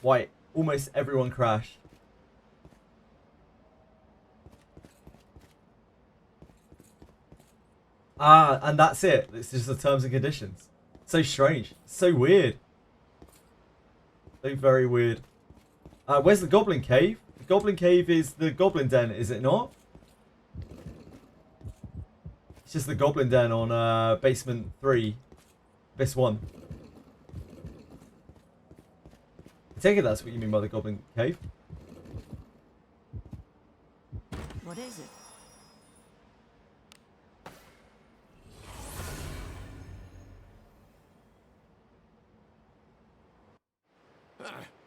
why almost everyone crashed. Ah, and that's it. It's just the terms and conditions. So strange. So weird. So very weird. Where's the Goblin Cave? The Goblin Cave is the Goblin Den, is it not? It's just the Goblin Den on basement 3. This one. I take it that's what you mean by the Goblin Cave. What is it?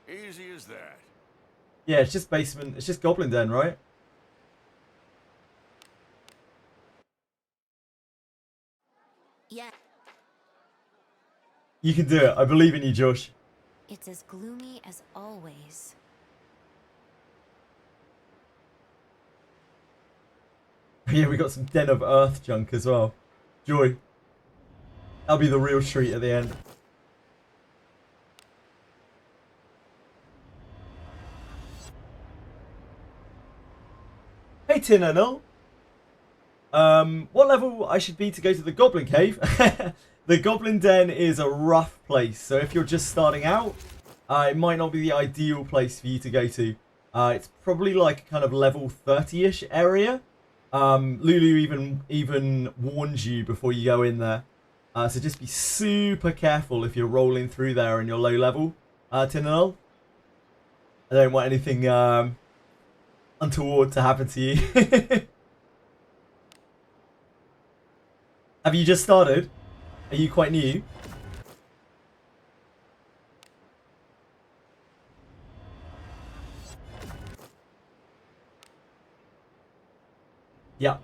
Easy as that. Yeah, it's just basement. It's just Goblin Den, right? Yeah, You can do it. I believe in you, Josh. it's as gloomy as always. Yeah, we got some Den of Earth junk as well. Joy. That'll be the real treat at the end. Hey, Tin and all. What level I should be to go to the Goblin Cave? The Goblin Den is a rough place, so if you're just starting out, it might not be the ideal place for you to go to. It's probably like kind of level 30-ish area. Lulu even warned you before you go in there. So just be super careful if you're rolling through there and you're low level, Tin and all. I don't want anything untoward to happen to you. Have you just started? Are you quite new? Yeah.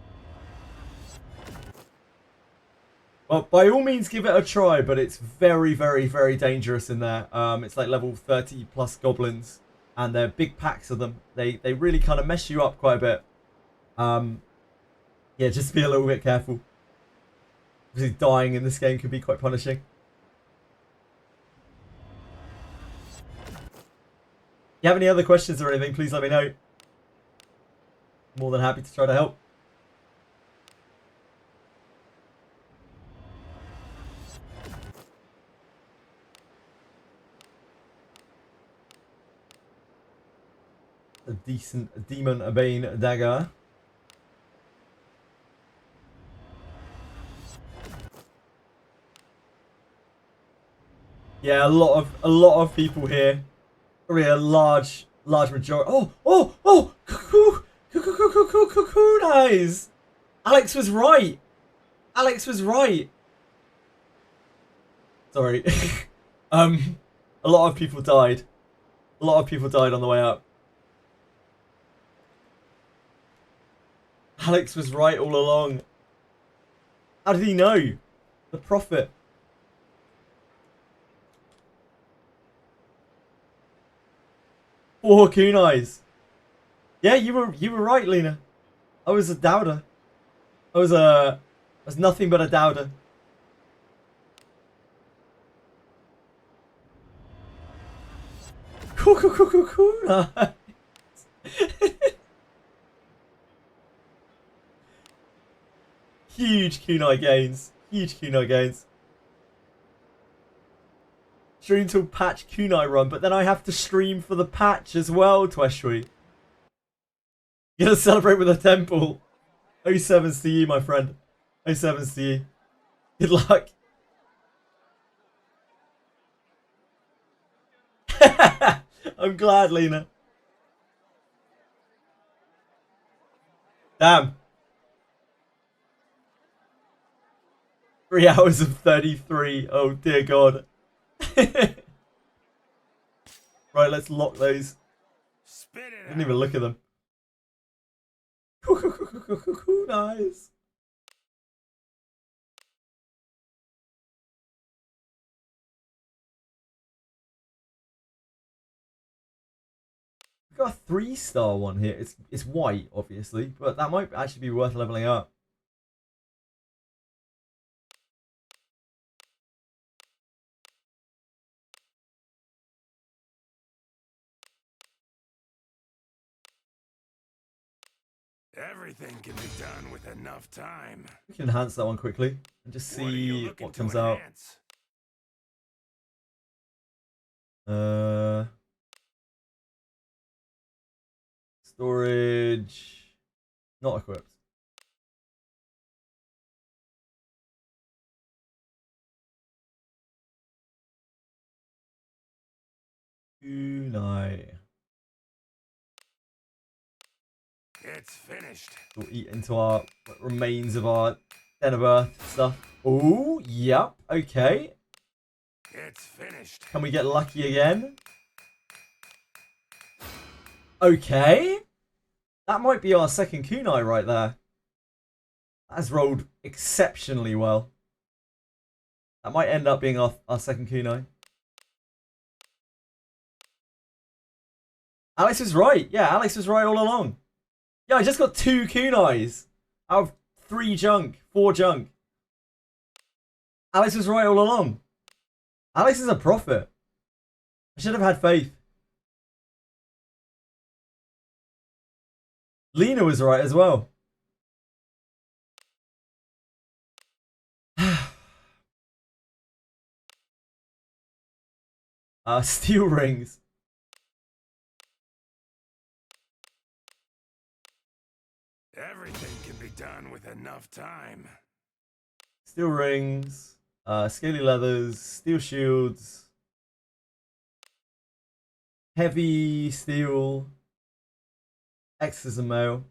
Well, by all means give it a try, but it's very, very, very dangerous in there. It's like level 30 plus goblins, and they're big packs of them. They really kind of mess you up quite a bit. Yeah, just be a little bit careful. Obviously, dying in this game can be quite punishing. If you have any other questions or anything, please let me know. More than happy to try to help. A decent Demon Bane dagger. Yeah, a lot of people here. Probably a large majority. Oh! Kunai! Alex was right. Alex was right. Sorry. A lot of people died. A lot of people died on the way up. Alex was right all along. How did he know? The prophet. Four kunais. Yeah, you were right, Lena. I was a doubter. I was nothing but a doubter. Kunai. Huge kunai gains. Huge kunai gains. Stream till patch kunai run, but then I have to stream for the patch as well, Tweshui. You gotta celebrate with a temple. 07s to you, my friend. 07s to you. Good luck. I'm glad, Lena. Damn. 3 hours of 33. Oh, dear God. Right, let's lock those. Spit it I didn't even look at them. Nice. We've got a 3-star one here. It's white, obviously, but that might actually be worth leveling up. Everything can be done with enough time. We can enhance that one quickly and just What are you see looking what to comes out. enhance? Storage, not equipped. Kunai. It's finished. We'll eat into our what remains of our Den of Earth stuff. Oh, yep, okay. It's finished. Can we get lucky again? Okay. That might be our second kunai right there. That has rolled exceptionally well. That might end up being our second kunai. Alex was right. Yeah, Alex was right all along. Yeah, I just got 2 kunais out of 3 junk, 4 junk. Alex was right all along. Alex is a prophet. I should have had faith. Lena was right as well. Steel rings. Everything can be done with enough time. Steel rings. Scaly leathers. Steel shields. Heavy steel. Exorcism mail.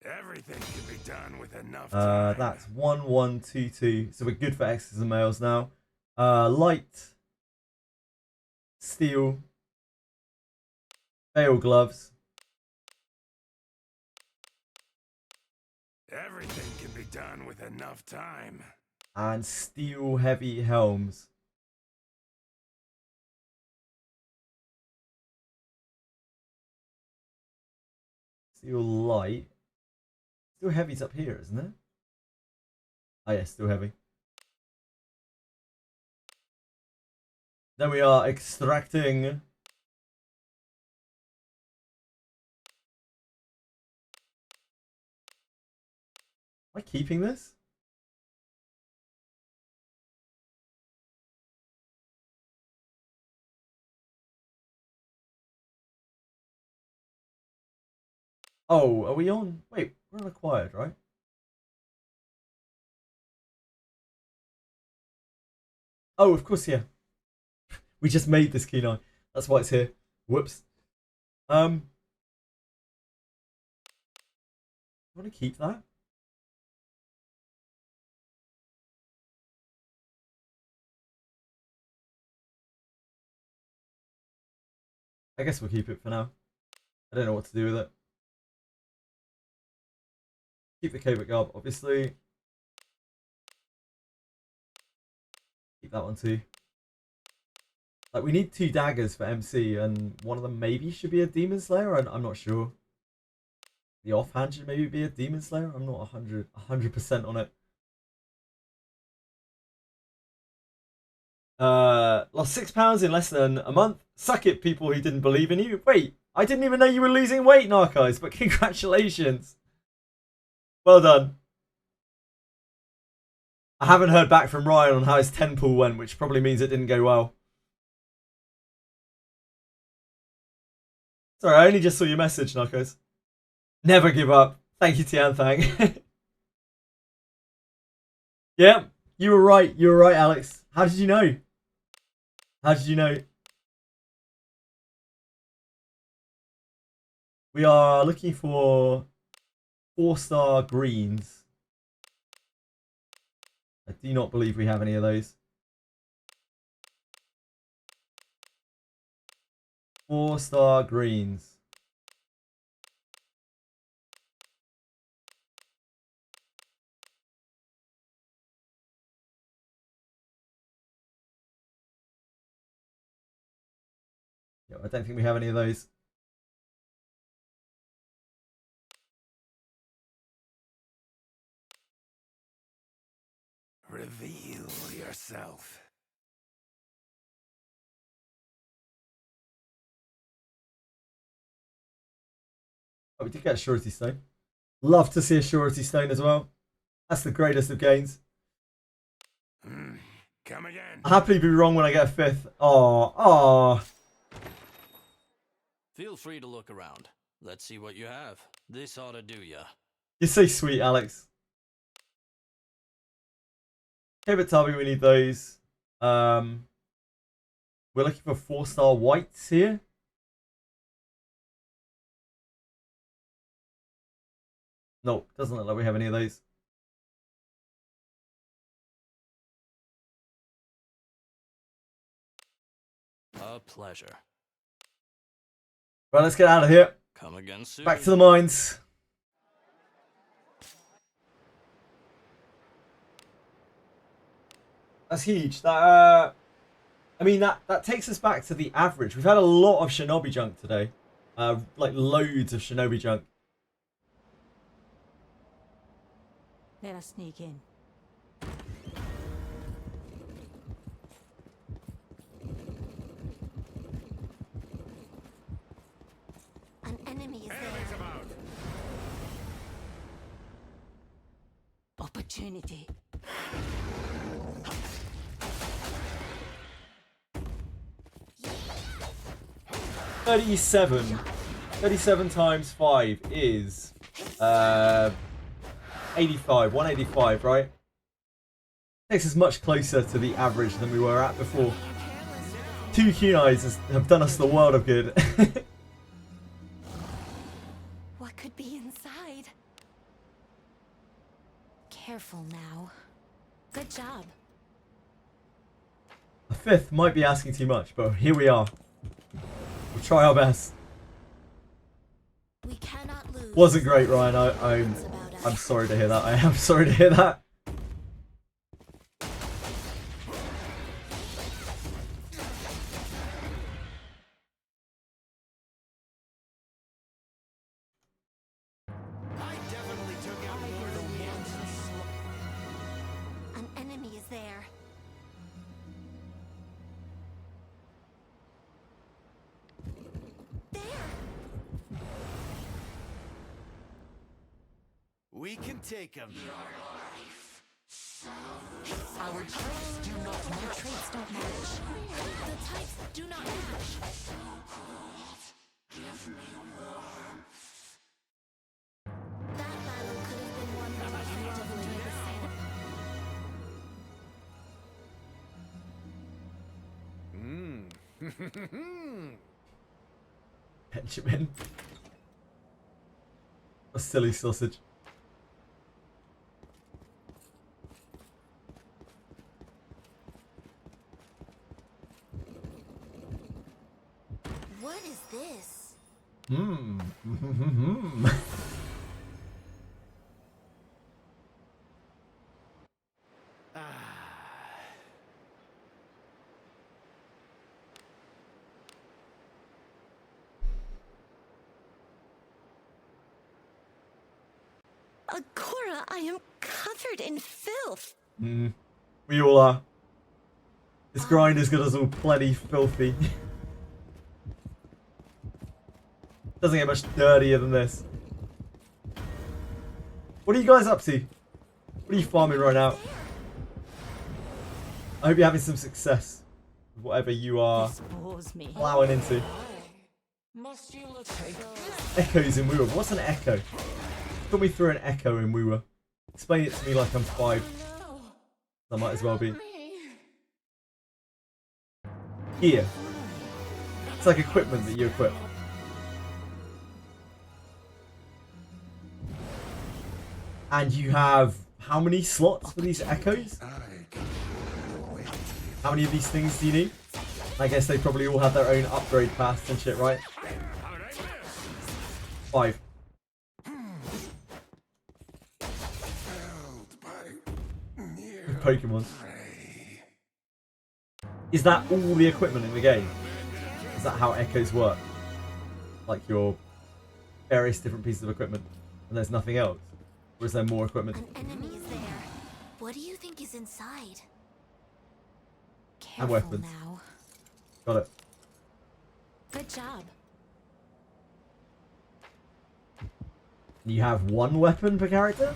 Everything can be done with enough time. That's 1122. So we're good for exorcism mails now. Light. Steel. Veil gloves. Everything can be done with enough time. And steel heavy helms. Steel light. Steel heavy's up here, isn't it? Oh yeah, steel heavy. Then we are extracting. Am I keeping this? Oh, are we on? Wait, we're on acquired, right? Oh, of course, yeah. We just made this kunai. That's why it's here. Whoops. I want to keep that. I guess we'll keep it for now. I don't know what to do with it. Keep the covert garb, obviously. Keep that one too. Like, we need 2 daggers for MC, and one of them maybe should be a Demon Slayer. I'm not sure. The offhand should maybe be a Demon Slayer. I'm not 100% on it. Lost £6 in less than a month. Suck it, people who didn't believe in you. Wait, I didn't even know you were losing weight, Narcos, but congratulations. Well done. I haven't heard back from Ryan on how his 10 pool went, which probably means it didn't go well. Sorry, I only just saw your message, Narcos. Never give up. Thank you, Tian Thang. Yeah, you were right. You were right, Alex. How did you know? How did you know? We are looking for 4-star greens. I do not believe we have any of those. 4-star greens. Yeah, I don't think we have any of those. Reveal yourself. Oh, we did get a surety stone. Love to see a surety stone as well. That's the greatest of gains. Come again. I'll happily be wrong when I get a 5th. Oh. Feel free to look around. Let's see what you have. This ought to do ya. You're so sweet, Alex. Okay, but tell me we need those. We're looking for 4-star whites here. No, doesn't look like we have any of those. A pleasure. Right, let's get out of here. Come again soon. Back to the mines. That's huge. That I mean that takes us back to the average. We've had a lot of shinobi junk today. Like loads of shinobi junk. Let us sneak in. An enemy is Enemies there. about. Opportunity. $37. 37 times 5 is 85. 185, right? Takes us much closer to the average than we were at before. 2 Kunais have done us the world of good. What could be inside? Careful now. Good job. A 5th might be asking too much, but here we are. We'll try our best. We cannot lose. Wasn't great, Ryan. I'm sorry to hear that. I am sorry to hear that. I definitely took out more than once. An enemy is there. There. We can take him. Our traits do not Our match. traits don't match. The types do not match. That battle could have been won more effectively with Benjamin. A silly sausage. What is this? Agora, I am covered in filth. We all are. This grind has got us all plenty filthy. Doesn't get much dirtier than this. What are you guys up to? What are you farming right now? I hope you're having some success with whatever you are This bores me. plowing into. Must you look so... Echoes in Woowa. What's an echo? Put me through an echo in Woowa. Explain it to me like I'm 5. I might as well be. Gear. It's like equipment that you equip. And you have how many slots for these echoes? How many of these things do you need? I guess they probably all have their own upgrade paths and shit, right? 5. Pokemon. Is that all the equipment in the game? Is that how echoes work? Like your various different pieces of equipment, and there's nothing else? Or is there more equipment? An enemy is there. What do you think is inside? And Careful weapons. now. Got it. Good job. You have one weapon per character?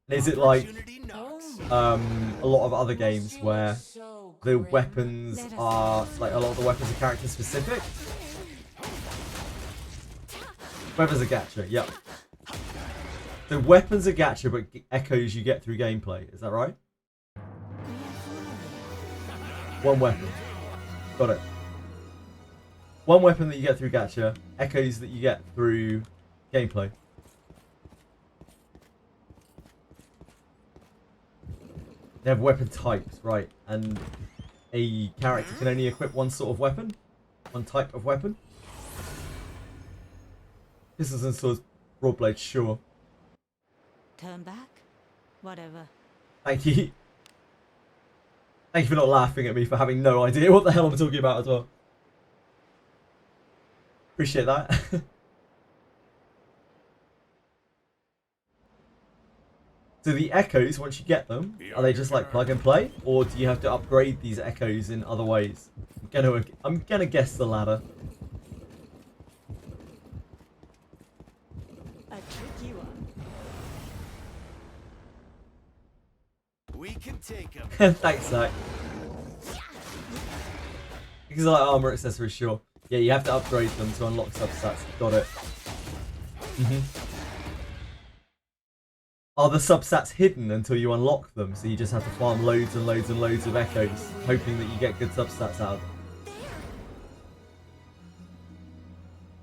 And is it like a lot of other games where the weapons are like a lot of the weapons are character specific? Weapons are gacha, yep. The weapons are gacha, but echoes you get through gameplay. Is that right? One weapon. Got it. One weapon that you get through gacha, echoes that you get through gameplay. They have weapon types, right? And a character can only equip one sort of weapon, one type of weapon. Pistols and swords, broad blades, sure. Turn back? Whatever. Thank you. Thank you for not laughing at me for having no idea what the hell I'm talking about as well. Appreciate that. So the echoes, once you get them, are they just like plug and play, or do you have to upgrade these echoes in other ways? I'm gonna guess the latter. A tricky one. We can take him. Thanks, Zach. Because I like armor accessories, sure. Yeah, you have to upgrade them to unlock substats. Got it. Are the substats hidden until you unlock them? So you just have to farm loads and loads and loads of echoes, hoping that you get good substats out of them.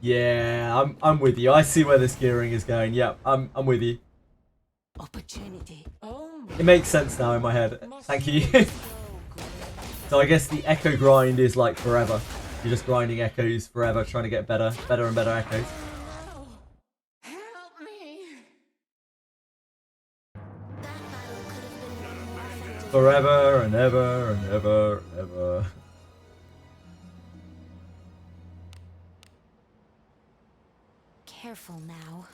Yeah, I'm with you. I see where this gearing is going. Yeah, I'm with you. Opportunity. It makes sense now in my head. Thank you. So I guess the echo grind is like forever. You're just grinding echoes forever, trying to get better and better echoes. Help me! Forever and ever and ever and ever. Careful now.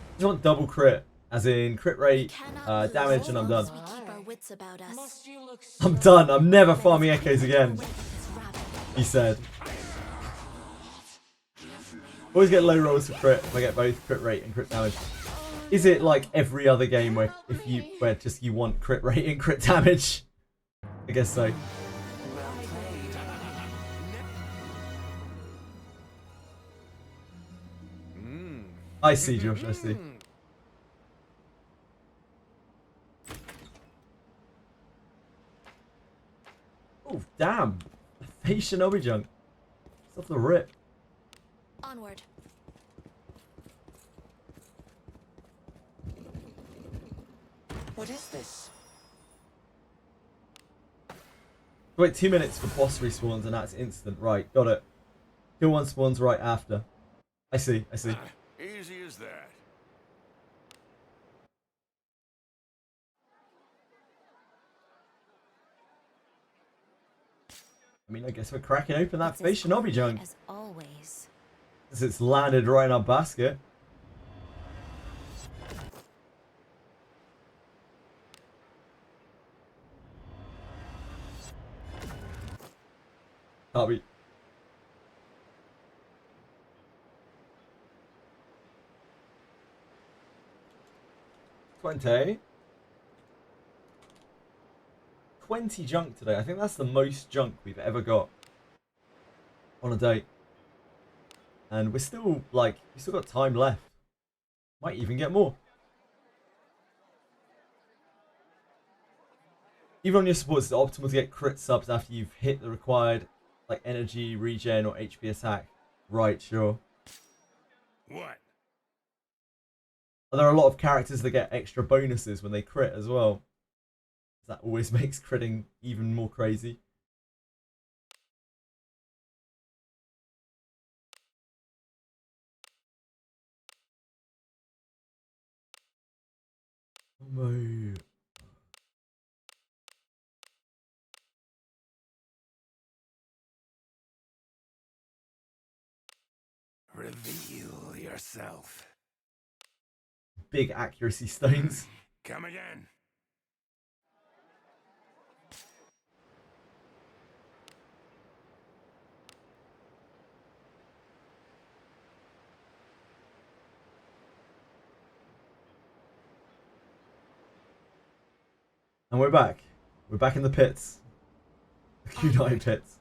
I just want double crit, as in crit rate, Cannot damage, lose and I'm as long done. as we keep our wits about us. Must you look I'm so done. I'm never farming echoes again, he said. Always get low rolls for crit if I get both crit rate and crit damage. Is it like every other game where where just you want crit rate and crit damage? I guess so. I see, Josh, I see. Oh, damn. Face Shinobi junk. It's off the rip. Onward. What is this? Wait 2 minutes for boss respawns and that's instant. Right, got it. Kill one spawns right after. I see, I see. Easy as that. I mean, I guess we're cracking open that face Shinobi junk. As always. Since it's landed right in our basket. Copy. $20 junk today. I think that's the most junk we've ever got on a date. And we're still, like, we still got time left. Might even get more. Even on your supports, it's optimal to get crit subs after you've hit the required, like, energy, regen, or HP attack. Right, sure. What? And there are a lot of characters that get extra bonuses when they crit as well. That always makes critting even more crazy. Oh my. Reveal yourself. Big accuracy stones. Come again. And we're back. We're back in the pits. The Kunai pits.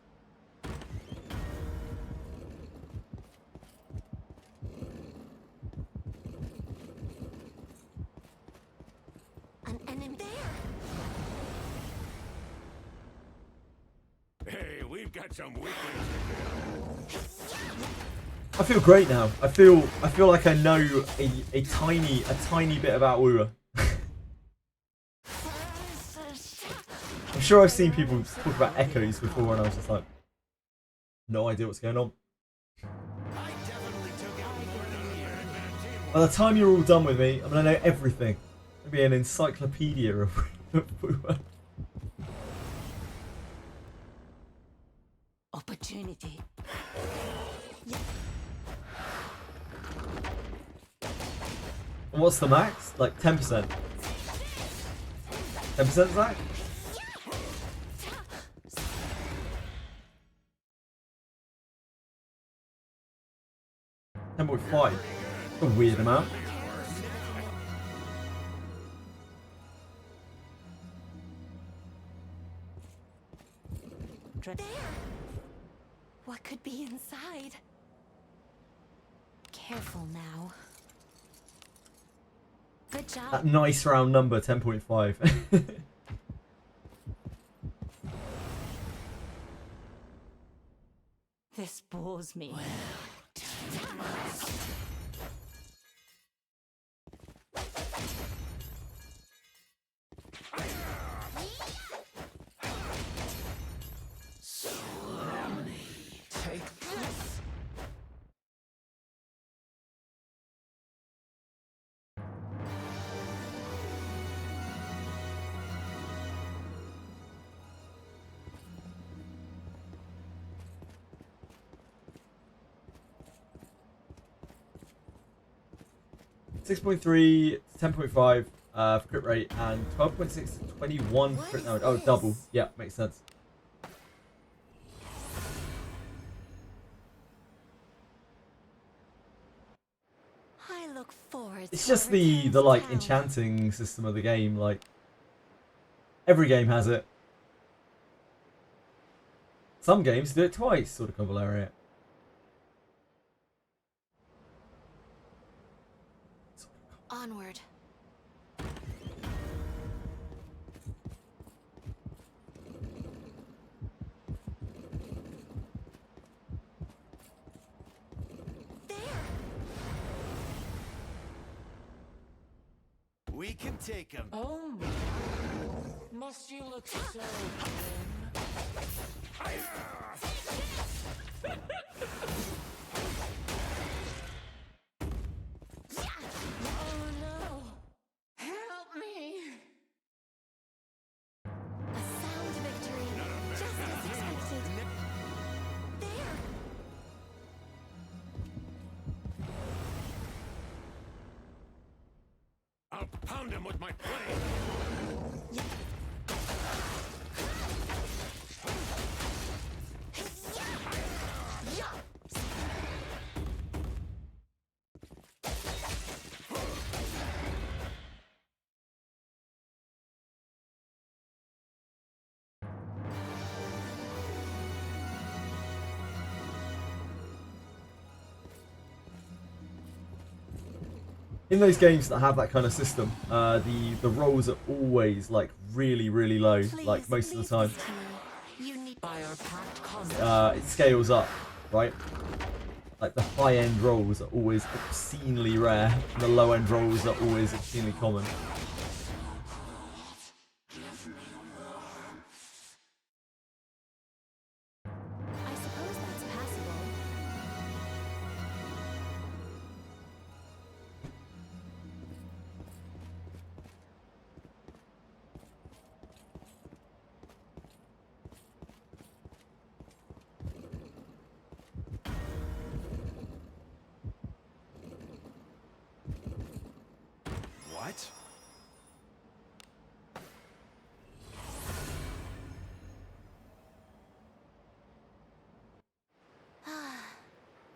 An enemy there. Hey, we've got some weaklings. I feel great now. I feel like I know a tiny bit about Wura. I'm sure I've seen people talk about echoes before and I was just like, no idea what's going on. I definitely took out more than a year. By the time you're all done with me, I'm gonna know everything. I'll be an encyclopedia of Wura. Opportunity. What's the max? Like 10%. 10% Zach? 10.5. A weird amount. There. What could be inside? Careful now. Good job. That nice round number, 10.5. This bores me. Take this. 6.3 to 10.5 for crit rate and 12.6 to 21 crit damage. Oh, double. Yeah, makes sense. I look forward. It's to just our the return like to town. enchanting system of the game. Like every game has it. Some games do it twice, sort of Cavalaria. Onward. There. We can take him. Oh my. Must you look so thin? Oh no! Help me! A sound victory. Just as expected. There. I'll pound him with my blade. In those games that have that kind of system, the rolls are always like really low, like most of the time. You need By our pact conduct. It scales up, right? Like the high end rolls are always obscenely rare, and the low end rolls are always obscenely common. I suppose that's passable. What?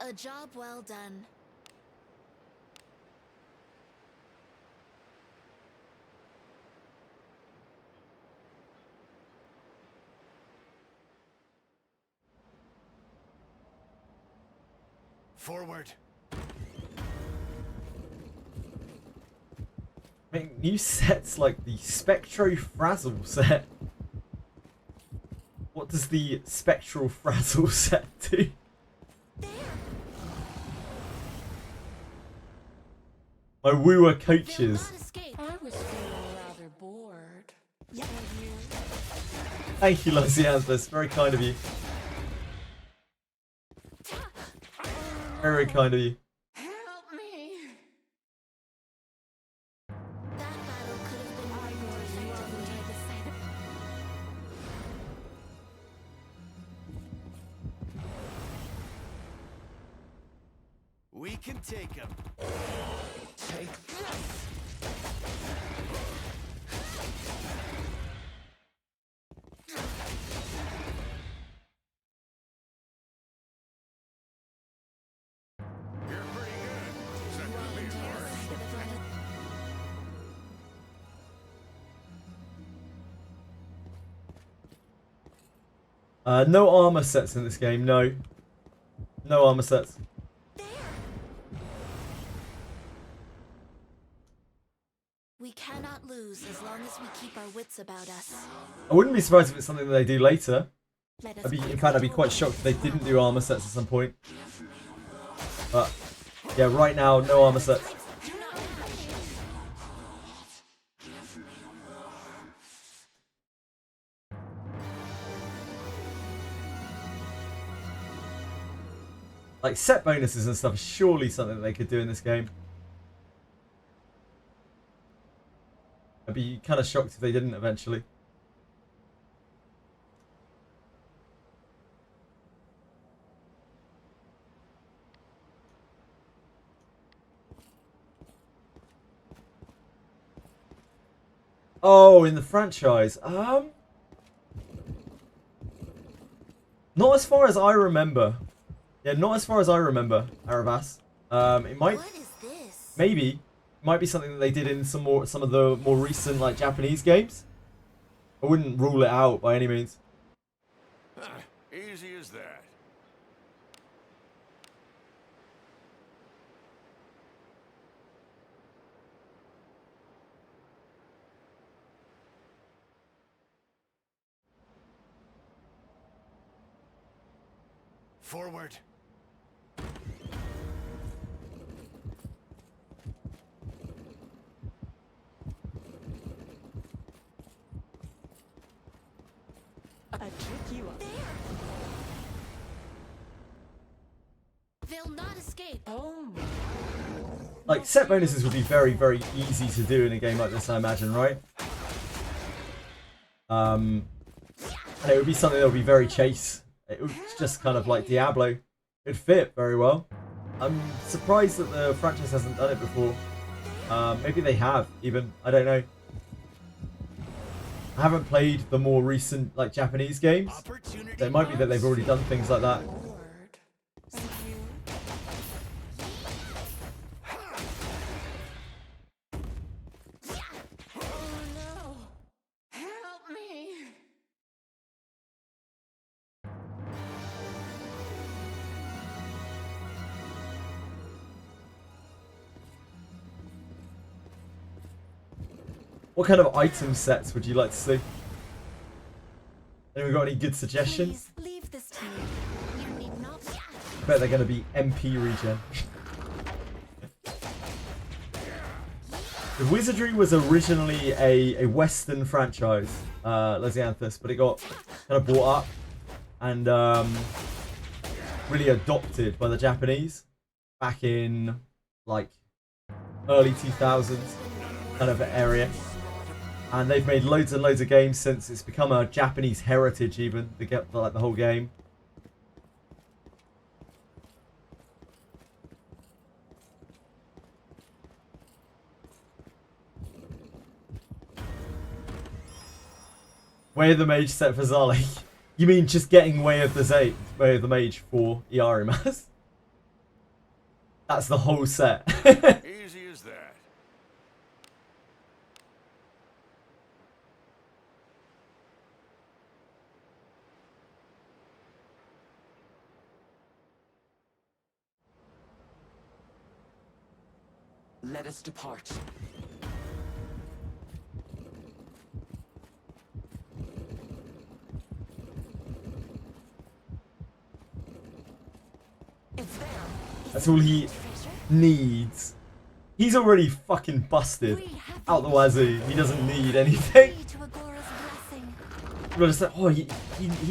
A job well done. Forward. Make new sets like the Spectro Frazzle set. What does the Spectral Frazzle set do? My wooer coaches. I was feeling rather bored. Yeah. Thank you, Lysianthus. Very kind of you. Very kind of you. Help me! That battle could have been way more effective than the side. We can take him. Take this! You're pretty good. Second to me, of course. No armor sets in this game. No. No armor sets. We cannot lose as long as we keep our wits about us. I wouldn't be surprised if it's something that they do later. Let us In fact, I'd be quite shocked if they didn't do armor sets at some point. But yeah, right now, no armor sets. Like set bonuses and stuff is surely something that they could do in this game. I'd be kind of shocked if they didn't eventually. Oh, in the franchise. Not as far as I remember. Yeah, not as far as I remember, Aravas. It might, What is this? maybe, might be something that they did in some of the more recent like Japanese games. I wouldn't rule it out by any means. Easy as that. Forward. I trick you up. They'll not escape. Oh my. Like set bonuses would be very, very easy to do in a game like this, I imagine, right? And it would be something that would be very chase. It would just kind of like Diablo. It'd fit very well. I'm surprised that the franchise hasn't done it before. Maybe they have, even. I don't know. I haven't played the more recent like Japanese games. So it might be that they've already done things like that. Bored. And you? Oh no! Help me! What kind of item sets would you like to see? Anyone got any good suggestions? Please leave this to me. You need not. I bet they're going to be MP regen. The Wizardry was originally a Western franchise, Lysianthus, but it got kind of bought up and really adopted by the Japanese back in like early 2000s kind of area. And they've made loads and loads of games since. It's become a Japanese heritage even, like the whole game. Way of the Mage set for Zali. You mean just getting Way of the Mage for Iarimas? That's the whole set. Easy as that. Let us depart. It's there. That's all he needs. He's already fucking busted out the wazoo. He doesn't need anything. Free to Agora's blessing. But it's like, oh, he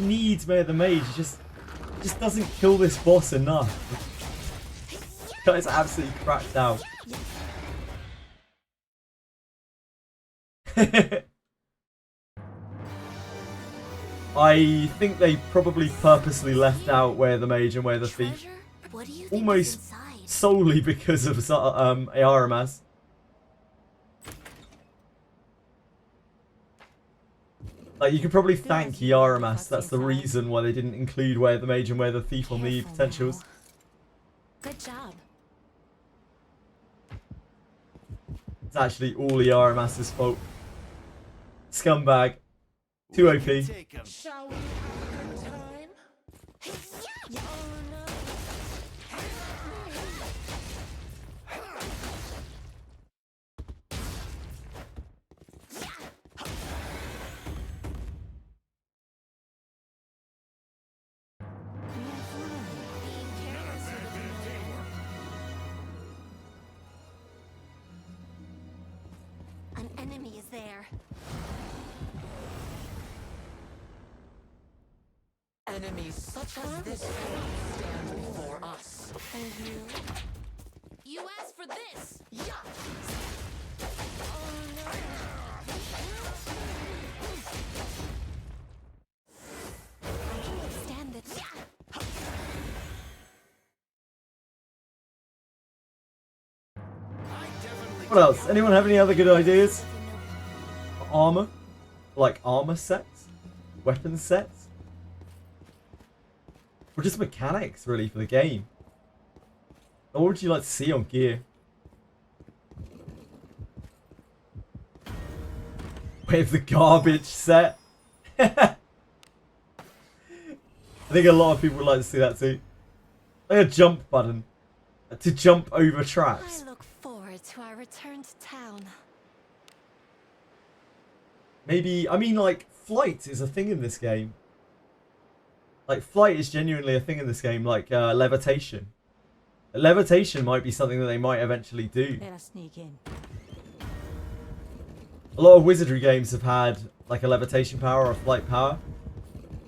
needs Mayor the Mage. He just doesn't kill this boss enough. Guy's absolutely cracked out. I think they probably purposely left out Where the Mage and Where the Thief. Treasure? What do you think is Almost inside? solely because of Aramas. Like, you could probably thank Yaramas. That's the reason why they didn't include Where the Mage and Where the Thief on the potentials. Good job. It's actually all Yaramas' fault. Scumbag. Too OP. Take 'em. Shall we have a good time? Oh no. Being careless would have been better. An enemy is there. Enemies such as this stand before us. And you? You asked for this. I can't stand this. What else? Anyone have any other good ideas? Armor? Like armor sets? Weapon sets? Or just mechanics, really, for the game? Or what would you like to see on gear? With the garbage set? I think a lot of people would like to see that too. Like a jump button. To jump over traps. I look forward to our return to town. Maybe, I mean, like, flight is a thing in this game. Like, flight is genuinely a thing in this game, like levitation. Levitation might be something that they might eventually do. Let us sneak in. A lot of Wizardry games have had, like, a levitation power or a flight power.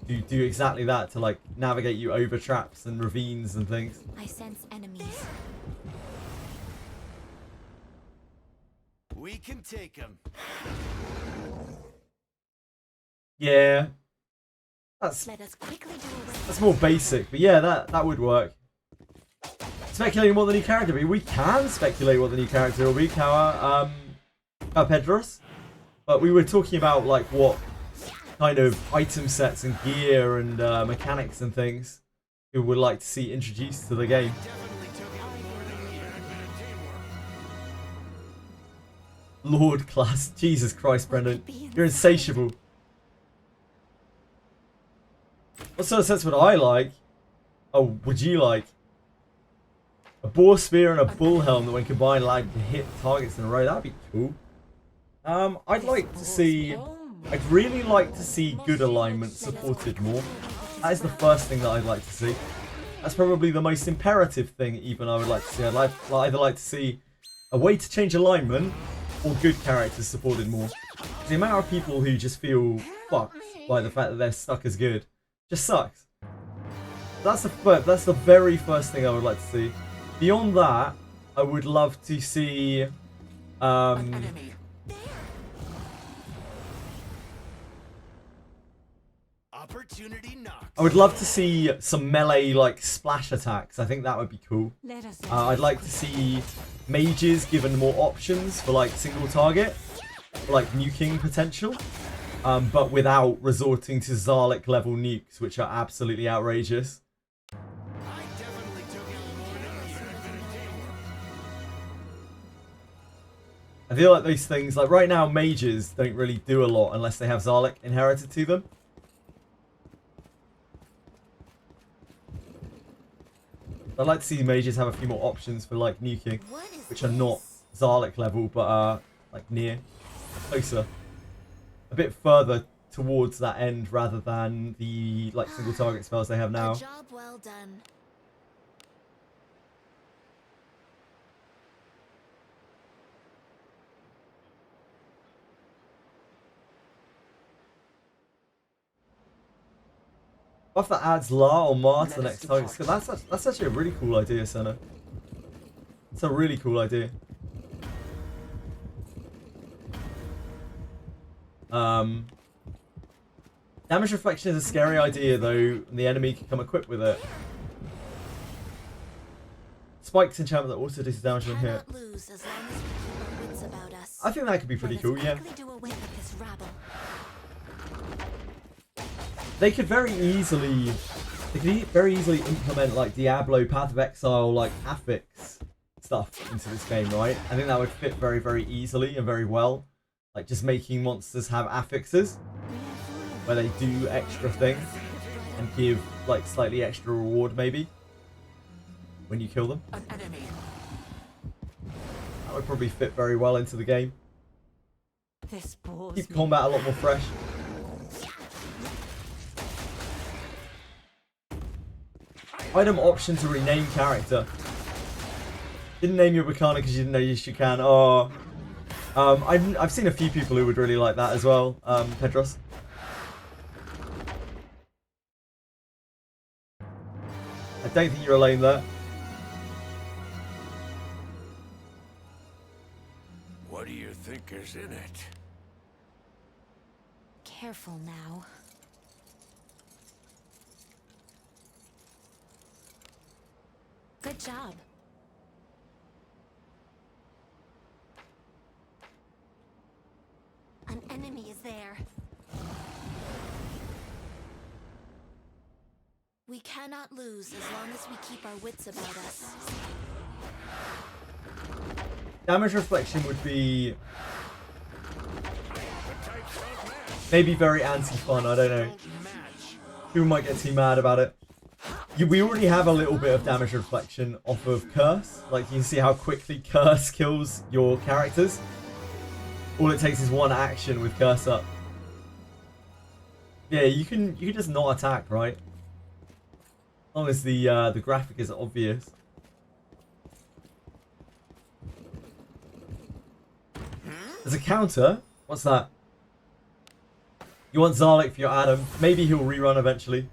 To do exactly that, to, like, navigate you over traps and ravines and things. I sense enemies. We can take 'em. Yeah. That's Let us quickly do away. That's more basic, but yeah, that would work. Speculating what the new character will be. We can speculate what the new character will be, Kawa Pedros. But we were talking about like what kind of item sets and gear and mechanics and things we would like to see introduced to the game. Definitely took out more than a year of teamwork. Lord class. Jesus Christ, Brendan. You're insatiable. What sort of sets would I like? Oh, would you like? A boar spear and a bull helm that when combined allow you to hit targets in a row. That'd be cool. I'd like to see... I'd really like to see good alignment supported more. That is the first thing that I'd like to see. That's probably the most imperative thing even I would like to see. I'd either like to see a way to change alignment or good characters supported more. The amount of people who just feel fucked by the fact that they're stuck as good just sucks. That's the very first thing I would like to see. Beyond that, I would love to see Enemy. Opportunity knocks. I would love to see some melee like splash attacks. I think that would be cool. Let us I'd like to see mages given more options for like single target, for, like nuking potential, but without resorting to Zarlik level nukes, which are absolutely outrageous. I definitely took out more than a year of teamwork. I feel like those things, like right now, mages don't really do a lot unless they have Zarlik inherited to them. I'd like to see mages have a few more options for like nuking, which are not Zarlik level, but like near, closer, a bit further towards that end rather than the like single target spells they have now. A job well done. Buff that adds La or Ma to the next target. That's actually a really cool idea, Senna. It's a really cool idea. Damage reflection is a scary idea though, and the enemy can come equipped with it. Spikes enchantment that also does damage on here. Lose as long as we keep our wits about us. I think that could be pretty cool, yeah. Do away with this rabble. They could very easily implement like Diablo, Path of Exile, like affix stuff into this game, right? I think that would fit very, very easily and very well. Like just making monsters have affixes where they do extra things and give like slightly extra reward maybe when you kill them. An enemy. That would probably fit very well into the game. This bores Keep me. combat a lot more fresh. Item option to rename character. Didn't name your Bacana because you didn't know you can. Oh, I've seen a few people who would really like that as well. Pedros. I don't think you're alone there. What do you think is in it? Careful now. Good job. An enemy is there. We cannot lose as long as we keep our wits about us. Damage reflection would be maybe very anti-fun, I don't know. People might get too mad about it. We already have a little bit of damage reflection off of Curse. Like you can see how quickly Curse kills your characters. All it takes is one action with Curse up. Yeah, you can just not attack, right? As long as the graphic is obvious. There's a counter. What's that? You want Zarlik for your Adam. Maybe he'll rerun eventually.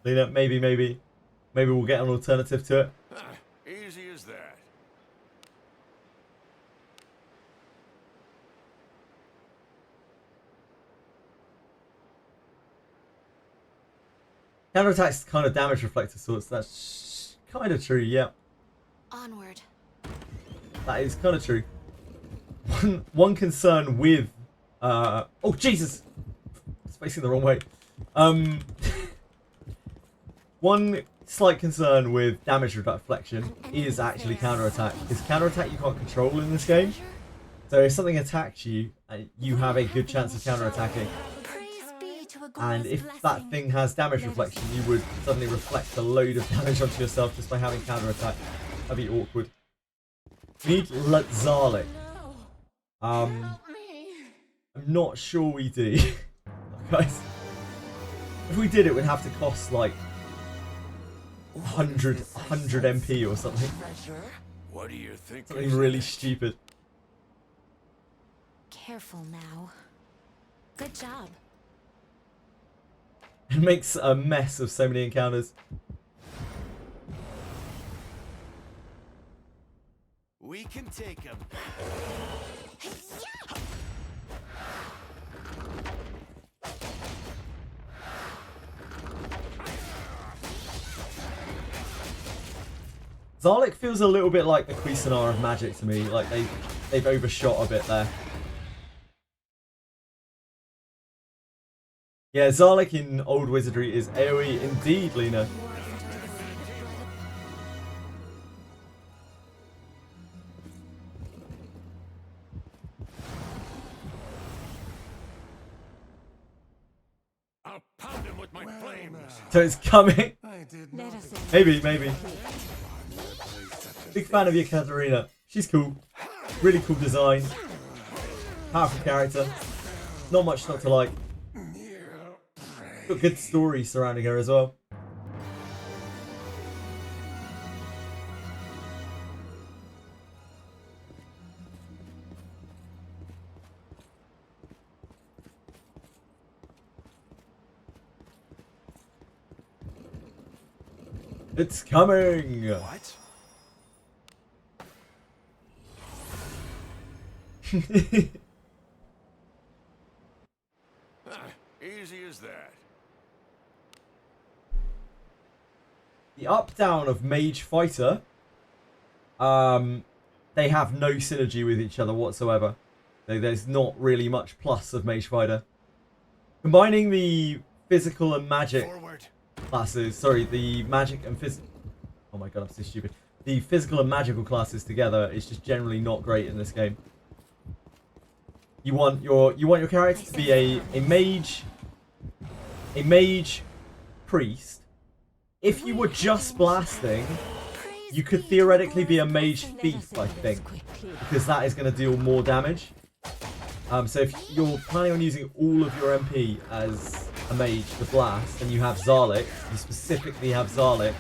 Lena, maybe we'll get an alternative to it. Easy as that. Counterattack's kind of damage reflector sorts. That's kind of true, yeah. Onward. That is kind of true. One concern with oh Jesus, it's facing the wrong way. One slight concern with damage reflection is actually counterattack. Because counterattack you can't control in this game. So if something attacks you, you have a good chance of counterattacking. And if that thing has damage reflection, you would suddenly reflect a load of damage onto yourself just by having counterattack. That'd be awkward. We need Zarlik. I'm not sure we do. Guys, if we did, it would have to cost like 100 MP or something. What do you think? Something really stupid. Careful now. Good job. It makes a mess of so many encounters. We can take him. Zarlik feels a little bit like the Cuisinart of Magic to me. Like they've overshot a bit there. Yeah, Zarlik in Old Wizardry is AoE indeed, Lena. I'll pound him with my flames. So it's coming. Let us in. Maybe. Big fan of you, Katarina. She's cool. Really cool design. Powerful character. Not much not to like. Got good story surrounding her as well. It's coming! What? Easy as that. The up-down of Mage Fighter, they have no synergy with each other whatsoever. There's not really much plus of Mage Fighter. Combining the physical and magic classes, sorry, the magic and physical, oh my god, I'm so stupid. The physical and magical classes together is just generally not great in this game. You want your character to be a mage priest. If you were just blasting, you could theoretically be a mage thief, I think, because that is going to deal more damage. So if you're planning on using all of your MP as a mage to blast, and you have Zarlik, you specifically have Zarlik,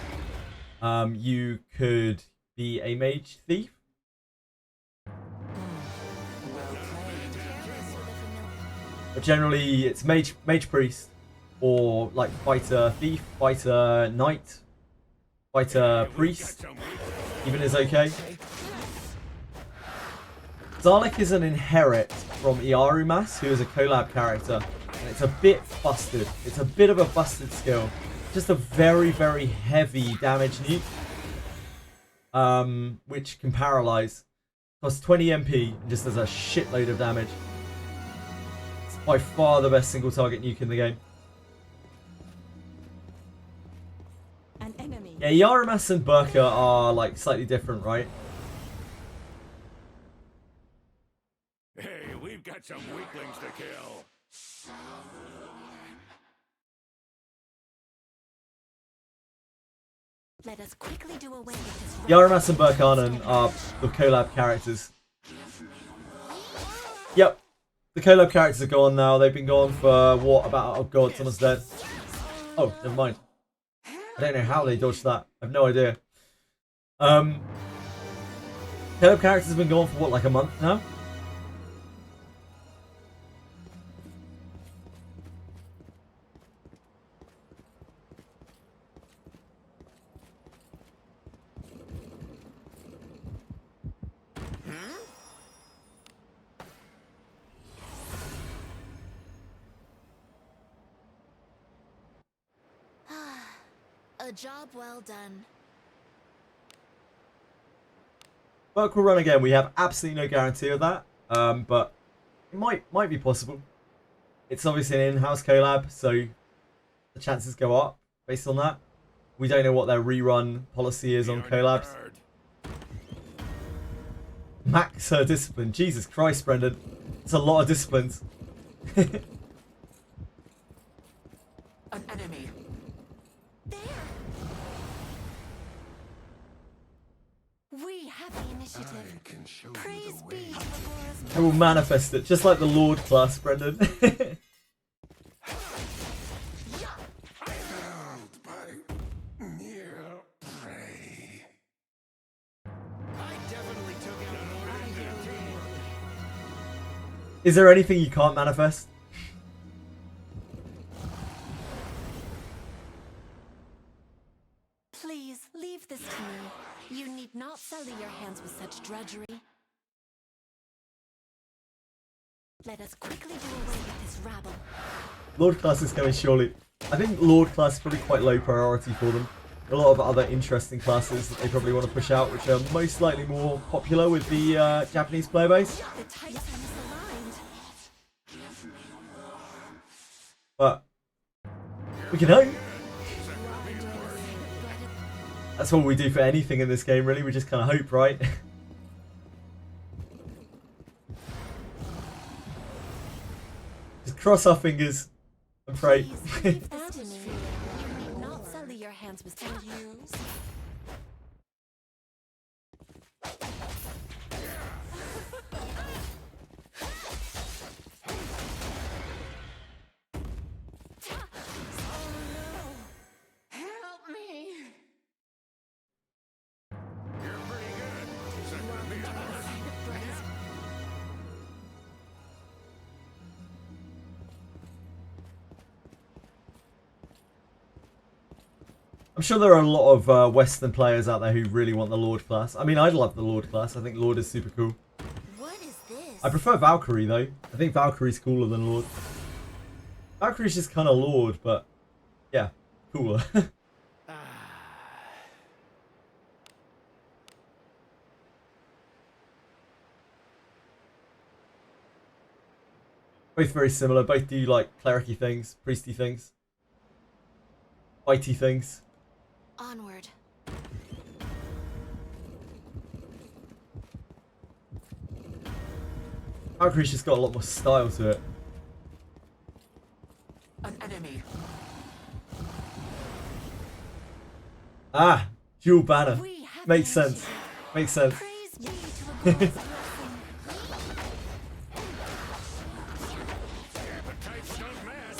you could be a mage thief. But generally, it's mage priest, or like fighter thief, fighter knight, fighter priest, even is okay. Zarlik is an inherit from Iarumas, who is a collab character, and it's a bit busted. It's a bit of a busted skill. Just a very, very heavy damage nuke, which can paralyze. Costs 20 MP and just does a shitload of damage. It's by far the best single target nuke in the game. An enemy. Yeah, Iarumas and Burka are like slightly different, right? Hey, we've got some weaklings to kill. Let us quickly do away with this. Iarumas and Burkanen are the collab characters. Yep. The collab characters are gone now. They've been gone for what, about, oh god, someone's dead. Oh, never mind. I don't know how they dodged that. I have no idea. Collab characters have been gone for what, like a month now? A job well done. Work will run again. We have absolutely no guarantee of that, but it might be possible. It's obviously an in-house collab, so the chances go up based on that. We don't know what their rerun policy is on collabs. Max her discipline. Jesus Christ, Brendan. It's a lot of disciplines. An enemy. We have the initiative. Praise be. I will manifest it, just like the Lord class, Brendan. Is there anything you can't manifest? Please leave this to me. You need not sully your hands with such drudgery. Let us quickly do away with this rabble. Lord class is coming surely. I think Lord class is probably quite low priority for them. A lot of other interesting classes that they probably want to push out, which are most likely more popular with the Japanese player base. The types are misaligned. But we can hope. That's what we do for anything in this game, really. We just kind of hope, right? Just cross our fingers and pray. Please leave this to me. You need not sully your hands with such use. I'm sure there are a lot of Western players out there who really want the Lord class. I mean, I love the Lord class. I think Lord is super cool. What is this? I prefer Valkyrie, though. I think Valkyrie's cooler than Lord. Valkyrie's just kind of Lord, but yeah, cooler. Both very similar. Both do like clericy things, priesty things, fighty things. Onward. Valkyrie's just got a lot more style to it. An enemy. Ah, dual banner. We have Makes the sense. Makes sense. Praise be to the gods blessing. Appetites don't match.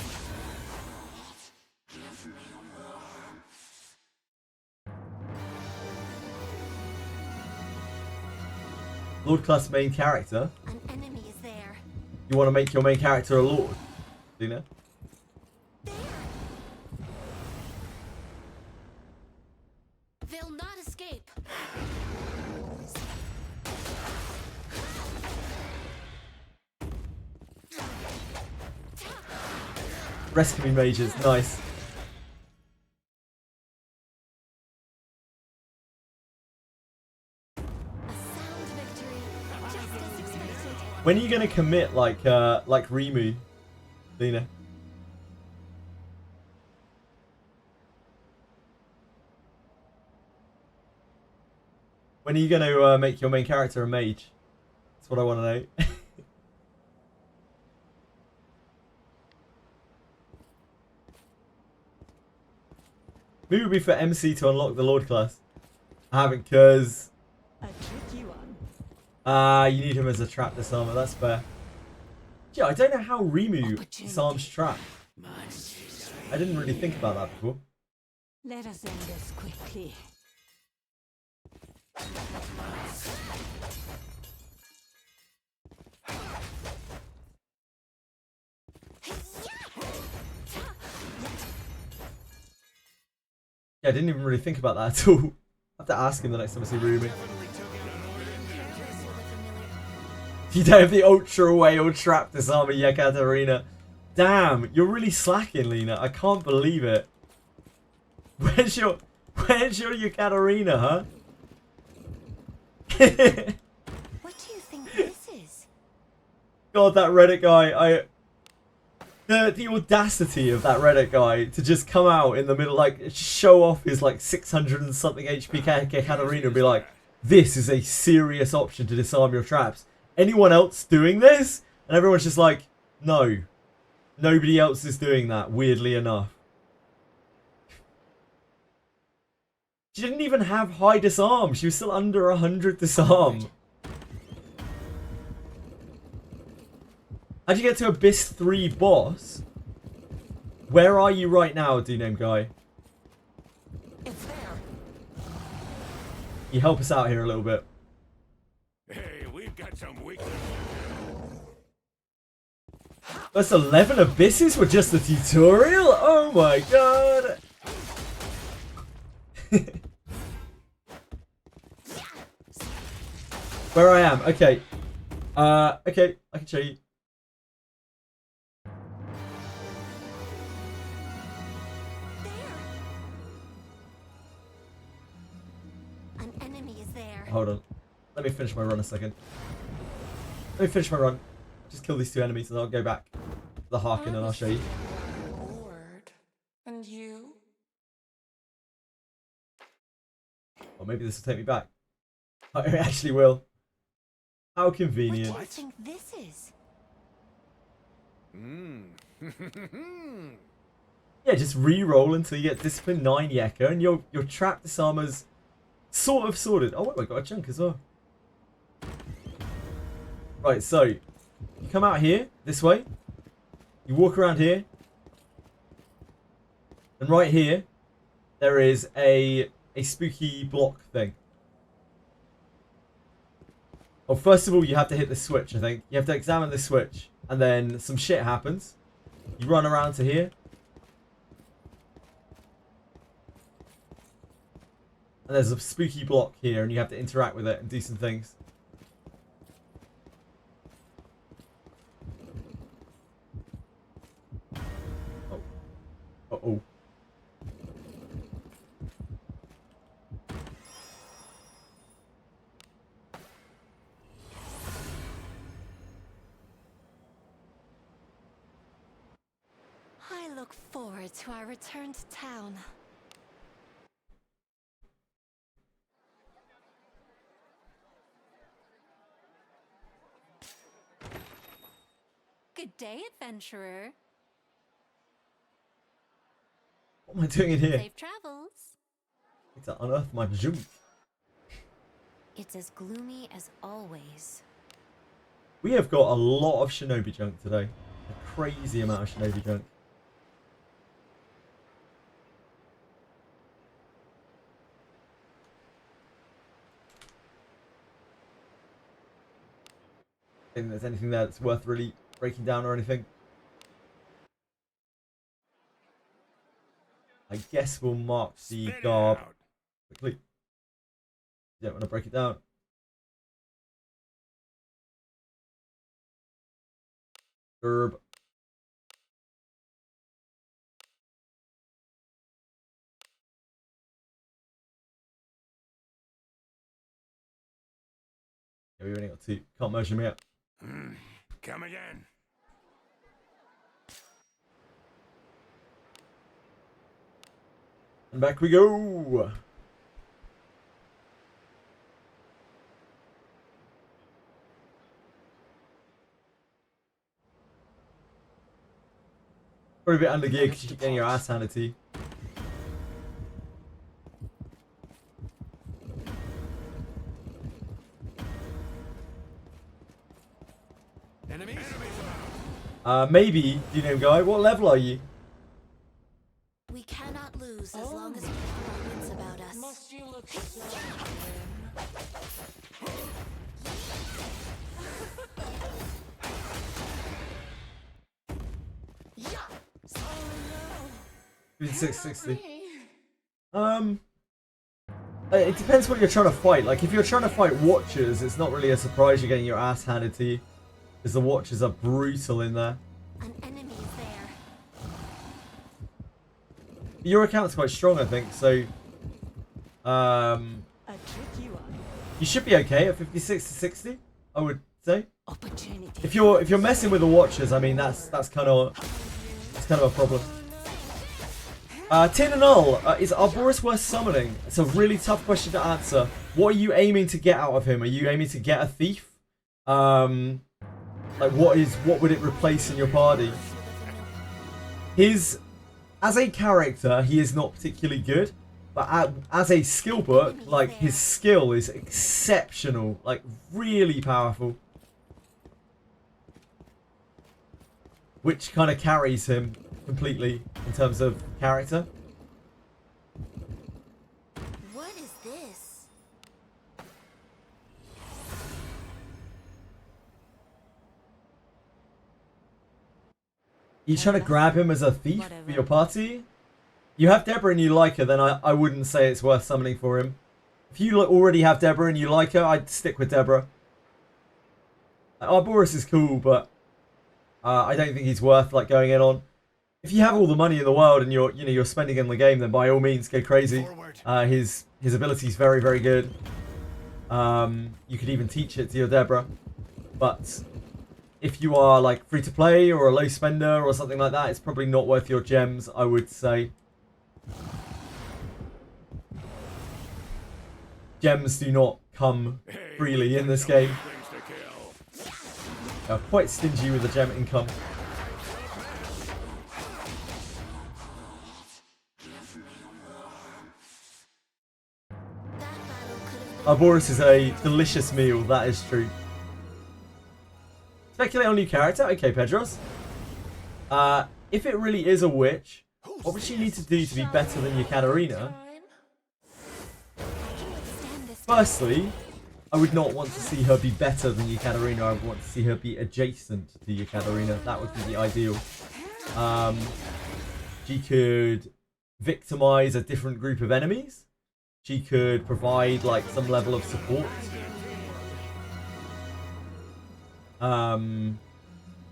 Lord class main character. An enemy is there. You want to make your main character a Lord, do you know? There. They'll not escape. Rest can be mages. Nice. A sound victory, just as expected. When are you gonna commit like Rimu, Lena? When are you gonna make your main character a mage? That's what I want to know. Maybe it would be for MC to unlock the Lord class. I haven't, cause A tricky one. you need him as a trap disarmer. That's fair. Yeah, I don't know how Rimu disarms trap. I didn't really think about that before. Let us end this quickly. Yeah, I didn't even really think about that at all. I have to ask him the next time I see Rumi. You don't have the ultra whale trap disarmer Yekaterina. Damn, you're really slacking, Lena. I can't believe it. Where's your Yekaterina, huh? What do you think this is? God, that Reddit guy, the audacity of that Reddit guy to just come out in the middle, like, show off his, like, 600 and something HP Katarina and be like, this is a serious option to disarm your traps. Anyone else doing this? And everyone's just like, no. Nobody else is doing that, weirdly enough. She didn't even have high disarm. She was still under 100 disarm. How'd you get to Abyss 3 boss? Where are you right now, D-Name Guy? It's there. You help us out here a little bit. Hey, we've got some weakness. That's 11 abysses with just the tutorial? Oh my god! Where I am, okay. Okay, I can show you. An enemy is there. Hold on. Let me finish my run a second. Let me finish my run. Just kill these two enemies and I'll go back to the Harkin and I'll show you. Lord. And you? Or maybe this will take me back. Oh, it actually will. How What do convenient. you think this is? Yeah, just re-roll until you get Discipline 9 Yeka and your trap disarmer's sort of sorted. Oh, I got a chunk as well. Right, so you come out here, this way. You walk around here. And right here, there is a spooky block thing. Well, first of all, you have to hit the switch, I think. You have to examine the switch. And then some shit happens. You run around to here. And there's a spooky block here, and you have to interact with it and do some things. Oh. Uh-oh. I look forward to our return to town. Good day, adventurer. What am I doing in here? Safe travels. I need to unearth my junk. It's as gloomy as always. We have got a lot of shinobi junk today. A crazy amount of shinobi junk. Think there's anything there that's worth really breaking down or anything? I guess we'll mark the garb quickly. You don't want to break it down. Herb. Yeah, we only got 2. Can't measure me up. Come again. And back we go. Probably a bit under gear because you keep getting your ass handed to you. Enemies? Maybe, do you know, guy? What level are you? We cannot lose as long as we keep our wits about us. Must you look so grim? Yeah. Oh 660. no. It depends what you're trying to fight. Like, if you're trying to fight Watchers, it's not really a surprise you're getting your ass handed to you. Because the Watchers are brutal in there. An enemy is there. Your account's quite strong, I think, so... A tricky one. you should be okay at 56 to 60, I would say. Opportunity. If you're messing with the Watchers, I mean, that's kind of a problem. Tin and Null, is Arboris worth summoning? It's a really tough question to answer. What are you aiming to get out of him? Are you aiming to get a thief? Like what would it replace in your party? As a character, he is not particularly good, but as a skill book, like, his skill is exceptional, like, really powerful. Which kind of carries him completely in terms of character. What is this? You trying to grab him as a thief for your party? You have Deborah and you like her, then I wouldn't say it's worth summoning for him. If you already have Deborah and you like her, I'd stick with Deborah. Arboris is cool, but I don't think he's worth, like, going in on. If you have all the money in the world and you're spending in the game, then by all means go crazy. His ability is very, very good. You could even teach it to your Deborah. But if you are, like, free to play or a low spender or something like that, it's probably not worth your gems, I would say. Gems do not come freely in this game. They're quite stingy with the gem income. Arboris is a delicious meal, that is true. Speculate on new character? Okay, Pedros. If it really is a witch, what would she need to do to be better than your Katarina? Firstly, I would not want to see her be better than your Katarina. I would want to see her be adjacent to your Katarina. That would be the ideal. She could victimize a different group of enemies. she could provide like some level of support. I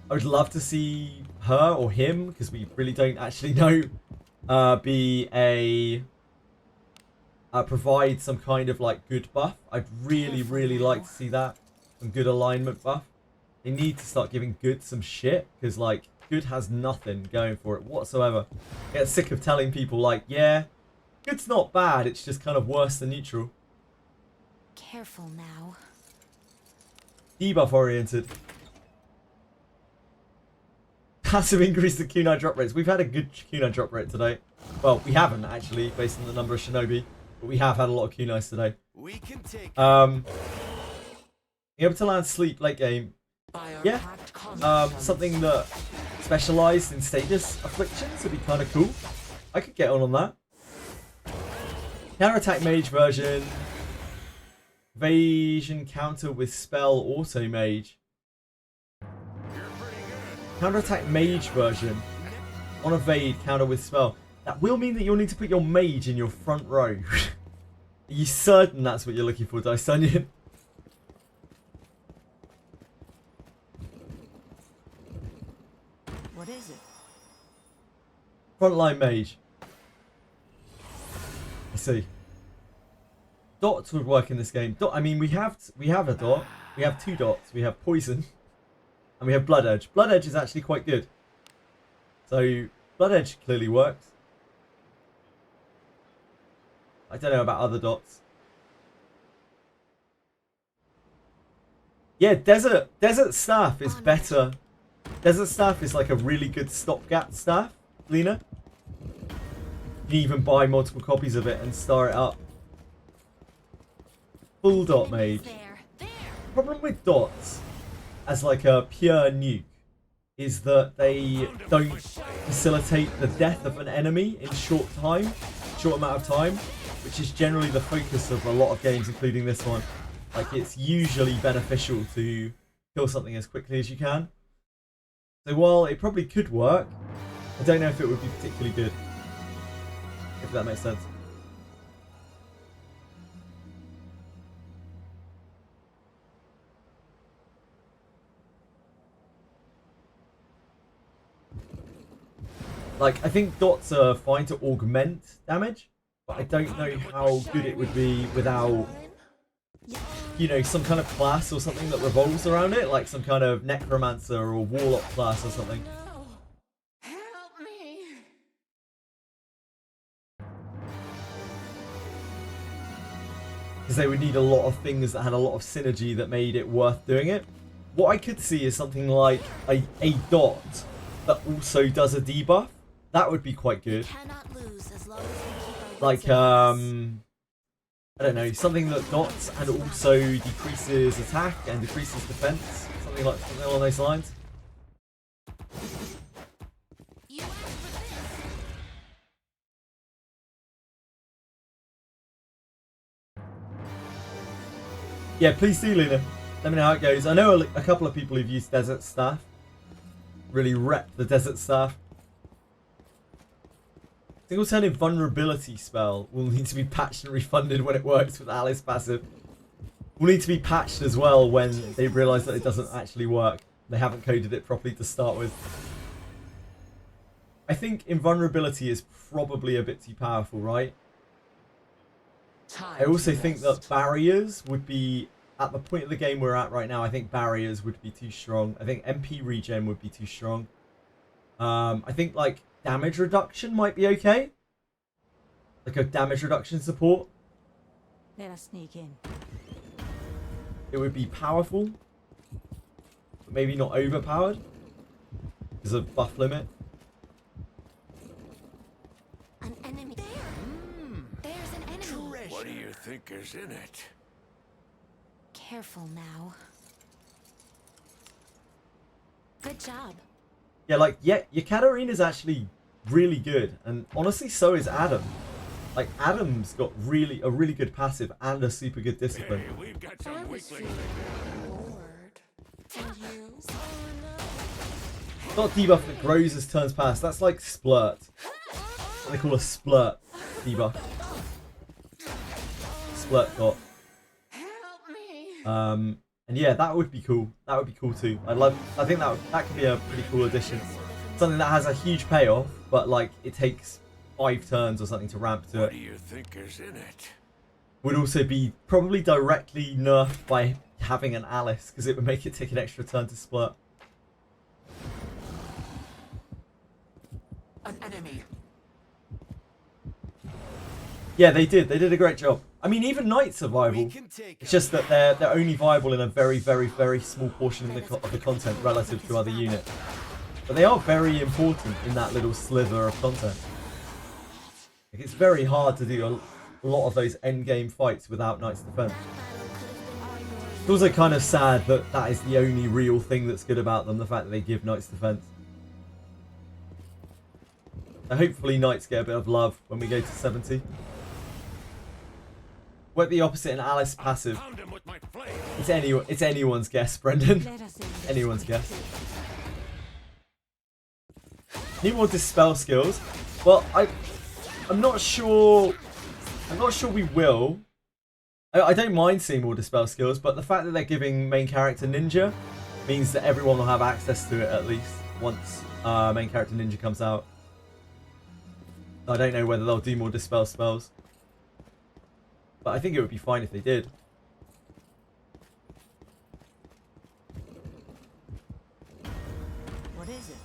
would love to see her or him, because we really don't actually know, be a provide some kind of like good buff. I'd really like to see that, some good alignment buff. They need to start giving good some shit, because like good has nothing going for it whatsoever. I get sick of telling people like, yeah, good's not bad, it's just kind of worse than neutral. Careful now. Debuff oriented. Passive increase the Kunai drop rates. We've had a good Kunai drop rate today. Well, we haven't actually, based on the number of Shinobi, but we have had a lot of Kunais today. We can take Being able to land sleep late game. Yeah. Something that specialised in status afflictions would be kind of cool. I could get on that. Counter attack mage version. Evasion counter with spell auto mage. Counter attack mage version. On evade counter with spell. That will mean that you'll need to put your mage in your front row. Are you certain that's what you're looking for, Dice Onion? What is it? Frontline mage. I see. Dots would work in this game. I mean, we have a dot. We have 2 dots. We have poison, and we have blood edge. Blood edge is actually quite good. So blood edge clearly works. I don't know about other dots. Yeah, desert staff is better. Desert staff is like a really good stopgap staff, Lena. You can even buy multiple copies of it and star it up. Full dot mage. Problem with dots as like a pure nuke is that they don't facilitate the death of an enemy in short amount of time, which is generally the focus of a lot of games, including this one. Like, it's usually beneficial to kill something as quickly as you can. So while it probably could work, I don't know if it would be particularly good. If that makes sense. Like, I think dots are fine to augment damage, but I don't know how good it would be without, you know, some kind of class or something that revolves around it, like some kind of necromancer or warlock class or something. No. Help me. Because they would need a lot of things that had a lot of synergy that made it worth doing it. What I could see is something like a dot that also does a debuff. That would be quite good. Like, I don't know, something that dots and also decreases attack and decreases defense. Something along those lines. Yeah, please do, Lena. Let me know how it goes. I know a couple of people who've used Desert Staff. Really rep the Desert Staff. Single turn invulnerability spell will need to be patched and refunded when it works with Alice passive. Will need to be patched as well when they realise that it doesn't actually work. They haven't coded it properly to start with. I think invulnerability is probably a bit too powerful, right? I also think that barriers would be, at the point of the game we're at right now, I think barriers would be too strong. I think MP regen would be too strong. I think like damage reduction might be okay. Like a damage reduction support. Let us sneak in. It would be powerful, but maybe not overpowered. There's a buff limit. An enemy there. There's an enemy. What do you think is in it? Careful now. Good job. Yeah, like, yeah, your Katarina is actually really good, and honestly, so is Adam. Like, Adam's got a really good passive and a super good discipline. Hey, we've got some weaklings. Not debuff that grows as turns pass. That's like splurt. What they call a splurt debuff. Splurt got. Help me. And yeah, that would be cool. That would be cool too. I think that could be a pretty cool addition. Something that has a huge payoff, but like it takes 5 turns or something to ramp to What it. do you think is in it? Would also be probably directly nerfed by having an Alice, because it would make it take an extra turn to Splurt. An enemy. Yeah, they did. They did a great job. I mean, even Knight's are viable. We can take It's just that they're only viable in a very, very, very small portion of the content relative to other units. But they are very important in that little sliver of content. Like, it's very hard to do a lot of those endgame fights without Knight's Defense. It's also kind of sad that that is the only real thing that's good about them, the fact that they give Knight's Defense. So hopefully Knights get a bit of love when we go to 70. What the opposite in Alice passive? Pound him with my flame. It's anyone's guess, Brendan. Let us in. Anyone's guess. Need more dispel skills. Well, I'm not sure. I'm not sure we will. I don't mind seeing more dispel skills, but the fact that they're giving main character ninja means that everyone will have access to it at least once main character ninja comes out. I don't know whether they'll do more dispel spells, but I think it would be fine if they did. What is it?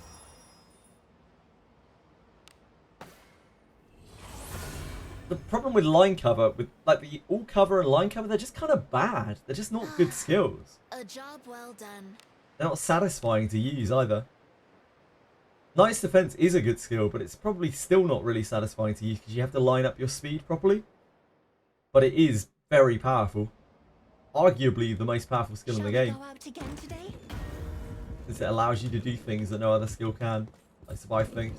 The problem with line cover, with like the all cover and line cover, they're just kind of bad. They're just not good skills. A job well done. They're not satisfying to use either. Knight's Defense is a good skill, but it's probably still not really satisfying to use because you have to line up your speed properly. But it is very powerful. Arguably the most powerful skill in the game. Go out again today? Since it allows you to do things that no other skill can. Like survive things.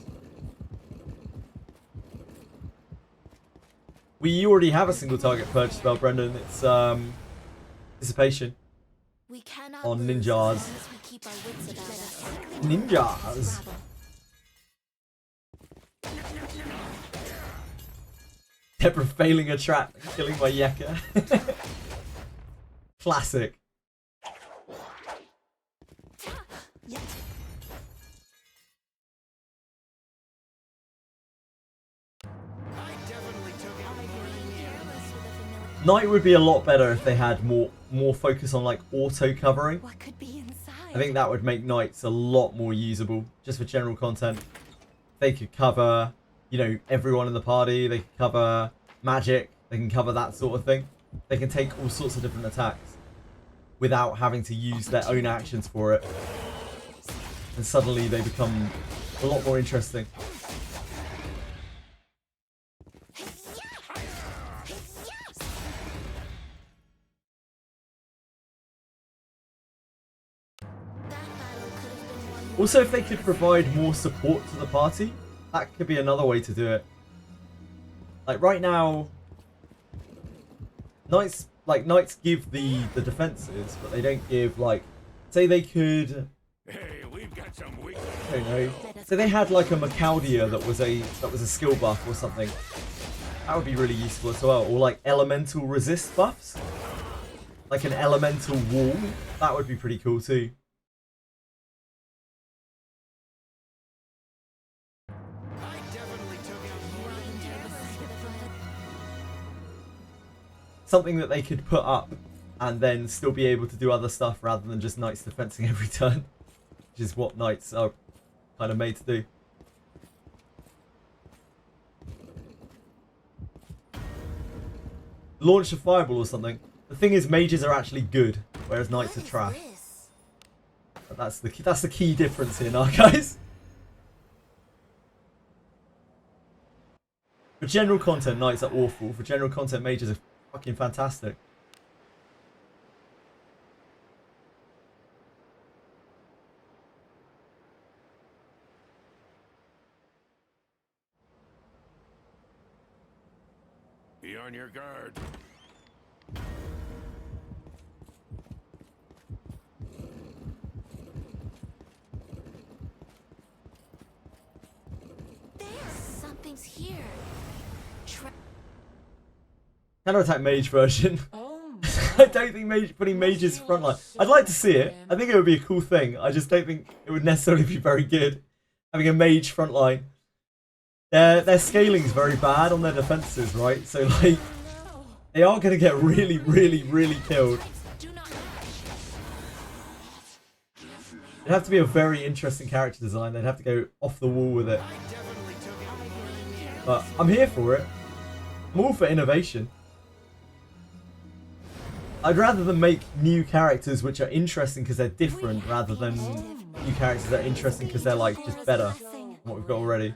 We already have a single target purge spell, Brendan. It's Dissipation. We cannot On lose ninjas. as long as we keep our wits about us. Ninjas. Deborah failing a trap, killing my Yeka. Classic. I definitely took out more than you. Careless with a familiar. Knight would be a lot better if they had more focus on like auto covering. What could be inside? I think that would make Knights a lot more usable just for general content. They could cover, you know, everyone in the party. They could cover magic. They can cover that sort of thing. They can take all sorts of different attacks without having to use their own actions for it. And suddenly they become a lot more interesting. Also, if they could provide more support to the party, that could be another way to do it. Like right now, Knights give the defenses, but they don't give like, say they could, Hey, we've got some weak. I don't know. So they had like a Macaldia that was a skill buff or something. That would be really useful as well. Or like elemental resist buffs, like an elemental wall. That would be pretty cool too. I definitely took out more than you. Something that they could put up and then still be able to do other stuff rather than just Knights defensing every turn, which is what Knights are kind of made to do. Launch a fireball or something. The thing is, mages are actually good, whereas Knights are trash. But that's the key difference here now, guys. For general content, Knights are awful. For general content, mages are fucking fantastic. Be on your guard. Something's here. Counterattack mage version. Oh I don't think putting mages frontline. I'd like to see it. I think it would be a cool thing. I just don't think it would necessarily be very good. Having a mage frontline. Their scaling's very bad on their defenses, right? So like, they are going to get really, really, really killed. It'd have to be a very interesting character design. They'd have to go off the wall with it. But I'm here for it. I'm all for innovation. I'd rather than make new characters which are interesting because they're different rather than new characters that are interesting because they're like just better than what we've got already.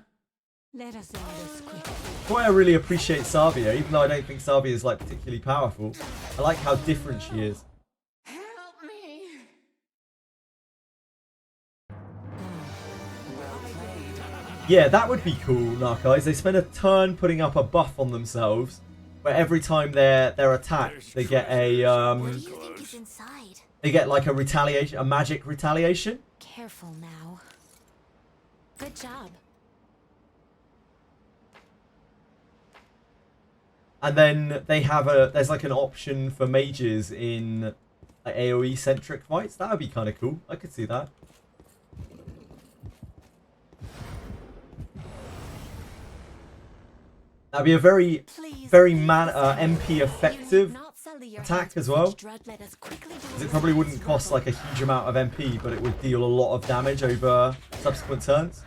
Let us end this quickly. That's why I really appreciate Savia, even though I don't think Savia is like particularly powerful. I like how different she is. help me. Yeah, that would be cool, Narcais. They spend a turn putting up a buff on themselves, where every time they're attacked, they get a What do you think is inside? they get like a retaliation, a magic retaliation. Careful now. Good job. And then they have there's like an option for mages in like, AoE centric fights. That would be kind of cool. I could see that. That'd be a very MP effective attack as well. Because it probably wouldn't cost like a huge amount of MP, but it would deal a lot of damage over subsequent turns.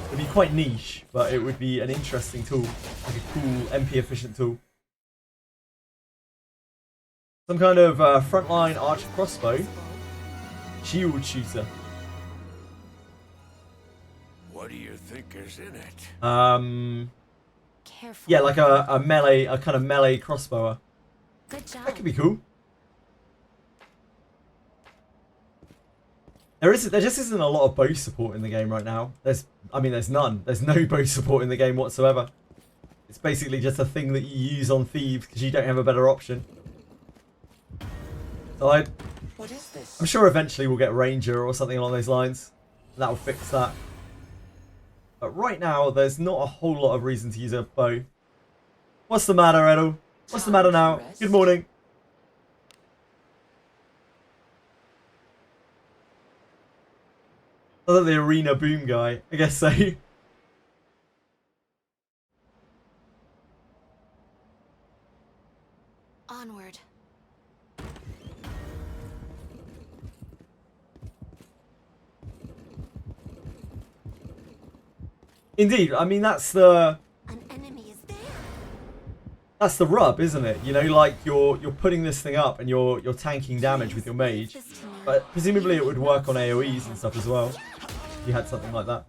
It'd be quite niche, but it would be an interesting tool. Like a cool MP efficient tool. Some kind of frontline archer crossbow. Shield shooter. What do you think is in it? Careful. Yeah, like a melee, a kind of melee crossbower. Good job. That could be cool. There just isn't a lot of bow support in the game right now. There's none. There's no bow support in the game whatsoever. It's basically just a thing that you use on thieves because you don't have a better option. So What is this? I'm sure eventually we'll get Ranger or something along those lines. And that will fix that. But right now, there's not a whole lot of reason to use a bow. What's the matter, Edo? What's the matter now? Good morning. I thought the arena boom guy. I guess so. Onward. Indeed, I mean that's the An enemy is there. that's the rub, isn't it? You know, like you're putting this thing up and you're tanking damage with your mage, but presumably it would work on AoEs and stuff as well. If you had something like that.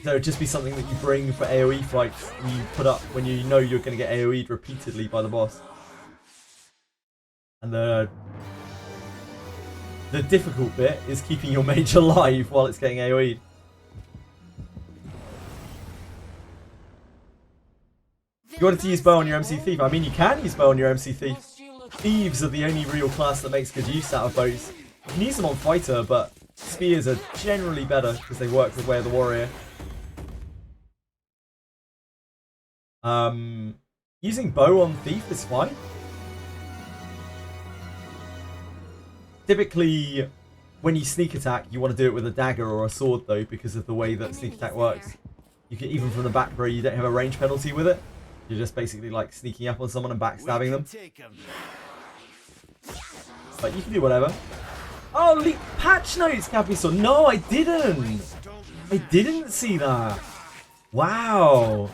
So it would just be something that you bring for AoE fights and you put up when you know you're going to get AoE'd repeatedly by the boss. And the difficult bit is keeping your mage alive while it's getting AoE'd. You wanted to use bow on your MC Thief. I mean, you can use bow on your MC Thief. Thieves are the only real class that makes good use out of bows. You can use them on fighter, but spears are generally better because they work with Way of the Warrior. Using bow on thief is fine. Typically, when you sneak attack, you want to do it with a dagger or a sword, though, because of the way that sneak attack works. You can, even from the back row, you don't have a range penalty with it. You're just basically like sneaking up on someone and backstabbing them. But you can do whatever. Oh, leak patch notes, Capisaur. No, I didn't. I didn't see that. Wow.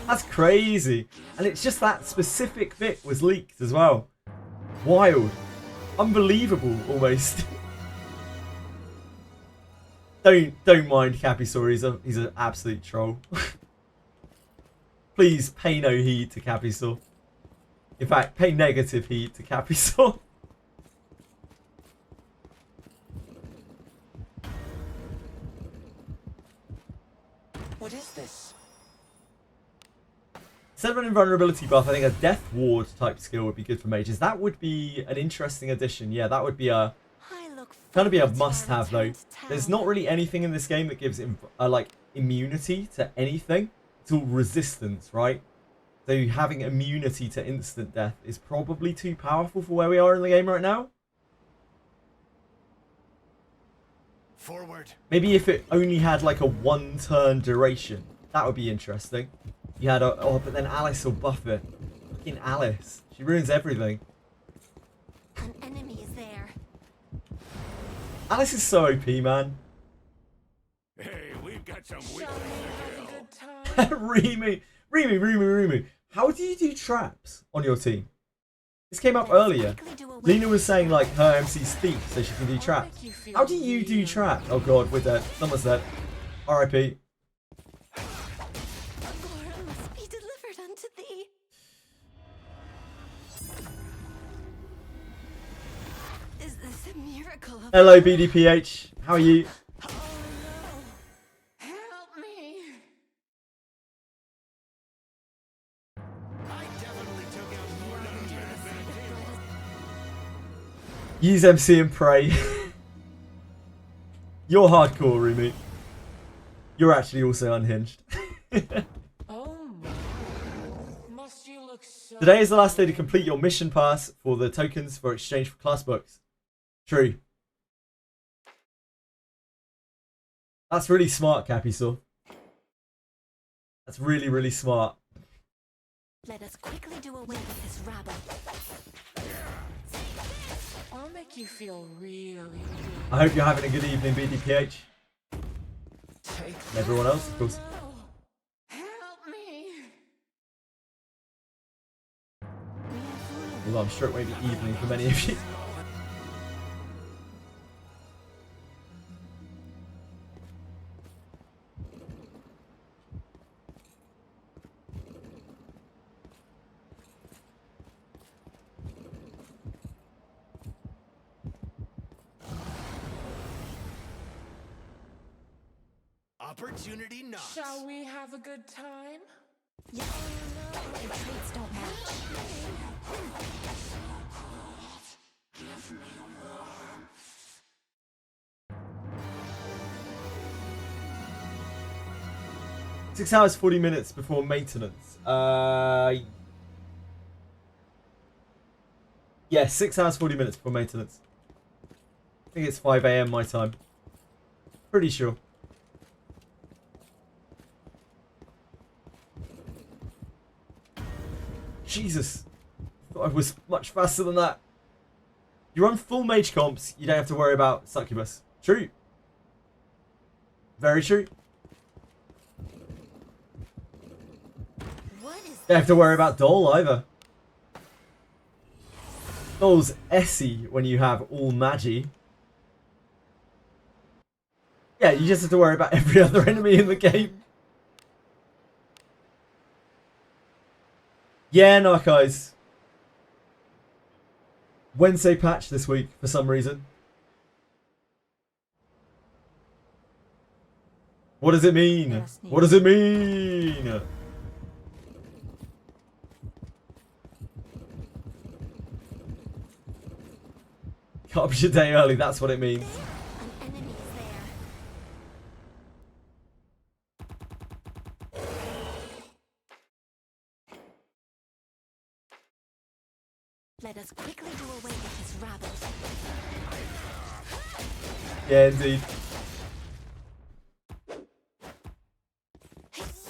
That's crazy. And it's just that specific bit was leaked as well. Wild. Unbelievable, almost. Don't mind Capisaur. He's an absolute troll. Please pay no heed to Capisaur. In fact, pay negative heed to Capisaur. What is this? Instead of an invulnerability buff, I think a death ward type skill would be good for mages. That would be an interesting addition. Yeah, that would be a kind of be a must-have though. There's not really anything in this game that gives like immunity to anything. It's all resistance, right? So having immunity to instant death is probably too powerful for where we are in the game right now. Forward. Maybe if it only had like a 1 turn duration, that would be interesting. You had a, oh, but then Alice will buff it. Fucking Alice. She ruins everything. An enemy is there. Alice is so OP, man. Hey, we've got some Shall witches we to have a kill. good time? Remy. How do you do traps on your team? This came up earlier. Lena was saying like her MC's thief, so she can do traps. How do you do traps? Oh god, we're dead. Someone's dead. R.I.P. Agora must be delivered unto thee. Is this a miracle of Hello, BDPH. How are you? Oh no! Help me! I definitely took out more than a minute. Use MC and pray. You're hardcore, Remy. You're actually also unhinged. Oh my! Must you look so? Today is the last day to complete your mission pass for the tokens for exchange for class books. True. That's really smart, Capisaw. That's really, really smart. Let us quickly do away with this rabble. I'll make you feel really good. I hope you're having a good evening, BDPH. Take And everyone else, of course. no. Help me! Although I'm sure it won't be evening for many of you. Opportunity knocks. Shall we have a good time? Yes. The traits don't match. 6 hours 40 minutes before maintenance. Yeah, 6 hours 40 minutes before maintenance. I think it's 5 AM my time. Pretty sure. Jesus. I thought I was much faster than that. You run full mage comps, you don't have to worry about succubus. True. Very true. What is Don't have to worry about Dole either. Dole's Essie when you have all magi. Yeah, you just have to worry about every other enemy in the game. Yeah, Narcos. Wednesday patch this week for some reason. What does it mean? What does it mean? Can't be a day early, that's what it means. an enemy is there? Let us quickly do away with this rabble. Yeah, indeed.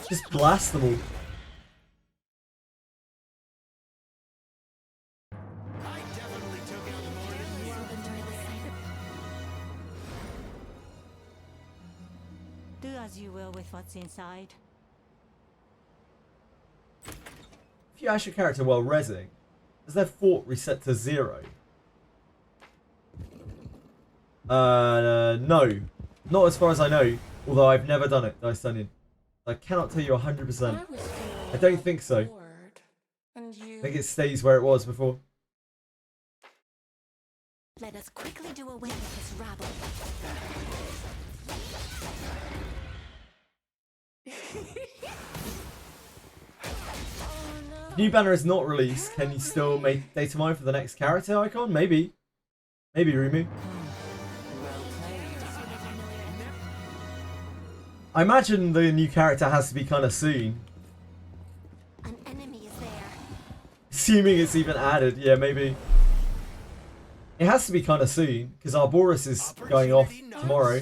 Just blast them all. I definitely took out more than you. Do as you will with what's inside. If you ash your character while rezzing, does their fort reset to 0? No. Not as far as I know, although I've never done it, Dice Onion. I cannot tell you 100%. I don't think so. And you... I think it stays where it was before. Let us quickly do away with this rabble. New banner is not released. Can you still make data mine for the next character icon? Maybe. Maybe, Rumi. I imagine the new character has to be kind of soon. An enemy is there. Assuming it's even added. Yeah, maybe. It has to be kind of soon, because Arboris is going off tomorrow,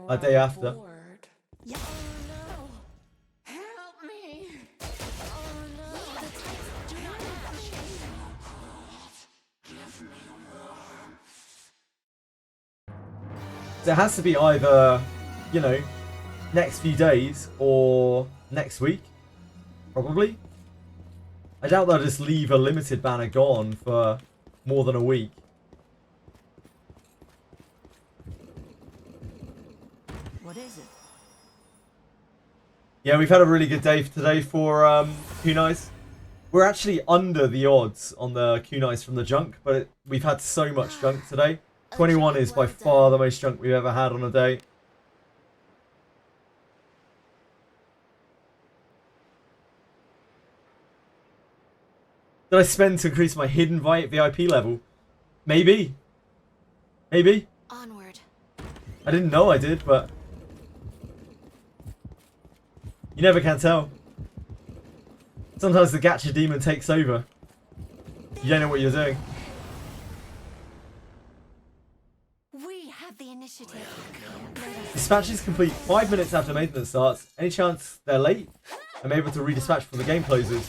a day after. Bored. Oh no! Help me! Oh no, the types do not match. So it has to be either, you know, next few days or next week, probably. I doubt they'll just leave a limited banner gone for more than a week. What is it? Yeah, we've had a really good day today for Kunais. We're actually under the odds on the Kunais from the junk, but we've had so much junk today. 21 is by far the most junk we've ever had on a day. Did I spend to increase my hidden VIP level? Maybe. Maybe. Onward. I didn't know I did, but you never can tell. Sometimes the gacha demon takes over. You don't know what you're doing. We have the initiative. Dispatches complete 5 minutes after maintenance starts. Any chance they're late? I'm able to redispatch before the game closes.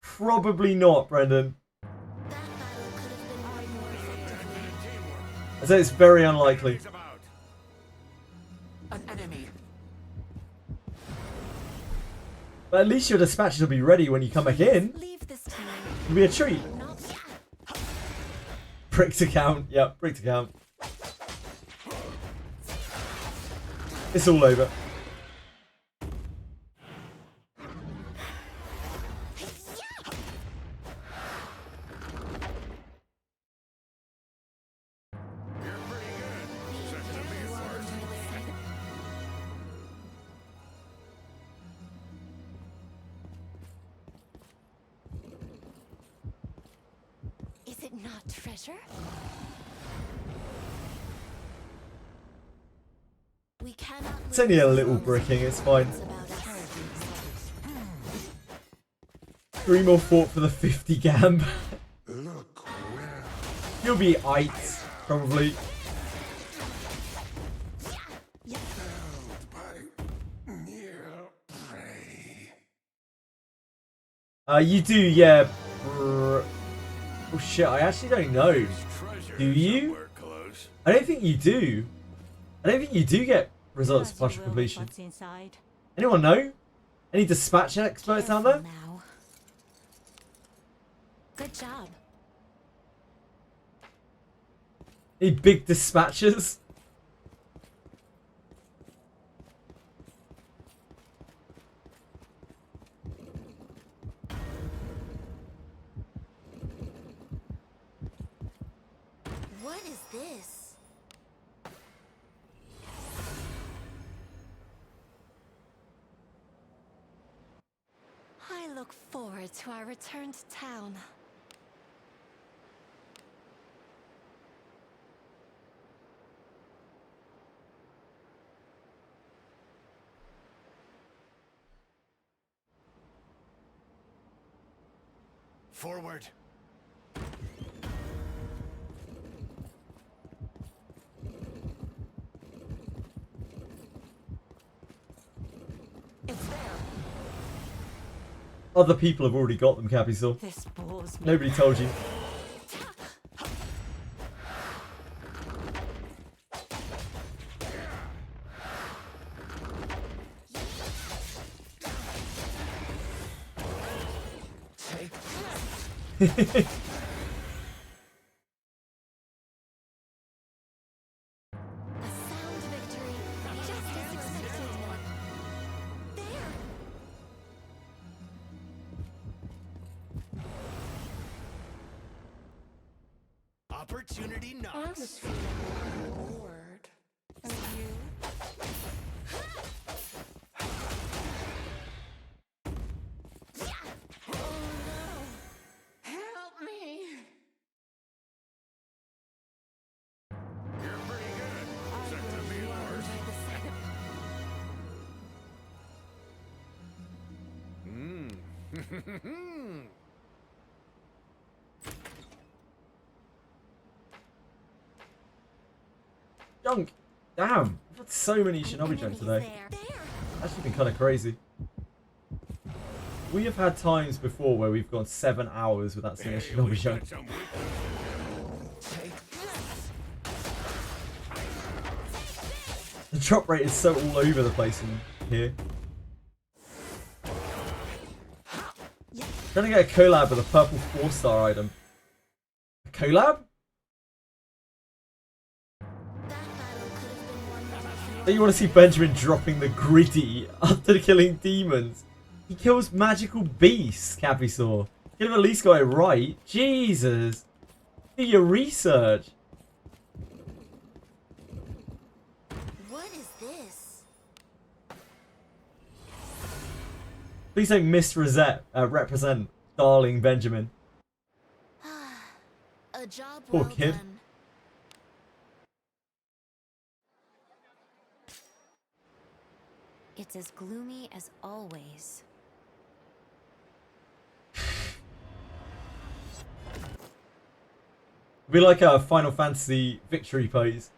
Probably not, Brendan. That battle could have been won more effectively. I'd say it's very unlikely. An enemy. But at least your dispatches will be ready when you come back in. Leave this to me. It'll be a treat. Not Bricked account. Yep, bricked account. It's all over. Is it not treasure? We cannot. It's only a little bricking, it's fine. 3 more fought for the 50 gamb. Look where You'll be aight, probably. held by near prey. You do, yeah. Oh shit, I actually don't know. Do you? I don't think you do. I don't think you do get results of partial completion. What's inside? Anyone know? Any dispatch experts out there? Now. Good job. Any big dispatches? What is this? I look forward to our return to town. Forward. It's there. Other people have already got them, Capital. This bores me. Nobody told you. Take A sound victory, just as expected. There! Opportunity I knocks. was feeling bored. And you? Junk! Damn! I've had so many shinobi junk today. Actually been kind of crazy. We have had times before where we've gone 7 hours without seeing a shinobi junk. The drop rate is so all over the place in here. Trying to get a collab with a purple 4-star item. A collab? Don't you want to see Benjamin dropping the greedy after killing demons? He kills magical beasts, Capisaur. Could have at least got it right. Jesus. Do your research. What is this? Please don't represent darling Benjamin. A job Poor well kid. done. It's as gloomy as always. It'd be like a Final Fantasy victory pose.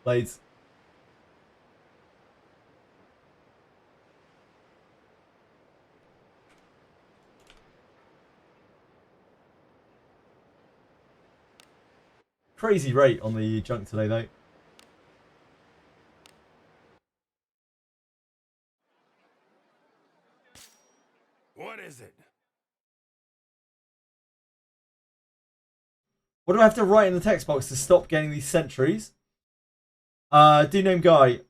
Blades. Crazy rate on the junk today, though. What is it? What do I have to write in the text box to stop getting these sentries? Do name Guy.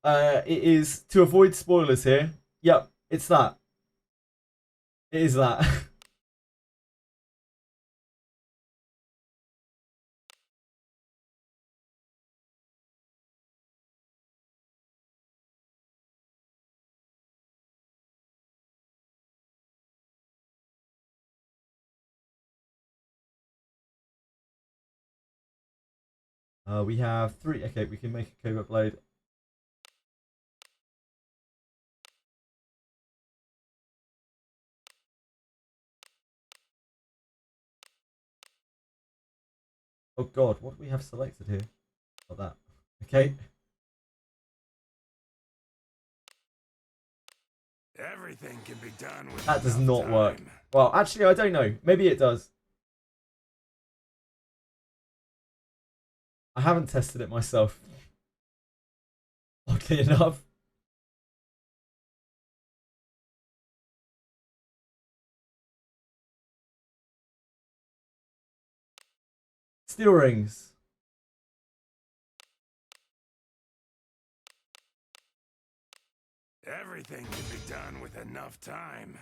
It is to avoid spoilers here. Yep, it's that. It is that. We have 3. Okay, we can make a covert blade. Oh god, what do we have selected here? Oh, that. Okay. Everything can be done with That does enough not time. work. Well, actually, I don't know. Maybe it does. I haven't tested it myself. Oddly enough. Steel rings. Everything can be done with enough time.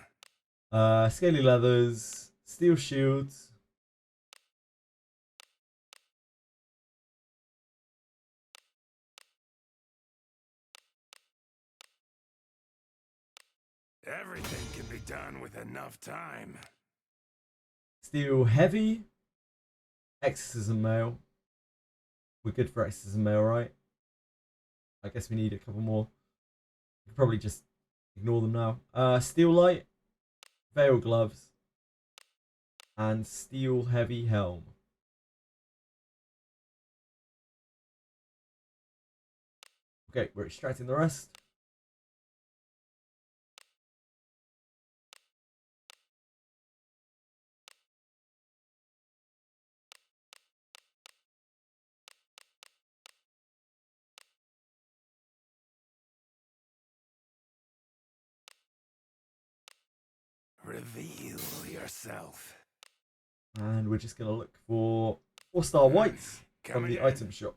Scaly leathers. Steel shields. Everything can be done with enough time. Steel heavy. Exorcism mail. We're good for exorcism mail, right? I guess we need a couple more. We could probably just ignore them now. Steel light. Veil gloves. And steel heavy helm. Okay, we're extracting the rest. Reveal yourself. And we're just going to look for 4-star whites from Coming the in. item shop.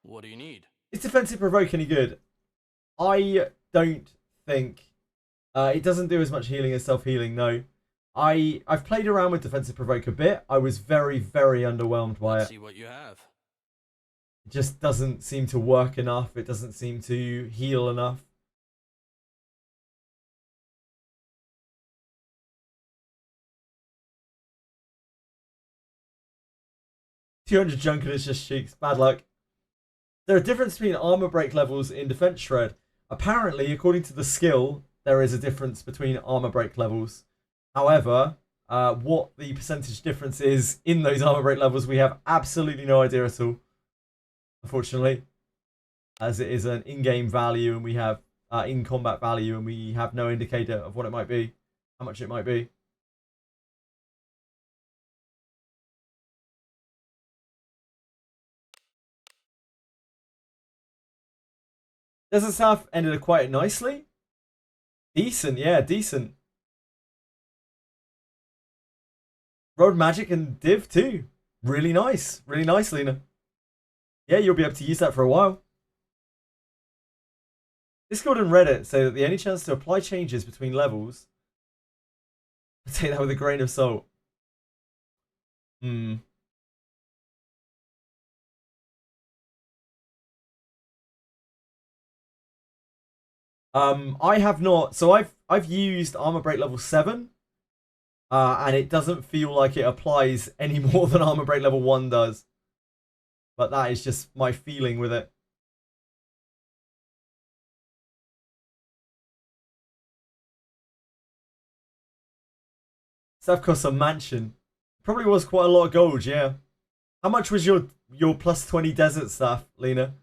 What do you need? Is defensive provoke any good? I don't think it doesn't do as much healing as self-healing, no. I've played around with defensive provoke a bit. I was very, very underwhelmed by Let's it. see what you have. It just doesn't seem to work enough. It doesn't seem to heal enough. 200 junk and it's just cheeks. Bad luck. There are differences between armor break levels in Defense Shred. Apparently, according to the skill, there is a difference between armor break levels. However, what the percentage difference is in those armor break levels, we have absolutely no idea at all. Unfortunately, as it is an in-game value and we have in-combat value and we have no indicator of what it might be, how much it might be. Desert South ended quite nicely. Decent, yeah, decent. Road Magic and Div too. Really nice. Really nice, Lena. Yeah, you'll be able to use that for a while. Discord and Reddit say that the only chance to apply changes between levels... Take that with a grain of salt. I have not. So I've used Armor Break level 7. And it doesn't feel like it applies any more than Armor Break level 1 does. But that is just my feeling with it. Stuff costs a mansion. Probably was quite a lot of gold, yeah. How much was your plus 20 desert stuff, Lena?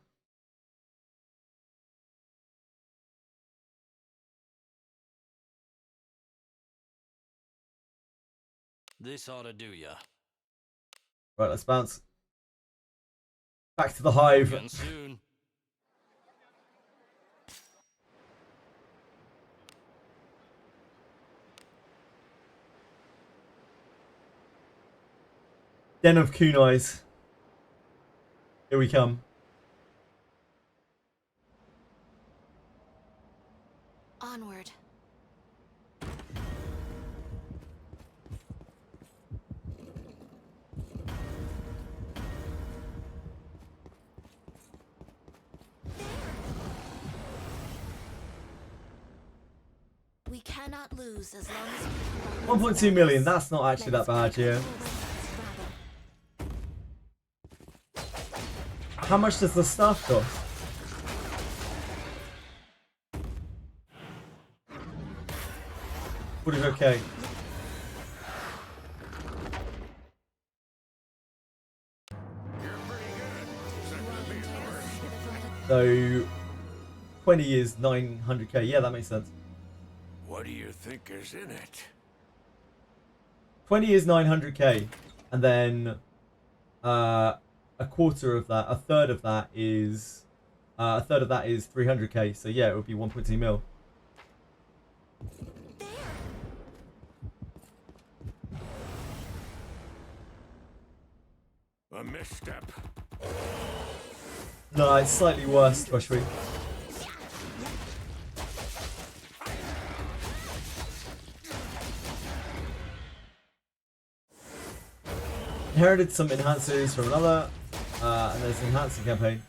This ought to do ya. Right, let's bounce. Back to the hive. Again soon. Den of Kunais. Here we come. Onward. We cannot lose as long as we 1.2 million, that's not actually that bad, yeah. How much does the staff cost? What is okay? So 20 is 900k. Yeah, that makes sense. What do you think is in it? 20 is 900k, and then a quarter of that, a third of that is 300k. So yeah, it would be 1.2 mil. A misstep. No, it's slightly worse, Bushweek. Inherited some enhancers from another, and there's an enhancing campaign.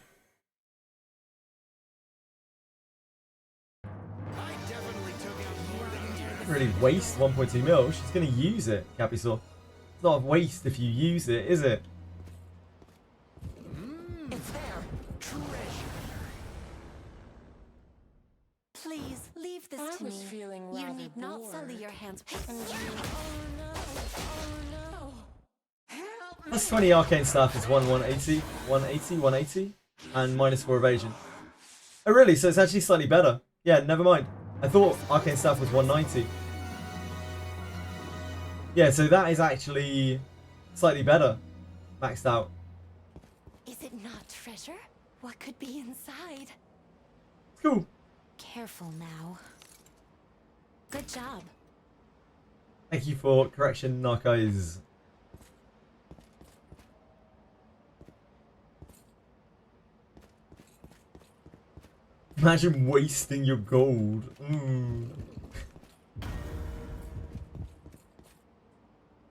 Really waste 1.2 mil. She's gonna use it, Capisaur. It's not a waste if you use it, is it? It's there. Treasure. Please leave this I to was me. feeling You rather need not sully bored. your hands. And you, oh no, help me. Plus 20 arcane staff is 180, 180, and minus 4 evasion. Oh really? So it's actually slightly better. Yeah, never mind. I thought arcane staff was 190. Yeah, so that is actually slightly better. Maxed out. Is it not treasure? What could be inside? Cool. Careful now. Good job. Thank you for correction, Narcos. Imagine wasting your gold.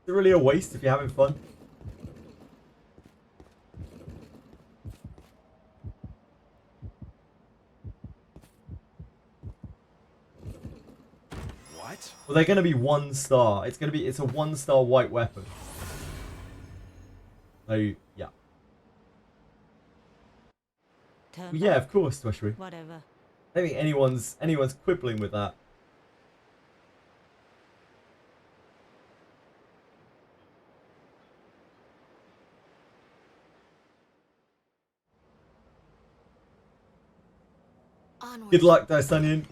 Is it really a waste if you're having fun? What? Well, they're going to be 1 star. It's a 1 star white weapon. So, yeah. Turn Well, yeah, back. of course, Wizardry. Whatever. I don't think anyone's quibbling with that. Onward. Good luck, D'Artagnan.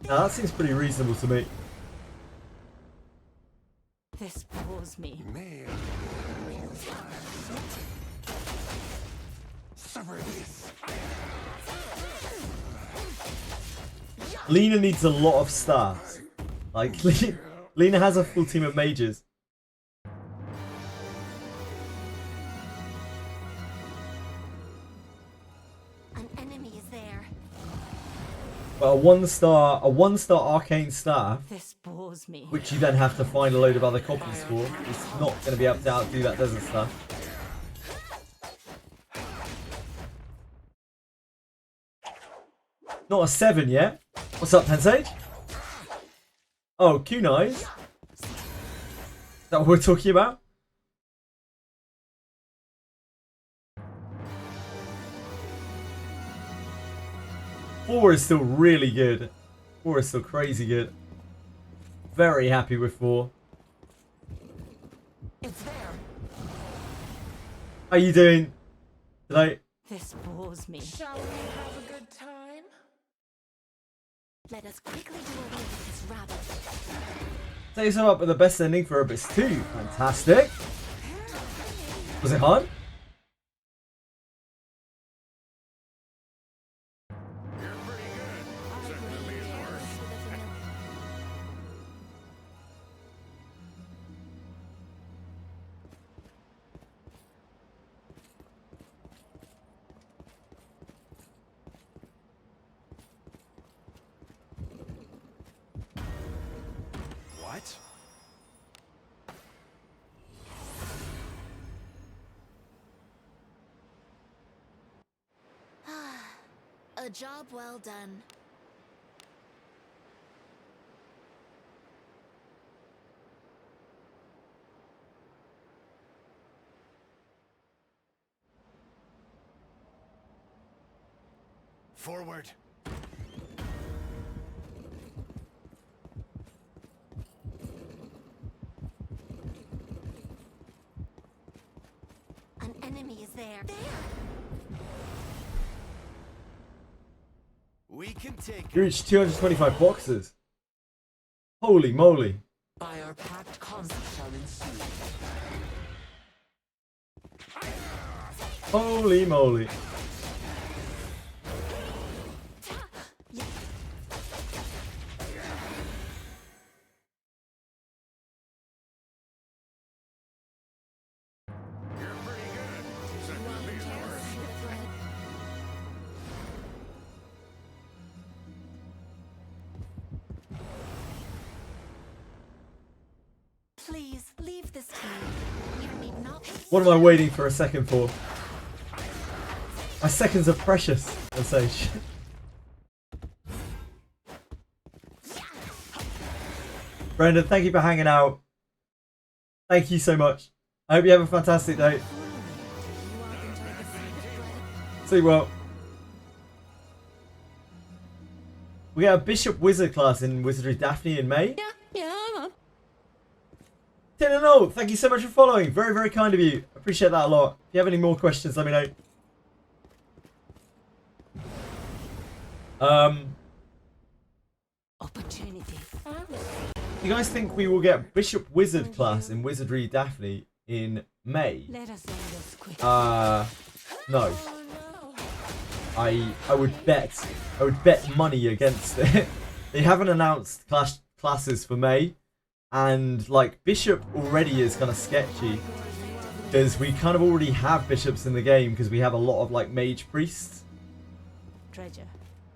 Now, that seems pretty reasonable to me. This bores me. May you find summer this. Lena needs a lot of staffs. Like, Lena has a full team of mages. An enemy is there. But a one-star arcane staff, This bores me. which you then have to find a load of other copies for, is not going to be able to outdo that desert stuff. Not a 7 yet. What's up, Tensage? Oh, Kunai. Is that what we're talking about? Four is still really good. 4 is still crazy good. Very happy with 4. It's there. How you doing today? This bores me. Shall we have a good time? Let us quickly do away with this rabble. Set yourself up with the best ending for Abyss 2. Fantastic. Was it hard? You're pretty good. Certainly is worse. What? A job well done. Forward. An enemy is there. We can take You reached 225 boxes. Holy moly. By our pact, conflict shall ensue. Holy moly. You're pretty good. Certainly is worse. Please leave this team. You need not. What am I waiting for a second for? My seconds are precious, I'd say. Brendan, thank you for hanging out. Thank you so much. I hope you have a fantastic day. See you well. We got a Bishop Wizard class in Wizardry Daphne in May. Yeah. 10-0, thank you so much for following. Very, very kind of you. Appreciate that a lot. If you have any more questions, let me know. Opportunity. You guys think we will get Bishop Wizard class in Wizardry Daphne in May? Let us end this quick. No. I would bet money against it. They haven't announced classes for May, and like Bishop already is kind of sketchy because we kind of already have bishops in the game because we have a lot of like mage priests. Treasure.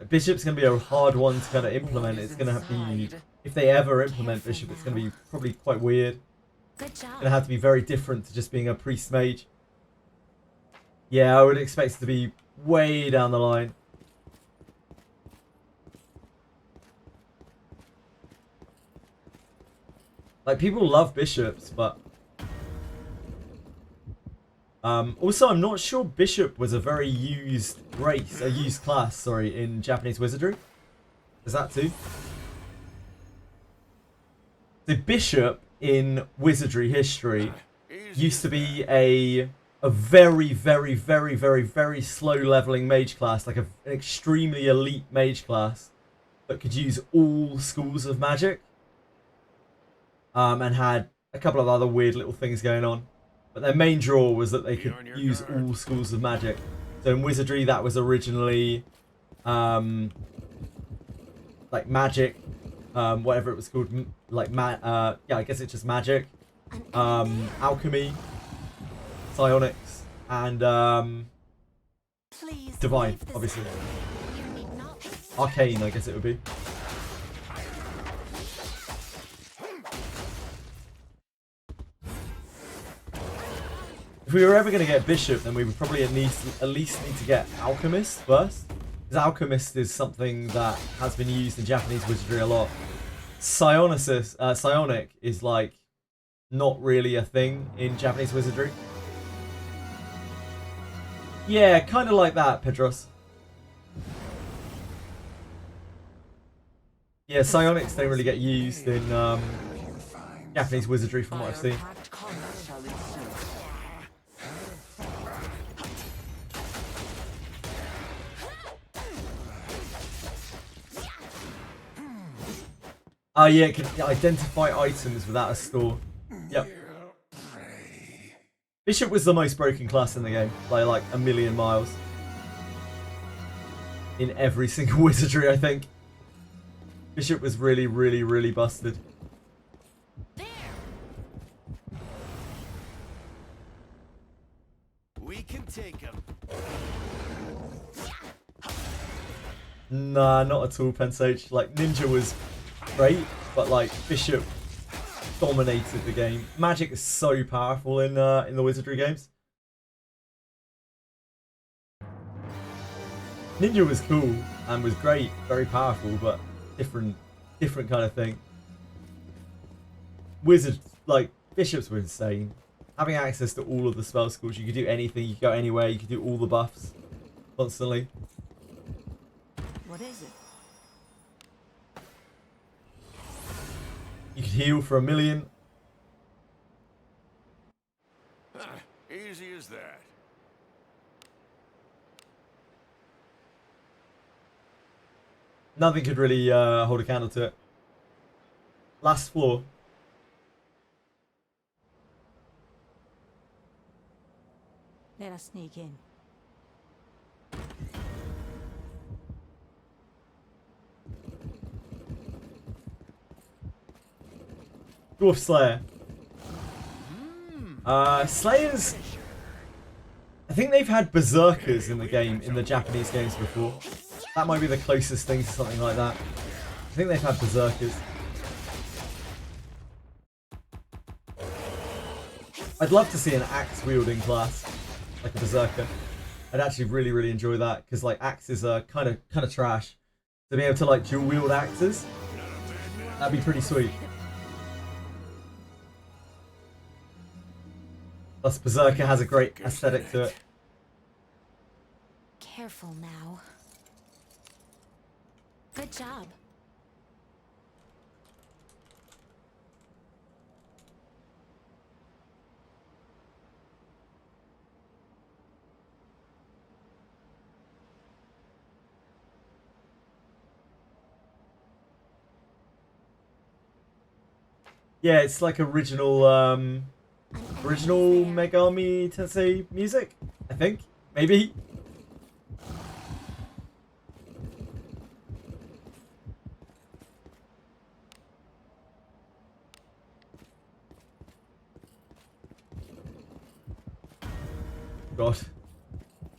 Bishop's gonna be a hard one to kind of implement. It's gonna be, if they ever implement Bishop, it's gonna be probably quite weird. Good It's job. gonna have to be very different to just being a priest mage. Yeah, I would expect it to be way down the line. Like, people love bishops, but... also, I'm not sure bishop was a very used race, a used class, sorry, in Japanese wizardry. Is that too? The bishop in wizardry history used to be a very, very, very, very, very slow leveling mage class, like an extremely elite mage class that could use all schools of magic, and had a couple of other weird little things going on. But their main draw was that they could use all schools of magic. So in wizardry, that was originally like magic, whatever it was called, like yeah, I guess it's just magic, alchemy, psionics, and divine, obviously. Arcane, I guess it would be. If we were ever going to get bishop, then we would probably at least need to get alchemist first. Because alchemist is something that has been used in Japanese wizardry a lot. Psionic is like not really a thing in Japanese wizardry. Yeah, kind of like that, Pedros. Yeah, psionics don't really get used in Japanese wizardry from what I've seen. Oh yeah, it can identify items without a store. Yep. Bishop was the most broken class in the game by like a million miles. In every single wizardry, I think. Bishop was really, really, really busted. We can take him. Nah, not at all, Pensage. Like, Ninja was great, but like, Bishop dominated the game. Magic is so powerful in the wizardry games. Ninja was cool and was great, very powerful, but different kind of thing. Wizards, like, bishops were insane. Having access to all of the spell schools, you could do anything, you could go anywhere, you could do all the buffs constantly. What is it? You could heal for 1,000,000. Easy as that. Nothing could really hold a candle to it. Last floor. Let us sneak in. Dwarf Slayer. Slayers. I think they've had berserkers in the game, in the Japanese games before. That might be the closest thing to something like that. I think they've had berserkers. I'd love to see an axe wielding class, like a berserker. I'd actually really, really enjoy that because like axes are kind of trash. To be able to like dual wield axes, that'd be pretty sweet. Plus, berserker has a great aesthetic to it. Careful now. Good job. Yeah, it's like original Megami Tensei music, I think. Maybe. God.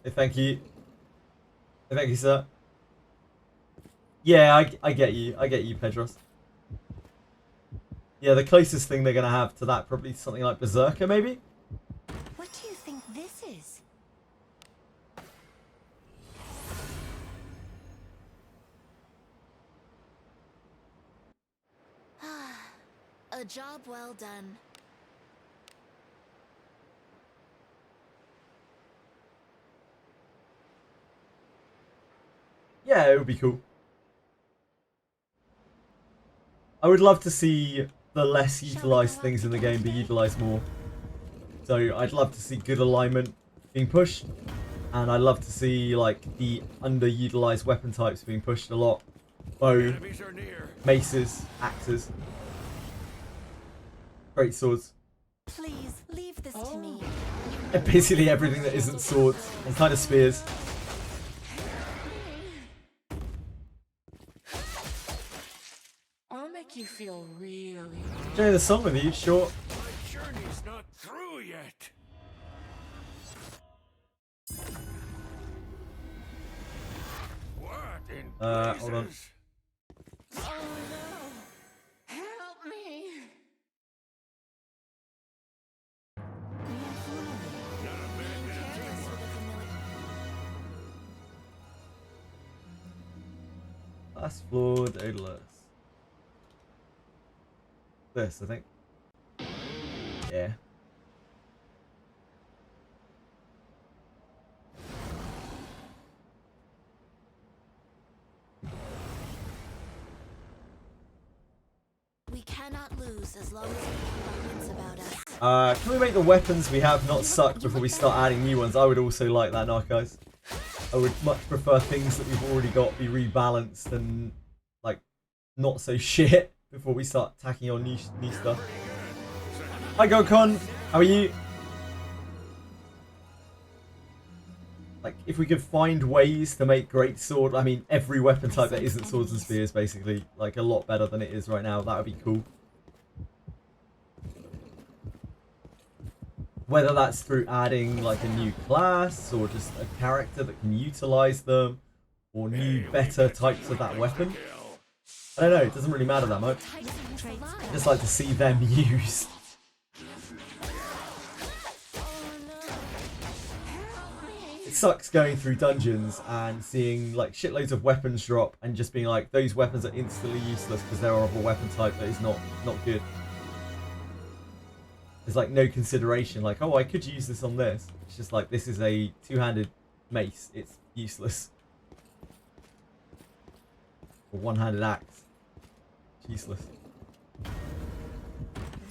Hey, thank you. Hey, thank you, sir. Yeah, I get you. I get you, Pedros. Yeah, the closest thing they're going to have to that probably something like Berserker, maybe? What do you think this is? A job well done. Yeah, it would be cool. I would love to see the less utilized things in the game be utilized more. So I'd love to see good alignment being pushed, and I'd love to see like the underutilized weapon types being pushed a lot. Bow, maces, axes, great swords. Please leave this to me. And basically everything that isn't swords and kind of spears. I'll make you feel really Enjoy the song with you, short. My journey's not through yet. What in Hold on. blazes? Oh no! Help me! Not a bad Careless with a familiar. Last floor, odorless. This, I think. Yeah. We cannot lose as long as we keep our wits about us. Can we make the weapons we have not suck before we start adding new ones? I would also like that, Narcos. I would much prefer things that we've already got be rebalanced and like not so shit before we start tacking on new stuff. Hi Gokon, how are you? Like if we could find ways to make great sword, I mean every weapon type that isn't swords and spears basically, like a lot better than it is right now, that would be cool. Whether that's through adding like a new class or just a character that can utilize them or new better types of that weapon. I don't know, it doesn't really matter that much. I just like to see them used. It sucks going through dungeons and seeing like shitloads of weapons drop and just being like, those weapons are instantly useless because they're of a weapon type that is not good. There's like no consideration, like, oh, I could use this on this. It's just like, this is a two-handed mace. It's useless. Or one-handed axe. It's useless.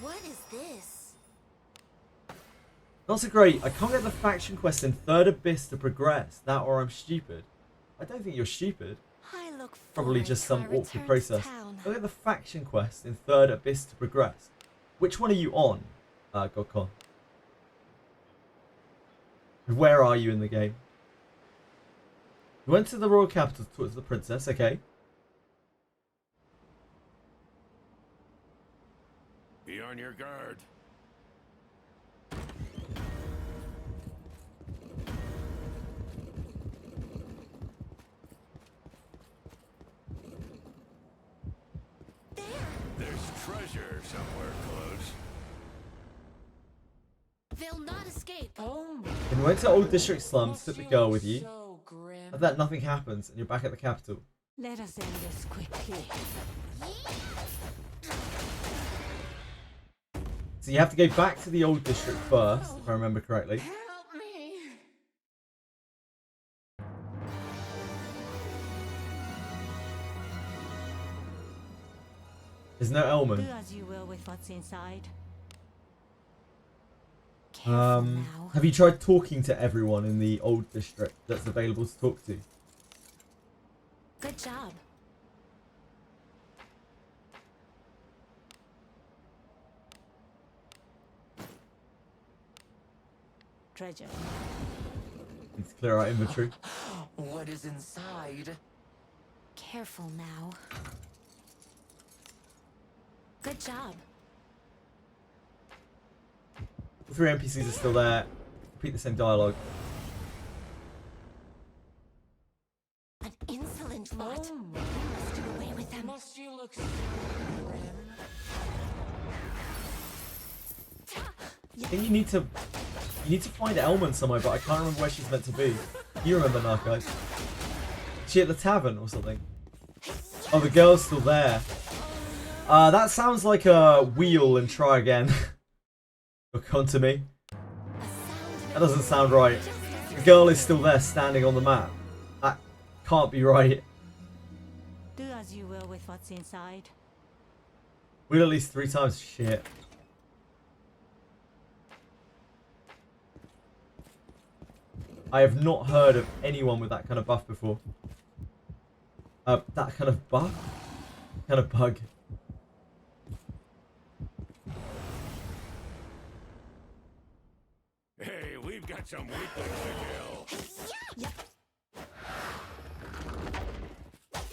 What is this? Not so great. I can't get the faction quest in Third Abyss to progress. That or I'm stupid. I don't think you're stupid. I look Probably forward just to some our awkward return process. to town. Look at the faction quest in Third Abyss to progress. Which one are you on, Godcon? Where are you in the game? You went to the royal capital to talk to the princess, okay. Be on your guard. There's treasure somewhere close. They'll not escape. Oh my. When you went to Old District slums, took the you girl look with you. So grim. After that, nothing happens, and you're back at the capital. Let us end this quickly. So you have to go back to the Old District first, if I remember correctly. Help me! There's no Elman. Do as you will with what's inside. Careful now. Have you tried talking to everyone in the Old District that's available to talk to? Good job. Treasure. Need to clear our inventory. What is inside? Careful now. Good job. The 3 NPCs are still there. Repeat the same dialogue. An insolent lot. Oh We must do away with them. Must you look so grim? I think you need to find Elman somewhere, but I can't remember where she's meant to be. You remember, Narcos? Is she at the tavern or something? Oh, the girl's still there. That sounds like a wheel and try again. Look onto me. That doesn't sound right. The girl is still there standing on the map. That can't be right. Do as you will with what's inside. Wheel at least 3 times. Shit. I have not heard of anyone with that kind of buff before. That kind of buff? Kind of bug. Hey, we've got some weaklings to kill.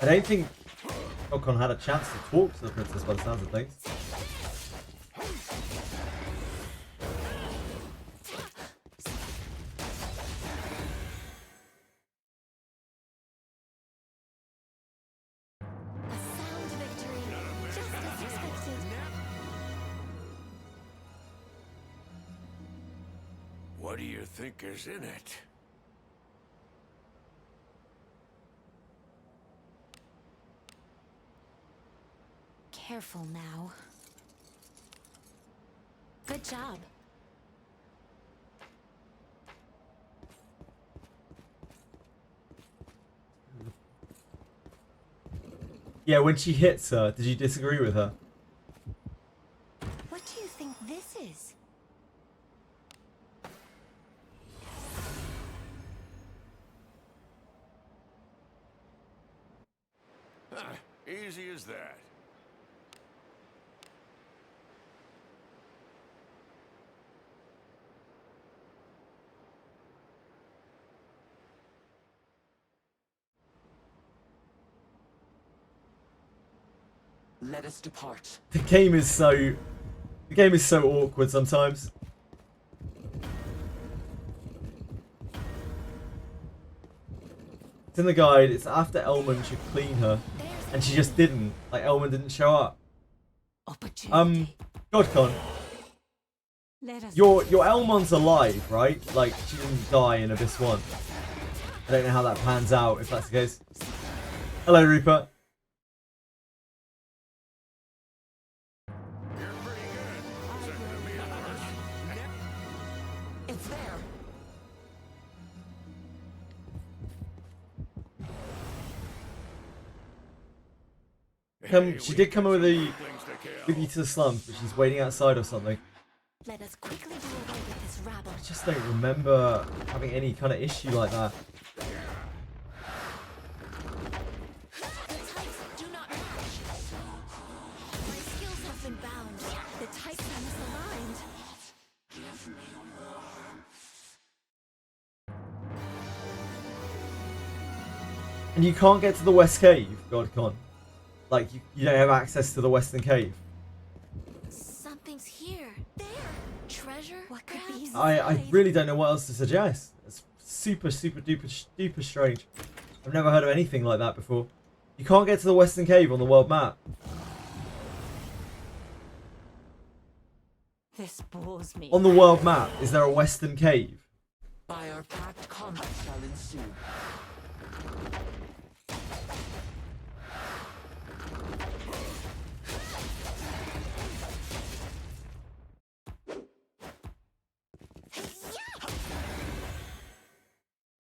I don't think Okon had a chance to talk to the princess by the sounds of things. A sound victory, just as expected. What do you think is in it? Careful now. Good job. Yeah, when she hits her, did you disagree with her? What do you think this is? Easy as that. Let us depart. The game is so awkward sometimes. It's in the guide, it's after Elman should clean her. And she just didn't. Like, Elman didn't show up. Godcon, Let us your Elmon's alive, right? Like, she didn't die in Abyss 1. I don't know how that pans out, if that's the case. Hello, Reaper. It's there. She did come with you to the slums, but she's waiting outside or something. Let us quickly do away with this rabble. I just don't remember having any kind of issue like that. The types do not match. My skills have been bound. The types are misaligned. And you can't get to the West Cave, Godcon. Like, you don't have access to the Western Cave. Something's here. There. Treasure? What could be I really don't know what else to suggest. It's super duper strange. I've never heard of anything like that before. You can't get to the Western Cave on the world map. This bores me. On the world map, is there a Western Cave? By our pact, combat shall ensue.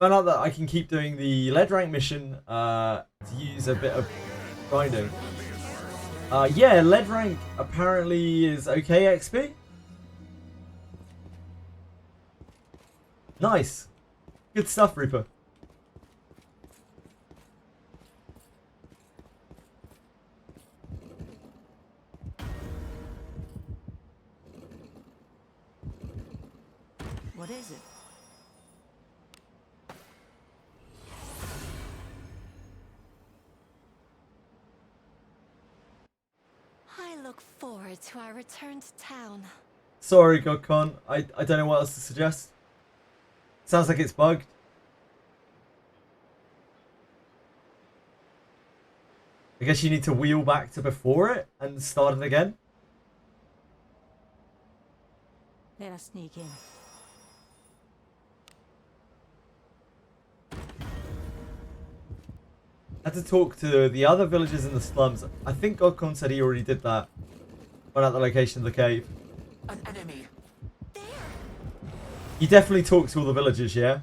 Found out that I can keep doing the lead rank mission to use a bit of grinding. Yeah, lead rank apparently is okay XP. Nice. Good stuff, Reaper. What is it? I look forward to our return to town. Sorry, Godcon. I don't know what else to suggest. Sounds like it's bugged. I guess you need to wheel back to before it and start it again. Let us sneak in. Had to talk to the other villagers in the slums. I think Godcon said he already did that. Find out the location of the cave. An enemy. You definitely talked to all the villagers, yeah?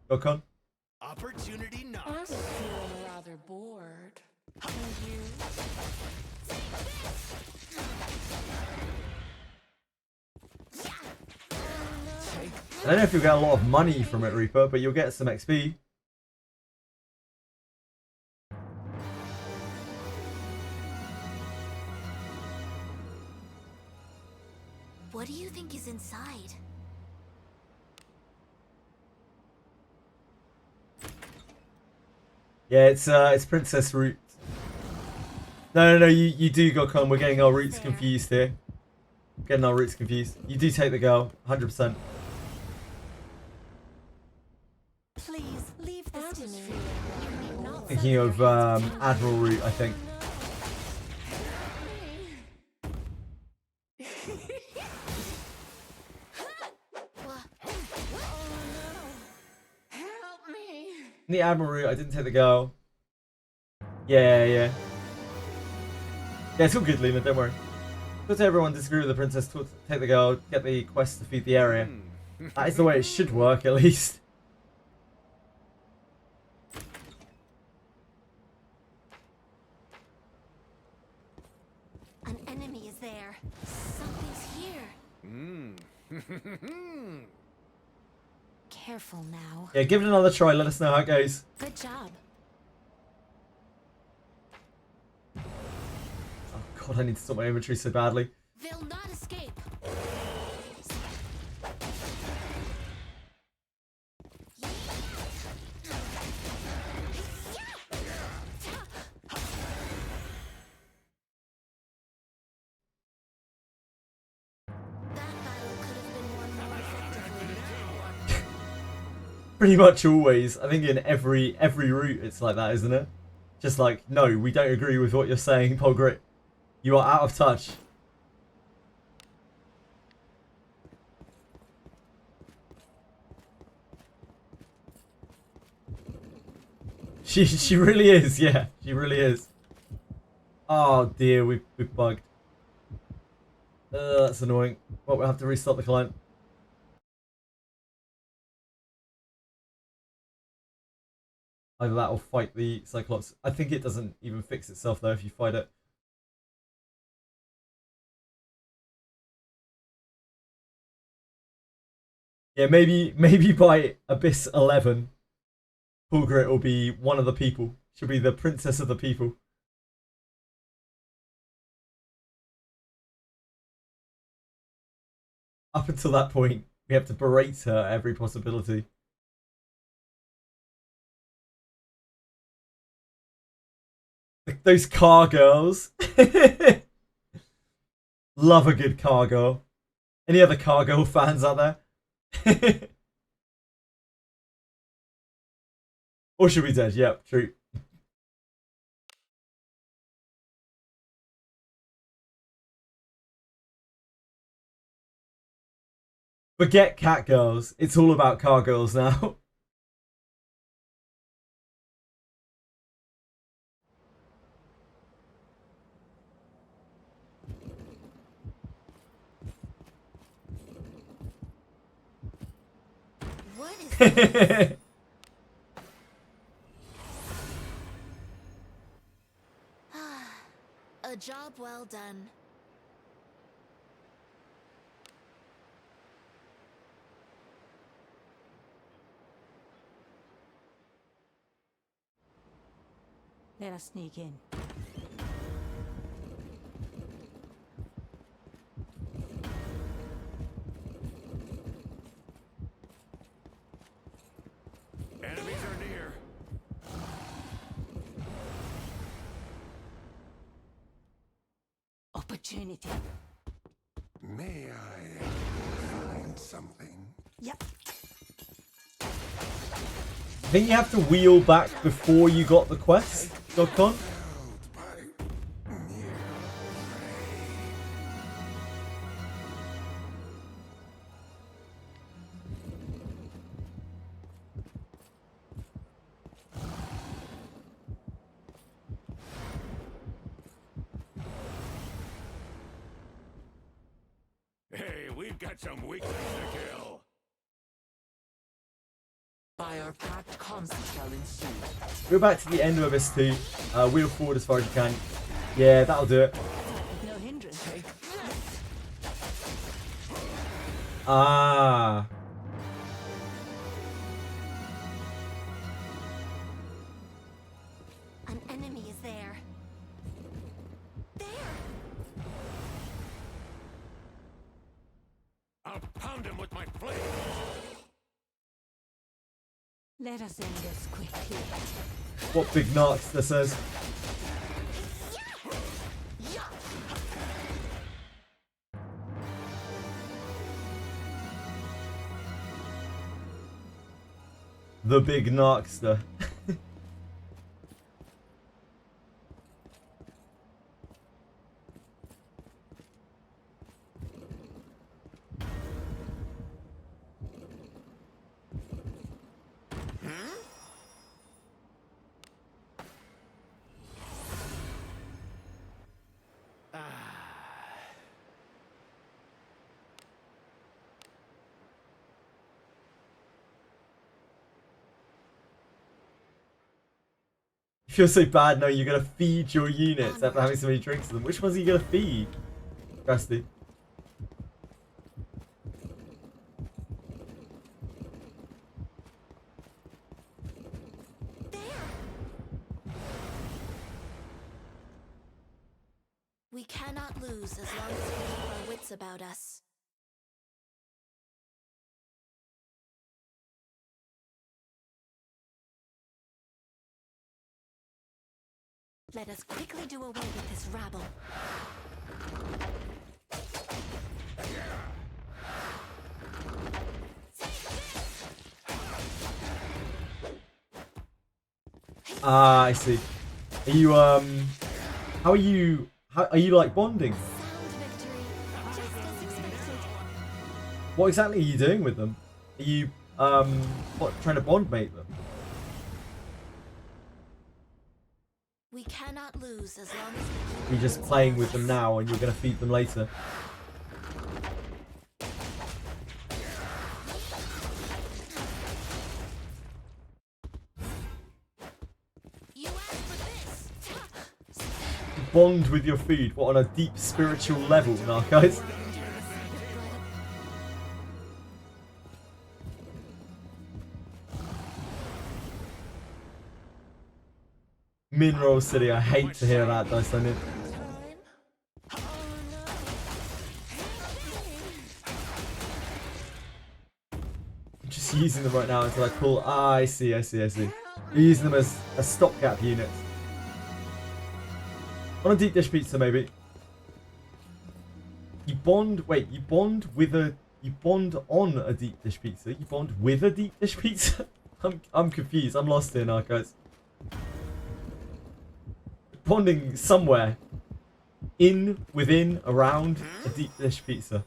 Godcon? Opportunity I'm knocks. feeling rather bored. And you? I don't know if you'll get a lot of money from it, Reaper, but you'll get some XP. What do you think is inside? Yeah, it's Princess Root. No, you do Godcon. We're getting our roots confused here. Getting our roots confused. You do take the girl, 100%. Please leave this to me. You need not Thinking of Admiral Root, I think. Help me! The Admiral Root, I didn't take the girl. Yeah. Yeah, it's all good, Lena, don't worry. Talk to everyone, disagree with the princess, take the girl, get the quest to feed the area. That is the way it should work, at least. An enemy is there. Something's here. Careful now. Yeah, give it another try, let us know how it goes. Good job. Oh god, I need to stop my inventory so badly. They'll not escape. Pretty much always. I think in every route it's like that, isn't it? Just like, no, we don't agree with what you're saying, Pogrit. You are out of touch. She really is, yeah. She really is. Oh dear, we've bugged. That's annoying. Well, we'll have to restart the client. Either that or fight the Cyclops. I think it doesn't even fix itself though if you fight it. Yeah, maybe by Abyss 11, Pulgrit will be one of the people. She'll be the princess of the people. Up until that point, we have to berate her at every possibility. Those car girls. Love a good car girl. Any other car girl fans out there? Or should be dead. Yep, true. Forget cat girls. It's all about car girls now. What is this? A job well done. Let us sneak in. Enemies are near. Opportunity. May I find something? Yep. I think you have to wheel back before you got the quest, Godcon. Held by mere got some weaklings to kill. By our pact, conflict shall ensue. Go back to the end of Abyss 2. Wheel forward as far as you can. Yeah, that'll do it. No hindrance. Ah. An enemy is there. There! I'll pound him with my blade. Let us end this quickly. What big narcs this says. The big narcster. You feel so bad knowing you're gonna feed your units after having so many drinks of them. Which ones are you gonna feed? Rusty. There! We cannot lose as long as we keep our wits about us. Let us quickly do away with this rabble. Ah, I see. Are you how are you like bonding? Sound victory, just as expected. What exactly are you doing with them? Are you what, trying to bond mate them? We cannot lose as long as we keep You're just playing with them now and you're gonna feed them later. You asked for this. Bond with your food, what, on a deep spiritual level now, guys? Mineral City, I hate to hear that, Dice Onion. I'm just using them right now until I pull. Ah, I see. You're using them as stopgap units. On a deep dish pizza, maybe. You bond. Wait, you bond with a. You bond on a deep dish pizza. You bond with a deep dish pizza. I'm confused. I'm lost here now, guys. Bonding somewhere. In, within, around a deep dish pizza.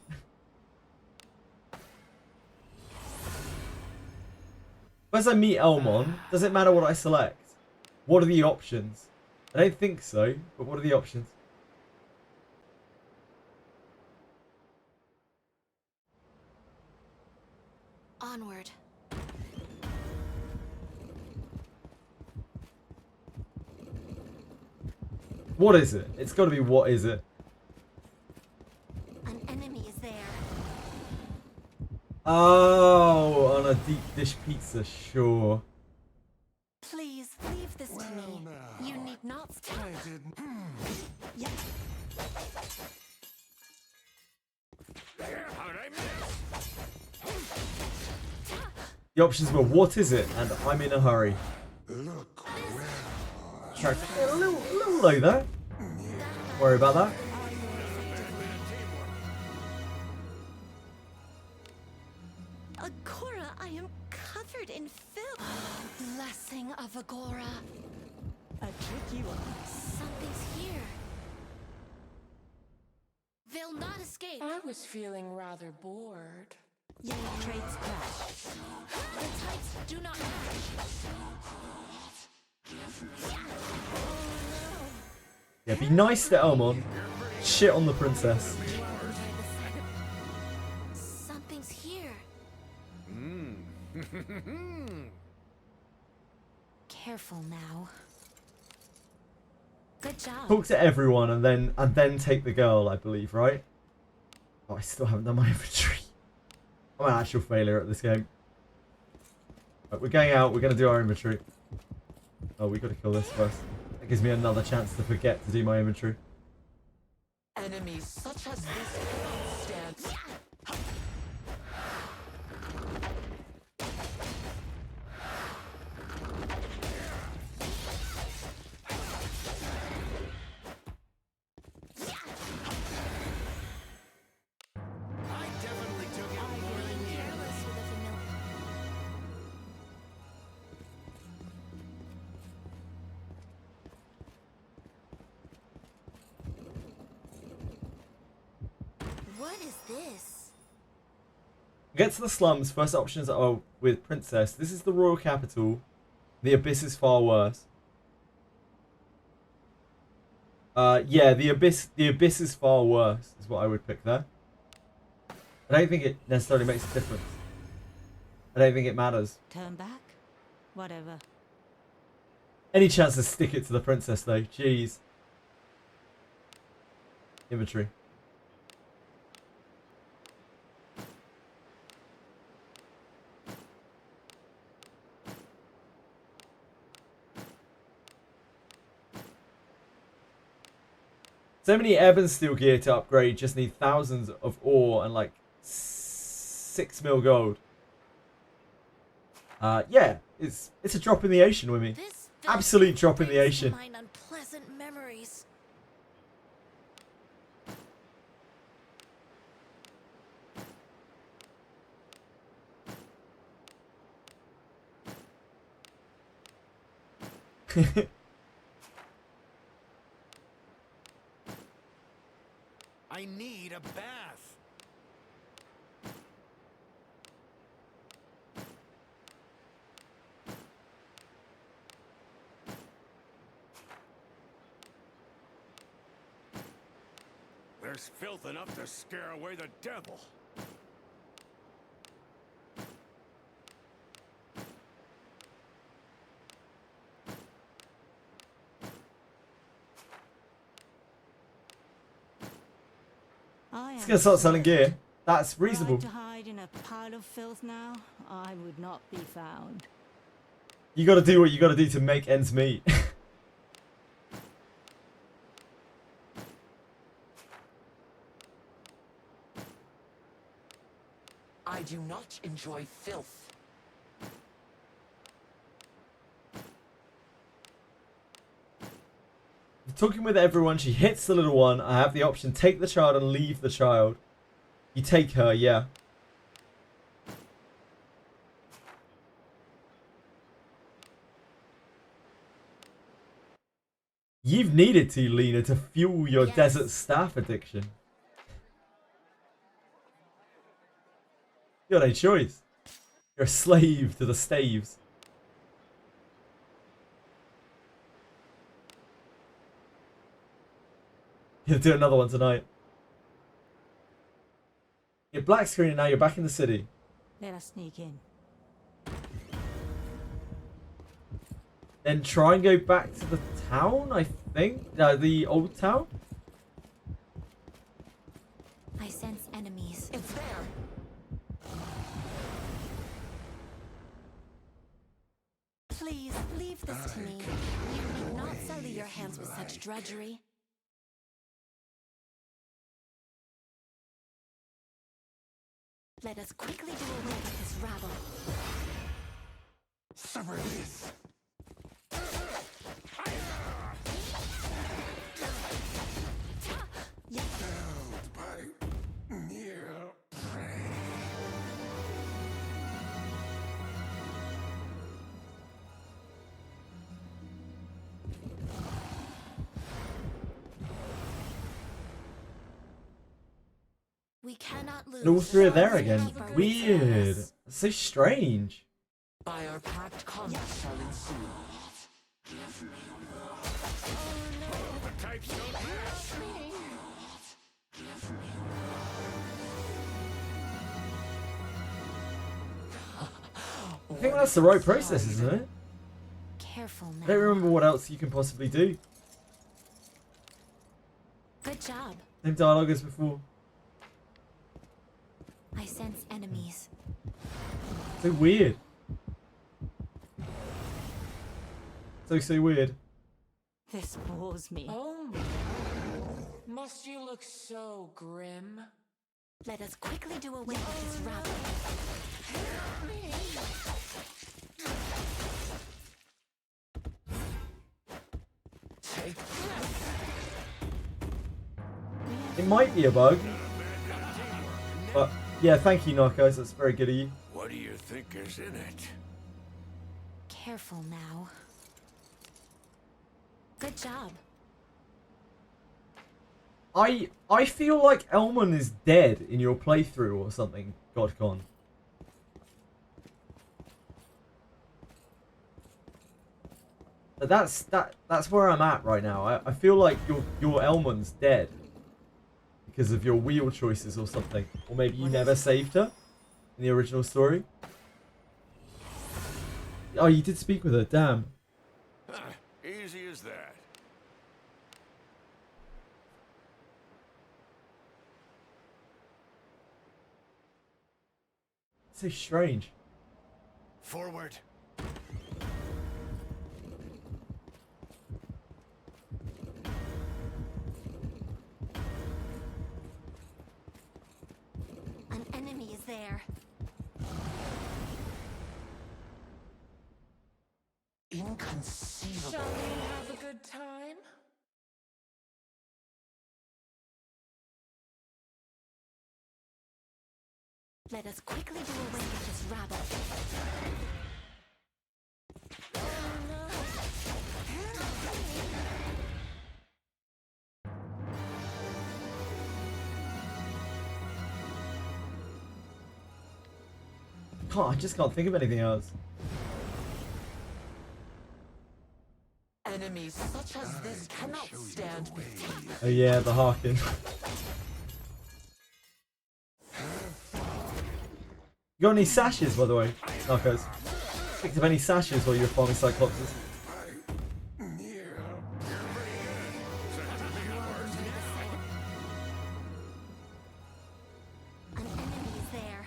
As I meet Elmon, does it matter what I select? What are the options? I don't think so, but what are the options? Onward. What is it? It's got to be what is it? An enemy is there. Oh, on a deep dish pizza, sure. Please leave this to me. now. You need not. I didn't. Yeah. How'd I miss? The options were what is it and I'm in a hurry. Look well. Track a little low there. Don't worry about that. Agora, I am covered in filth. Blessing of Agora. A tricky one. Something's here. They'll not escape. I was feeling rather bored. Yellow traits clash. The types do not match. Yeah, be nice to Elmon. Shit on the princess. Careful now. Good job. Talk to everyone and then take the girl, I believe, right? Oh, I still haven't done my inventory. I'm an actual failure at this game. Right, we're going out. We're going to do our inventory. Oh, we got to kill this first. That gives me another chance to forget to do my inventory. Enemies such as this cannot stand. I definitely took it more than you. Careless with a familiar. What is this? Get to the slums. First options are with Princess. This is the royal capital. The Abyss is far worse. Yeah, the Abyss is far worse, is what I would pick there. I don't think it necessarily makes a difference. I don't think it matters. Turn back? Whatever. Any chance to stick it to the Princess, though? Jeez. Inventory. So many ebb and steel gear to upgrade. Just need thousands of ore and like 6 mil gold. Yeah, it's a drop in the ocean with me. This Absolute drop in the brings to ocean. mind unpleasant memories. I need a bath. There's filth enough to scare away the devil. It's gonna start selling gear. That's reasonable. Tried to hide in a pile of filth now, I would not be found. You gotta do what you gotta do to make ends meet. I do not enjoy filth. Talking with everyone, she hits the little one. I have the option, take the child and leave the child. You take her, yeah. You've needed to, Lena, to fuel your Yes. desert staff addiction. You got no choice. You're a slave to the staves. You'll do another one tonight. You're black screen and now you're back in the city. Let us sneak in. Then try and go back to the town, I think. The old town? I sense enemies. It's there. Please leave this to me. You need not sully your hands with such drudgery. Let us quickly do away with this rabble. Summer this. Held by near prey. We cannot lose. And all three are as long there as we again. keep our wits Weird. about us. So strange. By our pact, combat shall ensue. The types don't match. think that's the right process, isn't it? Careful now. I don't remember what else you can possibly do. Good job. Same dialogue as before. I sense enemies. So weird. So weird. This bores me. Oh, must you look so grim? Let us quickly do away with this rabble. It might be a bug. But yeah, thank you, Narcos. That's very good of you. What do you think is in it? Careful now. Good job. I feel like Elman is dead in your playthrough or something, GodCon. But that's where I'm at right now. I feel like your Elman's dead because of your wheel choices or something, or maybe you never saved her in the original story. Oh, you did speak with her. Damn. Easy as that. So strange. Forward. An enemy is there. Inconceivable. Shall we have a good time? Let us quickly do away with this rabble. I just can't think of anything else. Enemies such as this cannot stand before you. Oh yeah, the Harkin. You got any sashes, by the way, Narcos? Picked up any sashes while you were farming Cyclopses? An enemy is there.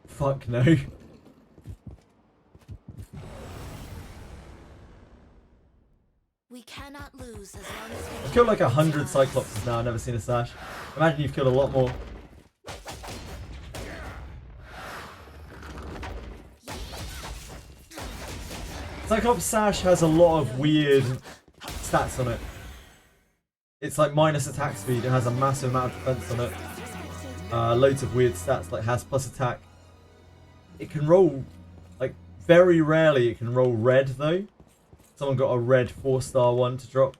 Fuck no. We cannot lose as long as we I've killed like 100 Cyclopses now, I've never seen a sash. Imagine you've killed a lot more. Cyclops Sash has a lot of weird stats on it. It's like minus attack speed, it has a massive amount of defense on it. Loads of weird stats, like has plus attack. It can roll, like very rarely it can roll red though. Someone got a red 4-star one to drop.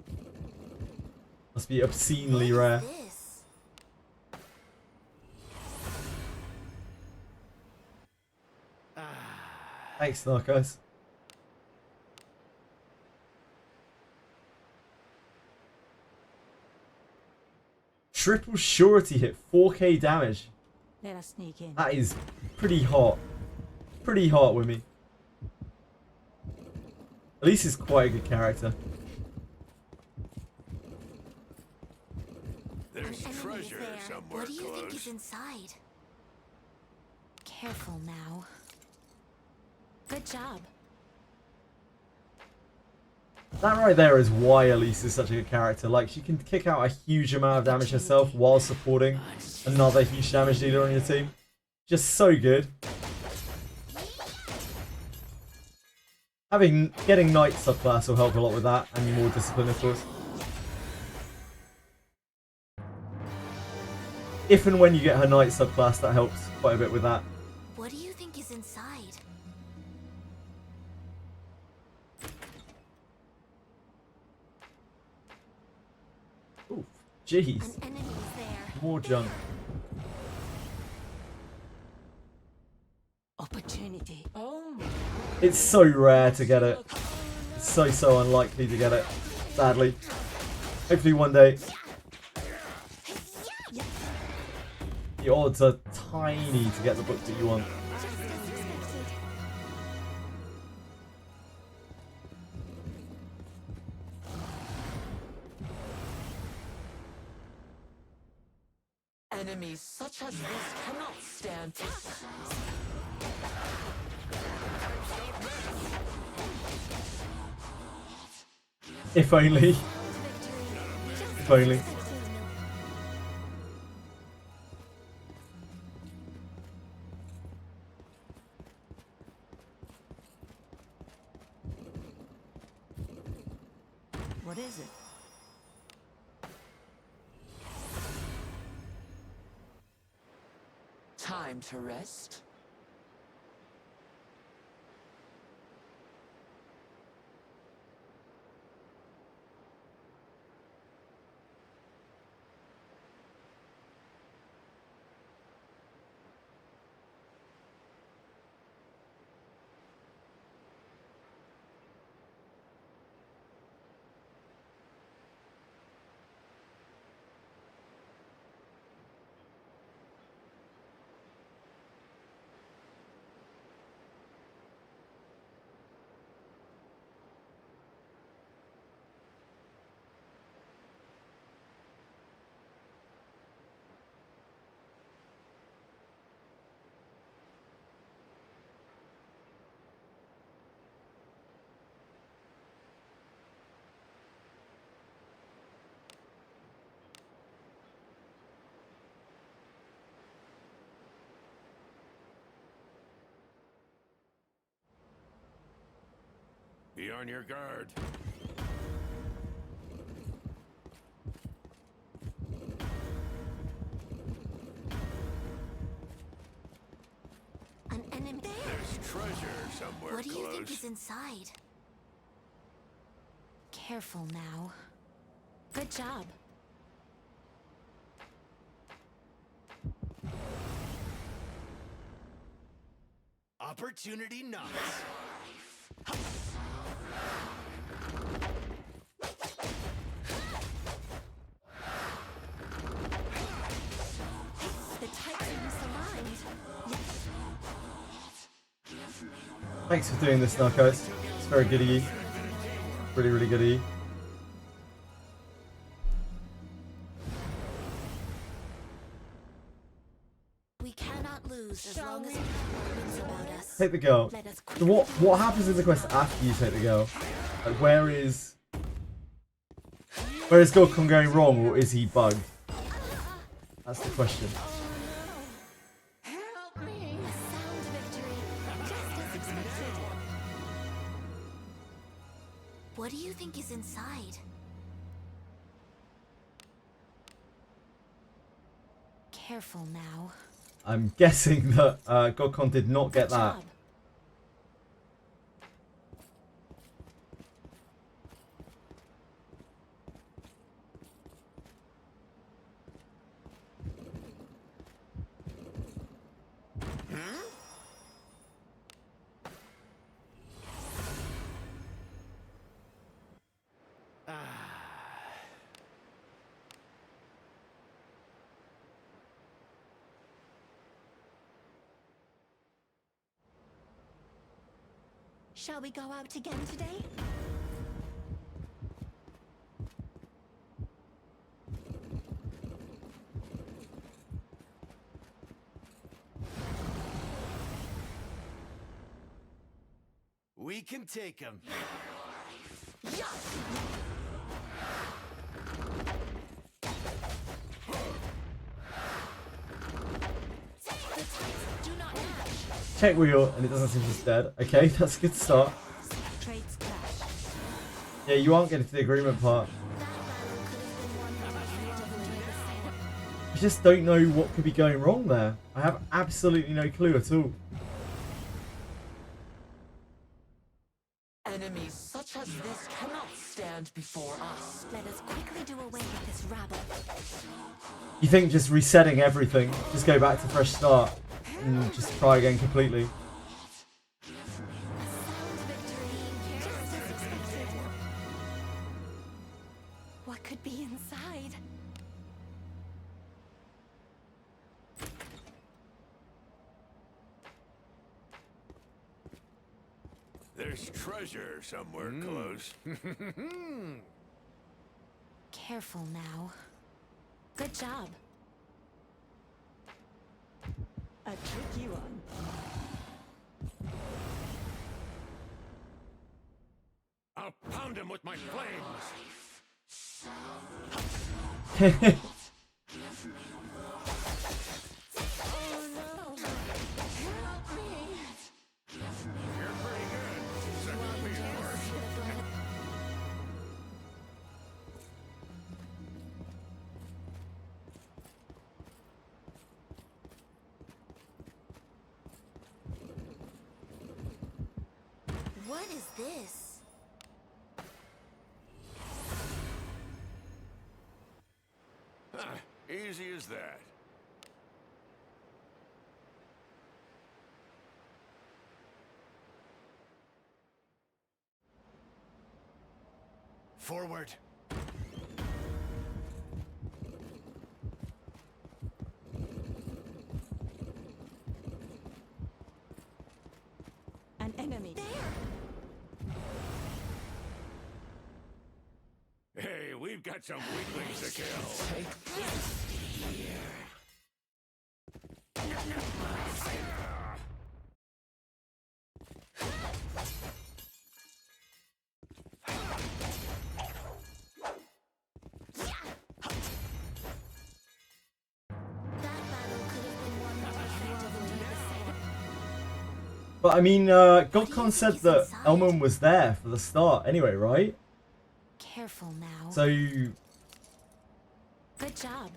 Must be obscenely rare. this. Thanks, Narcos. Triple surety hit, 4k damage. Let us sneak in. That is pretty hot. Pretty hot with me. Elise is quite a good character. There's An enemy is treasure there. somewhere What do you think close. is inside? Careful now. Good job. That right there is why Elise is such a good character. Like, she can kick out a huge amount of damage herself while supporting another huge damage dealer on your team. Just so good. Getting Knight subclass will help a lot with that, and more discipline, of course. If and when you get her Knight subclass, that helps quite a bit with that. What do you think is inside? Ooh, jeez. An enemy is there. More junk. Opportunity. Oh, It's so rare to get it. It's so unlikely to get it. Sadly. Hopefully one day. The odds are tiny to get the book that you want. Enemies such as this cannot stand. If only. If only. What is it? Time to rest. Be on your guard. An enemy there. There's treasure somewhere What do you think close. is inside? Careful now. Good job. Opportunity knocks. The types are misaligned. Thanks for doing this, Narcos. It's very good of you. Really, really good of you. We cannot lose as long as we have words about us. Take the girl. Let us So what happens in the quest after you take the girl? Like, where is Gorkon going wrong, or is he bugged? That's the question. Help me! A sound victory, just as expected. What do you think is inside? Careful now. I'm guessing that Gorkon did not get Good that. job. Shall we go out again today? We can take him. Do not match. Check wheel, and it doesn't seem he's dead. Okay, that's a good start. Traits clash. Yeah, you aren't getting to the agreement part. That battle could have been won more effectively. I just don't know what could be going wrong there. I have absolutely no clue at all. Enemies such as this cannot stand before us. Let us quickly do away with this rabble. You think just resetting everything, just go back to fresh start, and just try again completely? A sound victory, just as expected. What could be inside? There's treasure somewhere close. Careful now. Good job. A tricky one. I'll pound him with my flames. Oh no! Help me! You're pretty good. So could be worse. What is this? Easy as that. Forward. An enemy. Hey, we've got some weaklings to kill. But I mean, Godcon said that Elmon was there for the start anyway, right? Careful now. So, Good job.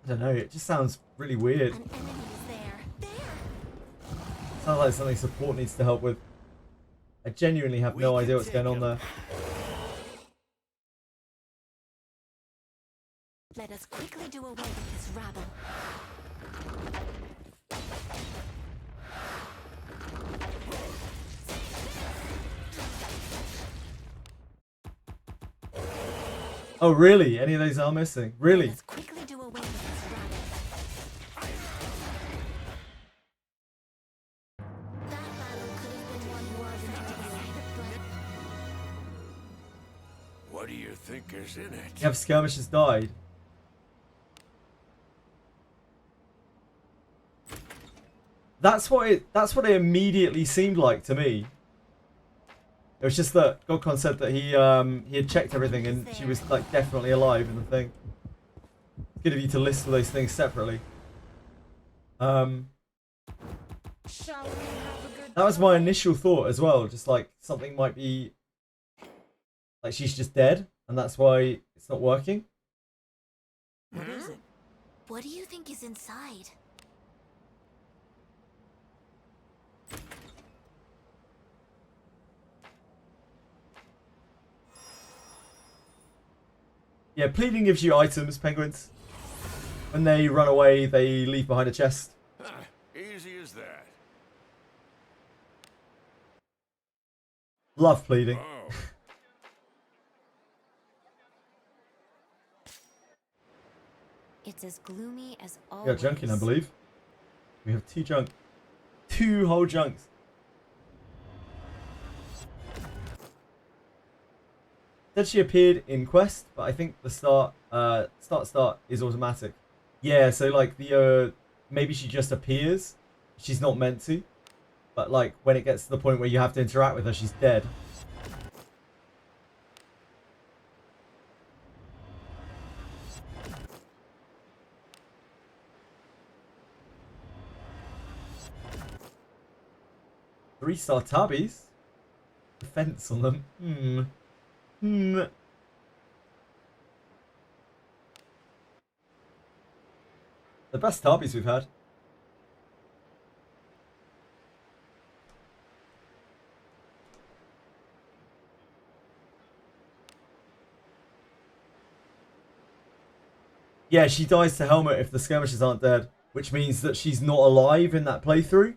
I don't know, it just sounds really weird. An enemy is there. There. Sounds like something support needs to help with. I genuinely have no idea what's going on there. Let us quickly do away with this rabble. Oh really? Any of those are missing? Really? Let us quickly do away with this rabble. That battle could have been won more effectively, What do you think is in it? You have skirmishers died. That's what it immediately seemed like to me. It was just that Godcon said that he had checked everything and she was like definitely alive in the thing. Good of you to list all those things separately. Shall we have a good That was my initial thought as well. Just like something might be like she's just dead and that's why it's not working. What is it? What do you think is inside? Yeah, pleading gives you items, penguins. When they run away, they leave behind a chest. Easy as that. Love pleading. Oh. It's as gloomy as We always. got junk in, I believe. We have 2 junk. 2 whole junks. Said she appeared in Quest, but I think the start is automatic. Yeah, so like the maybe she just appears. She's not meant to. But like when it gets to the point where you have to interact with her, she's dead. Three-star tabbies? Defense on them. The best tabbies we've had. Yeah, she dies to Helmet if the skirmishers aren't dead, which means that she's not alive in that playthrough.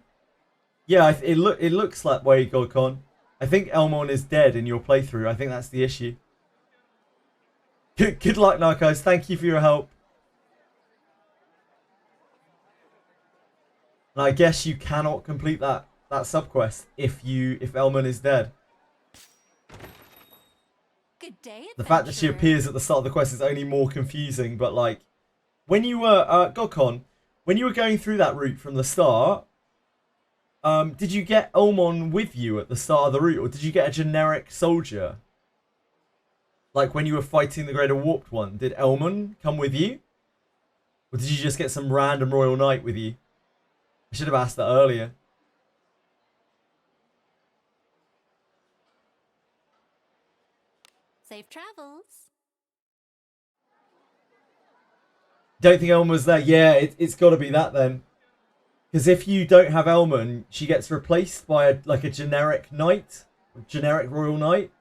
Yeah, it looks that way, Godcon. I think Elmon is dead in your playthrough. I think that's the issue. Good luck, Narcos. Thank you for your help. And I guess you cannot complete that subquest if Elmon is dead. Good day, The fact that she adventurer. appears at the start of the quest is only more confusing, but like when you were Godcon, when you were going through that route from the start, did you get Elmon with you at the start of the route, or did you get a generic soldier? Like when you were fighting the Greater Warped One, did Elmon come with you? Or did you just get some random Royal Knight with you? I should have asked that earlier. Safe travels. Don't think Elman was there. Yeah, it's got to be that then. Because if you don't have Elman, she gets replaced by a generic knight, generic Royal Knight.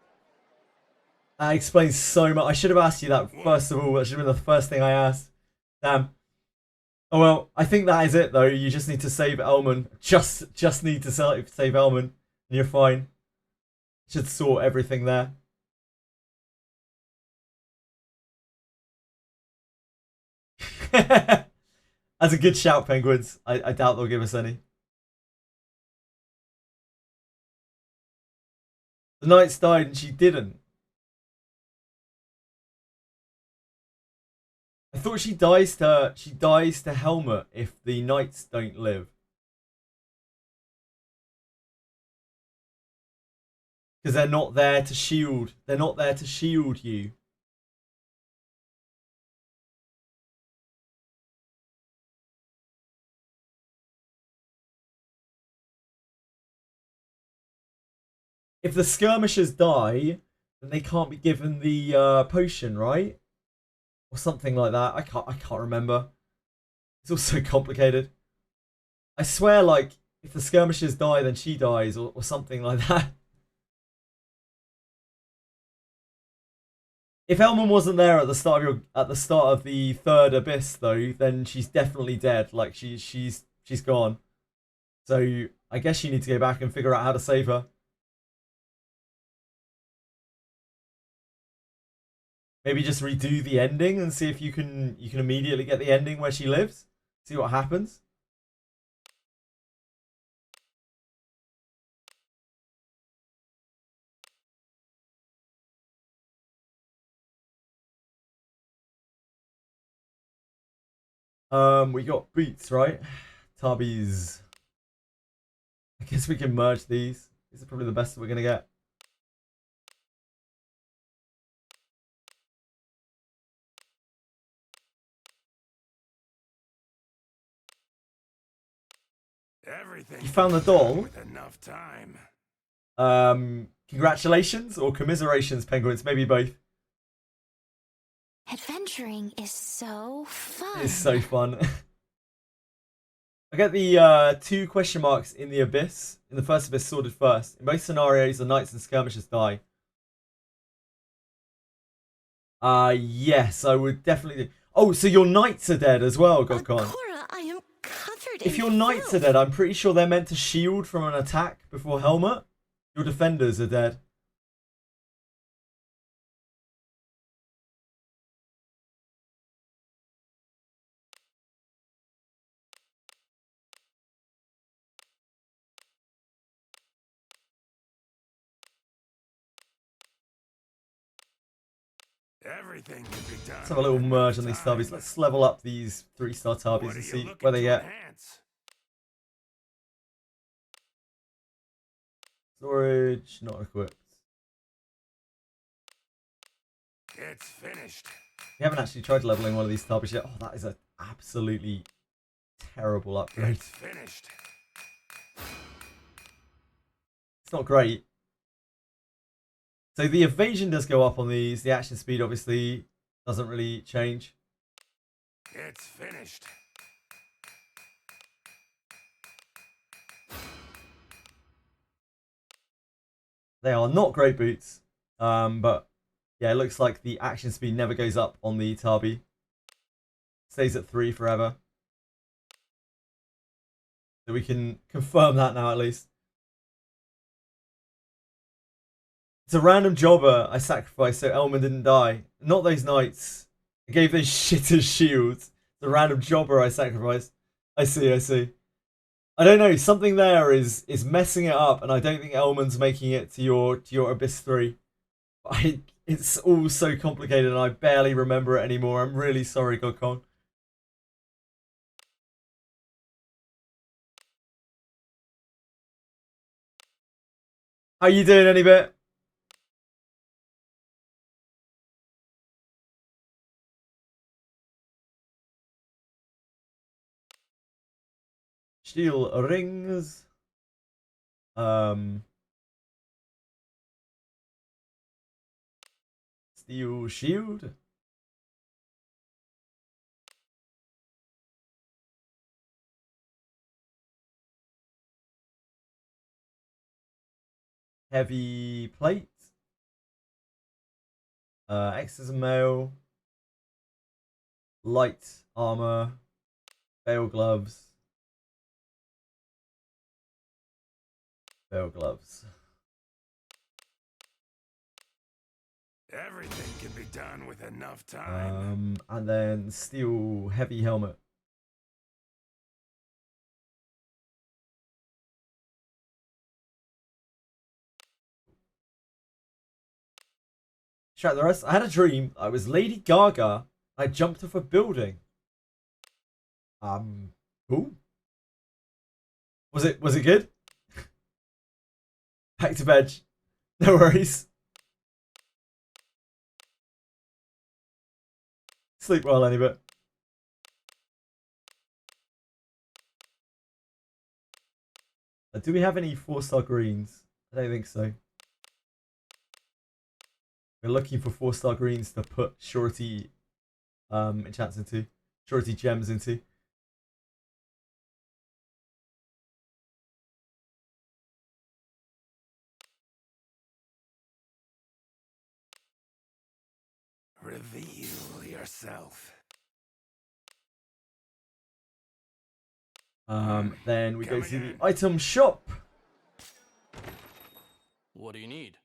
That explains so much. I should have asked you that first of all. That should have been the first thing I asked. Damn. Oh well, I think that is it though. You just need to save Elman. Just need to save Elman, and you're fine. Should sort everything there. That's a good shout, Penguins. I doubt they'll give us any. The Knights died and she didn't. I thought she dies to Helmet if the Knights don't live. Because they're not there to shield. They're not there to shield you. If the skirmishers die, then they can't be given the potion, right? Or something like that. I can't remember. It's all so complicated. I swear, like, if the skirmishers die, then she dies, or something like that. If Elman wasn't there at the start of the third abyss, though, then she's definitely dead. Like she's gone. So I guess you need to go back and figure out how to save her. Maybe just redo the ending and see if you can immediately get the ending where she lives. See what happens. We got boots, right? Tabbies. I guess we can merge these. These are probably the best that we're gonna get. Everything You found the doll? with enough time. Congratulations or commiserations, Penguins, maybe both. Adventuring is so fun. It's so fun. I get the 2 question marks in the abyss. In the first abyss sorted first. In both scenarios, the knights and skirmishers die. Yes, I would definitely do. Oh, so your knights are dead as well, Godcon. Cora, I am covered If in your knights are filth. dead, I'm pretty sure they're meant to shield from an attack before Helmet. Your defenders are dead. Everything can be done. Let's have a little merge on these tabbies. Let's level up these 3-star tabbies and see where they get. Storage, not equipped. It's finished. We haven't actually tried leveling one of these tabbies yet. Oh, that is an absolutely terrible upgrade. It's finished. It's not great. So the evasion does go up on these. The action speed obviously doesn't really change. It's finished. They are not great boots. But yeah, it looks like the action speed never goes up on the Tabi. Stays at 3 forever. So we can confirm that now at least. It's a random jobber I sacrificed so Elman didn't die. Not those knights. I gave those shitters shields. It's a random jobber I sacrificed. I see. I don't know. Something there is messing it up, and I don't think Elman's making it to your Abyss 3. It's all so complicated, and I barely remember it anymore. I'm really sorry, Godcon. How you doing, any bit? Steel rings. Steel shield. Heavy plate. X's and mail. Light armor. Veil gloves. Veil gloves. Everything can be done with enough time. And then steel heavy helmet. Shout the rest. I had a dream. I was Lady Gaga. I jumped off a building. Cool. Was it good? Back to bed. No worries. Sleep well, any bit. Do we have any 4-star greens? I don't think so. We're looking for 4-star greens to put surety enchants into, surety gems into. Reveal yourself. Then we go to the item shop. What do you need?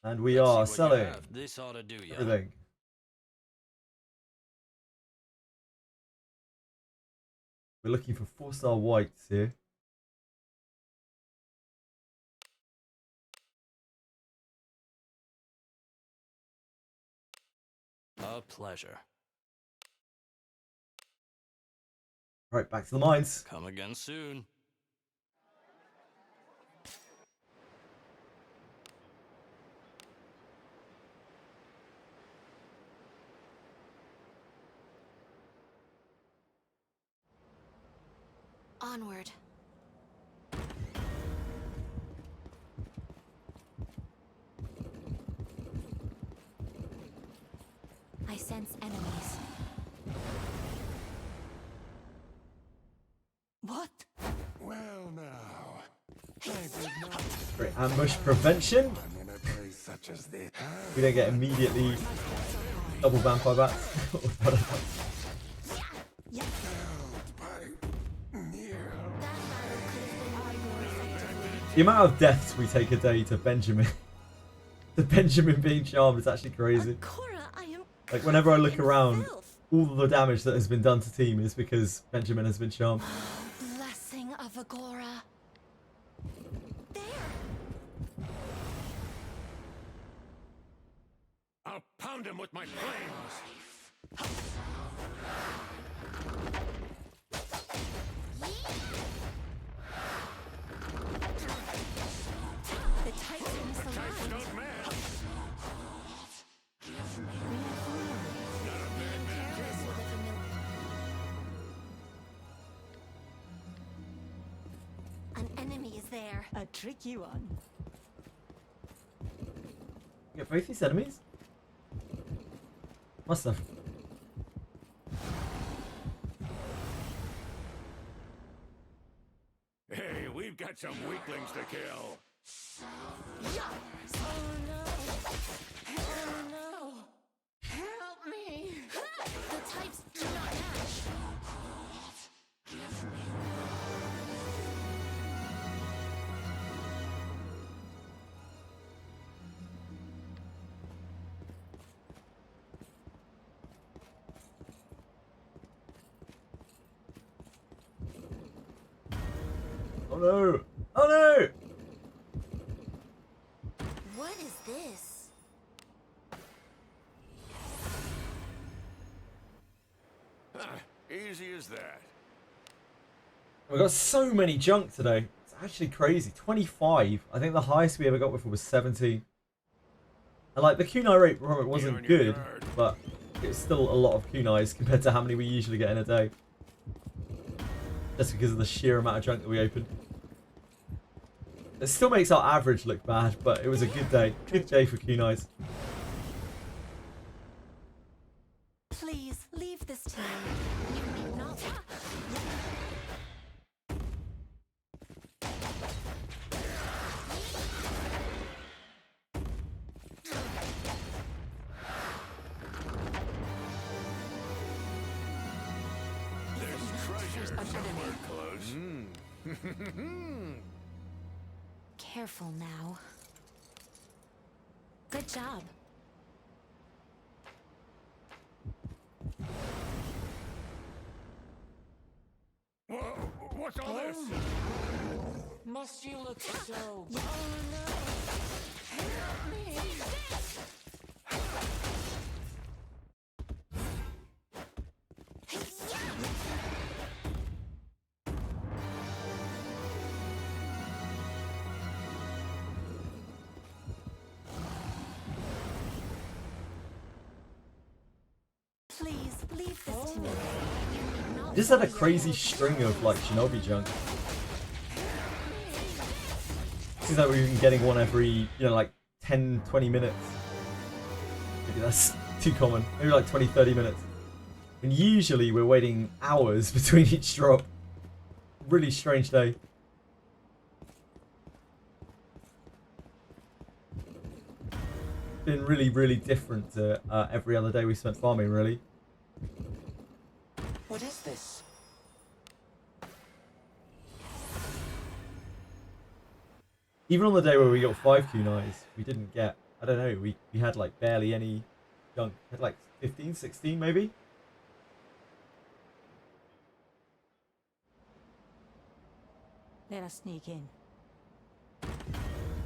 And we are selling This ought to do ya. everything. We're looking for 4-star whites here. A pleasure. Right, back to the mines. Come again soon. Onward. I sense enemies. What? Well now, I did not Great ambush prevention. in a place such as this. We don't get immediately double vampire bats. The amount of deaths we take a day to Benjamin. The Benjamin being charmed is actually crazy. Like whenever I look around, all the damage that has been done to team is because Benjamin has been charmed. Blessing of Agora. There. I'll pound him with my flames. The Titan is alive. Don't match. Careless with a familiar. An enemy is there. A tricky one. Get both these enemies? Must have. Hey, we've got some weaklings to kill. Oh no! Oh no! Help me! The types do not match. Oh no! Oh no! What is this? Easy as that. We've got so many junk today. It's actually crazy. 25. I think the highest we ever got before was 17. And like the kunai rate from it wasn't good, but it's still a lot of kunais compared to how many we usually get in a day. Just because of the sheer amount of junk that we opened. It still makes our average look bad, but it was a good day. Good day for kunais. Please leave this team. You need not. There's treasure somewhere close. Careful now. Good job. Whoa, what's all this? Must you look so... Please leave this team. You need not. Just had a crazy string of like shinobi junk. Seems like we've been getting one every, you know, like 10, 20 minutes. Maybe that's too common. Maybe like 20, 30 minutes. And usually we're waiting hours between each drop. Really strange day. Been really, really different to every other day we spent farming, really. What is this? Even on the day where we got 5 kunais, we didn't get, I don't know, we had like barely any junk. We had like 15, 16 maybe? Let us sneak in.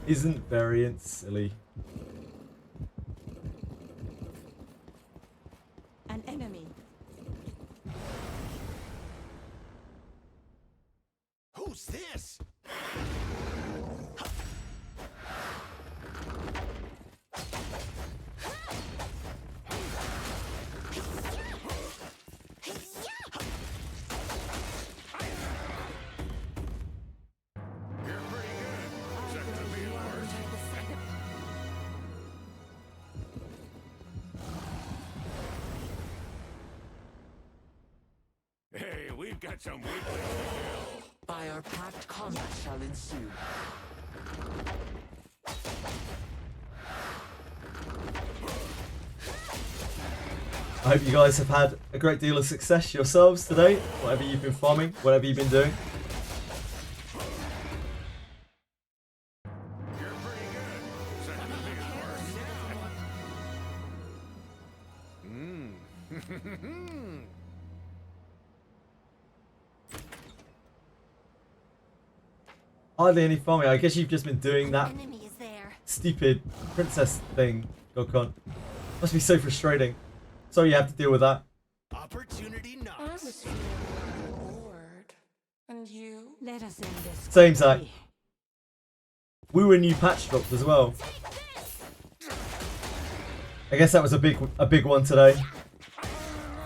Isn't variant silly? An enemy. Who's this? You're pretty good. Second to being worse. Hey, we've got some weaklings to kill. By our pact, combat shall ensue. I hope you guys have had a great deal of success yourselves today, whatever you've been farming, whatever you've been doing. You're pretty good. Second to being worse. Hardly any farming. I guess you've just been doing that Enemy is there. stupid princess thing, Gokon. Must be so frustrating. Sorry you have to deal with that. Opportunity I knocks. was feeling bored. And you? Let us end this. Same, Zach. quickly. We were new patch dropped as well. I guess that was a big one today.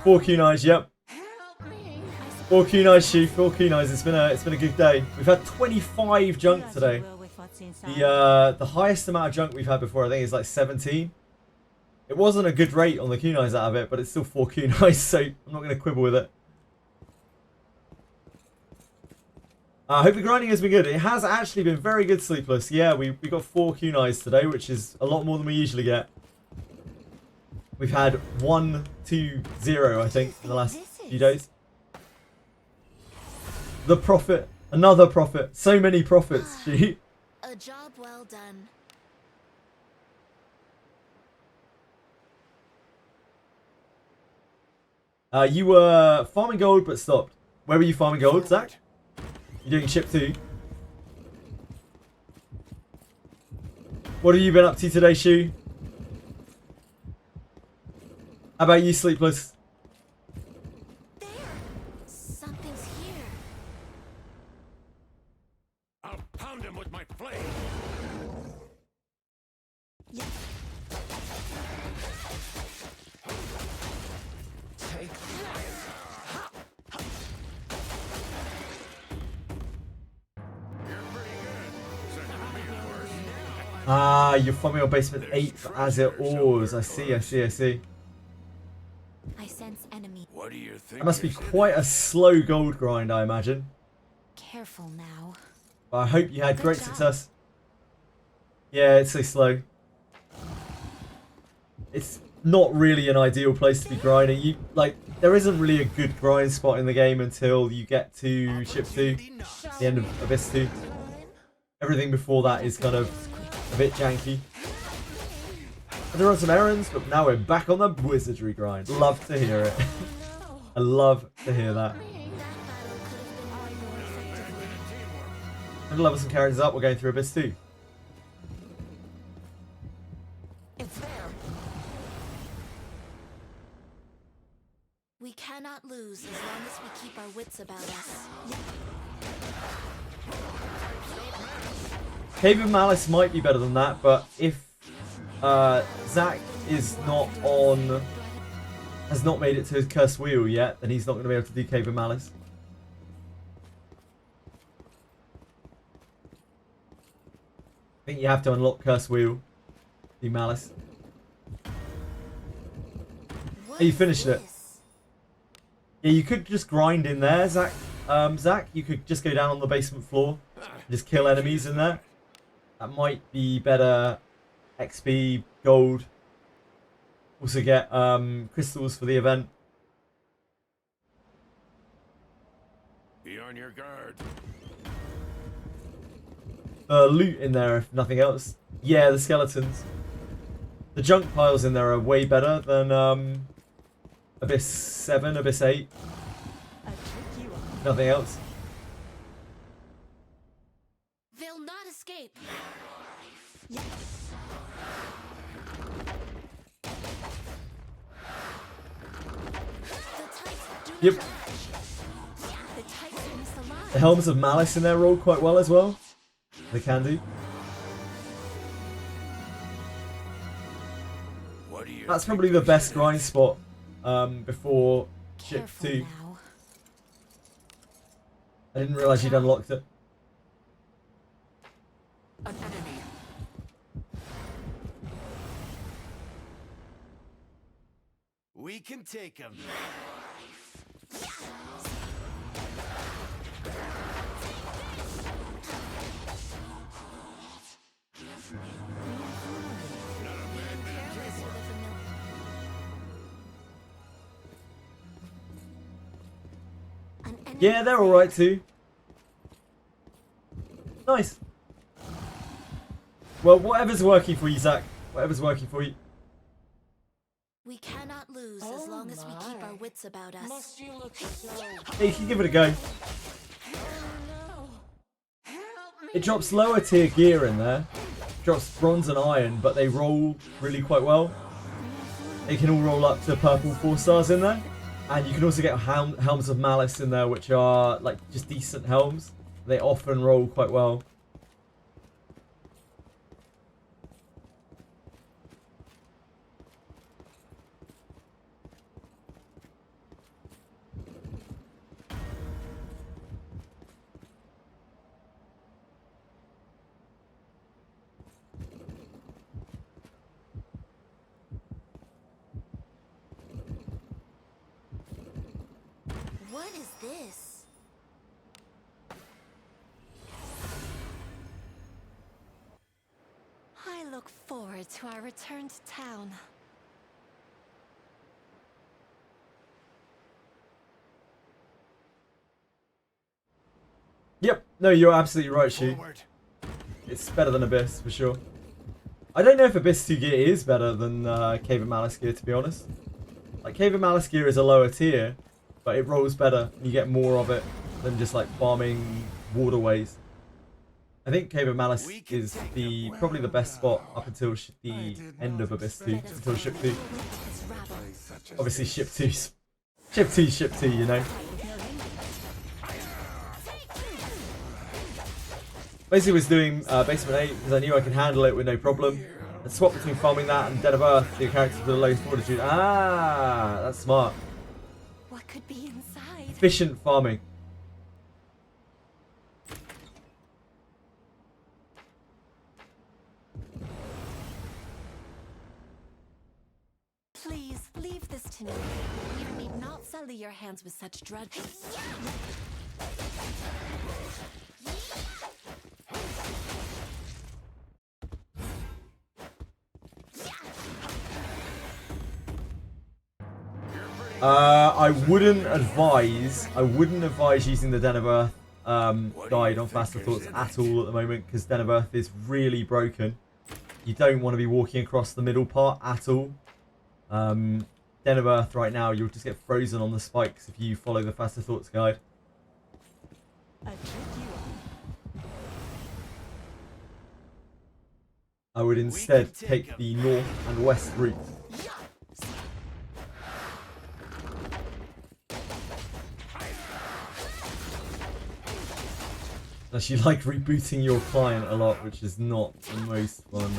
4 kunais, yep. Help me! 4 kunais, Shu. 4 kunais. It's been a good day. We've had 25 junk Do as today. you will with what's inside. The highest amount of junk we've had before, I think, is like 17. It wasn't a good rate on the kunais out of it, but it's still 4 kunais, so I'm not going to quibble with it. I hope the grinding has been good. It has actually been very good, Sleepless. Yeah, we got 4 kunais today, which is a lot more than we usually get. We've had 1, 2, 0, I think, in the last few days. The profit. Another profit. So many profits, Gee. A job well done. You were farming gold, but stopped. Where were you farming gold, Zach? You doing chip 2? What have you been up to today, Shu? How about you, Sleepless? There. Something's here. I'll Take Ah, you're farming on basement 8 for Azure ores. I see. I sense enemy. What do you think? That must be quite a slow gold grind, I imagine. Careful now. But I hope you had Good great job. success. Yeah, it's so slow. It's not really an ideal place to be grinding. You like there isn't really a good grind spot in the game until you get to ship 2, the end of Abyss 2. Everything before that is kind of a bit janky. And there are some errands, but now we're back on the Wizardry grind. Love to hear it. I love to hear that. And to level some characters up, we're going through Abyss 2. It's there. We cannot lose as long as we keep our wits about us. Cave of Malice might be better than that, but if Zach is not on, has not made it to his cursed wheel yet, then he's not going to be able to do Cave of Malice. I think you have to unlock cursed wheel, do Malice. What Oh, you is finished it. this? Yeah, you could just grind in there, Zach. Zach, you could just go down on the basement floor, and just kill enemies in there. That might be better XP, gold. Also get crystals for the event. Be on your guard. Loot in there, if nothing else. Yeah, the skeletons. The junk piles in there are way better than Abyss 7, Abyss 8. Nothing else. They'll not escape. Yep. The Titan is alive. The Helms of Malice in there roll quite well as well. They can do. What do you That's think probably the we best should grind spot before ship Careful 2. now. I didn't realise you'd unlocked it. An enemy. We can take him. Careless with a An enemy Yeah, they're alright too. Nice. Well, whatever's working for you, Zach. Whatever's working for you. We cannot lose as Oh long as we keep our my. wits about us. Must you look so... Yeah, you can give it a go. No. Help me. It drops lower tier gear in there. Drops bronze and iron, but they roll really quite well. They can all roll up to purple 4 stars in there. And you can also get Helms of Malice in there, which are like just decent helms. They often roll quite well. What is this? I look forward to our return to town. Yep, no, you're absolutely right, Shu. forward? It's better than Abyss, for sure. I don't know if Abyss 2 gear is better than Cave of Malice gear, to be honest. Like, Cave of Malice gear is a lower tier, but it rolls better, and you get more of it than just, like, farming waterways. I think Cave of Malice is probably the best spot up until the end of Abyss 2, until Ship 2. Obviously, Ship 2's... Ship 2, you know. Basically was doing Basement 8 because I knew I could handle it with no problem. And swap between farming that and Dead of Earth, the characters with the lowest fortitude. Ah, that's smart. What could be inside? Efficient farming. Please, leave this to me. You need not sully your hands with such dread. I wouldn't advise using the Den of Earth guide on Faster Thoughts at all at the moment, because Den of Earth is really broken. You don't want to be walking across the middle part at all. Den of Earth right now, you'll just get frozen on the spikes if you follow the Faster Thoughts guide. I would instead take the north and west route. Unless you like rebooting your client a lot, which is not the most fun.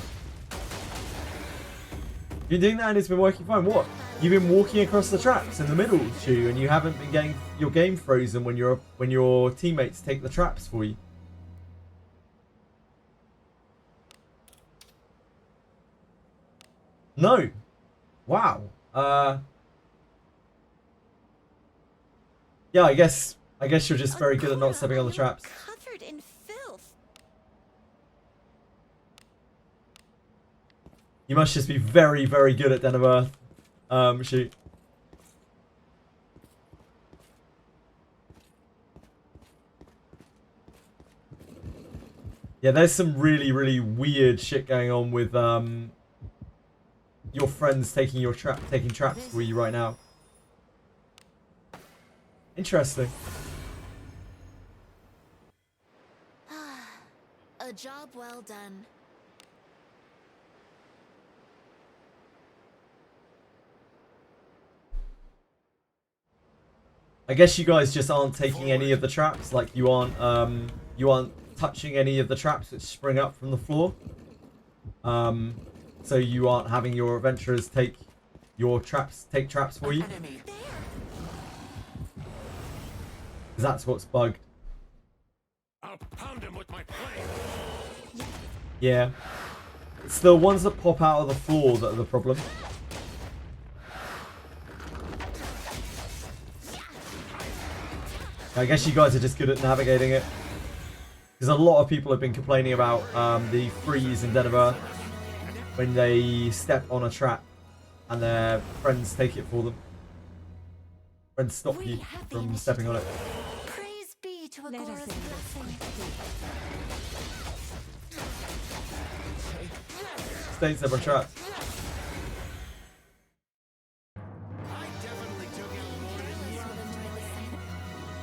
You've been doing that and it's been working fine. What? You've been walking across the traps in the middle, Chu, and you haven't been getting your game frozen when your teammates take the traps for you. No. Wow. Yeah, I guess you're just very good at not stepping on the traps. Covered in filth. You must just be very, very good at Den of Earth. Shoot. Yeah, there's some really, really weird shit going on with your friends taking traps for you right now. Interesting. A job well done. I guess you guys just aren't taking any of the traps, like you aren't touching any of the traps that spring up from the floor. So you aren't having your adventurers take traps for you. That's what's bugged. I'll pound him with my plane. Yeah. It's the ones that pop out of the floor that are the problem. I guess you guys are just good at navigating it. Because a lot of people have been complaining about the freeze in Den of Earth when they step on a trap and their friends take it for them. Friends stop you from stepping on it. Praise be to Agora's blessing. Stay step on traps.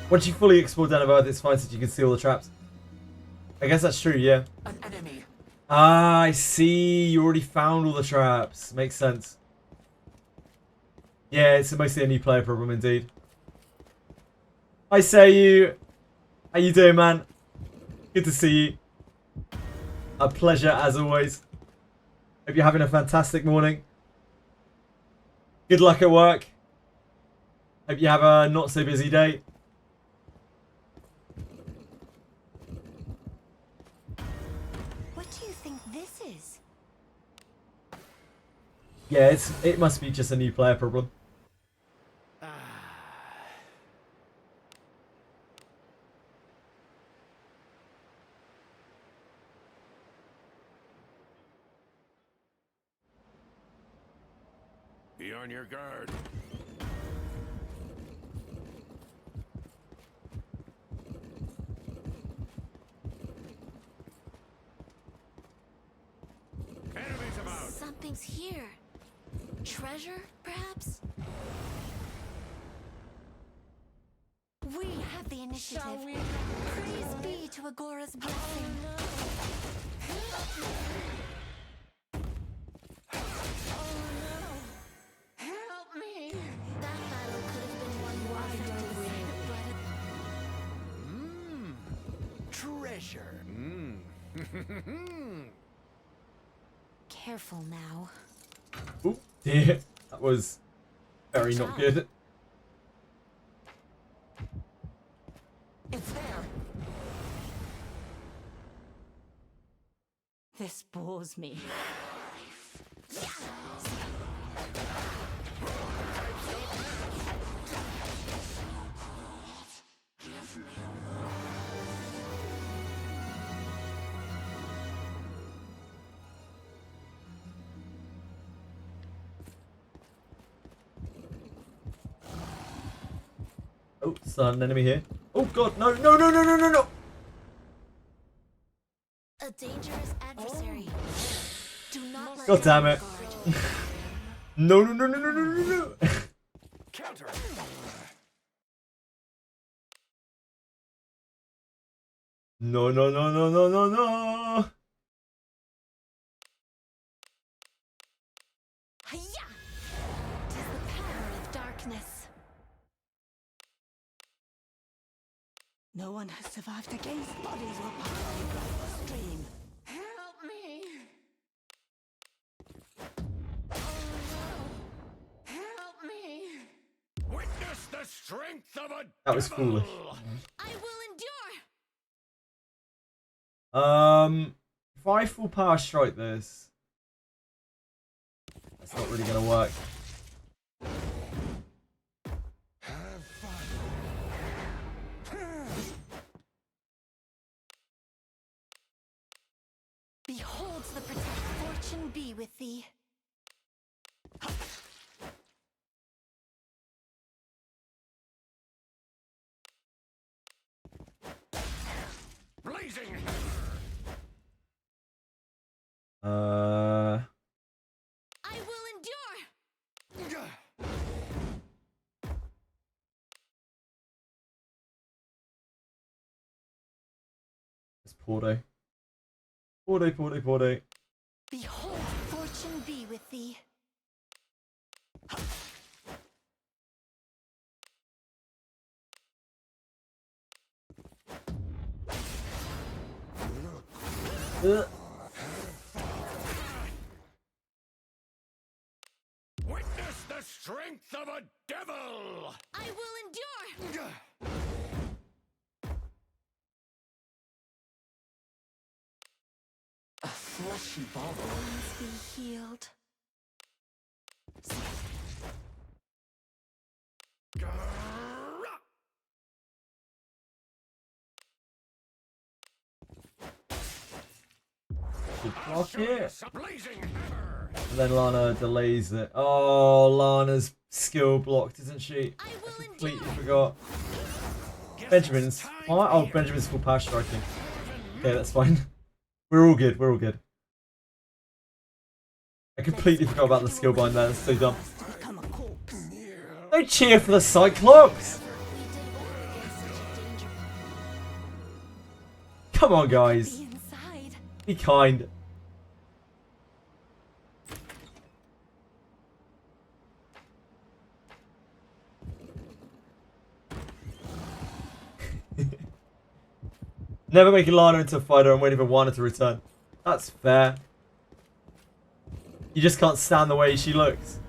Once you fully explore Den of Earth, it's fine since you can see all the traps. I guess that's true, yeah. An enemy. Ah, I see. You already found all the traps. Makes sense. Yeah, it's mostly a new player problem indeed. I say you. How you doing, man? Good to see you. A pleasure as always. Hope you're having a fantastic morning. Good luck at work. Hope you have a not so busy day. What do you think this is? Yeah, it must be just a new player problem. Be on your guard. Enemies about. Something's here. Treasure, perhaps? We have the initiative. Shall we? Praise be to Agora's blessing. Help me! That battle could have been won more effectively, but Treasure. careful now. Oh dear, that was very not good. It's there. This bores me. Oh, son, enemy here. Oh god, no, no, no, no, no, no, no! A dangerous adversary. Do not let God damn down it. your guard. No, no, no, no, no, no, no, no! Counter. No, no, no, no, no, no, no! Hiya! 'Tis the power of darkness. No one has survived against bodies were piling like the stream. Help me! Help me! Witness the strength of a That was devil. foolish. I will endure. If I full power strike this, that's not really gonna work. Have fun. Behold the protect. Fortune be with thee. Blazing. I will endure. It's Porto. Porto, Porto, Porto. Behold, fortune be with thee. Witness the strength of a devil. I will endure. A fleshy ball. Wounds be healed. Good block it. Blazing hammer. And then Lana delays it. Oh, Lana's skill blocked, isn't she? I will I completely endure. forgot. Benjamin's. Oh, Benjamin's full power striking. Okay, that's fine. We're all good. We're all good. I completely forgot about the skill bind there. That's so dumb. To become a corpse. Don't cheer for the Cyclops! We did well against such a danger. Come on, guys. Be inside. Be kind. Never making Lana into a fighter and waiting for Wana to return. That's fair. You just can't stand the way she looks.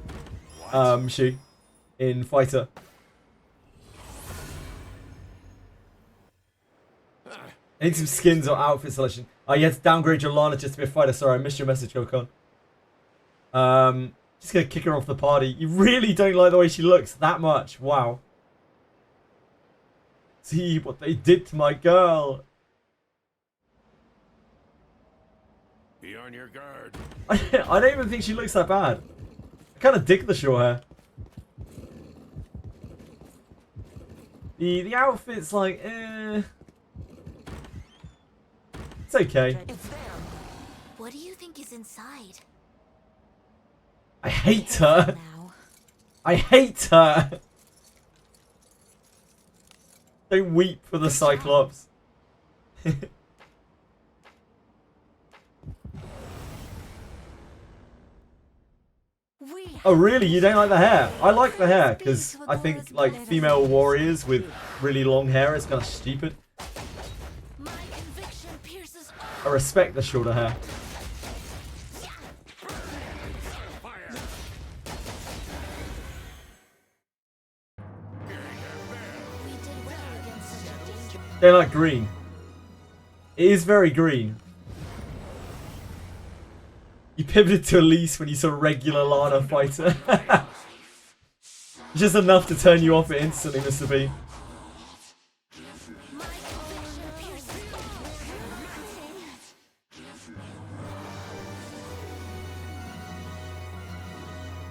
She. In fighter. I need some skins or outfit selection. Oh, you had to downgrade your Lana just to be a fighter. Sorry, I missed your message, Gokon. Just gonna kick her off the party. You really don't like the way she looks that much. Wow. See what they did to my girl. Be on your guard. I don't even think she looks that bad. I kind of dig the short hair. The outfit's like, it's okay. It's there. What do you think is inside? I hate her. Now. I hate her. Don't weep for the Cyclops. Oh really? You don't like the hair? I like the hair because I think like female warriors with really long hair is kind of stupid. My conviction pierces I respect the shorter hair. They like green. It is very green. You pivoted to Elise when you saw regular Lana fighter. Just enough to turn you off it instantly, Mr. B.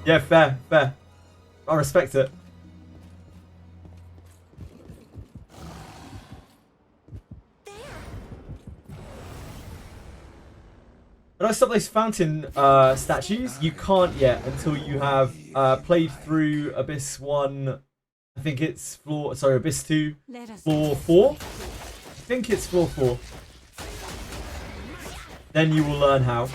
Yeah, fair, fair. I respect it. When I stop those fountain statues, you can't yet until you have played through Abyss 1. I think it's Abyss 2, floor 4. I think it's floor 4. Then you will learn how.